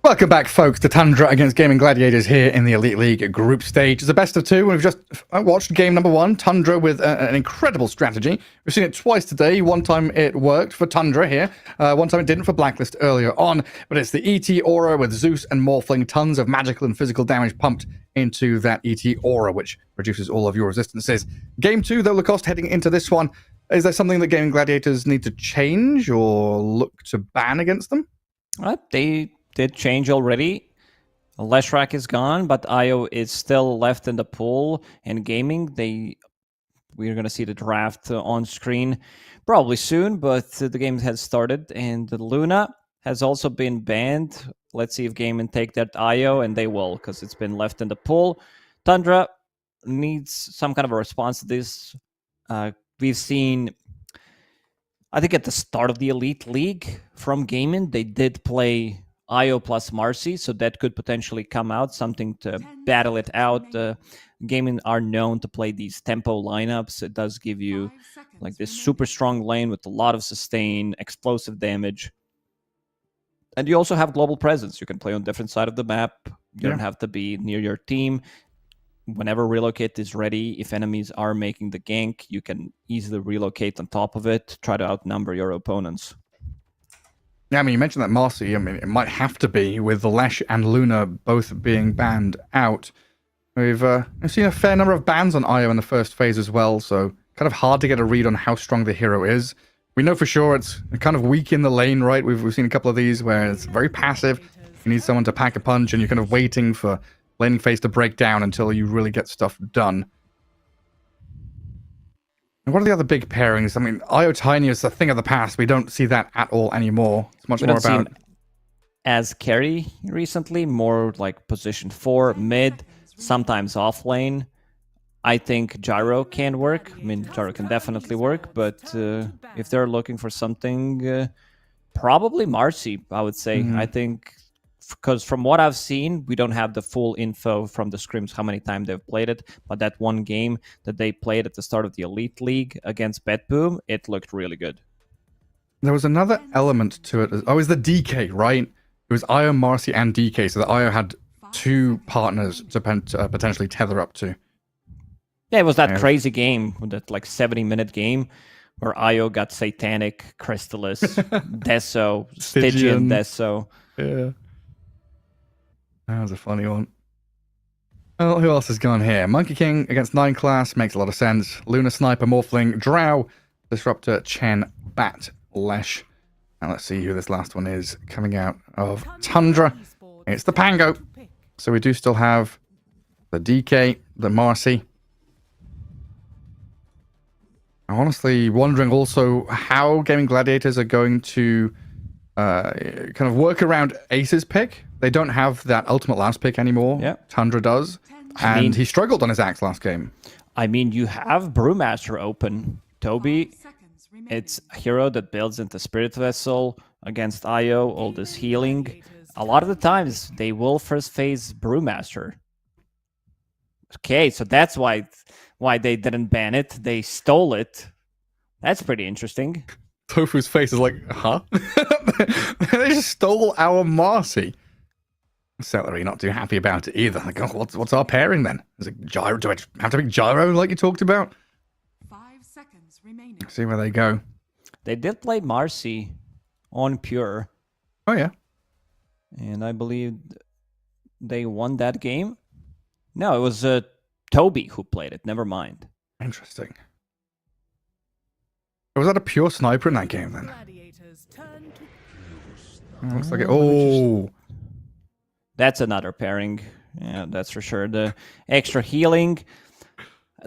Welcome back, folks, to Tundra against Gaimin Gladiators here in the Elite League group stage. It's a best of two. We've just watched game number one, Tundra, with an incredible strategy. We've seen it twice today. One time it worked for Tundra here. One time it didn't for Blacklist earlier on. But it's the ET Aura with Zeus and Morphling. Tons of magical and physical damage pumped into that ET Aura, which reduces all of your resistances. Game two, though, Lacoste, heading into this one. Is there something that Gaimin Gladiators need to change or look to ban against them? They did change already. Leshrac is gone, but Io is still left in the pool. And Gaming, we're going to see the draft on screen probably soon, but the game has started. And Luna has also been banned. Let's see if Gaimin take that Io, and they will, because it's been left in the pool. Tundra needs some kind of a response to this. We've seen, I think at the start of the Elite League from Gaimin, they did play Io plus Marcy, so that could potentially come out, something to battle it out. Gaimin are known to play these tempo lineups. It does give you like this super strong lane with a lot of sustain, explosive damage. And you also have global presence. You can play on different side of the map. You don't have to be near your team. Whenever relocate is ready, if enemies are making the gank, you can easily relocate on top of it, try to outnumber your opponents. Yeah, I mean, you mentioned that Marcy. I mean, it might have to be with Lesh and Luna both being banned out. We've seen a fair number of bans on Io in the first phase as well, so kind of hard to get a read on how strong the hero is. We know for sure it's kind of weak in the lane, right? We've seen a couple of these where it's very passive. You need someone to pack a punch, and you're kind of waiting for laning phase to break down until you really get stuff done. And what are the other big pairings? I mean, Io Tiny is a thing of the past. We don't see that at all anymore. It's much more about as carry recently, more like position 4, mid, sometimes off lane. I think Gyro can work. I mean, Gyro can definitely work, but if they're looking for something, probably Marcy, I would say. I think, because from what I've seen, we don't have the full info from the scrims, how many times they've played it, but that one game that they played at the start of the Elite League against BetBoom, it looked really good. There was another element to it. Oh, it was the DK, right? It was Io, Marcy, and DK, so that Io had two partners to potentially tether up to. Yeah, it was that crazy game, that like 70-minute game, where Io got Satanic, Crystallis, Deso, Stygian, Deso. Yeah. That was a funny one. Well, who else has gone here? Monkey King against 9 class makes a lot of sense. Luna Sniper, Morphling, Drow, Disruptor, Chen, Bat, Lesh. Now let's see who this last one is coming out of Tundra. It's the Pango. So we do still have the DK, the Marcy. I'm honestly wondering also how Gaimin Gladiators are going to kind of work around Ace's pick. They don't have that ultimate last pick anymore. Yeah. Tundra does. And he struggled on his axe last game. I mean, you have Brewmaster open. Toby, it's a hero that builds into Spirit Vessel against Io, all this healing. A lot of the times, they will first phase Brewmaster. Okay, so that's why they didn't ban it. They stole it. That's pretty interesting. Tofu's face is like, huh? They just stole our Marcy. Celery not too happy about it either. Like, oh, what's our pairing then? Is it Gyro? Do I have to pick Gyro like you talked about? 5 seconds remaining. See where they go. They did play Marcy on Pure. Oh, yeah. And I believe they won that game. No, it was Toby who played it. Never mind. Interesting. Was that a pure sniper in that game then? Looks like it. Oh. That's another pairing. Yeah, that's for sure. The extra healing.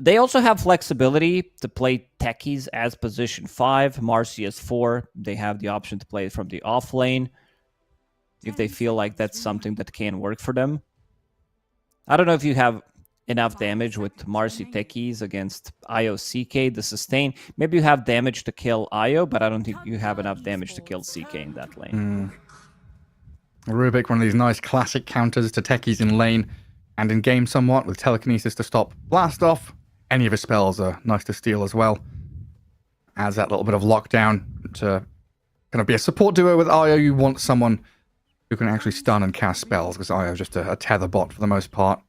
They also have flexibility to play techies as position 5, Marcy as 4. They have the option to play it from the off lane if they feel like that's something that can work for them. I don't know if you have enough damage with Marcy techies against Io CK, the sustain. Maybe you have damage to kill Io, but I don't think you have enough damage to kill CK in that lane. Rubik, one of these nice classic counters to techies in lane and in game somewhat, with telekinesis to stop blast off. Any of his spells are nice to steal as well. Adds that little bit of lockdown to kind of be a support duo with Io. You want someone who can actually stun and cast spells, because Io is just a tether bot for the most part.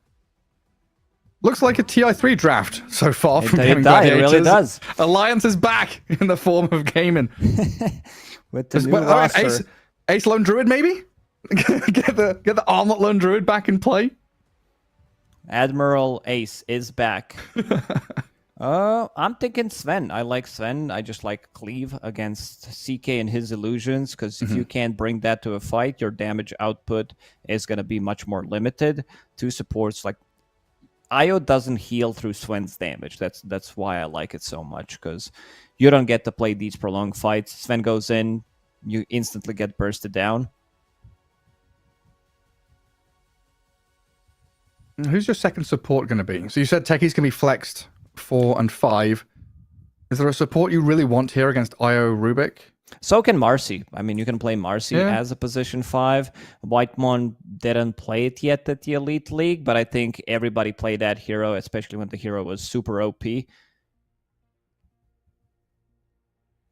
Looks like a TI3 draft so far from Gaming Gladiators. It really does. Alliance is back in the form of Gaimin. With the new roster. Ace Lone Druid, maybe? get the Armlet Lone Druid back in play. Admiral Ace is back. I'm thinking Sven. I like Sven. I just like Cleave against CK and his illusions, because if you can't bring that to a fight, your damage output is going to be much more limited. Two supports, like Io doesn't heal through Sven's damage. That's why I like it so much, because you don't get to play these prolonged fights. Sven goes in, you instantly get bursted down. Who's your second support going to be? So you said Techies can be flexed 4 and 5. Is there a support you really want here against Io Rubik? So can Marcy. I mean, you can play Marcy as a position 5. Whitemon didn't play it yet at the Elite League, but I think everybody played that hero, especially when the hero was super OP.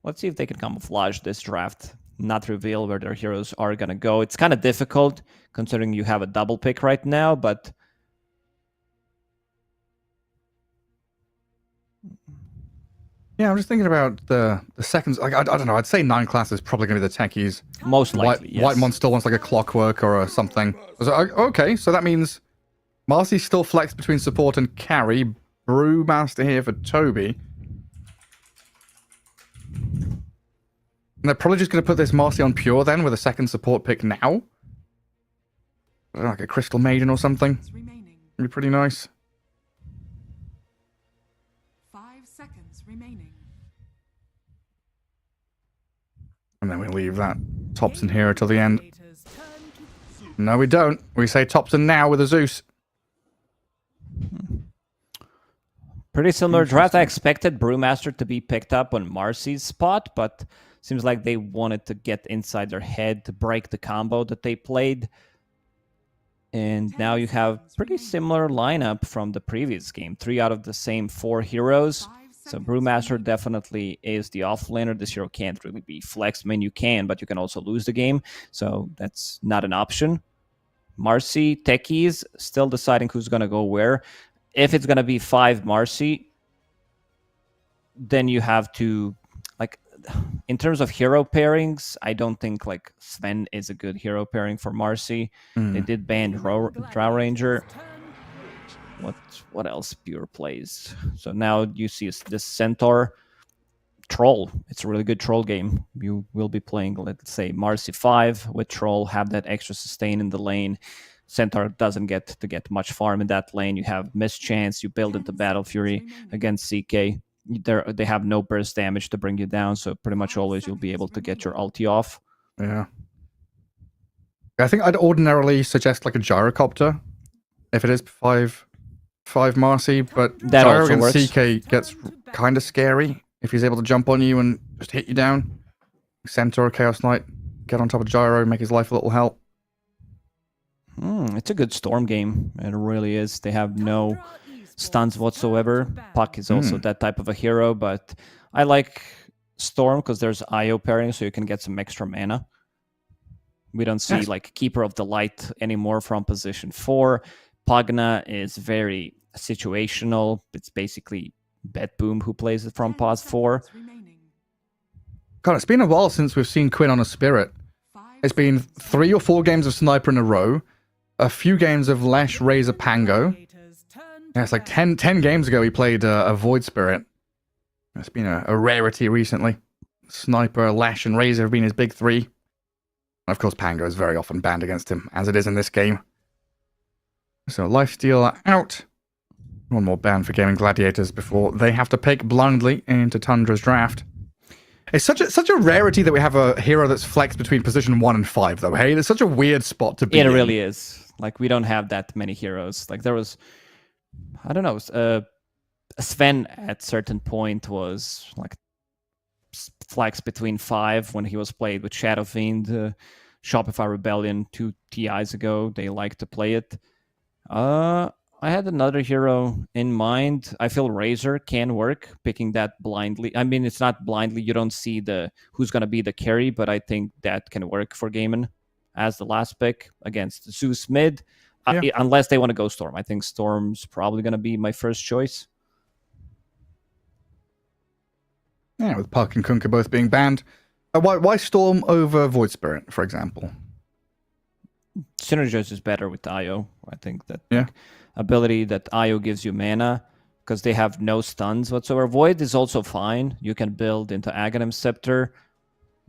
Let's see if they can camouflage this draft, not reveal where their heroes are going to go. It's kind of difficult, considering you have a double pick right now, but... Yeah, I'm just thinking about the seconds. Like, I don't know. I'd say 9 class is probably going to be the Techies. Most likely, yes. Whitemon still wants like a Clockwork or something. So, okay, so that means Marcy's still flexed between support and carry. Brewmaster here for Toby. And they're probably just going to put this Marcy on pure then with a second support pick now. I don't know, like a Crystal Maiden or something. It'd be pretty nice. 5 seconds remaining. And then we leave that Topson hero till the end. No, we don't. We say Topson now with a Zeus. Pretty similar draft. I expected Brewmaster to be picked up on Marcy's spot, but seems like they wanted to get inside their head to break the combo that they played. And now you have pretty similar lineup from the previous game. 3 out of the same 4 heroes. So Brewmaster definitely is the offlaner. This hero can't really be flexed. I mean, you can, but you can also lose the game. So that's not an option. Marcy, Techies, still deciding who's going to go where. If it's going to be 5 Marcy, then you have to, like, in terms of hero pairings, I don't think, like, Sven is a good hero pairing for Marcy. They did ban Drow Ranger. What else Pure plays? So now you see this Centaur Troll. It's a really good Troll game. You will be playing, let's say, Marcy 5 with Troll, have that extra sustain in the lane. Centaur doesn't get much farm in that lane. You have Mischance, you build into Battle Fury against CK. They have no burst damage to bring you down, so pretty much always you'll be able to get your ulti off. Yeah. I think I'd ordinarily suggest like a Gyrocopter if it is 5 Marcy, but that Gyro also against works. CK gets kind of scary if he's able to jump on you and just hit you down. Centaur, Chaos Knight, get on top of Gyro, make his life a little hell. It's a good Storm game. It really is. They have no stuns whatsoever. Puck is also that type of a hero, but I like Storm because there's IO pairing, so you can get some extra mana. We don't see like Keeper of the Light anymore from position 4. Pugna is very situational. It's basically BetBoom who plays it from pos 4. God, it's been a while since we've seen Quinn on a Spirit. It's been 3 or 4 games of Sniper in a row, a few games of Lesh, Razor, Pango. Yeah, it's like 10 games ago he played a Void Spirit. It's been a rarity recently. Sniper, Lesh, and Razor have been his big 3. And of course, Pango is very often banned against him, as it is in this game. So Lifesteal out. One more ban for Gaming Gladiators before they have to pick blindly into Tundra's draft. It's such a rarity that we have a hero that's flexed between position 1 and 5, though, hey? It's such a weird spot to be in. It really is. Like, we don't have that many heroes. Like, there was, I don't know, Sven at certain point was, like, flexed between 5 when he was played with Shadow Fiend, Shopify Rebellion 2 TIs ago. They like to play it. I had another hero in mind. I feel Razor can work, picking that blindly. I mean, it's not blindly. You don't see who's going to be the carry, but I think that can work for Gaimin. as the last pick against Zeus mid, Yeah. unless they want to go Storm. I think Storm's probably going to be my first choice. Yeah, with Puck and Kunkka both being banned. Why Storm over Void Spirit, for example? Synergize is better with Io. I think that Yeah. ability that Io gives you mana, because they have no stuns whatsoever. Void is also fine. You can build into Aghanim Scepter.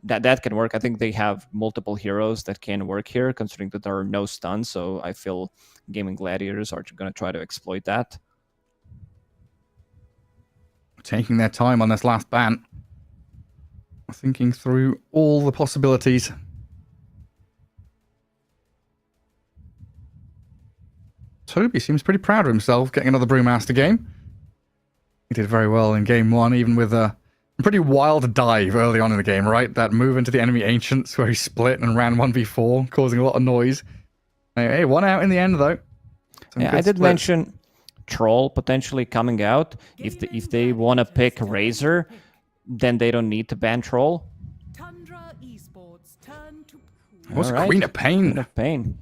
That can work. I think they have multiple heroes that can work here, considering that there are no stuns. So I feel Gaimin Gladiators are going to try to exploit that. Taking their time on this last ban. Thinking through all the possibilities. Toby seems pretty proud of himself getting another Brewmaster game. He did very well in game 1, even with a pretty wild dive early on in the game, right? That move into the enemy Ancients where he split and ran 1v4, causing a lot of noise. Hey, 1 out in the end, though. Yeah, I did mention Troll potentially coming out. If they want to pick Razor, then they don't need to ban Troll. Tundra Esports turn to What's Alright. Queen of Pain? Queen of Pain.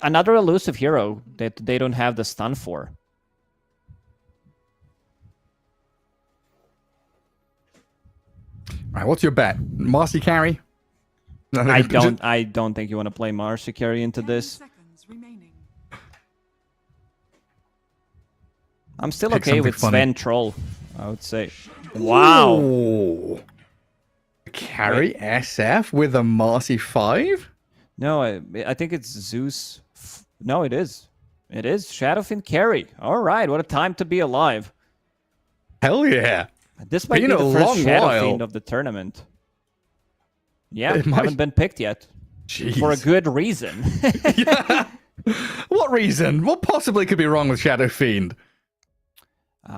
Another elusive hero that they don't have the stun for. Right, what's your bet? Marcy carry? I don't think you want to play Marcy carry into 10 this. seconds remaining. I'm still Pick okay something with funny. Sven Troll, I would say. Wow. Ooh. Carry SF with a Marcy 5? No, I think it's Zeus. No, it is. It is Shadowfiend carry. All right, what a time to be alive. Hell yeah. This might Been be a the first long Shadowfiend while. of the tournament. Yeah, It might- haven't been picked yet. Jeez. For a good reason. Yeah. What reason? What possibly could be wrong with Shadow Fiend?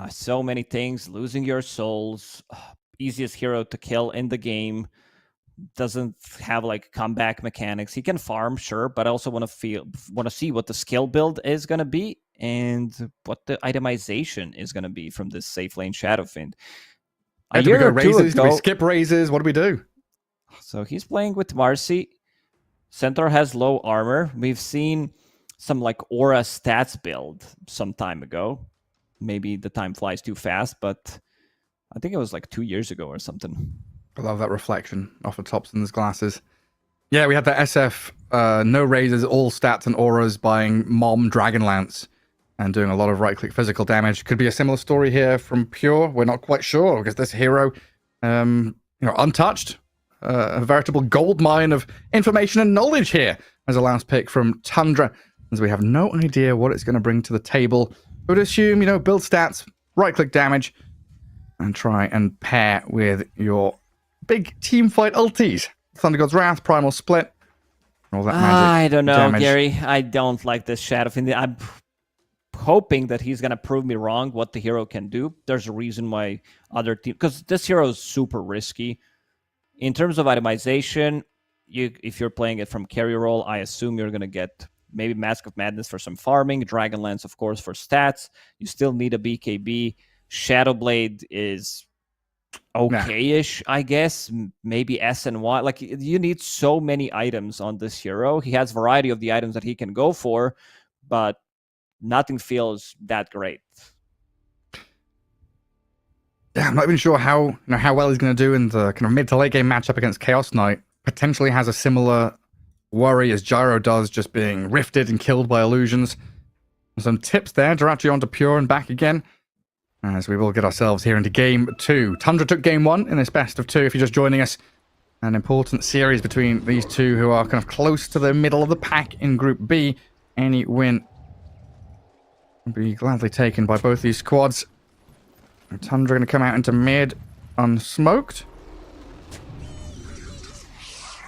So many things. Losing your souls. Easiest hero to kill in the game. Doesn't have like comeback mechanics. He can farm, sure, but I also want to see what the skill build is going to be and what the itemization is going to be from this safe lane Shadowfiend. A Do we year go or two raises? Do we ago, skip raises? What do we do? so he's playing with Marcy. Centaur has low armor. We've seen some like Aura stats build some time ago. Maybe the time flies too fast, but I think it was like 2 years ago or something. I love that reflection off of Thompson's glasses. Yeah, we had the SF, no raises, all stats and auras, buying Mom Dragonlance and doing a lot of right-click physical damage. Could be a similar story here from Pure. We're not quite sure because this hero, untouched, a veritable gold mine of information and knowledge here as a last pick from Tundra, as we have no idea what it's going to bring to the table. I would assume, build stats, right-click damage, and try and pair with your big team fight ultis. Thunder God's Wrath, Primal Split, all that magic I don't know, damage. Gary. I don't like this Shadowfiend. I'm hoping that he's going to prove me wrong what the hero can do. There's a reason why other teams... Because this hero is super risky. In terms of itemization, if you're playing it from carry roll, I assume you're going to get maybe Mask of Madness for some farming, Dragonlance, of course, for stats. You still need a BKB. Shadowblade is okay-ish, I guess. Maybe S and Y. Like, you need so many items on this hero. He has variety of the items that he can go for, but nothing feels that great. Yeah, I'm not even sure how well he's going to do in the kind of mid to late game matchup against Chaos Knight. Potentially has a similar worry as Gyro does, just being rifted and killed by illusions. Some tips there. Jirachi onto Pure and back again, as we will get ourselves here into game 2. Tundra took game 1 in this best of 2. If you're just joining us, an important series between these two who are kind of close to the middle of the pack in Group B. Any win will be gladly taken by both these squads. And Tundra going to come out into mid unsmoked.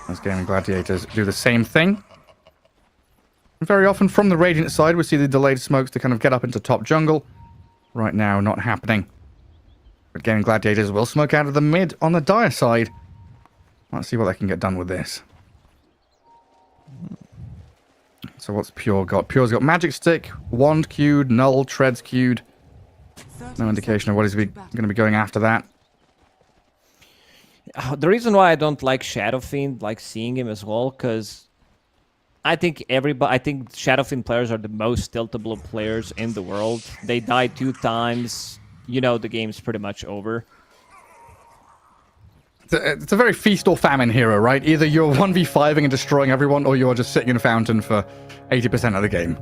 As Gaimin Gladiators do the same thing. And very often from the Radiant side, we see the delayed smokes to kind of get up into top jungle. Right now, not happening. But Gaimin Gladiators will smoke out of the mid on the Dire side. Let's see what they can get done with this. So what's Pure got? Pure's got Magic Stick, Wand queued, Null, Treads queued. No indication of what he's going to be going after that. The reason why I don't like Shadowfiend, like seeing him as well, because I think Shadowfiend players are the most tiltable players in the world. They die 2 times. You know the game's pretty much over. It's a very feast or famine hero, right? Either you're 1v5ing and destroying everyone, or you're just sitting in a fountain for 80% of the game.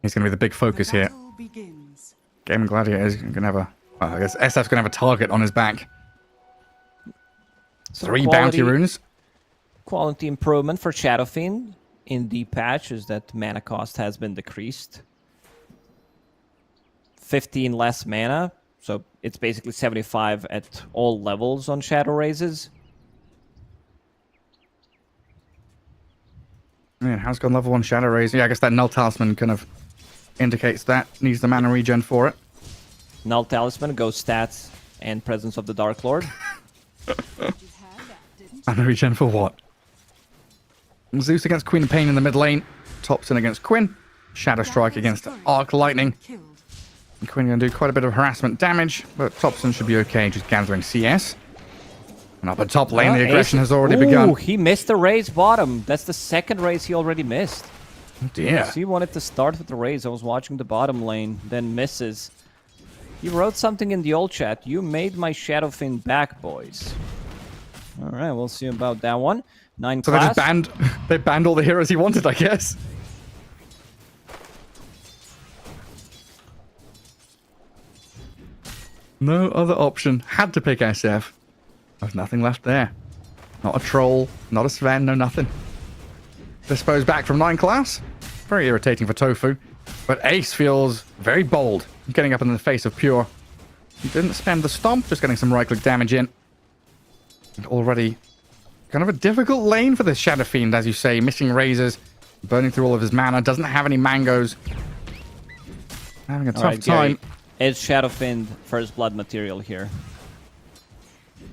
He's going to be the big focus here. Battle begins. Gaimin Gladiators going to have a... Well, I guess SF's going to have a target on his back. So 3 bounty runes. Quality improvement for Shadowfiend in the patch is that mana cost has been decreased. 15 less mana, so it's basically 75 at all levels on Shadow Raises. Yeah, has gone level 1 Shadow Raise. Yeah, I guess that Null Talisman kind of indicates that. Needs the mana regen for it. Null Talisman, Ghost Stats, and Presence of the Dark Lord. Mana regen for what? Zeus against Queen of Pain in the mid lane. Topson against Quinn. Shadow Strike against Arc Lightning. Killed. And Quinn going to do quite a bit of harassment damage, but Topson should be okay, just gathering CS. And up at top lane, the aggression has already begun. Ooh, he missed the raise bottom. That's the second raise he already missed. Oh dear. So he wanted to start with the raise. I was watching the bottom lane, then misses. He wrote something in the old chat. You made my Shadowfiend back, boys. All right, we'll see about that one. 9 So class. they banned all the heroes he wanted, I guess. No other option. Had to pick SF. There's nothing left there. Not a troll, not a Sven, no nothing. Dispose back from 9 class. Very irritating for Tofu. But Ace feels very bold, getting up in the face of Pure. He didn't spend the stomp, just getting some right-click damage in. And already kind of a difficult lane for this Shadow Fiend, as you say. Missing razors, burning through all of his mana, doesn't have any mangoes. Having a tough time. Is Shadowfiend first blood material here?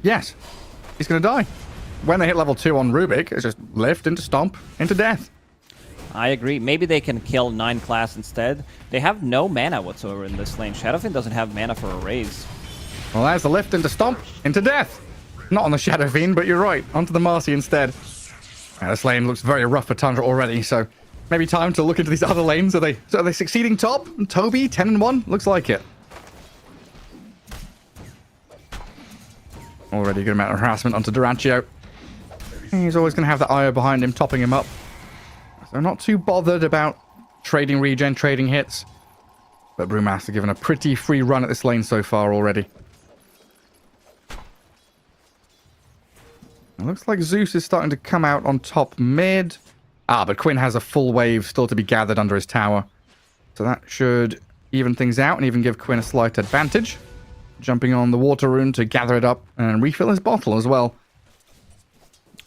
Yes, he's going to die. When they hit level 2 on Rubik, it's just lift into stomp, into death. I agree. Maybe they can kill 9 class instead. They have no mana whatsoever in this lane. Shadowfiend doesn't have mana for a raise. Well, there's the lift into stomp, into death. Not on the Shadow Fiend, but you're right. Onto the Marcy instead. Yeah, this lane looks very rough for Tundra already, so maybe time to look into these other lanes. Are they succeeding top? And Toby, 10-1? Looks like it. Already a good amount of harassment onto Durantio. He's always going to have that IO behind him, topping him up. So not too bothered about trading regen, trading hits. But Brewmaster given a pretty free run at this lane so far already. It looks like Zeus is starting to come out on top mid. But Quinn has a full wave still to be gathered under his tower. So that should even things out and even give Quinn a slight advantage. Jumping on the water rune to gather it up and refill his bottle as well.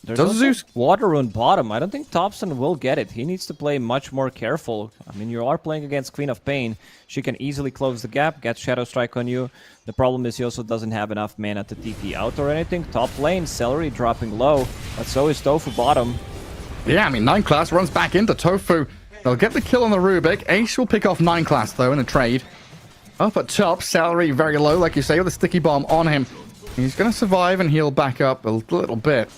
There's Does also Zeus... water rune bottom. I don't think Topson will get it. He needs to play much more careful. I mean, you are playing against Queen of Pain. She can easily close the gap, get Shadow Strike on you. The problem is he also doesn't have enough mana to TP out or anything. Top lane, Celery dropping low, but so is Tofu bottom. Yeah, I mean, 9 class runs back into Tofu. They'll get the kill on the Rubik. Ace will pick off 9 class, though, in the trade. Up at top, Celery very low, like you say, with a sticky bomb on him. He's going to survive and heal back up a little bit.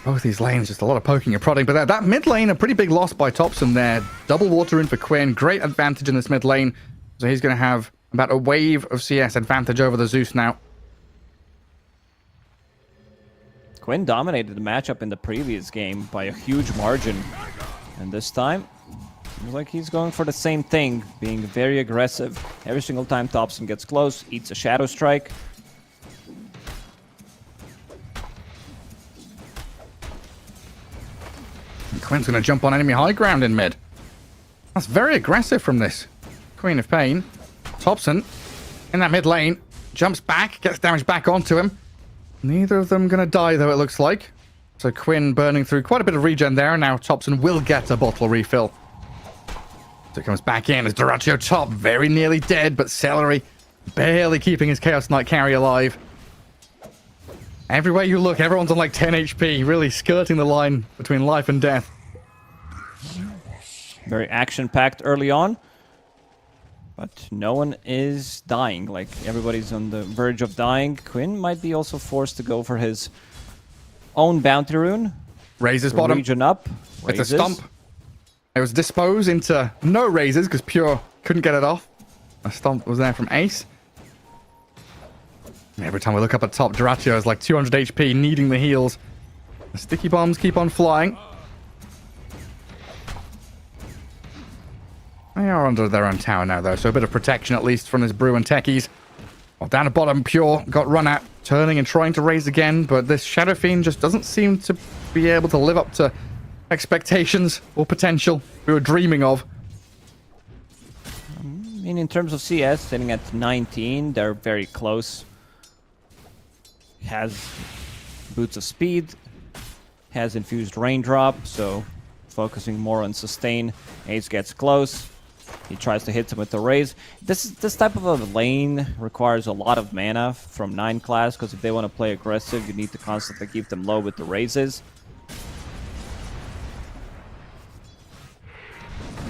Both these lanes, just a lot of poking and prodding. But that mid lane, a pretty big loss by Topson there. Double water in for Quinn. Great advantage in this mid lane. So he's going to have about a wave of CS advantage over the Zeus now. Quinn dominated the matchup in the previous game by a huge margin. And this time, seems like he's going for the same thing, being very aggressive. Every single time Topson gets close, eats a Shadow Strike. And Quinn's going to jump on enemy high ground in mid. That's very aggressive from this Queen of Pain. Topson, in that mid lane, jumps back, gets damage back onto him. Neither of them going to die, though, it looks like. So Quinn burning through quite a bit of regen there, and now Topson will get a bottle refill. So it comes back in as Durantio top, very nearly dead, but Celery barely keeping his Chaos Knight carry alive. Everywhere you look, everyone's on like 10 HP, really skirting the line between life and death. Very action-packed early on. But no one is dying, like everybody's on the verge of dying. Quinn might be also forced to go for his own bounty rune. Raises bottom. Region up. It's a Raises. stomp. It was disposed into no raises because Pure couldn't get it off. A stomp was there from Ace. Every time we look up at top, Duratio is like 200 HP, needing the heals. The sticky bombs keep on flying. They are under their own tower now, though, so a bit of protection at least from this Brew and Techies. Well, down at bottom, Pure got run at, turning and trying to raise again, but this Shadow Fiend just doesn't seem to be able to live up to expectations or potential we were dreaming of. I mean, in terms of CS, sitting at 19, they're very close. Has Boots of Speed, has Infused Raindrop, so focusing more on sustain. Ace gets close. He tries to hit him with the raise. This type of a lane requires a lot of mana from 9 class, because if they want to play aggressive, you need to constantly keep them low with the raises.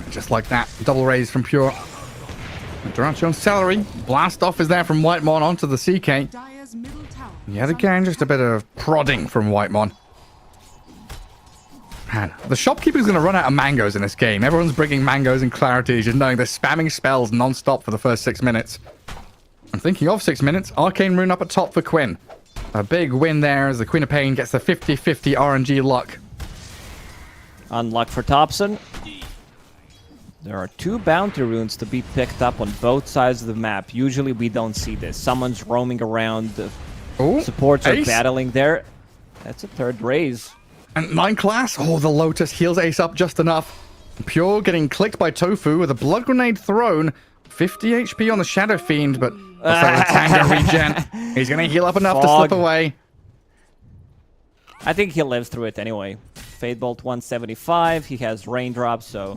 Just like that, double raise from Pure. Duratio on Celery. Blast off is there from Whitemon onto the CK. Dire's middle tower. Yet again, just a bit of prodding from Whitemon. Man, the shopkeeper's going to run out of mangoes in this game. Everyone's bringing mangoes and clarity, just knowing they're spamming spells non-stop for the first 6 minutes. I'm thinking of 6 minutes. Arcane Rune up at top for Quinn. A big win there as the Queen of Pain gets the 50-50 RNG luck. Unluck for Thompson. There are 2 bounty runes to be picked up on both sides of the map. Usually we don't see this. Someone's roaming around. The Ooh, supports are Ace. battling there. That's a 3rd raise. And 9 class. Oh, the Lotus heals Ace up just enough. Pure getting clicked by Tofu with a blood grenade thrown. 50 HP on the Shadow Fiend, but also the Tango regen. He's going to heal up enough to Fog. slip away. I think he lives through it anyway. Fade Bolt 175. He has raindrops, so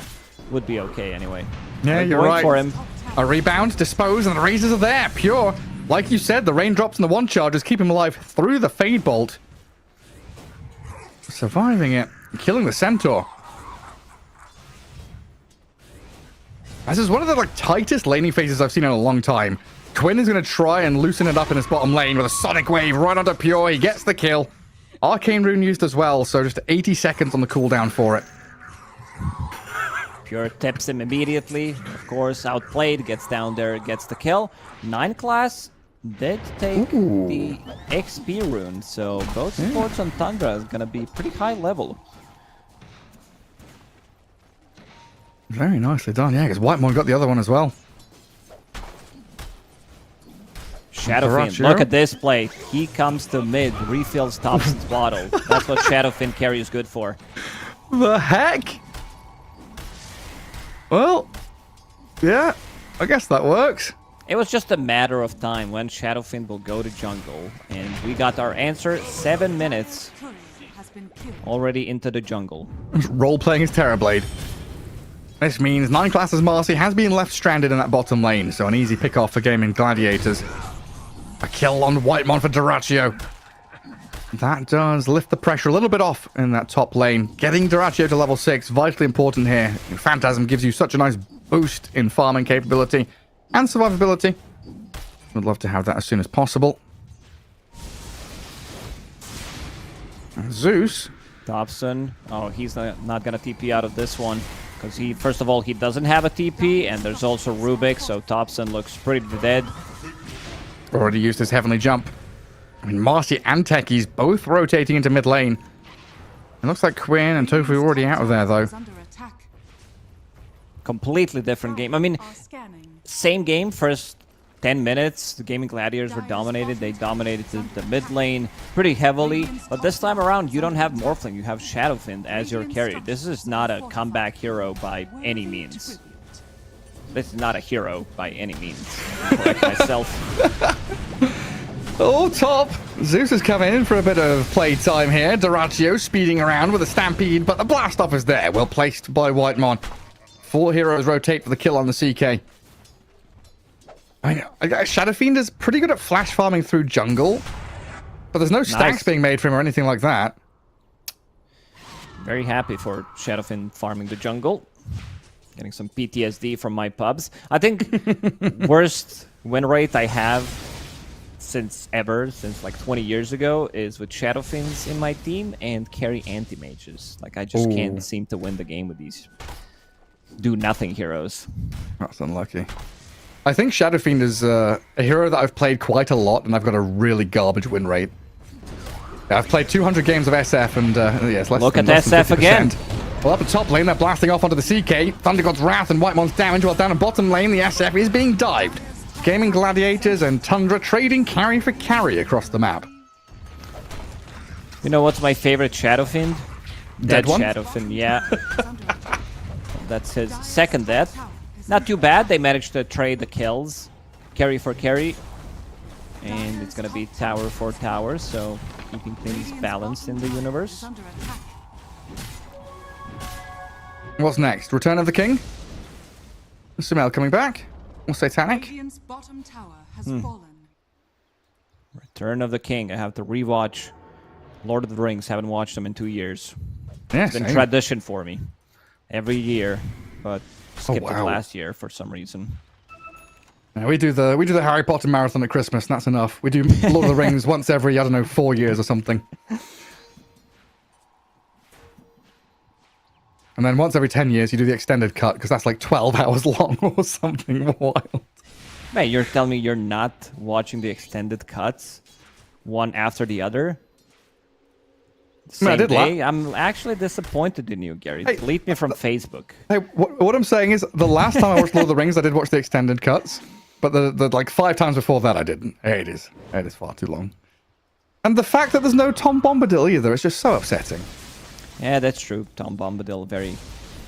would be okay anyway. Yeah, They're you're going right. for him. A rebound, dispose, and the raises are there. Pure. Like you said, the raindrops and the one charges keep him alive through the Fade Bolt. Surviving it. Killing the Centaur. This is one of the tightest laning phases I've seen in a long time. Quinn is going to try and loosen it up in his bottom lane with a Sonic Wave right onto Pure. He gets the kill. Arcane Rune used as well, so just 80 seconds on the cooldown for it. Pure tips him immediately. Of course, outplayed, gets down there, gets the kill. 9 class did take the XP rune, so both supports on Tundra is gonna be pretty high level. Very nicely done, yeah, because Whitemon got the other one as well. Shadowfin, look at this play. He comes to mid, refills Thompson's bottle. That's what Shadowfin carry is good for. The heck? Well, yeah, I guess that works. It was just a matter of time when Shadowfin will go to jungle, and we got our answer. 7 minutes Courier has been killed. already into the jungle. Role-playing is Terrorblade. This means 9 classes Marcy has been left stranded in that bottom lane, so an easy pick-off for Gaimin Gladiators. A kill on Whitemon for Duratio. That does lift the pressure a little bit off in that top lane. Getting Duratio to level 6, vitally important here. Phantasm gives you such a nice boost in farming capability and survivability. Would love to have that as soon as possible. And Zeus. Thompson, oh, he's not gonna TP out of this one. Because he, first of all, he doesn't have a TP, and there's also Rubik, so Thompson looks pretty dead. Already used his Heavenly Jump. I mean, Marcy and Techies both rotating into mid lane. It looks like Quinn and Tofu are already out of there, though. Is under attack. Completely different game. I mean, Are scanning. same game, first 10 minutes, the Gaming Gladiators were dominated. They dominated the mid lane pretty heavily. But this time around, you don't have Morphling, you have Shadowfin as your carrier. This is not a comeback hero by any means. This is not a hero by any means. Correct myself. Oh, top! Zeus is coming in for a bit of playtime here. Duratio speeding around with a Stampede, but the blast off is there. Well placed by Whitemon. 4 heroes rotate for the kill on the CK. I know. Shadowfiend is pretty good at flash farming through jungle, but there's no stacks being made for him or anything like that. Very happy for Shadowfin farming the jungle. Getting some PTSD from my pubs. I think worst win rate I have since like 20 years ago is with Shadowfiends in my team and carry anti-mages. Like, I just can't seem to win the game with these do-nothing heroes. That's unlucky. I think Shadowfiend is a hero that I've played quite a lot, and I've got a really garbage win rate. Yeah, I've played 200 games of SF, and yes, Look at SF again. Well, up at top lane, they're blasting off onto the CK. Thunder God's Wrath and Whitemon's damage, while down at bottom lane, the SF is being dived. Gaimin, Gladiators, and Tundra trading carry for carry across the map. You know what's my favorite Shadowfiend? Dead one? Shadowfiend, yeah. That's his second death. Not too bad. They managed to trade the kills. Carry for carry. And it's going to be tower for tower, so keeping things balanced in the universe. What's next? Return of the King? Sumail coming back? Or Satanic? Radiant's bottom tower has fallen. Return of the King. I have to rewatch Lord of the Rings. Haven't watched them in 2 years. Yes. It's been tradition for me. Every year. But skipped it last year for some reason. Yeah, we do the Harry Potter marathon at Christmas, and that's enough. We do Lord of the Rings once every, I don't know, 4 years or something. And then once every 10 years, you do the extended cut, because that's like 12 hours long or something wild. Man, you're telling me you're not watching the extended cuts one after the other? Same day? I'm actually disappointed in you, Gary. Hey, Delete me from Facebook. Hey, what I'm saying is, the last time I watched Lord of the Rings, I did watch the extended cuts, but the like 5 times before that, I didn't. It is far too long. And the fact that there's no Tom Bombadil either, it's just so upsetting. Yeah, that's true. Tom Bombadil, very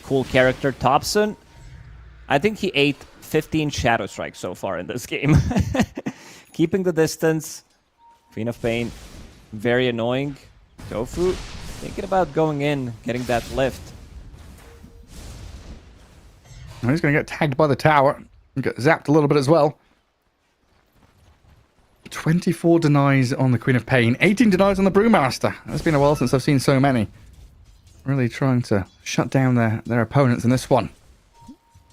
cool character. Thompson, I think he ate 15 Shadow Strikes so far in this game. Keeping the distance. Queen of Pain, very annoying. Tofu, thinking about going in, getting that lift. And he's going to get tagged by the tower. Get zapped a little bit as well. 24 denies on the Queen of Pain. 18 denies on the Brewmaster. It's been a while since I've seen so many. Really trying to shut down their opponents in this one.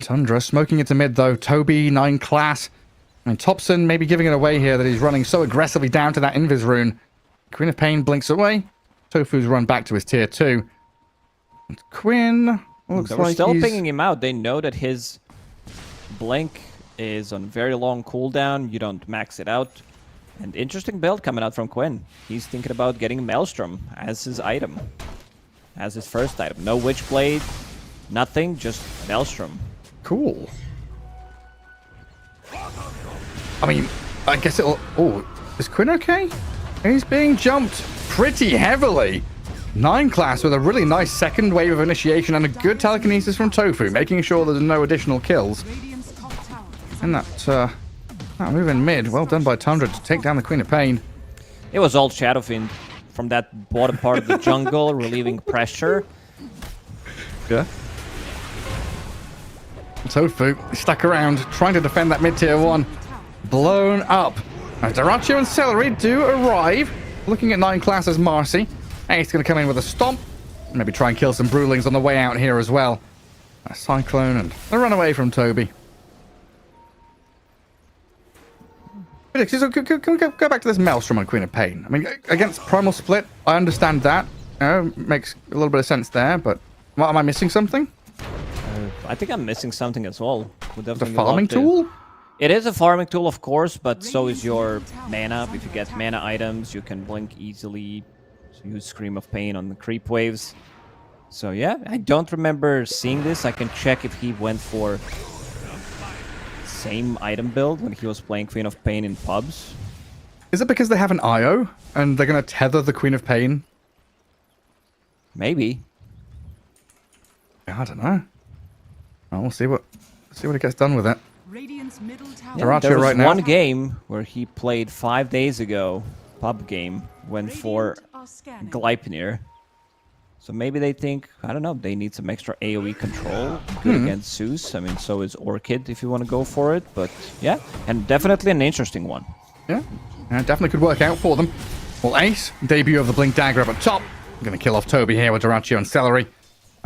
Tundra smoking into mid though. Toby, 9 class. And Thompson maybe giving it away here that he's running so aggressively down to that Invis rune. Queen of Pain blinks away. Tofu's run back to his tier 2. And Quinn looks They like were still he's... pinging him out. They know that his blink is on very long cooldown. You don't max it out. And interesting build coming out from Quinn. He's thinking about getting Maelstrom as his item. As his first item. No Witchblade, nothing, just Maelstrom. Cool. I mean, I guess it'll... Oh, is Quinn okay? He's being jumped pretty heavily. 9 class with a really nice second wave of initiation and a good telekinesis from Tofu, making sure there's no additional kills. Radiant's top tower is And that move in mid, well done by Tundra to take down the Queen of Pain. It was all Shadowfiend from that bottom part of the jungle, relieving pressure. Yeah. Tofu stuck around, trying to defend that mid-tier 1. Blown up. As Daracho and Celery do arrive, looking at 9 class as Marcy. Ace going to come in with a stomp. Maybe try and kill some Brewlings on the way out here as well. A Cyclone and a run away from Toby. Can we go back to this Maelstrom on Queen of Pain? I mean, against Primal Split, I understand that. Makes a little bit of sense there, but am I missing something? I think I'm missing something as well. The farming tool? It is a farming tool, of course, but so is your mana. If you get mana items, you can blink easily. So use Scream of Pain on the creep waves. So yeah, I don't remember seeing this. I can check if he went for same item build when he was playing Queen of Pain in pubs. Is it because they have an IO and they're going to tether the Queen of Pain? Maybe. I don't know. Well, we'll see what it gets done with it. Radiant's middle tower. Yeah, Daracho there was right now. one game where he played 5 days ago, pub game, went for Radiant are scanning. Gleipnir. So maybe they think, I don't know, they need some extra AoE control. Good against Zeus. I mean, so is Orchid if you want to go for it. But yeah, and definitely an interesting one. Yeah, definitely could work out for them. Well, Ace, debut of the Blink Dagger up at top. Going to kill off Toby here with Daracho and Celery. And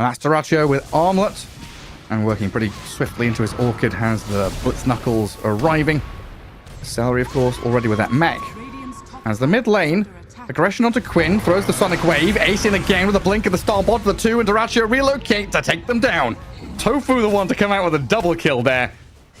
that's Daracho with Armlet. And working pretty swiftly into his Orchid has the Blitz Knuckles arriving. Celery, of course, already with that mech. Radiant's top As the mid lane, tower is under attack. aggression onto Quinn, throws the Sonic Wave, acing again with a blink of the Starbot for the 2, and Duraccio relocate to take them down. Tofu the one to come out with a double kill there.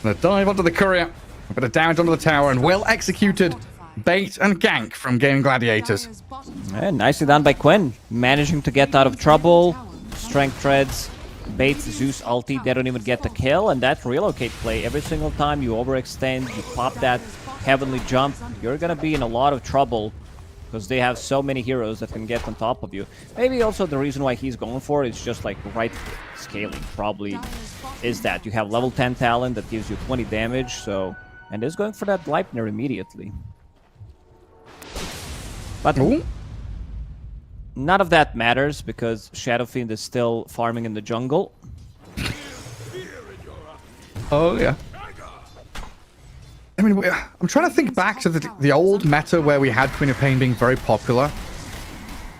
And a dive onto the courier, a bit of damage onto the tower, and well executed bait and gank from Game Gladiators. Dire's bottom And nicely done by Quinn, managing to get out of trouble. Strength treads, baits Zeus ulti, they don't even get the kill, and that relocate play. Every single time you overextend, you pop that heavenly jump, you're gonna be in a lot of trouble because they have so many heroes that can get on top of you. Maybe also the reason why he's going for it is just like right scaling, probably is that you have level 10 talent that gives you 20 damage, so, and is going for that Leipner immediately. But Ooh. none of that matters because Shadowfiend is still farming in the jungle. Oh, yeah. I mean, I'm trying to think back to the old meta where we had Queen of Pain being very popular.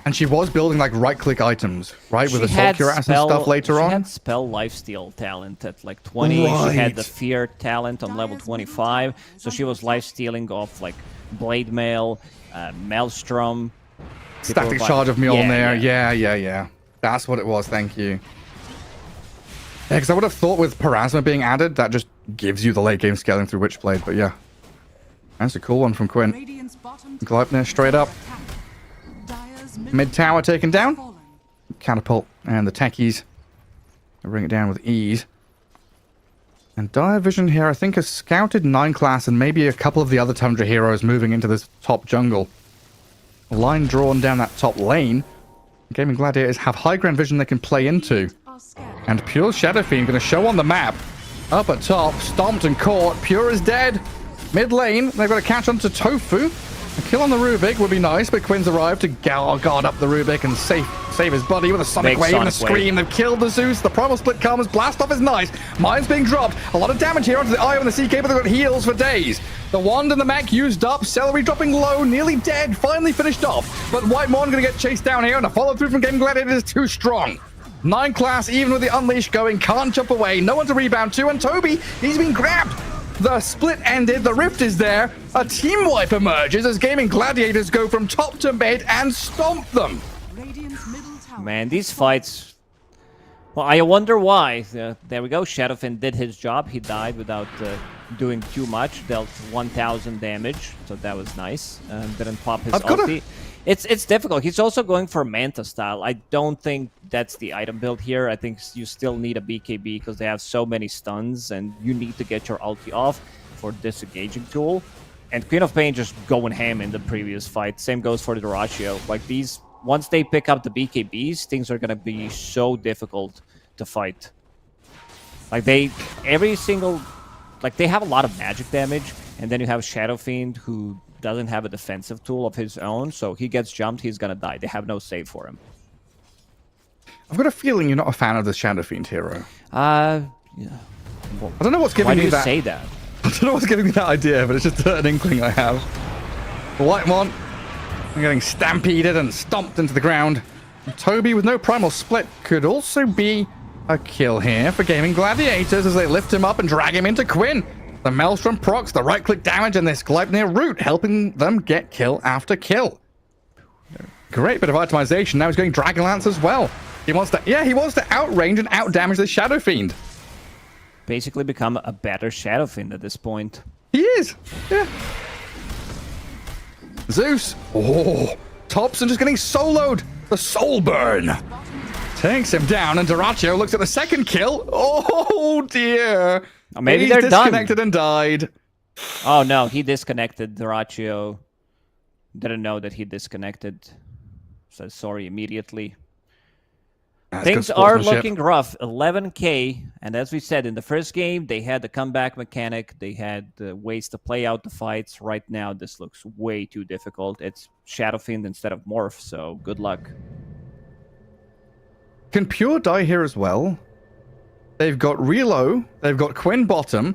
And she was building, like, right-click items, right? With the Soul Curass and stuff later on. She had Spell Lifesteal talent at, like, 20. She had the Right. Fear talent on level 25. So she was lifestealing off, like, Blade Mail, Maelstrom. Static People were charge of buying- Mjolnir. Yeah. That's what it was, thank you. Yeah, because I would have thought with Parasma being added, that just gives you the late game scaling through Witchblade, but yeah. That's a cool one from Quinn. Radiant's bottom tower Gleipnir straight up. Dire's Mid tower taken down. fallen. Catapult and the techies. They bring it down with ease. And Dire Vision here, I think, has scouted 9 class and maybe a couple of the other Tundra heroes moving into this top jungle. A line drawn down that top lane. Gaming Gladiators have high ground vision they can play into. Are scanning. And Pure Shadowfiend going to show on the map. Up at top, stomped and caught. Pure is dead. Mid lane, they've got to catch on to Tofu. A kill on the Rubik would be nice, but Quinn's arrived to guard up the Rubik and save his buddy with a Sonic Big Wave and a Sonic Wave. Scream. They've killed the Zeus. The Primal Split comes. Blast off is nice. Mine's being dropped. A lot of damage here onto the Eye and the CK, but they've got heals for days. The Wand and the mech used up. Celery dropping low, nearly dead. Finally finished off. But White Mon going to get chased down here, and the follow-through from Game Gladiator is too strong. 9 class, even with the Unleash going, can't jump away. No one to rebound to, and Toby, he's been grabbed. The split ended, the rift is there. A team wipe emerges as Gaming Gladiators go from top to mid and stomp them. Radiant's middle tower. Man, these fights... Well, I wonder why. There we go. Shadowfin did his job. He died without doing too much. Dealt 1,000 damage, so that was nice. Didn't pop his ulti. It's difficult. He's also going for Manta style. I don't think that's the item build here. I think you still need a BKB because they have so many stuns, and you need to get your ulti off for disengaging tool. And Queen of Pain just going ham in the previous fight. Same goes for the Duraccio. Like these, once they pick up the BKBs, things are gonna be so difficult to fight. Like they have a lot of magic damage, and then you have Shadow Fiend who doesn't have a defensive tool of his own, so he gets jumped, he's gonna die. They have no save for him. I've got a feeling you're not a fan of the Shadow Fiend hero. Yeah. I don't know what's giving Why do me you that. say that? I don't know what's giving me that idea, but it's just an inkling I have. The White Mon, they're getting stampeded and stomped into the ground. And Toby with no primal split could also be a kill here for Gaming Gladiators as they lift him up and drag him into Quinn. The Maelstrom procs, the right-click damage, and this Gleipnir root helping them get kill after kill. Great bit of itemization. Now he's going Dragonlance as well. He wants to outrange and outdamage the Shadow Fiend. Basically become a better Shadow Fiend at this point. He is. Yeah. Zeus. Oh, Thompson just getting soloed. The Soul Burn takes him down, and Duraccio looks at the second kill. Oh dear. Maybe He's they're done. disconnected and died. Oh no, he disconnected. Duraccio didn't know that he disconnected. So sorry immediately. That's Things good are sportsmanship. looking rough. 11k, and as we said in the first game, they had the comeback mechanic. They had ways to play out the fights. Right now, this looks way too difficult. It's Shadow Fiend instead of Morph, so good luck. Can Pure die here as well? They've got Relo. They've got Quinn bottom.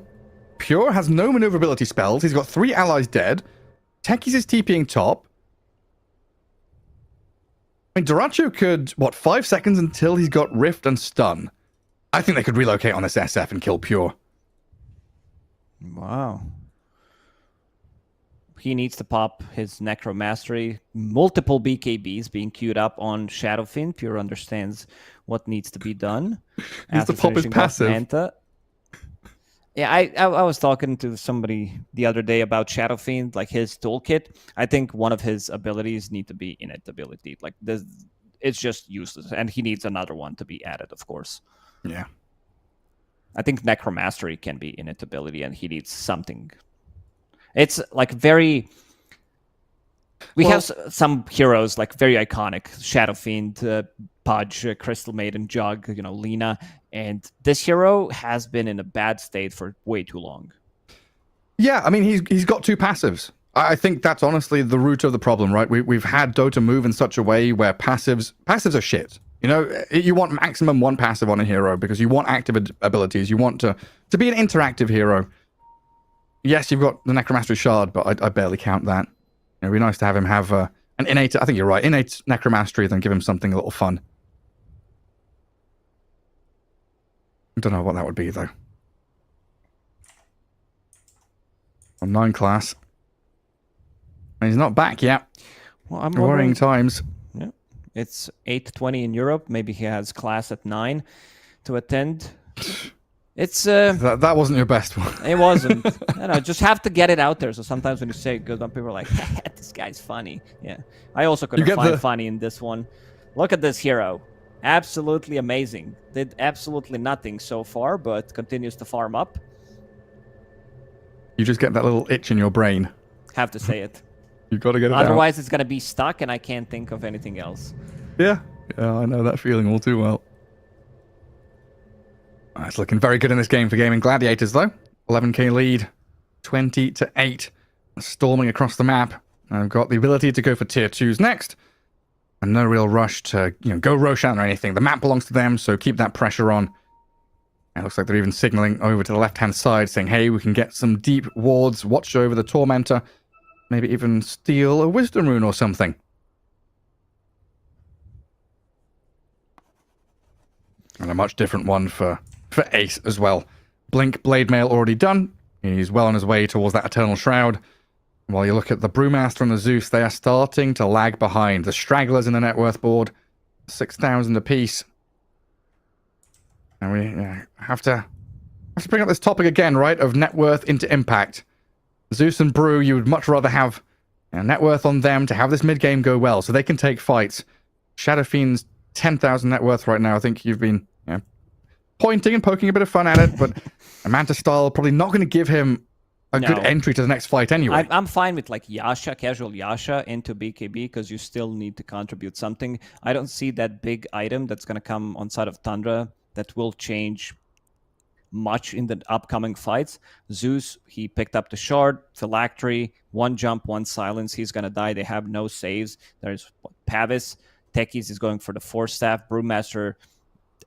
Pure has no maneuverability spells. He's got 3 allies dead. Techies is TPing top. I mean, Duraccio could, 5 seconds until he's got Rift and Stun. I think they could relocate on this SF and kill Pure. Wow. he needs to pop his Necro Mastery. Multiple BKBs being queued up on Shadowfiend. Pure understands what needs to be done. Needs to pop his finishing off passive. Manta. Yeah, I was talking to somebody the other day about Shadowfiend, like his toolkit. I think one of his abilities need to be innate ability. Like this, it's just useless, and he needs another one to be added, of course. Yeah. I think Necromastery can be innate ability, and he needs something. It's like very. We have some heroes like very iconic: Shadowfiend, Pudge, Crystal Maiden, Jug, Lina, and this hero has been in a bad state for way too long. Yeah, I mean he's got 2 passives. I think that's honestly the root of the problem, right? We've had Dota move in such a way where passives are shit. You want maximum 1 passive on a hero because you want active abilities. You want to be an interactive hero. Yes, you've got the Necromastery Shard, but I barely count that. It'd be nice to have him have an innate, I think you're right, innate Necromastery, then give him something a little fun. I don't know what that would be, though. On 9 class. And he's not back yet. Well, I'm worrying times. Yeah, it's 8:20 in Europe. Maybe he has class at 9 to attend. It's that wasn't your best one. It wasn't. Just have to get it out there. So sometimes when you say it good, people are like, "This guy's funny." Yeah, I also couldn't find funny in this one. Look at this hero. Absolutely amazing. Did absolutely nothing so far, but continues to farm up. You just get that little itch in your brain. Have to say it. You've got to get it out. Otherwise, it's going to be stuck, and I can't think of anything else. Yeah, I know that feeling all too well. It's looking very good in this game for Gaimin Gladiators, though. 11k lead, 20-8. Storming across the map. I've got the ability to go for tier 2s next. And no real rush to go Roshan or anything. The map belongs to them, so keep that pressure on. It looks like they're even signaling over to the left-hand side, saying, hey, we can get some deep wards, watch over the Tormentor, maybe even steal a Wisdom Rune or something. And a much different one for Ace as well. Blink Blade Mail already done. He's well on his way towards that Eternal Shroud. While you look at the Brewmaster and the Zeus, they are starting to lag behind. The stragglers in the net worth board, 6,000 apiece. And we have to bring up this topic again, right, of net worth into impact. Zeus and Brew, you would much rather have net worth on them to have this mid-game go well, so they can take fights. Shadowfiend's 10,000 net worth right now. I think you've been pointing and poking a bit of fun at it, but a Manta style probably not going to give him a good entry to the next fight anyway. I'm fine with like Yasha, casual Yasha into BKB because you still need to contribute something. I don't see that big item that's going to come on side of Tundra that will change much in the upcoming fights. Zeus, he picked up the shard, Phylactery, 1 jump, 1 silence. He's going to die. They have no saves. There's Pavis. Techies is going for the 4 staff. Brewmaster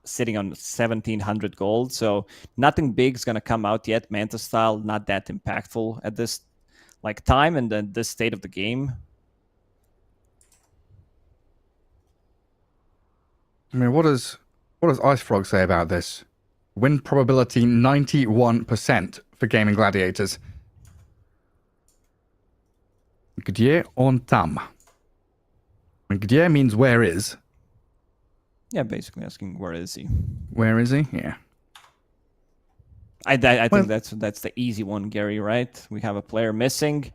sitting on 1,700 gold. So nothing big is going to come out yet. Manta style, not that impactful at this time and then this state of the game. I mean, what does Ice Frog say about this? Win probability 91% for Gaimin Gladiators. Gdzie on tam? Gdzie means where is. Yeah, basically asking where is he? Where is he? Yeah. I think that's the easy one, Gary, right? We have a player missing.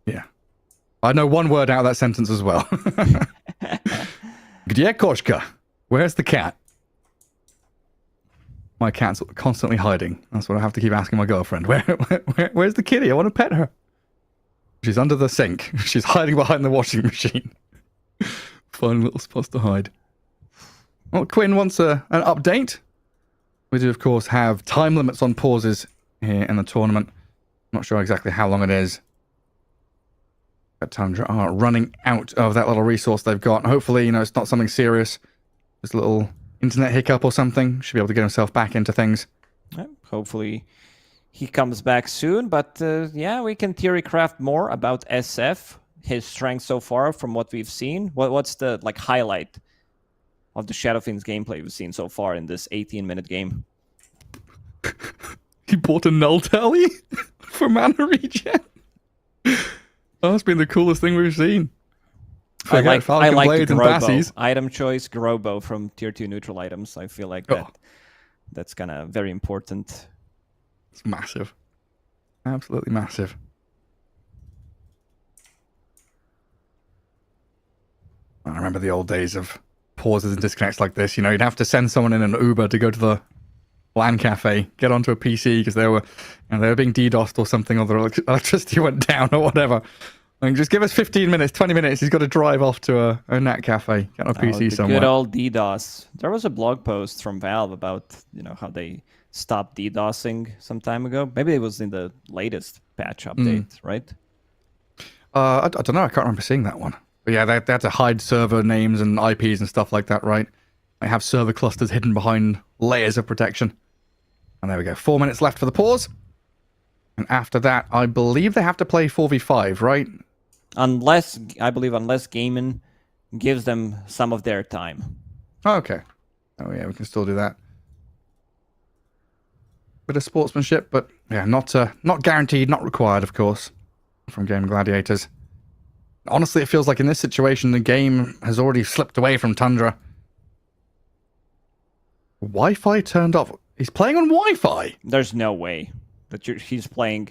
Yeah. I know one word out of that sentence as well. Gdzie koszka? Where's the cat? My cat's constantly hiding. That's what I have to keep asking my girlfriend. Where's the kitty? I want to pet her. She's under the sink. She's hiding behind the washing machine. Fun little spots to hide. Well, Quinn wants an update. We do, of course, have time limits on pauses here in the tournament. Not sure exactly how long it is. But Tundra are running out of that little resource they've got. Hopefully, it's not something serious. Just a little internet hiccup or something. Should be able to get himself back into things. Yeah, hopefully he comes back soon. But we can theory craft more about SF, his strength so far from what we've seen. What's the highlight of the Shadowfiend's gameplay we've seen so far in this 18-minute game? He bought a null tally for mana regen. Oh, that's been the coolest thing we've seen. I like Falcon the Blades and Grobo. Bassies. Item choice, Grobo from tier 2 neutral items. I feel like that's kind of very important. It's massive. Absolutely massive. I remember the old days of pauses and disconnects like this. You know, you'd have to send someone in an Uber to go to the LAN cafe, get onto a PC because they were being DDoSed or something, or their electricity went down or whatever. And just give us 15 minutes, 20 minutes. He's got to drive off to a NAT cafe, get on a PC somewhere. Good old DDoS. There was a blog post from Valve about how they stopped DDoSing some time ago. Maybe it was in the latest patch update, right? I don't know. I can't remember seeing that one. But yeah, they had to hide server names and IPs and stuff like that, right? They have server clusters hidden behind layers of protection. And there we go. 4 minutes left for the pause. And after that, I believe they have to play 4v5, right? Unless Gaimin gives them some of their time. Oh, okay. Oh yeah, we can still do that. Bit of sportsmanship, but yeah, not guaranteed, not required, of course, from Game Gladiators. Honestly, it feels like in this situation, the game has already slipped away from Tundra. Wi-Fi turned off. He's playing on Wi-Fi. There's no way that he's playing.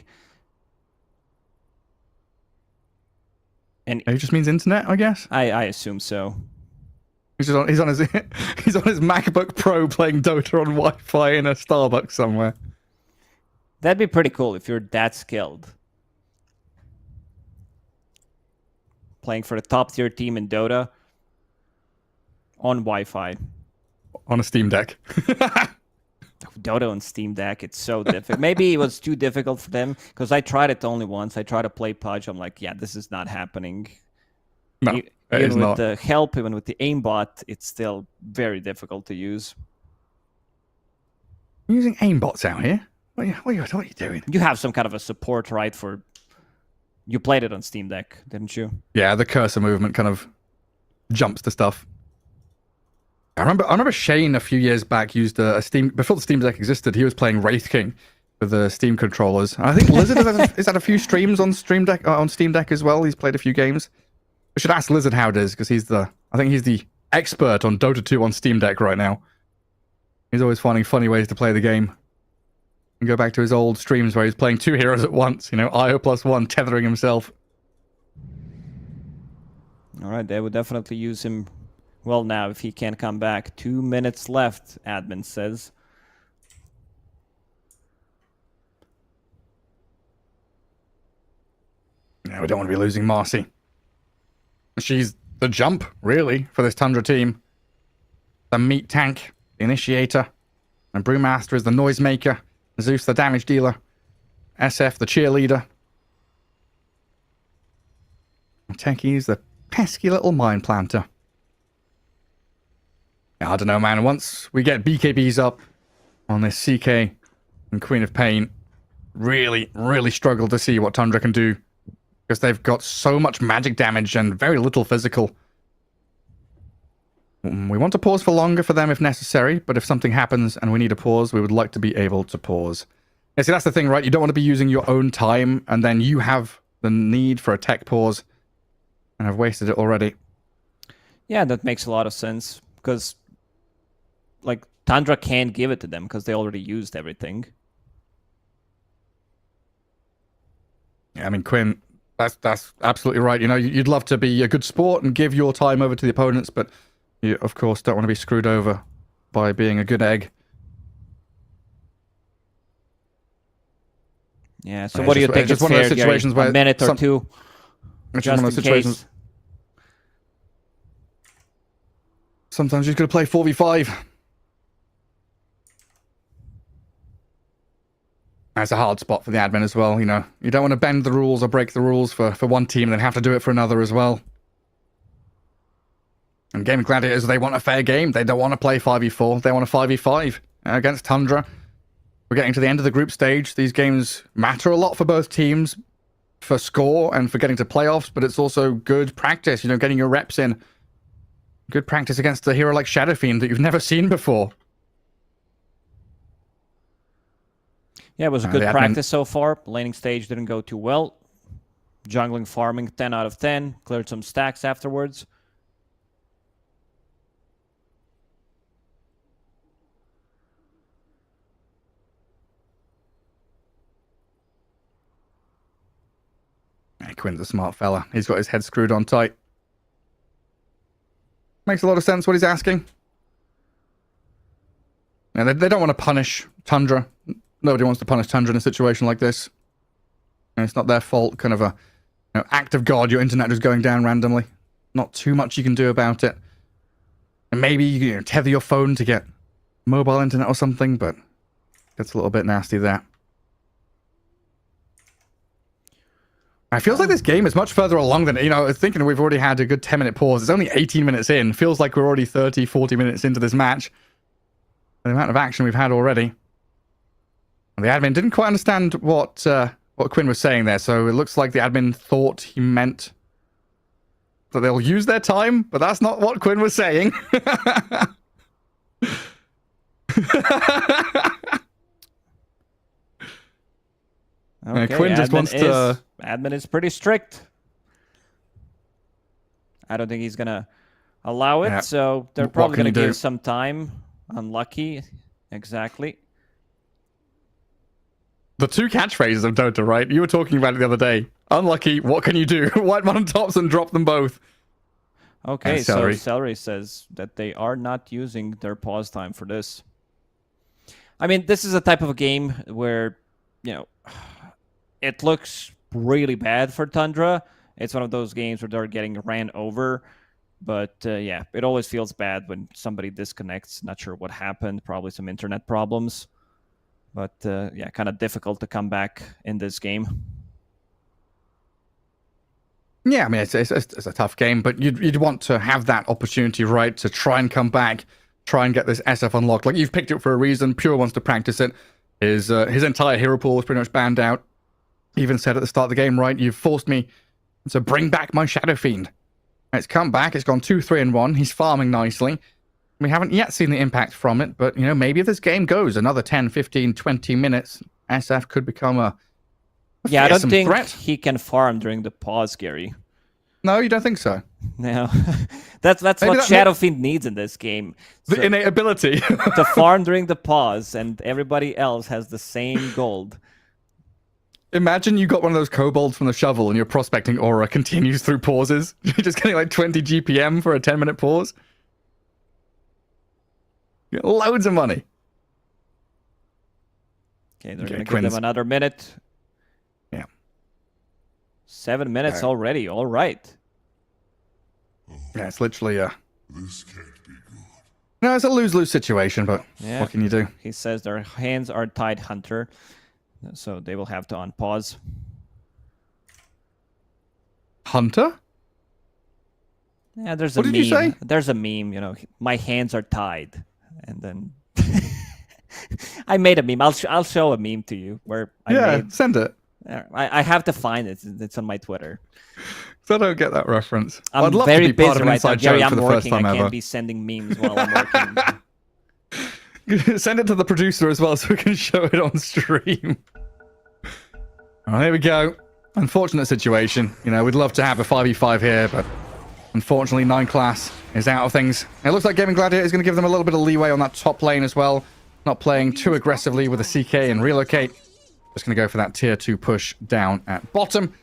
And it just means internet, I guess. I assume so. He's on his MacBook Pro playing Dota on Wi-Fi in a Starbucks somewhere. That'd be pretty cool if you're that skilled. Playing for the top tier team in Dota on Wi-Fi. On a Steam Deck. Dota on Steam Deck, it's so difficult. Maybe it was too difficult for them, because I tried it only once. I tried to play Pudge. I'm like, yeah, this is not happening. No, even with the help, even with the aimbot, it's still very difficult to use. You're using aimbots out here? What are you doing? You have some kind of a support, right? You played it on Steam Deck, didn't you? Yeah, the cursor movement kind of jumps to stuff. I remember Shane a few years back used a Steam, before the Steam Deck existed, he was playing Wraith King with the Steam controllers. And I think Lizard has had a few streams on Steam Deck as well. He's played a few games. We should ask Lizard how it is, because I think he's the expert on Dota 2 on Steam Deck right now. He's always finding funny ways to play the game. And go back to his old streams where he's playing two heroes at once, IO +1, tethering himself. All right, they would definitely use him well now if he can't come back. 2 minutes left, admin says. Yeah, we don't want to be losing Marcy. She's the jump, really, for this Tundra team. The meat tank, the initiator, and Brewmaster is the noisemaker. Zeus, the damage dealer. SF, the cheerleader. And Techie's the pesky little mine planter. I don't know, man. Once we get BKBs up on this CK and Queen of Pain, really, really struggle to see what Tundra can do, because they've got so much magic damage and very little physical. We want to pause for longer for them if necessary, but if something happens and we need a pause, we would like to be able to pause. Yeah, see, that's the thing, right? You don't want to be using your own time, and then you have the need for a tech pause, and I've wasted it already. Yeah, that makes a lot of sense, because Tundra can't give it to them because they already used everything. Yeah, I mean, Quinn, that's absolutely right. You'd love to be a good sport and give your time over to the opponents, but you, of course, don't want to be screwed over by being a good egg. Yeah, so what do you think? It's one of those situations where a minute or two, just one of those situations. Sometimes you're just going to play 4v5. That's a hard spot for the admin as well, You don't want to bend the rules or break the rules for one team and then have to do it for another as well. And Game Gladiators, they want a fair game. They don't want to play 5v4. They want a 5v5 against Tundra. We're getting to the end of the group stage. These games matter a lot for both teams, for score and for getting to playoffs, but it's also good practice, getting your reps in. Good practice against a hero like Shadow Fiend that you've never seen before. Yeah, it was a good practice so far. Laning stage didn't go too well. Jungling, farming, 10 out of 10. Cleared some stacks afterwards. Quinn's a smart fella. He's got his head screwed on tight. Makes a lot of sense what he's asking. And they don't want to punish Tundra. Nobody wants to punish Tundra in a situation like this. And it's not their fault. Kind of a act of God. Your internet just going down randomly. Not too much you can do about it. And maybe you tether your phone to get mobile internet or something, but it's a little bit nasty there. It feels like this game is much further along than, I was thinking we've already had a good 10-minute pause. It's only 18 minutes in. Feels like we're already 30, 40 minutes into this match. The amount of action we've had already. And the admin didn't quite understand what Quinn was saying there, so it looks like the admin thought he meant that they'll use their time, but that's not what Quinn was saying. Okay, Quinn just wants to... Admin is pretty strict. I don't think he's going to allow it, so they're probably going to give some time. Unlucky. Exactly. The two catchphrases of Dota, right? You were talking about it the other day. Unlucky, what can you do? White bottom tops and drop them both. Okay, so Celery says that they are not using their pause time for this. I mean, this is a type of a game where, it looks really bad for Tundra. It's one of those games where they're getting ran over. But yeah, it always feels bad when somebody disconnects. Not sure what happened. Probably some internet problems. But yeah, kind of difficult to come back in this game. Yeah, I mean, it's a tough game, but you'd want to have that opportunity, right, to try and come back, try and get this SF unlocked. Like, you've picked it for a reason. Pure wants to practice it. His entire hero pool was pretty much banned out. Even said at the start of the game, right, you've forced me to bring back my Shadow Fiend. It's come back, it's gone 2-3-1, he's farming nicely. We haven't yet seen the impact from it, but, maybe if this game goes another 10, 15, 20 minutes, SF could become a yeah, I don't think threat. He can farm during the pause, Gary. No, you don't think so? No. that's what Shadow Fiend needs in this game. The innate ability. To farm during the pause, and everybody else has the same gold. Imagine you got one of those kobolds from the shovel and your prospecting aura continues through pauses. You're just getting like 20 GPM for a 10-minute pause. You get loads of money. Okay, they're going to give them another minute. Yeah. 7 minutes already. All right. Yeah, it's literally This can't be good. No, it's a lose-lose situation, but what can you do? He says their hands are tied, Hunter. So they will have to unpause. Hunter? Yeah, there's a what meme. Did you say? There's a meme, my hands are tied. And then I made a meme. I'll show a meme to you where send it. I have to find it. It's on my Twitter. So I don't get that reference. I'd love very to be part busy of an right now, Gary. I'm for the working. First time I can't ever. be sending memes while I'm working. Send it to the producer as well so we can show it on stream. Oh, here we go. Unfortunate situation. We'd love to have a 5v5 here, but unfortunately 9 class is out of things. It looks like Gaimin Gladiator is going to give them a little bit of leeway on that top lane as well. Not playing too aggressively with a CK and relocate. Just going to go for that tier 2 push down at bottom.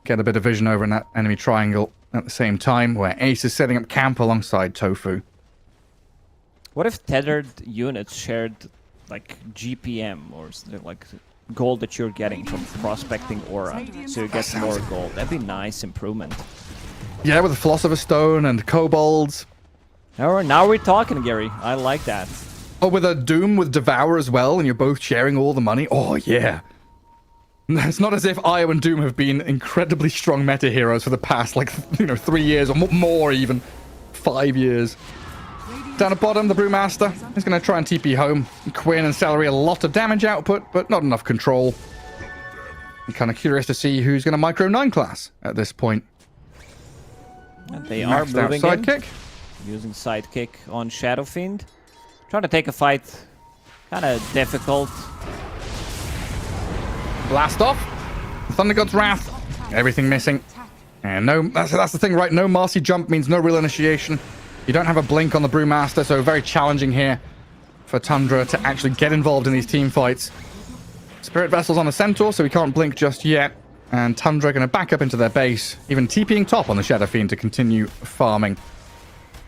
Get a bit of vision over in that enemy triangle at the same time, where Ace is setting up camp alongside Tofu. What if tethered units shared like GPM or like gold that you're getting from prospecting aura, so you get more gold? That'd be nice improvement. Yeah, with the Philosopher's Stone and kobolds. Now we're talking, Gary. I like that. Oh, with a Doom with Devour as well, and you're both sharing all the money. Oh yeah. It's not as if Io and Doom have been incredibly strong meta heroes for the past 3 years or more, even 5 years. Down at bottom, the Brewmaster is going to try and TP home. Quinn and Celery, a lot of damage output, but not enough control. I'm kind of curious to see who's going to micro 9 class at this point. And they are moving sidekick. Using sidekick on Shadow Fiend. Trying to take a fight. Kind of difficult. Blast off. Thunder God's Wrath Everything missing. And no, that's the thing, right? No Marcy jump means no real initiation. You don't have a blink on the Brewmaster, so very challenging here for Tundra to actually get involved in these team fights. Spirit Vessel's on the Centaur, so he can't blink just yet. And Tundra going to back up into their base, even TPing top on the Shadow Fiend to continue farming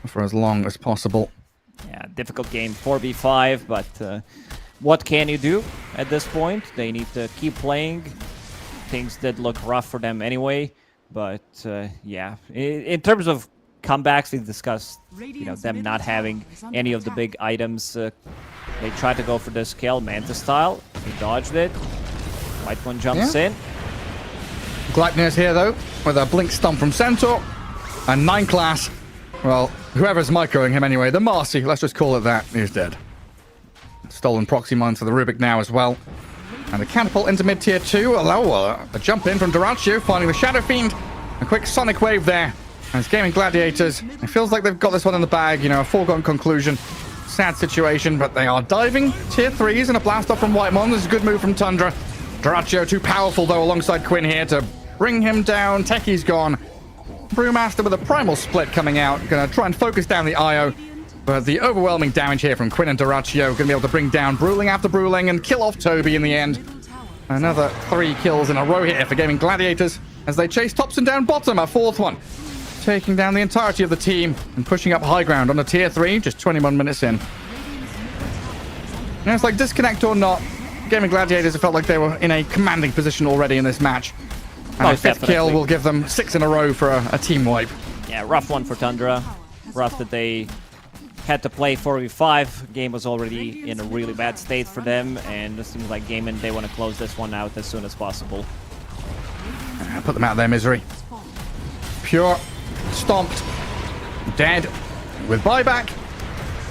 for as long as possible. Yeah, difficult game, 4v5, but what can you do at this point? They need to keep playing. Things did look rough for them anyway, but yeah, in terms of comebacks, we discussed, them not having any of the big items. They tried to go for this kill, Manta style. He dodged it. White one jumps in. Gleipnir's here though, with a blink stomp from Centaur. And 9 class, well, whoever's microing him anyway, the Marcy, let's just call it that, is dead. Stolen proxy mine for the Rubik now as well. And a catapult into mid-tier 2. A jump in from Duraccio, finding the Shadow Fiend. A quick Sonic Wave there. And it's Gaimin Gladiators. It feels like they've got this one in the bag, a foregone conclusion. Sad situation, but they are diving. Tier 3s and a blast off from Whitemon. This is a good move from Tundra. Duraccio too powerful though alongside Quinn here to bring him down. Techie's gone. Brewmaster with a primal split coming out. Gonna try and focus down the IO. But the overwhelming damage here from Quinn and Duraccio going to be able to bring down Bruling after Bruling and kill off Toby in the end. Another 3 kills in a row here for Gaming Gladiators as they chase Topson down bottom, a 4th one. Taking down the entirety of the team and pushing up high ground on the tier 3, just 21 minutes in. And it's like disconnect or not, Gaming Gladiators have felt like they were in a commanding position already in this match. And a 5th kill will give them 6 in a row for a team wipe. Yeah, rough one for Tundra. Rough that they had to play 4v5. Game was already in a really bad state for them, and it seems like Gaimin, they want to close this one out as soon as possible. Put them out of their misery. Pure, stomped, dead, with buyback.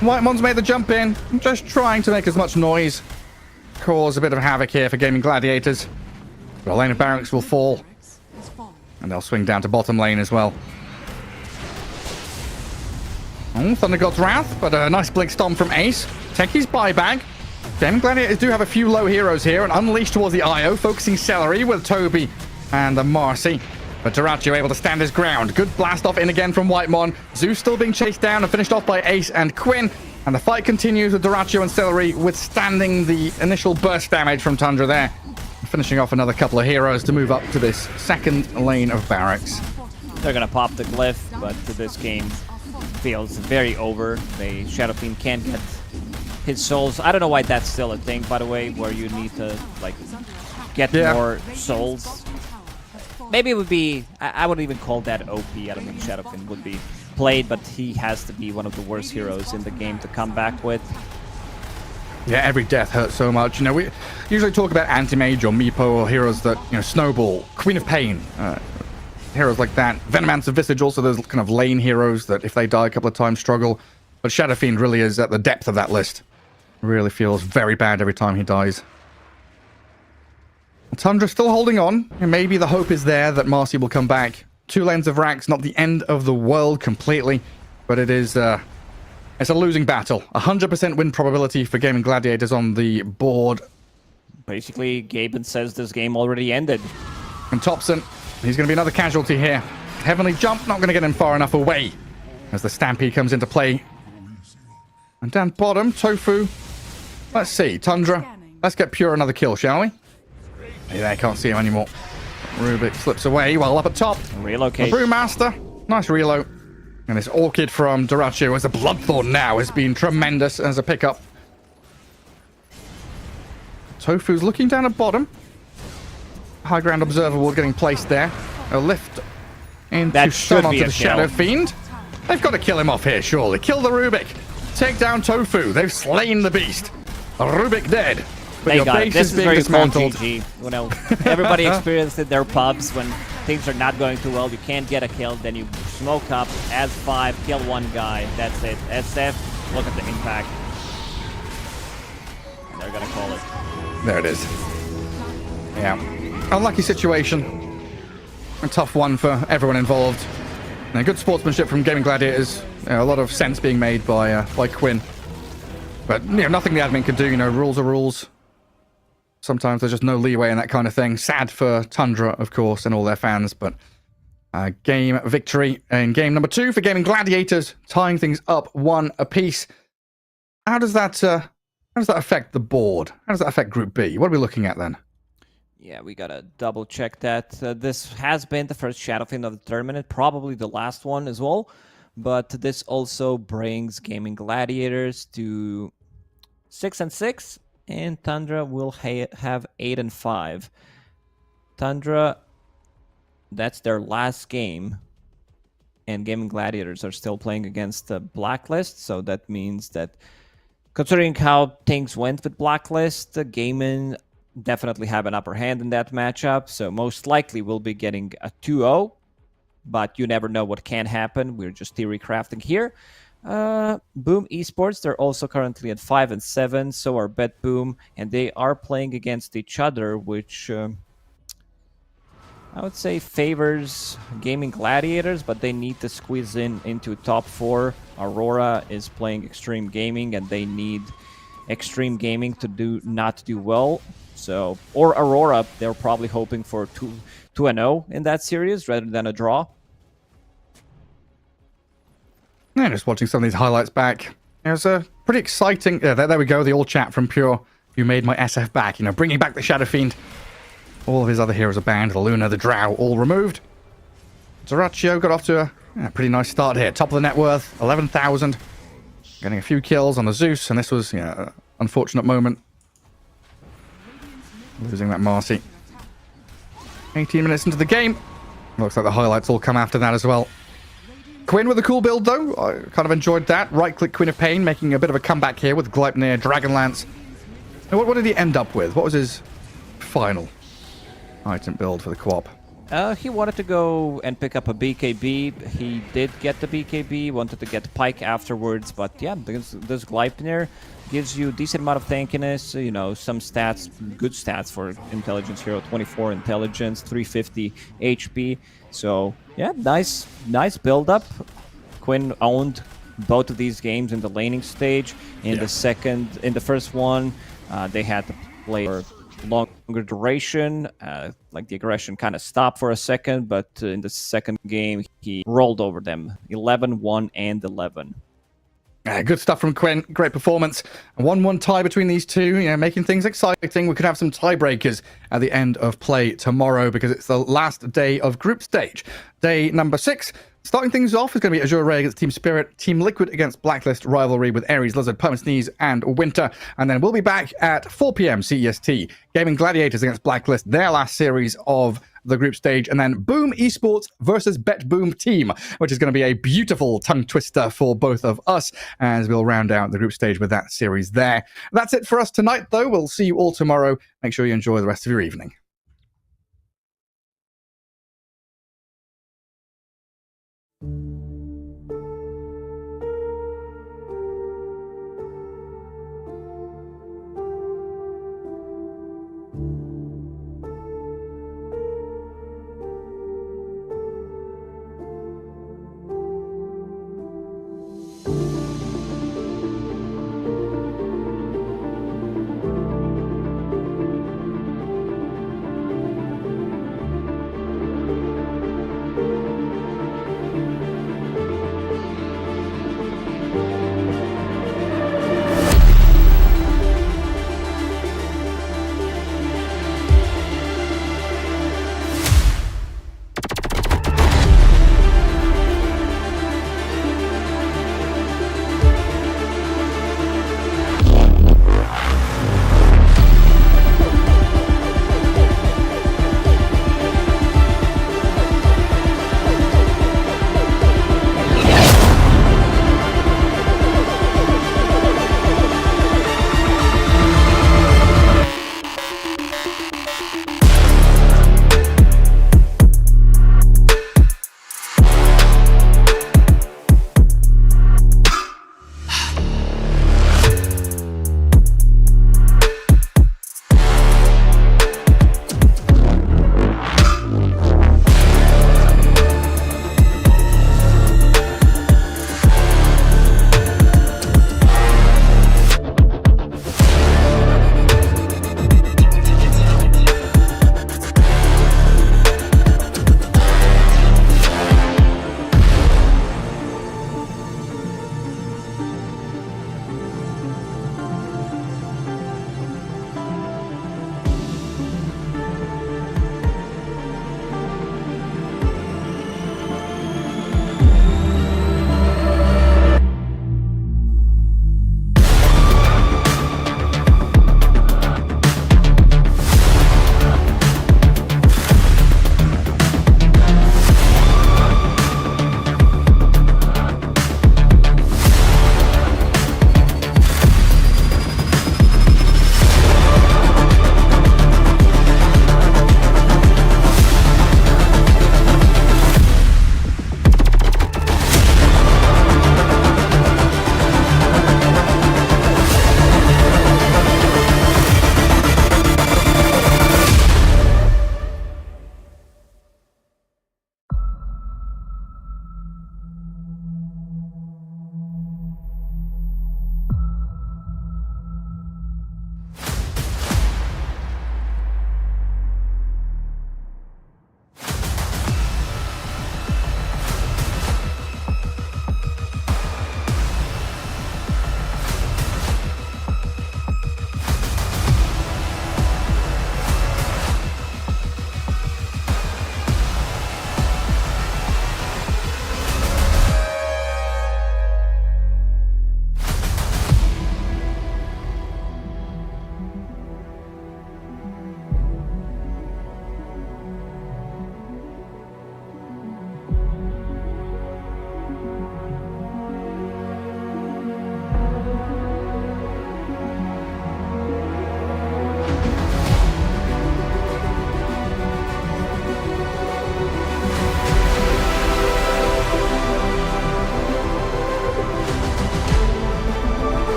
Whitemon's made the jump in, just trying to make as much noise. Cause a bit of havoc here for Gaming Gladiators. But a lane of barracks will fall. And they'll swing down to bottom lane as well. Oh, Thunder God's Wrath, but a nice blink stomp from Ace. Techie's buyback. Gaming Gladiators do have a few low heroes here, and Unleashed towards the IO, focusing Celery with Toby and the Marcy. But Duraccio able to stand his ground. Good blast off in again from Whitemon. Zeus still being chased down and finished off by Ace and Quinn. And the fight continues with Duraccio and Celery withstanding the initial burst damage from Tundra there. Finishing off another couple of heroes to move up to this 2nd lane of barracks. They're gonna pop the glyph, but this game feels very over. The Shadow Fiend can't get his souls. I don't know why that's still a thing, by the way, where you need to get more souls. Maybe it would be, I wouldn't even call that OP. I don't think Shadow Fiend would be played, but he has to be one of the worst heroes in the game to come back with. Yeah, every death hurts so much. We usually talk about Anti-Mage or Meepo or heroes that, Snowball, Queen of Pain, heroes like that. Venomancer Visage, also those kind of lane heroes that if they die a couple of times struggle. But Shadow Fiend really is at the depth of that list. Really feels very bad every time he dies. Tundra still holding on, and maybe the hope is there that Marcy will come back. 2 lanes of racks, not the end of the world completely, but it is it's a losing battle. 100% win probability for Gaming Gladiators on the board. Basically, Gaimin says this game already ended. And Topson, he's going to be another casualty here. Heavenly Jump, not going to get him far enough away as the Stampede comes into play. And down bottom, Tofu. Let's see, Tundra. Let's get Pure another kill, shall we? Hey, I can't see him anymore. Rubik slips away while up at top. Relocate. The Brewmaster. Nice reload. And this Orchid from Duraccio as a Bloodthorn now has been tremendous as a pickup. Tofu's looking down at bottom. High ground observable getting placed there. A lift into stun onto the Shadow Fiend. They've got to kill him off here, surely. Kill the Rubik. Take down Tofu. They've slain the beast. Rubik dead. But your base is being dismantled. GG. Everybody experienced it in their pubs when things are not going too well. You can't get a kill, then you smoke up, add 5, kill 1 guy. That's it. SF, look at the impact. And they're gonna call it. There it is. Yeah. Unlucky situation. A tough one for everyone involved. And good sportsmanship from Gaming Gladiators. A lot of sense being made by Quinn. But nothing the admin could do. Rules are rules. sometimes there's just no leeway in that kind of thing. Sad for Tundra, of course, and all their fans, but game victory in game number 2 for Gaimin Gladiators, tying things up 1 apiece. How does that affect the board? How does that affect Group B? What are we looking at then? Yeah, we gotta double check that. This has been the first Shadowfiend of the tournament, probably the last one as well. But this also brings Gaimin Gladiators to 6-6, and Tundra will have 8-5. Tundra, that's their last game, and Gaimin Gladiators are still playing against the Blacklist, so that means that, considering how things went with Blacklist, Gaimin definitely have an upper hand in that matchup, so most likely we'll be getting a 2-0, but you never know what can happen. We're just theory crafting here. BOOM Esports, they're also currently at 5-7, so are BetBoom, and they are playing against each other, which I would say favors Gaimin Gladiators, but they need to squeeze into top 4. Aurora is playing Xtreme Gaming, and they need Xtreme Gaming to not do well. So, or Aurora, they're probably hoping for 2-0 in that series rather than a draw. Yeah, just watching some of these highlights back. It was a pretty exciting. Yeah, there we go. The all chat from Pure. You made my SF back. You know, bringing back the Shadow Fiend. All of his other heroes are banned. The Luna, the Drow, all removed. Zoraccio got off to a pretty nice start here. Top of the net worth, 11,000. Getting a few kills on the Zeus, and this was, an unfortunate moment. Losing that Marcy. 18 minutes into the game. Looks like the highlights all come after that as well. Quinn with a cool build, though. I kind of enjoyed that. Right-click Quinn of Pain, making a bit of a comeback here with Gleipnir, Dragonlance. Now, what did he end up with? What was his final item build for the co-op? He wanted to go and pick up a BKB. He did get the BKB, wanted to get Pike afterwards, but yeah, this Gleipnir gives you a decent amount of tankiness, some stats, good stats for Intelligence Hero, 24 Intelligence, 350 HP. So yeah, nice build-up. Quinn owned both of these games in the laning stage. In the first one, they had to play for longer duration, like the aggression kind of stopped for a second, but in the second game he rolled over them, 11-1 and 11. Good stuff from Quinn. Great performance. A 1-1 tie between these two, making things exciting. We could have some tiebreakers at the end of play tomorrow because it's the last day of group stage. Day number 6. Starting things off is going to be Azure Ray against Team Spirit, Team Liquid against Blacklist, Rivalry with Ares, Lizard, Perma Sneeze, and Winter. And then we'll be back at 4 p.m. CEST. Gaimin Gladiators against Blacklist, their last series of the group stage. And then BOOM Esports versus BetBoom Team, which is going to be a beautiful tongue twister for both of us as we'll round out the group stage with that series there. That's it for us tonight, though. We'll see you all tomorrow. Make sure you enjoy the rest of your evening.